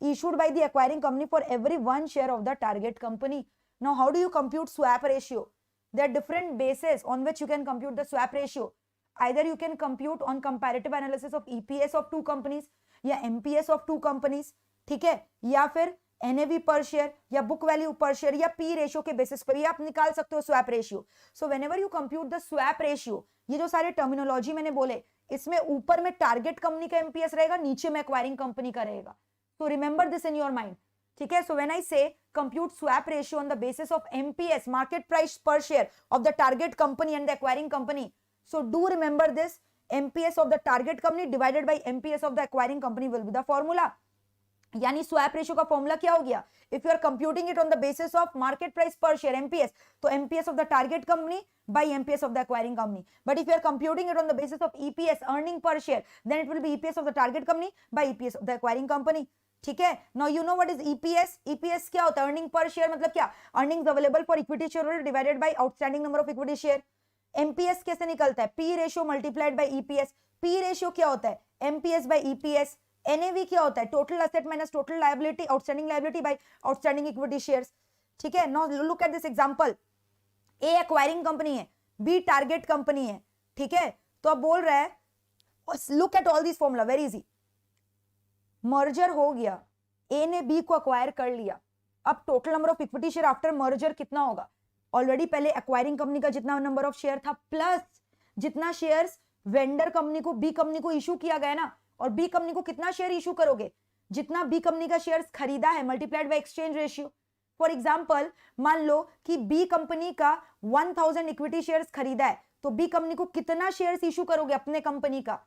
issued by the acquiring company for every 1 share of the target company. Now how do you compute swap ratio? There are different bases on which you can compute the swap ratio. Either you can compute on comparative analysis of EPS of 2 companies या MPS of 2 companies. ठीक है? या फिर NAV पर share या book value पर share या P ratio के बेसिस पर भी आप निकाल सकते हो swap ratio. So whenever you compute the swap ratio, ये जो सारे टर्मिनोलॉजी मैंने बोले, इसमें ऊपर में टारगेट कंपनी का एमपीएस रहेगा, नीचे में एक्वायरिंग कंपनी का रहेगा. So remember this in your mind. ठीक है? So when I say compute swap ratio on the basis of MPS, market price per share of the target company and the acquiring company, so do remember this. MPS of the target company divided by MPS of the acquiring company will be the formula. यानी swap ratio का formula क्या हो गया? If you are computing it on the basis of market price per share MPS, तो MPS of the target company by MPS of the acquiring company. But if you are computing it on the basis of EPS, earning per share, then it will be EPS of the target company by EPS of the acquiring company. ठीक है? Now you know what is EPS. EPS क्या होता है? Earning per share मतलब क्या? Earnings available for equity share holder divided by outstanding number of equity share. MPS कैसे निकलता है? P ratio multiplied bye EPS. P ratio क्या होता है? MPS by EPS. एनएवी क्या होता है? Total asset minus total liability, outstanding liability by outstanding equity shares. ठीक है? Now look at this example. A acquiring company है, बी टारगेट कंपनी है. ठीक है? तो अब बोल रहा है, look at all this formula, very easy. Merger हो गया, ए ने बी को अक्वायर कर लिया, अब total number of equity share after merger कितना होगा? ऑलरेडी पहले एक्वायरिंग कंपनी का जितना नंबर ऑफ शेयर था प्लस जितना शेयर्स वेंडर कंपनी को बी कंपनी को इशू किया गया ना, और बी कंपनी को कितना शेयर इशू करोगे? जितना बी कंपनी का शेयर्स खरीदा है multiplied by exchange ratio. For example मान लो कि बी कंपनी का 1000 इक्विटी शेयर्स खरीदा है, तो बी कंपनी को कितना शेयर्स इशू करोगे अपने कंपनी का?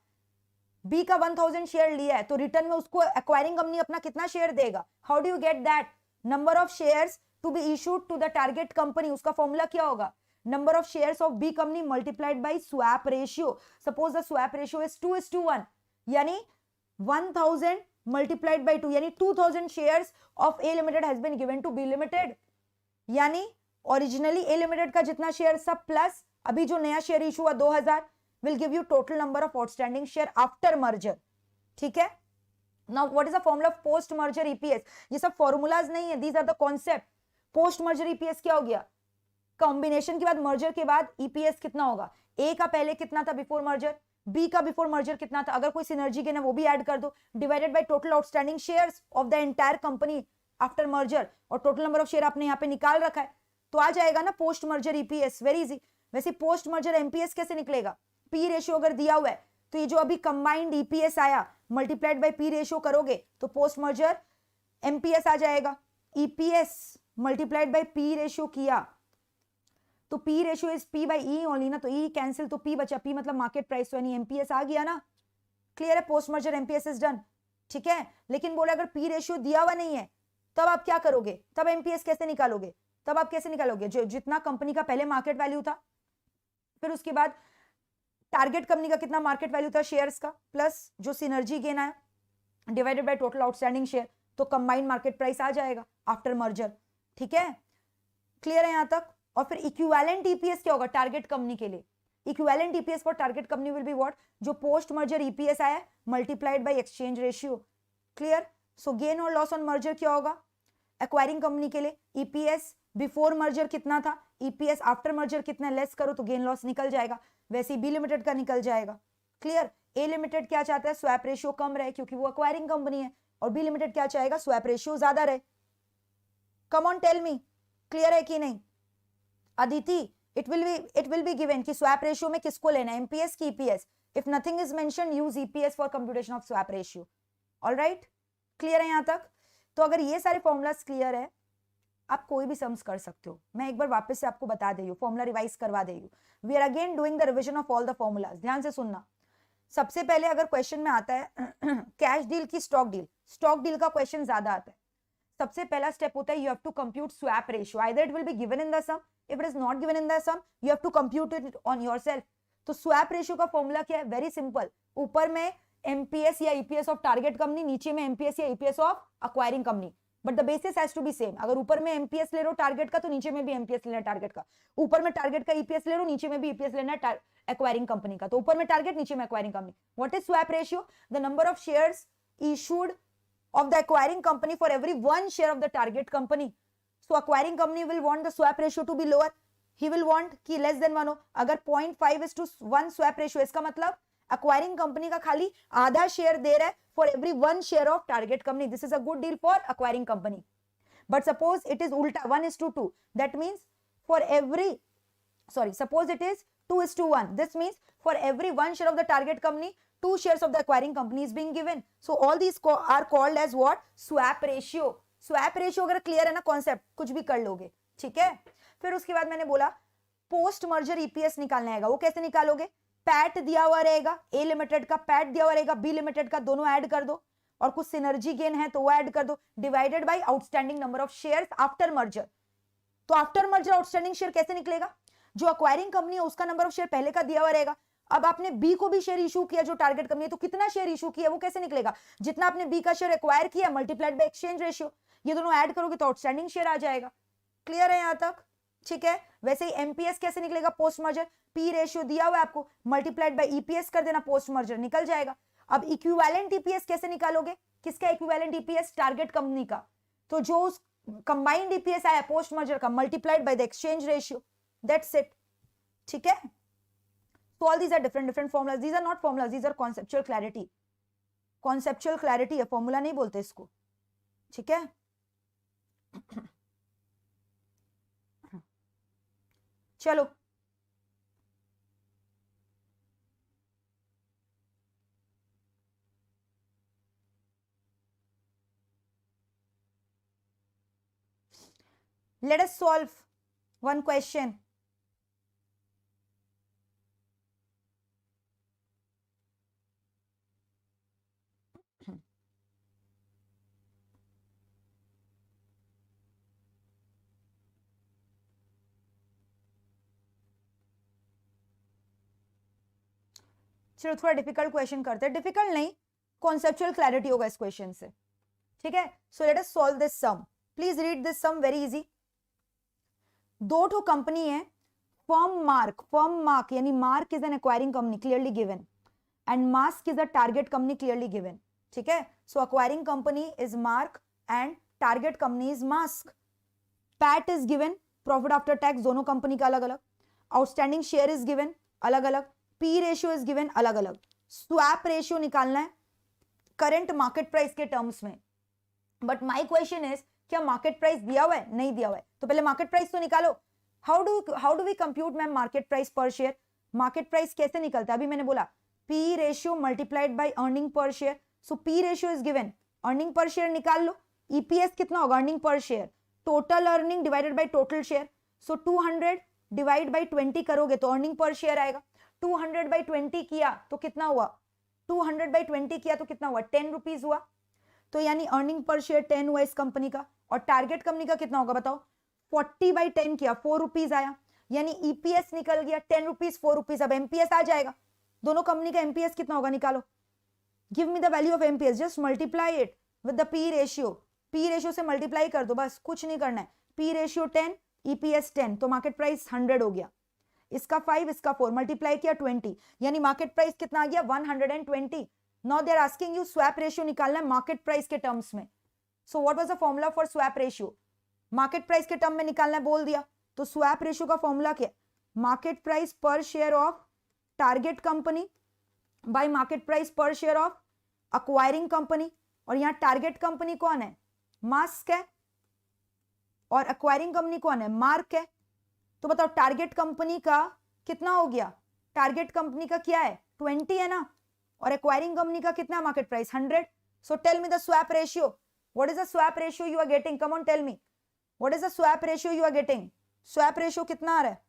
बी का 1000 शेयर लिया है तो रिटर्न में उसको एक्वायरिंग कंपनी अपना कितना शेयर देगा? How do you get that? Number of shares to be issued to the target company, उसका फॉर्मूला क्या होगा? Number of shares of B company multiplied by swap ratio. Suppose the swap ratio is 2:1, यानी 1000 multiplied by 2, यानी 2000 shares of A Limited has been given to B Limited। यानी originally A Limited का जितना share सब plus अभी जो नया share issue हुआ 2000 will give you total number of outstanding share after merger. ठीक है, now what is the formula of post merger EPS? ये सब फॉर्मूलाज नहीं है, these are the concept. Post merger EPS क्या हो गया? कॉम्बिनेशन के बाद मर्जर के बाद ईपीएस कितना होगा? ए का पहले कितना था बिफोर मर्जर, बी का बिफोर मर्जर कितना था, अगर कोई सिनर्जी गेन है वो भी ऐड कर दो, divided by total outstanding shares of the entire company after merger, और टोटल नंबर ऑफ शेयर आपने यहाँ पे निकाल रखा है, तो आ जाएगा ना post merger EPS. Very easy. वैसे पोस्ट मर्जर एमपीएस कैसे निकलेगा? पी रेशियो अगर दिया हुआ है तो ये जो अभी कंबाइंड ईपीएस आया मल्टीप्लाइड बाय पी रेशियो करोगे तो पोस्ट मर्जर एमपीएस आ जाएगा। EPS multiplied by P ratio किया तो P ratio is P by E only ना, तो ई कैंसिल तो पी बचा, पी मतलब मार्केट प्राइस, तो यानी एमपीएस आ गया ना। क्लियर है? Post merger MPS is done. ठीक है, लेकिन बोला अगर पी रेशियो दिया हुआ नहीं है तब आप क्या करोगे? तब एमपीएस कैसे निकालोगे? तब आप कैसे निकालोगे? जो जितना कंपनी का पहले मार्केट वैल्यू था, फिर उसके बाद टारगेट कंपनी का कितना मार्केट वैल्यू था शेयर्स का, प्लस जो सिनर्जी गेन आया divided by total outstanding share, तो कंबाइंड मार्केट प्राइस आ जाएगा आफ्टर मर्जर। ठीक है, क्लियर है यहां तक? और फिर इक्विवेलेंट ईपीएस क्या होगा टारगेट कंपनी के लिए? Equivalent EPS for target company will be what? जो पोस्ट मर्जर ईपीएस आया multiplied by exchange ratio. Clear? So gain और लॉस ऑन मर्जर क्या होगा एक्वायरिंग कंपनी के लिए? ईपीएस बिफोर मर्जर कितना था, ईपीएस आफ्टर मर्जर कितना, लेस करो तो गेन लॉस निकल जाएगा। वैसे ही बी लिमिटेड का निकल जाएगा। क्लियर? ए लिमिटेड क्या चाहता है? स्वैप रेशियो कम रहे क्योंकि वो एक्वायरिंग कंपनी है, और बी लिमिटेड क्या चाहेगा? स्वैप रेशियो ज्यादा रहे। Come on tell me, clear है कि नहीं? Aditi, it will be given कि स्वैप रेशियो में किसको लेना है, एमपीएस की EPS? If nothing is mention use EPS for computation of swap ratio. Alright, clear है यहां तक? तो अगर ये सारे फॉर्मूलाज क्लियर है, आप कोई भी सम्स कर सकते हो। मैं एक बार वापस से आपको बता दे रही हूँ, फॉर्मूला रिवाइज करवा दे रही हूँ। We are again doing the revision of all the formulas. ध्यान से सुनना। सबसे पहले अगर क्वेश्चन में आता है कैश डील की स्टॉक डील का क्वेश्चन ज्यादा आता है। सबसे पहला स्टेप होता है you have to compute swap ratio, either it will be given in the sum, if it is not given in the sum you have to compute it on yourself. तो swap ratio का formula क्या है? Very simple, ऊपर में MPS या EPS of target company, नीचे में MPS या EPS of acquiring company, but the basis has to be same. अगर ऊपर में एमपीएस ले लो टारगेट का तो नीचे में भी एमपीएस लेना टारगेट का, ऊपर में टारगेट का ईपीएस ले लो नीचे में भी ईपीएस लेना एक्वायरिंग कंपनी का, तो ऊपर में टारगेट नीचे में acquiring company. What is swap ratio? The number of shares issued of the acquiring company for every one share of the target company. So acquiring company will want the swap ratio to be lower. He will want कि less than 1 हो। अगर 0.5:1 swap ratio, इसका मतलब acquiring company का खाली आधा share दे रहा है for every one share of target company. This is a good deal for acquiring company. But suppose it is ulta 1:2. That means for every, suppose it is 2:1. This means for every one share of the target company, 2 shares of the acquiring company is being given. So all these are called as what? Swap ratio. Swap ratio अगर clear है ना concept, कुछ भी कर लोगे। ठीक है, फिर उसके बाद मैंने बोला पोस्ट मर्जर ईपीएस निकालना है। वो कैसे निकालोगे? पैट दिया हुआ रहेगा, ए लिमिटेड का पैट दिया हुआ रहेगा, बी लिमिटेड का, दोनों ऐड कर दो, और कुछ सिनर्जी गेन है तो वो ऐड कर दो, divided by outstanding number of shares after merger. तो आफ्टर मर्जर आउटस्टैंडिंग शेयर कैसे निकलेगा? जो एक्वायरिंग कंपनी है उसका नंबर ऑफ शेयर पहले का दिया हुआ रहेगा, अब आपने बी को भी शेयर इशू किया जो टारगेट कंपनी है, तो कितना शेयर इशू किया वो कैसे निकलेगा? जितना आपने बी का शेयर एक्वायर किया मल्टीप्लाइड बाय एक्सचेंज रेशियो, ये दोनों ऐड करोगे तो आउटस्टैंडिंग शेयर आ जाएगा। क्लियर है यहां तक? ठीक है, वैसे ही एमपीएस कैसे निकलेगा? पोस्ट मर्जर पी रेशियो दिया हुआ है आपको, मल्टीप्लाइड बाय ईपीएस कर देना, पोस्ट मर्जर निकल जाएगा। अब इक्विवेलेंट ईपीएस कैसे निकालोगे? किसका इक्विवेलेंट ईपीएस? टारगेट कंपनी का। तो जो उस कंबाइंड ईपीएस आया पोस्ट मर्जर का multiplied by the exchange ratio, that's it. ठीक है, so all these are different formulas. These are not formulas, these are conceptual clarity. Conceptual clarity है, formula नहीं बोलते इसको, ठीक है। चलो let us solve one question. चलो थोड़ा डिफिकल्ट क्वेश्चन करते हैं, डिफिकल्ट नहीं, कॉन्सेप्चुअल क्लैरिटी होगा इस क्वेश्चन से, ठीक है। So let us solve this sum, please read this sum, very easy. दो ठो कंपनी है, फर्म मार्क यानी Mark is an acquiring company clearly given and Mask is a target company clearly given, ठीक है। So acquiring company is Mark and target company is Mask. PAT is given, profit after tax दोनों company का अलग अलग, outstanding share is given अलग अलग, P ratio is given अलग अलग, स्वैप रेशियो निकालना है करंट मार्केट प्राइस के टर्म्स में। बट माय क्वेश्चन इज क्या मार्केट प्राइस दिया हुआ है, नहीं दिया हुआ है, तो पहले मार्केट प्राइस तो निकालो। How do we compute ma'am market price per share? Market price कैसे निकलता है? अभी मैंने बोला P ratio multiplied by earning per share, so P ratio is given, earning per share निकाल लो, ईपीएस कितना होगा, earning per share, total earning divided by total share, so 200 divide by 20 करोगे तो अर्निंग पर शेयर आएगा। 200 by 20 किया तो कितना हुआ, 200 बाई 20 किया तो कितना हुआ, 10 रुपीज हुआ, तो यानी अर्निंग पर शेयर 10 हुआ इस कंपनी का। और टारगेट कंपनी का कितना होगा बताओ, 40 बाई 10 किया 4 रुपीज आया, यानी ईपीएस निकल गया 10 रुपीज 4 रुपीज। अब एमपीएस आ जाएगा, दोनों कंपनी का एमपीएस कितना होगा निकालो, give me the value of MPS, just multiply it with the P ratio, P ratio से मल्टीप्लाई कर दो, बस कुछ नहीं करना है, पी रेशियो 10 ईपीएस 10, तो मार्केट प्राइस 100 हो गया, इसका 5 इसका 4 मल्टीप्लाई किया 20, यानी मार्केट प्राइस कितना आ गया 120। Now they are asking you swap ratio निकालना है मार्केट प्राइस के टर्म्स में। So what was the formula for swap ratio, market price के टर्म में निकालना है बोल दिया, तो स्वैप रेशियो का फॉर्मूला क्या है, market price per share of target company by market price per share of acquiring company, और यहां टारगेट कंपनी कौन है, मास्क है, और अक्वायरिंग कंपनी कौन है, मार्क है। तो बताओ टारगेट कंपनी का कितना हो गया, टारगेट कंपनी का क्या है 20 है ना, और एक्वायरिंग कंपनी का कितना market price 100। So tell me the swap ratio, what is the swap ratio you are getting, come on tell me what is the swap ratio you are getting, swap ratio कितना आ रहा है,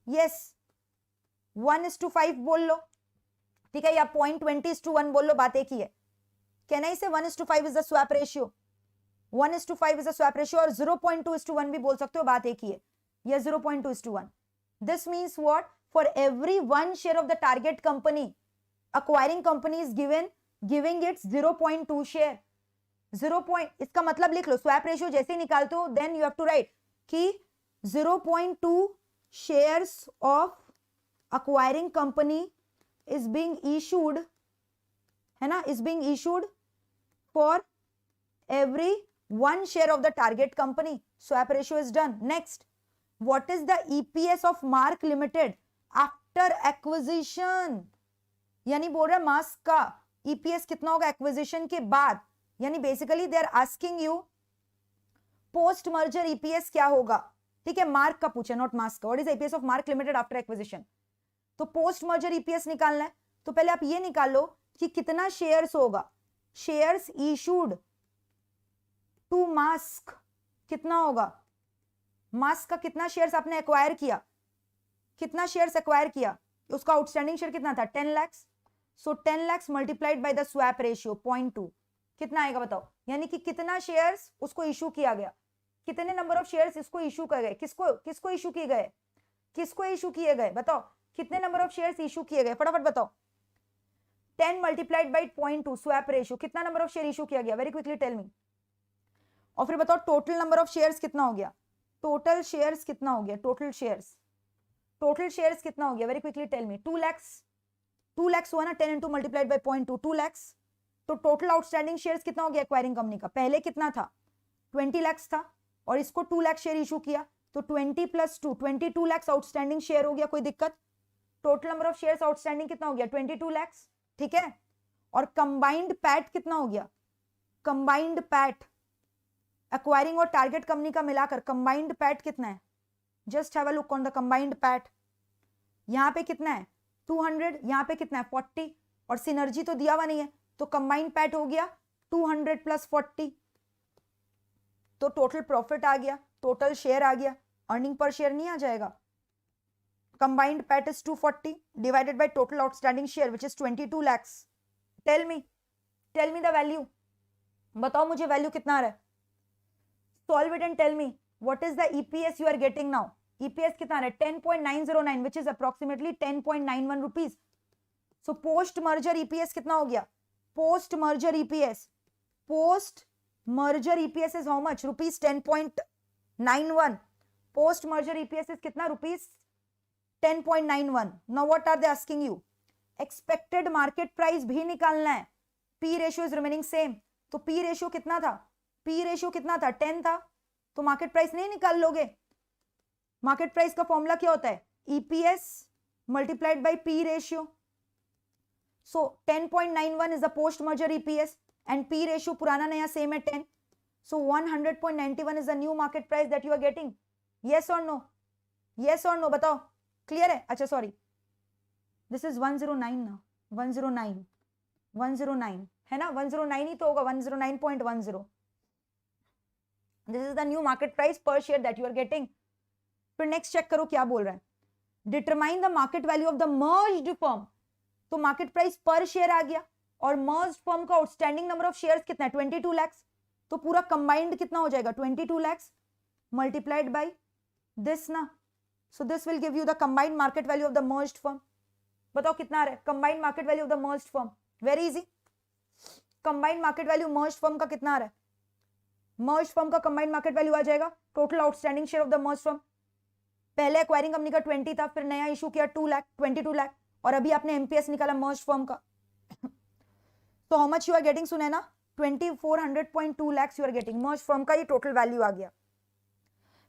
yes 1:5 बोल लो, ठीक है, या 0.20:1 बोल लो, बात एक ही है। कैन आई से 1:5 is the swap ratio, 1:5 is the swap ratio, और 0.2:1 भी बोल सकते हो, बात एक ही है, या 0.2:1. This means what? For every 1 share of the target company, acquiring company is giving its 0.2 share. 0. इसका मतलब लिख लो, स्वैप रेशियो जैसे ही निकालते हो then you have to write कि 0.2 shares of acquiring company is being issued, है ना, is being issued for every 1 share of the target company. Swap ratio is done. Next, what is the EPS of Mark Limited after acquisition? यानी बोल रहा है mask का EPS कितना होगा acquisition के बाद, यानी basically they are asking you post merger EPS क्या होगा, ठीक है, मार्क का पूछा नॉट मास्क का, what is EPS of Mark Limited after acquisition. तो पोस्ट मर्जर EPS निकालना है, तो पहले आप ये निकाल लो कि कितना शेयर्स होगा, शेयर्स इशूड टू मास्क कितना होगा, मास्क का कितना शेयर्स आपने एक्वायर किया, कितना शेयर्स एक्वायर किया, उसका आउटस्टैंडिंग शेयर कितना था 10 लाख, सो 10 lakh multiplied by the swap ratio 0.2 कितना आएगा बताओ, यानी कि कितना शेयर्स उसको इशू किया गया, कितने नंबर ऑफ शेयर्स इसको इशू कर गए, किसको इशू किए गए, किसको इशू किए गए बताओ, कितने नंबर ऑफ शेयर्स इशू किए गए, फटाफट बताओ। 10 मल्टीप्लाइड बाय 0.2 स्वैप रेशियो, कितना नंबर ऑफ शेयर इशू किया गया, वेरी क्विकली टेल मी। और फिर बताओ टोटल नंबर ऑफ शेयर्स कितना हो गया, टोटल शेयर्स कितना हो गया, टोटल शेयर्स कितना हो गया, very quickly tell me. 2 lakh हुआ ना, 10 इंटू मल्टीप्लाइड बाय 0.2 2 लाख, तो टोटल आउटस्टैंडिंग शेयर्स कितना हो गया एक्वायरिंग कंपनी का, पहले कितना था 20 लाख था, और इसको 2 लाख शेयर इशू किया, तो 20 + 2 22 लाख आउटस्टैंडिंग शेयर हो गया, कोई दिक्कत, total number of shares outstanding कितना हो गया 22 लाख, ठीक है। और कंबाइंड पैट कितना हो गया, कंबाइंड पैट एक्वायरिंग और टारगेट कंपनी का मिलाकर कंबाइंड पैट कितना है, just have a look on the combined PAT. यहां पे कितना है 200, यहां पे कितना है 40, और सिनर्जी तो दिया हुआ नहीं है, तो कंबाइंड पैट हो गया 200 प्लस 40, तो टोटल प्रॉफिट आ गया, टोटल शेयर आ गया, अर्निंग पर शेयर नहीं आ जाएगा। Combined PAT is 240 divided by total outstanding share which is 22 lakhs। Tell me the value, बताओ मुझे वैल्यू कितना आ रहा है, solve it and tell me what is the EPS you are getting now. EPS कितना आ रहा है 10.909 which is approximately 10.91 rupees. So post merger EPS कितना हो गया, post merger EPS is how much, rupees 10.91, post merger EPS is कितना, rupees 10.91। now what are they asking you, expected market price भी निकालना है, P ratio is remaining same, तो P ratio कितना था, P ratio कितना था 10 था, तो मार्केट प्राइस नहीं निकाल लोगे। मार्केट प्राइस का फॉर्मूला क्या होता है, EPS multiplied by P ratio। so 10.91 is the post merger EPS and P ratio पुराना नया same है 10, so 100.91 is the new market price that you are getting, yes or no, yes or no बताओ, clear है। अच्छा sorry, this is 109 ना, 109 है ना, 109 ही तो होगा, 109.10, this is the new market price per share that you are getting। फिर next check करो क्या बोल रहा है, determine the market value of the merged firm, तो मार्केट प्राइस पर शेयर आ गया, और मर्ज्ड फर्म का आउटस्टैंडिंग नंबर ऑफ शेयर्स कितना है 22 lakhs, तो पूरा कंबाइंड कितना हो जाएगा 22 lakhs मल्टीप्लाइड बाय दिस ना, so this will give you the combined market value of the merged firm. बताओ कितना आ रहा है combined market value of the merged firm, very easy, combined market value merged firm का कितना आ रहा है, मर्ज्ड फर्म का कंबाइंड मार्केट वैल्यू आ जाएगा total outstanding share of the merged firm, पहले एक्वायरिंग कंपनी का 20 था, फिर नया इशू किया 2 लाख 22 लाख, और अभी आपने एमपीएस निकाला मर्ज्ड फर्म का, तो how much you are getting Sunaina 2400.2 lakhs you are getting, merged firm का ये टोटल वैल्यू आ गया।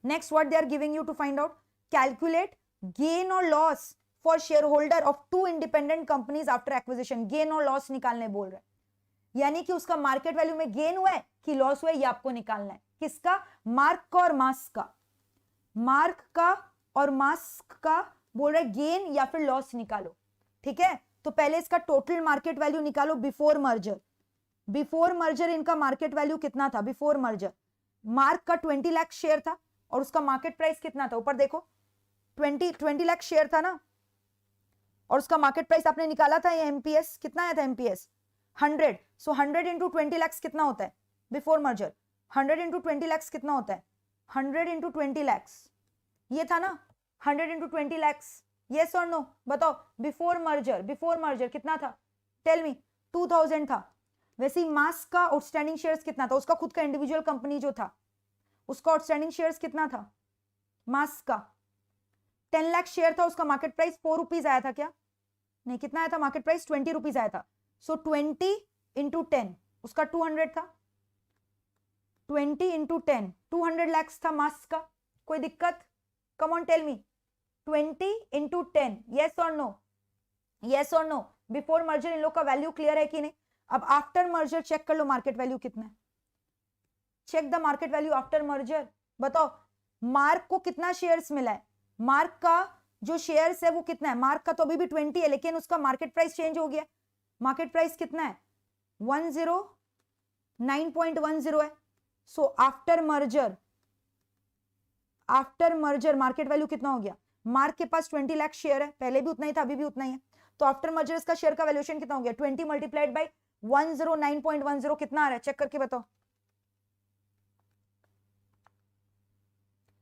Next what they are giving you to find out, calculate gain और loss for share holder of 2 independent companies after acquisition, gain और loss निकालने बोल रहे हैं, यानी कि उसका मार्केट वैल्यू में गेन हुआ है कि लॉस हुआ है, ये आपको निकालना है, किसका, मार्क का और मास्क का, मार्क का और मास्क का बोल रहे गेन या फिर लॉस निकालो, ठीक है। तो पहले इसका टोटल मार्केट वैल्यू निकालो बिफोर मर्जर, बिफोर मर्जर इनका मार्केट वैल्यू कितना था बिफोर मर्जर, मार्क का 20 लाख शेयर था और उसका मार्केट प्राइस कितना था, ऊपर देखो 20 लाख शेयर था ना, और उसका मार्केट प्राइस आपने निकाला था, ये एमपीएस कितना आया था, एमपीएस 100, सो 100 इंटू 20 lakhs कितना होता है बिफोर मर्जर, 100 इंटू 20 lakhs कितना होता है, 100 इंटू 20 lakhs ये था ना, 100 इंटू 20 lakhs, यस और नो बताओ, बिफोर मर्जर कितना था, टेल मी 2000 था। वैसे ही मास्क का आउटस्टैंडिंग शेयर्स कितना था, उसका खुद का इंडिविजुअल कंपनी जो था उसका आउटस्टैंडिंग शेयर्स कितना था, मास्क का 10 लाख शेयर था, उसका मार्केट प्राइस 4 रुपीज आया था क्या, नहीं कितना आया था मार्केट प्राइस 20 रुपीज आया था, सो 20 इंटू 10 उसका 200 था, 20 इंटू 10 200 lakhs था मास्क का, कोई दिक्कत, come on tell me 20 into 10, yes और नो, यस और नो, बिफोर मर्जर इन लोग का वैल्यू क्लियर है कि नहीं। अब आफ्टर मर्जर चेक कर लो मार्केट वैल्यू कितना है, check the market value after merger, बताओ मार्क को कितना शेयर्स मिला है, मार्क का जो शेयर्स है वो कितना है, मार्क का तो अभी भी 20 है लेकिन उसका मार्केट प्राइस चेंज हो गया, मार्केट प्राइस कितना है 109.10 है, so after merger market value कितना हो गया, मार्क के पास 20 लाख शेयर है, पहले भी उतना ही था अभी भी उतना ही है, तो आफ्टर मर्जर इसका शेयर का वैल्यूएशन कितना हो गया 20 मल्टीप्लाइड बाय 109.10 कितना आ रहा है, चेक करके बताओ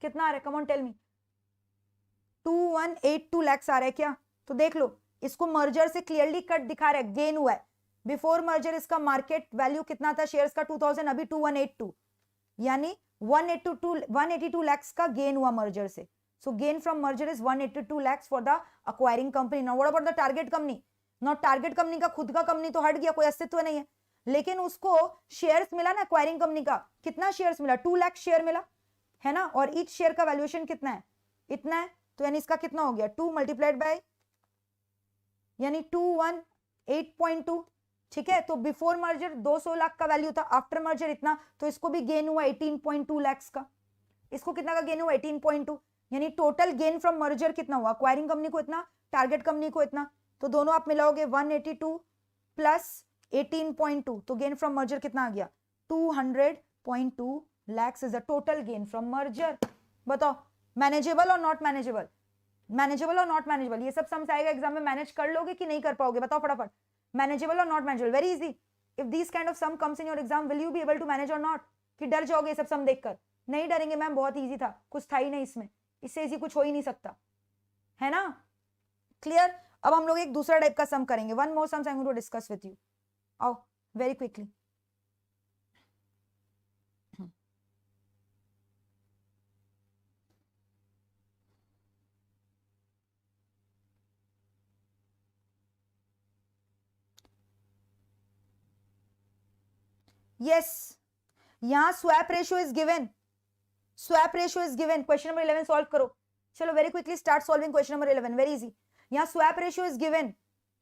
कितना आ रहा है, come on tell me 2182 lakhs आ रहा है क्या, तो देख लो इसको मर्जर से क्लियरली कट दिखा रहा है, गेन हुआ है, बिफोर मर्जर इसका मार्केट वैल्यू कितना था शेयर्स का 2000, अभी 2182, यानी 182 lakhs का गेन हुआ मर्जर से, so gain from merger is 182 lakhs for the acquiring company. Now what about the target company, not target company का खुद का कंपनी तो हट गया, कोई अस्तित्व नहीं है, लेकिन उसको शेयर्स मिला ना एक्वायरिंग कंपनी का, कितना शेयर्स मिला 2 लाख शेयर मिला है ना, और ईच शेयर का वैल्यूएशन कितना है, इतना है, तो यानी इसका कितना हो गया 2 मल्टीप्लाइड बाय यानी 218.2, ठीक है, तो बिफोर मर्जर 200 लाख का वैल्यू था, आफ्टर मर्जर इतना, तो इसको भी गेन हुआ 18.2 लाख का। इसको कितना का गेन हुआ 18.2, यानी टोटल गेन फ्रॉम मर्जर कितना हुआ, एक्वायरिंग कंपनी को इतना, टारगेट कंपनी को इतना, तो दोनों आप मिलाओगे 182 प्लस 18.2, तो गेन फ्रॉम मर्जर कितना आ गया 200.2 lakhs is the total gain from merger. बताओ मैनेजेबल और नॉट मैनेजेबल, मैनेजेबल और नॉट मैनेजेबल, ये सब समझ आएगा एग्जाम में, मैनेज कर लोगे कि नहीं कर पाओगे, बताओ फटाफट। मैनेजेबल और not manageable, very easy. If this kind of sum comes in your exam, will you be able to manage और नॉट, कि डर जाओगे ये सब सम देखकर? नहीं डरेंगे मैम, बहुत इजी था, कुछ था ही नहीं इसमें, इससे इजी कुछ हो ही नहीं सकता, है ना? क्लियर? अब हम लोग एक दूसरा टाइप का सम करेंगे, one more sums I am going to discuss with you. आओ वेरी क्विकली। यस, यहां swap ratio is given, swap ratio is given, question number 11 solve करो। चलो very quickly start solving question number 11, very easy. यहां swap ratio is given,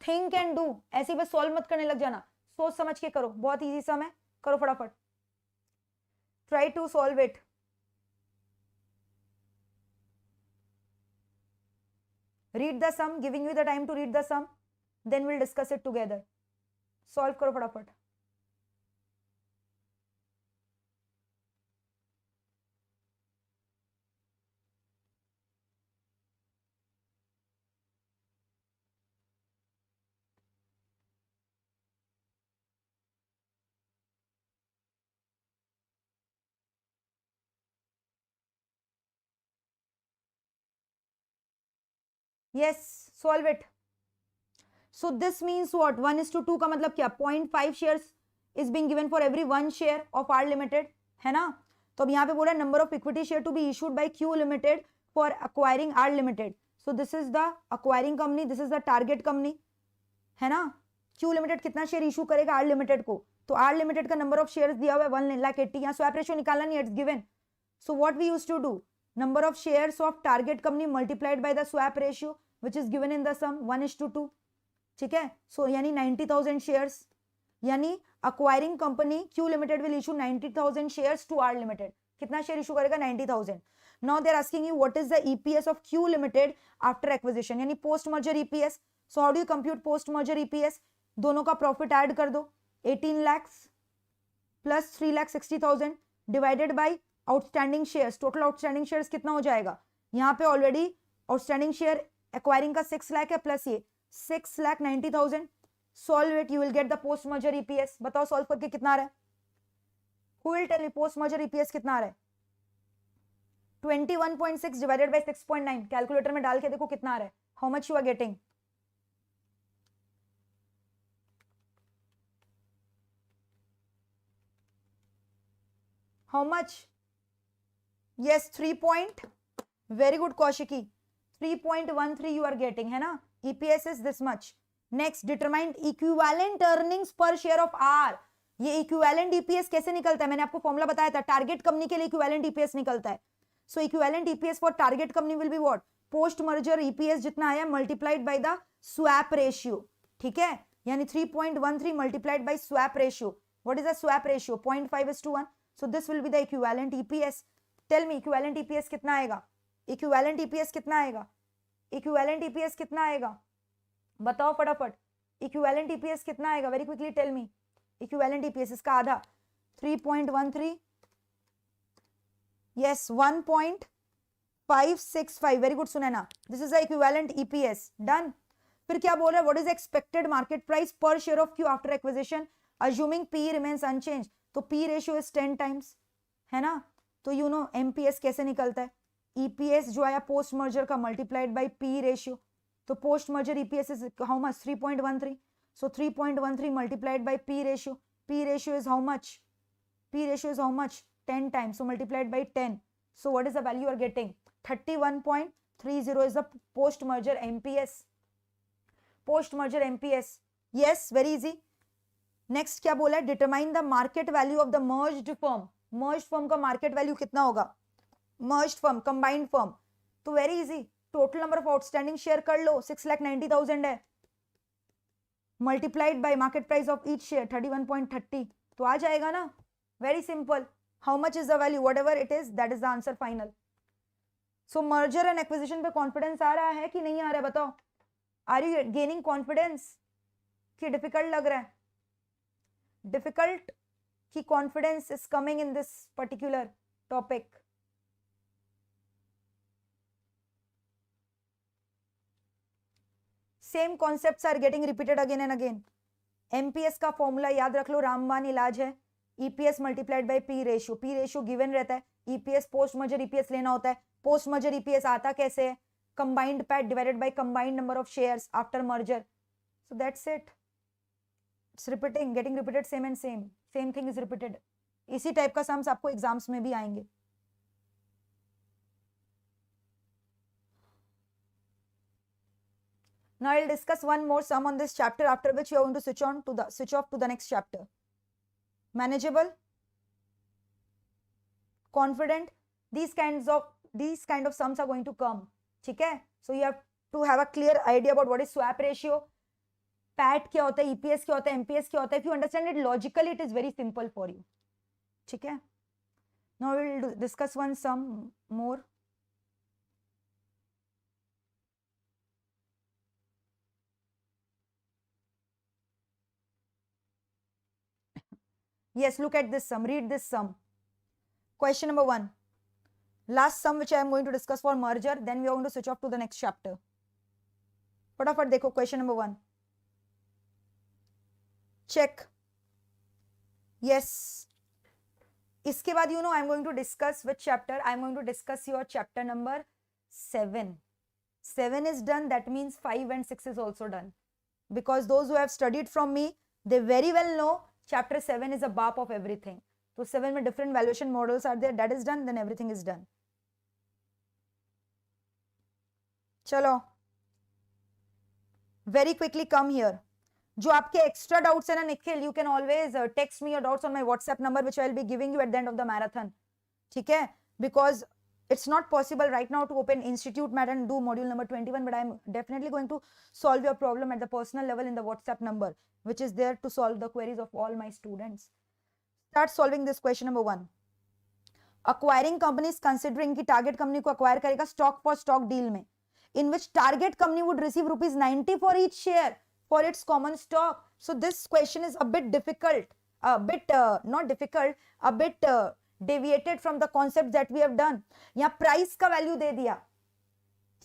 think and do, ऐसे बस solve मत करने लग जाना, सोच समझ के करो, बहुत इजी सम है, करो फटाफट, try to solve it. Read the sum, giving you the time to read the sum, then will discuss it together. Solve करो फटाफट। yes solve it. So this means what, 1:2 का मतलब क्या, 0.5 shares is being given for every 1 share of R limited, है ना? तो अब यहाँ पे बोला number of equity share to be issued by Q limited for acquiring R limited. So this is the acquiring company, this is the target company, है ना? Q limited कितना शेयर इशू करेगा R limited को, तो R limited का number of shares दिया हुआ है 1,80,000, यहाँ swap ratio निकालना नहीं, it's given. So what we used to do, number of shares of target company multiplied by the swap ratio which is given in the sum 1:2, ठीक है? सो यानी 90,000 शेयर्स, यानी acquiring company Q limited will issue 90,000 shares to R limited. कितना share issue करेगा 90,000। Now they are asking you what is the EPS of Q limited after acquisition, यानी post merger EPS. So how do you compute post merger EPS, दोनों का profit add कर दो, 18 lakh plus 3,60,000 divided by outstanding shares, total outstanding shares कितना हो जाएगा, यहाँ पे ऑलरेडी आउटस्टैंडिंग शेयर एक्वायरिंग का 6 लाख है प्लस ये 6,90,000, solve it, you will get the post merger EPS. बताओ सॉल्व करके कितना आ रहा है, who will tell me post merger EPS कितना आ रहा है, 21.6 डिवाइडेड बाय 6.9, कैलकुलेटर में डाल के देखो कितना आ रहा है, how much you are getting. How much, yes 3 very good Kaushiki, 3.13 you are getting, है ना? EPS is this much. Next, determine equivalent earnings per share of R. ये equivalent EPS कैसे निकलता है, मैंने आपको फॉर्मूला बताया था, टारगेट कंपनी के लिए equivalent EPS निकलता है। So equivalent EPS for target company will be what? Post merger EPS जितना आया multiplied by the swap ratio, ठीक है? यानी 3.13 multiplied by swap ratio. What is the swap ratio? 0.5:1. So this will be the equivalent EPS. Tell me equivalent EPS कितना आएगा, equivalent EPS कितना आएगा, equivalent EPS कितना आएगा, बताओ फटाफट, इक्विवेलेंट ईपीएस कितना आएगा, very quickly tell me, equivalent EPS इसका आधा 3.13, yes 1.565, very good Sunaina, this is the equivalent EPS, done. फिर क्या बोल रहा है, what is expected market price per share of Q after acquisition assuming P remains unchanged, तो पी रेशियो इज 10 टाइम्स, है ना? तो यू नो एमपीएस कैसे निकलता है, ईपीएस जो आया पोस्ट मर्जर का मल्टीप्लाइड बाय पी रेशियो, तो post merger EPS is how much 3.13, so 3.13 multiplied by P ratio, P ratio is how much, P ratio is how much 10 times, so multiplied by 10, so what is the value you are getting, 31.30 is the post merger MPS, post merger MPS, yes very easy। Next क्या बोला है, determine the market value of the merged firm, merged firm का market value कितना होगा, merged firm combined firm, तो very easy, total number of outstanding share कर लो, 6,90,000 है, multiplied bye market price of each share 31.30, तो आ जाएगा ना, very simple. How much is the value, what ever it is, that is the answer final. So merger and acquisition पे confidence आ रहा है कि नहीं आ रहा है, बताओ. आर यू गेनिंग कॉन्फिडेंस कि डिफिकल्ट लग रहा है? डिफिकल्ट कि confidence is coming in this particular topic? Same concepts are getting repeated again and again. MPS का फॉर्मूला याद रख लो, रामबाण इलाज है. EPS multiplied by P ratio. P ratio given रहता है. ईपीएस पोस्ट मर्जर ईपीएस लेना होता है. पोस्ट मर्जर ईपीएस आता कैसे है? Combined PAT divided by combined number of shares after merger. So that's it. It's repeating, getting repeated, same and same. Same thing is repeated. इसी type का sums आपको exams में भी आएंगे. Now I'll discuss one more sum on this chapter, after which you are going to switch off to the next chapter. Manageable, confident, these kind of sums are going to come. ठीक है? So you have to have a clear idea about what is swap ratio, PAT क्या होता है, EPS क्या होता है, MPS क्या होता है. If you understand it logically, it is very simple for you. ठीक है? Now we will discuss one sum more. Yes, look at this sum. Read this sum. Question number 1. Last sum which I am going to discuss for merger. Then we are going to switch off to the next chapter. फटाफट देखो question number 1. Check. Yes. इसके बाद I am going to discuss which chapter? I am going to discuss your chapter number 7. 7 is done. That means 5 and 6 is also done. Because those who have studied from me, they very well know Chapter 7 is a BAP of everything. So 7 में different valuation models are there. That is done. Then everything is done. चलो. Very quickly come here. जो आपके extra doubts है ना Nikhil, you can always text me your doubts on my WhatsApp number, which I will be giving you at the end of the marathon. ठीक है? Because it's not possible right now to open Institute Math and do module number 21, but I am definitely going to solve your problem at the personal level in the WhatsApp number, which is there to solve the queries of all my students. Start solving this question number 1. Acquiring company is considering कि target company को acquire करेगा stock for stock deal में, in which target company would receive rupees 90 for each share for its common stock. So this question is a bit difficult, a bit not difficult, a bit deviated from the concept that we have done. यहाँ price का value दे दिया,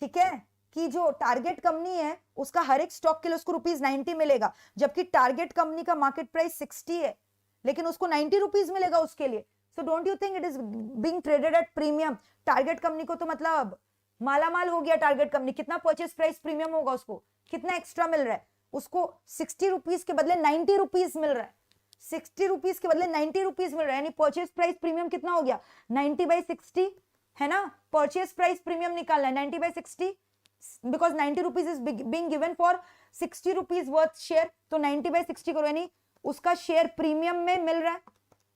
ठीक है, कि जो target company है उसका हर एक स्टॉक के लिए उसको ₹90 मिलेगा, जबकि टारगेट कंपनी का मार्केट प्राइस 60 है, लेकिन उसको ₹90 मिलेगा उसके लिए. सो don't you think it is being traded at premium? Target company को तो मतलब मालामाल हो गया. टारगेट कंपनी कितना परचेस प्राइस प्रीमियम होगा, उसको कितना एक्स्ट्रा मिल रहा है? उसको ₹60 के बदले ₹90 मिल रहा है. ₹60 के बदले ₹90 मिल रहा है, यानी परचेस प्राइस प्रीमियम कितना हो गया? 90/60 है ना. परचेस प्राइस प्रीमियम निकालना है 90/60, because ₹90 is being given for ₹60 worth share. तो 90/60 करो, यानी उसका शेयर प्रीमियम में मिल रहा है,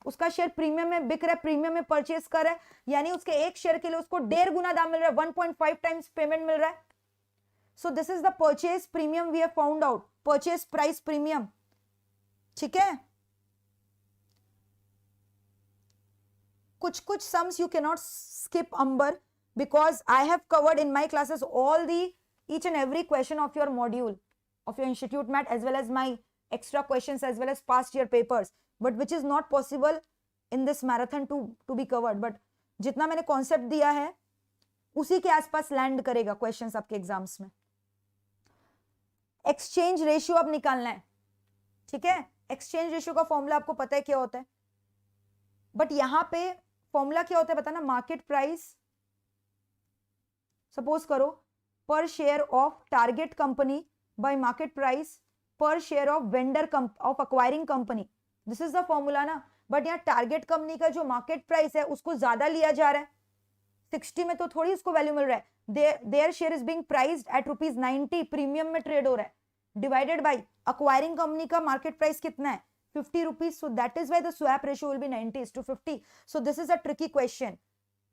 उसका शेयर प्रीमियम में बिक रहा है, प्रीमियम में परचेस कर रहा है, यानी उसके एक शेयर के लिए उसको 1.5 गुना दाम मिल रहा है, 1.5 times पेमेंट मिल रहा है. So this is the purchase premium we have found out, purchase price premium. ठीक है? कुछ sums you can not skip Amber, because I have covered in my classes all the each and every question of your module of your institute math, as well as my extra questions, as well as past year papers, but which is not possible in this marathon to be covered. But जितना मैंने concept दिया है उसी के आसपास land करेगा questions आपके exams में. एक्सचेंज रेशियो अब निकालना है, ठीक है? एक्सचेंज रेशियो का फॉर्मूला आपको पता है क्या होता है, बट यहां पे फॉर्मूला क्या होता है पता ना? मार्केट प्राइस, सपोज करो, per share of target company by market price per share of vendor of acquiring company. This is the formula ना. बट यहाँ टारगेट कंपनी का जो मार्केट प्राइस है उसको ज्यादा लिया जा रहा है, 60 में तो थोड़ी उसको वैल्यू मिल रहा है. Their share is being priced eight ₹90, premium में ट्रेड हो रहा है, डिवाइडेड बाय अक्वायरिंग कंपनी का मार्केट प्राइस कितना है? ₹50. सो that is why the swap ratio will be 90:50. So this is a tricky question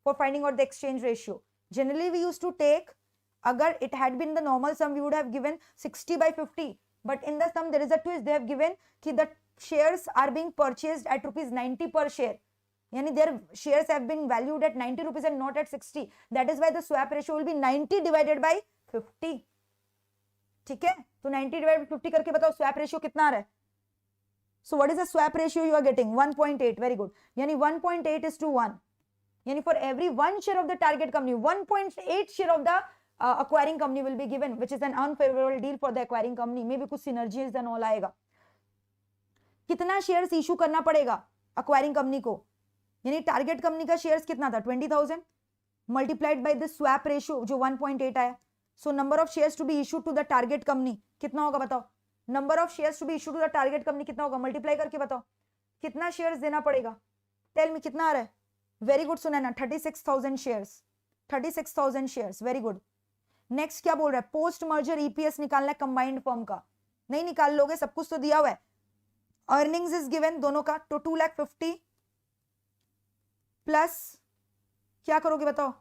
for finding out the exchange ratio. Generally we used to take, agar it had been the normal sum, we would have given 60/50, but in the sum there is a twist. They have given कि the shares are being purchased at rupees 90 per share. यानी their shares have been valued at 90 rupees and not at 60. That is why the swap ratio will be 90 divided by 50. ठीक है, तो 90 divided by 50 करके बताओ swap ratio कितना आ रहा है. So what is the swap ratio you are getting? 1.8. Very good. यानी 1.8 is to 1. यानी for every 1 share of the target company, 1.8 share of the acquiring company will be given, which is an unfavorable deal for the acquiring company. Maybe कुछ synergies and all आएगा. कितना shares issue करना पड़ेगा acquiring company को? यानी target company का shares कितना था 20,000 multiplied by the swap ratio जो 1.8 आया. So number of shares to be issued to the target company कितना होगा बताओ. Number of shares to be issued to the target company कितना होगा, मल्टीप्लाई करके बताओ कितना शेयर्स देना पड़ेगा. टेल मी कितना आ रहा है. Very good Sunaina, 36,000 shares. 36,000 shares. Very good. Next क्या बोल रहा है, पोस्ट मर्जर ईपीएस निकालना है कंबाइंड फर्म का. नहीं निकाल लोगे, सब कुछ तो दिया हुआ है. अर्निंग्स इज गिवन दोनों का, तो 2,50,000 प्लस क्या करोगे बताओ,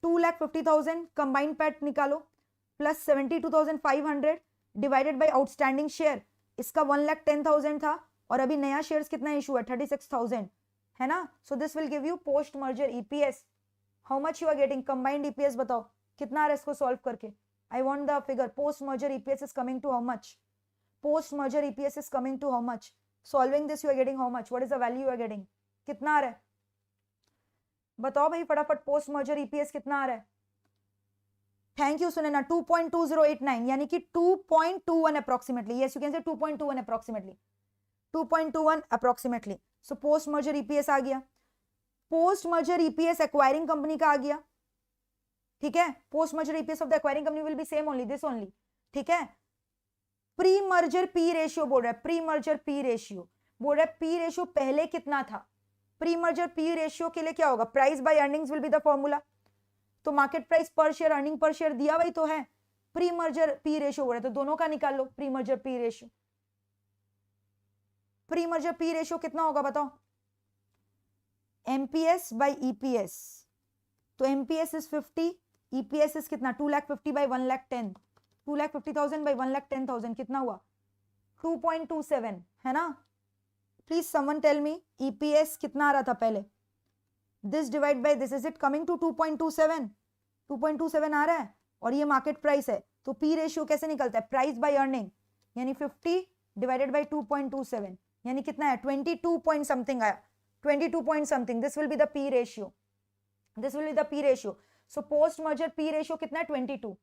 2,50,000 कंबाइंड पैट निकालो plus 72,500 divided by outstanding share. इसका 1,10,000 था और अभी नया शेयर्स कितना इशू है 36,000 है ना. So this will give you post merger EPS. How much you are getting combined EPS बताओ कितना आ रहा है इसको सॉल्व करके. I want the figure. Post merger EPS is coming to how much. Post merger EPS is coming to how much. Solving this you are getting how much. What is the value you are getting. कितना आ रहा है बताओ भाई फटाफट. Post merger EPS कितना आ रहा है. Thank you Sunaina. 2.2089 यानी कि 2.21 approximately. Yes you can say 2.21 approximately. 2.21 approximately. So post merger EPS आ गया. Post merger EPS acquiring company का आ गया. ठीक है, post merger EPS of the acquiring company will be same only, this only. ठीक है, प्री मर्जर पी रेशियो बोल रहा है. प्री मर्जर पी रेशियो बोल रहा है. पी रेशियो पहले कितना था. प्री मर्जर पी रेशियो के लिए क्या होगा, price by earnings will be the formula. तो market price per share, earning per share दिया वही तो है. प्री मर्जर पी रेशियो बोल रहे तो दोनों का निकाल लो. Pre merger P ratio, pre merger P ratio कितना होगा बताओ. MPS by EPS. तो एमपीएस इज 50, ईपीएस इज कितना 2,50,000 बाय 1,10,000. 2,50,000 बाय 1,10,000 कितना हुआ 2.27 है ना. Please someone tell me EPS कितना आ रहा था पहले. This divide by this, is it coming to 2.27. 2.27 आ रहा है और ये मार्केट प्राइस है. तो पी रेशियो कैसे निकलता है, प्राइस बाय अर्निंग. यानी 50 डिवाइडेड बाय 2.27 यानी कितना है 22 पॉइंट समथिंग आया. 22 point something. This will be the P ratio. This will be the P ratio. So post merger P ratio कितना है 22.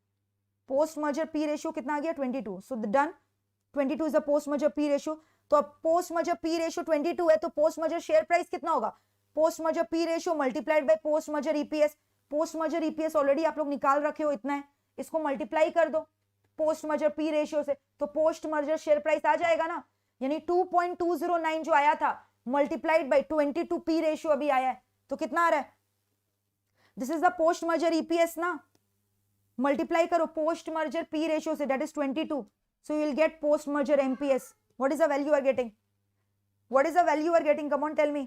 पोस्ट मर्जर पी रेशियो कितना आ गया 22. So done. 22 is the post merger P ratio. तो अब post merger P ratio 22 है तो post merger share price कितना होगा. Post merger P ratio multiplied by post merger EPS. Post merger EPS already आप लोग निकाल रखे हो, इतना है. इसको मल्टीप्लाई कर दो पोस्ट मर्जर पी रेशियो से, तो पोस्ट मर्जर शेयर प्राइस आ जाएगा ना. यानी 2.209 जो आया था मल्टीप्लाइड बाय 22 पी रेशियो अभी आया है, तो कितना आ रहा है. This is the post merger EPS ना. मल्टीप्लाई करो पोस्ट मर्जर पी रेशियो से, that is 22. So you will get post merger MPS. What is the value you are getting? What is the value you are getting? Come on, tell me.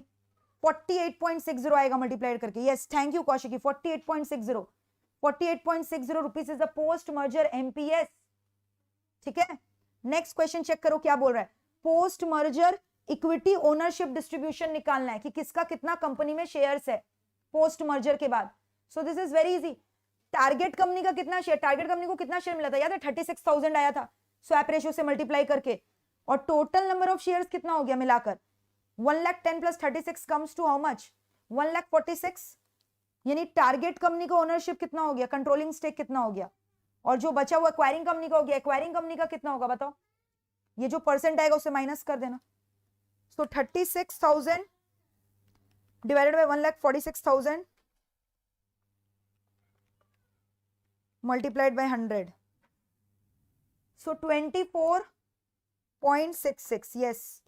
48.60 आएगा multiplied करके. Yes, thank you Kaushiki. 48.60. 48.60 rupees is the post merger MPS. ठीक है, next question check करो क्या बोल रहा है. Post merger equity ownership distribution निकालना है कि किसका कितना कंपनी में शेयर्स है पोस्ट मर्जर के बाद. सो this is very easy. Target company का कितना शेयर, टारगेट कंपनी को कितना शेयर मिला था याद है 36,000 आया था स्वैप रेशियो से मल्टीप्लाई करके. और टोटल नंबर ऑफ शेयर्स कितना हो गया मिलाकर 1,10,000 plus 36 comes to how much 1,46,000. यानी टारगेट कंपनी का ओनरशिप कितना हो गया, कंट्रोलिंग स्टेक कितना हो गया, और जो बचा हुआ एक्वायरिंग कंपनी का हो गया. एक्वायरिंग कंपनी का कितना होगा बताओ. ये जो परसेंट आएगा उसे माइनस कर देना. सो 36,000 divided by 1,46,000 multiplied by 100. So 24.66. Yes,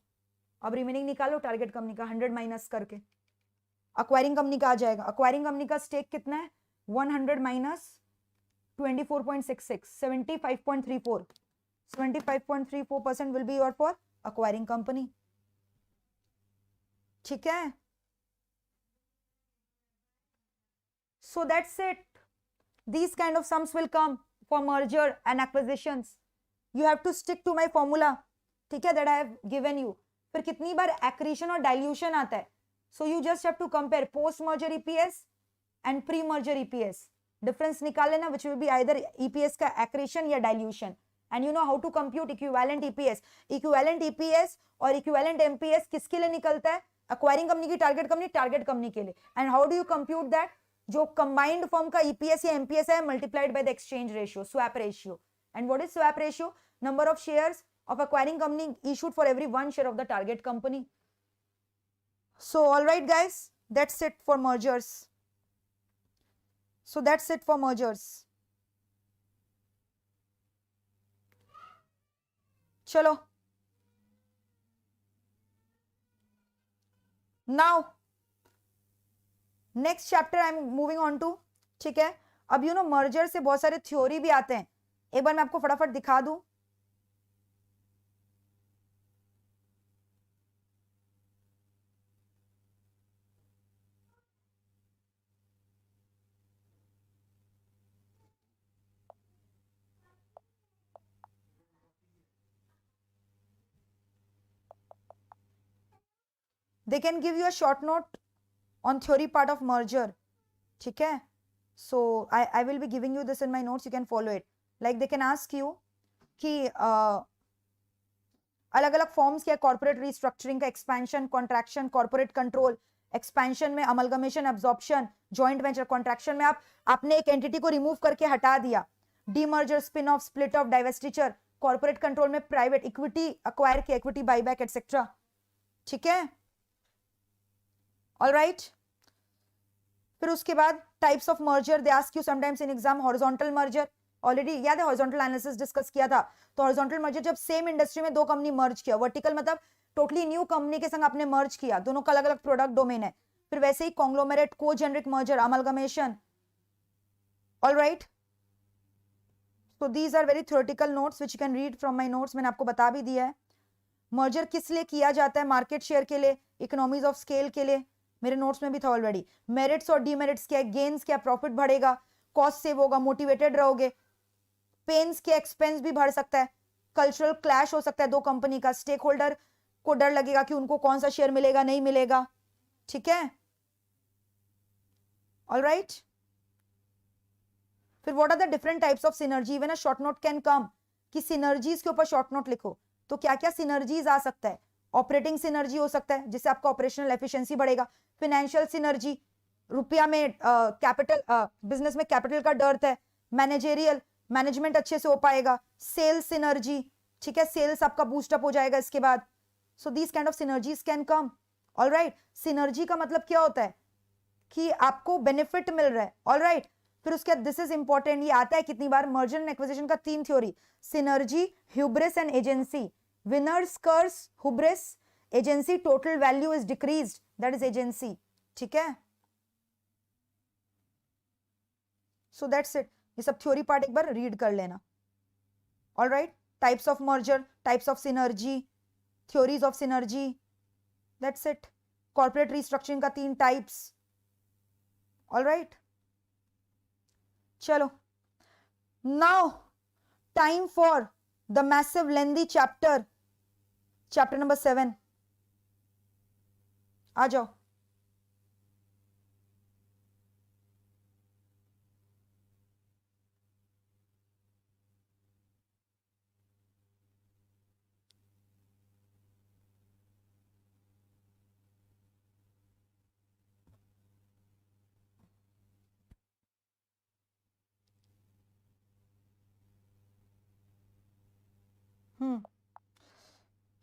अब रिमेनिंग निकालो टारगेट कंपनी का 100 माइनस करके. एक्वायरिंग कंपनी का आ जाएगा. एक्वायरिंग कंपनी का स्टेक कितना है 100 minus 24.66, 75.34. 75.34% will be your for acquiring company. ठीक है, सो that's it. These kind of sums will come for merger and acquisitions. You have to stick to my formula, ठीक है, that I have given you. फिर कितनी बार accretion और dilution आता है, so you just have to compare post merger EPS and pre merger EPS, difference निकाल लेना, which will be either EPS का एक्रीशन या dilution, and you know how to compute equivalent EPS. Equivalent EPS और equivalent MPS किसके लिए निकलता है? Acquiring company की टारगेट कंपनी के लिए। And how do you compute that? जो कंबाइंड फर्म का ईपीएस या एमपीएस है multiplied by the exchange ratio, swap ratio. And what is swap ratio? Number of shares of acquiring company issued for every one share of the target company. So all right guys, that's it for mergers. So that's it for mergers. चलो now next chapter I am moving on to, ठीक है। अब you know merger से बहुत सारे theory भी आते हैं, एक बार मैं आपको फटाफट दिखा दूं। They can give you a short note on theory part of merger, ठीक है। So I will be giving you this in my notes, you can follow it. Like they can ask you कि अलग अलग forms क्या, corporate restructuring का, expansion, contraction, corporate control. Expansion में amalgamation, absorption, joint venture. Contraction में आपने एक entity को रिमूव करके हटा दिया, demerger, spin off, split off, divestiture. Corporate control में प्राइवेट इक्विटी एक्वायर किया, इक्विटी बाईबैक एटसेट्रा, ठीक है। ऑल राइट, फिर उसके बाद types of merger, they ask you sometimes in exam. Horizontal merger already याद है, हॉरिजॉन्टल एनालिसिस डिस्कस किया था। तो हॉरिजॉन्टल मर्जर जब सेम इंडस्ट्री में दो कंपनी मर्ज किया, वर्टिकल मतलब टोटली न्यू कंपनी के संग आपने मर्ज किया, दोनों का अलग अलग प्रोडक्ट डोमेन है। फिर वैसे ही कॉन्ग्लोमेरेट, को generic merger, amalgamation. All right, so these are very theoretical notes which you can read from my notes, मैंने आपको बता भी दिया है। मर्जर किस लिए किया जाता है? मार्केट शेयर के लिए, इकोनॉमीज ऑफ स्केल के लिए, मेरे नोट्स में भी था ऑलरेडी। मेरिट्स और डीमेरिट्स क्या, गेन्स क्या, प्रॉफिट बढ़ेगा, कॉस्ट सेव होगा, मोटिवेटेड रहोगे। पेन्स के एक्सपेंस भी बढ़ सकता है, कल्चरल क्लैश हो सकता है दो कंपनी का, स्टेक होल्डर को डर लगेगा कि उनको कौन सा शेयर मिलेगा नहीं मिलेगा, ठीक है। ऑल राइट, फिर what are the different types of synergy, even a short note can come, कि सिनर्जीज के ऊपर शॉर्ट नोट लिखो तो क्या क्या सिनर्जीज आ सकता है। ऑपरेटिंग सिनर्जी हो सकता है जिससे आपका ऑपरेशनल एफिशिएंसी बढ़ेगा। फाइनेंशियल सिनर्जी, रुपया में कैपिटल, बिजनेस में कैपिटल का डर्थ है। मैनेजेरियल, मैनेजमेंट अच्छे से हो पाएगा। सेल्स सिनर्जी, ठीक है, सेल्स आपका बूस्टअप हो जाएगा इसके बाद। So these kind of synergies can come. All right, synergy का मतलब क्या होता है कि आपको बेनिफिट मिल रहा है। ऑल राइट, फिर उसके बाद दिस इज इंपॉर्टेंट, ये आता है कितनी बार, मर्जर एंड एक्विजिशन का तीन theory, synergy, hubris and agency. Winners curse, hubris, agency, total value is decreased, that is agency, ठीक है। सो दैट्स इट, ये सब थ्योरी पार्ट एक बार रीड कर लेना। All right, types of merger, types of synergy, theories of synergy, that's it. Corporate restructuring का तीन types. All right, चलो now time for the massive lengthy chapter, chapter number 7। आ जाओ।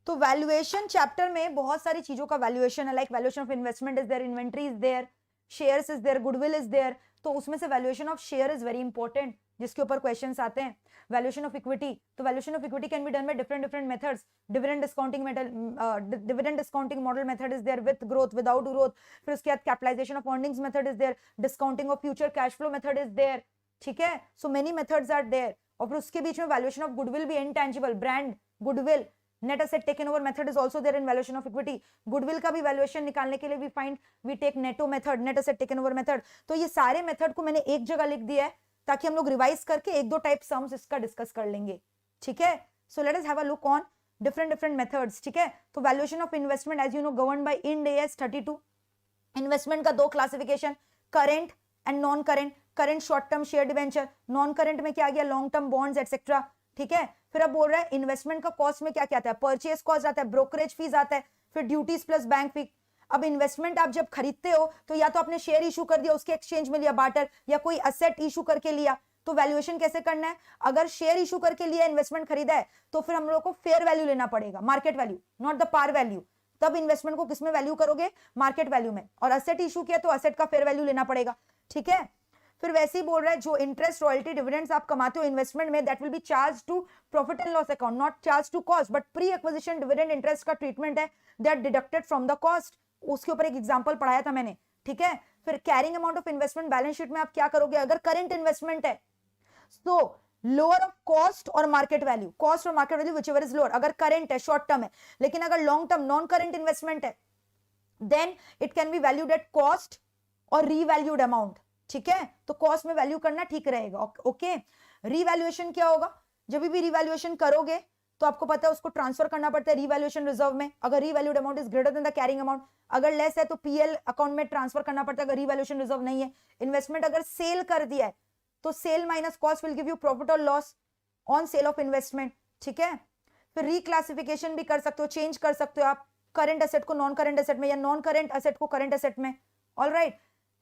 तो वैल्यूएशन चैप्टर में बहुत सारी चीजों का वैल्यूएशन है, like valuation of investment is there, inventory is there, shares is there, goodwill is there. तो उसमें से valuation of share is very important, जिसके ऊपर क्वेश्चंस आते हैं। वैल्यूएशन ऑफ इक्विटी, तो valuation of equity can be done by different methods. Dividend discounting model method is there, with growth, without growth. फिर उसके बाद capitalisation of earnings method is there, discounting of future cash flow method is there, ठीक है। So many methods are there. और फिर उसके बीच में वैल्यूएशन ऑफ गुडविल भी, intangible brand goodwill, net asset taken over method is also there in valuation of equity. Goodwill का भी वैल्यूएशन निकालने के लिए we take NATO method, net asset taken over method. तो ये सारे मेथड को मैंने एक जगह लिख दिया है ताकि हम लोग रिवाइज करके एक दो टाइप सम्स इसका डिस्कस कर लेंगे, ठीक है। So let us have a look on different methods, ठीक है। तो valuation of investment as you know govern by Ind AS 32। Investment का दो classification, current and non current. Current short term share debenture, non current में क्या आ गया, long term bonds etcetera, ठीक है। फिर अब बोल रहा है इन्वेस्टमेंट का कॉस्ट में क्या क्या आता है, परचेज कॉस्ट आता है, ब्रोकरेज फीस आता है, फिर ड्यूटीज प्लस बैंक फी। अब इन्वेस्टमेंट आप जब खरीदते हो तो या तो आपने शेयर इशू कर दिया, उसके एक्सचेंज में लिया बार्टर, या कोई असेट इशू करके लिया। तो वैल्यूएशन कैसे करना है, अगर शेयर इशू करके लिया, इन्वेस्टमेंट खरीदा है, तो फिर हम लोग को फेयर वैल्यू लेना पड़ेगा, market value, not the par value. तब इन्वेस्टमेंट को किसमें वैल्यू करोगे, मार्केट वैल्यू में। और असेट इशू किया तो असेट का फेयर वैल्यू लेना पड़ेगा, ठीक है। फिर वैसे ही बोल रहा है जो इंटरेस्ट रॉयल्टी डिविडेंड्स आप कमाते हो इन्वेस्टमेंट में, that will be charge to profit and loss account, not charge to cost, but pre acquisition dividend interest का ट्रीटमेंट है, that deducted from the cost. उसके ऊपर एक एग्जांपल पढ़ाया था मैंने, ठीक है। फिर carrying amount of investment balance sheet में आप क्या करोगे, अगर करंट इन्वेस्टमेंट है तो लोअर ऑफ कॉस्ट और मार्केट वैल्यू, कॉस्ट और market value whichever is lower, अगर करंट है, शॉर्ट टर्म है। लेकिन अगर long term non current investment है, then it can be valued at cost और रीवैल्यूड अमाउंट, ठीक है। तो कॉस्ट में वैल्यू करना ठीक रहेगा, ओके। रीवैल्यूएशन क्या होगा, जब भी रीवैल्यूएशन करोगे तो आपको पता है उसको ट्रांसफर करना पड़ता है रीवैल्यूएशन रिजर्व में, अगर revalued amount is greater than the carrying amount. अगर लेस है तो पीएल अकाउंट में ट्रांसफर करना पड़ता है, अगर रीवैल्यूएशन रिजर्व नहीं है। इन्वेस्टमेंट अगर सेल कर दिया है तो sale minus cost will give you profit और loss on sale of investment, ठीक है। फिर रिक्लासिफिकेशन भी कर सकते हो, चेंज कर सकते हो आप, करंट एसेट को नॉन करंट एसेट में, या नॉन करंट एसेट को करंट एसेट में, ऑलराइट।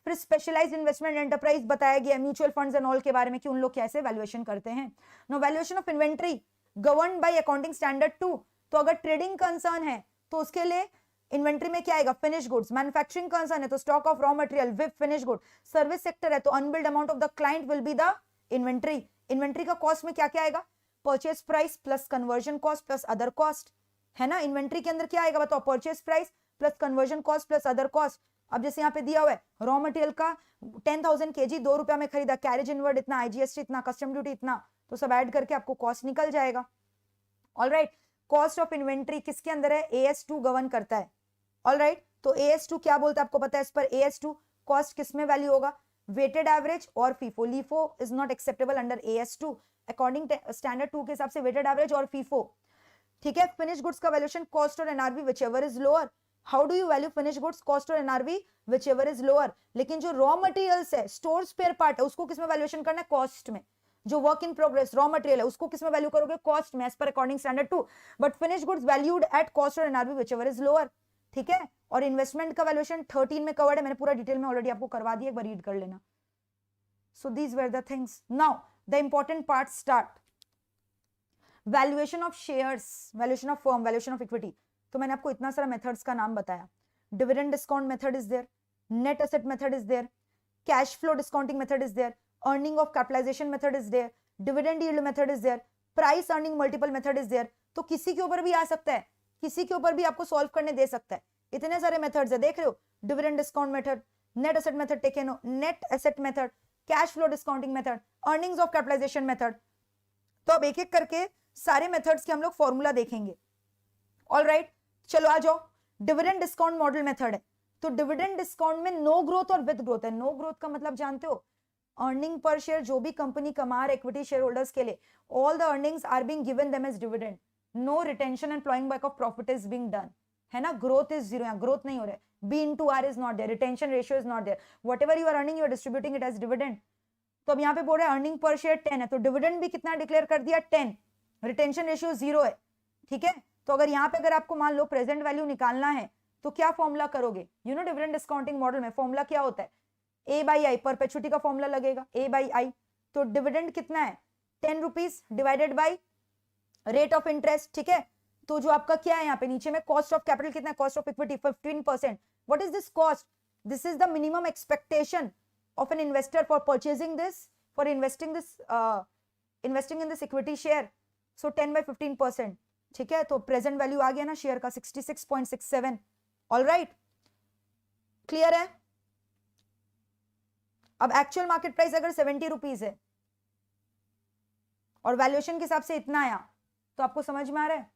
फिर स्पेशलाइज्ड इन्वेस्टमेंट एंटरप्राइज बताया गया, म्यूचुअल फंड्स एंड ऑल के बारे में कि उन लोग कैसे वैल्यूएशन करते हैं। No valuation of inventory governed by accounting standard 2। तो अगर ट्रेडिंग कंसर्न है तो उसके लिए इन्वेंट्री में क्या आएगा, फिनिश गुड्स। मैन्युफैक्चरिंग कंसर्न है तो stock of raw material with finish good. Service sector है तो unbilled amount of the client will be the inventory. Inventory का कॉस्ट में क्या क्या आएगा, purchase price plus conversion cost plus other cost, है ना। इन्वेंट्री के अंदर क्या आएगा बताओ, purchase price plus conversion cost plus other cost. अब जैसे यहाँ पे दिया हुआ है रॉ मटेरियल का 10,000 kg 2 रुपया में खरीदा, कैरेज इनवर्ड इतना, आईजीएसटी इतना, कस्टम ड्यूटी इतना, तो सब ऐड करके आपको कॉस्ट निकल जाएगा, ऑलराइट। कॉस्ट ऑफ इन्वेंट्री किसके अंदर है, AS2 गवर्न करता है, ऑलराइट। तो AS2 क्या बोलता है आपको पता है, इस पर AS2 कॉस्ट किसमें वैल्यू होगा, वेटेड एवरेज और FIFO. LIFO is not acceptable under AS2 according standard 2 के हिसाब से, वेटेड एवरेज और फीफो, ठीक है। फिनिश गुड्स का वैल्यूएशन कॉस्ट और NRV whichever is lower. How do you value finish goods, cost और एनआरवी व्हिचएवर इज लोअर। लेकिन जो रॉ मटेरियल्स है, स्टोर स्पेयर पार्ट है, उसको किसमें वैल्यूएशन करना है, कॉस्ट में। जो work in progress raw material है उसको किसमें वैल्यू करोगे, कॉस्ट में, as per according standard 2। But finish goods valued at cost और एनआरवी व्हिचएवर इज लोअर, ठीक है। और इन्वेस्टमेंट का वैल्यूएशन 13 में कवर्ड है, मैंने पूरा डिटेल में ऑलरेडी आपको करवा दिया, एक बार रीड कर लेना। So these were the things. Now the important part start. Valuation of shares, valuation of firm, valuation of equity. तो मैंने आपको इतना सारा मेथड्स का नाम बताया। Dividend discount method is there, net asset method is there, cash flow discounting method is there, earning of capitalisation method is there, dividend yield method is there, price earning multiple method is there. तो किसी के ऊपर भी आ सकता है, किसी के ऊपर भी आपको सॉल्व करने दे सकता है। इतने सारे मेथड्स है, देख रहे हो, dividend discount method, net asset method taken हो, net asset method, cash flow discounting method, earnings of capitalisation method. तो अब एक एक करके सारे मेथड्स के हम लोग फॉर्मूला देखेंगे, ऑलराइट। चलो आ जाओ। डिविडेंड डिस्काउंट मॉडल मेथड है, तो डिविडेंड डिस्काउंट में नो ग्रोथ और विद ग्रोथ है। नो ग्रोथ का मतलब जानते हो, अर्निंग पर शेयर जो भी कंपनी कमा रहे इक्विटी शेयर होल्डर्स के लिए, all the earnings are being given them as dividend, no retention and ploughing back of profit is being done, है ना। ग्रोथ इज जीरो, यहाँ ग्रोथ नहीं हो रहा है, B/R is not there, retention ratio is not there, whatever you are earning you are distributing it as dividend. तो अब यहाँ पे बोल रहे हैं अर्निंग पर शेयर 10 है, तो डिविडेंड भी कितना डिक्लेयर कर दिया, 10, रिटेंशन रेशियो 0 है, ठीक है। तो अगर यहाँ पे अगर आपको मान लो प्रेजेंट वैल्यू निकालना है तो क्या फॉर्मूला करोगे, you know dividend discounting model में फॉर्मूला क्या होता है, A/I, परपेचुटी का फॉर्मूला लगेगा A/I। तो डिविडेंड कितना है, 10 rupees divided by rate of interest, ठीक है। तो जो आपका क्या है यहाँ पे नीचे में, कॉस्ट ऑफ कैपिटल कितना है, cost of equity 15%। What is this cost, this is the minimum expectation of an investor for purchasing this, for investing in this equity share. So 10/15%, ठीक है। तो प्रेजेंट वैल्यू आ गया ना शेयर का 66.67, alright, clear है। अब एक्चुअल मार्केट प्राइस अगर 70 रुपीज है और वैल्यूएशन के हिसाब से इतना आया, तो आपको समझ में आ रहा है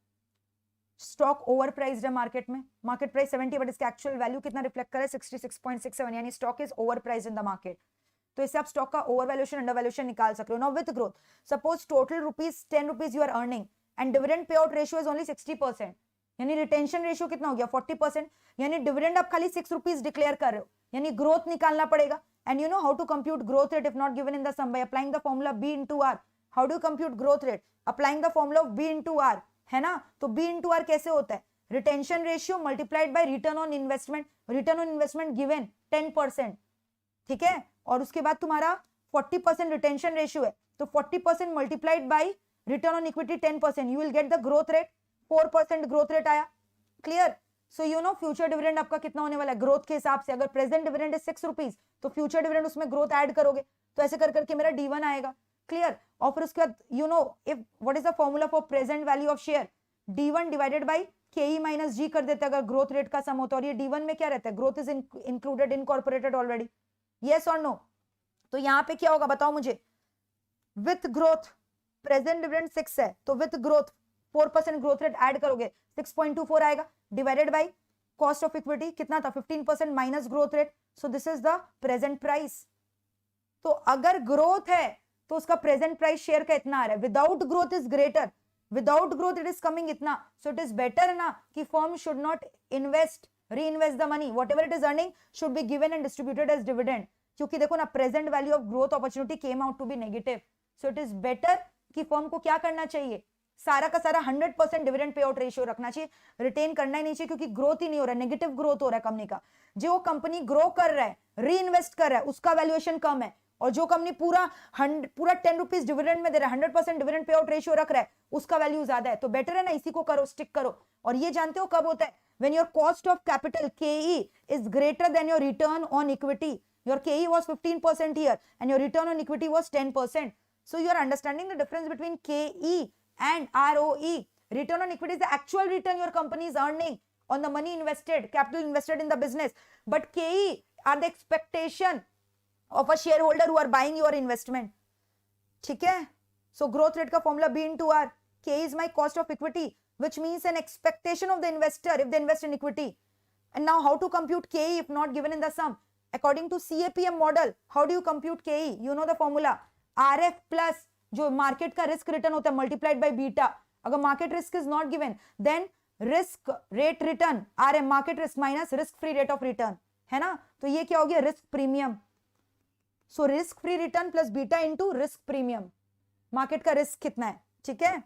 स्टॉक ओवर प्राइस्ड है मार्केट में। मार्केट प्राइस 70 बट इसका एक्चुअल वैल्यू कितना रिफ्लेक्ट करे, 66.67, यानी stock is over priced in the market. तो इससे आप स्टॉक का ओवर वैल्यूएशन अंडर वैल्यूएशन निकाल सकते हो। Now with growth, suppose total rupees 10 rupees you are earning and dividend pay out ratio is only 60%, यानी रिटेंशन रेशियो कितना हो गया 40%, यानी डिविडेंड आप खाली 6 रुपीज डिक्लेयर कर रहे हो, यानी ग्रोथ निकालना पड़ेगा. And you know how to compute growth rate if not given in the sum by applying the formula B into R. How do compute growth rate? Applying the formula of B into R, है ना. तो B into R कैसे होता है? Retention ratio multiplied by return on investment. Return on investment given 10%, ठीक है, और उसके बाद तुम्हारा 40% रिटेंशन रेशियो है, तो 40% multiplied by return on equity 10%, you will get the growth rate. 4% growth rate आया. Clear? So you know future dividend आपका कितना होने वाला है ग्रोथ के हिसाब से. अगर प्रेजेंट डिविडेंड इज 6 रुपीज तो फ्यूचर डिविडेंड उसमें ग्रोथ ऐड करोगे, तो ऐसे कर करके मेरा D1 आएगा. क्लियर? और फिर उसके बाद you know if what is the formula for present value of share? D1 divided by KE minus G कर देते हैं अगर ग्रोथ रेट का सम होता है. और ये D1 में क्या रहता है? Growth is included incorporated already. Yes और नो? तो यहाँ पे क्या होगा बताओ मुझे. विथ ग्रोथ प्रेजेंट डिविडेंड 6 है, तो with growth 4% growth rate add करोगे 6.24 आएगा, divided by cost of equity कितना था 15% minus growth rate. So this is the present price. तो अगर ग्रोथ है तो उसका प्रेजेंट प्राइस शेयर का इतना आ रहा है. Without growth is greater, without growth it is coming इतना. सो इट इज बेटर ना कि firm should not invest reinvest the money, whatever it is earning should be given and distributed as dividend. क्योंकि देखो ना present value of growth opportunity came out to be negative. So it is better कि firm को क्या करना चाहिए, सारा का सारा 100% डिविडेंड पे आउट रेशियो रखना चाहिए, रिटेन करना ही नहीं चाहिए, क्योंकि ग्रोथ ही नहीं हो रहा है, नेगेटिव ग्रोथ हो रहा है कंपनी का. जो कंपनी ग्रो कर रहा है, री इन्वेस्ट कर रहा है, उसका वैल्यूएशन कम है, और जो कंपनी पूरा 10 रुपीज डिविडेंड में दे रहा है, 100% डिविडेंड पे आउट रेशियो रख रहा है, उसका वैल्यू ज्यादा है. तो बेटर है ना इसी को करो, स्टिक करो. और ये जानते हो कब होता है? When your cost of capital KE is greater then your return on equity. Your KE was 15% here and your return on equity was 10%. So you are understanding the difference between KE and ROE. Return on equity is the actual return your company is earning on the money invested, capital invested in the business. But KE are the expectation of a shareholder who are buying your investment. ठीक है? So growth rate का formula B into R. KE is my cost of equity, which means an expectation of the investor if they invest in equity. And now how to compute KE if not given in the sum? According to CAPM model, how do you compute KE? You know the formula. RF plus जो market का risk return होता है multiplied by beta. अगर market risk is not given then risk rate return RM market risk minus risk free rate of return, है ना. तो ये क्या हो गया? Risk premium. So risk free return plus beta into risk premium. Market का risk कितना है, ठीक है.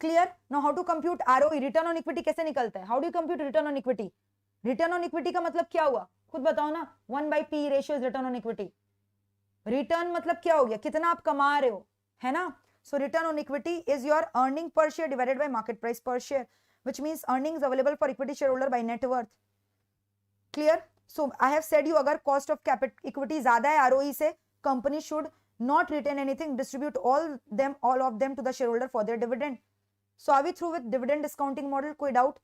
Clear? Now how to compute ROE, return on equity कैसे निकलता है? How do compute return on equity? Return on equity का मतलब क्या हुआ खुद बताओ ना. 1/P ratio is return on equity. Return मतलब क्या हो गया? कितना आप कमा रहे हो, है ना. So return on equity is your earning per share divided by market price per share, which means earnings available for equity share holder by net worth. Clear? So I have said you अगर cost of capital equity ज्यादा है ROE से, company should not retain anything, distribute all of them to the share holder for their dividend. So are we through with dividend discounting model? कोई doubt?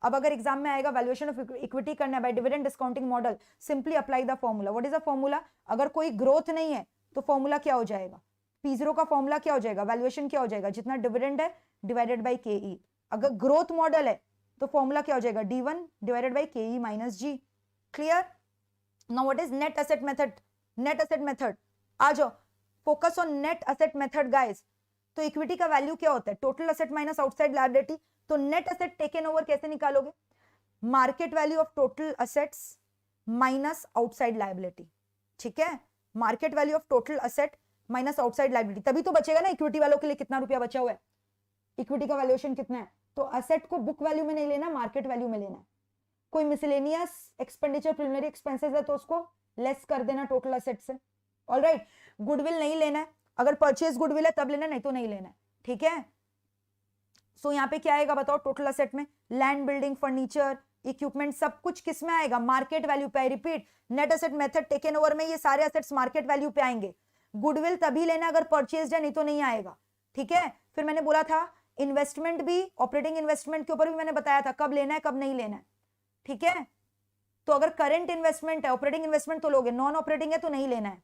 अब अगर exam में आएगा valuation of equity करना है by dividend discounting model, simply apply the formula. What is the formula? अगर कोई growth नहीं है तो फॉर्मूला क्या हो जाएगा? P0 का फॉर्मूला क्या हो जाएगा? वैल्यूएशन क्या हो जाएगा? जितना डिविडेंड है डिवाइडेड बाय KE. अगर ग्रोथ मॉडल है तो फॉर्मूला क्या हो जाएगा? D1 divided by KE minus G. Clear? Now what is net asset method? Net asset method आ जाओ, focus on net asset method guys. तो इक्विटी का वैल्यू क्या होता है? Total asset minus outside liability. तो नेट एसेट टेकन ओवर कैसे निकालोगे? Market value of total assets minus outside liability. ठीक है, market value of total asset minus outside liability. तभी तो बचेगा ना इक्विटी वालों के लिए कितना रुपया बचा हुआ है, इक्विटी का वैल्यूएशन कितना है. तो एसेट को बुक वैल्यू में नहीं लेना, मार्केट वैल्यू में लेना है. कोई मिसलेनियस एक्सपेंडिचर प्रिलिमिनरी एक्सपेंसेस है तो उसको लेस कर देना टोटल एसेट से. ऑलराइट, गुडविल नहीं लेना है, अगर परचेज गुडविल है तब लेना, नहीं तो नहीं लेना है. ठीक है. सो यहाँ पे क्या आएगा बताओ? टोटल एसेट में लैंड, बिल्डिंग, फर्नीचर, इक्विपमेंट सब कुछ किस में आएगा? मार्केट वैल्यू पे. I repeat, net asset method taken over में ये सारे एसेट्स मार्केट वैल्यू पे आएंगे. गुडविल तभी लेना अगर परचेज है, नहीं तो नहीं आएगा. ठीक है. फिर मैंने बोला था इन्वेस्टमेंट भी, ऑपरेटिंग इन्वेस्टमेंट के ऊपर भी मैंने बताया था कब लेना है कब नहीं लेना है. ठीक है. तो अगर करंट इन्वेस्टमेंट है, ऑपरेटिंग इन्वेस्टमेंट तो लोगे, नॉन ऑपरेटिंग है तो नहीं लेना है.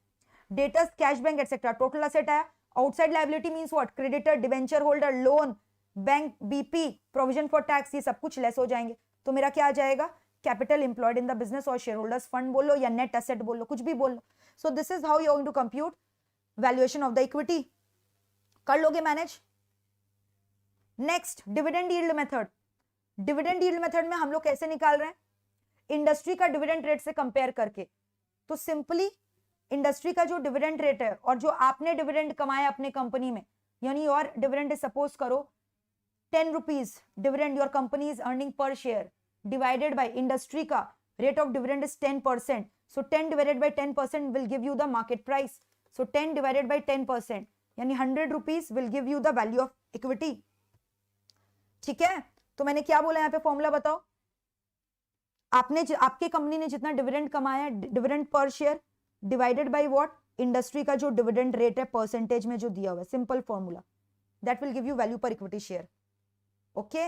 Debtors, cash bank etcetera, total asset आया. Outside liability means what? Creditor, debenture holder, loan, bank, BP, provision for tax, ये सब कुछ लेस हो जाएंगे. तो मेरा क्या आ जाएगा? Capital employed in the business और शेयर होल्डर्स फंड बोलो या नेट एसेट बोलो, कुछ भी बोलो. So this is how you are going to compute valuation of the equity. कर लोगे manage? Next dividend yield method. Dividend yield method में हम लोग कैसे निकाल रहे हैं, इंडस्ट्री का डिविडेंड रेट से कंपेयर करके। तो सिंपली इंडस्ट्री का जो डिविडेंड रेट है और जो आपने डिविडेंड कमाया अपने कंपनी में, यानी योर डिविडेंड सपोज करो 10 rupees dividend your company is earning per share, divided by industry का rate of dividend is 10%, so 10 divided by 10% will give you the market price. So 10 divided by 10% यानी 100 rupees will give you the value of equity. ठीक है, तो मैंने क्या बोला यहाँ पे, फॉर्मूला बताओ। आपके कंपनी ने जितना डिविडेंड कमाया, dividend per share divided by what, industry का जो डिविडेंड रेट है परसेंटेज में जो दिया हुआ है, simple formula, that will give you value per equity share. Okay,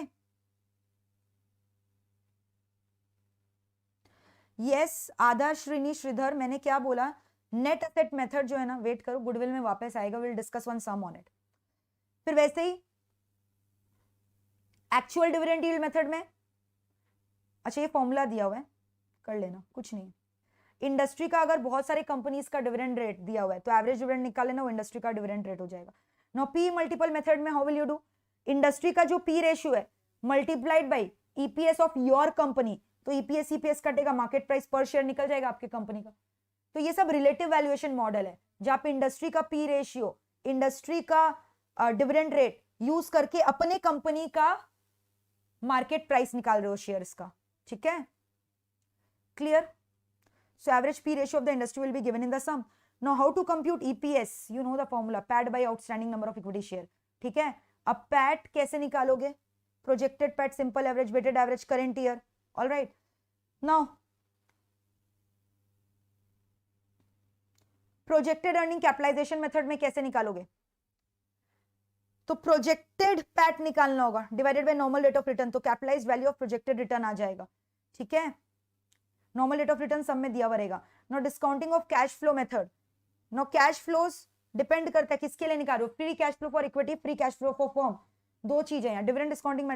yes आदर्श, श्रीनी, श्रीधर, मैंने क्या बोला, नेट एसेट मेथड जो है ना, वेट करो, गुडविल में वापस आएगा, will discuss one sum on it. फिर वैसे ही एक्चुअल डिविडेंड यील्ड मेथड में, अच्छा ये फॉर्मूला दिया हुआ है, कर लेना, कुछ नहीं। इंडस्ट्री का अगर बहुत सारे कंपनीज का डिविडेंड रेट दिया हुआ है तो एवरेज डिविडेंड निकाल लेना, वो इंडस्ट्री का डिविडेंड रेट हो जाएगा। नाउ पी मल्टीपल मेथड में how will you do, industry का जो पी रेशियो है multiplied bye EPS of your company, तो ईपीएस ईपीएस कटेगा, मार्केट प्राइस पर शेयर निकल जाएगा आपकी कंपनी का। तो ये सब रिलेटिव वैल्यूएशन मॉडल है, जहां पे इंडस्ट्री का पी रेशियो, इंडस्ट्री का डिविडेंड रेट यूज करके अपने कंपनी का मार्केट प्राइस निकाल रहे हो शेयर्स का। ठीक है, clear. So average P ratio of the industry will be given in the sum. Now how to compute EPS? You know the formula, PAT by outstanding number of equity share. ठीक है, अब PAT कैसे निकालोगे, projected PAT, simple average, weighted average, current year. All right. Now projected earning capitalization method में कैसे निकालोगे, तो projected PAT निकालना होगा divided by normal rate of return, तो capitalized value of projected return आ जाएगा। ठीक है, नॉर्मल रेट ऑफ रिटर्न सब में दिया हुआ रहेगा। No discounting of cash flow method, no cash flows depend करता है किसके लिए निकालो, free cash flow for equity, free cash flow for firm, दो चीजें हैं। Dividend discounting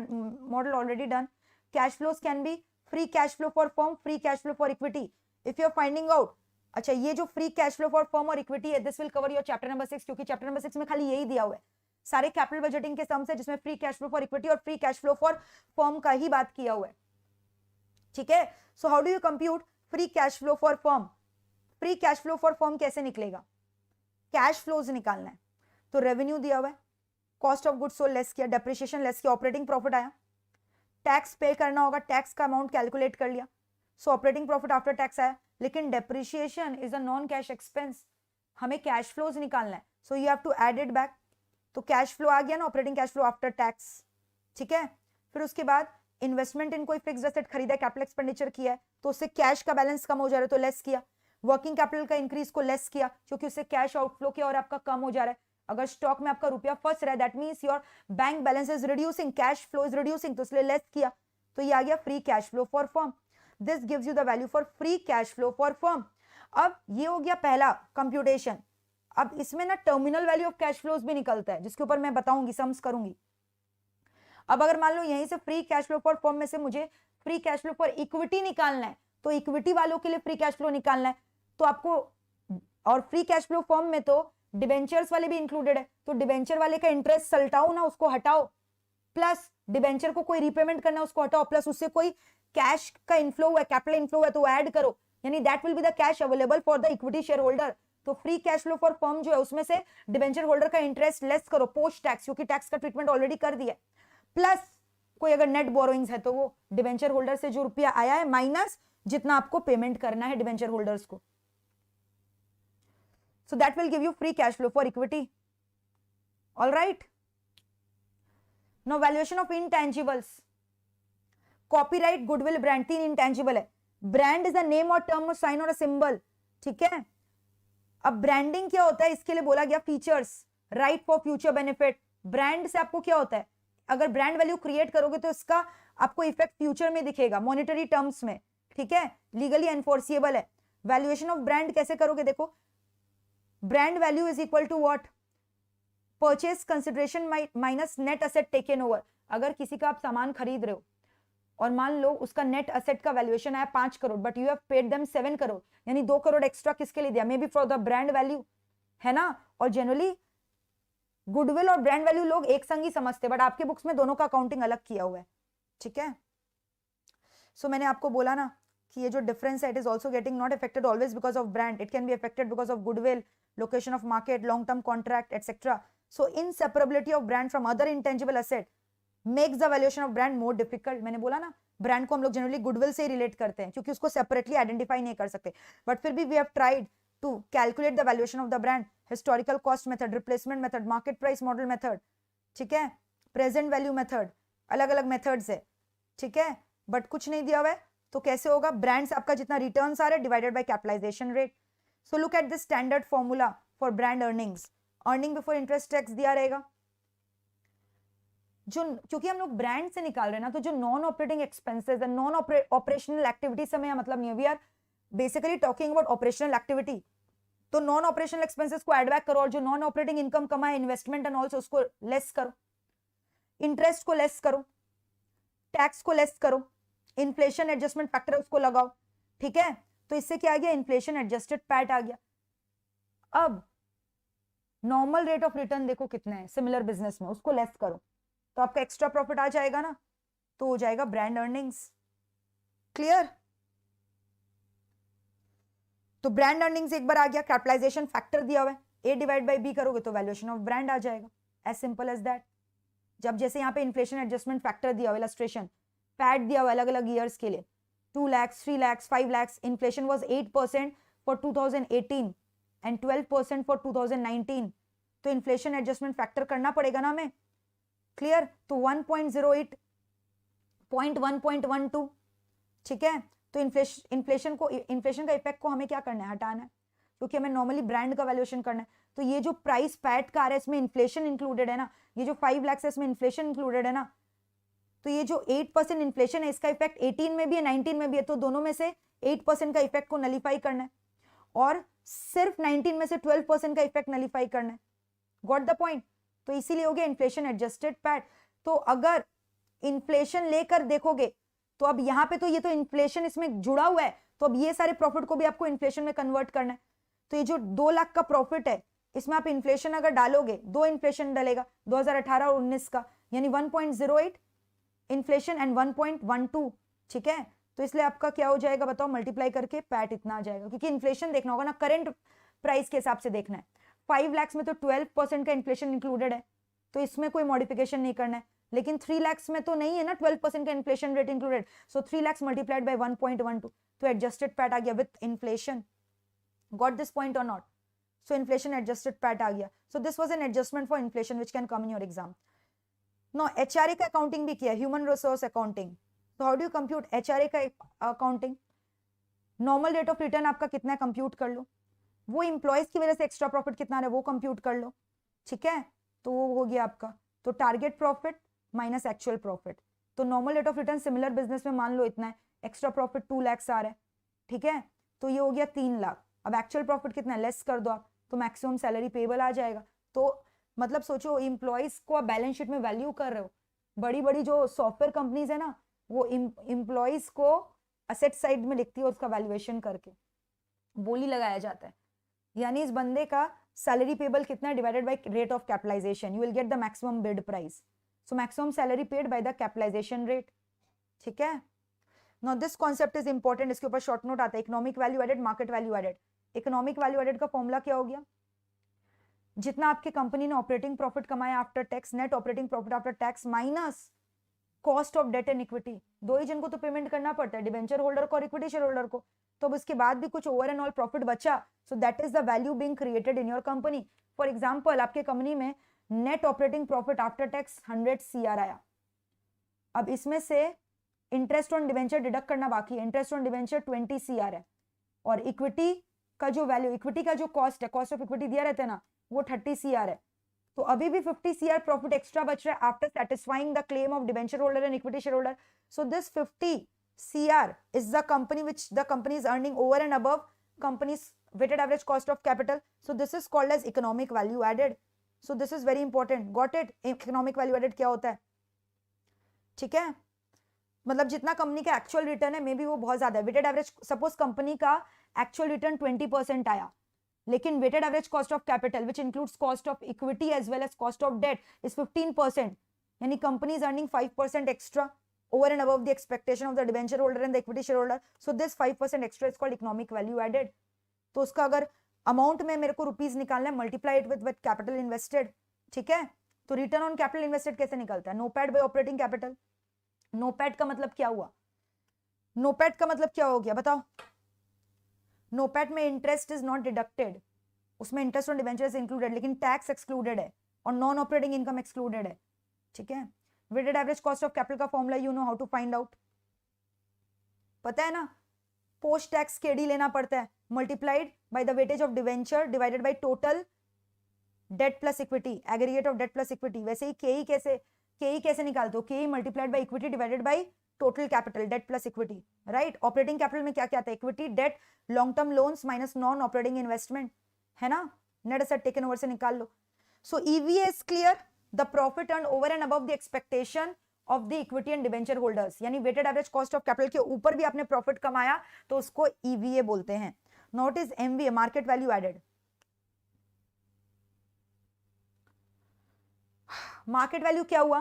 model already done. Cash flows can be free cash flow for firm, free cash flow for equity. If you are finding out, अच्छा ये जो free cash flow for firm और equity है, this will cover your chapter number 6, क्योंकि chapter number 6 में खाली यही दिया हुआ है, सारे कैपिटल बजटिंग के सम्स है जिसमें free cash flow for equity और free cash flow for firm का ही बात किया हुआ है। ठीक है, so how do you compute free cash flow for firm, free cash flow for firm कैसे निकलेगा, कैश फ्लोज निकालना है। तो रेवेन्यू दिया हुआ है, cost of goods sold less किया, डेप्रिसिएशन लेस किया, ऑपरेटिंग प्रॉफिट आया, टैक्स पे करना होगा, टैक्स का अमाउंट कैलकुलेट कर लिया, so operating profit after tax आया। लेकिन depreciation is a non cash expense, हमें कैश फ्लोज निकालना है, so you have to add it back. तो कैश फ्लो आ गया ना, operating cash flow after tax. ठीक है, फिर उसके बाद इन्वेस्टमेंट इन कोई फिक्स्ड एसेट खरीदा, कैपिटल एक्सपेंडिचर किया है, तो उससे कैश का बैलेंस कम हो जा रहा है तो लेस किया। वर्किंग कैपिटल का इंक्रीज को लेस किया क्योंकि उससे कैश आउटफ्लो किया और आपका कम हो जा रहा है। अगर स्टॉक में आपका रुपया फंस रहा है, that means your bank balance is reducing, cash flow is reducing, तो इसलिए लेस किया। तो ये आ गया free cash flow for firm. This gives you the value for free cash flow for firm. अब ये हो गया पहला कंप्यूटेशन। अब इसमें ना terminal value of cash flows भी निकलता है, जिसके ऊपर मैं बताऊंगी, सम्स करूंगी। अब अगर मान लो यहीं से free cash flow for firm में से मुझे free cash flow for equity निकालना है, तो इक्विटी वालों के लिए फ्री कैश फ्लो निकालना है, तो आपको, और फ्री कैश फ्लो फर्म में तो डिबेंचर्स वाले भी इंक्लूडेड है, तो डिबेंचर वाले का इंटरेस्ट सल्टाओ ना, उसको हटाओ, प्लस डिबेंचर को कोई रिपेमेंट करना है उसको हटाओ, प्लस उससे कोई कैश का इनफ्लो है, कैपिटल इनफ्लो है, तो ऐड करो, यानी that will be the cash available for the equity share holder. तो free cash flow for firm जो है उसमें से डिबेंचर होल्डर का इंटरेस्ट लेस करो पोस्ट टैक्स, क्योंकि टैक्स का ट्रीटमेंट ऑलरेडी कर दिया, प्लस कोई अगर नेट बोरोइंग्स है तो वो डिबेंचर होल्डर से जो रुपया आया है माइनस जितना आपको पेमेंट करना है डिबेंचर होल्डर्स को। So that will give you free cash flow for equity. All right, now valuation of intangibles. Copyright, goodwill, brand, तीन इंटेंजिबल है। ब्रांड इज अ नेम और टर्म और साइन और अ सिंबल। ठीक है, अब ब्रांडिंग क्या होता है, इसके लिए बोला गया features, right for future benefit. Brand से आपको क्या होता है, अगर ब्रांड वैल्यू क्रिएट करोगे तो इसका आपको इफेक्ट फ्यूचर में दिखेगा, मॉनेटरी टर्म्स में। ठीक है, लीगली एनफोर्सिएबल है। वैल्यूएशन ऑफ ब्रांड कैसे करोगे, देखो, brand value is equal to what, purchase consideration minus net asset taken over. अगर किसी का आप सामान खरीद रहे हो और मान लो उसका नेट असेट का वैल्यूएशन आया 5 crore, but you have paid them 7 crore, यानी 2 करोड़ एक्स्ट्रा किसके लिए दिया, may be for the brand value, है ना। और जनरली गुडविल और ब्रांड वैल्यू लोग एक संग ही समझते, बट आपके बुक्स में दोनों का अकाउंटिंग अलग किया हुआ है, ठीक है। सो मैंने आपको बोला ना कि ये जो डिफरेंस है, it is also getting not affected always because of brand, it can be affected because of goodwill, location of market, long term contract etcetera. So inseparability of brand from other intangible asset makes the valuation of brand more difficult. मैंने बोला ना brand को हम लोग generally goodwill से ही relate करते हैं क्योंकि उसको सेपरेटली आइडेंटिफाई नहीं कर सकते, बट फिर भी we have tried to calculate the valuation of the brand, historical cost method, replacement method, market price model method, ठीक है, प्रेजेंट वैल्यू मेथड, अलग अलग मेथड्स है, ठीक है, बट कुछ नहीं दिया हुआ है. तो कैसे होगा, ब्रांड्स आपका जितना रिटर्न्स आ रहे divided by capitalisation rate. So look at this standard formula for brand earnings. Earning before interest tax दिया रहेगा, जो क्योंकि हम लोग ब्रांड से निकाल रहे हैं ना, तो जो नॉन ऑपरेटिंग एक्सपेंसेस है, नॉन ऑपरेशनल एक्टिविटी से मैं मतलब नहीं है, we are basically talking about operational activity. तो नॉन ऑपरेशनल एक्सपेंसेस को एड बैक करो और जो नॉन ऑपरेटिंग इनकम कमाए, इन्वेस्टमेंट एंड ऑल्सो, उसको लेस करो, इंटरेस्ट को लेस करो, टैक्स को लेस करो, इन्फ्लेशन एडजस्टमेंट फैक्टर उसको लगाओ, ठीक है. तो इससे क्या आ गया, इन्फ्लेशन एडजस्टेड पैट आ गया. अब नॉर्मल रेट ऑफ रिटर्न देखो कितना है सिमिलर बिजनेस में, उसको लेस करो तो आपका एक्स्ट्रा प्रॉफिट आ जाएगा ना, तो हो जाएगा ब्रांड अर्निंग्स. क्लियर. तो ब्रांड अर्निंग्स एक बार आ गया, कैपिटलाइजेशन फैक्टर दिया हुआ है, ए डिवाइड बाय बी करोगे तो वैल्यूएशन ऑफ ब्रांड आ जाएगा, एज सिंपल एज दैट. जब जैसे यहाँ पे इन्फ्लेशन एडजस्टमेंट फैक्टर दिया हुआ, इलस्ट्रेशन पैट दिया हुआ अलग अलग ईयर्स के लिए, 2 lakh, 3 lakh, 5 lakh, inflation was 8% for 2018 and 12% for 2019. तो इन्फ्लेशन एडजस्टमेंट फैक्टर करना पड़ेगा ना हमें. क्लियर. तो 1.08 0.1.12, ठीक है. तो इन्फ्लेशन का इफेक्ट को हमें क्या करना है, हटाना है, क्योंकि हमें नॉर्मली ब्रांड का वैल्यूएशन करना है. तो ये जो प्राइस पैट का आ रहा है इसमें इन्फ्लेशन इंक्लूडेड है ना, ये जो 5 लाख है इसमें इन्फ्लेशन इंक्लूडेड है ना. तो ये जो 8% इन्फ्लेशन है इसका इफेक्ट 18 में भी है, 19 में भी है, तो दोनों में से 8% का इफेक्ट को नलीफाई करना है और सिर्फ 19 में से 12% का इफेक्ट नलीफाई करना है. Got the point. तो इसीलिए हो गया इन्फ्लेशन एडजस्टेड पैट. तो अगर इन्फ्लेशन लेकर देखोगे तो अब यहाँ पे तो ये तो इन्फ्लेशन इसमें जुड़ा हुआ है, तो अब ये सारे प्रॉफिट को भी आपको इन्फ्लेशन में कन्वर्ट करना है. तो ये जो 2 लाख का प्रॉफिट है इसमें आप इन्फ्लेशन अगर डालोगे, 2 इन्फ्लेशन डलेगा 2018 और 19 का, यानी 1.08 इन्फ्लेशन एंड 1.12, ठीक है. तो इसलिए आपका क्या हो जाएगा बताओ, मल्टीप्लाई करके पैट इतना आ जाएगा, क्योंकि इन्फ्लेशन देखना होगा ना, करंट प्राइस के हिसाब से देखना है. 5 लाख में तो 12% का इन्फ्लेशन इंक्लूडेड है, तो इसमें कोई मॉडिफिकेशन नहीं करना है. लेकिन 3 लाख में तो नहीं है ना 12% का inflation rate included. So 3 lakh multiplied by 1.12, तो एडजस्टेड पैट आ गया with inflation. Got this point or not. So inflation adjusted PAT आ गया. So this was an adjustment for inflation which can come in your exam. Now HRA का accounting भी किया, human resource accounting. तो how do you compute HRA का accounting. Normal rate of return आपका कितना है कंप्यूट कर लो, वो इंप्लॉयज की वजह से एक्स्ट्रा प्रॉफिट कितना है वो कंप्यूट कर लो, ठीक है. तो वो हो गया आपका, तो target profit minus actual profit. तो normal rate of return similar business में मान लो इतना है, एक्स्ट्रा प्रॉफिट 2 लाख आ रहा है, ठीक है. तो ये हो गया 3 लाख. अब एक्चुअल प्रॉफिट कितना है, लेस कर दो आप, तो मैक्सिमम सैलरी पेबल आ जाएगा. तो मतलब सोचो इंप्लॉयज को आप बैलेंस शीट में वैल्यू कर रहे हो. बड़ी बड़ी जो सॉफ्टवेयर कंपनीज है ना, वो इंप्लॉयज को असेट साइड में लिखती है, उसका वैल्यूएशन करके बोली लगाया जाता है. यानी इस बंदे का सैलरी पेबल कितना है divided by rate of capitalisation, you will get the maximum bid price. So maximum salary paid by the capitalisation rate, ठीक है. Now this concept is important, इसके ऊपर शॉर्ट नोट आता है. Economic value added, market value added. Economic value added का formula क्या हो गया, जितना आपकी कंपनी ने ऑपरेटिंग प्रॉफिट कमाया after tax, net operating profit after tax minus cost of debt and equity. दो ही जन को तो पेमेंट करना पड़ता है, डिवेंचर होल्डर को और इक्विटी शेयर होल्डर को. तो अब उसके बाद भी कुछ ओवर एंड ऑल प्रॉफिट बचा, सो that is the value being created in your company. For example आपके कंपनी में net operating profit after tax 100 CR आया. अब इसमें से इंटरेस्ट ऑन डिवेंचर डिडक्ट करना बाकी है, इंटरेस्ट ऑन डिवेंचर 20 CR है, और इक्विटी का जो वैल्यू, इक्विटी का जो कॉस्ट है, कॉस्ट ऑफ इक्विटी दिया रहता है ना, वो 30 CR है. तो अभी भी 50 CR प्रॉफिट एक्स्ट्रा बच रहा है after satisfying the claim of debenture holder and equity share holder. So this 50 CR is the company which the company is earning over and above company's weighted average cost of capital. So this is called as economic value added. So this is very important. Got it? Economic value added क्या होता है, ठीक है. मतलब जितना company का actual return है may be वो बहुत ज्यादा है. वेटेड एवरेज, सपोज कंपनी का एक्चुअल रिटर्न 20% आया, लेकिन weighted average cost of capital which includes cost of equity as well as cost of debt is 15%, यानी company is earning 5% extra over and above the expectation of the debenture holder and the equity shareholder. So this 5% extra is called economic value added. तो उसका अगर amount में मेरे को rupees निकालना है, multiply it with capital invested, ठीक है? तो रिटर्न ऑन कैपिटल इन्वेस्टेड कैसे निकलता है? नोपैड बाय ऑपरेटिंग कैपिटल। नोपैड का मतलब क्या हुआ? नोपैड का मतलब क्या हो गया बताओ? नोपैड में इंटरेस्ट इज नॉट डिडक्टेड, उसमें इंटरेस्ट ऑन डिबेंचर्स इंक्लूडेड, लेकिन टैक्स एक्सक्लूडेड है और नॉन ऑपरेटिंग इनकम एक्सक्लूडेड है, ठीक है? Weighted average cost of capital का formula you know how to find out, पता है ना? पोस्ट टैक्स केडी लेना पड़ता है, multiplied by the weightage of debenture divided by total debt plus equity, aggregate of debt plus equity. वैसे ही KE कैसे निकालते हो? केई multiplied by equity divided by total capital debt plus equity, right? Operating capital में क्या क्या आता है? Equity, debt, long term loans minus non operating investment, है ना? नेट एसेट टेकन ओवर से निकाल लो। So EVA is clear, the profit earned over and above the expectation of the equity and debenture holders, यानी weighted average cost of capital के ऊपर भी आपने प्रॉफिट कमाया तो उसको EVA बोलते हैं। Note is MVA, market value added. Market value क्या हुआ?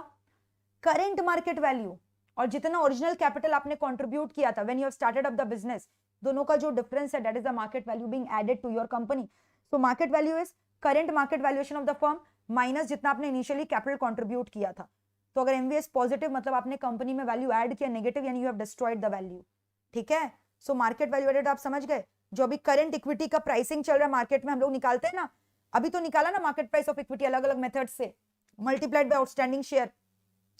करेंट मार्केट वैल्यू और जितना ओरिजिनल कैपिटल आपने कंट्रीब्यूट किया था when you have started up the business, दोनों का जो डिफरेंस है that is the market value being added to your company. So market value is current market valuation of the firm minus जितना आपने initially capital contribute किया था। तो अगर एमवीएस पॉजिटिव मतलब आपने कंपनी में वैल्यू ऐड किया, नेगेटिव यानी you have destroyed the value, ठीक है? सो मार्केट वैल्यू एडेड आप समझ गए। जो अभी करंट इक्विटी का प्राइसिंग चल रहा है मार्केट में, हम लोग निकालते हैं ना, अभी तो निकाला ना मार्केट प्राइस ऑफ इक्विटी अलग अलग मेथड से, multiplied by outstanding share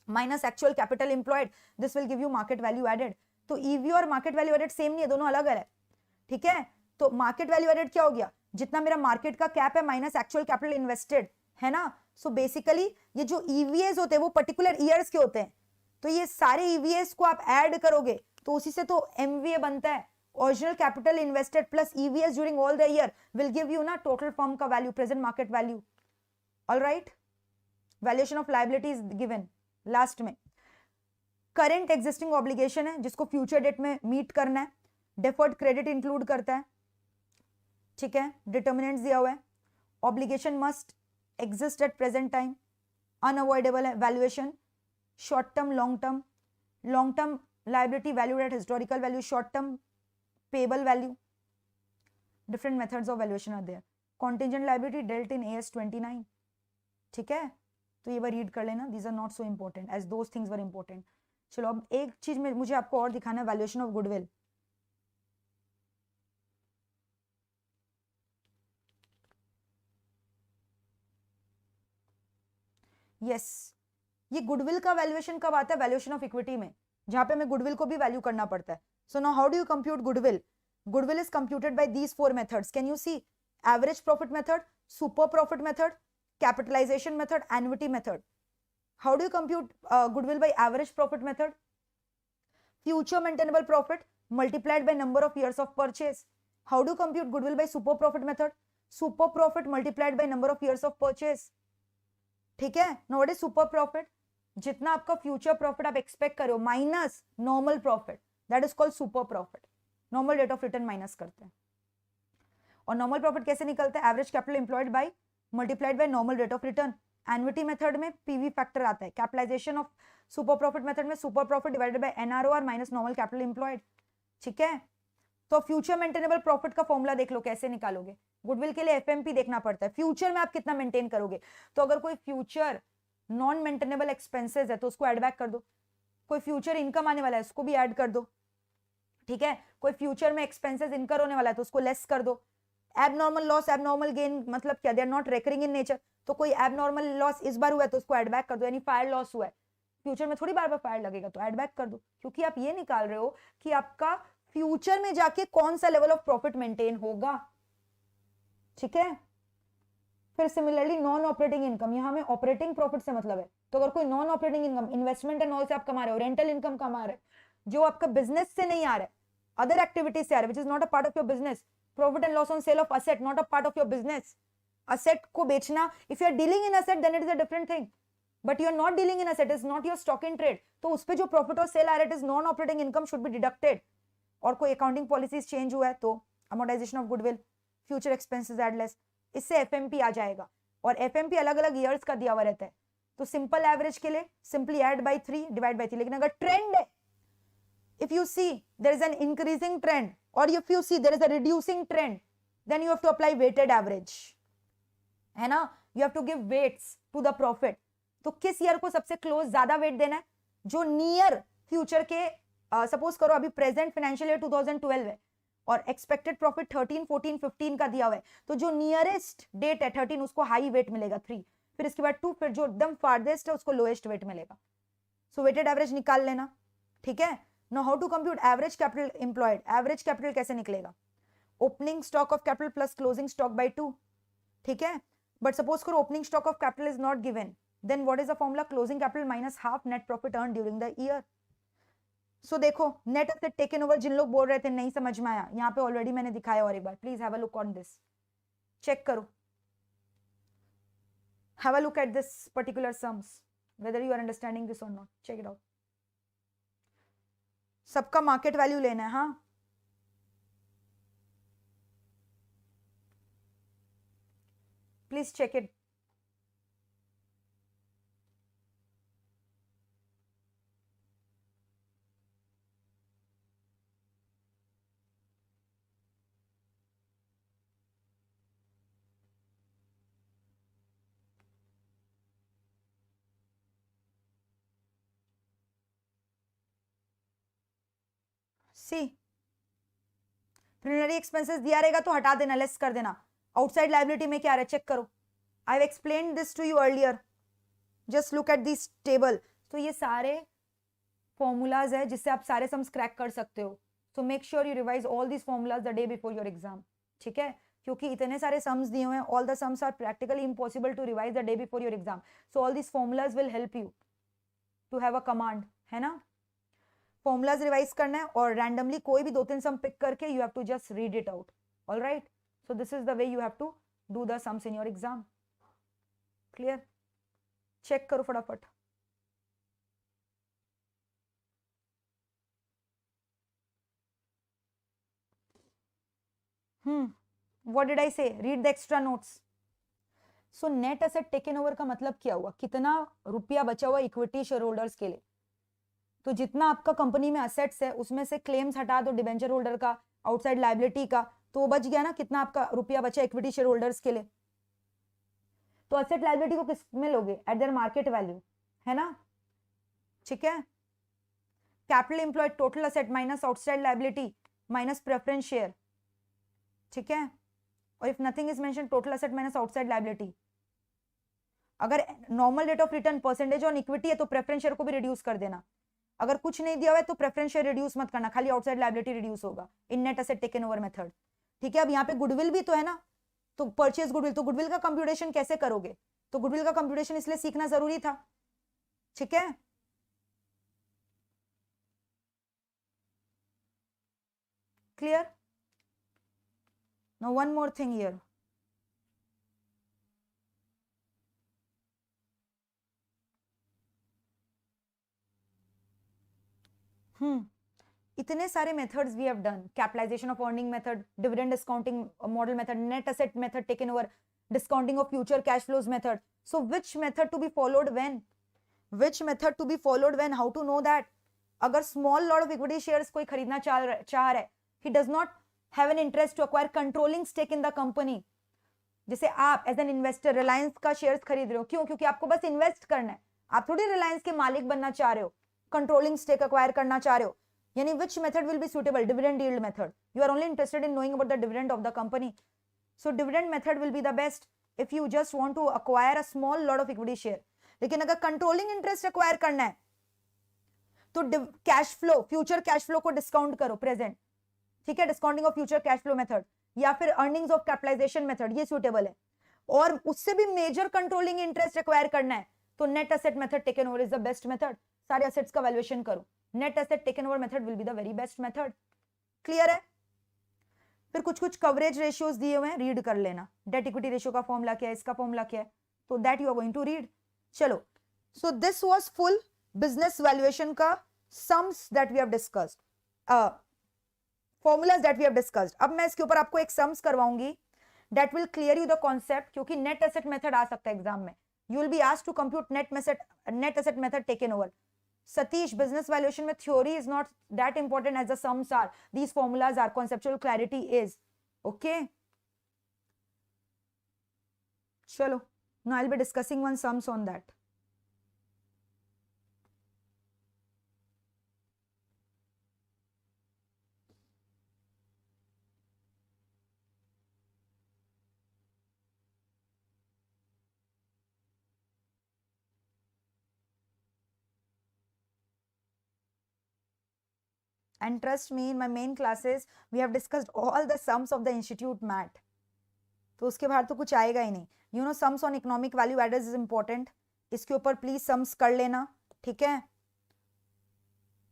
minus actual capital employed, this will give you market value added. तो ईवी और मार्केट वैल्यू एडेड सेम नहीं है, दोनों अलग है, ठीक है? तो मार्केट वैल्यू एडेड क्या हो गया? जितना मेरा मार्केट का कैप है माइनस एक्चुअल कैपिटल इन्वेस्टेड, है ना? सो बेसिकली ये जो ईवीएस होते हैं वो पर्टिकुलर ईयर्स के होते हैं, तो ये सारे ईवीएस को आप ऐड करोगे तो उसी से तो एमवीए बनता है। Original capital invested plus EVS during all the year will give you ना टोटल फर्म का value, present market value. Alright, valuation of liability is given last में। करंट एग्जिस्टिंग ऑब्लिगेशन है जिसको फ्यूचर डेट में meet करना है, deferred credit include करता है, ठीक है? डिटर्मिनेंट्स दिया हुआ है, obligation must exist at present time, unavoidable valuation, short term, long term liability valued at historical value, short term payable value, different methods of valuation are there, contingent liability dealt in AS 29, ठीक है? तो ये बार read कर लेना, these are not so important as those things were important। चलो अब एक चीज में मुझे आपको और दिखाना है, वैल्यूएशन ऑफ गुडविल। यस, ये गुडविल का वैल्यूएशन कब आता है? वैल्यूएशन ऑफ इक्विटी में, जहां पे हमें गुडविल को भी वैल्यू करना पड़ता है। So now how do you compute goodwill? Goodwill is computed by these four methods, can you see? Average profit method, super profit method, capitalisation method, annuity method. How do you compute goodwill by average profit method? Future maintainable profit multiplied by number of years of purchase. How do compute goodwill by super profit method? Super profit multiplied by number of years of purchase, ठीक है? Now what is super profit? जितना आपका future profit आप expect करो minus normal profit, that is called super profit. Normal rate of return minus करते हैं। और normal profit कैसे निकलता है? Average capital employed by multiplied by normal rate of return. Annuity method में पीवी फैक्टर आता है। Capitalization of super profit method में super profit divided by NRoR minus normal capital employed, ठीक है? तो फ्यूचर मेंटेनेबल प्रॉफिट का formula देख लो कैसे निकालोगे। गुडविल के लिए एफएमपी देखना पड़ता है, फ्यूचर में आप कितना मेंटेन करोगे। तो अगर कोई फ्यूचर नॉन मेंटेनेबल एक्सपेंसेस है तो उसको ऐड बैक कर दो, कोई फ्यूचर इनकम आने वाला है उसको भी ऐड कर दो, ठीक है? कोई फ्यूचर में एक्सपेंसेस इनकर होने वाला है तो उसको लेस कर दो। एबनॉर्मल लॉस, एबनॉर्मल गेन मतलब क्या? They are not recurring in nature, तो कोई एबनॉर्मल लॉस इस बार हुआ है तो उसको ऐड बैक कर दो, यानी फायर लॉस हुआ है, फ्यूचर में थोड़ी बार बार फायर लगेगा तो ऐड बैक कर दो, क्योंकि आप ये निकाल रहे हो कि आपका फ्यूचर में जाके कौन सा लेवल ऑफ प्रॉफिट मेंटेन होगा, ठीक है? फिर सिमिलरली नॉन ऑपरेटिंग इनकम, यहां में ऑपरेटिंग प्रॉफिट से मतलब है, तो अगर कोई non operating income, investment and all से आप कमा रहे हो, रेंटल इनकम कमा रहे हो जो आपका बिजनेस से नहीं आ रहा है, अदर एक्टिविटीज से आ रहा है which is not a part of your business, profit and loss on sale of asset not a part of your business. Asset को बेचना, if you are dealing in asset then it is a different thing, but you are not dealing in asset, is not your stock in trade, तो उस पे जो profit और cell आ रहा है it is non operating income, should be deducted. और कोई अकाउंटिंग पॉलिसीज चेंज हुआ है तो amortisation of goodwill. Future expenses add less, इससे एफएमपी आ जाएगा। और एफएमपी अलग अलग ईयर्स का दिया हुआ रहता है, तो सिंपल एवरेज के लिए simply add by 3 divide by 3। लेकिन अगर ट्रेंड है, if you see there is an increasing trend or if you see there is a reducing trend, then you have to apply weighted average, है ना, you have to give weights to the profit। तो किस year को सबसे close ज्यादा wait देना है, जो नियर फ्यूचर के, सपोज करो अभी प्रेजेंट फाइनेंशियल ईयर 2012 है और एक्सपेक्टेड प्रॉफिट 13, 14, 15 का दिया हुआ है, तो जो नियरेस्ट डेट है 13 उसको हाई वेट मिलेगा 3, फिर इसके बाद 2, फिर जो एकदम फारदेस्ट है उसको लोएस्ट वेट मिलेगा। सो वेटेड एवरेज निकाल लेना, ठीक है। Now how to compute average capital employed? Average capital कैसे निकलेगा? Opening stock of capital plus closing stock by 2, ठीक है। But suppose करो opening stock of capital is not given, then what is the formula? Closing capital minus half net profit earned during the year। So देखो net asset taken over, जिन लोग बोल रहे थे नहीं समझ में आया, यहाँ पे ऑलरेडी मैंने दिखाया और एक बार please have a look on this, check करो, have a look at this particular sums, whether you are understanding this or not, check it out। सबका मार्केट वैल्यू लेना है, हाँ please check it. See preliminary expenses दिया रहेगा तो हटा देना, लेस कर देना। आउटसाइड लायबिलिटी में क्या रहा है चेक करो, I have explained this to you earlier, just look at this table. तो ये सारे फॉर्मूलाज है जिससे आप सारे सम्स क्रैक कर सकते हो। So make sure you revise all this formulas the day before your exam, ठीक है, क्योंकि इतने सारे सम्स दिए हुए हैं, all the sums are practically impossible to revise the day before your exam. So all this formulas will help you to have a command, है ना। फॉर्मूलाज रिवाइज करना है और रैंडमली कोई भी 2-3 सम पिक करके you have to just read it out, alright. So this is the way you have to do the sums in your exam, clear. Check करो फटाफट। What did I say, read the extra notes. So net asset taken over का मतलब क्या हुआ, कितना रुपया बचा हुआ इक्विटी शेयर होल्डर्स के लिए। तो जितना आपका कंपनी में असेट्स है उसमें से क्लेम्स हटा दो डिबेंचर होल्डर का, आउटसाइड लायबिलिटी का, तो वो बच गया ना, कितना आपका रुपया बचा इक्विटी शेयर होल्डर्स के लिए। तो असेट लायबिलिटी को किस में लोगे, एट देयर मार्केट वैल्यू, है ना, ठीक है। Capital employed total asset minus outside liability minus preference share, ठीक है। और if nothing is mention total asset minus outside liability. अगर normal rate of return percentage on equity है तो प्रेफरेंस शेयर को भी रिड्यूस कर देना। अगर कुछ नहीं दिया हुआ है तो प्रेफरेंस शेयर रिड्यूस मत करना, खाली आउटसाइड लायबिलिटी रिड्यूस होगा इन net asset taken over method, ठीक है। अब यहाँ पे गुडविल भी तो है ना, तो परचेज गुडविल, तो गुडविल का कंप्यूटेशन कैसे करोगे, तो गुडविल का कंप्यूटेशन इसलिए सीखना जरूरी था, ठीक है। Clear. Now one more thing here, इतने सारे methods we have done, capitalization of earning method, dividend discounting model method, net asset method taken over, discounting of future cash flows method. So which method to be followed when, which method to be followed when, how to know that. अगर small lot of equity shares कोई खरीदना चाह रहा है, he does not have an interest to acquire controlling stake in the company. जैसे आप as an investor Reliance का shares खरीद रहे हो, क्यों, क्योंकि आपको बस इन्वेस्ट करना है, आप थोड़ी रिलायंस के मालिक बनना चाह रहे हो, कंट्रोलिंग स्टेक एक्वायर करना चाह रहे हो। यानी which method will be suitable, dividend yield method, you are only interested in knowing about the dividend of the company, so dividend method will be the best if you just want to acquire a small lot of equity share। लेकिन अगर controlling interest acquire करना है तो cash flow, future cash flow को discount करो present, ठीक है, discounting of future cash flow method, या फिर अर्निंग्स ऑफ कैपिटलाइजेशन मेथड, ये सुटेबल है। और उससे भी मेजर कंट्रोलिंग इंटरेस्ट एक्वायर करना है तो net asset method taken over is the best method. सारे एसेट्स का वैल्यूएशन करो, net asset taken over method will be the very best method, clear है। फिर कुछ कुछ कवरेज रेशियोज दिए हुए हैं, रीड कर लेना। डेट इक्विटी रेशियो का फॉर्मूला क्या है, इसका फॉर्मूला क्या है, तो that you are going to read. चलो, so this was full business valuation का sums that we have discussed, formulas that we have discussed. अब मैं इसके ऊपर आपको एक सम्स करवाऊंगी that will clear you the concept, क्योंकि नेट एसेट मेथड आ सकता है एग्जाम में. You will be asked to compute net asset method taken over. Satish, business valuation में theory is not that important as the sums are. These formulas are. Conceptual clarity is. Okay. Chalo. Now I'll be discussing one sums on that. And trust me, in my main classes, we have discussed all the sums of the institute math. तो उसके बाहर तो कुछ आएगा ही नहीं. You know, sums on economic value added is important. इसके ऊपर please sums कर लेना, ठीक है?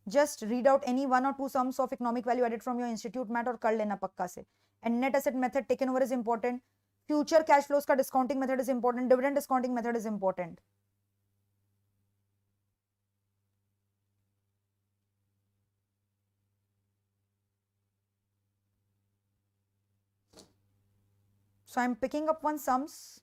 Just read out any 1 or 2 sums of economic value added from your institute math और कर लेना पक्का से. And net asset method taken over is important. Future cash flows का discounting method is important. Dividend discounting method is important. So I'm picking up one sums.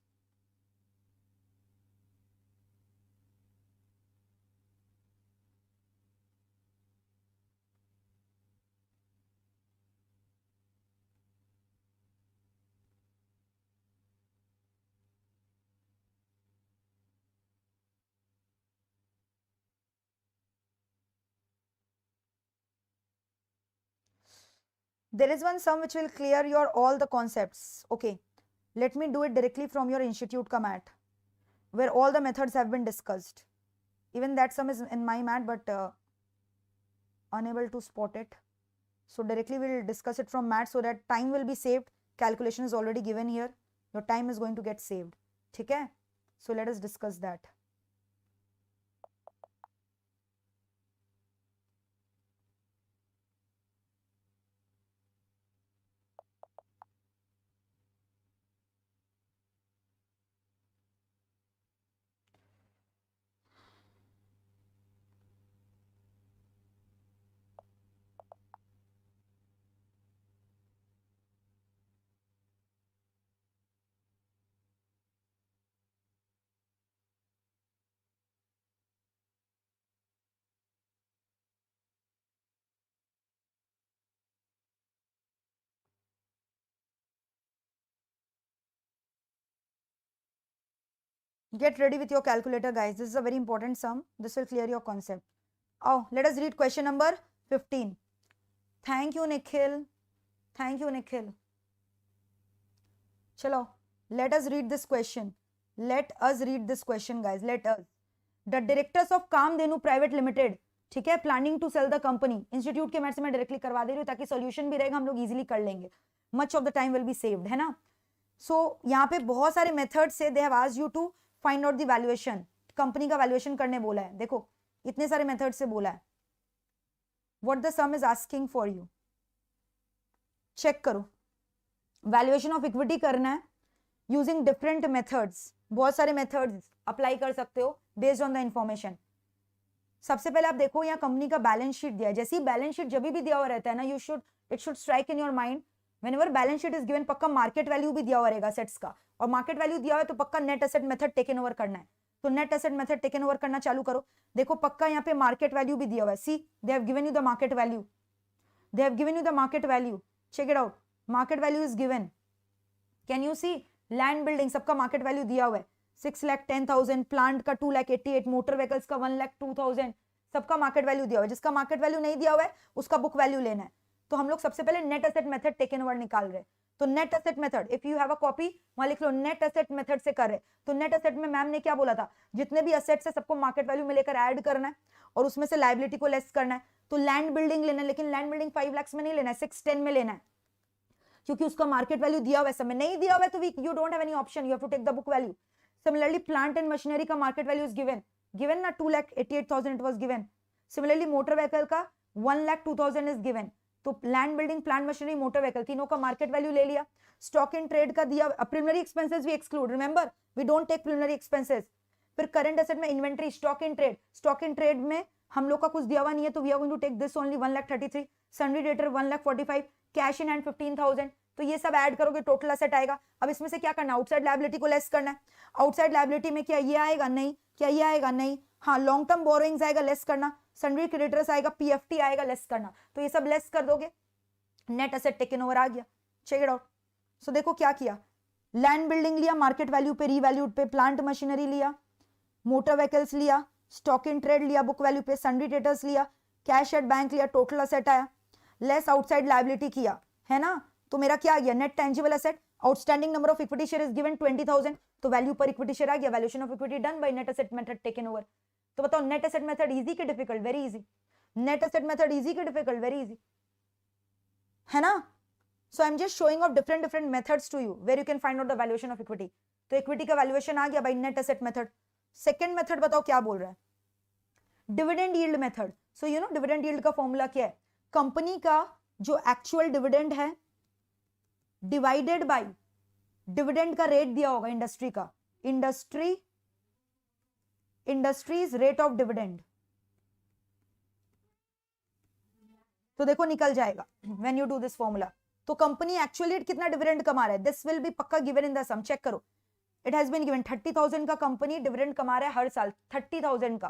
There is one sum which will clear your all the concepts. Okay. Let me do it directly from your institute ka mat, where all the methods have been discussed. Even that sum is in my mat, but unable to spot it. So directly we will discuss it from mat so that time will be saved. Calculation is already given here. Your time is going to get saved. Okay? So let us discuss that. Get ready with your calculator, guys. This is a very important sum. This will clear your concept. Oh, let us read question number 15. Thank you, Nikhil. Thank you, Nikhil. Chalo, let us read this question. Let us read this question, guys. Let us. The directors of Kamdenu Private Limited, ठीक है, planning to sell the company. Institute के math से मैं directly करवा दे रही हूँ ताकि सॉल्यूशन भी रहेगा, हम लोग इजीली कर लेंगे. Much of the time will be saved, है ना. सो यहाँ पे बहुत सारे मेथड्स से they have asked you to find out the valuation. Company का वैल्यूएशन करने बोला है. देखो इतने सारे मेथड से बोला है. What the sum is asking for you. Check करो. वैल्यूएशन ऑफ इक्विटी करना है यूजिंग डिफरेंट मेथड्स. बहुत सारे मेथड्स अप्लाई कर सकते हो बेस्ड ऑन द इंफॉर्मेशन. सबसे पहले आप देखो यहाँ कंपनी का बैलेंस शीट दिया है. जैसे ही बैलेंस शीट जब भी दिया हुआ रहता है ना, it should strike in your mind whenever balance sheet is given, पक्का मार्केट वैल्यू भी दिया हुआ रहेगा सेट्स का, और मार्केट वैल्यू दिया हुआ है तो पक्का net asset method taken over करना है. तो net asset method taken over करना चालू करो. देखो पक्का यहाँ पे मार्केट वैल्यू भी दिया हुआ है. See they have given you the market value. They have given you the market value. Check it out. Market value is given. Can you see. Land building सबका मार्केट वैल्यू दिया हुआ है 6,10,000, plant का 2,88,000, motor vehicles का 1,02,000, सबका market value दिया हुआ है. जिसका मार्केट वैल्यू नहीं दिया हुआ है उसका बुक वैल्यू लेना है. तो हम लोग सबसे पहले net asset method taken over निकाल रहे हैं. तो net asset method, if you have a copy वहां लिख लो नेट एसेट मेथड से कर रहे. तो नेट एसेट में मैम ने क्या बोला था, जितने भी एसेट्स है सबको मार्केट वैल्यू में लेकर ऐड करना है और उसमें से लायबिलिटी को लेस करना है. तो लैंड बिल्डिंग लेना है, लेकिन लैंड बिल्डिंग 5 लाख में नहीं लेना है, 610 में लेना है, क्योंकि उसका मार्केट वैल्यू दिया हुआ है. समय नहीं दिया हुआ है तो you don't have any option, you have to take the book value. Similarly plant and machinery का मार्केट वैल्यू इज गिवन ना 2,88,000 it was given. Similarly motor vehicle का 1,02,000 इज गिवन. तो land building, plant machinery, motor vehicle तीनों का market value ले लिया. Stock in trade का दिया. प्रिलिमिनरी एक्सपेंसेस भी exclude, remember we don't take preliminary expenses. फिर करंट एसेट में inventory, stock in trade. Stock in trade में हम लोग का कुछ दिया हुआ नहीं है तो we are going to take this only 1,33,000. Sundry debtor 1,45,000, cash in hand 15,000. तो ये सब ऐड करोगे टोटल असेट आएगा। अब इसमें से क्या करना है, आउटसाइड लायबिलिटी को लेस करना है। आउटसाइड लायबिलिटी में क्या ये आएगा, नहीं, क्या ये आएगा, नहीं, हाँ, लॉन्ग टर्म बोरोइंग्स आएगा, लेस करना, सन्ड्री क्रेडिटर्स आएगा, पीएफटी आएगा, लेस करना, तो ये सब लेस कर दोगे, नेट एसेट टेकन ओवर आ गया। Check it out. सो देखो क्या किया, लैंड बिल्डिंग लिया मार्केट वैल्यू पे, रीवैल्यूड पे, प्लांट मशीनरी लिया, मोटर व्हीकल्स लिया, स्टॉक इन ट्रेड लिया बुक वैल्यू पे, सन्ड्री डेटर्स लिया, कैश एट बैंक लिया, टोटल असेट आया, लेस आउटसाइड लायबिलिटी किया, है ना, तो मेरा क्या आ गया, net tangible asset. Outstanding number of equity share is given 20,000, तो वैल्यू पर इक्विटी शेयर आ गया, valuation of equity done by net asset method taken over. तो बताओ नेट एसेट मेथड इजी कि difficult, very easy, net asset method easy कि difficult, very easy, है ना। So I am just showing of different methods to you where you can find out the valuation of equity. तो equity का valuation आ गया bye net asset method. Second method बताओ क्या बोल रहा है, dividend yield method. So you no dividend yield का formula क्या है, कंपनी का जो एक्चुअल डिविडेंड है डिवाइडेड बाय डिविडेंड का रेट दिया होगा इंडस्ट्री का, इंडस्ट्रीज रेट ऑफ डिविडेंड, तो देखो निकल जाएगा when you do this formula. तो कंपनी एक्चुअली कितना डिविडेंड कमा रहा है, दिस विल बी पक्का given in the sum, check करो, इट हैज बीन गिवन 30,000 का कंपनी डिविडेंड कमा रहा है हर साल, 30,000 का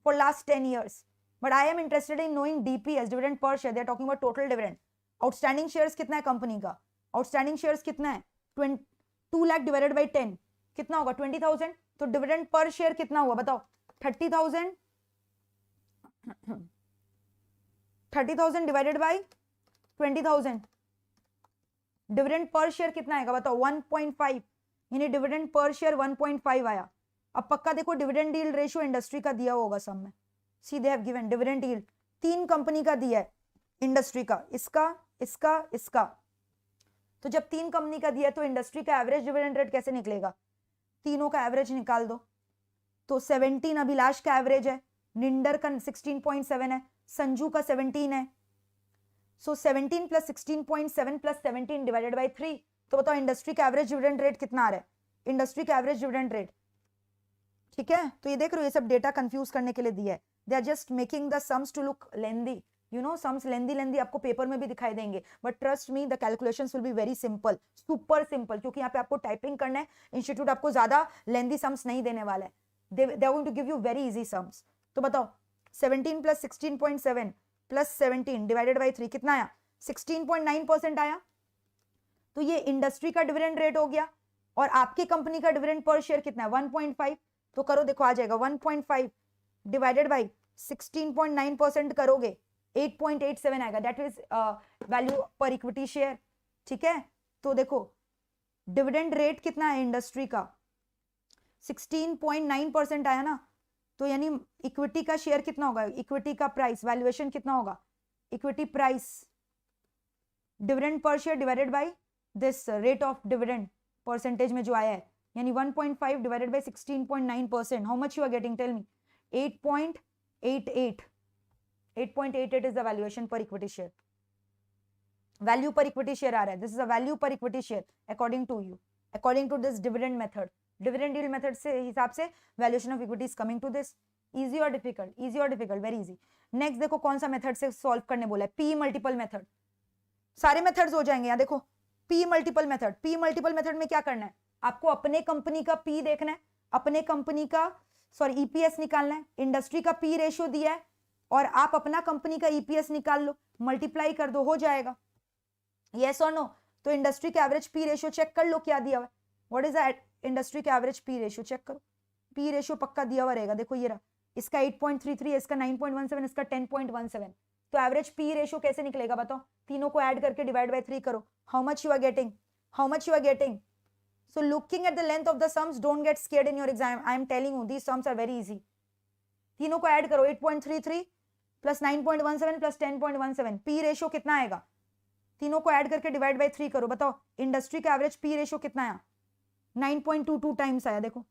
for last 10 years, but I am interested in knowing DPS, dividend per share, they are talking about total dividend. Outstanding shares कितना है company का, आउटस्टैंडिंग शेयर्स कितना है, 2 लाख डिवाइडेड बाय 10 कितना होगा, 20,000, तो डिविडेंड पर शेयर कितना हुआ बताओ, 30,000 divided by 20,000, dividend per share कितना आएगा बताओ, 1.5, यानी डिविडेंड पर शेयर 1.5 आया। अब पक्का देखो डिविडेंड यील्ड रेशियो इंडस्ट्री का दिया होगा सम में, see they have given dividend yield, 3 company का दिया है इंडस्ट्री का, इसका, तो जब 3 कंपनी का दिया तो इंडस्ट्री का एवरेज डिविडेंड रेट कैसे निकलेगा, तीनों का एवरेज निकाल दो, तो 17 अभिलाष का एवरेज है, निंडर का 16.7 है, संजू का 17 है, सो 17 प्लस 16.7 प्लस 17 डिवाइडेड बाय 3, तो बताओ इंडस्ट्री का एवरेज डिविडेंड रेट कितना आ रहा है, इंडस्ट्री का एवरेज डिविडेंड रेट, ठीक है। तो ये देख रहे हो ये सब डेटा कंफ्यूज करने के लिए दिया है, they are just making the sums to look lengthy, you know sums lengthy आपको पेपर में भी दिखाई देंगे, but trust me the calculations will be very simple, super simple, क्योंकि यहाँ पे आपको टाइपिंग करना है, इंस्टीट्यूट आपको ज्यादा लेंदी सम्स नहीं देने वाला है, they are going to give you very easy sums. तो बताओ 17 प्लस 16.7 प्लस 17 डिवाइडेड बाई 3 कितना आया, 16.9% आया, तो ये इंडस्ट्री का डिविडेंड रेट हो गया, और आपकी कंपनी का डिविडेंड पर शेयर कितना है 1.5, तो करो देखो आ जाएगा 1.5 डिवाइडेड बाई 16.9% करोगे 8.87 आएगा, that is value per equity share, ठीक है। तो देखो डिविडेंड रेट कितना है इंडस्ट्री का 16.9% आया ना, तो यानी इक्विटी का शेयर कितना होगा, इक्विटी का प्राइस वैल्यूएशन कितना होगा, equity price dividend per share divided by this rate of dividend percentage में जो आया है, यानी 1.5 divided by 16.9%, how much you are getting, tell me, 8.88 is the valuation per equity share, value per equity share आ रहा है, this is a value per equity share according to you, according to this dividend method, dividend yield method से हिसाब से valuation of equity is coming to this, easy or difficult, very easy। next देखो कौन सा method से solve करने बोला है, P मल्टीपल मेथड, सारे मेथड्स हो जाएंगे यहाँ देखो, P मल्टीपल मेथड में क्या करना है, आपको अपने कंपनी का P देखना है, अपने कंपनी का EPS निकालना है, इंडस्ट्री का P रेशियो दिया है, और आप अपना कंपनी का ईपीएस निकाल लो, मल्टीप्लाई कर दो, हो जाएगा, यस और नो। तो इंडस्ट्री का एवरेज पी रेशियो चेक कर लो क्या दिया हुआ है, व्हाट इज द इंडस्ट्री का एवरेज पी रेशियो, चेक करो, पी रेशियो पक्का दिया हुआ रहेगा, देखो ये रहा, इसका 8.33, इसका 9.17, इसका 10.17, तो एवरेज पी रेशियो कैसे निकलेगा बताओ, तीनों को ऐड करके डिवाइड बाय 3 करो, how much you are getting, so looking at the length of the sums, don't get scared in your exam, I am telling you these sums are very easy, तीनों को add करो, 8.33 plus 9.17 plus 10.17, P ratio कितना आएगा, तीनों को add करके divide by 3 करो, बताओ इंडस्ट्री का एवरेज पी रेशियो कितना आया, 9.22 टाइम्स आया, देखो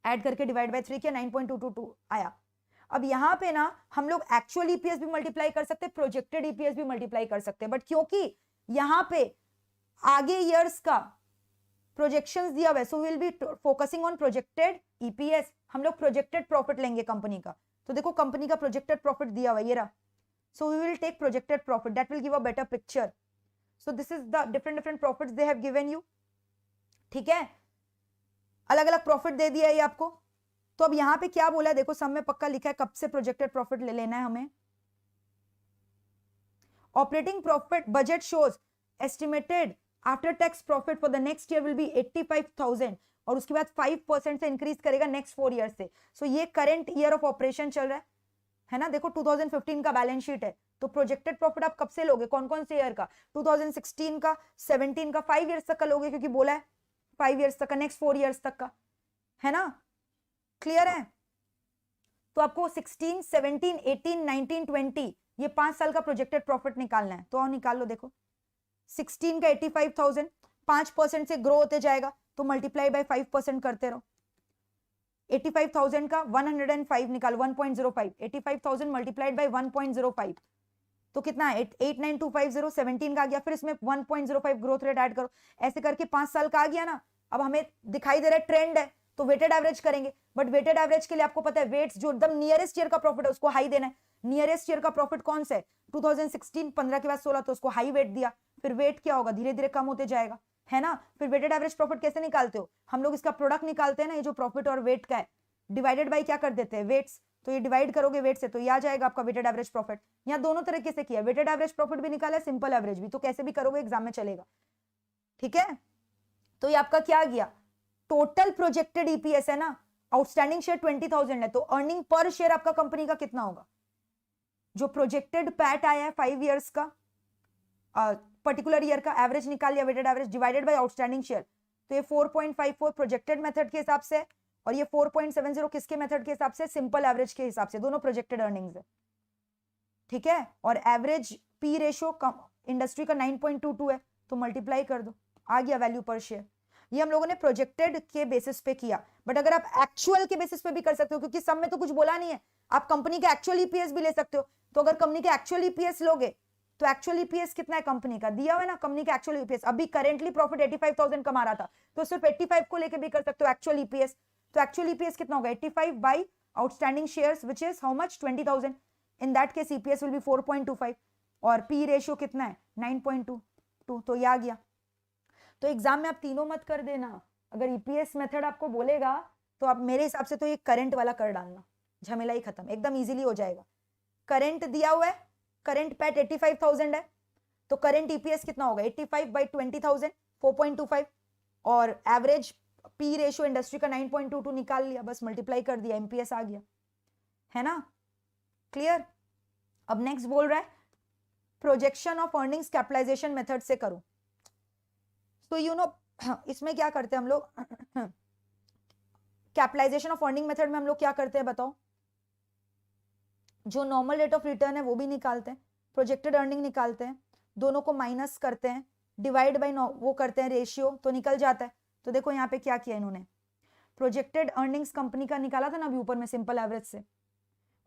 ऐड करके डिवाइड बाय 3 किया 9.222 आया। अब यहाँ पे ना हम लोग एक्चुअल ईपीएस भी मल्टीप्लाई कर सकते हैं, प्रोजेक्टेड ईपीएस भी मल्टीप्लाई कर सकते हैं, बट क्योंकि यहाँ पे आगे ईयर्स का प्रोजेक्शंस दिया हुआ है, so will be focusing on projected EPS, हम लोग प्रोजेक्टेड प्रॉफिट लेंगे कंपनी का, तो देखो कंपनी का प्रोजेक्टेड प्रॉफिट दिया हुआ है ये रहा, so we will take projected profit, that will give a better picture, so this is the different profits they have given you. ठीक है, अलग अलग प्रॉफिट दे दिया है ये आपको। तो अब यहां पे क्या बोला है देखो, सब में पक्का लिखा है कब से प्रोजेक्टेड प्रॉफिट ले लेना है हमें। Operating profit budget shows estimated after tax profit for the next year will be 85,000 और उसके बाद 5% से इंक्रीज करेगा नेक्स्ट 4 ईयर से। सो ये करंट ईयर ऑफ ऑपरेशन चल रहा है ना। देखो 2015 का बैलेंस शीट है, तो प्रोजेक्टेड प्रॉफिट आप कब से लोगे, कौन कौन से ईयर का, 2016 का, 17 का, 5 ईयर्स तक का लोगे, क्योंकि बोला है 5 ईयर्स तक का, नेक्स्ट 4 ईयर्स तक का, है ना। क्लियर है। तो आपको 16, 17, 18, 19, 20 ये 5 साल का प्रोजेक्टेड प्रॉफिट निकालना है। तो आओ निकाल लो। देखो 16 का 85,000 5% से ग्रो होते जाएगा, तो मल्टीप्लाई बाय 5% करते रहो। 85,000 का 105 निकाल 1.05, 85,000 मल्टीप्लाइड बाय 1.05 तो कितना है 89250, 17 का आ गया, फिर इसमें 1.05 ग्रोथ रेट ऐड करो, ऐसे करके 5 साल का आ गया ना। अब हमें दिखाई दे रहा है ट्रेंड है, तो वेटेड एवरेज करेंगे, बट वेटेड एवरेज के लिए आपको पता है वेट्स जो एकदम नियरेस्ट ईयर का प्रॉफिट है उसको हाई देना है। नियरेस्ट ईयर का प्रॉफिट कौन सा है, 2016, 15 के बाद 16, तो उसको हाई वेट दिया, फिर वेट क्या होगा, धीरे धीरे कम होते जाएगा, है ना। फिर वेटेड एवरेज प्रॉफिट कैसे निकालते हो, हम लोग इसका प्रोडक्ट निकालते हैं ना, ये जो प्रॉफिट और वेट का है, डिवाइडेड बाय क्या कर देते हैं, वेट्स, तो ये डिवाइड करोगे वेट से, तो ये आ जाएगा आपका वेटेड एवरेज प्रॉफिट। यहाँ दोनों तरीके से किया, वेटेड एवरेज प्रॉफिट भी निकाला है, सिंपल एवरेज भी, तो कैसे भी करोगे एग्जाम में चलेगा। ठीक है, तो ये आपका क्या गया, टोटल प्रोजेक्टेड ईपीएस है ना, आउटस्टैंडिंग शेयर 20,000 है, तो अर्निंग पर शेयर आपका कंपनी का कितना होगा, जो प्रोजेक्टेड पैट आया है 5 ईयर्स का, पर्टिकुलर ईयर का एवरेज निकाल लिया, weighted average divided by outstanding share, तो ये 4.54 प्रोजेक्टेड मेथड के हिसाब से, और ये 4.70 किसके मेथड के हिसाब से, सिंपल एवरेज के हिसाब से, दोनों प्रोजेक्टेड अर्निंग्स है। ठीक है, और एवरेज पी रेशियो इंडस्ट्री का 9.22 है, तो मल्टीप्लाई कर दो, आ गया वैल्यू पर शेयर। ये हम लोगों ने प्रोजेक्टेड के बेसिस पे किया, बट अगर आप एक्चुअल के बेसिस पे भी कर सकते हो, क्योंकि सब में तो कुछ बोला नहीं है, आप कंपनी का एक्चुअल ईपीएस भी ले सकते हो। तो अगर कंपनी का एक्चुअल ईपीएस लोगे, तो एक्चुअल ईपीएस कितना है कंपनी का, दिया हुआ है ना, कंपनी का एक्चुअल ईपीएस अभी करेंटली प्रॉफिट 85,000 कमा रहा था, तो सिर्फ 85 को लेके भी कर सकते हो एक्चुअल ईपीएस। तो एक्चुअल ईपीएस कितना होगा, 85 by outstanding shares which is how much, 20,000, in that case EPS will be 4.25, और पी रेशियो कितना है 9.22, तो ये आ गया। तो एग्जाम में आप तीनों मत कर देना, अगर ईपीएस मेथड आपको बोलेगा तो आप मेरे हिसाब से तो ये करंट वाला कर डालना, झमेला ही खत्म, एकदम इजीली हो जाएगा। करंट दिया हुआ है, करंट पैट 85,000 है, तो करंट ईपीएस कितना होगा 85 बाय 20,000 4.25, और एवरेज पी रेशियो इंडस्ट्री का 9.22 निकाल लिया, बस मल्टीप्लाई कर दिया, एमपीएस आ गया, है ना। क्लियर। अब नेक्स्ट बोल रहा है projection of earnings capitalisation method से करो। तो यू नो इसमें क्या करते हैं हम लोग, कैपिटलाइजेशन ऑफ अर्निंग मेथड में हम लोग क्या करते हैं बताओ, जो नॉर्मल रेट ऑफ रिटर्न है वो भी निकालते हैं, प्रोजेक्टेड अर्निंग निकालते हैं, दोनों को माइनस करते हैं, डिवाइड बाय वो करते हैं रेशियो, तो निकल जाता है। तो देखो यहाँ पे क्या किया इन्होंने, प्रोजेक्टेड अर्निंग्स कंपनी का निकाला था ना अभी ऊपर में सिंपल एवरेज से,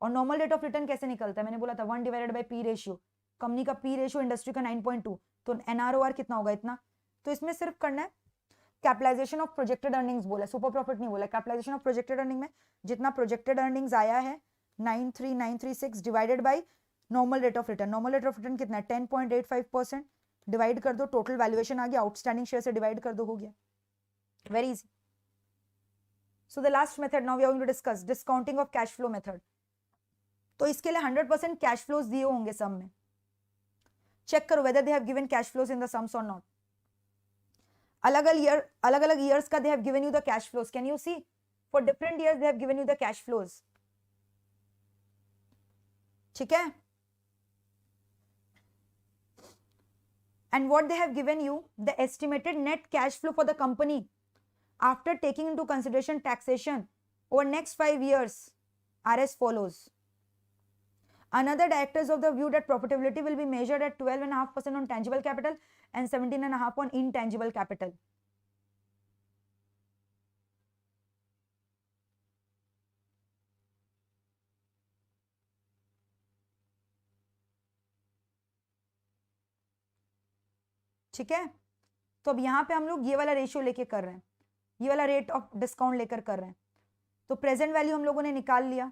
और नॉर्मल रेट ऑफ रिटर्न कैसे निकलता है, मैंने बोला था 1 divided by P ratio, company का पी रेशियो इंडस्ट्री का 9.2, तो एनआरओआर कितना होगा इतना। तो इसमें सिर्फ करना है कैपिटलाइजेशन ऑफ प्रोजेक्टेड अर्निंग्स बोला, सुपर प्रॉफिट नहीं बोला, कैपिटलाइजेशन ऑफ प्रोजेक्टेड अर्निंग में जितना प्रोजेक्टेड अर्निंग्स आया है 93936 divided by normal rate of return, normal rate of return कितना है 10.85%, डिवाइड कर दो, टोटल वैल्यूएशन आ गया, आउटस्टैंडिंग शेयर से डिवाइड कर दो, हो गया, very easy. So the last method now we are going to discuss discounting of cash flow method. तो इसके लिए 100% कैश फ्लोज दिए होंगे सम में, चेक करो whether they have given cash flows in the sums और नॉट। अलग अलग ईयर्स का they have given you the cash flows, can you see for different years they have given you the cash flows. ठीक है, and what they have given you the estimated net cash flow for the company after taking into consideration taxation over next 5 years are as follows. Another directors of the view that profitability will be measured at 12.5% on tangible capital and 17.5% on intangible capital. ठीक है, तो अब यहां पे हम लोग ये वाला रेशियो लेके कर रहे हैं, ये वाला रेट ऑफ डिस्काउंट लेकर कर रहे हैं। तो प्रेजेंट वैल्यू हम लोगों ने निकाल लिया,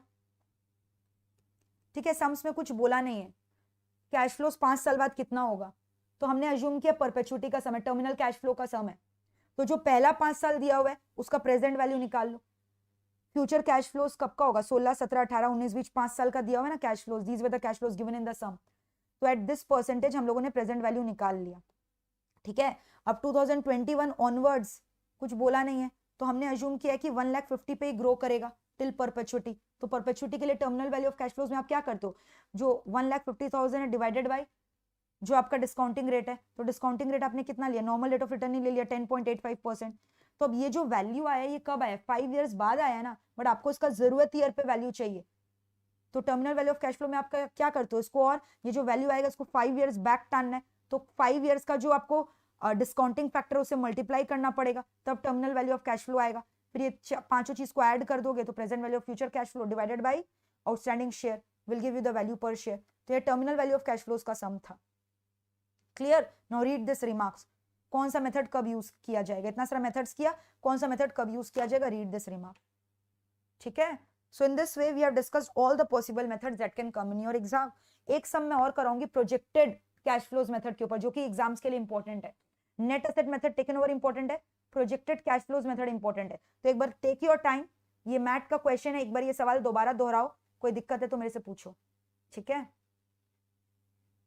ठीक है, सम्स में कुछ बोला नहीं है, कैश फ्लोस 5 साल बाद कितना होगा, तो हमने अज्यूम किया परपेचुटी का सम है, टर्मिनल कैश फ्लो का सम है, तो जो पहला 5 साल दिया हुआ है उसका प्रेजेंट वैल्यू निकाल लो। फ्यूचर कैश फ्लोज कब का होगा, 16, 17, 18, 19, बीच 5 साल का दिया हुआ है ना cash flows, these were the cash flows given in the sum. तो एट दिस परसेंटेज हम लोगों ने प्रेजेंट वैल्यू निकाल लिया, ठीक है। अब 2021 ऑनवर्ड्स कुछ बोला नहीं है, तो हमने अज्यूम किया कि 1,50,000 पे ही ग्रो करेगा टिल परपेचुटी। तो परपेचुटी के लिए terminal value of cash flows में आप क्या करते हो, जो 1,50,000 है डिवाइडेड बाय जो आपका डिस्काउंटिंग रेट है, तो डिस्काउंटिंग रेट आपने कितना लिया, नॉर्मल रेट ऑफ रिटर्न ही ले लिया 10.85%। तो अब ये जो वैल्यू आया ये कब आया, 5 इयर्स बाद आया ना, बट आपको इसका जरूरत ईयर पे वैल्यू चाहिए। तो terminal value of cash flow में आप क्या करते हो इसको, और ये जो वैल्यू आएगा इसको 5 इयर्स बैक टानना है, तो 5 इयर्स का जो आपको डिस्काउंटिंग फैक्टर उसे मल्टीप्लाई करना पड़ेगा, तब terminal value of cash flow आएगा। फिर ये पांचों चीज को ऐड कर दोगे तो present value of future cash flow divided by outstanding share will give you the value पर शेयर। तो ये terminal value of cash flows का सम था। Clear, now read this remarks. कौन सा मेथड कब यूज किया जाएगा, इतना सारा मेथड्स किया, कौन सा मेथड कब यूज किया जाएगा, रीड दिस रिमार्क, ठीक है। So in this way we have discussed all the possible methods that can come in your exam. एक सम मैं और कराऊंगी प्रोजेक्टेड कैश फ्लोज मेथड के ऊपर, जो कि एग्जाम्स के लिए इंपॉर्टेंट है। Net asset method taken over important है, projected cash flows method important है। तो एक बार टेक योर टाइम, ये मैथ का क्वेश्चन है, एक बार ये सवाल दोबारा दोहराओ, कोई दिक्कत है तो मेरे से पूछो, ठीक है।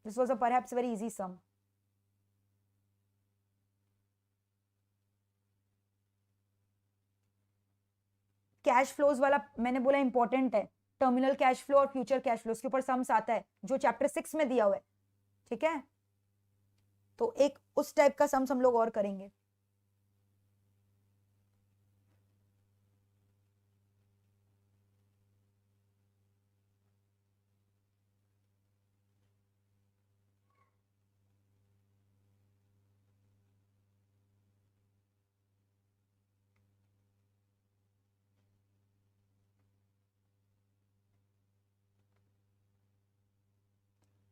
This was a perhaps very easy sum. Cash flows वाला मैंने बोला इंपॉर्टेंट है, टर्मिनल कैश फ्लो और फ्यूचर कैश फ्लो के ऊपर सम्स आता है जो चैप्टर 6 में दिया हुआ है, ठीक है। तो एक उस टाइप का सम्स हम लोग और करेंगे।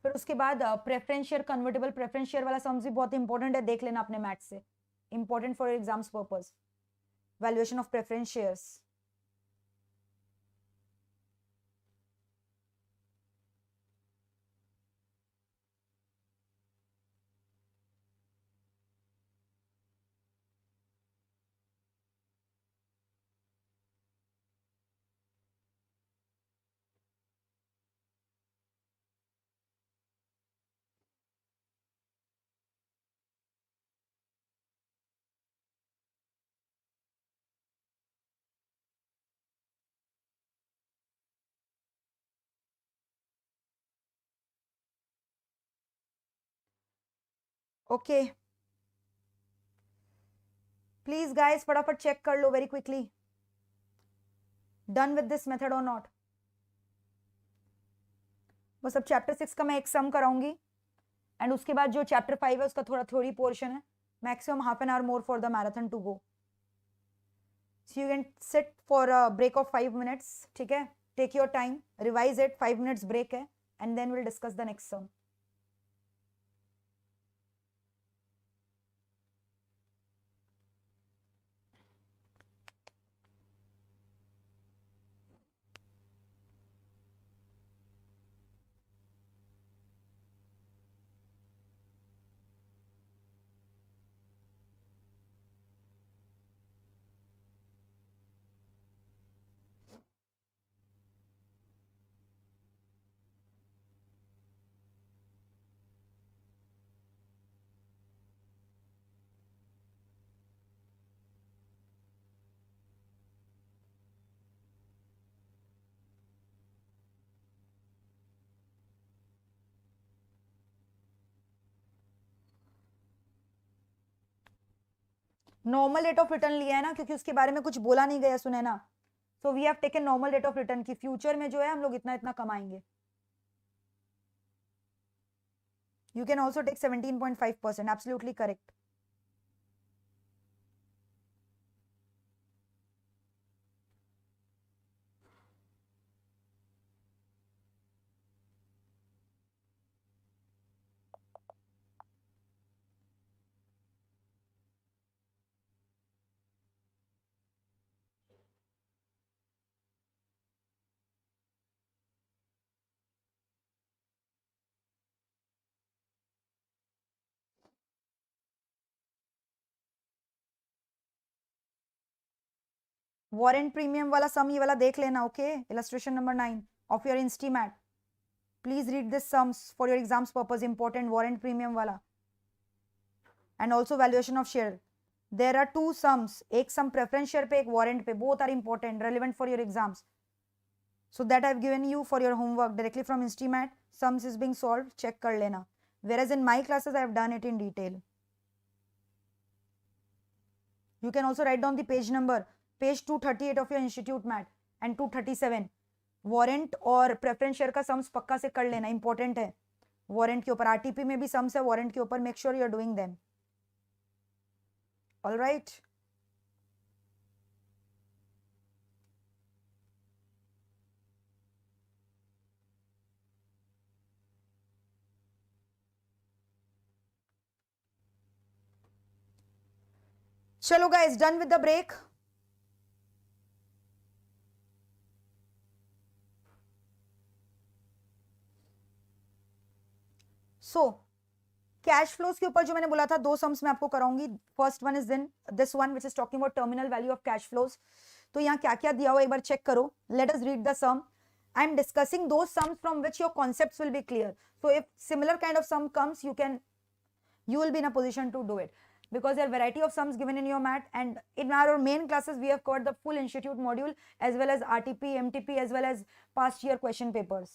फिर उसके बाद preference share, convertible preference share वाला सम्स भी बहुत इंपॉर्टेंट है, देख लेना अपने मैथ से, important for exams purpose, valuation of preference shares. Okay please guys फटाफट चेक कर लो very quickly, done with this method और नॉट। बस अब चैप्टर 6 का मैं एक सम कराऊंगी, एंड उसके बाद जो चैप्टर 5 है उसका थोड़ा थ्योरी पोर्शन है, maximum half an hour more for the marathon to go. So you can sit for a break of 5 minutes, ठीक है, take your time, revise it, 5 minutes break है, and then we'll discuss the next sum. Normal rate of return लिया है ना, क्योंकि उसके बारे में कुछ बोला नहीं गया सुने ना, so we have taken normal rate of return की फ्यूचर में जो है हम लोग इतना इतना कमाएंगे। You can also take 17.5%, absolutely correct. Warrant premium वाला सम ये वाला देख लेना. Okay, illustration number 9 of your इंस्टीमैट. Please read this sums for your exams purpose. Important warrant premium वाला and also valuation of share. There are two sums, एक sum preference share पे, एक वारंट पे. Both are important, relevant for your exams. So that I've given you for your homework directly from Instimat. Sums is being solved. Check kar lena. Whereas in my classes I have done it in detail. You can also write down the page number. Page 238 of your Institute Mat and 237. Warrant और preference share का sums पक्का से कर लेना. Important है. Warrant के ऊपर RTP में भी sums है. Warrant के ऊपर make sure you are doing them. All right. चलो guys, done with the break. So cash flows के ऊपर जो मैंने बोला था दो सम्स मैं आपको कराऊंगी. First one is this one which is talking about terminal value of cash flows. तो यहाँ क्या क्या दिया हुआ एक बार चेक करो. Let us read the sum. I am discussing दो sums from which your concepts will be clear. So if similar kind of sum comes you will be in a position to do it because there are variety of sums given in your mat, and in our main classes we have covered the full institute module as well as RTP, MTP as well as past year question papers.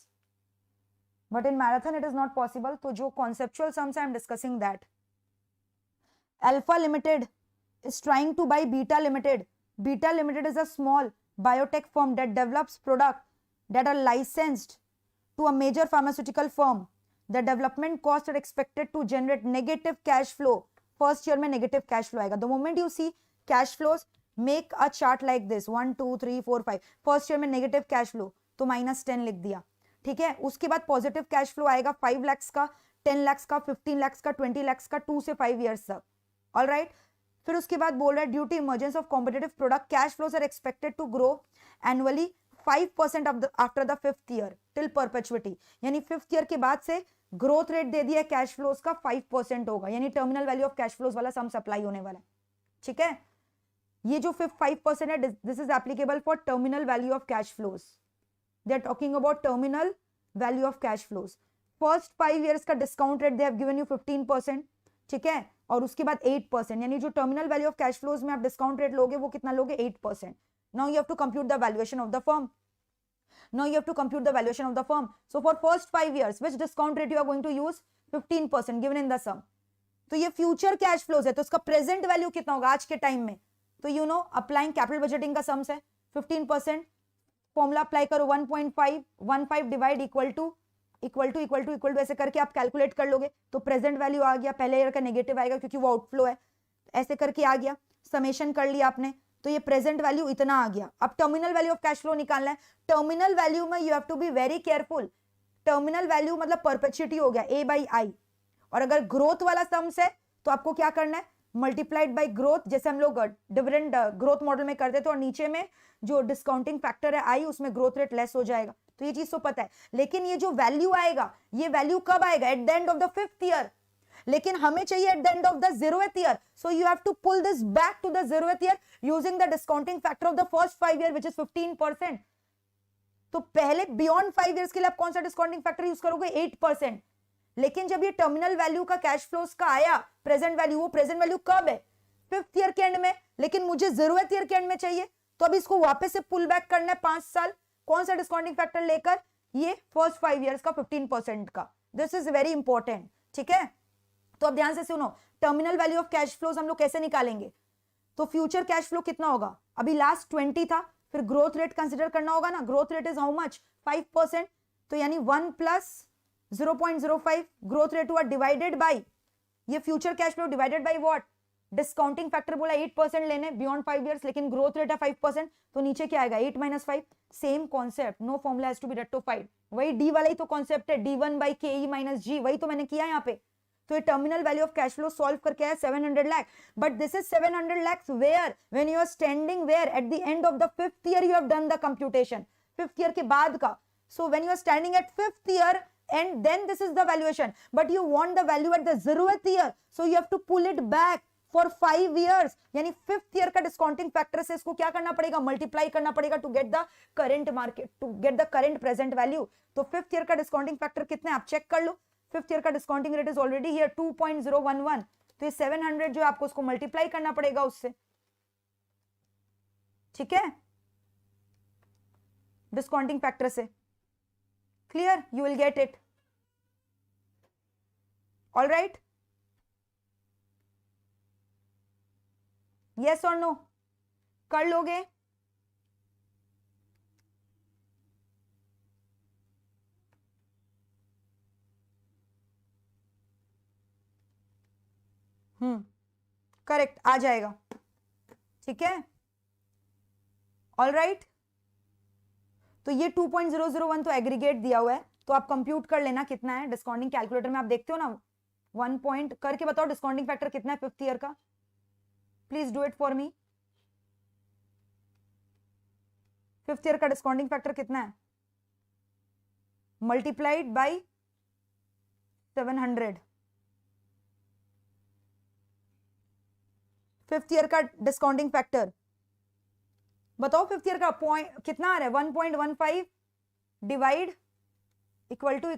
But in marathon it is not possible. So jo conceptual sums I am discussing that. Alpha Limited is trying to buy Beta Limited. Beta Limited is a small biotech firm that develops products that are licensed to a major pharmaceutical firm. The development costs are expected to generate negative cash flow. First year में negative cash flow आएगा. The moment you see cash flows, make a chart like this. 1, 2, 3, 4, 5. First year में negative cash flow, तो -10 लिख दिया. ठीक है. उसके बाद पॉजिटिव कैश फ्लो आएगा 5 lakhs का, 10 lakhs का, 15 lakhs का, 20 lakhs का, 2 से 5 years तक. All right. फिर उसके बाद बोल रहा है due to emergence of competitive product cash flows are expected to grow annually 5% after the 5th year till perpetuity. यानी 5th year के बाद से ग्रोथ रेट दे दिया कैश फ्लोज का 5% होगा. यानी terminal value of cash flows वाला सम सप्लाई होने वाला है. ठीक है. ये जो 5% है this is applicable for terminal value of cash flows. They are talking about terminal value of cash flows. First 5 years का discount rate they have given you 15%. ठीक है. और उसके बाद 8%. यानी जो terminal value of cash flows में आप डिस्काउंट रेट लोगे वो कितना लोगे 8%. Now you have to compute the valuation of the firm. Now you have to compute the valuation of the firm. So for first 5 years, which discount rate you are going to use? 15% given in the sum. तो ये future cash flows है, तो उसका present value कितना होगा आज के time में? तो you know, applying capital budgeting का sums है 15%. फॉर्मूला अप्लाई करो 1.515 डिवाइड इक्वल टू ऐसे करके आप कैलकुलेट कर लोगे. तो प्रेजेंट वैल्यू आ गया. पहले ईयर का नेगेटिव आएगा क्योंकि वो आउटफ्लो है. ऐसे करके आ गया. समेशन कर लिया आपने. तो ये प्रेजेंट वैल्यू इतना आ गया. अब terminal value of cash flow निकालना है. टर्मिनल वैल्यू में you have to be very careful. Terminal value मतलब परपेचुइटी हो गया A/I. और अगर ग्रोथ वाला सम्स है तो आपको क्या करना है? Multiplied bye growth. जैसे हम लोग डिविडेंड ग्रोथ मॉडल में करते थे और नीचे में जो डिस्काउंटिंग फैक्टर है I, उसमें ग्रोथ रेट लेस हो जाएगा. तो ये चीज तो पता है. लेकिन ये जो वैल्यू आएगा ये वैल्यू कब आएगा? At the end of the 5th year. लेकिन हमें चाहिए at the end of the 0th year. So you have to pull this back to the 0th year using the discounting factor of the first 5 year which is 15%. तो पहले beyond 5 years के लिए आप कौन सा डिस्काउंटिंग फैक्टर यूज करोगे? 8%. लेकिन जब ये टर्मिनल वैल्यू का कैश फ्लोज का आया प्रेजेंट वैल्यू, वो प्रेजेंट वैल्यू कब है? 5th year के एंड में. लेकिन मुझे 0th year के एंड में चाहिए. तो अब इसको वापस से पुल बैक करना है 5 साल. कौन सा डिस्काउंटिंग फैक्टर लेकर? ये फर्स्ट 5 years का 15% का. This is very important. ठीक है. तो अब ध्यान से सुनो. Terminal value of cash flows हम लोग कैसे निकालेंगे? तो फ्यूचर कैश फ्लो कितना होगा? अभी लास्ट 20 था. फिर ग्रोथ रेट कंसीडर करना होगा ना. Growth rate is how much? 5%. तो यानी 1 प्लस 0.05 ग्रोथ रेट हुआ डिवाइडेड बाय ये future cash flow divided by what? Discounting factor बोला 8% लेने बियॉन्ड 5 years, लेकिन ग्रोथ रेट है 5%. तो नीचे क्या आएगा? 8 - 5. Same concept. No formula has to be rectified. वही डी वाला ही तो कॉन्सेप्ट है. D1/KE - G. वही तो मैंने किया यहाँ पे. तो ये terminal value of cash flow solve करके आया 700 lakh. But this is 700 lakhs where when you are standing where at the end of the 5th year you have done the computation. 5th year के बाद का. So when you are standing at 5th year and then this is the valuation, but you want the value at the 0th year, so you have to pull it back for 5 years, यानी 5th year का discounting factor से इसको क्या करना पड़ेगा, multiply करना पड़ेगा to get the current market, to get the current present value. तो 5th ईयर का डिस्काउंटिंग फैक्टर कितना है आप चेक कर लो। 5th ईयर का discounting rate is already here 2.011, तो ये 700 जो आपको उसको मल्टीप्लाई करना पड़ेगा उससे, ठीक है, डिस्काउंटिंग फैक्टर से। Clear, you will get it, all right, yes और नो, कर लोगे? करेक्ट, आ जाएगा, ठीक है, ऑल राइट। तो ये 2.001 तो एग्रीगेट दिया हुआ है, तो आप कंप्यूट कर लेना कितना है डिस्काउंटिंग कैलकुलेटर में, आप देखते हो ना, 1 पॉइंट करके बताओ डिस्काउंटिंग फैक्टर कितना है 5th ईयर का, please do it for me. 5th year का डिस्काउंटिंग फैक्टर कितना है, मल्टीप्लाइड बाय 700। 5th ईयर का डिस्काउंटिंग फैक्टर बताओ, 5th ईयर का पॉइंट कितना आ रहा है, 1.15 डिवाइड इक्वल टू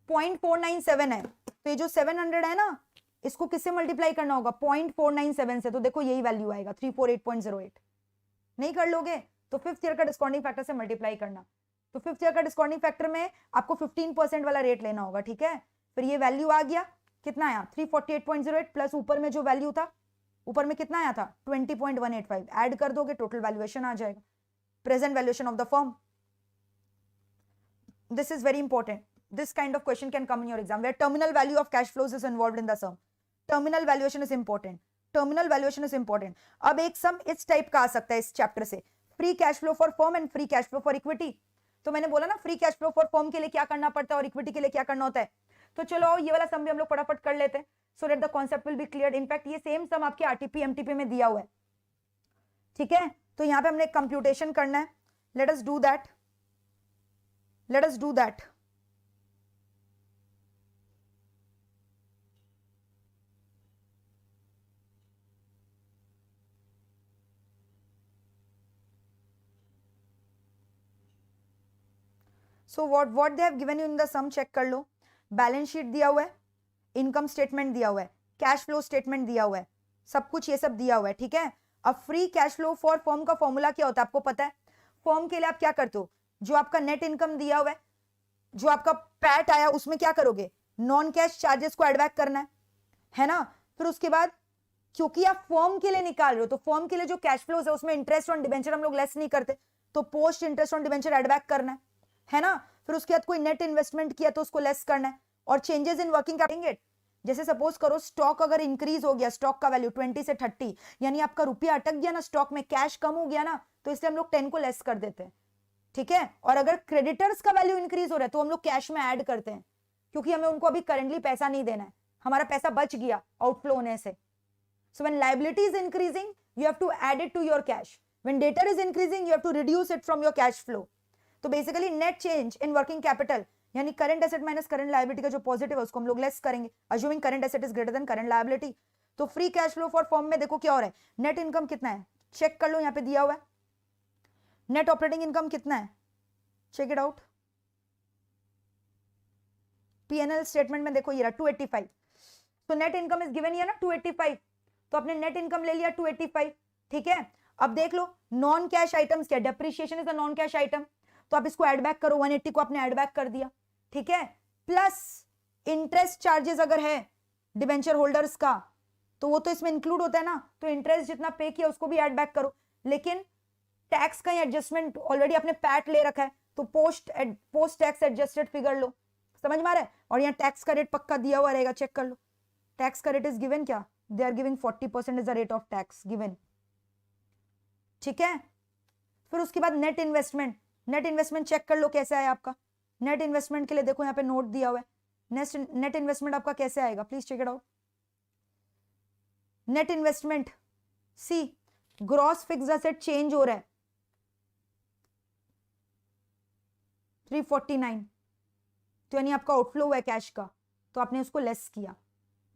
0.497 है। तो ये जो 700 है ना, इसको किससे मल्टीप्लाई करना होगा, 0.497 से, तो देखो यही वैल्यू आएगा 348.08। नहीं कर लोगे तो 5th ईयर का डिस्काउंटिंग फैक्टर से मल्टीप्लाई करना। तो 5th ईयर का डिस्काउंटिंग फैक्टर में आपको 15% वाला रेट लेना होगा, ठीक है। फिर ये वैल्यू आ गया, कितना आया 348.08 प्लस ऊपर में जो वैल्यू था, ऊपर में कितना आया था 20.185, ऐड कर दोगे टोटल वैल्यूएशन आ जाएगा, present valuation of the firm. This is very important, this kind of question can come in your exam where terminal value of cash flows is involved in the sum. Terminal valuation is important, terminal valuation is important. अब एक सम इस type का आ सकता है इस chapter से, free cash flow for firm and free cash flow for equity. तो मैंने बोला ना free cash flow for firm के लिए क्या करना पड़ता है और इक्विटी के लिए क्या करना होता है। तो चलो ये वाला सम भी हम लोग फटाफट कर लेते हैं सो that the concept will be clear. In fact ये सेम सम आपके आरटीपी एमटीपी में दिया हुआ है, ठीक है। तो यहाँ पे हमने कंप्यूटेशन करना है, let us do that, let us do that. So what they have given you in the sum check कर लो। बैलेंस शीट दिया हुआ है, इनकम स्टेटमेंट दिया हुआ है, कैश फ्लो स्टेटमेंट दिया हुआ है, सब कुछ ये सब दिया हुआ है, ठीक है। अब free cash flow for firm का फॉर्मूला क्या होता है आपको पता है। फर्म के लिए आप क्या करते हो, जो आपका नेट इनकम दिया हुआ है, जो आपका पैट आया उसमें क्या करोगे, नॉन कैश चार्जेस को एडबैक करना है ना। फिर उसके बाद क्योंकि आप फर्म के लिए निकाल रहे हो, तो फर्म के लिए जो कैश फ्लोज है उसमें इंटरेस्ट ऑन डिबेंचर हम लोग लेस नहीं करते, तो post interest on debenture add back करना है ना। फिर उसके बाद कोई नेट इन्वेस्टमेंट किया तो उसको लेस करना है। और चेंजेस इन वर्किंग कैपिटल, जैसे सपोज करो स्टॉक अगर इंक्रीज हो गया, स्टॉक का वैल्यू 20 से 30, यानी आपका रुपया अटक गया ना स्टॉक में, कैश कम हो गया ना, तो इसलिए हम लोग 10 को लेस कर देते हैं, ठीक है। और अगर क्रेडिटर्स का वैल्यू इंक्रीज हो रहा है तो हम लोग कैश में ऐड करते हैं, क्योंकि हमें उनको अभी करंटली पैसा नहीं देना है, हमारा पैसा बच गया आउटफ्लो होने से। So when liability is increasing you have to add it to your cash, when debtor is increasing you have to reduce it from your cash flow. तो basically net change in working capital यानी current asset minus current liability का जो positive है उसको हम लोग less करेंगे, assuming current asset is greater than current liability. तो free cash flow for firm में देखो क्या हो रहा है, नेट इनकम कितना है चेक कर लो, यहाँ पे दिया हुआ है। नेट ऑपरेटिंग इनकम कितना है, check it out. PNL statement में देखो ये रहा 285, तो net income is given here ना 285, तो आपने नेट इनकम ले लिया 285, ठीक है। अब देख लो नॉन कैश आइटम्स क्या, depreciation is a non cash item, तो आप इसको ऐड बैक करो, 180 को आपने ऐड बैक कर दिया, ठीक है। प्लस इंटरेस्ट चार्जेस अगर है डिबेंचर होल्डर्स का तो वो तो इसमें इंक्लूड होता है ना, तो इंटरेस्ट जितना पे किया उसको भी ऐड बैक करो। लेकिन टैक्स का एडजस्टमेंट ऑलरेडी आपने पैट ले रखा है, तो पोस्ट टैक्स एडजस्टेड फिगर लो, समझ में आ रहा है। और यहाँ टैक्स का रेट पक्का दिया हुआ रहेगा, चेक कर लो। टैक्स का रेट इज गिवन क्या, they are giving 40% is the rate of tax given, ठीक है। फिर उसके बाद net investment, net investment check कर लो कैसे आया आपका। नेट इन्वेस्टमेंट के लिए देखो यहाँ पे नोट दिया हुआ है, नेट इन्वेस्टमेंट आपका कैसे आएगा, please check it out. Net investment see gross fixed asset change हो रहा है 349, तो यानी आपका आउटफ्लो हुआ है कैश का, तो आपने उसको लेस किया,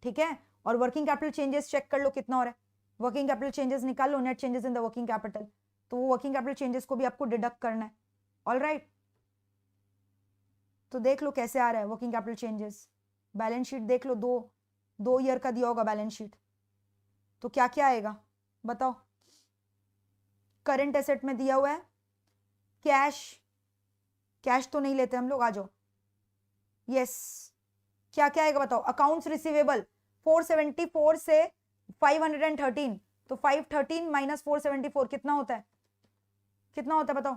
ठीक है। और वर्किंग कैपिटल चेंजेस चेक कर लो कितना हो रहा है, वर्किंग कैपिटल चेंजेस निकाल लो, net changes in the working capital, तो वो वर्किंग कैपिटल चेंजेस को भी आपको डिडक्ट करना है। ऑल राइट, तो देख लो कैसे आ रहा है working capital changes. Balance sheet देख लो, दो ईयर का दिया होगा बैलेंस शीट, तो क्या क्या आएगा बताओ। करंट एसेट में दिया हुआ है कैश, कैश तो नहीं लेते हम लोग, आ जाओ। यस, क्या क्या आएगा बताओ। अकाउंट्स रिसीवेबल 474 से 513, तो 513 माइनस 474 कितना होता है, कितना होता है बताओ।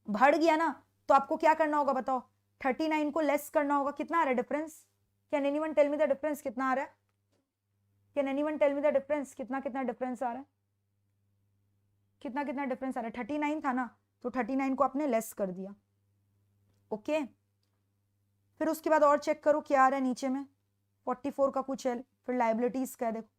बढ़ गया ना, तो आपको क्या करना होगा बताओ, 39 को लेस करना होगा। कितना आ रहा है difference, can anyone tell me the difference, कितना आ रहा है, can anyone tell me the difference, कितना कितना डिफरेंस आ रहा है, कितना कितना डिफरेंस आ रहा है। 39 था ना, तो 39 को आपने लेस कर दिया। ओके, फिर उसके बाद और चेक करो क्या आ रहा है नीचे में, 44 का कुछ है, फिर लायबिलिटीज का है, देखो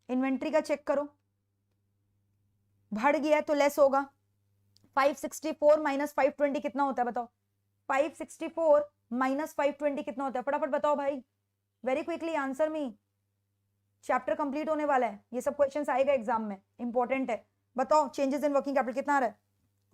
इन्वेंट्री का चेक करो, बढ़ गया है तो लेस होगा। 564 माइनस 520 कितना होता है बताओ, 564 माइनस 520 कितना होता है, फटाफट बताओ भाई, very quickly answer me, chapter complete होने वाला है, ये सब क्वेश्चंस आएगा एग्जाम में, इंपॉर्टेंट है। बताओ चेंजेस इन वर्किंग कैपिटल कितना आ रहा है,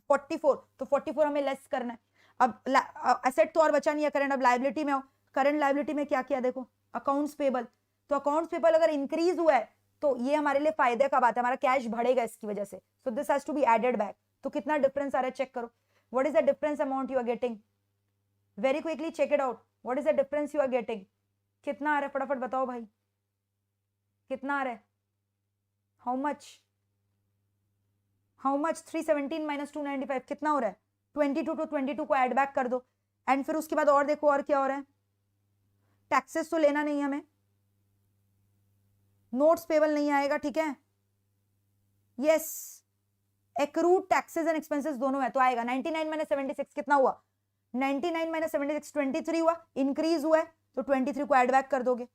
44, तो 44 हमें लेस करना है। अब एसेट तो और बचा नहीं है करंट, अब लायबिलिटी में आओ। करंट लायबिलिटी में क्या किया देखो, अकाउंट्स पेबल, तो अकाउंट्स पेबल अगर इंक्रीज हुआ है तो ये हमारे लिए फायदे का बात है, हमारा कैश बढ़ेगा इसकी वजह से, so this has to be added back. तो कितना डिफरेंस आ रहा है चेक करो, what is the difference amount you are getting, very quickly check it out, what is the difference you are getting, कितना आ रहा है फटाफट बताओ भाई, कितना आ रहा है, how much, how much, 317 minus 295 कितना हो रहा है, 22, तो 22 को ऐड बैक कर दो। एंड फिर उसके बाद और देखो और क्या हो रहा है, टैक्सेस तो लेना नहीं हमें, नोट्स पेबल नहीं आएगा, ठीक है, yes, accrued taxes and expenses दोनों है तो आएगा। 99 माइनस 76 कितना हुआ, 99 माइनस 76 23 हुआ, इंक्रीज हुआ है तो 23 को ऐड बैक कर दोगे।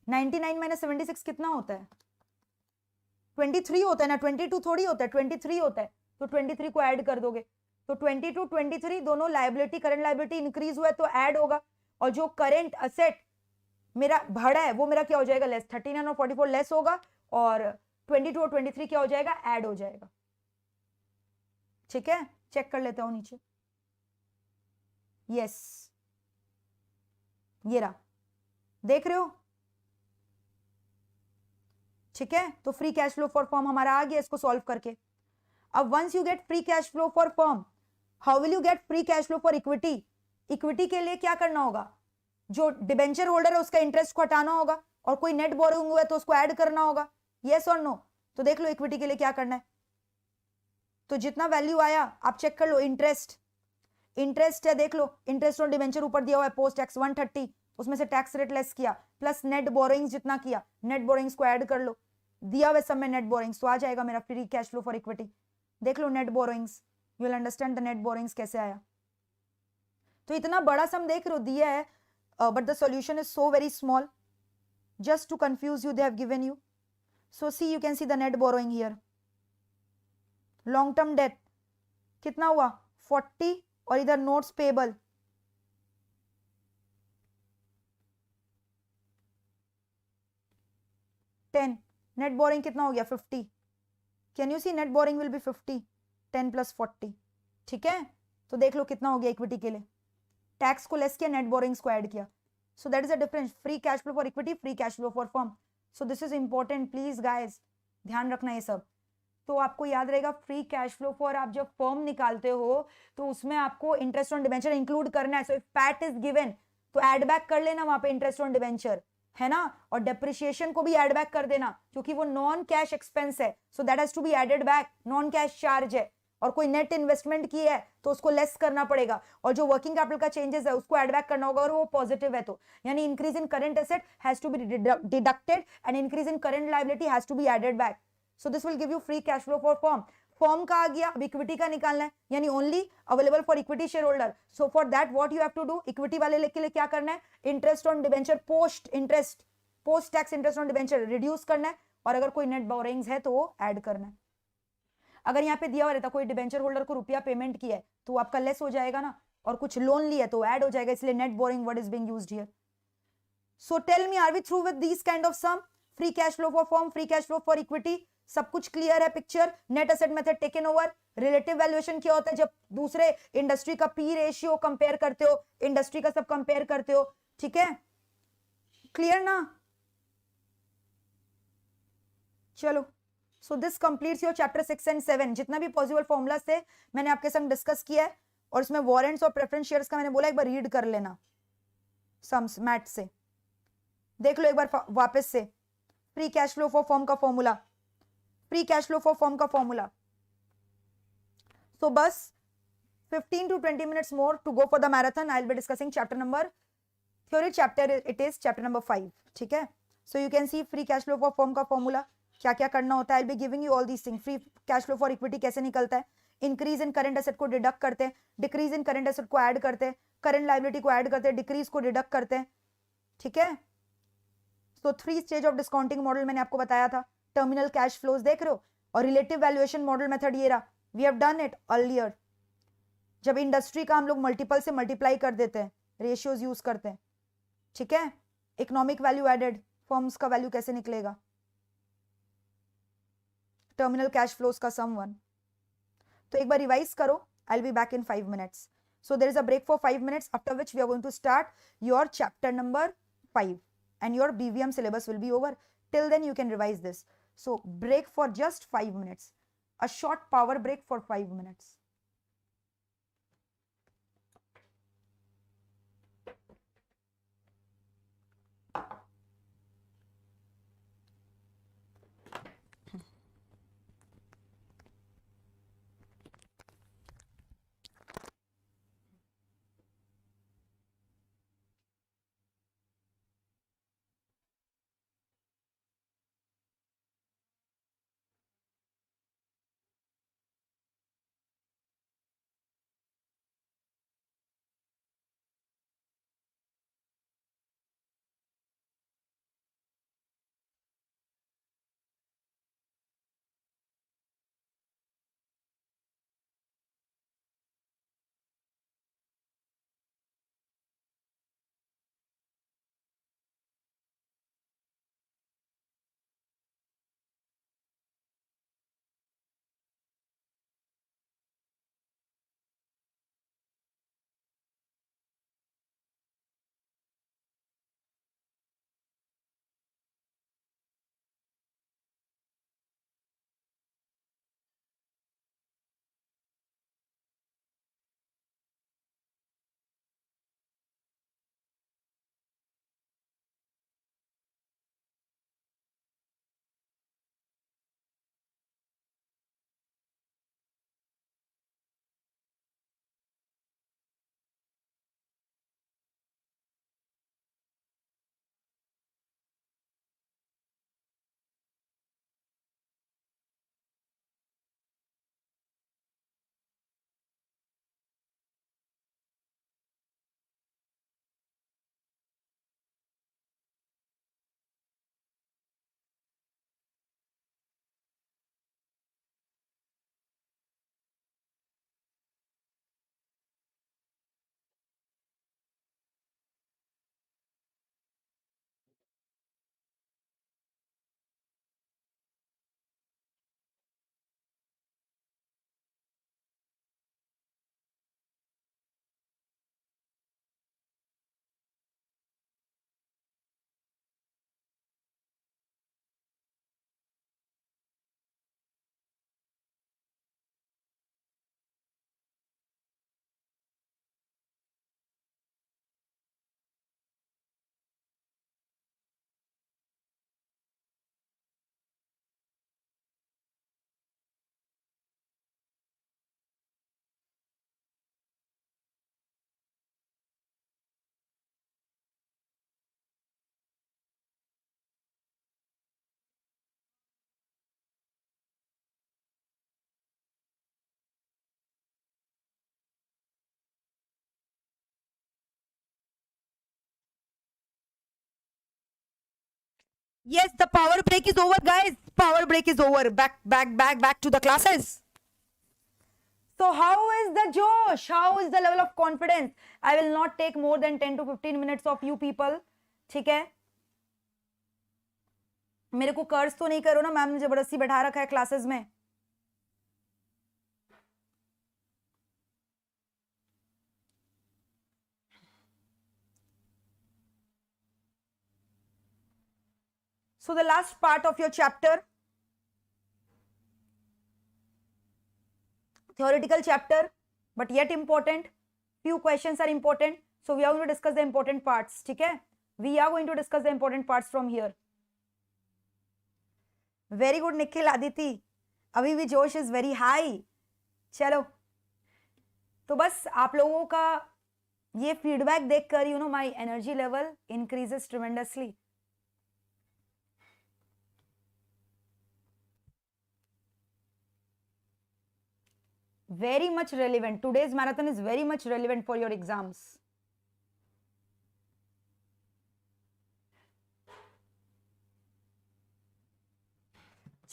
99 माइनस 76 कितना होता है, 23 होता है ना, 22 थोड़ी होता है, 23 होता है, तो 23 को ऐड कर दोगे, तो 22 23 दोनों लायबिलिटी, करंट लायबिलिटी इंक्रीज हुआ है तो ऐड होगा, और जो करंट असेट मेरा बढ़ा है वो मेरा क्या हो जाएगा लेस, 39 और 44 लेस होगा, और 22 और 23 क्या हो जाएगा, ऐड हो जाएगा। ठीक है, चेक कर लेते हो नीचे, यस, ये रहा, देख रहे हो, ठीक है। तो free cash flow for firm हमारा आ गया इसको सॉल्व करके। अब once you get free cash flow for firm, how will you get free cash flow for equity, equity के लिए क्या करना होगा, जो डिबेंचर होल्डर है उसका इंटरेस्ट को हटाना होगा, और कोई नेट बोरोइंग हुआ है तो उसको ऐड करना होगा, यस और नो। तो देख लो इक्विटी के लिए क्या करना है, तो जितना वैल्यू आया आप चेक कर लो, इंटरेस्ट, इंटरेस्ट है देख लो, इंटरेस्ट और डिबेंचर ऊपर दिया हुआ है पोस्ट टैक्स 130, उसमें से टैक्स रेट लेस किया, प्लस नेट बोरोइंग्स जितना किया, नेट बोरोइंग्स को ऐड कर लो, दिया हुआ सब में नेट बोरोइंग्स, तो आ जाएगा मेरा free cash flow for equity. देख लो net borrowings, you will understand the net borrowings कैसे आया। तो इतना बड़ा सम देख रहे हो दिया है, but the solution is so very small, just to confuse you they have given you. So see, you can see the net borrowing here, long term debt कितना हुआ 40, और इधर notes payable 10, net borrowing कितना हो गया 50, can you see net borrowing will be 50, 10 plus 40, ठीक है। तो देख लो कितना हो गया इक्विटी के लिए, टैक्स को लेस किया, नेट बोरिंग्स को ऐड किया, सो that is the difference, free cash flow for equity, free cash flow for firm. So this is important, please guys ध्यान रखना ये सब। तो आपको याद रहेगा फ्री कैश फ्लो फॉर, आप जब फर्म निकालते हो तो उसमें आपको इंटरेस्ट ऑन डिबेंचर इंक्लूड करना है, so if PAT is given तो ऐड बैक कर लेना वहां पे इंटरेस्ट ऑन डिबेंचर, है ना, और डेप्रिसिएशन को भी ऐड बैक कर देना क्योंकि वो नॉन कैश एक्सपेंस है, so that has to be added back, non cash charge है, और कोई नेट इन्वेस्टमेंट की है तो उसको लेस करना पड़ेगा, और जो वर्किंग कैपिटल का चेंजेस है उसको ऐड बैक करना होगा, और वो पॉजिटिव है तो यानी increase in current asset has to be deducted and increase in current liability has to be added back, so this will give you free cash flow for firm. Form का आ गया, अब इक्विटी का निकालना है, यानी only available for equity share holder. So for that what you have to do, equity वाले के लिए क्या करना है, interest on debenture post interest, post tax interest on debenture reduce करना है, और अगर कोई नेट बोरिंग्स है तो वो ऐड करना है. अगर यहाँ पे दिया हुआ रहता कोई डिबेंचर होल्डर को रुपया पेमेंट किया है तो आपका लेस हो जाएगा ना, और कुछ लोन लिया है तो ऐड हो जाएगा, इसलिए net boring word is being used here. So tell me, are we through with this kind of some, free cash flow for firm, free cash flow for equity, सब कुछ क्लियर है picture. Net asset method taken over. Relative valuation क्या होता है, जब दूसरे industry का P ratio compare करते हो, इंडस्ट्री का सब कंपेयर करते हो, ठीक है, क्लियर ना. चलो, so this completes your chapter 6 and 7. जितना भी पॉसिबल फॉर्मूलाज थे मैंने आपके संग डिस्कस किया है, और इसमें वारंट्स और प्रेफरेंस शेयर्स का मैंने बोला एक बार रीड कर लेना, सम्स मैथ से देख लो एक बार वापस से. Free cash flow for firm का formula, free cash flow for firm का फॉर्मूला. सो बस 15 to 20 minutes more to go for the marathon. I'll be discussing chapter number, theory chapter it is chapter number 5. ठीक है, so you can see free cash flow for firm का formula क्या क्या करना होता है. I'll be giving you all these things. free cash flow for equity कैसे निकलता है, इंक्रीज इन करंट एसेट को डिडक्ट करते हैं, डिक्रीज इन करंट एसेट को ऐड करते हैं, करंट लायबिलिटी को ऐड करते हैं, डिक्रीज को डिडक्ट करते हैं. ठीक है, सो 3 स्टेज ऑफ डिस्काउंटिंग मॉडल मैंने आपको बताया था. टर्मिनल कैश फ्लोज देख रहे हो, और रिलेटिव वैल्यूएशन मॉडल मेथड ये रहा. We have done it earlier, जब इंडस्ट्री का हम लोग मल्टीपल से मल्टीप्लाई कर देते हैं, रेशियोज यूज करते हैं. ठीक है, इकोनॉमिक वैल्यू एडेड, फर्म्स का वैल्यू कैसे निकलेगा, टर्मिनल कैश फ्लोज का सम 1. तो एक बार रिवाइज करो. आई will be back in 5 minutes. So there is a break for 5 minutes, after which we are going to start your chapter number 5 and your BVM syllabus will be over. Till then you can revise this. So break for just 5 minutes, a short power break for 5 minutes. Yes, the power break is over, guys. Power break is over. Back to the classes. So how is the Josh? How is the level of confidence? I will not take more than 10 to 15 minutes of you people. ठीक है? मेरे को कर्ज तो नहीं करो ना, ma'am ने जबरदस्ती बैठा रखा है क्लासेस में. So the last part of your chapter, theoretical chapter, but yet important. Few questions are important. So we are going to discuss the important parts. ठीक है? We are going to discuss the important parts from here. Very good, Nikhil Aditi. अभी भी जोश is very high. चलो, तो बस आप लोगों का ये फीडबैक देखकर you know my energy level increases tremendously. Very much relevant. Today's marathon is very much relevant for your exams.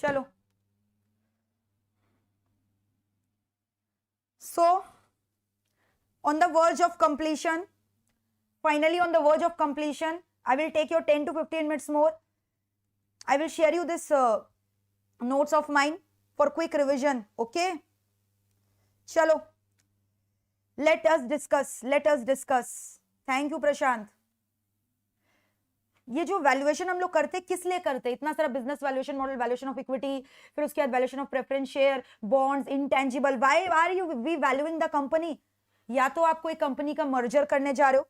Chalo. So, on the verge of completion, finally on the verge of completion, I will take your 10 to 15 minutes more. I will share you this notes of mine for quick revision. Okay? चलो, let us discuss. Thank you प्रशांत. ये जो valuation हम लोग करते किस लिए करते? इतना सारा business valuation model, valuation of equity, फिर उसके बाद valuation of preference share, bonds, intangible. Why are you we valuing the company? या तो आप कोई कंपनी का मर्जर करने जा रहे हो.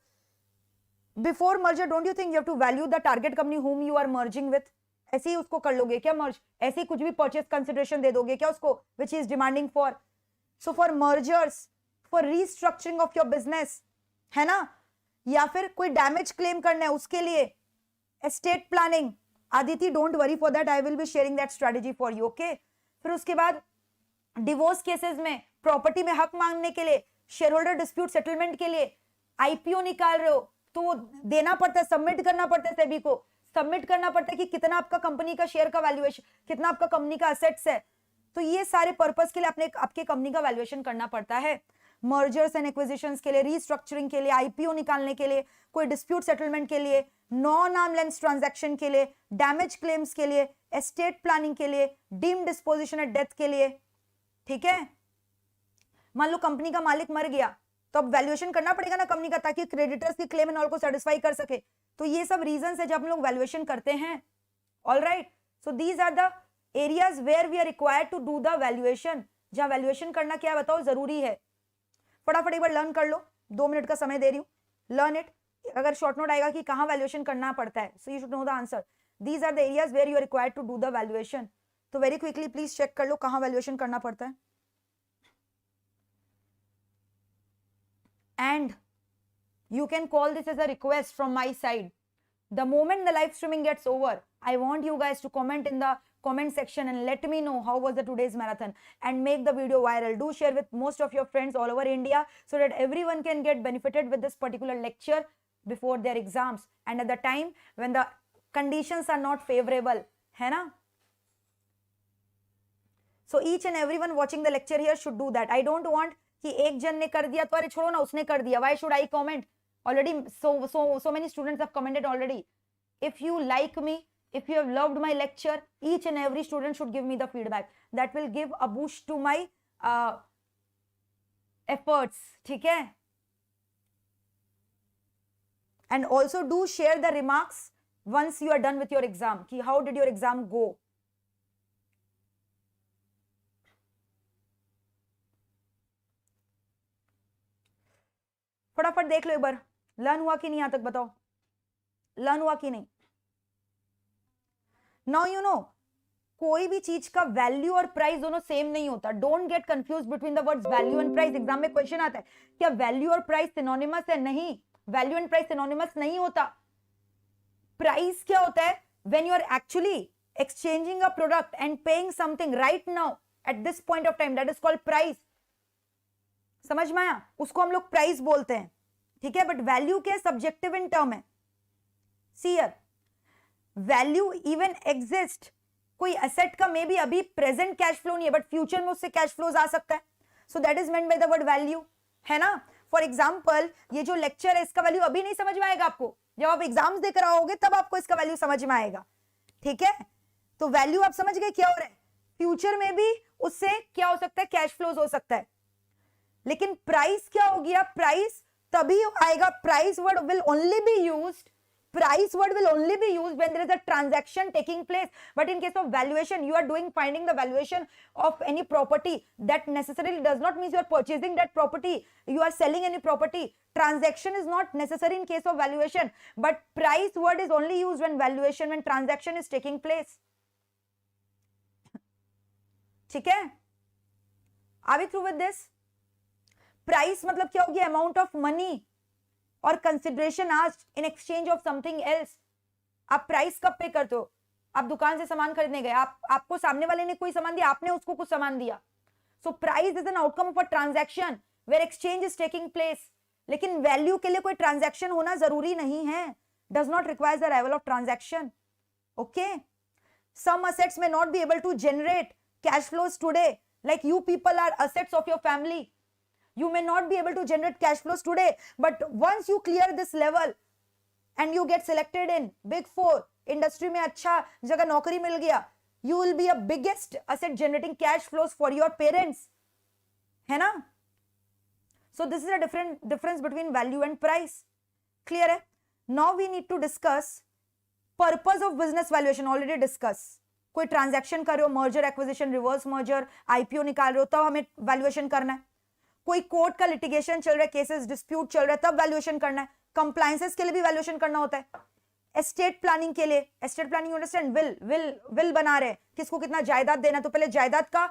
Before merger don't you think you have to value the target company whom you are merging with? ऐसे ही उसको कर लोगे क्या मर्ज? ऐसे ही कुछ भी परचेस कंसिडरेशन दे दोगे क्या उसको, which is demanding for? So for mergers, for restructuring of your business, है ना, या फिर कोई डैमेज क्लेम करना है उसके लिए, estate planning. Aditi don't worry for that, I will be sharing that strategy for you. Okay? फिर उसके बाद डिवोर्स केसेस में, प्रॉपर्टी में हक मांगने के लिए, शेयर होल्डर डिस्प्यूट सेटलमेंट के लिए, आईपीओ निकाल रहे हो तो देना पड़ता है, सबमिट करना पड़ता है, सेबी को सबमिट करना पड़ता है कि कितना आपका कंपनी का शेयर का वैल्यूएशन, कितना आपका कंपनी का असेट्स है. तो ये सारे पर्पस के लिए आपने आपके कंपनी का वैल्यूएशन करना पड़ता है. मर्जर्स एंड एक्विजिशंस के लिए, रीस्ट्रक्चरिंग के लिए, आईपीओ निकालने के लिए, कोई डिस्प्यूट सेटलमेंट के लिए, नॉन आर्म लेंथ ट्रांजैक्शन के लिए, डैमेज क्लेम्स के लिए, एस्टेट प्लानिंग के लिए, डीम डिस्पोजिशन एट डेथ के लिए. ठीक है? मान लो कंपनी का मालिक मर गया तो अब वैल्यूएशन करना पड़ेगा ना कंपनी का, ताकि क्रेडिटर्स की क्लेम एंड ऑल को सेटिस्फाई कर सके. तो ये सब रीजंस है जब हम लोग वैल्यूएशन करते हैं. All right, so these are the areas where we are required to do the valuation. जहां वैल्यूएशन करना क्या बताओ जरूरी है. फटाफट एक बार लर्न कर लो, 2 मिनट का समय दे रही हूँ, लर्न इट. अगर शॉर्ट नोट आएगा कि कहां वैल्यूएशन करना पड़ता है, so you should know the answer. These are the areas where you are required to do the valuation. तो वेरी क्विकली प्लीज चेक कर लो कहां वैल्यूएशन करना पड़ता है. And you can call this as a request from my side. The moment the live streaming gets over, I want you guys to comment in the comment section and let me know how was the today's marathon and make the video viral. Do share with most of your friends all over India so that everyone can get benefited with this particular lecture before their exams and at the time when the conditions are not favorable. है ना? So each and everyone watching the lecture here should do that. I don't want कि एक जन ने कर दिया तो अरे छोड़ो ना उसने कर दिया. Why should I comment? Already so many students have commented already. If you like me, if you have loved my lecture, each and every student should give me the feedback. That will give a boost to my efforts. ठीक है? And also do share the remarks once you are done with your exam. कि how did your exam go? फटाफट देख लो एक बार, learn हुआ कि नहीं यहां तक बताओ, लर्न हुआ कि नहीं. नाउ यू नो, कोई भी चीज का वैल्यू और प्राइस दोनों सेम नहीं होता. Don't get confuse between the words value and price. Exam में क्वेश्चन आता है क्या वैल्यू और प्राइस सिनोनिमस है? नहीं, वैल्यू एंड प्राइस सिनोनिमस नहीं होता. प्राइस क्या होता है? When you are actually exchanging a product and paying something right now at this point of time, that is called price. समझ में आया? उसको हम लोग प्राइस बोलते हैं. ठीक है? बट वैल्यू क्या है? सब्जेक्टिव इन टर्म है. See here, value even exist, कोई एसेट का मे बी अभी प्रेजेंट कैश फ्लो नहीं है बट फ्यूचर में उससे कैश फ्लोज आ सकता है, so that is meant by the word value, है ना। फॉर एग्जाम्पल ये जो लेक्चर है इसका वैल्यू अभी नहीं समझ में आएगा आपको, जब आप एग्जाम्स देकर आओगे तब आपको इसका वैल्यू समझ में आएगा, ठीक है। तो वैल्यू आप समझ गए क्या हो रहा है, फ्यूचर में भी उससे क्या हो सकता है, कैश फ्लोज हो सकता है। लेकिन प्राइस क्या हो गया, प्राइस तभी आएगा, price word will only be used, price word will only be used when there is a transaction taking place, but in case of valuation you are doing finding the valuation of any property, that necessarily does not mean you are purchasing that property, you are selling any property. Transaction is not necessary in case of valuation, but price word is only used when valuation, when transaction is taking place, ठीक है। Are we through with this? Price मतलब क्या हो गया, amount of money और consideration asked in exchange of something else. आप price कब पे करते हो, आप दुकान से सामान खरीदने गए, आपको सामने वाले ने कोई सामान दिया, आपने उसको कुछ सामान दिया, so price is an outcome of a transaction where exchange is taking place. लेकिन वैल्यू के लिए कोई ट्रांजैक्शन होना जरूरी नहीं है, does not require the arrival of transaction, okay. Some assets may not be able to generate cash flows today, like you people are assets of your family. You may not be able to generate cash flows today, but once you clear this level and you get selected in big 4 industry में अच्छा जगह नौकरी मिल गया, you will be a biggest asset generating cash flows for your parents, है ना। So this is a difference between value and price, clear है। Now we need to discuss purpose of business valuation, already discuss। कोई transaction कर रहे हो, merger acquisition, reverse merger, IPO निकाल रहे हो, तब हमें वैल्यूएशन करना है। कोई कोर्ट का लिटिगेशन चल रहा है, केसेस डिस्प्यूट चल रहा है, तब वैल्यूएशन करना है। कंप्लायंसेस के लिए भी वैल्यूएशन करना होता है। एस्टेट प्लानिंग के लिए, एस्टेट प्लानिंग अंडरस्टैंड, विल बना रहे, किसको कितना जायदाद देना, तो पहले जायदाद का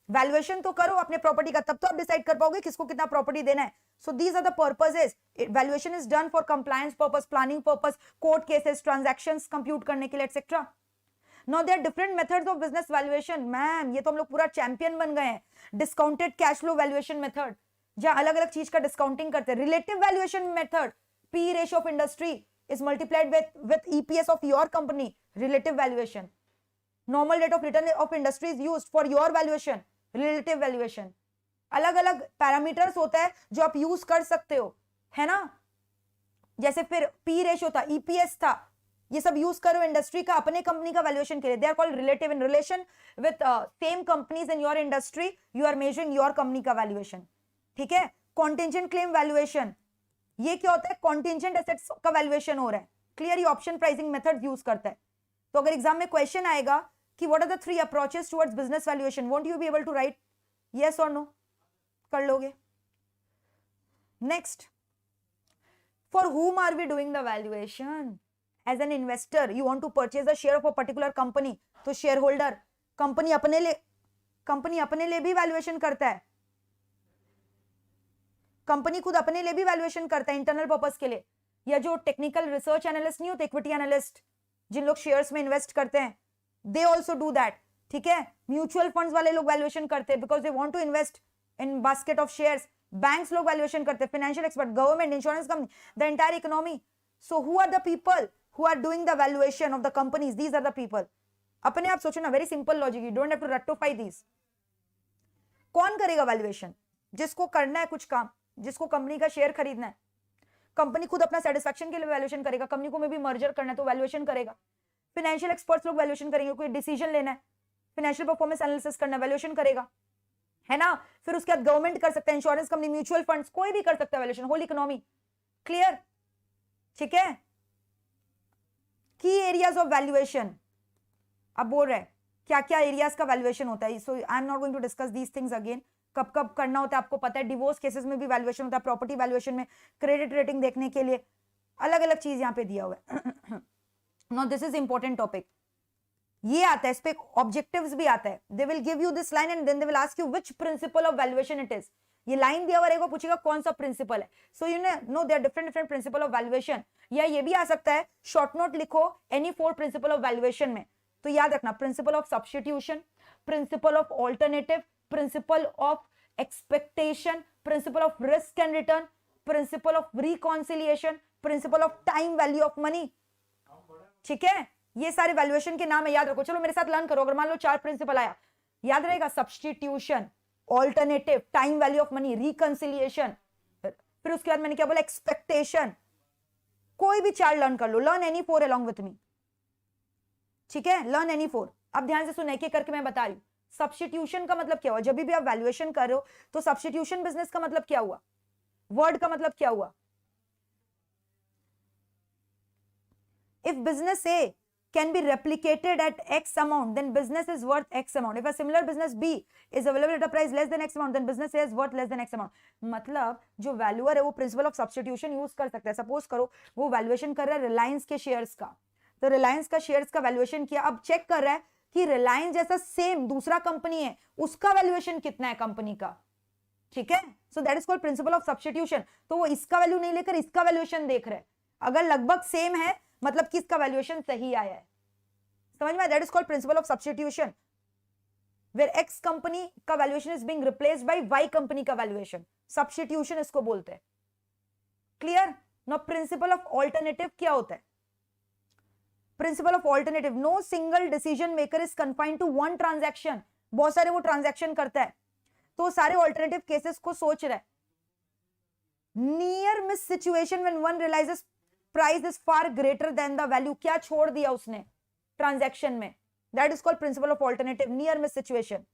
वैल्यूएशन तो करो अपने प्रॉपर्टी का, तब तो आप डिसाइड कर पाओगे किसको कितना प्रॉपर्टी देना है। So these are the purposes, valuation is done for compliance purpose, planning purpose, court cases, transactions compute करने के लिए etcetera. Now there are different methods of business valuation, ma'am ये तो हम लोग पूरा चैंपियन बन गए हैं। Discounted cash flow valuation method, जहां अलग अलग चीज का डिस्काउंटिंग करते हैं। Relative valuation method, P ratio of industry is multiplied with EPS of your company, relative valuation. Normal rate of return of industry is used for your valuation, relative valuation. अलग अलग parameters होता है जो आप use कर सकते हो, है ना। जैसे फिर पी रेशियो था, EPS था, ये सब यूज करो इंडस्ट्री का अपने कंपनी का वैल्यूएशन के लिए। They are called relative, in relation with same companies in your industry you are measuring your company का वैल्यूएशन, ठीक है। कॉन्टिंजेंट क्लेम वैल्यूएशन, ये क्या होता है, कॉन्टिंजेंट एसेट्स का वैल्यूएशन हो रहा है, क्लियर। ये ऑप्शन प्राइसिंग मेथड यूज करता है। तो अगर एग्जाम में क्वेश्चन आएगा कि what are the 3 approaches towards business valuation, won't you be able to write yes और नो, कर लोगे। Next, for whom are we doing the valuation. As an investor, you want to purchase a share of a particular company, तो share holder company अपने लिए भी valuation करता है, company खुद अपने लिए भी वैल्यूएशन करता है इंटरनल पर्पस के लिए। या जो टेक्निकल रिसर्च एनालिस्ट नहीं होते, इक्विटी एनालिस्ट, जिन लोग शेयर्स में इन्वेस्ट करते हैं, दे ऑल्सो डू दैट, ठीक है। म्यूचुअल फंड्स वाले लोग वैल्यूएशन करते हैं because they want to invest in basket of shares. Banks लोग वैल्यूएशन करते हैं, financial expert, government, insurance company, the entire economy. So who are the people who are doing the valuation of the companies? These are the people. अपने आप सोचो ना, very simple logic, you don't have to रट्टोफाई this. कौन करेगा valuation? जिसको करना है कुछ काम, जिसको कंपनी का शेयर खरीदना है, कंपनी खुद अपना सेटिस्फैक्शन के लिए वैल्यूएशन करेगा, कंपनी को में भी मर्जर करना है तो वैल्यूएशन करेगा। फाइनेंशियल एक्सपर्ट्स लोग वैल्यूएशन करेंगे, कोई डिसीजन लेना है, फाइनेंशियल परफॉर्मेंस एनालिसिस करना है, वैल्यूएशन करेगा, है ना। फिर उसके बाद गवर्नमेंट कर सकता है, इंश्योरेंस कंपनी, म्यूचुअल फंड्स, कोई भी कर सकता है वैल्यूएशन, होल इकोनॉमी, क्लियर, ठीक है। की एरियाज ऑफ वैल्यूएशन, अब बोल रहे हैं क्या क्या एरियाज का वैल्यूएशन होता है। So I am not going to discuss these things again. कब कब करना होता है आपको पता है, डिवोर्स केसेस में भी वैल्यूएशन होता है, प्रॉपर्टी वैल्यूएशन में, क्रेडिट रेटिंग देखने के लिए अलग अलग चीज यहाँ पे दिया हुआ है। Now this is important topic, ये आता है, इस पे ऑब्जेक्टिव्स भी आता है। They will give you this line and then they will ask you which principle of valuation it is. ये लाइन दिया हुआ रहेगा, पूछेगा कौन सा प्रिंसिपल है। So you know there different principle of valuation. या ये भी आ सकता है, शॉर्ट नोट लिखो एनी 4 प्रिंसिपल ऑफ वैल्यूएशन में, तो याद रखना, principal of substitution, principal of alternative, principal of expectation, principle of risk and return, principle of reconciliation, principal of time value of money. ठीक है, ये सारे वैल्यूएशन के नाम है, याद रखो। चलो मेरे साथ लर्न करो। अगर मान लो 4 प्रिंसिपल आया, याद रहेगा, substitution, alternative, time value of money, reconciliation, फिर उसके बाद मैंने क्या बोला, एक्सपेक्टेशन। कोई भी 4 लर्न कर लो, learn any 4 along with me, ठीक है, लर्न एनी 4। अब ध्यान से सुनो, एक एक करके मैं बता रही हूं। सब्स्टिट्यूशन का मतलब क्या हुआ? जब भी आप वैल्यूएशन कर रहे हो तो सब्स्टिट्यूशन बिजनेस का मतलब क्या हुआ? वर्ड का मतलब क्या हुआ? If business A can be replicated at X amount, then business is worth X amount. If a similar business B is available at a price less than X amount, then business A is worth less than X amount. मतलब जो valuer है वो principal of substitution use कर सकता है। Suppose करो वो valuation कर रहा है रिलायंस के शेयर्स का, तो रिलायंस का शेयर्स का वैल्यूएशन किया, अब चेक कर रहा है कि रिलायंस जैसा सेम दूसरा कंपनी है, उसका वैल्यूएशन कितना है कंपनी का, ठीक है। So that is called principle of substitution. तो वो इसका वैल्यू नहीं लेकर इसका वैल्यूएशन देख रहे हैं, अगर लगभग सेम है मतलब कि इसका वैल्यूएशन सही आया है, समझ में? That is called principle of substitution, where X company का valuation is being replaced by Y company का वैल्यूएशन, सब्स्टिट्यूशन इसको बोलते हैं। Clear? Now principle of alternative क्या होता है? Principle of alternative, no single decision maker is confined to one transaction. बहुत सारे वो ट्रांजैक्शन करता है, तो सारे ऑल्टरनेटिव केसेस को सोच रहा है। Near miss situation when one realizes price is far greater than the value, क्या छोड़ दिया उसने ट्रांजैक्शन में, that is called principle of alternative, near miss situation.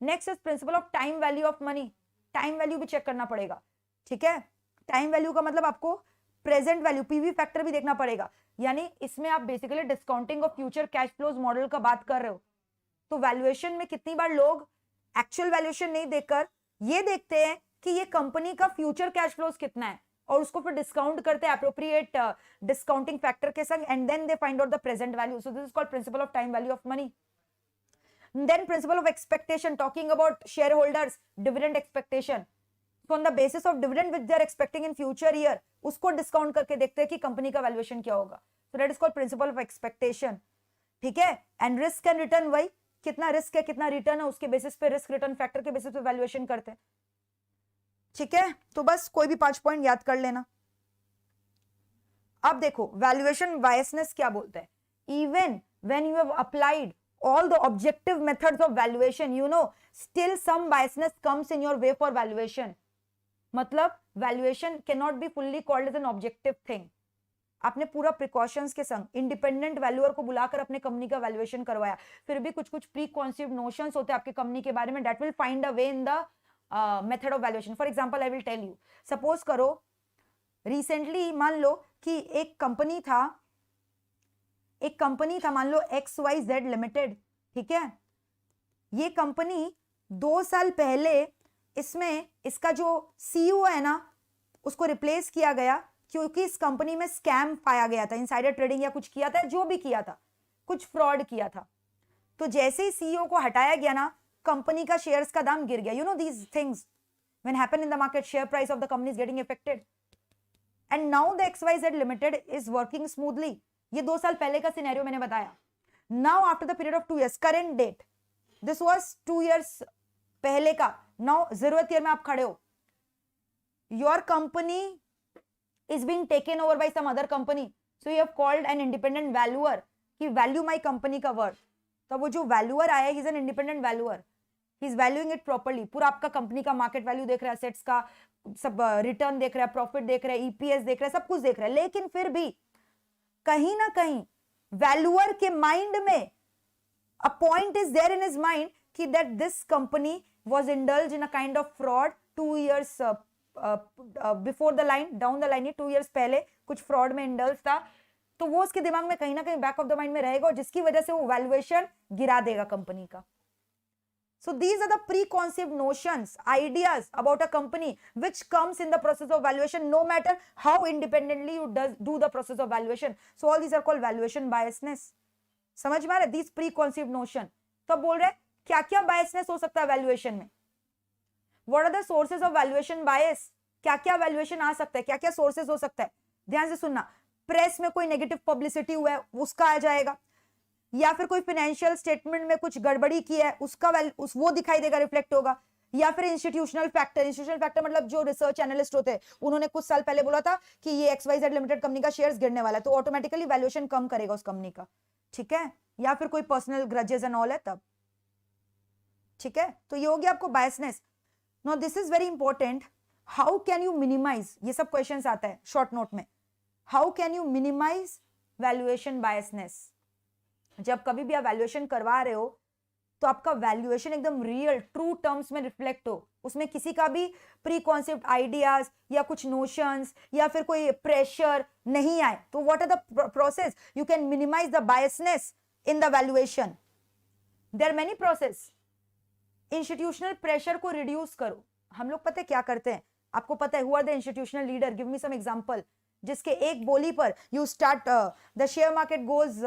Next is principle of time value of money, time value भी check करना पड़ेगा, ठीक है। टाइम वैल्यू का मतलब आपको प्रेजेंट वैल्यू, पीवी फैक्टर भी देखना पड़ेगा, यानी इसमें आप basically discounting of future cash flows model का बात कर रहे हो। तो वैल्यूएशन में कितनी बार लोग एक्चुअल वैल्यूएशन नहीं देखकर ये देखते हैं कि ये कंपनी का फ्यूचर कैश फ्लोज कितना है, और उसको फिर डिस्काउंट करते हैं अप्रोप्रिएट डिस्काउंटिंग फैक्टर के संग, and then they find out the present value. So this is called principle of time value of money. Then principle of expectation, talking about share holders dividend expectation, so on the basis of dividend which they are expecting in future year, उसको discount करके देखते हैं कि company का valuation क्या होगा। so that is called principle of expectation, ठीक है। एंड रिस्क एंड रिटर्न, वही कितना रिस्क है कितना रिटर्न है, उसके बेसिस पे रिस्क रिटर्न फैक्टर के बेसिस पे वैल्यूएशन करते हैं, ठीक है। तो बस कोई भी 5 पॉइंट याद कर लेना। अब देखो वैल्यूएशन बायसनेस क्या बोलते हैं। Even when you have applied all the objective methods of valuation, you know, still some biasness comes in your way for valuation. मतलब valuation can not be fully called as an objective thing. आपने पूरा precautions के संग independent valuer को बुलाकर अपने company का valuation करवाया, फिर भी कुछ कुछ प्री कॉन्सीव्ड नोशंस होते हैं आपके कंपनी के बारे में, that will find a way in the method of valuation. For example I will tell you, suppose करो रिसेंटली मान लो कि एक कंपनी था मान लो XYZ लिमिटेड, ठीक है। ये कंपनी 2 साल पहले इसमें इसका जो CEO है ना उसको रिप्लेस किया गया, क्योंकि इस कंपनी में स्कैम पाया गया था, इनसाइडर ट्रेडिंग या कुछ किया था, जो भी किया था कुछ फ्रॉड किया था। तो जैसे ही CEO को हटाया गया ना, कंपनी का शेयर्स का दाम गिर गया। You know these things when happen in the market, share price of the company is getting affected, and now the XYZ limited is working smoothly. ये 2 साल पहले का सिनेरियो मैंने बताया। Now after the period of 2 years, current date, this was 2 years पहले का, now 0th year में आप खड़े हो, your company is being taken over by some other company, so you have called an independent valuer कि value my company का worth. तो वो जो वैल्यूअर आया, he is an independent valuer, he is valuing it properly, पूरा आपका company का market value देख रहा है, असेट्स का सब रिटर्न देख रहा है, प्रॉफिट देख रहा है, EPS देख रहा है, सब कुछ देख रहा है। लेकिन फिर भी कहीं ना कहीं वैल्यूअर के माइंड में a point is there in his mind कि that this company was indulged in a kind of fraud 2 years before the line, down the line, 2 years पहले कुछ फ्रॉड में इंडल्ज था। तो वो उसके दिमाग में कहीं ना कहीं बैक ऑफ द माइंड में रहेगा, और जिसकी वजह से वो वैल्यूएशन गिरा देगा कंपनी का। So these are the preconceived notions, ideas about a company which comes in the process of valuation, no matter how independently you do the process of valuation. So all these are called valuation biasness. समझ में आ रहा है? These preconceived notion। तो बोल रहे क्या क्या बायसनेस हो सकता है वैल्यूएशन में, what are the sources of valuation bias, क्या क्या वैल्यूएशन आ सकता है, क्या क्या सोर्सेज हो सकता है। ध्यान से सुनना, प्रेस में कोई नेगेटिव पब्लिसिटी हुआ है उसका आ जाएगा, या फिर कोई फाइनेंशियल स्टेटमेंट में कुछ गड़बड़ी की है उसका वो दिखाई देगा, रिफ्लेक्ट होगा, या फिर इंस्टीट्यूशनल फैक्टर। इंस्टीट्यूशनल फैक्टर मतलब जो रिसर्च एनालिस्ट होते हैं उन्होंने कुछ साल पहले बोला था कि ये XYZ लिमिटेड कंपनी का शेयर्स गिरने वाला है, तो ऑटोमेटिकली वैल्यूएशन कम करेगा उस कंपनी का, ठीक है। या फिर कोई पर्सनल ग्रजेस एंड ऑल है तब, ठीक है। तो ये हो गया आपको biasness. Now this is very important, how can you minimize, ये सब क्वेश्चंस आता है शॉर्ट नोट में, how can you minimize valuation biasness. जब कभी भी आप वैल्यूएशन करवा रहे हो तो आपका वैल्यूएशन एकदम रियल ट्रू टर्म्स में रिफ्लेक्ट हो, उसमें किसी का भी प्री कॉन्सेप्ट आइडियाज या कुछ नोशंस या फिर कोई प्रेशर नहीं आए। तो what are the process, you can minimize the biasness in the valuation. There are many process. Institutional pressure को रिड्यूस करो। हम लोग पता है क्या करते हैं, आपको पता है, who are the institutional leader, give me some example, जिसके एक बोली पर you start the share market goes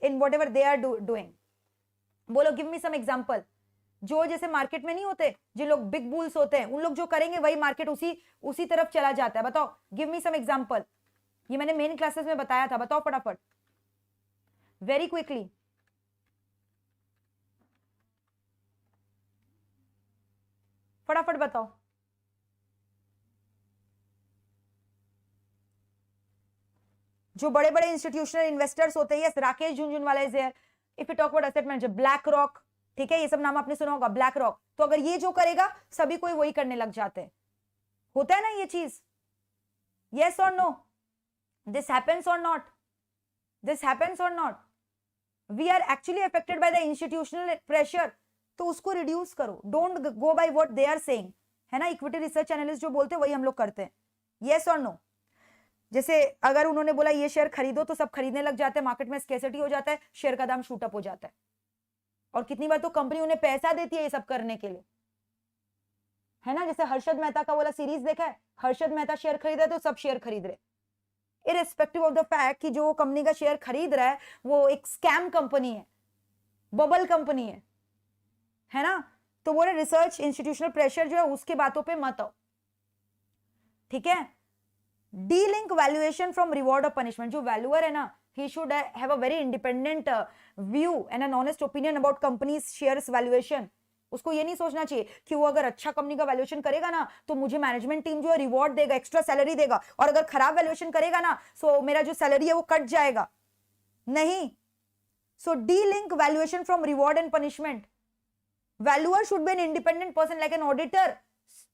in whatever they are doing. बोलो, गिव मी सम एग्जांपल। जो जैसे मार्केट में नहीं होते, जो लोग बिग बुल्स होते हैं, उन लोग जो करेंगे वही मार्केट उसी तरफ चला जाता है। बताओ, गिव मी सम एग्जांपल। ये मैंने मेन क्लासेस में बताया था, बताओ फटाफट, वेरी क्विकली। फटाफट बताओ। जो बड़े बड़े इंस्टीट्यूशनल इन्वेस्टर्स होते हैं, yes, Rakesh Jhunjhunwala is there. If you talk about asset manager, BlackRock, ठीक है, ये सब नाम आपने सुना होगा, ब्लैक रॉक। तो अगर ये जो करेगा सभी कोई वही करने लग जाते हैं, होता है ना ये चीज, यस और नो, दिस हैपेंस और नॉट, दिस हैपेंस और not, we are actually affected by the institutional pressure. तो उसको रिड्यूस करो, don't go by what they are saying, है ना। इक्विटी रिसर्च एनालिस्ट जो बोलते हैं वही हम लोग करते हैं, यस और नो। जैसे अगर उन्होंने बोला ये शेयर खरीदो तो सब खरीदने लग जाते हैं, मार्केट में स्कैर्सिटी हो जाता है, शेयर का दाम शूट अप हो जाता है। और कितनी बार तो कंपनी उन्हें पैसा देती है ये सब करने के लिए, है ना। जैसे हर्षद मेहता का वाला सीरीज देखा है, हर्षद मेहता शेयर खरीद रहे तो सब शेयर खरीद रहे, इररिस्पेक्टिव ऑफ द फैक्ट कि जो कंपनी का शेयर खरीद रहा है वो एक स्कैम कंपनी है, बबल कंपनी है ना। तो वो रिसर्च इंस्टीट्यूशनल प्रेशर जो है उसके बातों पे मत आओ, ठीक है। डीलिंक वैल्यूएशन फ्रॉम रिवॉर्ड और पनिशमेंट। जो वैल्यूअर है ना, he should have a very independent view and an honest opinion about company's shares valuation. उसको ये नहीं सोचना चाहिए कि वो अगर अच्छा कंपनी का वैल्यूएशन करेगा ना तो मुझे मैनेजमेंट टीम जो है रिवॉर्ड देगा, एक्स्ट्रा सैलरी देगा, और अगर खराब वैल्यूएशन करेगा ना सो मेरा जो सैलरी है वो कट जाएगा, नहीं। So delink valuation from reward and punishment. Valuer should be an independent person like an auditor.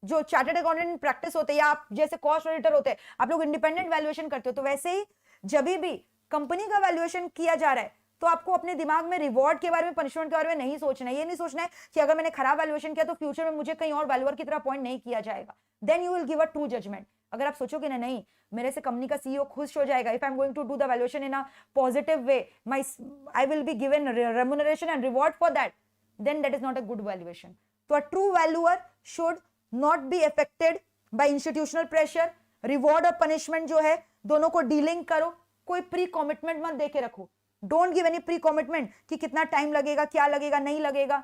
जो चार्टर्ड अकाउंटेंट प्रैक्टिस होते हैं या आप जैसे कॉस्ट ऑडिटर होते हैं, आप लोग इंडिपेंडेंट वैल्यूएशन करते हो। तो वैसे ही जब भी कंपनी का वैल्यूएशन किया जा रहा है तो आपको अपने दिमाग में रिवॉर्ड के बारे में, पनिशमेंट के बारे में नहीं सोचना है। ये नहीं सोचना है कि अगर मैंने खराब वैल्यूएशन किया तो फ्यूचर में मुझे कहीं और वैल्यूअर की तरह अपॉइंट नहीं किया जाएगा, then you will give a true judgment. अगर आप सोचोगे ना नहीं मेरे से कंपनी का सीईओ खुश हो जाएगा, if I am going to do the valuation in a positive way, I will be given remuneration and reward for that, then that is not a good valuation. तो a true valuer should not be affected by institutional pressure. Reward और punishment जो है दोनों को dealing करो, कोई pre commitment मत देके रखो। Don't give any pre commitment कि कितना टाइम लगेगा, क्या लगेगा, नहीं लगेगा।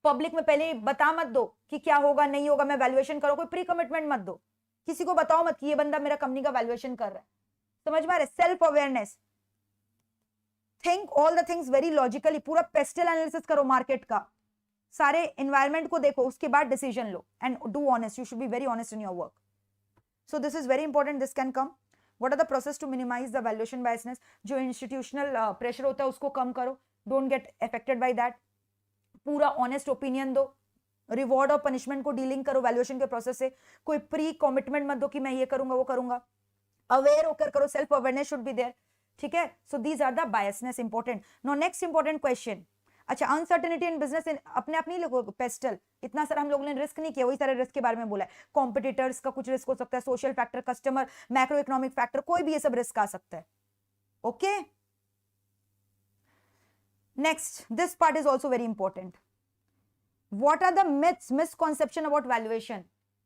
पब्लिक में पहले बता मत दो कि क्या होगा नहीं होगा, मैं वैल्यूएशन करो, कोई प्री कमिटमेंट मत दो, किसी को बताओ मत कि ये बंदा मेरा कंपनी का वैल्यूएशन कर रहा है। समझ में आ रहा है? Self awareness, think all the things very logically, पूरा पेस्टल एनालिसिस करो मार्केट का, सारे एनवायरमेंट को देखो, उसके बाद डिसीजन लो and do honest, you should be very honest in your work. So this is very important, this can come. What are the process to minimize the valuation biasness? जो institutional pressure होता है उसको कम करो, don't get affected by that, पूरा honest opinion दो, reward और punishment को डीलिंग करो वैल्यूएशन के प्रोसेस से, कोई प्री कमिटमेंट मत दो कि मैं ये करूंगा वो करूंगा, अवेयर होकर करो, self awareness should be there, ठीक है। So these are the biasness important. No next important question, अच्छा अनसर्टेनिटी इन बिजनेस, अपने आप नहीं लिखो पेस्टल, इतना सारा हम लोगों ने रिस्क नहीं किया, वही सारे रिस्क के बारे में बोला है। कॉम्पिटिटर्स का कुछ रिस्क हो सकता है, social factor, customer, macro economic factor, कोई भी ये सब रिस्क आ सकता है, okay. Next, this part is also very important. What are the myths, misconception about valuation?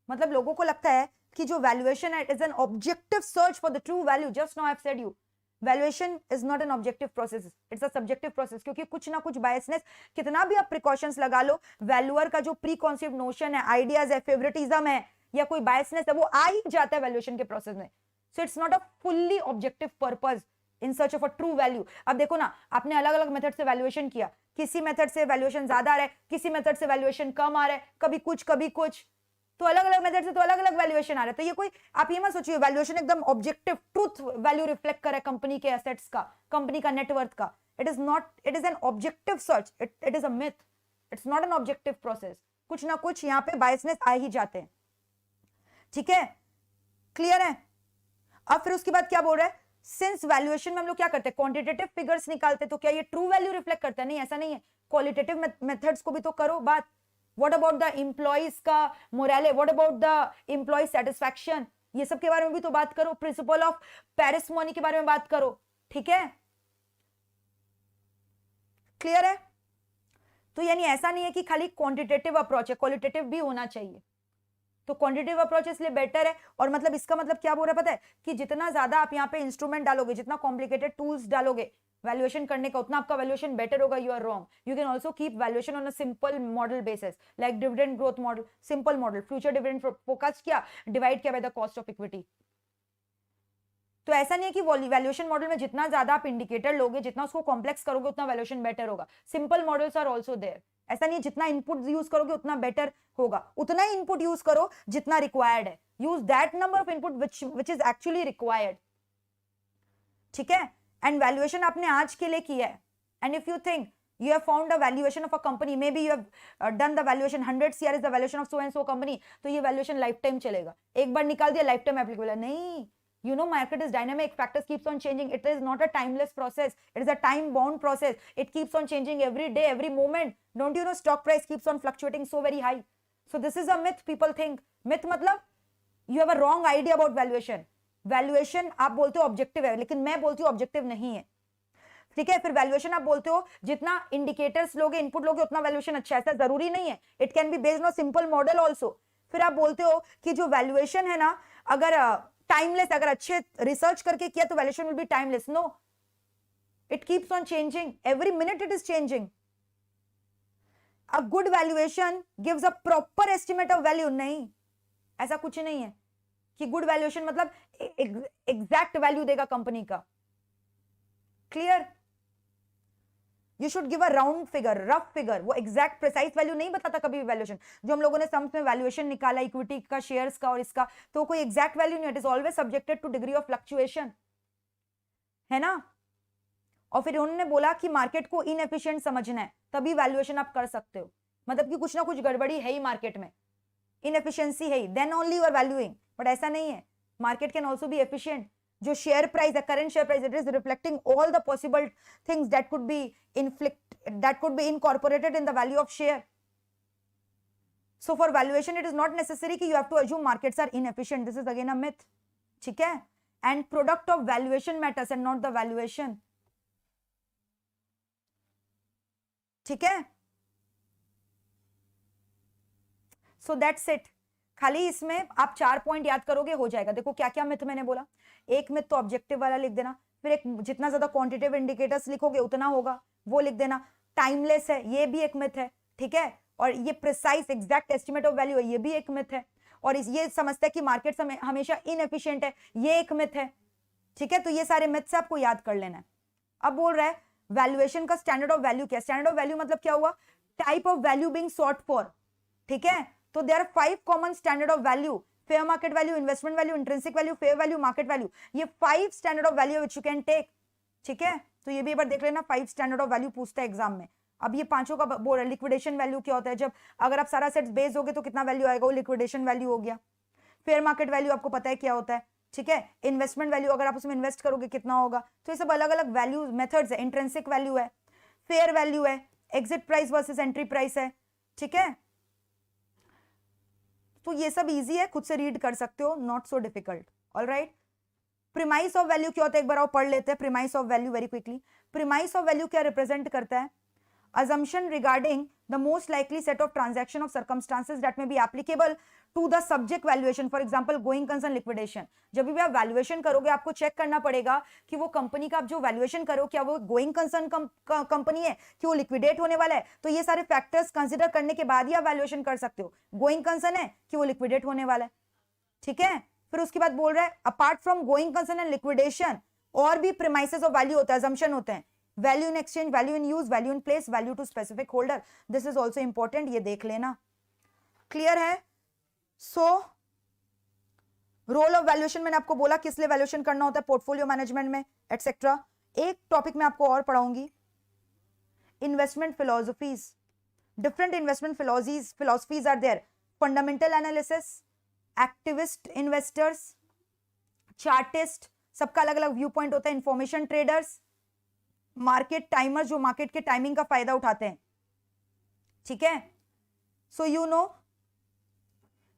मतलब लोगों को लगता है कि जो वैल्यूएशन है it is an objective search for the true value. Just now I have said you valuation is not an objective process, it's a subjective process, क्योंकि कुछ ना कुछ बायसनेस, कितना भी आप प्रिकॉशंस लगा लो, वैल्यूअर का जो प्री कॉन्सेप्ट नोशन है, आइडियाज है, फेवरेटिज्म है या कोई बायसनेस है, वो आ ही जाता है वैल्यूएशन के प्रोसेस में। So it's not a fully objective purpose in search of a true value. अब देखो ना, आपने अलग अलग मेथड से वैल्यूएशन किया, किसी मेथड से वैल्यूएशन ज्यादा आ रहा है, किसी मेथड से वैल्यूएशन कम आ रहा है, कभी कुछ कभी कुछ, तो अलग अलग मेथड से तो अलग अलग वैल्यूएशन आ रहा है। तो ये कोई आप ये मत सोचिए वैल्यूएशन एकदम ऑब्जेक्टिव ट्रूथ वैल्यू रिफ्लेक्ट कर रहा है कंपनी के एसेट्स का, कंपनी का नेटवर्थ का। It is not, it is an objective search, it is a myth, it's not an objective process. कुछ ना कुछ यहाँ पे बायसनेस आ ही जाते हैं, ठीक है, क्लियर है। अब फिर उसके बाद क्या बोल रहा है, सिंस वैल्यूएशन में हम लोग क्या करते हैं, क्वांटिटेटिव फिगर्स निकालते, तो क्या ये ट्रू वैल्यू रिफ्लेक्ट करता है? नहीं, ऐसा नहीं है, क्वालिटेटिव मेथड्स को भी तो करो बात। व्हाट अबाउट द एम्प्लॉइज का morale, what about the employee satisfaction, ये सब के बारे में भी तो बात करो, प्रिंसिपल ऑफ पैरिसमोनी के बारे में बात करो, ठीक है, क्लियर है। तो यानी ऐसा नहीं है कि खाली क्वांटिटेटिव अप्रोच है, क्वालिटेटिव भी होना चाहिए। तो क्वांटिटेटिव अप्रोच इसलिए बेटर है। और मतलब इसका मतलब क्या बोल रहा है पता है, कि जितना ज्यादा आप यहाँ पे इंस्ट्रूमेंट डालोगे, जितना कॉम्प्लिकेटेड टूल्स डालोगे वैल्यूएशन करने का, उतना आपका वैल्यूएशन बेटर होगा। You are wrong, you can also keep valuation on a simple model basis, like dividend growth model, simple model, future dividend focus किया, डिवाइड किया by the cost of equity. तो ऐसा नहीं है कि वैल्यूएशन मॉडल में जितना ज्यादा आप इंडिकेटर लोगे, जितना उसको कॉम्प्लेक्स करोगे, उतना वैल्यूएशन बेटर होगा। Simple models are also there, ऐसा नहीं है जितना इनपुट यूज करोगे उतना बेटर होगा, उतना ही इनपुट यूज करो जितना रिक्वायर्ड है, use that number of input which is actually required, ठीक है। एंड वैल्यूएशन आपने आज के लिए किया है, and if you think you have found a valuation of a company, maybe you have done the valuation 100 CR is the valuation of so and so company, तो ये valuation lifetime चलेगा, एक बार निकाल दिया lifetime applicable है, नहीं। You know, market is dynamic, factors keeps on changing, it is not a timeless process, it is a time bound process, it keeps on changing every day, every moment. Don't you know stock price keeps on fluctuating so very high? So this is a myth people think. Myth मतलब you have a wrong idea about valuation. Valuation आप बोलते हो objective है, लेकिन मैं बोलती हूँ objective नहीं है, ठीक है। फिर वैल्यूएशन आप बोलते हो जितना इंडिकेटर्स लोगे, इनपुट लोगे, उतना वैल्यूएशन अच्छा है, ऐसा जरूरी नहीं है, it can be based on simple model also. फिर आप बोलते हो कि जो वैल्यूएशन है ना, अगर टाइमलेस, अगर अच्छे रिसर्च करके किया तो valuation will be timeless. No, it keeps on changing, every minute it is changing. A good valuation gives a proper estimate of value, नहीं, ऐसा कुछ नहीं है कि गुड वैल्यूएशन मतलब एग्जैक्ट वैल्यू देगा कंपनी का, clear. You should give a round figure, rough figure, वो एग्जैक्ट प्रिसाइज वैल्यू नहीं बताता कभी भी वैल्यूएशन। जो हम लोगों ने सम्स में वैल्यूएशन निकाला इक्विटी का, शेयर्स का और इसका, तो कोई एग्जैक्ट वैल्यू नहीं, it is always subjected two degree of fluctuation, है ना। और फिर उन्होंने बोला कि मार्केट को इनएफिशिएंट समझना है, तभी वैल्यूएशन आप कर सकते हो, मतलब कि कुछ ना कुछ गड़बड़ी है ही मार्केट में, इनएफिशिएंसी है ही, then only you are valuing. But ऐसा नहीं है, market can also be efficient. जो शेयर प्राइस है, current share price, it is reflecting all the possible things that could be incorporated in the value of share. So for valuation it is not necessary कि you have to assume markets are inefficient. This is again a myth, ठीक है। And product of valuation matters and not the valuation, ठीक है। So that's it. खाली इसमें आप 4 point याद करोगे हो जाएगा। देखो क्या क्या मिथ मैंने बोला, एक मिथ तो ऑब्जेक्टिव वाला लिख देना, फिर एक जितना ज्यादा क्वांटिटेटिव इंडिकेटर्स लिखोगे उतना होगा, वो लिख देना। टाइमलेस है, ये भी एक मिथ है, ठीक है। और ये precise exact estimate of value है, ये भी एक मिथ है। और ये समझता है कि मार्केट हमेशा इनएफिशिएंट है, ये एक मिथ है, ठीक है। तो ये सारे मिथ्स आपको याद कर लेना है। अब बोल रहा है वैल्यूएशन का स्टैंडर्ड ऑफ वैल्यू क्या, स्टैंडर्ड ऑफ वैल्यू मतलब क्या हुआ, type of value being sought for, ठीक है। तो there are 5 common standard of value, fair market value, investment value, intrinsic value, fair value, market value, ये 5 standard of value which you can take, ठीक है। तो ये भी एक बार देख लेना, 5 स्टैंडर्ड ऑफ वैल्यू पूछता है एग्जाम में। अब ये पांचों का बोल रहा है, लिक्विडेशन वैल्यू क्या होता है, जब अगर आप सारा सेट्स बेस होगे तो कितना वैल्यू आएगा, वो लिक्विडेशन वैल्यू हो गया। फेयर मार्केट वैल्यू आपको पता है क्या होता है, ठीक है। इन्वेस्टमेंट वैल्यू अगर आप उसमें इन्वेस्ट करोगे कितना होगा, तो ये सब अलग अलग वैल्यू मेथड्स है। इंट्रिंसिक वैल्यू है, फेयर वैल्यू है, exit price versus entry price है, ठीक है। तो ये सब इजी है, खुद से रीड कर सकते हो, not so difficult, alright. Premise of value क्या होता है, एक बार आप पढ़ लेते हैं premise of value very quickly. Premise of value क्या रिप्रेजेंट करता है, assumption regarding the most likely set of transaction of circumstances that may be applicable to the subject valuation, for example going concern liquidation। जब भी आप valuation करोगे आपको check करना पड़ेगा कि वो कंपनी का आप जो वैल्यूएशन करो क्या वो गोइंग कंसर्न कंपनी है कि वो लिक्विडेट होने वाला है। तो ये सारे फैक्टर्स कंसीडर करने के बाद ही आप वैल्यूएशन कर सकते हो, गोइंग कंसर्न है कि वो लिक्विडेट होने वाला है, ठीक है। फिर उसके बाद बोल रहा है apart from going concern and liquidation और भी प्रीमाइसेस ऑफ वैल्यू होता है, assumption होते हैं। Value in exchange, value in use, value in place, value to specific holder, this is also important, ये देख लेना। क्लियर है? सो रोल ऑफ वैल्यूएशन मैंने आपको बोला किस लिए वैल्यूएशन करना होता है पोर्टफोलियो मैनेजमेंट में एटसेट्रा। एक टॉपिक में आपको और पढ़ाऊंगी, investment philosophies, different investment philosophies are there, fundamental analysis, activist investors, chartist, सबका अलग अलग व्यू पॉइंट होता है, इंफॉर्मेशन ट्रेडर्स, मार्केट टाइमर जो मार्केट के टाइमिंग का फायदा उठाते हैं। ठीक है, सो यू नो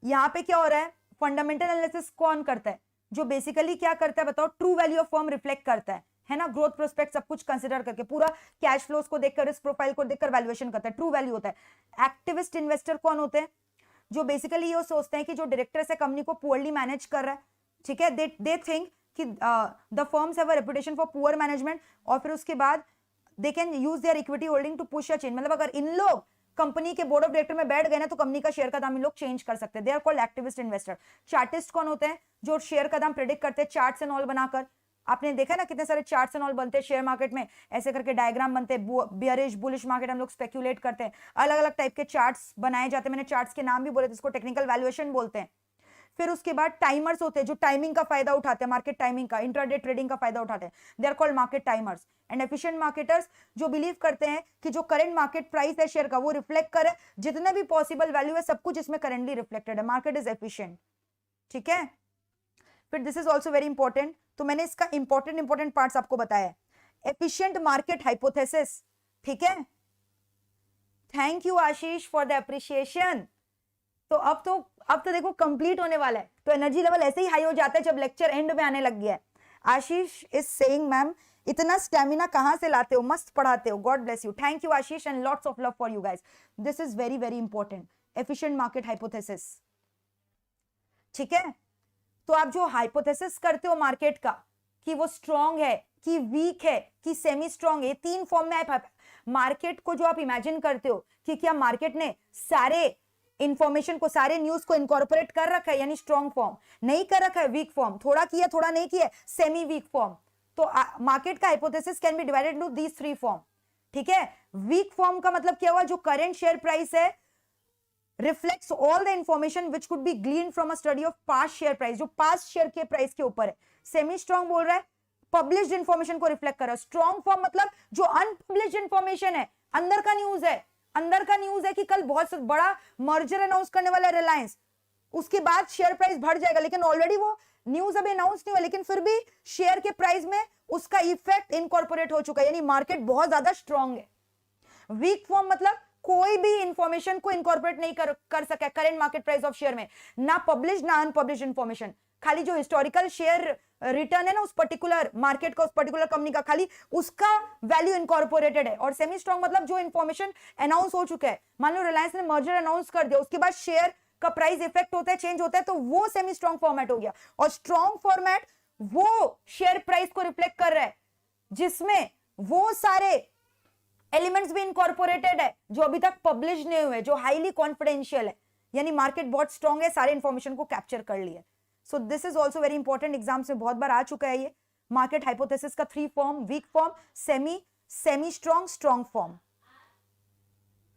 यहां पे क्या हो रहा है, फंडामेंटल एनालिसिस कौन करता है, जो बेसिकली क्या करता है बताओ, true value of firm reflect करता है ना, ग्रोथ प्रोस्पेक्ट सब कुछ कंसिडर करके, पूरा कैश फ्लोज को देखकर, रिस्क प्रोफाइल को देखकर वैल्यूएशन करता है, ट्रू वैल्यू होता है। एक्टिविस्ट इन्वेस्टर कौन होते हैं, जो बेसिकली ये सोचते हैं कि जो डायरेक्टर्स है कंपनी को पुअरली मैनेज कर रहा है, ठीक है, दे थिंक कि the firms have a reputation for poor management, और फिर उसके बाद they can use their equity holding to push a change, मतलब अगर इन लोग कंपनी के बोर्ड ऑफ डायरेक्टर में बैठ गए ना तो कंपनी का शेयर का दाम इन लोग चेंज कर सकते हैं, they are called activist investor. Chartist कौन होते हैं, जो शेयर का दाम प्रेडिक्ट करते हैं चार्ट्स एंड ऑल बनाकर, आपने देखा ना कितने सारे चार्ट्स एंड ऑल बनते हैं शेयर मार्केट में, ऐसे करके डायग्राम बनते हैं, बियरिश बुलिश मार्केट हम लोग स्पेक्यूलेट करते हैं, अलग अलग टाइप के चार्ट्स बनाए जाते हैं, मैंने चार्ट्स के नाम भी बोले, जिसको टेक्निकल वैल्यूएशन बोलते हैं। फिर उसके बाद टाइमर्स होते हैं जो टाइमिंग का फायदा उठाते हैं, मार्केट टाइमिंग का, इंट्राडे ट्रेडिंग का फायदा उठाते हैं, they are called market timers. And efficient marketers जो बिलीव करते हैं कि जो करंट मार्केट प्राइस है शेयर का वो रिफ्लेक्ट करे, जितने भी पॉसिबल वैल्यू है सब कुछ इसमें करंटली रिफ्लेक्टेड है, मार्केट इज एफिशिएंट। ठीक है, फिर this is also very important, तो मैंने इसका इंपॉर्टेंट पार्ट्स आपको बताया, एफिशिएंट मार्केट हाइपोथेसिस। ठीक है, thank you Ashish for the appreciation. तो अब तो देखो कंप्लीट होने वाला है, तो एनर्जी लेवल ऐसे ही हाई हो जाता है जब लेक्चर एंड में आने लग गया है। आशीष इज सेइंग मैम इतना स्टेमिना कहां से लाते हो, मस्त पढ़ाते हो, God bless you, thank you Ashish and lots of love for you guys, this is very very important, efficient market hypothesis. ठीक है, तो आप जो हाइपोथेसिस करते हो मार्केट का कि वो स्ट्रॉन्ग है कि वीक है कि सेमी स्ट्रॉन्ग है, तीन फॉर्म में आप मार्केट को जो आप इमेजिन करते हो कि क्या मार्केट ने सारे इंफॉर्मेशन को, सारे न्यूज को इनकॉर्पोरेट कर रखा है, यानी स्ट्रॉन्ग फॉर्म, नहीं कर रखा है वीक फॉर्म, थोड़ा किया थोड़ा नहीं किया, सेमी वीक फॉर्म। तो मार्केट का hypothesis can be divided into these three form. ठीक है, वीक फॉर्म का मतलब क्या हुआ, जो करंट शेयर प्राइस है reflects all the information which could be gleaned from a study of past share price, जो past शेयर के प्राइस के ऊपर है। सेमी स्ट्रॉन्ग बोल रहा है पब्लिश्ड इंफॉर्मेशन को रिफ्लेक्ट कर रहा है। स्ट्रॉन्ग फॉर्म मतलब जो अनपब्लिश्ड इंफॉर्मेशन है, अंदर का न्यूज है, अंदर का न्यूज है कि कल बहुत बड़ा मर्जर अनाउंस करने वाला है रिलायंस, उसके बाद शेयर प्राइस बढ़ जाएगा, लेकिन ऑलरेडी वो न्यूज अभी अनाउंस नहीं हुआ, लेकिन फिर भी शेयर के प्राइस में उसका इफेक्ट इनकॉर्पोरेट हो चुका है, यानी मार्केट बहुत ज्यादा स्ट्रॉन्ग है। वीक फॉर्म मतलब कोई भी इंफॉर्मेशन को इनकॉर्पोरेट नहीं कर सका current market price of share में, ना पब्लिश ना अनपब्लिश इंफॉर्मेशन, खाली जो हिस्टोरिकल शेयर रिटर्न है ना उस पर्टिकुलर मार्केट का, उस पर्टिकुलर कंपनी का, खाली उसका वैल्यू इनकॉर्पोरेटेड है। और सेमी स्ट्रॉन्ग मतलब जो इंफॉर्मेशन अनाउंस हो चुका है, मान लो रिलायंस ने मर्जर अनाउंस कर दिया, उसके बाद शेयर का प्राइस इफेक्ट होता है, चेंज होता है, तो वो सेमी स्ट्रॉन्ग फॉर्मेट हो गया। और स्ट्रॉन्ग फॉर्मेट वो शेयर प्राइस को रिफ्लेक्ट कर रहा है जिसमें वो सारे एलिमेंट्स भी इनकॉर्पोरेटेड है जो अभी तक पब्लिश नहीं हुए, जो हाईली कॉन्फिडेंशियल है, यानी मार्केट बहुत स्ट्रॉन्ग है, सारे इंफॉर्मेशन को कैप्चर कर लिया। सो this is also very important, exams में बहुत बार आ चुका है ये मार्केट हाइपोथेसिस का three form, weak form, semi strong, strong form.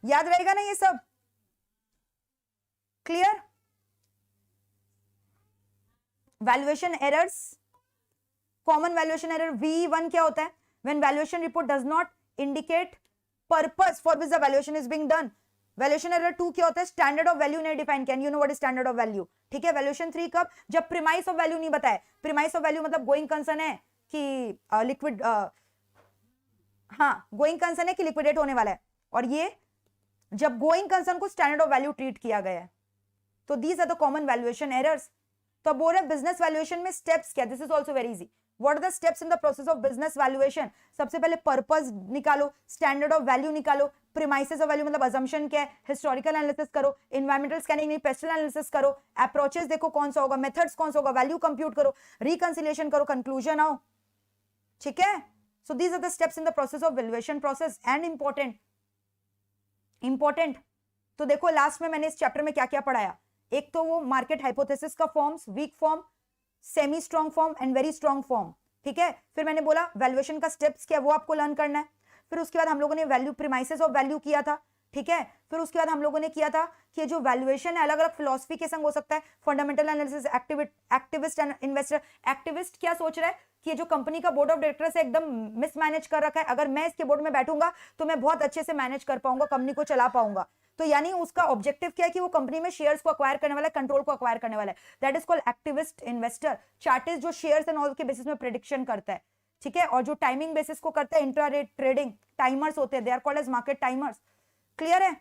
याद रहेगा ना ये सब? Clear? Valuation errors, common valuation error V1 क्या होता है? When valuation report does not indicate purpose for which the valuation is being done. Valuation error 2 क्या होता है? स्टैंडर्ड ऑफ वैल्यू नहीं डिफाइन किया, you know what is standard of value. ठीक है, वैल्यूएशन 3 कब? जब प्रीमाइस ऑफ वैल्यू नहीं बताए। प्रीमाइस ऑफ वैल्यू मतलब गोइंग कंसर्न है कि लिक्विड, हाँ गोइंग कंसर्न है कि लिक्विडेट होने वाला है, और ये जब गोइंग कंसर्न को स्टैंडर्ड ऑफ वैल्यू ट्रीट किया गया है, तो these are the common valuation errors. तो बोल रहे बिजनेस वैल्यूएशन में स्टेप्स क्या? This is also very easy. What are the steps in the process of business valuation? सबसे पहले पर्पस निकालो, स्टैंडर्ड ऑफ वैल्यू निकालो, प्रीमाइसेस ऑफ वैल्यू मतलब अजम्पशन क्या है, हिस्टोरिकल एनालिसिस करो, एनवायरमेंटल स्कैनिंग नहीं पेस्टल एनालिसिस करो, अप्रोचेस देखो कौन सा होगा, मेथड्स कौन सा होगा, वैल्यू कंप्यूट करो, रिकंसिलिएशन करो, कंक्लूजन आओ। ठीक है, so these are the steps in the process of valuation process. And important तो देखो लास्ट में मैंने इस चैप्टर में क्या क्या पढ़ाया। एक तो वो मार्केट हाइपोथेसिस का forms, weak form, semi strong form and very strong form. ठीक है। फिर मैंने बोला वैल्यूएशन का स्टेप्स क्या वो आपको लर्न करना है। फिर उसके बाद हम लोगों ने वैल्यू प्रीमाइसेस ऑफ वैल्यू किया था, ठीक है। फिर उसके बाद हम लोगों ने किया था कि जो वैल्यूएशन है अलग अलग फिलॉसफी के संग हो सकता है, fundamental analysis, activist and investor. Activist क्या सोच रहा है कि ये जो कंपनी का बोर्ड ऑफ डायरेक्टर्स है एकदम मिसमैनेज कर रखा है, अगर मैं इसके बोर्ड में बैठूंगा तो मैं बहुत अच्छे से मैनेज कर पाऊंगा, कंपनी को चला पाऊंगा। तो यानी उसका ऑब्जेक्टिव क्या है कि वो कंपनी में शेयर्स को अक्वायर करने वाला है, कंट्रोल को अक्वायर करने वाला है, that is called activist investor. Chartist जो शेयर्स एंड ऑल के बेसिस में प्रेडिक्शन करता है, ठीक है। और जो टाइमिंग बेसिस को करता है इंट्राडे ट्रेडिंग, टाइमर्स होते हैं, they are called as market timers. Clear है।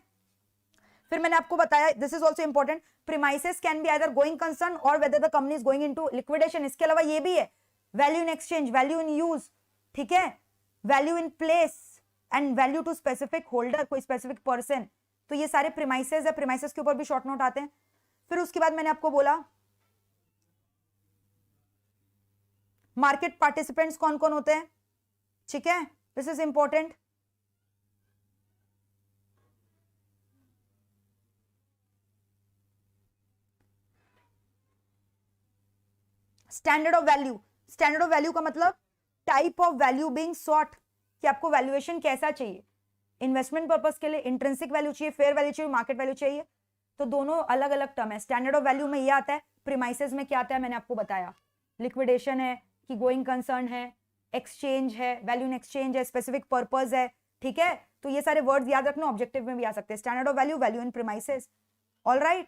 फिर मैंने आपको बताया this is also important, premises can be either going concern और whether the company is going into liquidation. इसके अलावा ये भी है value in exchange, value in use, ठीक है, value in place and value to specific holder, कोई specific person. तो ये सारे प्रीमाइसेस है, प्रीमाइसेस के ऊपर भी शॉर्ट नोट आते हैं। फिर उसके बाद मैंने आपको बोला मार्केट पार्टिसिपेंट्स कौन कौन होते हैं, ठीक है, this is important. Standard of value, standard of value का मतलब type of value being sought, कि आपको वैल्यूएशन कैसा चाहिए, इन्वेस्टमेंट पर्पस के लिए इंट्रिंसिक वैल्यू चाहिए, फेयर वैल्यू चाहिए, मार्केट वैल्यू चाहिए। तो दोनों अलग अलग टर्म है। स्टैंडर्ड ऑफ वैल्यू में ये आता है, प्रीमाइसेस में क्या आता है मैंने आपको बताया, लिक्विडेशन है कि गोइंग कंसर्न है, एक्सचेंज है, वैल्यू इन एक्सचेंज है, स्पेसिफिक पर्पस है, ठीक है। तो ये सारे वर्ड्स याद रखना, ऑब्जेक्टिव में भी आ सकते हैं, standard of value, value in premises. Alright,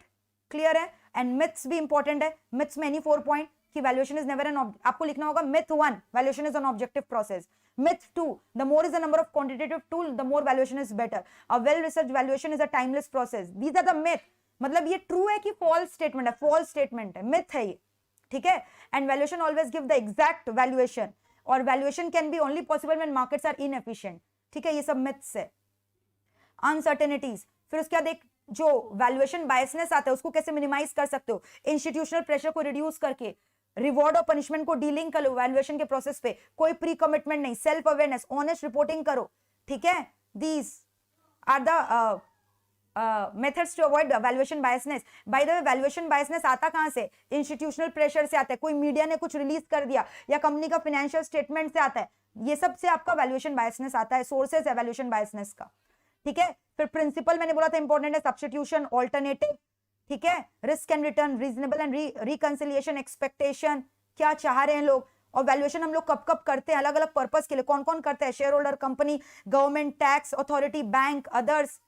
clear है। एंड मिथ्स भी इंपॉर्टेंट है, मिथ्स में एनी 4 पॉइंट कि वैल्यूएशन इज नेवर एन, आपको लिखना होगा myth 1 valuation is an objective process, myth 2 the more is the number of quantitative tool the more valuation is better, a well researched valuation is a timeless process, these are the myth। मतलब ये true है कि false statement है, false statement है, myth है ये, ठीक है। And valuation always give the exact valuation, और valuation can be only possible when markets are inefficient, ठीक है। ये सब मिथ्स है। अनसर्टेनिटीज, फिर उसके बाद एक जो वैल्यूएशन बायसनेस आता है उसको कैसे मिनिमाइज कर सकते हो, इंस्टीट्यूशनल प्रेशर को रिड्यूस करके, रिवॉर्ड और पनिशमेंट को डीलिंग करो वैल्यूएशन के प्रोसेस पे, कोई प्री कमिटमेंट नहीं, सेल्फ अवेयरनेस, ऑनेस्ट रिपोर्टिंग करो, ठीक है। These are the methods to avoid valuation biasness. By the way valuation biasness आता कहां से, इंस्टीट्यूशनल प्रेशर से आता है, कोई मीडिया ने कुछ रिलीज कर दिया, या कंपनी का फाइनेंशियल स्टेटमेंट से आता है, ये सब से आपका वैल्यूएशन बायसनेस आता है, सोर्सेस है वैल्यूएशन बायसनेस का, ठीक है। फिर प्रिंसिपल मैंने बोला था इंपॉर्टेंट है, सब्स्टिट्यूशन, ऑल्टरनेटिव, ठीक है, risk and return, reasonable and reconciliation, expectation, क्या चाह रहे हैं लोग। और वैल्यूएशन हम लोग कब कब करते हैं, अलग अलग पर्पस के लिए, कौन कौन करते हैं, share holder, company, government, tax authority, bank, others,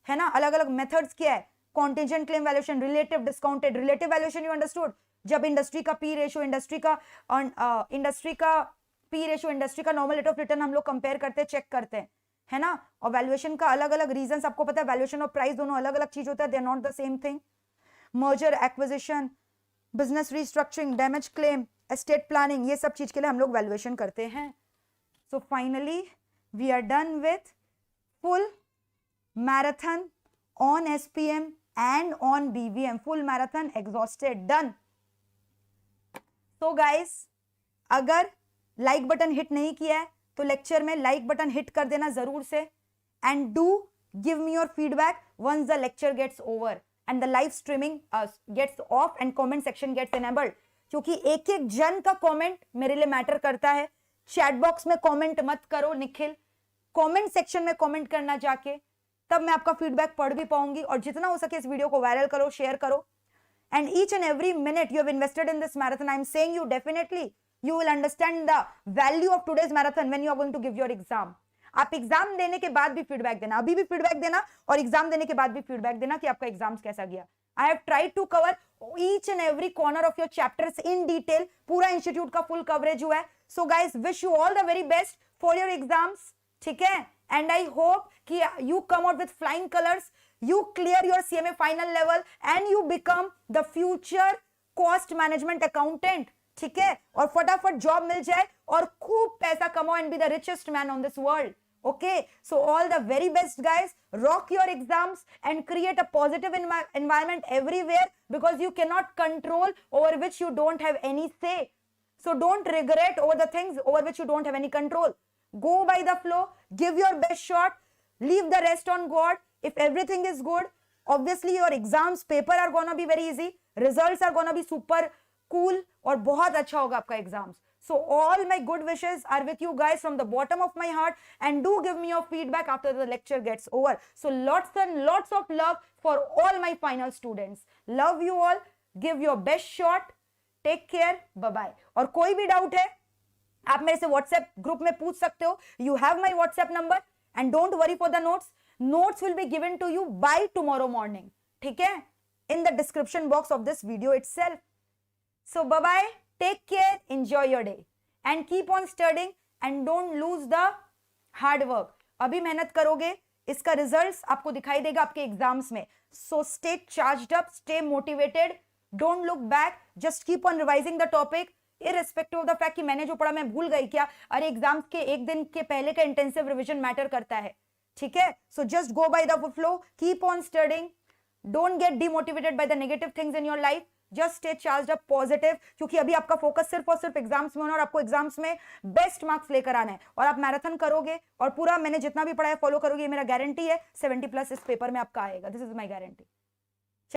है ना। अलग अलग मेथड्स क्या है, contingent claim valuation, relative, discounted, relative valuation you understood, जब इंडस्ट्री का पी रेशियो, इंडस्ट्री का नॉर्मल रेट ऑफ रिटर्न हम लोग कंपेयर करते हैं, चेक करते हैं, है ना। और वैल्यूएशन का अलग अलग रीजंस आपको पता है, वैल्यूएशन और प्राइस दोनों अलग अलग चीज होता है, they are not the same thing. Merger, acquisition, business restructuring, damage claim, estate planning, ये सब चीज के लिए हम लोग वैल्यूएशन करते हैं। So finally we are done with full marathon on SPM and on BVM, full marathon exhausted, done. तो गाइस अगर लाइक बटन हिट नहीं किया है तो लेक्चर में लाइक बटन हिट कर देना जरूर से, and do give me your feedback once the lecture gets over and the live streaming gets off and comment section gets enabled, क्योंकि एक एक जन का कमेंट मेरे लिए मैटर करता है। चैट बॉक्स में कमेंट मत करो निखिल, कमेंट सेक्शन में कमेंट करना जाके, तब मैं आपका फीडबैक पढ़ भी पाऊंगी। और जितना हो सके इस वीडियो को वायरल करो, शेयर करो। And each and every minute you have invested in this marathon, I am saying you definitely you will understand the value of today's marathon when you are going to give your exam। आप exam देने के बाद भी feedback देना, अभी भी feedback देना और एग्जाम देने के बाद भी फीडबैक देना कि आपका एग्जाम कैसा गया। I have tried to cover each and every corner of your chapters in detail, पूरा इंस्टीट्यूट का फुल कवरेज हुआ है। So guys wish you all the very best for your exams, ठीक है। एंड आई होप कि you come out with flying colours, you clear your CMA final level and you become the future cost management accountant, ठीक है। और फटाफट job मिल जाए और खूब पैसा कमाओ and be the richest man on this world. Okay, so all the very best guys, rock your exams and create a positive environment everywhere, because you cannot control over which you don't have any say. So don't regret over the things over which you don't have any control. Go by the flow, give your best shot, leave the rest on God. If everything is good, obviously your exams paper are gonna be very easy, results are gonna be super cool और बहुत अच्छा होगा आपका exams. So all my good wishes are with you guys from the bottom of my heart, and do give me your feedback after the lecture gets over. So lots and lots of love for all my final students. Love you all. Give your best shot. Take care. Bye bye. और कोई भी doubt है आप मेरे से WhatsApp group में पूछ सकते हो. You have my WhatsApp number and don't worry for the notes. Notes will be given to you by tomorrow morning. ठीक है? In the description box of this video itself. So bye bye. Take care, enjoy your day and keep on studying and don't lose the hard work. अभी मेहनत करोगे, इसका results आपको दिखाई देगा आपके एग्जाम्स में. So stay charged up, stay motivated, don't look back, just keep on revising the topic irrespective of the fact कि मैंने जो पढ़ा मैं भूल गई क्या. अरे एग्जाम्स के एक दिन के पहले का इंटेंसिव रिविजन मैटर करता है. ठीक है? So just go by the flow, keep on studying, don't get demotivated by the negative things in your life. Just stay charged up, positive, क्योंकि अभी आपका फोकस सिर्फ और सिर्फ एग्जाम्स में होना और आपको एग्जाम्स में बेस्ट मार्क्स लेकर आना है. और आप मैराथन करोगे और पूरा मैंने जितना भी पढ़ा है फॉलो करोगे, ये मेरा गारंटी है. 70+ इस पेपर में आपका आएगा. This is my guarantee.